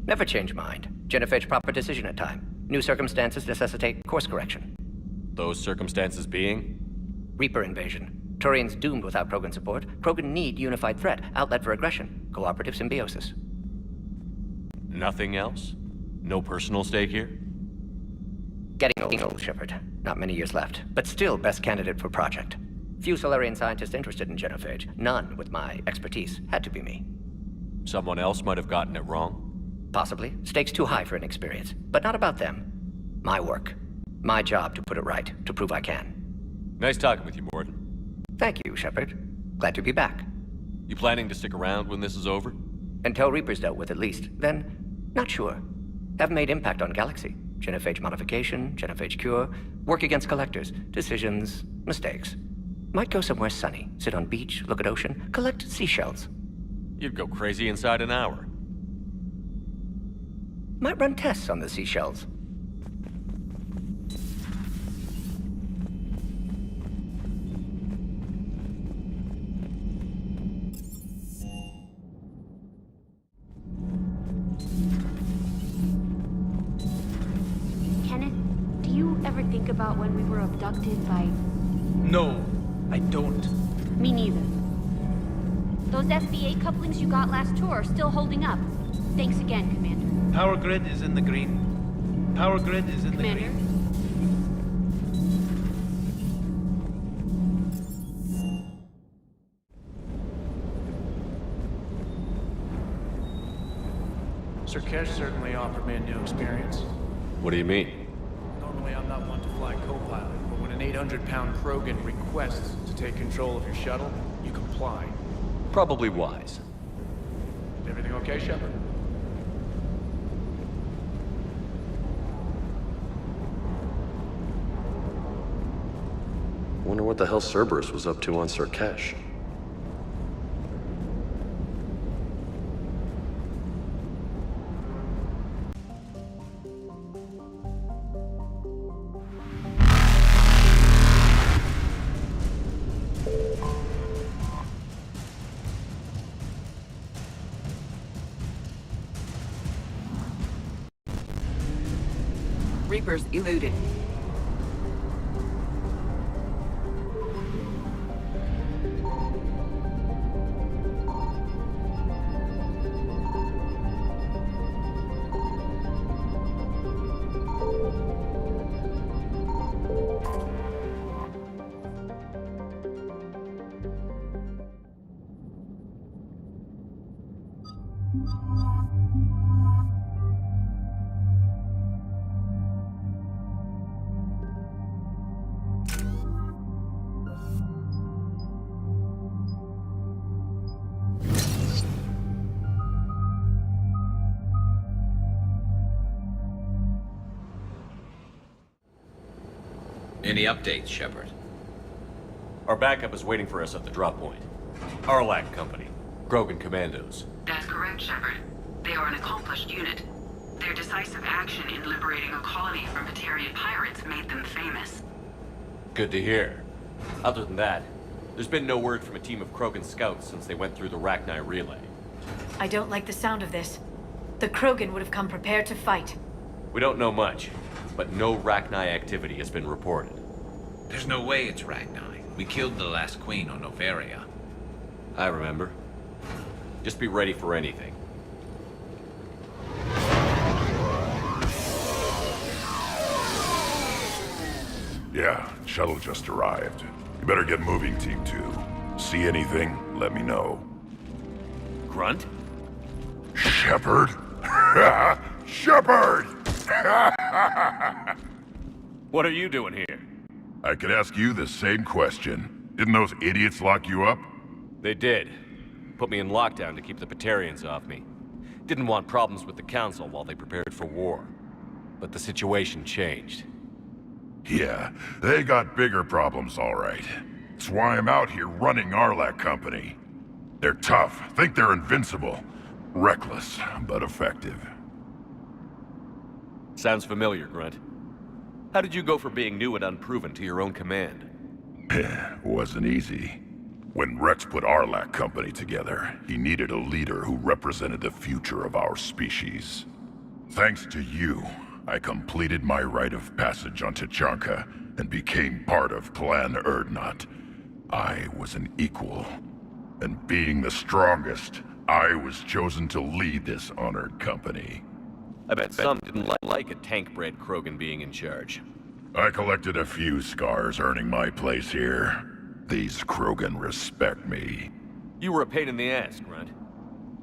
Speaker 8: Never change mind. Genophage proper decision at time. New circumstances necessitate course correction.
Speaker 1: Those circumstances being?
Speaker 8: Reaper invasion. Turians doomed without Krogan support. Krogan need unified threat, outlet for aggression, cooperative symbiosis.
Speaker 1: Nothing else? No personal stake here?
Speaker 8: Getting old, Shepard. Not many years left, but still best candidate for project. Few Solarian scientists interested in genophage. None with my expertise. Had to be me.
Speaker 1: Someone else might have gotten it wrong?
Speaker 8: Possibly. Stakes too high for inexperience. But not about them. My work. My job to put it right, to prove I can.
Speaker 1: Nice talking with you, Morden.
Speaker 8: Thank you, Shepard. Glad to be back.
Speaker 1: You planning to stick around when this is over?
Speaker 8: Until Reaper's dealt with, at least. Then, not sure. Have made impact on Galaxy. Genophage modification, genophage cure, work against collectors, decisions, mistakes. Might go somewhere sunny, sit on beach, look at ocean, collect seashells.
Speaker 1: You'd go crazy inside an hour.
Speaker 8: Might run tests on the seashells.
Speaker 16: About when we were abducted by...
Speaker 7: No, I don't.
Speaker 16: Me neither. Those FBA couplings you got last tour are still holding up. Thanks again, Commander.
Speaker 7: Power grid is in the green. Power grid is in the green.
Speaker 4: Sur'kesh certainly offered me a new experience.
Speaker 1: What do you mean?
Speaker 4: Normally I'm not one to fly co-pilot, but when an 800-pound Krogan requests to take control of your shuttle, you comply.
Speaker 1: Probably wise.
Speaker 4: Everything okay, Shepard?
Speaker 6: Wonder what the hell Cerberus was up to on sur'kesh.
Speaker 19: Reapers eluded.
Speaker 20: Any updates, Shepard?
Speaker 1: Our backup is waiting for us at the drop point. Arlac Company. Krogan Commandos.
Speaker 15: That's correct, Shepard. They are an accomplished unit. Their decisive action in liberating a colony from Batarian pirates made them famous.
Speaker 1: Good to hear. Other than that, there's been no word from a team of Krogan scouts since they went through the Rachni relay.
Speaker 3: I don't like the sound of this. The Krogan would have come prepared to fight.
Speaker 1: We don't know much, but no Rachni activity has been reported.
Speaker 20: There's no way it's Rachni. We killed the last queen on Noveria.
Speaker 1: I remember. Just be ready for anything.
Speaker 2: Yeah, shuttle just arrived. You better get moving, Team 2. See anything, let me know.
Speaker 1: Grunt?
Speaker 2: Shepard? Shepard!
Speaker 1: What are you doing here?
Speaker 2: I could ask you the same question. Didn't those idiots lock you up?
Speaker 1: They did. Put me in lockdown to keep the Batarians off me. Didn't want problems with the Council while they prepared for war. But the situation changed.
Speaker 2: Yeah, they got bigger problems, all right. That's why I'm out here running Arlac Company. They're tough, think they're invincible. Reckless, but effective.
Speaker 1: Sounds familiar, Grunt. How did you go from being new and unproven to your own command?
Speaker 2: Wasn't easy. When Rex put Arlac Company together, he needed a leader who represented the future of our species. Thanks to you, I completed my rite of passage on Tuchanka and became part of Clan Erdnot. I was an equal, and being the strongest, I was chosen to lead this honored company.
Speaker 1: I bet some didn't like a tank-bred Krogan being in charge.
Speaker 2: I collected a few scars earning my place here. These Krogan respect me.
Speaker 1: You were a pain in the ass, Grunt.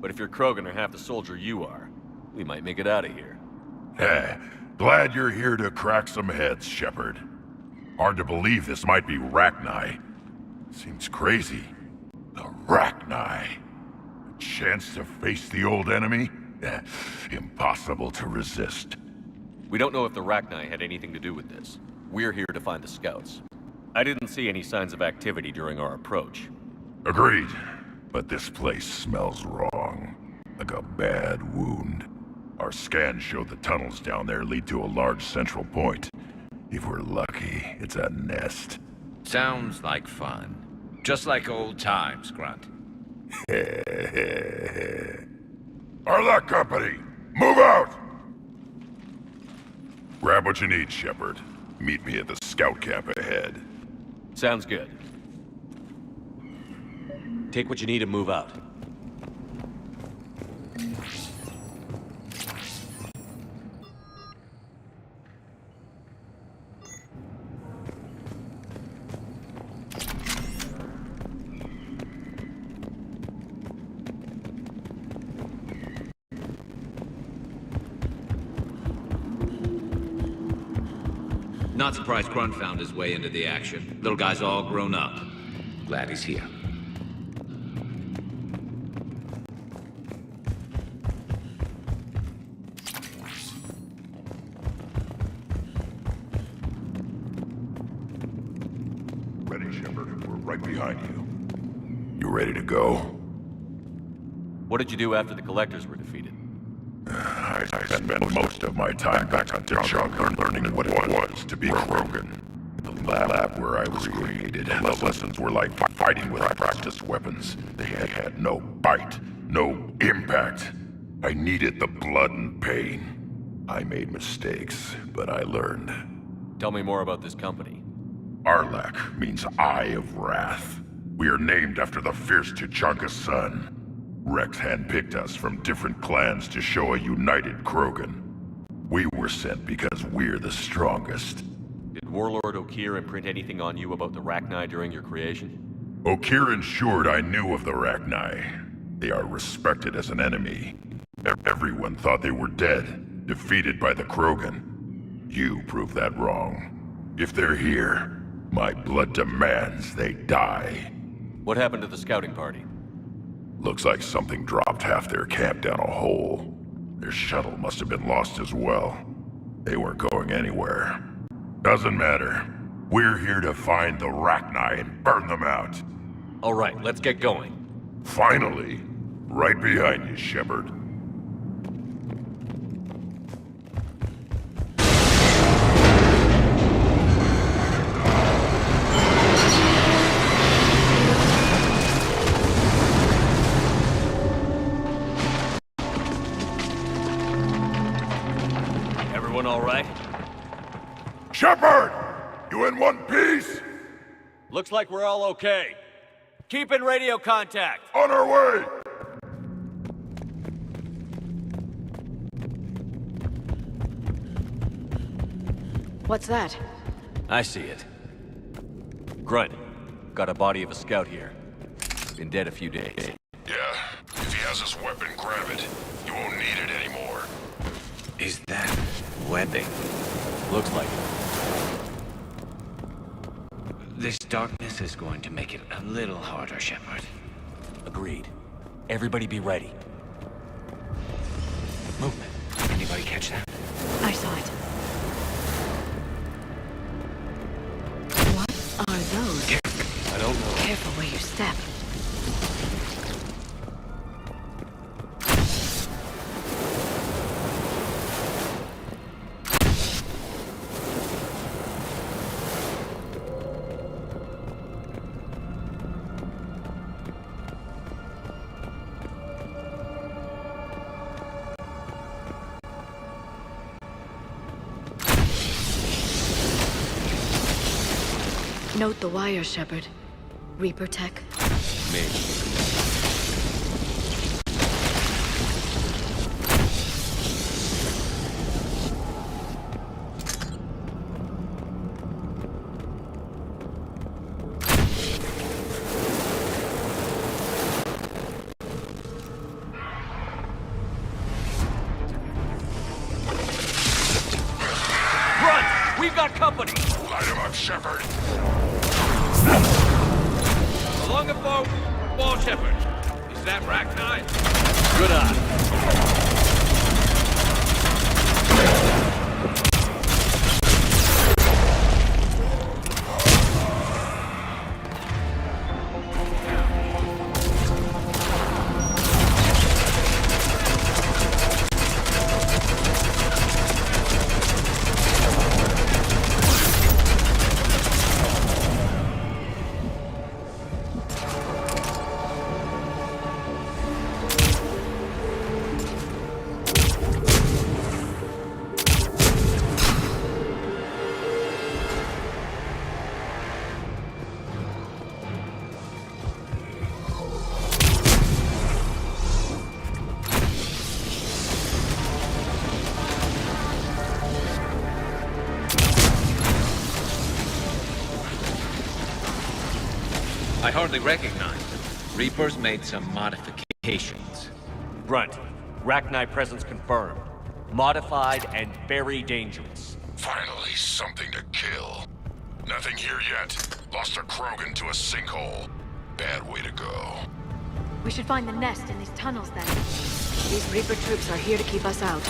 Speaker 1: But if your Krogan are half the soldier you are, we might make it out of here.
Speaker 2: Glad you're here to crack some heads, Shepard. Hard to believe this might be Rachni. Seems crazy. The Rachni. A chance to face the old enemy? Impossible to resist.
Speaker 1: We don't know if the Rachni had anything to do with this. We're here to find the scouts. I didn't see any signs of activity during our approach.
Speaker 2: Agreed. But this place smells wrong. Like a bad wound. Our scans show the tunnels down there lead to a large central point. If we're lucky, it's a nest.
Speaker 20: Sounds like fun. Just like old times, Grunt.
Speaker 2: Arlac Company, move out! Grab what you need, Shepard. Meet me at the scout camp ahead.
Speaker 1: Sounds good. Take what you need and move out.
Speaker 20: Not surprised Grunt found his way into the action. Little guy's all grown up. Glad he's here.
Speaker 2: Ready, Shepard. We're right behind you. You ready to go?
Speaker 1: What did you do after the Collectors were defeated?
Speaker 2: I spent most of my time back on Tuchanka learning what it was to be Krogan. The lab where I was created, the lessons were like fighting with practiced weapons. They had no bite, no impact. I needed the blood and pain. I made mistakes, but I learned.
Speaker 1: Tell me more about this company.
Speaker 2: Arlac means Eye of Wrath. We are named after the fierce Tuchanka sun. Rex handpicked us from different clans to show a united Krogan. We were sent because we're the strongest.
Speaker 1: Did Warlord Okir imprint anything on you about the Rachni during your creation?
Speaker 2: Okir ensured I knew of the Rachni. They are respected as an enemy. Everyone thought they were dead, defeated by the Krogan. You proved that wrong. If they're here, my blood demands they die.
Speaker 1: What happened to the scouting party?
Speaker 2: Looks like something dropped half their camp down a hole. Their shuttle must have been lost as well. They weren't going anywhere. Doesn't matter. We're here to find the Rachni and burn them out.
Speaker 1: All right, let's get going.
Speaker 2: Finally. Right behind you, Shepard. Shepard! You in one piece?
Speaker 1: Looks like we're all okay. Keep in radio contact.
Speaker 2: On our way!
Speaker 3: What's that?
Speaker 1: I see it. Grunt, got a body of a scout here. Been dead a few days.
Speaker 2: Yeah, if he has his weapon, grab it. You won't need it anymore.
Speaker 20: Is that webbing?
Speaker 1: Looks like it.
Speaker 20: This darkness is going to make it a little harder, Shepard.
Speaker 1: Agreed. Everybody be ready.
Speaker 20: Movement. Anybody catch that?
Speaker 3: I saw it. What are those?
Speaker 1: I don't know.
Speaker 3: Careful where you step. Note the wire, Shepard. Reaper tech?
Speaker 1: Maybe.
Speaker 2: Run! We've got company! Light him up, Shepard!
Speaker 1: Along the boat, wall, Shepard. Is that Rachni? Good eye.
Speaker 20: I hardly recognize them. Reapers made some modifications.
Speaker 1: Grunt, Rachni presence confirmed. Modified and very dangerous.
Speaker 2: Finally, something to kill. Nothing here yet. Lost a Krogan to a sinkhole. Bad way to go.
Speaker 3: We should find the nest in these tunnels then. These Reaper troops are here to keep us out.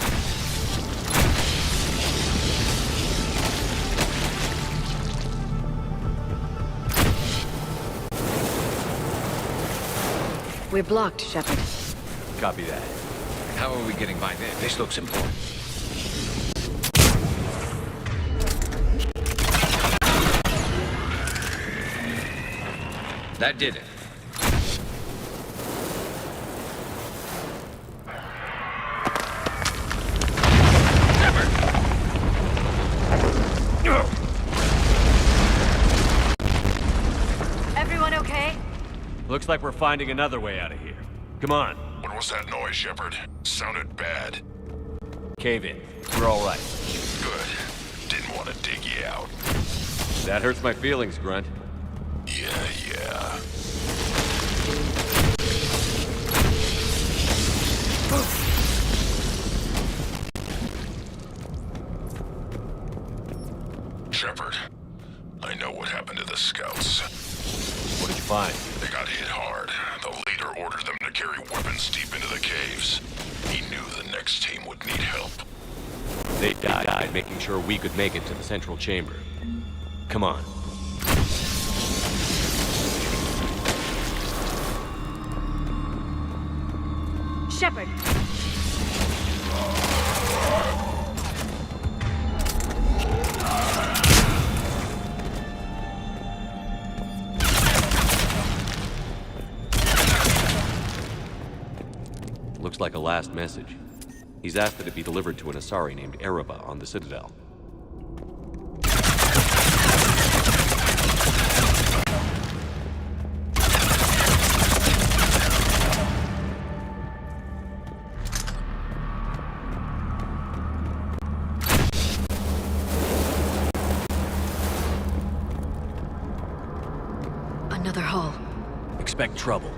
Speaker 3: We're blocked, Shepard.
Speaker 1: Copy that.
Speaker 20: How are we getting by there? This looks important. That did it.
Speaker 3: Everyone okay?
Speaker 1: Looks like we're finding another way out of here. Come on.
Speaker 2: What was that noise, Shepard? Sounded bad.
Speaker 1: Cave in. We're all right.
Speaker 2: Good. Didn't want to dig you out.
Speaker 1: That hurts my feelings, Grunt.
Speaker 2: Yeah. Shepard, I know what happened to the scouts.
Speaker 1: What did you find?
Speaker 2: They got hit hard. The leader ordered them to carry weapons deep into the caves. He knew the next team would need help.
Speaker 1: They died making sure we could make it to the central chamber. Come on.
Speaker 3: Shepard!
Speaker 1: Looks like a last message. He's asked that it be delivered to an Asari named Ereba on the Citadel.
Speaker 3: another hull.
Speaker 1: Expect trouble.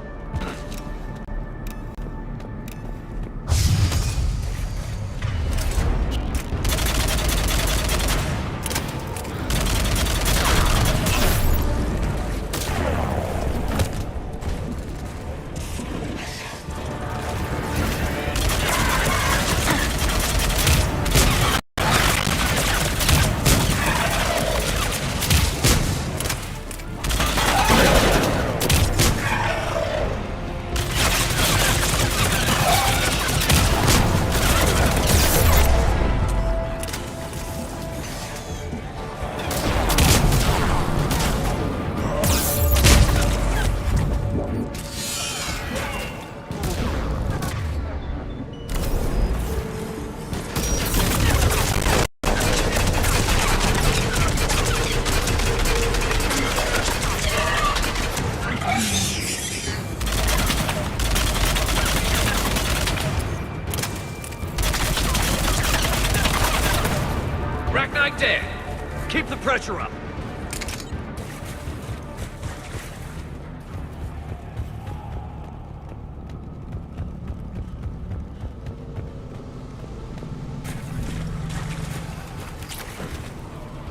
Speaker 1: Keep the pressure up.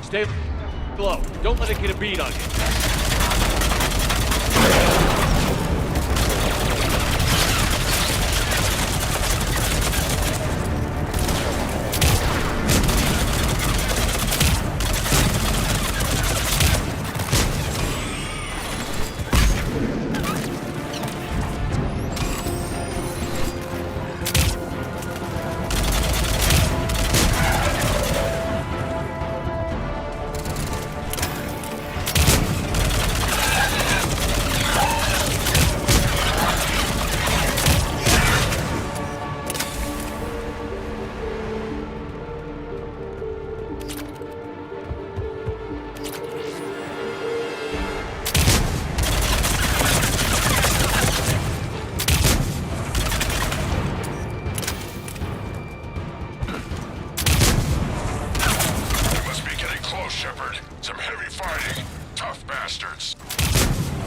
Speaker 1: Stay low. Don't let it get a bead on you.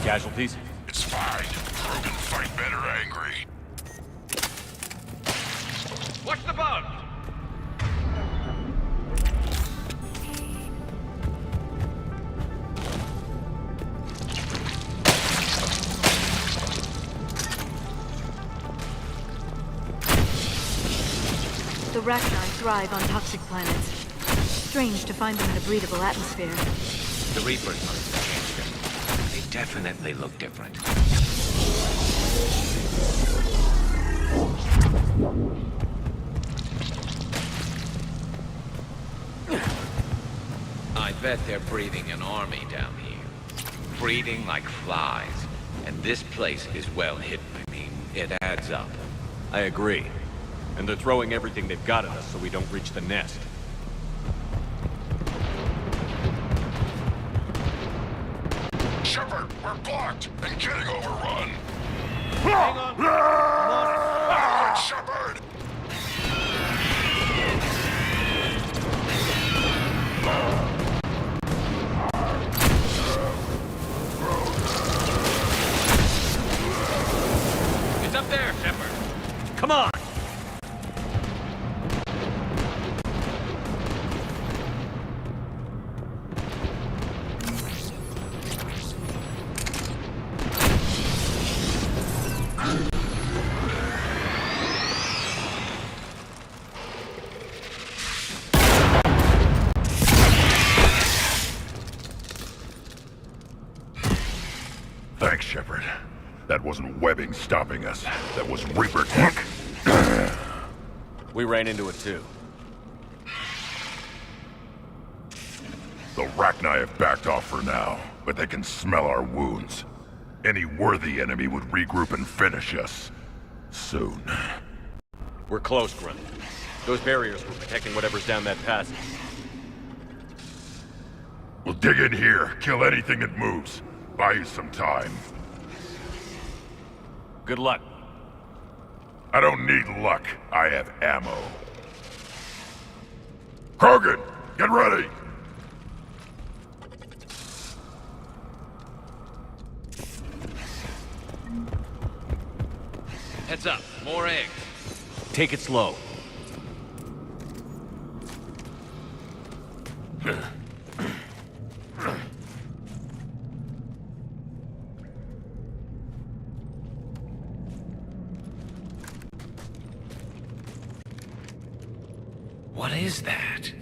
Speaker 1: Casualties?
Speaker 2: It's fine. Krogan fight better angry.
Speaker 1: Watch the boat!
Speaker 3: The Rachni thrive on toxic planets. Strange to find them in a breathable atmosphere.
Speaker 20: The Reapers must have changed them. They definitely look different. I bet they're breeding an army down here. Breeding like flies. And this place is well hidden. I mean, it adds up.
Speaker 1: I agree. And they're throwing everything they've got at us so we don't reach the nest.
Speaker 2: Shepard, we're blocked and getting overrun.
Speaker 1: Hang on. I'm on it.
Speaker 2: Shepard!
Speaker 1: It's up there, Shepard. Come on.
Speaker 2: Thanks, Shepard. That wasn't webbing stopping us. That was Reaper tech.
Speaker 1: We ran into it too.
Speaker 2: The Rachni have backed off for now, but they can smell our wounds. Any worthy enemy would regroup and finish us. Soon.
Speaker 1: We're close, Grunt. Those barriers were protecting whatever's down that passage.
Speaker 2: We'll dig in here, kill anything that moves. Buy you some time.
Speaker 1: Good luck.
Speaker 2: I don't need luck. I have ammo. Krogan, get ready!
Speaker 20: Heads up, more eggs.
Speaker 1: Take it slow.
Speaker 20: What is that?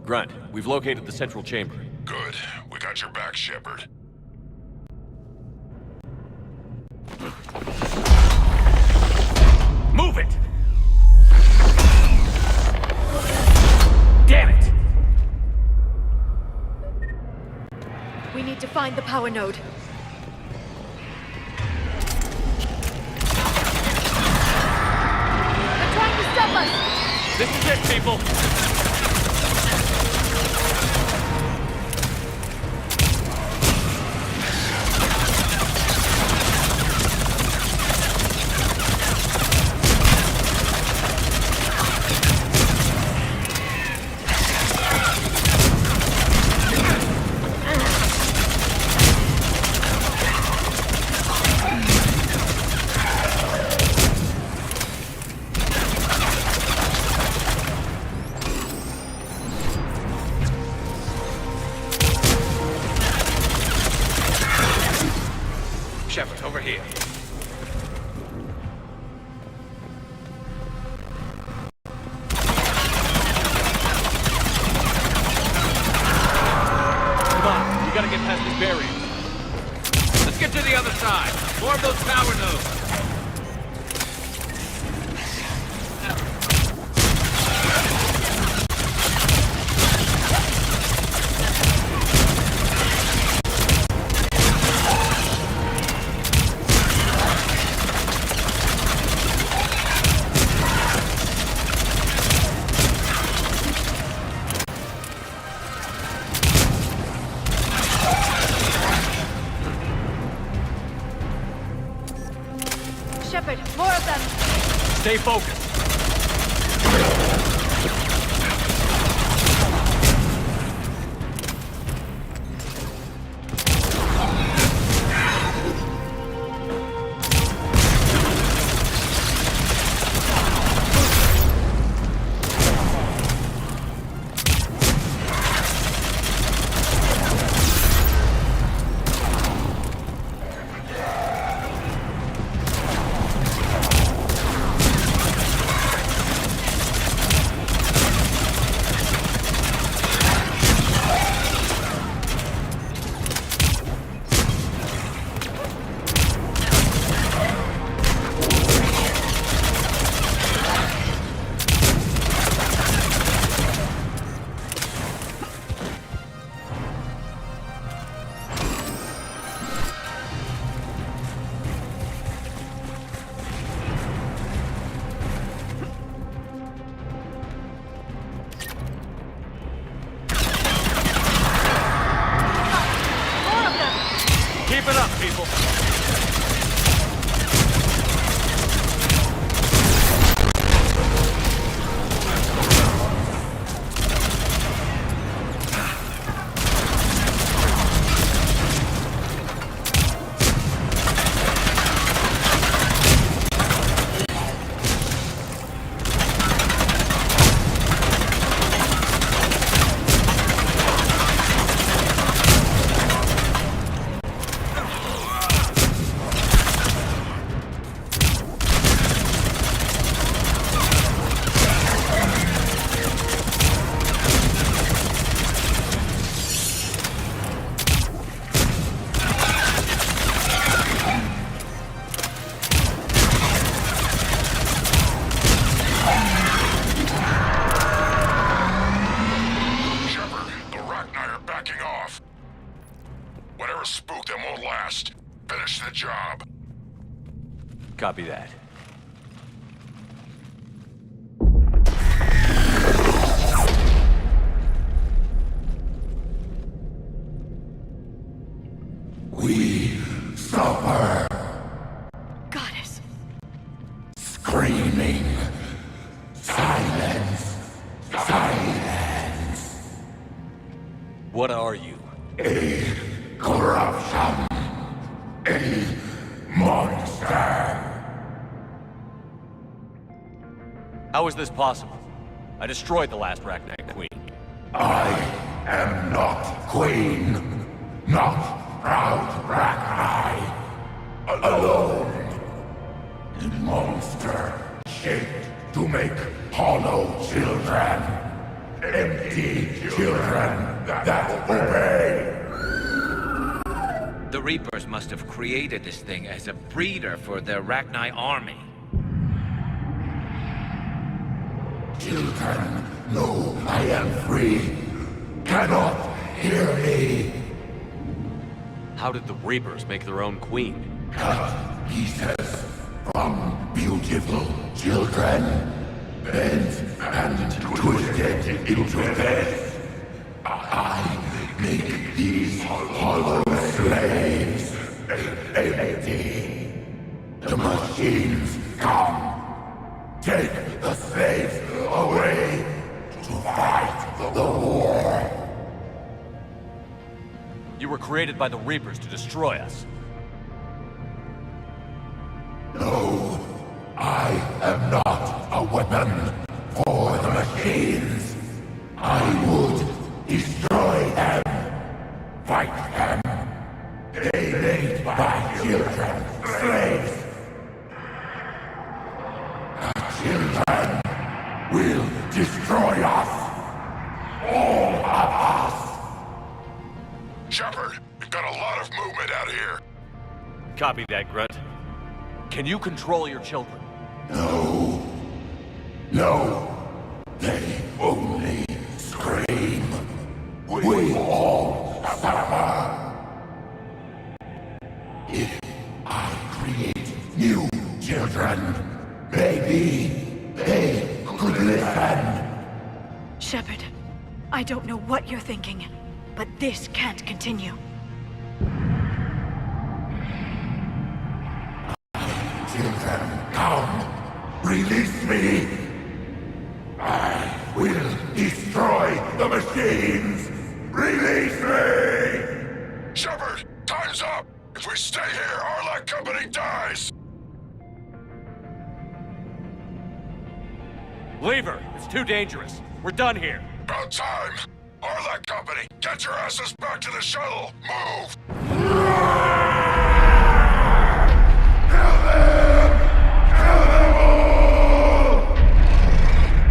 Speaker 1: Grunt, we've located the central chamber.
Speaker 2: Good. We got your back, Shepard.
Speaker 1: Move it! Damn it!
Speaker 3: We need to find the power node. They're trying to stop us!
Speaker 1: This is it, people!
Speaker 20: Shepard, over here.
Speaker 1: Come on, we gotta get past these barriers.
Speaker 20: Let's get to the other side. More of those power nodes.
Speaker 3: Shepard, more of them!
Speaker 1: Stay focused. Keep it up, people. Copy that.
Speaker 14: We stop her.
Speaker 3: Goddess.
Speaker 14: Screaming. Silence. Silence.
Speaker 1: What are you?
Speaker 14: A corruption. A
Speaker 1: How is this possible? I destroyed the last Rachni Queen.
Speaker 14: I am not Queen. Not proud Rachni. Alone. A monster shaped to make hollow children. Empty children that obey.
Speaker 20: The Reapers must have created this thing as a breeder for their Rachni army.
Speaker 14: Children know I am free. Cannot hear me.
Speaker 1: How did the Reapers make their own queen?
Speaker 14: Cut pieces from beautiful children. Bent and twisted into this. I make these hollow slaves empty. The machines come. Take the slaves away to fight the war.
Speaker 1: You were created by the Reapers to destroy us.
Speaker 14: No, I am not a weapon for the machines. I would destroy them, fight them. They made my children slaves. Children will destroy us. All of us.
Speaker 12: Shepard, we've got a lot of movement out here.
Speaker 1: Copy that, Grunt. Can you control your children?
Speaker 14: No. No. They only scream. We all suffer. If I create new children, maybe they could listen.
Speaker 3: Shepard, I don't know what you're thinking, but this can't continue.
Speaker 14: Children, come! Release me! I will destroy the machines! Release me!
Speaker 12: Shepard, time's up! If we stay here, our company dies!
Speaker 1: Leave her! It's too dangerous. We're done here.
Speaker 12: About time! Arlac Company, get your asses back to the shuttle! Move!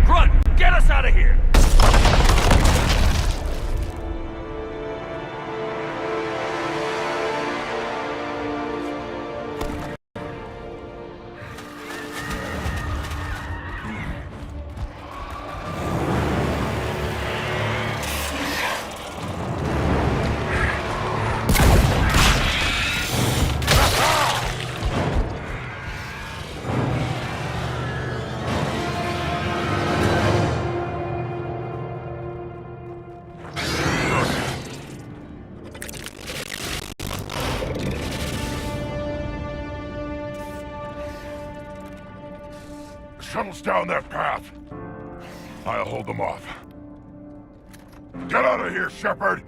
Speaker 1: Grunt, get us out of here!
Speaker 12: Shuttle's down that path. I'll hold them off. Get out of here, Shepard!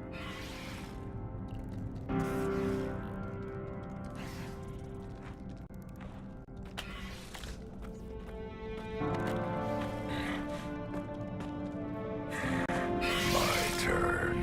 Speaker 14: My turn.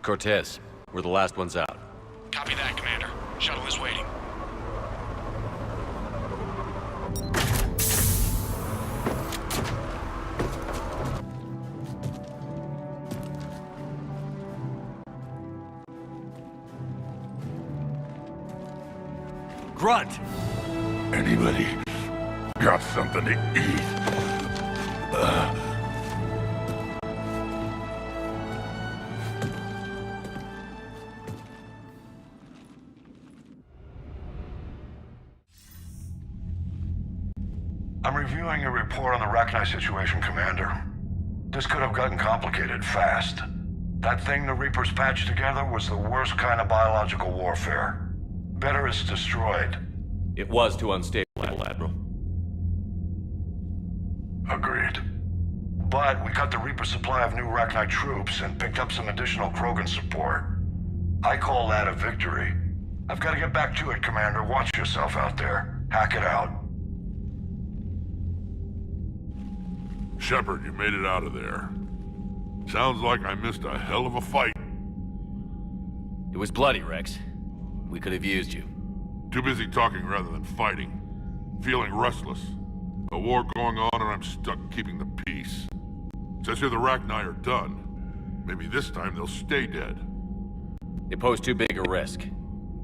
Speaker 1: Cortez, we're the last ones out.
Speaker 4: Copy that, Commander. Shuttle is waiting.
Speaker 1: Grunt!
Speaker 12: Anybody
Speaker 2: got something to eat.
Speaker 5: I'm reviewing your report on the Rachni situation, Commander. This could have gotten complicated fast. That thing the Reapers patched together was the worst kind of biological warfare. Better it's destroyed.
Speaker 1: It was too unstable, Admiral.
Speaker 5: Agreed. But we cut the Reaper supply of new Rachni troops and picked up some additional Krogan support. I call that a victory. I've got to get back to it, Commander. Watch yourself out there. Hack it out.
Speaker 12: Shepard, you made it out of there. Sounds like I missed a hell of a fight.
Speaker 1: It was bloody, Rex. We could have used you.
Speaker 12: Too busy talking rather than fighting. Feeling restless. A war going on and I'm stuck keeping the peace. Says here the Rachni are done. Maybe this time they'll stay dead.
Speaker 1: It posed too big a risk.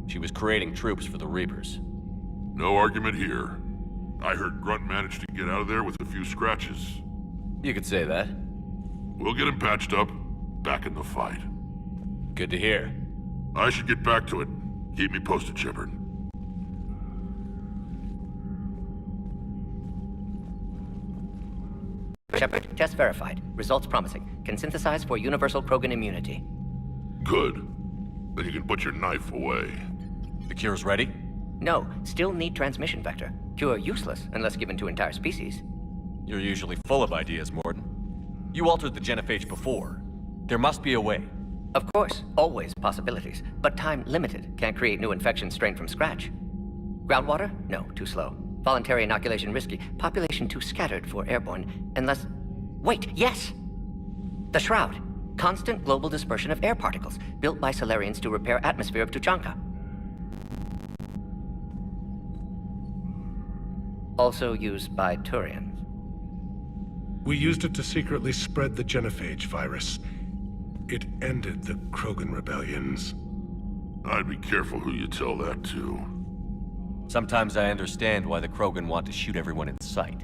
Speaker 1: She was creating troops for the Reapers.
Speaker 12: No argument here. I heard Grunt managed to get out of there with a few scratches.
Speaker 1: You could say that.
Speaker 12: We'll get him patched up, back in the fight.
Speaker 1: Good to hear.
Speaker 12: I should get back to it. Keep me posted, Shepard.
Speaker 8: Shepard, test verified. Results promising. Can synthesize for universal Krogan immunity.
Speaker 12: Good. Then you can put your knife away.
Speaker 1: The cure's ready?
Speaker 8: No, still need transmission vector. Cure useless unless given to entire species.
Speaker 1: You're usually full of ideas, Morden. You altered the genophage before. There must be a way.
Speaker 8: Of course, always possibilities, but time limited. Can't create new infection strain from scratch. Groundwater? No, too slow. Voluntary inoculation risky. Population too scattered for airborne, unless... Wait, yes! The Shroud. Constant global dispersion of air particles, built by Solarians to repair atmosphere of Tuchanka. Also used by Turians.
Speaker 25: We used it to secretly spread the genophage virus. It ended the Krogan rebellions.
Speaker 12: I'd be careful who you tell that to.
Speaker 1: Sometimes I understand why the Krogan want to shoot everyone in sight.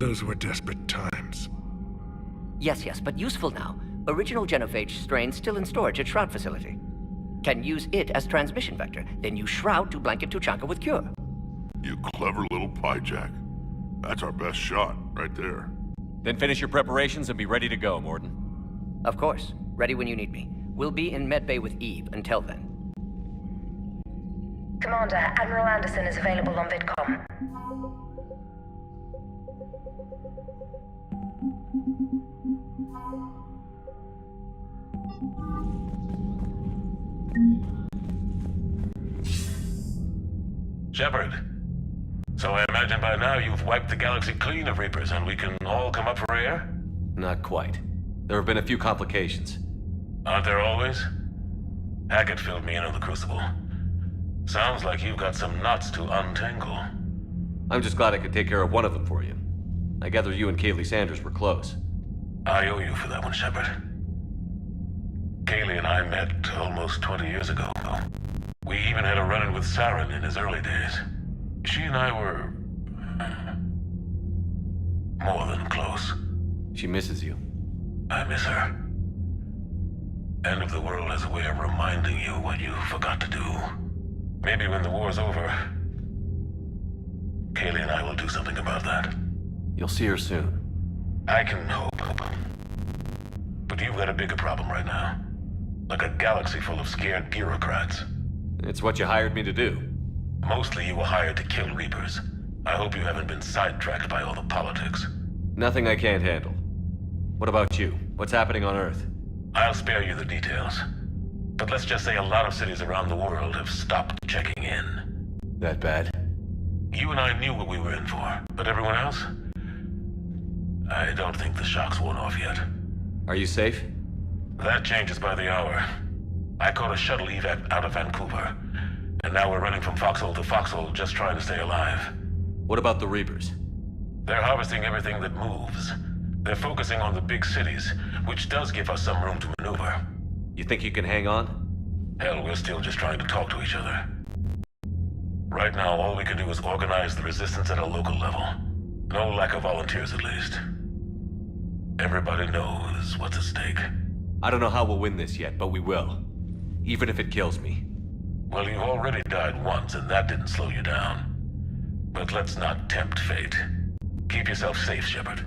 Speaker 25: Those were desperate times.
Speaker 8: Yes, but useful now. Original genophage strain still in storage at Shroud facility. Can use it as transmission vector, then use Shroud to blanket Tuchanka with cure.
Speaker 12: You clever little piejack. That's our best shot, right there.
Speaker 1: Then finish your preparations and be ready to go, Morden.
Speaker 8: Of course. Ready when you need me. We'll be in medbay with Eve until then.
Speaker 16: Commander, Admiral Anderson is available on VidCom.
Speaker 18: Shepard. So I imagine by now you've wiped the galaxy clean of Reapers and we can all come up for air?
Speaker 1: Not quite. There have been a few complications.
Speaker 18: Aren't there always? Hackett filled me in on the Crucible. Sounds like you've got some knots to untangle.
Speaker 1: I'm just glad I could take care of one of them for you. I gather you and Kaylee Sanders were close.
Speaker 18: I owe you for that one, Shepard. Kaylee and I met almost 20 years ago. We even had a run-in with Saren in his early days. She and I were... more than close.
Speaker 1: She misses you.
Speaker 18: I miss her. End of the world has a way of reminding you what you forgot to do. Maybe when the war's over, Kaylee and I will do something about that.
Speaker 1: You'll see her soon.
Speaker 18: I can hope. But you've got a bigger problem right now. Like a galaxy full of scared bureaucrats.
Speaker 1: It's what you hired me to do.
Speaker 18: Mostly you were hired to kill Reapers. I hope you haven't been sidetracked by all the politics.
Speaker 1: Nothing I can't handle. What about you? What's happening on Earth?
Speaker 18: I'll spare you the details. But let's just say a lot of cities around the world have stopped checking in.
Speaker 1: That bad?
Speaker 18: You and I knew what we were in for, but everyone else? I don't think the shock's worn off yet.
Speaker 1: Are you safe?
Speaker 18: That changes by the hour. I caught a shuttle evac out of Vancouver, and now we're running from foxhole to foxhole just trying to stay alive.
Speaker 1: What about the Reapers?
Speaker 18: They're harvesting everything that moves. They're focusing on the big cities, which does give us some room to maneuver.
Speaker 1: You think you can hang on?
Speaker 18: Hell, we're still just trying to talk to each other. Right now, all we can do is organize the resistance at a local level. No lack of volunteers, at least. Everybody knows what's at stake.
Speaker 1: I don't know how we'll win this yet, but we will. Even if it kills me.
Speaker 18: Well, you've already died once, and that didn't slow you down. But let's not tempt fate. Keep yourself safe, Shepard.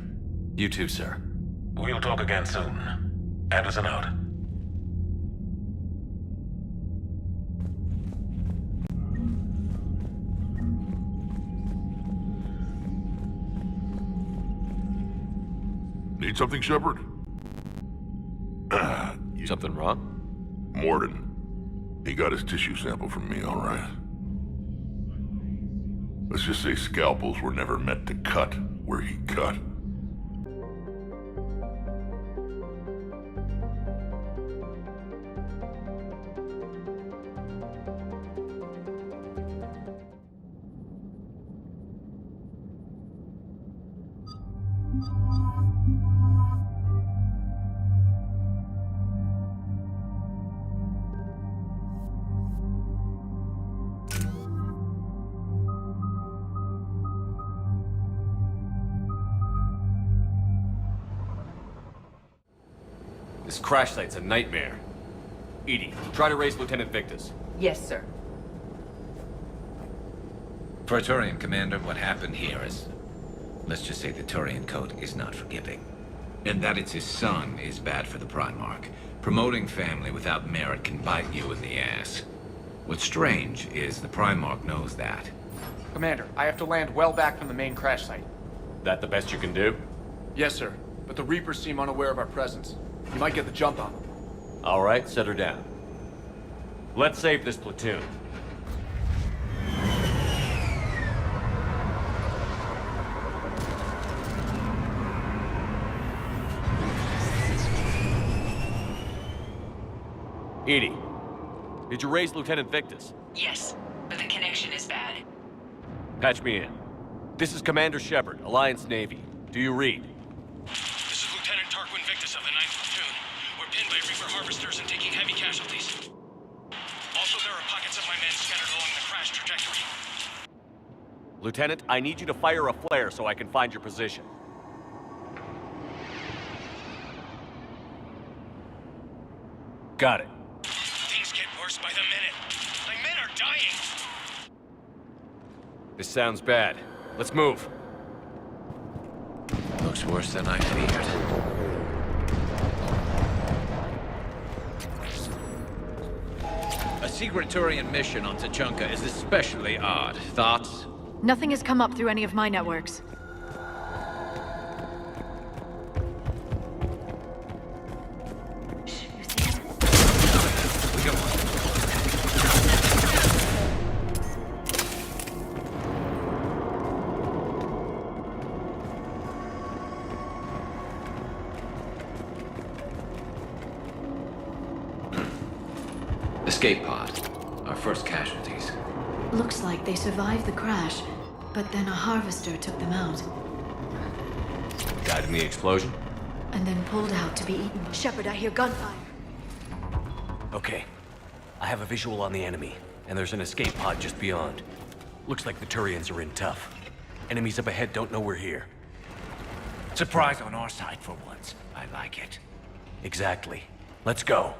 Speaker 1: You too, sir.
Speaker 18: We'll talk again soon. Anderson out.
Speaker 12: Need something, Shepard?
Speaker 1: Something wrong?
Speaker 12: Morden. He got his tissue sample from me, all right. Let's just say scalpels were never meant to cut where he cut.
Speaker 1: This crash site's a nightmare. Edie, try to raise Lieutenant Victus.
Speaker 10: Yes, sir.
Speaker 20: Praetorian Commander, what happened here is... let's just say the Turian code is not forgiving. And that it's his son is bad for the Primarch. Promoting family without merit can bite you in the ass. What's strange is the Primarch knows that.
Speaker 4: Commander, I have to land well back from the main crash site.
Speaker 1: That the best you can do?
Speaker 4: Yes, sir. But the Reapers seem unaware of our presence. You might get the jump on them.
Speaker 1: All right, set her down. Let's save this platoon. Edie, did you raise Lieutenant Victus?
Speaker 15: Yes, but the connection is bad.
Speaker 1: Patch me in. This is Commander Shepard, Alliance Navy. Do you read?
Speaker 17: This is Lieutenant Tarquin Victus of the 9th Platoon. We're pinned by Reaper harvesters and taking heavy casualties. Also, there are pockets of my men scattered along the crash trajectory.
Speaker 1: Lieutenant, I need you to fire a flare so I can find your position. Got it.
Speaker 17: Things get worse by the minute. My men are dying!
Speaker 1: This sounds bad. Let's move.
Speaker 20: Looks worse than I feared. A secret Turian mission on Tuchanka is especially odd. Thoughts?
Speaker 3: Nothing has come up through any of my networks.
Speaker 20: Escape pod. Our first casualties.
Speaker 3: Looks like they survived the crash, but then a harvester took them out.
Speaker 1: Died in the explosion?
Speaker 3: And then pulled out to be eaten. Shepard, I hear gunfire.
Speaker 1: Okay. I have a visual on the enemy, and there's an escape pod just beyond. Looks like the Turians are in tough. Enemies up ahead don't know we're here.
Speaker 20: Surprise on our side for once. I like it.
Speaker 1: Exactly. Let's go.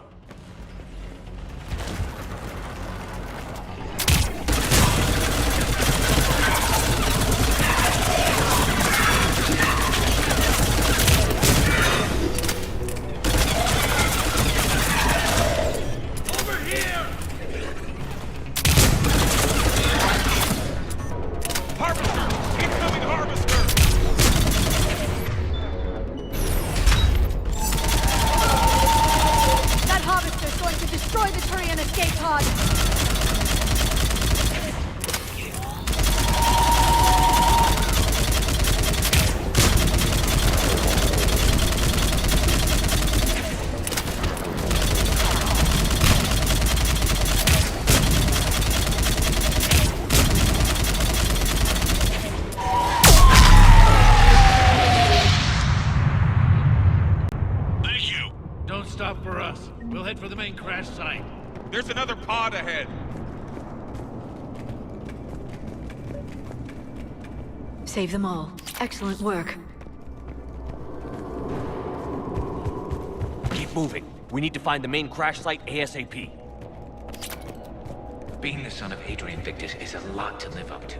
Speaker 17: Head for the main crash site. There's another pod ahead.
Speaker 3: Save them all. Excellent work.
Speaker 10: Keep moving. We need to find the main crash site ASAP.
Speaker 20: Being the son of Adrian Victus is a lot to live up to.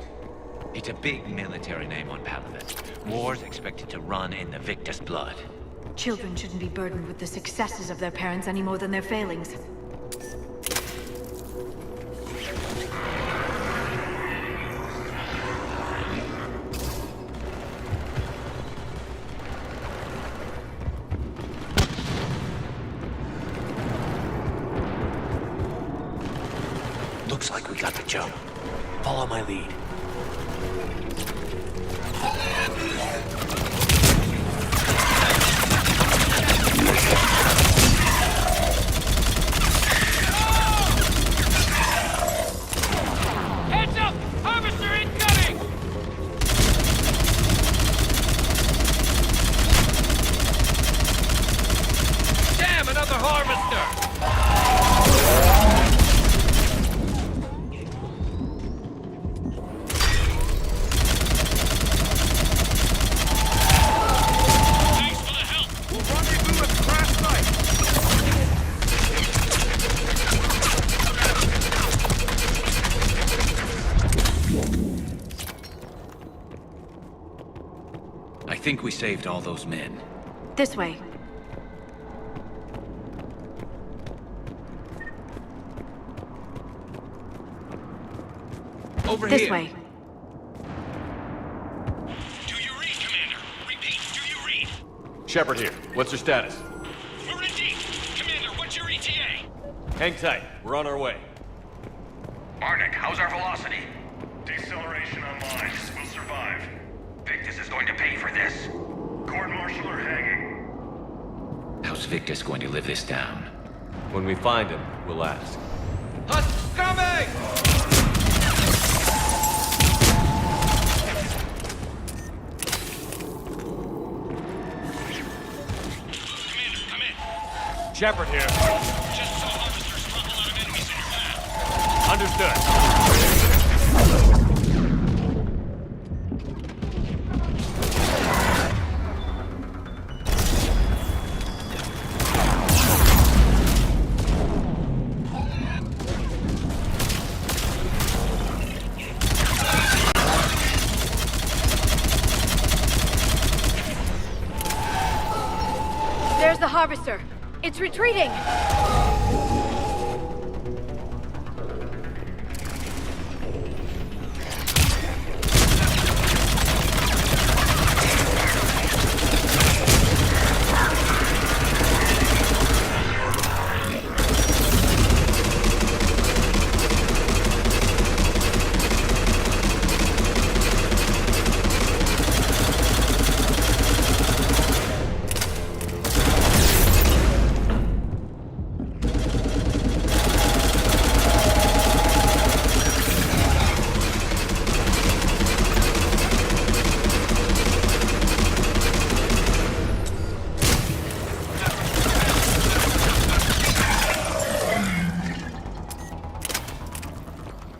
Speaker 20: It's a big military name on Palaven. War's expected to run in the Victus blood.
Speaker 3: Children shouldn't be burdened with the successes of their parents any more than their failings.
Speaker 10: Looks like we got the jump. Follow my lead.
Speaker 17: Heads up! Harvester incoming! Damn, another harvester!
Speaker 20: I think we saved all those men.
Speaker 3: This way.
Speaker 20: Over
Speaker 3: this
Speaker 20: here.
Speaker 3: way.
Speaker 17: Do you read, Commander? Repeat, do you read?
Speaker 1: Shepard here. What's your status?
Speaker 17: We're in deep. Commander, what's your ETA?
Speaker 1: Hang tight. We're on our way.
Speaker 11: Arnik, how's our velocity? Deceleration online. We'll survive. Victus is going to pay for this. Court-martial or hanging?
Speaker 20: How's Victus going to live this down?
Speaker 1: When we find him, we'll ask.
Speaker 17: Husks coming! Commander, come in.
Speaker 1: Shepard here.
Speaker 17: Just saw harvesters topple out of enemies in your path.
Speaker 1: Understood.
Speaker 3: There's the harvester. It's retreating.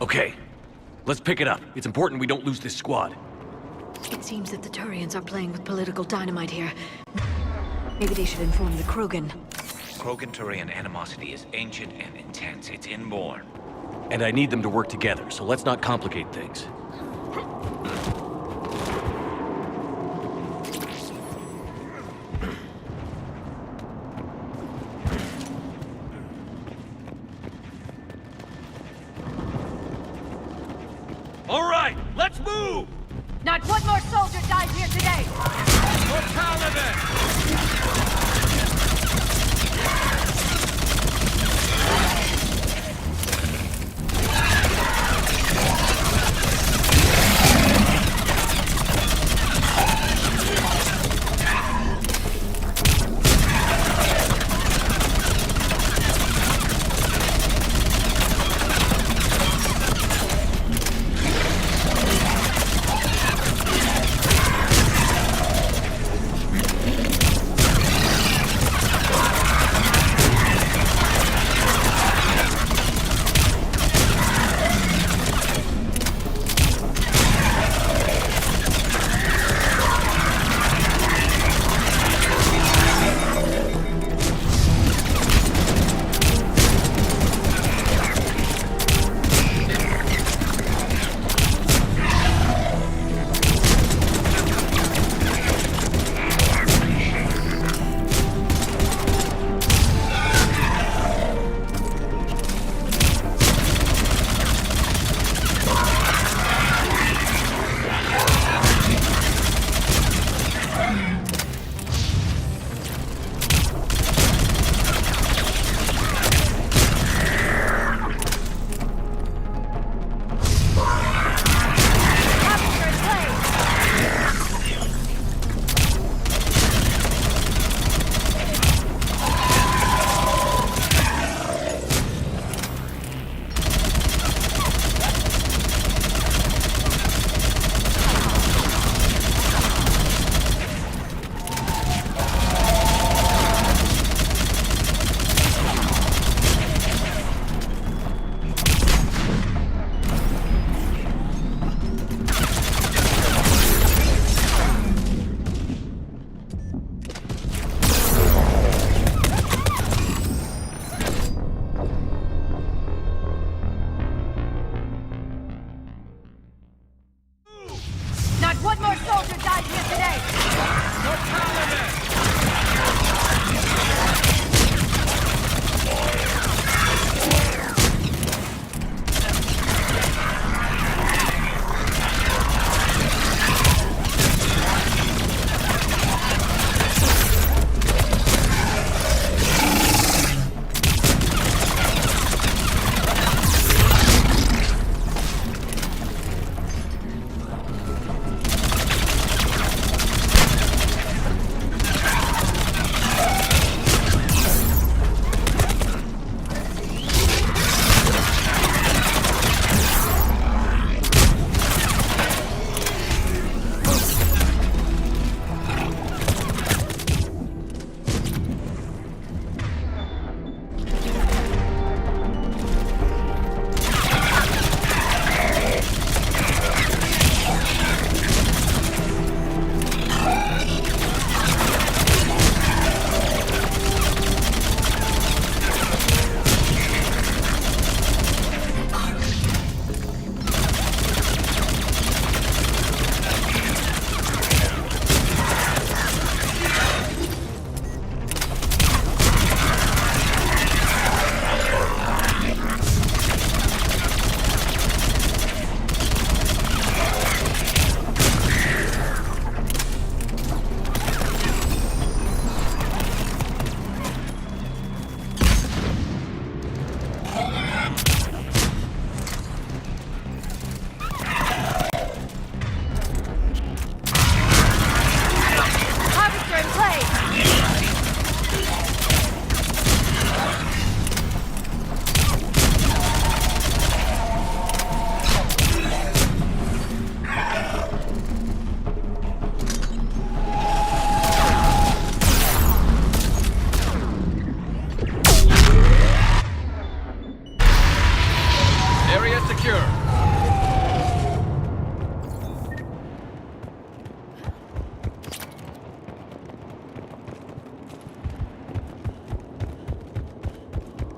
Speaker 10: Okay, let's pick it up. It's important we don't lose this squad.
Speaker 3: It seems that the Turians are playing with political dynamite here. Maybe they should inform the Krogan.
Speaker 20: Krogan-Turian animosity is ancient and intense. It's inborn.
Speaker 10: And I need them to work together, so let's not complicate things.
Speaker 17: All right, let's move!
Speaker 3: Not one more soldier dies here today!
Speaker 17: For Palaven!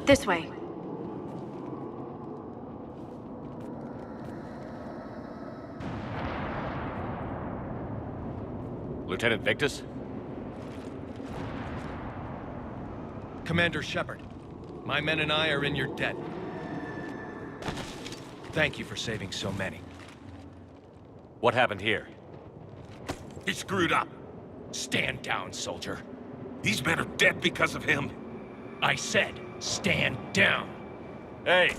Speaker 3: This way.
Speaker 1: Lieutenant Victus?
Speaker 4: Commander Shepard, my men and I are in your debt. Thank you for saving so many.
Speaker 1: What happened here?
Speaker 11: He screwed up. Stand down, soldier. These men are dead because of him. I said, stand down.
Speaker 1: Hey,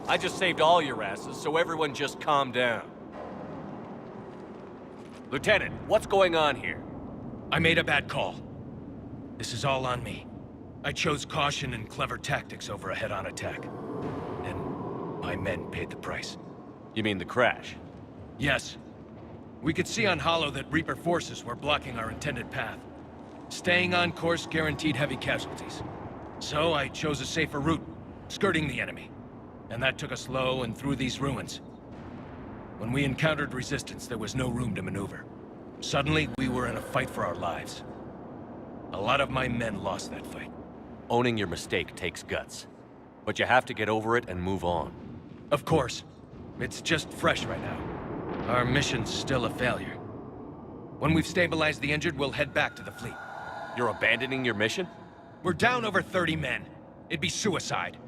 Speaker 1: I just saved all your asses, so everyone just calm down. Lieutenant, what's going on here?
Speaker 4: I made a bad call. This is all on me. I chose caution and clever tactics over a head-on attack. And my men paid the price.
Speaker 1: You mean the crash?
Speaker 4: Yes. We could see on Hollow that Reaper forces were blocking our intended path. Staying on course guaranteed heavy casualties. So I chose a safer route, skirting the enemy. And that took us low and through these ruins. When we encountered resistance, there was no room to maneuver. Suddenly, we were in a fight for our lives. A lot of my men lost that fight.
Speaker 1: Owning your mistake takes guts. But you have to get over it and move on.
Speaker 4: Of course. It's just fresh right now. Our mission's still a failure. When we've stabilized the injured, we'll head back to the fleet.
Speaker 1: You're abandoning your mission?
Speaker 4: We're down over 30 men. It'd be suicide.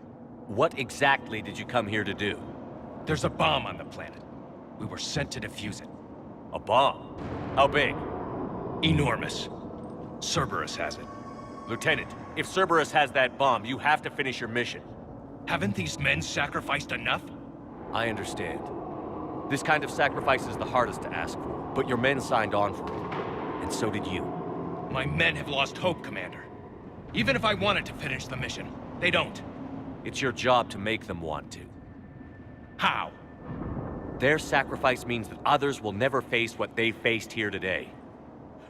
Speaker 1: What exactly did you come here to do?
Speaker 4: There's a bomb on the planet. We were sent to defuse it.
Speaker 1: A bomb? How big?
Speaker 4: Enormous. Cerberus has it.
Speaker 1: Lieutenant, if Cerberus has that bomb, you have to finish your mission.
Speaker 4: Haven't these men sacrificed enough?
Speaker 1: I understand. This kind of sacrifice is the hardest to ask for, but your men signed on for it. And so did you.
Speaker 4: My men have lost hope, Commander. Even if I wanted to finish the mission, they don't.
Speaker 1: It's your job to make them want to.
Speaker 4: How?
Speaker 1: Their sacrifice means that others will never face what they faced here today.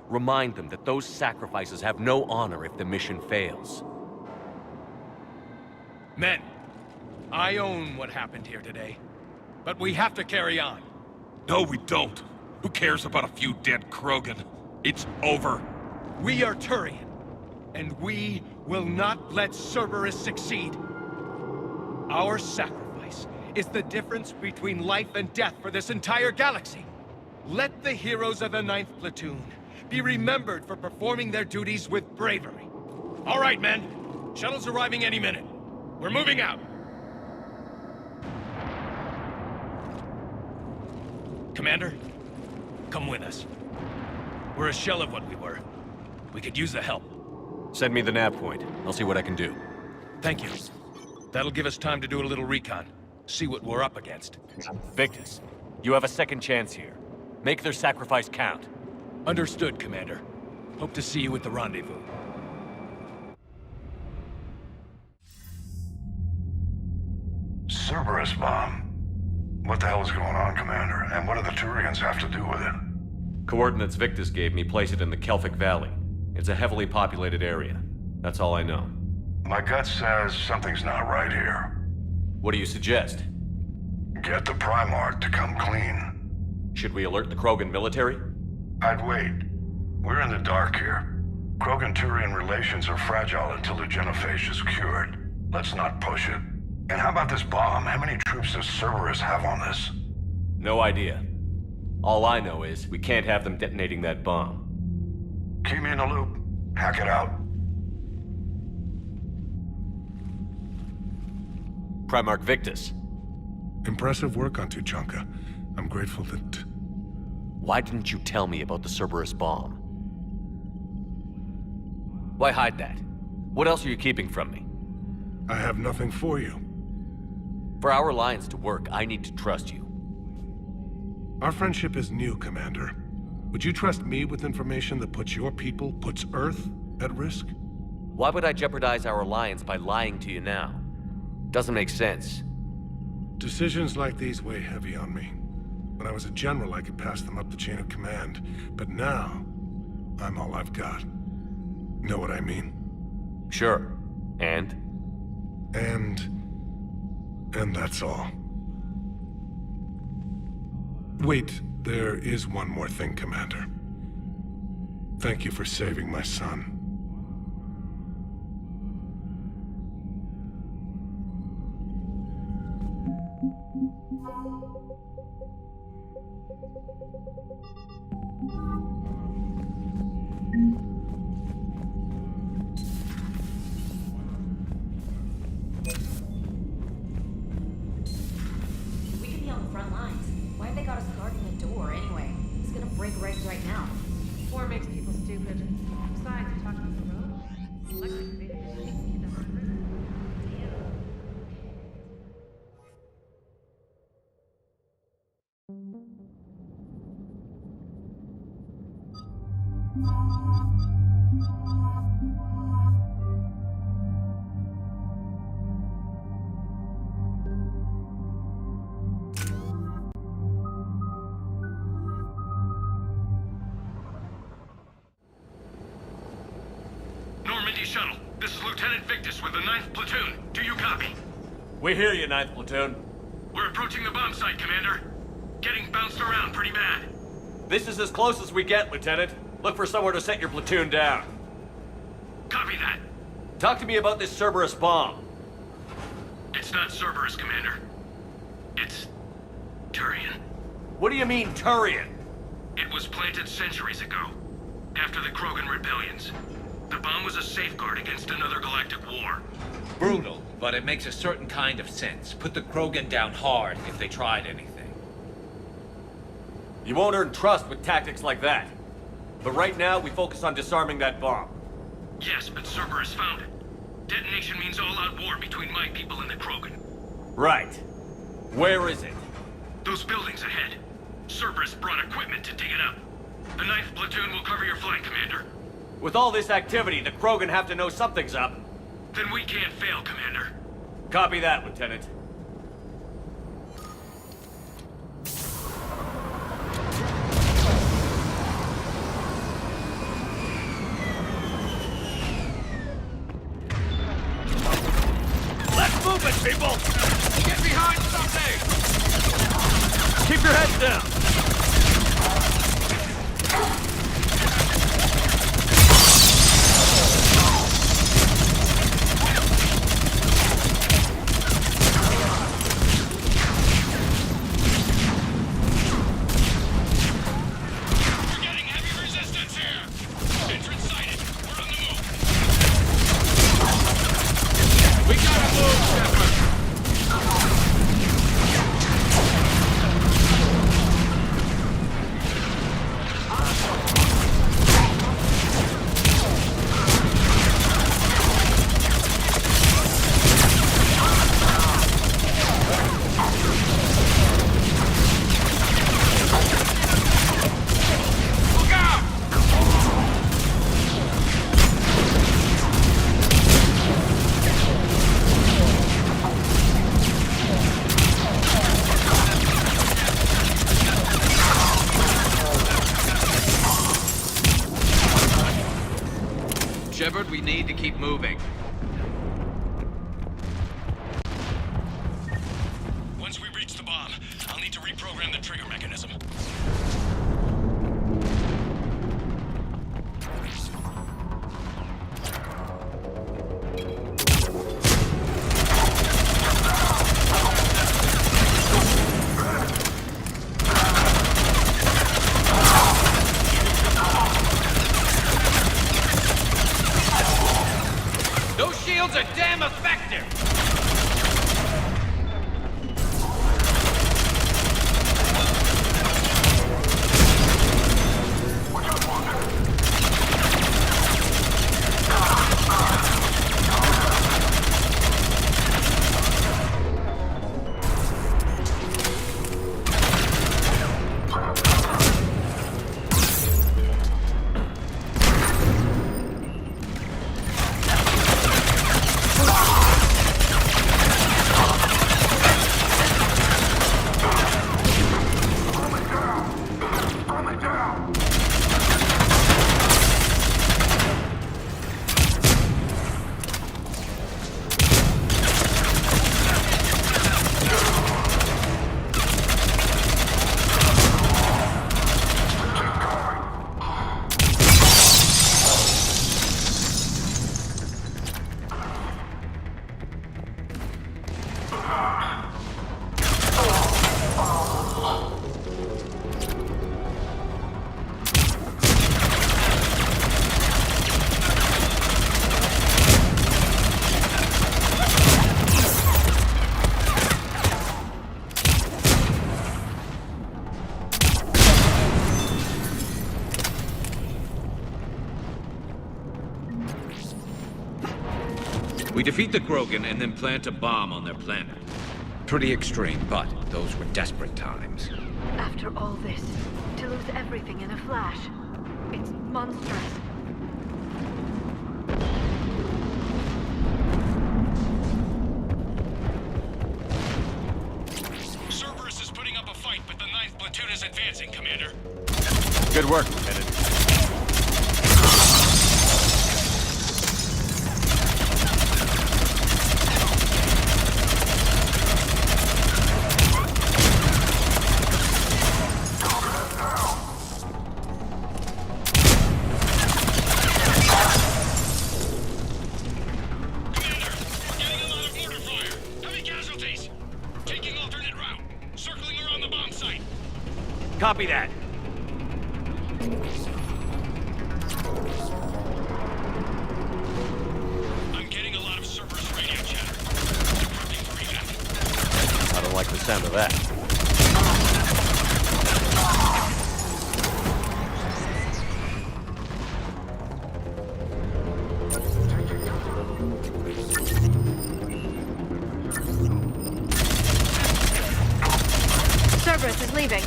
Speaker 1: Remind them that those sacrifices have no honor if the mission fails.
Speaker 4: Men, I own what happened here today. But we have to carry on.
Speaker 11: No, we don't. Who cares about a few dead Krogan? It's over.
Speaker 4: We are Turian, and we will not let Cerberus succeed. Our sacrifice is the difference between life and death for this entire galaxy. Let the heroes of the 9th Platoon be remembered for performing their duties with bravery. All right, men. Shuttle's arriving any minute. We're moving out. Commander, come with us. We're a shell of what we were. We could use the help.
Speaker 1: Send me the nav point. I'll see what I can do.
Speaker 4: Thank you. That'll give us time to do a little recon. See what we're up against.
Speaker 1: Victus, you have a second chance here. Make their sacrifice count.
Speaker 4: Understood, Commander. Hope to see you at the rendezvous.
Speaker 5: Cerberus bomb. What the hell is going on, Commander? And what do the Turians have to do with it?
Speaker 1: Coordinates Victus gave me place it in the Kelphic Valley. It's a heavily populated area. That's all I know.
Speaker 5: My gut says something's not right here.
Speaker 1: What do you suggest?
Speaker 5: Get the Primarch to come clean.
Speaker 1: Should we alert the Krogan military?
Speaker 5: I'd wait. We're in the dark here. Krogan-Turian relations are fragile until the genophage is cured. Let's not push it. And how about this bomb? How many troops does Cerberus have on this?
Speaker 1: No idea. All I know is we can't have them detonating that bomb.
Speaker 5: Keep me in the loop. Hack it out.
Speaker 1: Primarch Victus.
Speaker 25: Impressive work on Tuchanka. I'm grateful that...
Speaker 1: Why didn't you tell me about the Cerberus bomb? Why hide that? What else are you keeping from me?
Speaker 25: I have nothing for you.
Speaker 1: For our alliance to work, I need to trust you.
Speaker 25: Our friendship is new, Commander. Would you trust me with information that puts your people, puts Earth, at risk?
Speaker 1: Why would I jeopardize our alliance by lying to you now? Doesn't make sense.
Speaker 25: Decisions like these weigh heavy on me. When I was a general, I could pass them up the chain of command. But now, I'm all I've got. Know what I mean?
Speaker 1: Sure. And
Speaker 25: that's all. Wait, there is one more thing, Commander. Thank you for saving my son.
Speaker 9: We could be on the front lines. Why have they got us guarding the door anyway? It's gonna break Rex right now.
Speaker 21: War makes people stupid. Besides, you're talking to the road. Electric vehicles keep them out of prison.
Speaker 11: Normandy shuttle. This is Lieutenant Victus with the 9th Platoon. Do you copy?
Speaker 10: We hear you, 9th Platoon.
Speaker 11: We're approaching the bomb site, Commander. Getting bounced around pretty bad.
Speaker 10: This is as close as we get, Lieutenant. Look for somewhere to set your platoon down.
Speaker 11: Copy that.
Speaker 10: Talk to me about this Cerberus bomb.
Speaker 11: It's not Cerberus, Commander. It's Turian.
Speaker 10: What do you mean, Turian?
Speaker 11: It was planted centuries ago, after the Krogan rebellions. The bomb was a safeguard against another galactic war.
Speaker 20: Brutal, but it makes a certain kind of sense. Put the Krogan down hard if they tried anything.
Speaker 10: You won't earn trust with tactics like that. But right now, we focus on disarming that bomb.
Speaker 11: Yes, but Cerberus found it. Detonation means all-out war between my people and the Krogan.
Speaker 10: Right. Where is it?
Speaker 11: Those buildings ahead. Cerberus brought equipment to dig it up. The 9th Platoon will cover your flank, Commander.
Speaker 10: With all this activity, the Krogan have to know something's up.
Speaker 11: Then we can't fail, Commander.
Speaker 10: Copy that, Lieutenant.
Speaker 11: Let's move it, people! Get behind something!
Speaker 10: Keep your heads down!
Speaker 20: Shepard, we need to keep moving.
Speaker 17: Once we reach the bomb, I'll need to reprogram the trigger mechanism.
Speaker 20: Those shields are damn effective! We defeat the Krogan and then plant a bomb on their planet. Pretty extreme, but those were desperate times.
Speaker 3: After all this, to lose everything in a flash, it's monstrous.
Speaker 17: Cerberus is putting up a fight, but the 9th platoon is advancing, Commander.
Speaker 1: Good work, Lieutenant.
Speaker 10: Copy that.
Speaker 17: I'm getting a lot of Cerberus radio chatter. Prepping for evac.
Speaker 1: I don't like the sound of that.
Speaker 3: Cerberus is leaving.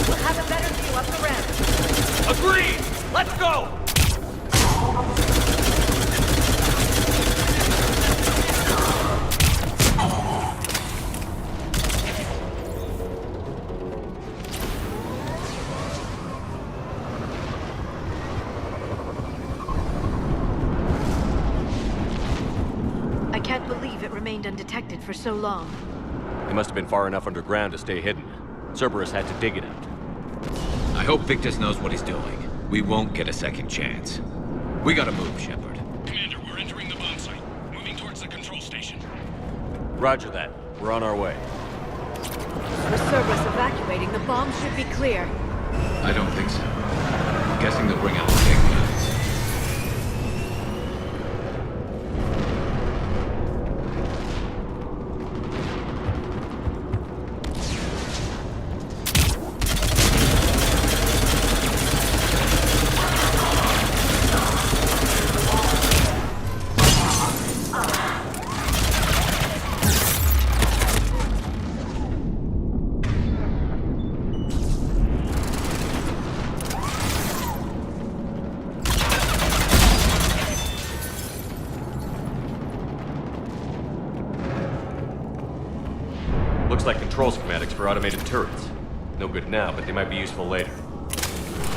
Speaker 9: We'll have a better view up the ramp.
Speaker 10: Agreed! Let's go!
Speaker 3: I can't believe it remained undetected for so long.
Speaker 1: They must have been far enough underground to stay hidden. Cerberus had to dig it out.
Speaker 20: I hope Victus knows what he's doing. We won't get a second chance. We gotta move, Shepard.
Speaker 17: Commander, we're entering the bomb site. Moving towards the control station.
Speaker 1: Roger that. We're on our way.
Speaker 3: With Cerberus evacuating, the bombs should be clear.
Speaker 20: I don't think so. Guessing they'll bring out the big guns.
Speaker 1: Looks like control schematics for automated turrets. No good now, but they might be useful later.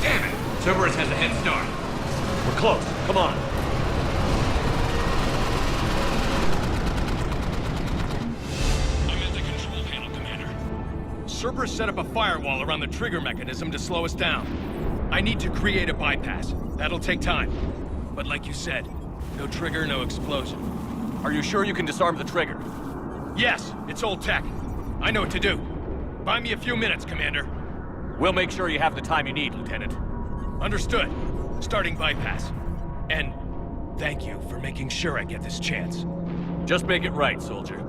Speaker 10: Damn it! Cerberus has a head start.
Speaker 1: We're close. Come on.
Speaker 17: I'm at the control panel, Commander. Cerberus set up a firewall around the trigger mechanism to slow us down. I need to create a bypass. That'll take time. But like you said, no trigger, no explosion.
Speaker 1: Are you sure you can disarm the trigger?
Speaker 17: Yes, it's old tech. I know what to do. Buy me a few minutes, Commander.
Speaker 1: We'll make sure you have the time you need, Lieutenant.
Speaker 17: Understood. Starting bypass. And thank you for making sure I get this chance.
Speaker 1: Just make it right, soldier.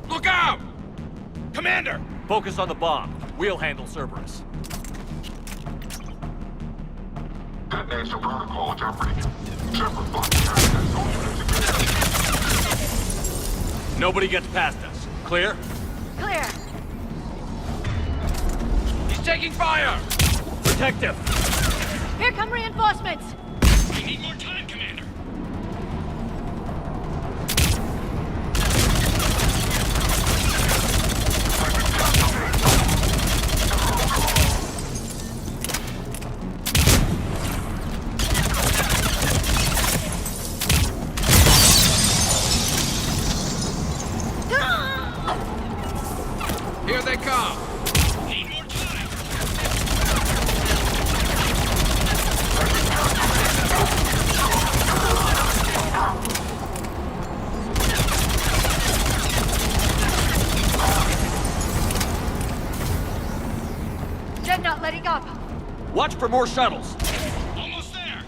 Speaker 17: Look out! Commander!
Speaker 1: Focus on the bomb. We'll handle Cerberus.
Speaker 14: Detonation protocol jeopardy. Shepard blocking access. All units again.
Speaker 1: Nobody gets past us. Clear?
Speaker 3: Clear!
Speaker 17: He's taking fire!
Speaker 1: Protective!
Speaker 3: Here come reinforcements!
Speaker 17: We need more time, Commander.
Speaker 20: Here they come!
Speaker 17: Need more time.
Speaker 3: They're not letting up!
Speaker 1: Watch for more shuttles!
Speaker 17: Almost there.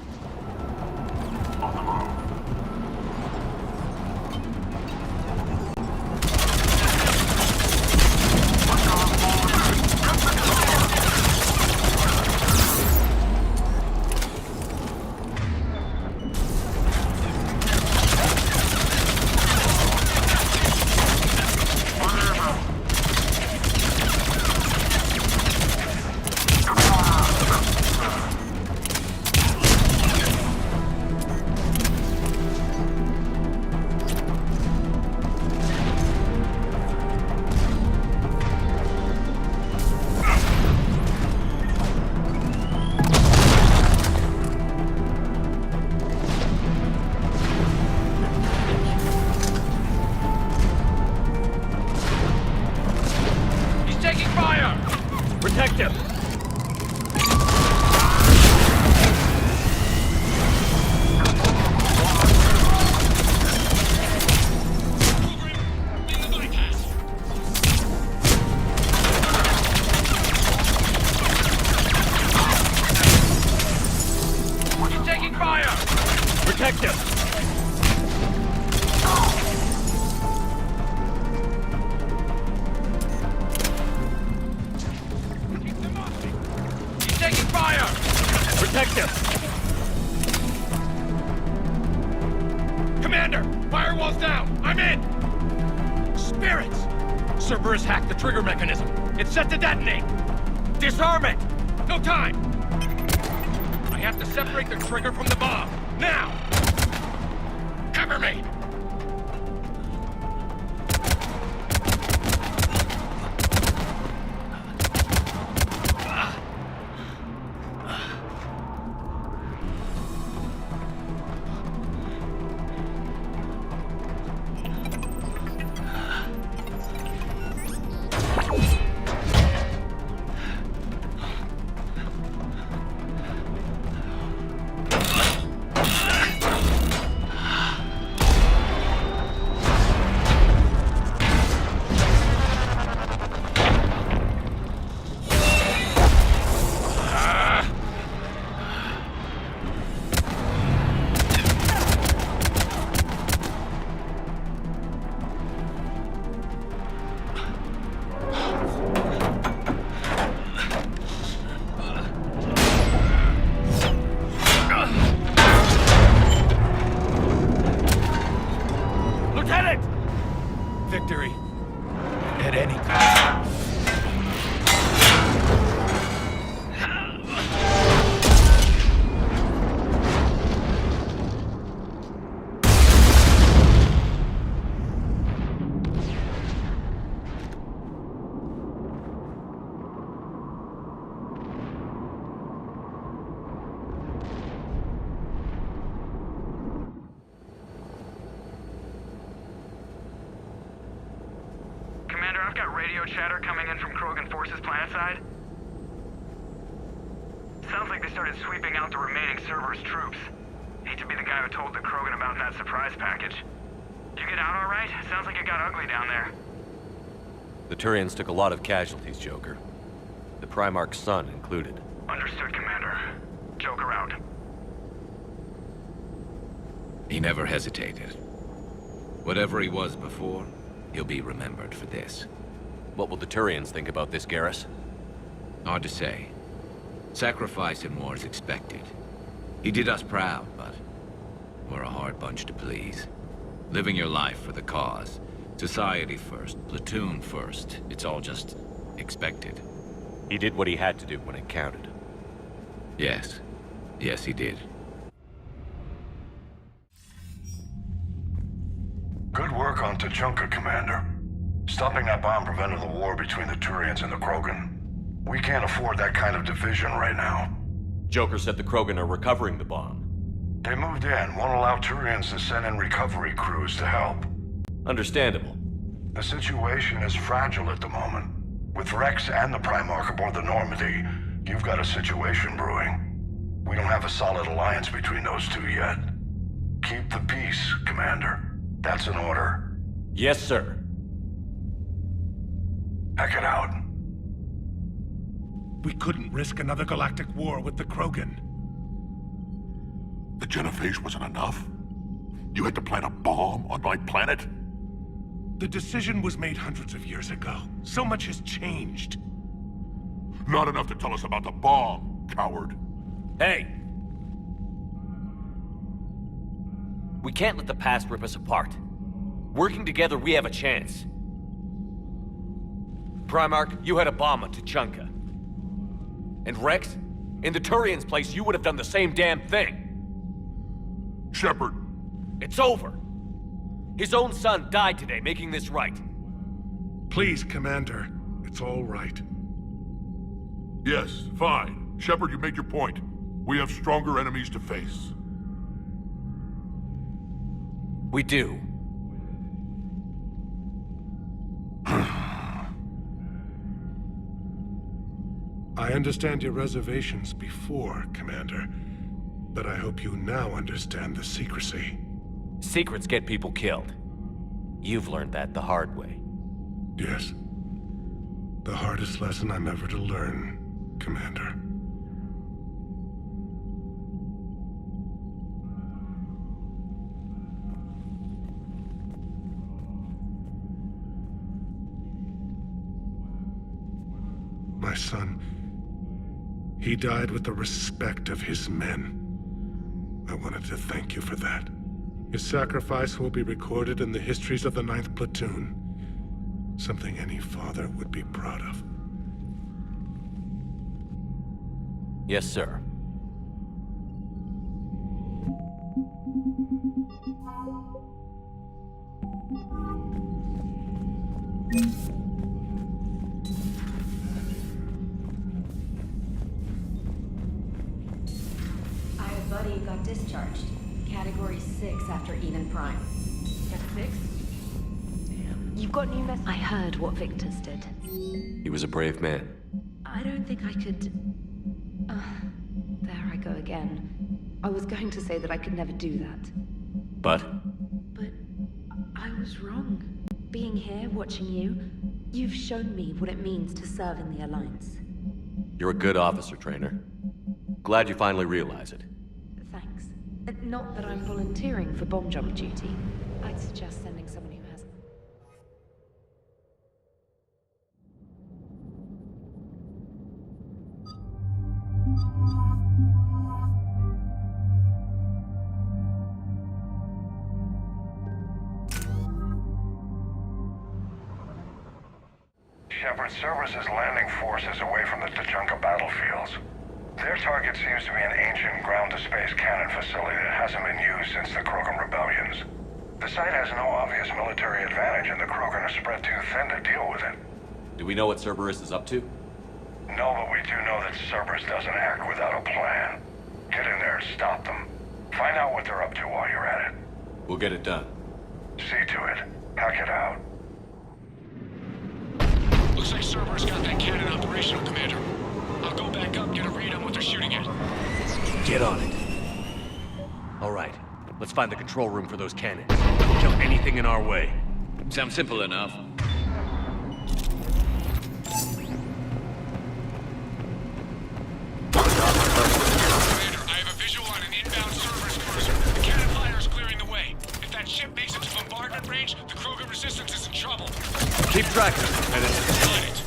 Speaker 17: down! I'm in! Spirits! Cerberus hacked the trigger mechanism. It's set to detonate! Disarm it! No time! I have to separate the trigger from the bomb. Now! Cover me! Victory. At any cost.
Speaker 11: I've got radio chatter coming in from Krogan forces planetside. Sounds like they started sweeping out the remaining Cerberus troops. Hate to be the guy who told the Krogan about that surprise package. Did you get out all right? Sounds like it got ugly down there.
Speaker 1: The Turians took a lot of casualties, Joker. The Primarch's son included.
Speaker 11: Understood, Commander. Joker out.
Speaker 20: He never hesitated. Whatever he was before, he'll be remembered for this.
Speaker 1: What will the Turians think about this, Garrus?
Speaker 20: Hard to say. Sacrifice in war is expected. He did us proud, but we're a hard bunch to please. Living your life for the cause. Society first, platoon first. It's all just expected.
Speaker 1: He did what he had to do when it counted.
Speaker 20: Yes. Yes, he did.
Speaker 5: Good work on Tuchanka, Commander. Stopping that bomb prevented the war between the Turians and the Krogan. We can't afford that kind of division right now.
Speaker 1: Joker said the Krogan are recovering the bomb.
Speaker 5: They moved in, won't allow Turians to send in recovery crews to help.
Speaker 1: Understandable.
Speaker 5: The situation is fragile at the moment. With Rex and the Primarch aboard the Normandy, you've got a situation brewing. We don't have a solid alliance between those two yet. Keep the peace, Commander. That's an order.
Speaker 1: Yes, sir.
Speaker 5: Heck it out.
Speaker 25: We couldn't risk another galactic war with the Krogan.
Speaker 12: The Jellyfish wasn't enough? You had to plant a bomb on my planet?
Speaker 25: The decision was made hundreds of years ago. So much has changed.
Speaker 12: Not enough to tell us about the bomb, coward.
Speaker 10: Hey! We can't let the past rip us apart. Working together, we have a chance. Primarch, you had a bomb on Tuchanka. And Rex, in the Turians' place, you would have done the same damn thing.
Speaker 12: Shepard.
Speaker 10: It's over. His own son died today, making this right.
Speaker 25: Please, Commander. It's all right.
Speaker 12: Yes, fine. Shepard, you made your point. We have stronger enemies to face.
Speaker 10: We do.
Speaker 25: I understand your reservations before, Commander. But I hope you now understand the secrecy.
Speaker 10: Secrets get people killed. You've learned that the hard way.
Speaker 25: Yes. The hardest lesson I'm ever to learn, Commander. My son, he died with the respect of his men. I wanted to thank you for that. Your sacrifice will be recorded in the histories of the 9th Platoon. Something any father would be proud of.
Speaker 1: Yes, sir.
Speaker 9: I have a buddy who got discharged. Category 6 after Eden Prime. Got 6? Damn.
Speaker 16: You've got new messages. I heard what Victor's did.
Speaker 1: He was a brave man.
Speaker 16: I don't think I could... there I go again. I was going to say that I could never do that.
Speaker 1: But?
Speaker 16: But I was wrong. Being here, watching you, you've shown me what it means to serve in the Alliance.
Speaker 1: You're a good officer, Trainer. Glad you finally realize it.
Speaker 16: Thanks. Not that I'm volunteering for bomb jump duty. I'd suggest sending someone who hasn't.
Speaker 5: Shepard, Cerberus' landing forces away from the Tuchanka battlefields. Their target seems to be an ancient ground-to-space cannon facility that hasn't been used since the Krogan rebellions. The site has no obvious military advantage, and the Krogan are spread too thin to deal with it.
Speaker 1: Do we know what Cerberus is up to?
Speaker 5: No, but we do know that Cerberus doesn't act without a plan. Get in there and stop them. Find out what they're up to while you're at it.
Speaker 1: We'll get it done.
Speaker 5: See to it. Hack it out.
Speaker 17: Looks like Cerberus got that cannon operational, Commander. I'll go back up, get a read on what they're shooting at.
Speaker 1: Get on it. All right, let's find the control room for those cannons. Kill anything in our way.
Speaker 20: Sounds simple enough.
Speaker 17: Commander, I have a visual on an inbound Cerberus cruiser. The cannon fire is clearing the way. If that ship makes it to bombardment range, the Krogan resistance is in trouble.
Speaker 1: Keep track of it, Lieutenant.
Speaker 17: Got it.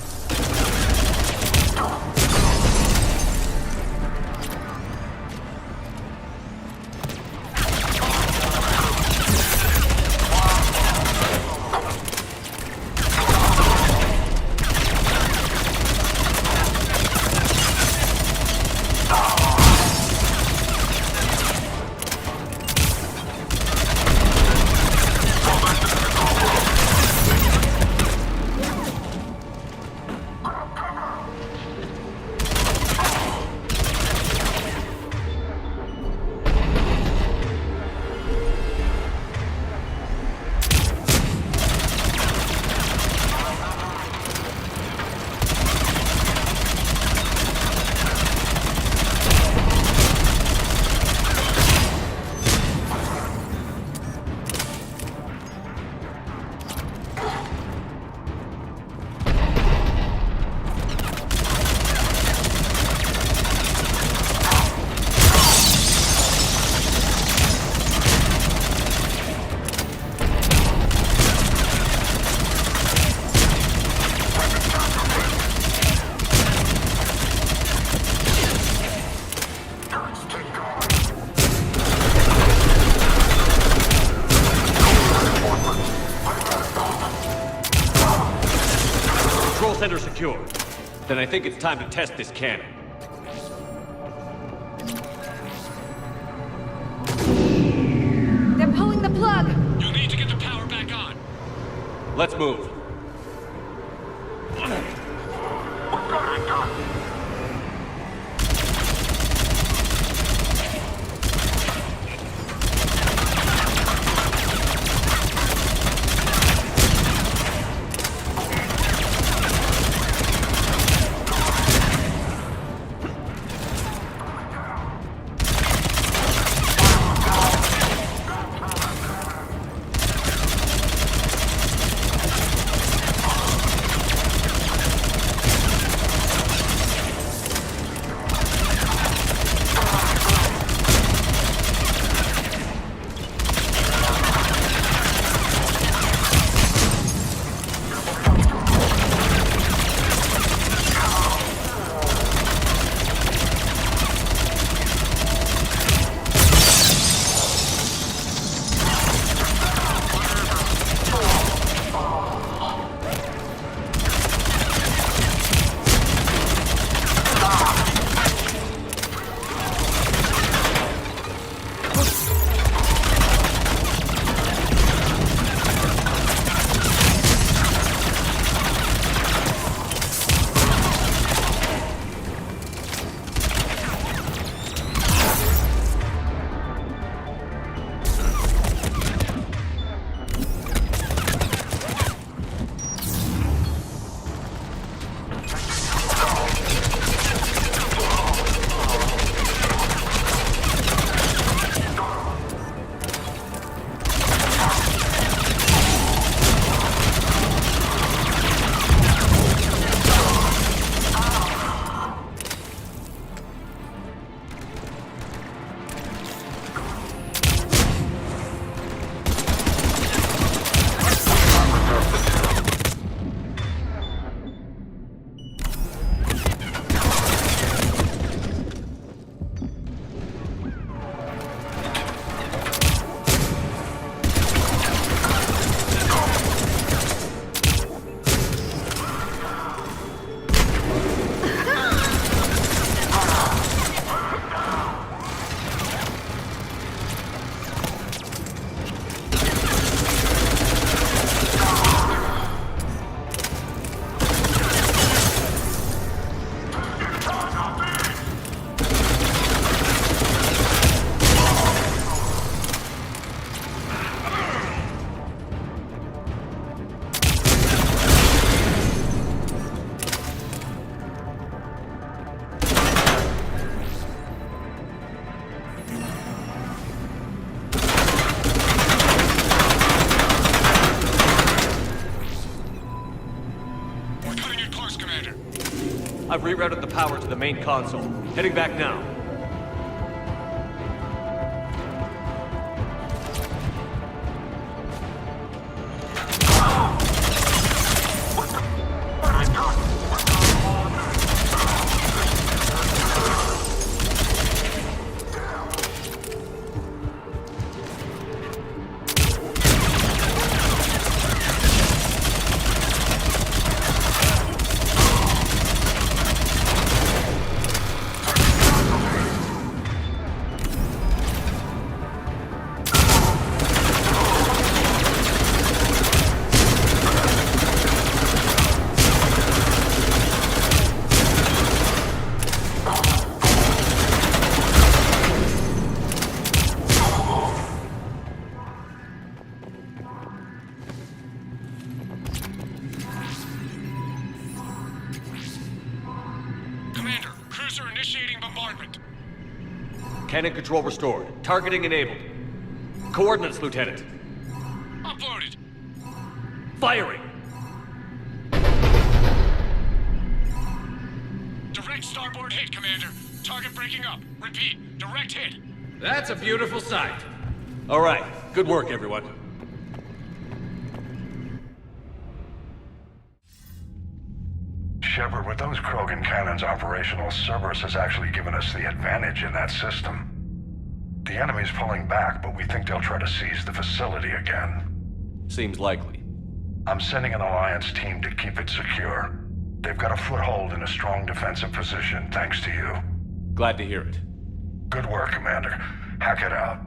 Speaker 1: Center secure. Then I think it's time to test this cannon.
Speaker 9: They're pulling the plug!
Speaker 17: You'll need to get the power back on.
Speaker 1: Let's move. I've rerouted the power to the main console. Heading back now. Cannon control restored. Targeting enabled. Coordinates, Lieutenant.
Speaker 11: Uploaded.
Speaker 1: Firing!
Speaker 11: Direct starboard hit, Commander. Target breaking up. Repeat, direct hit.
Speaker 17: That's a beautiful sight.
Speaker 1: All right. Good work, everyone.
Speaker 5: Shepard, with those Krogan cannons operational, Cerberus has actually given us the advantage in that system. The enemy's pulling back, but we think they'll try to seize the facility again.
Speaker 1: Seems likely.
Speaker 5: I'm sending an Alliance team to keep it secure. They've got a foothold in a strong defensive position, thanks to you.
Speaker 1: Glad to hear it.
Speaker 5: Good work, Commander. Hack it out.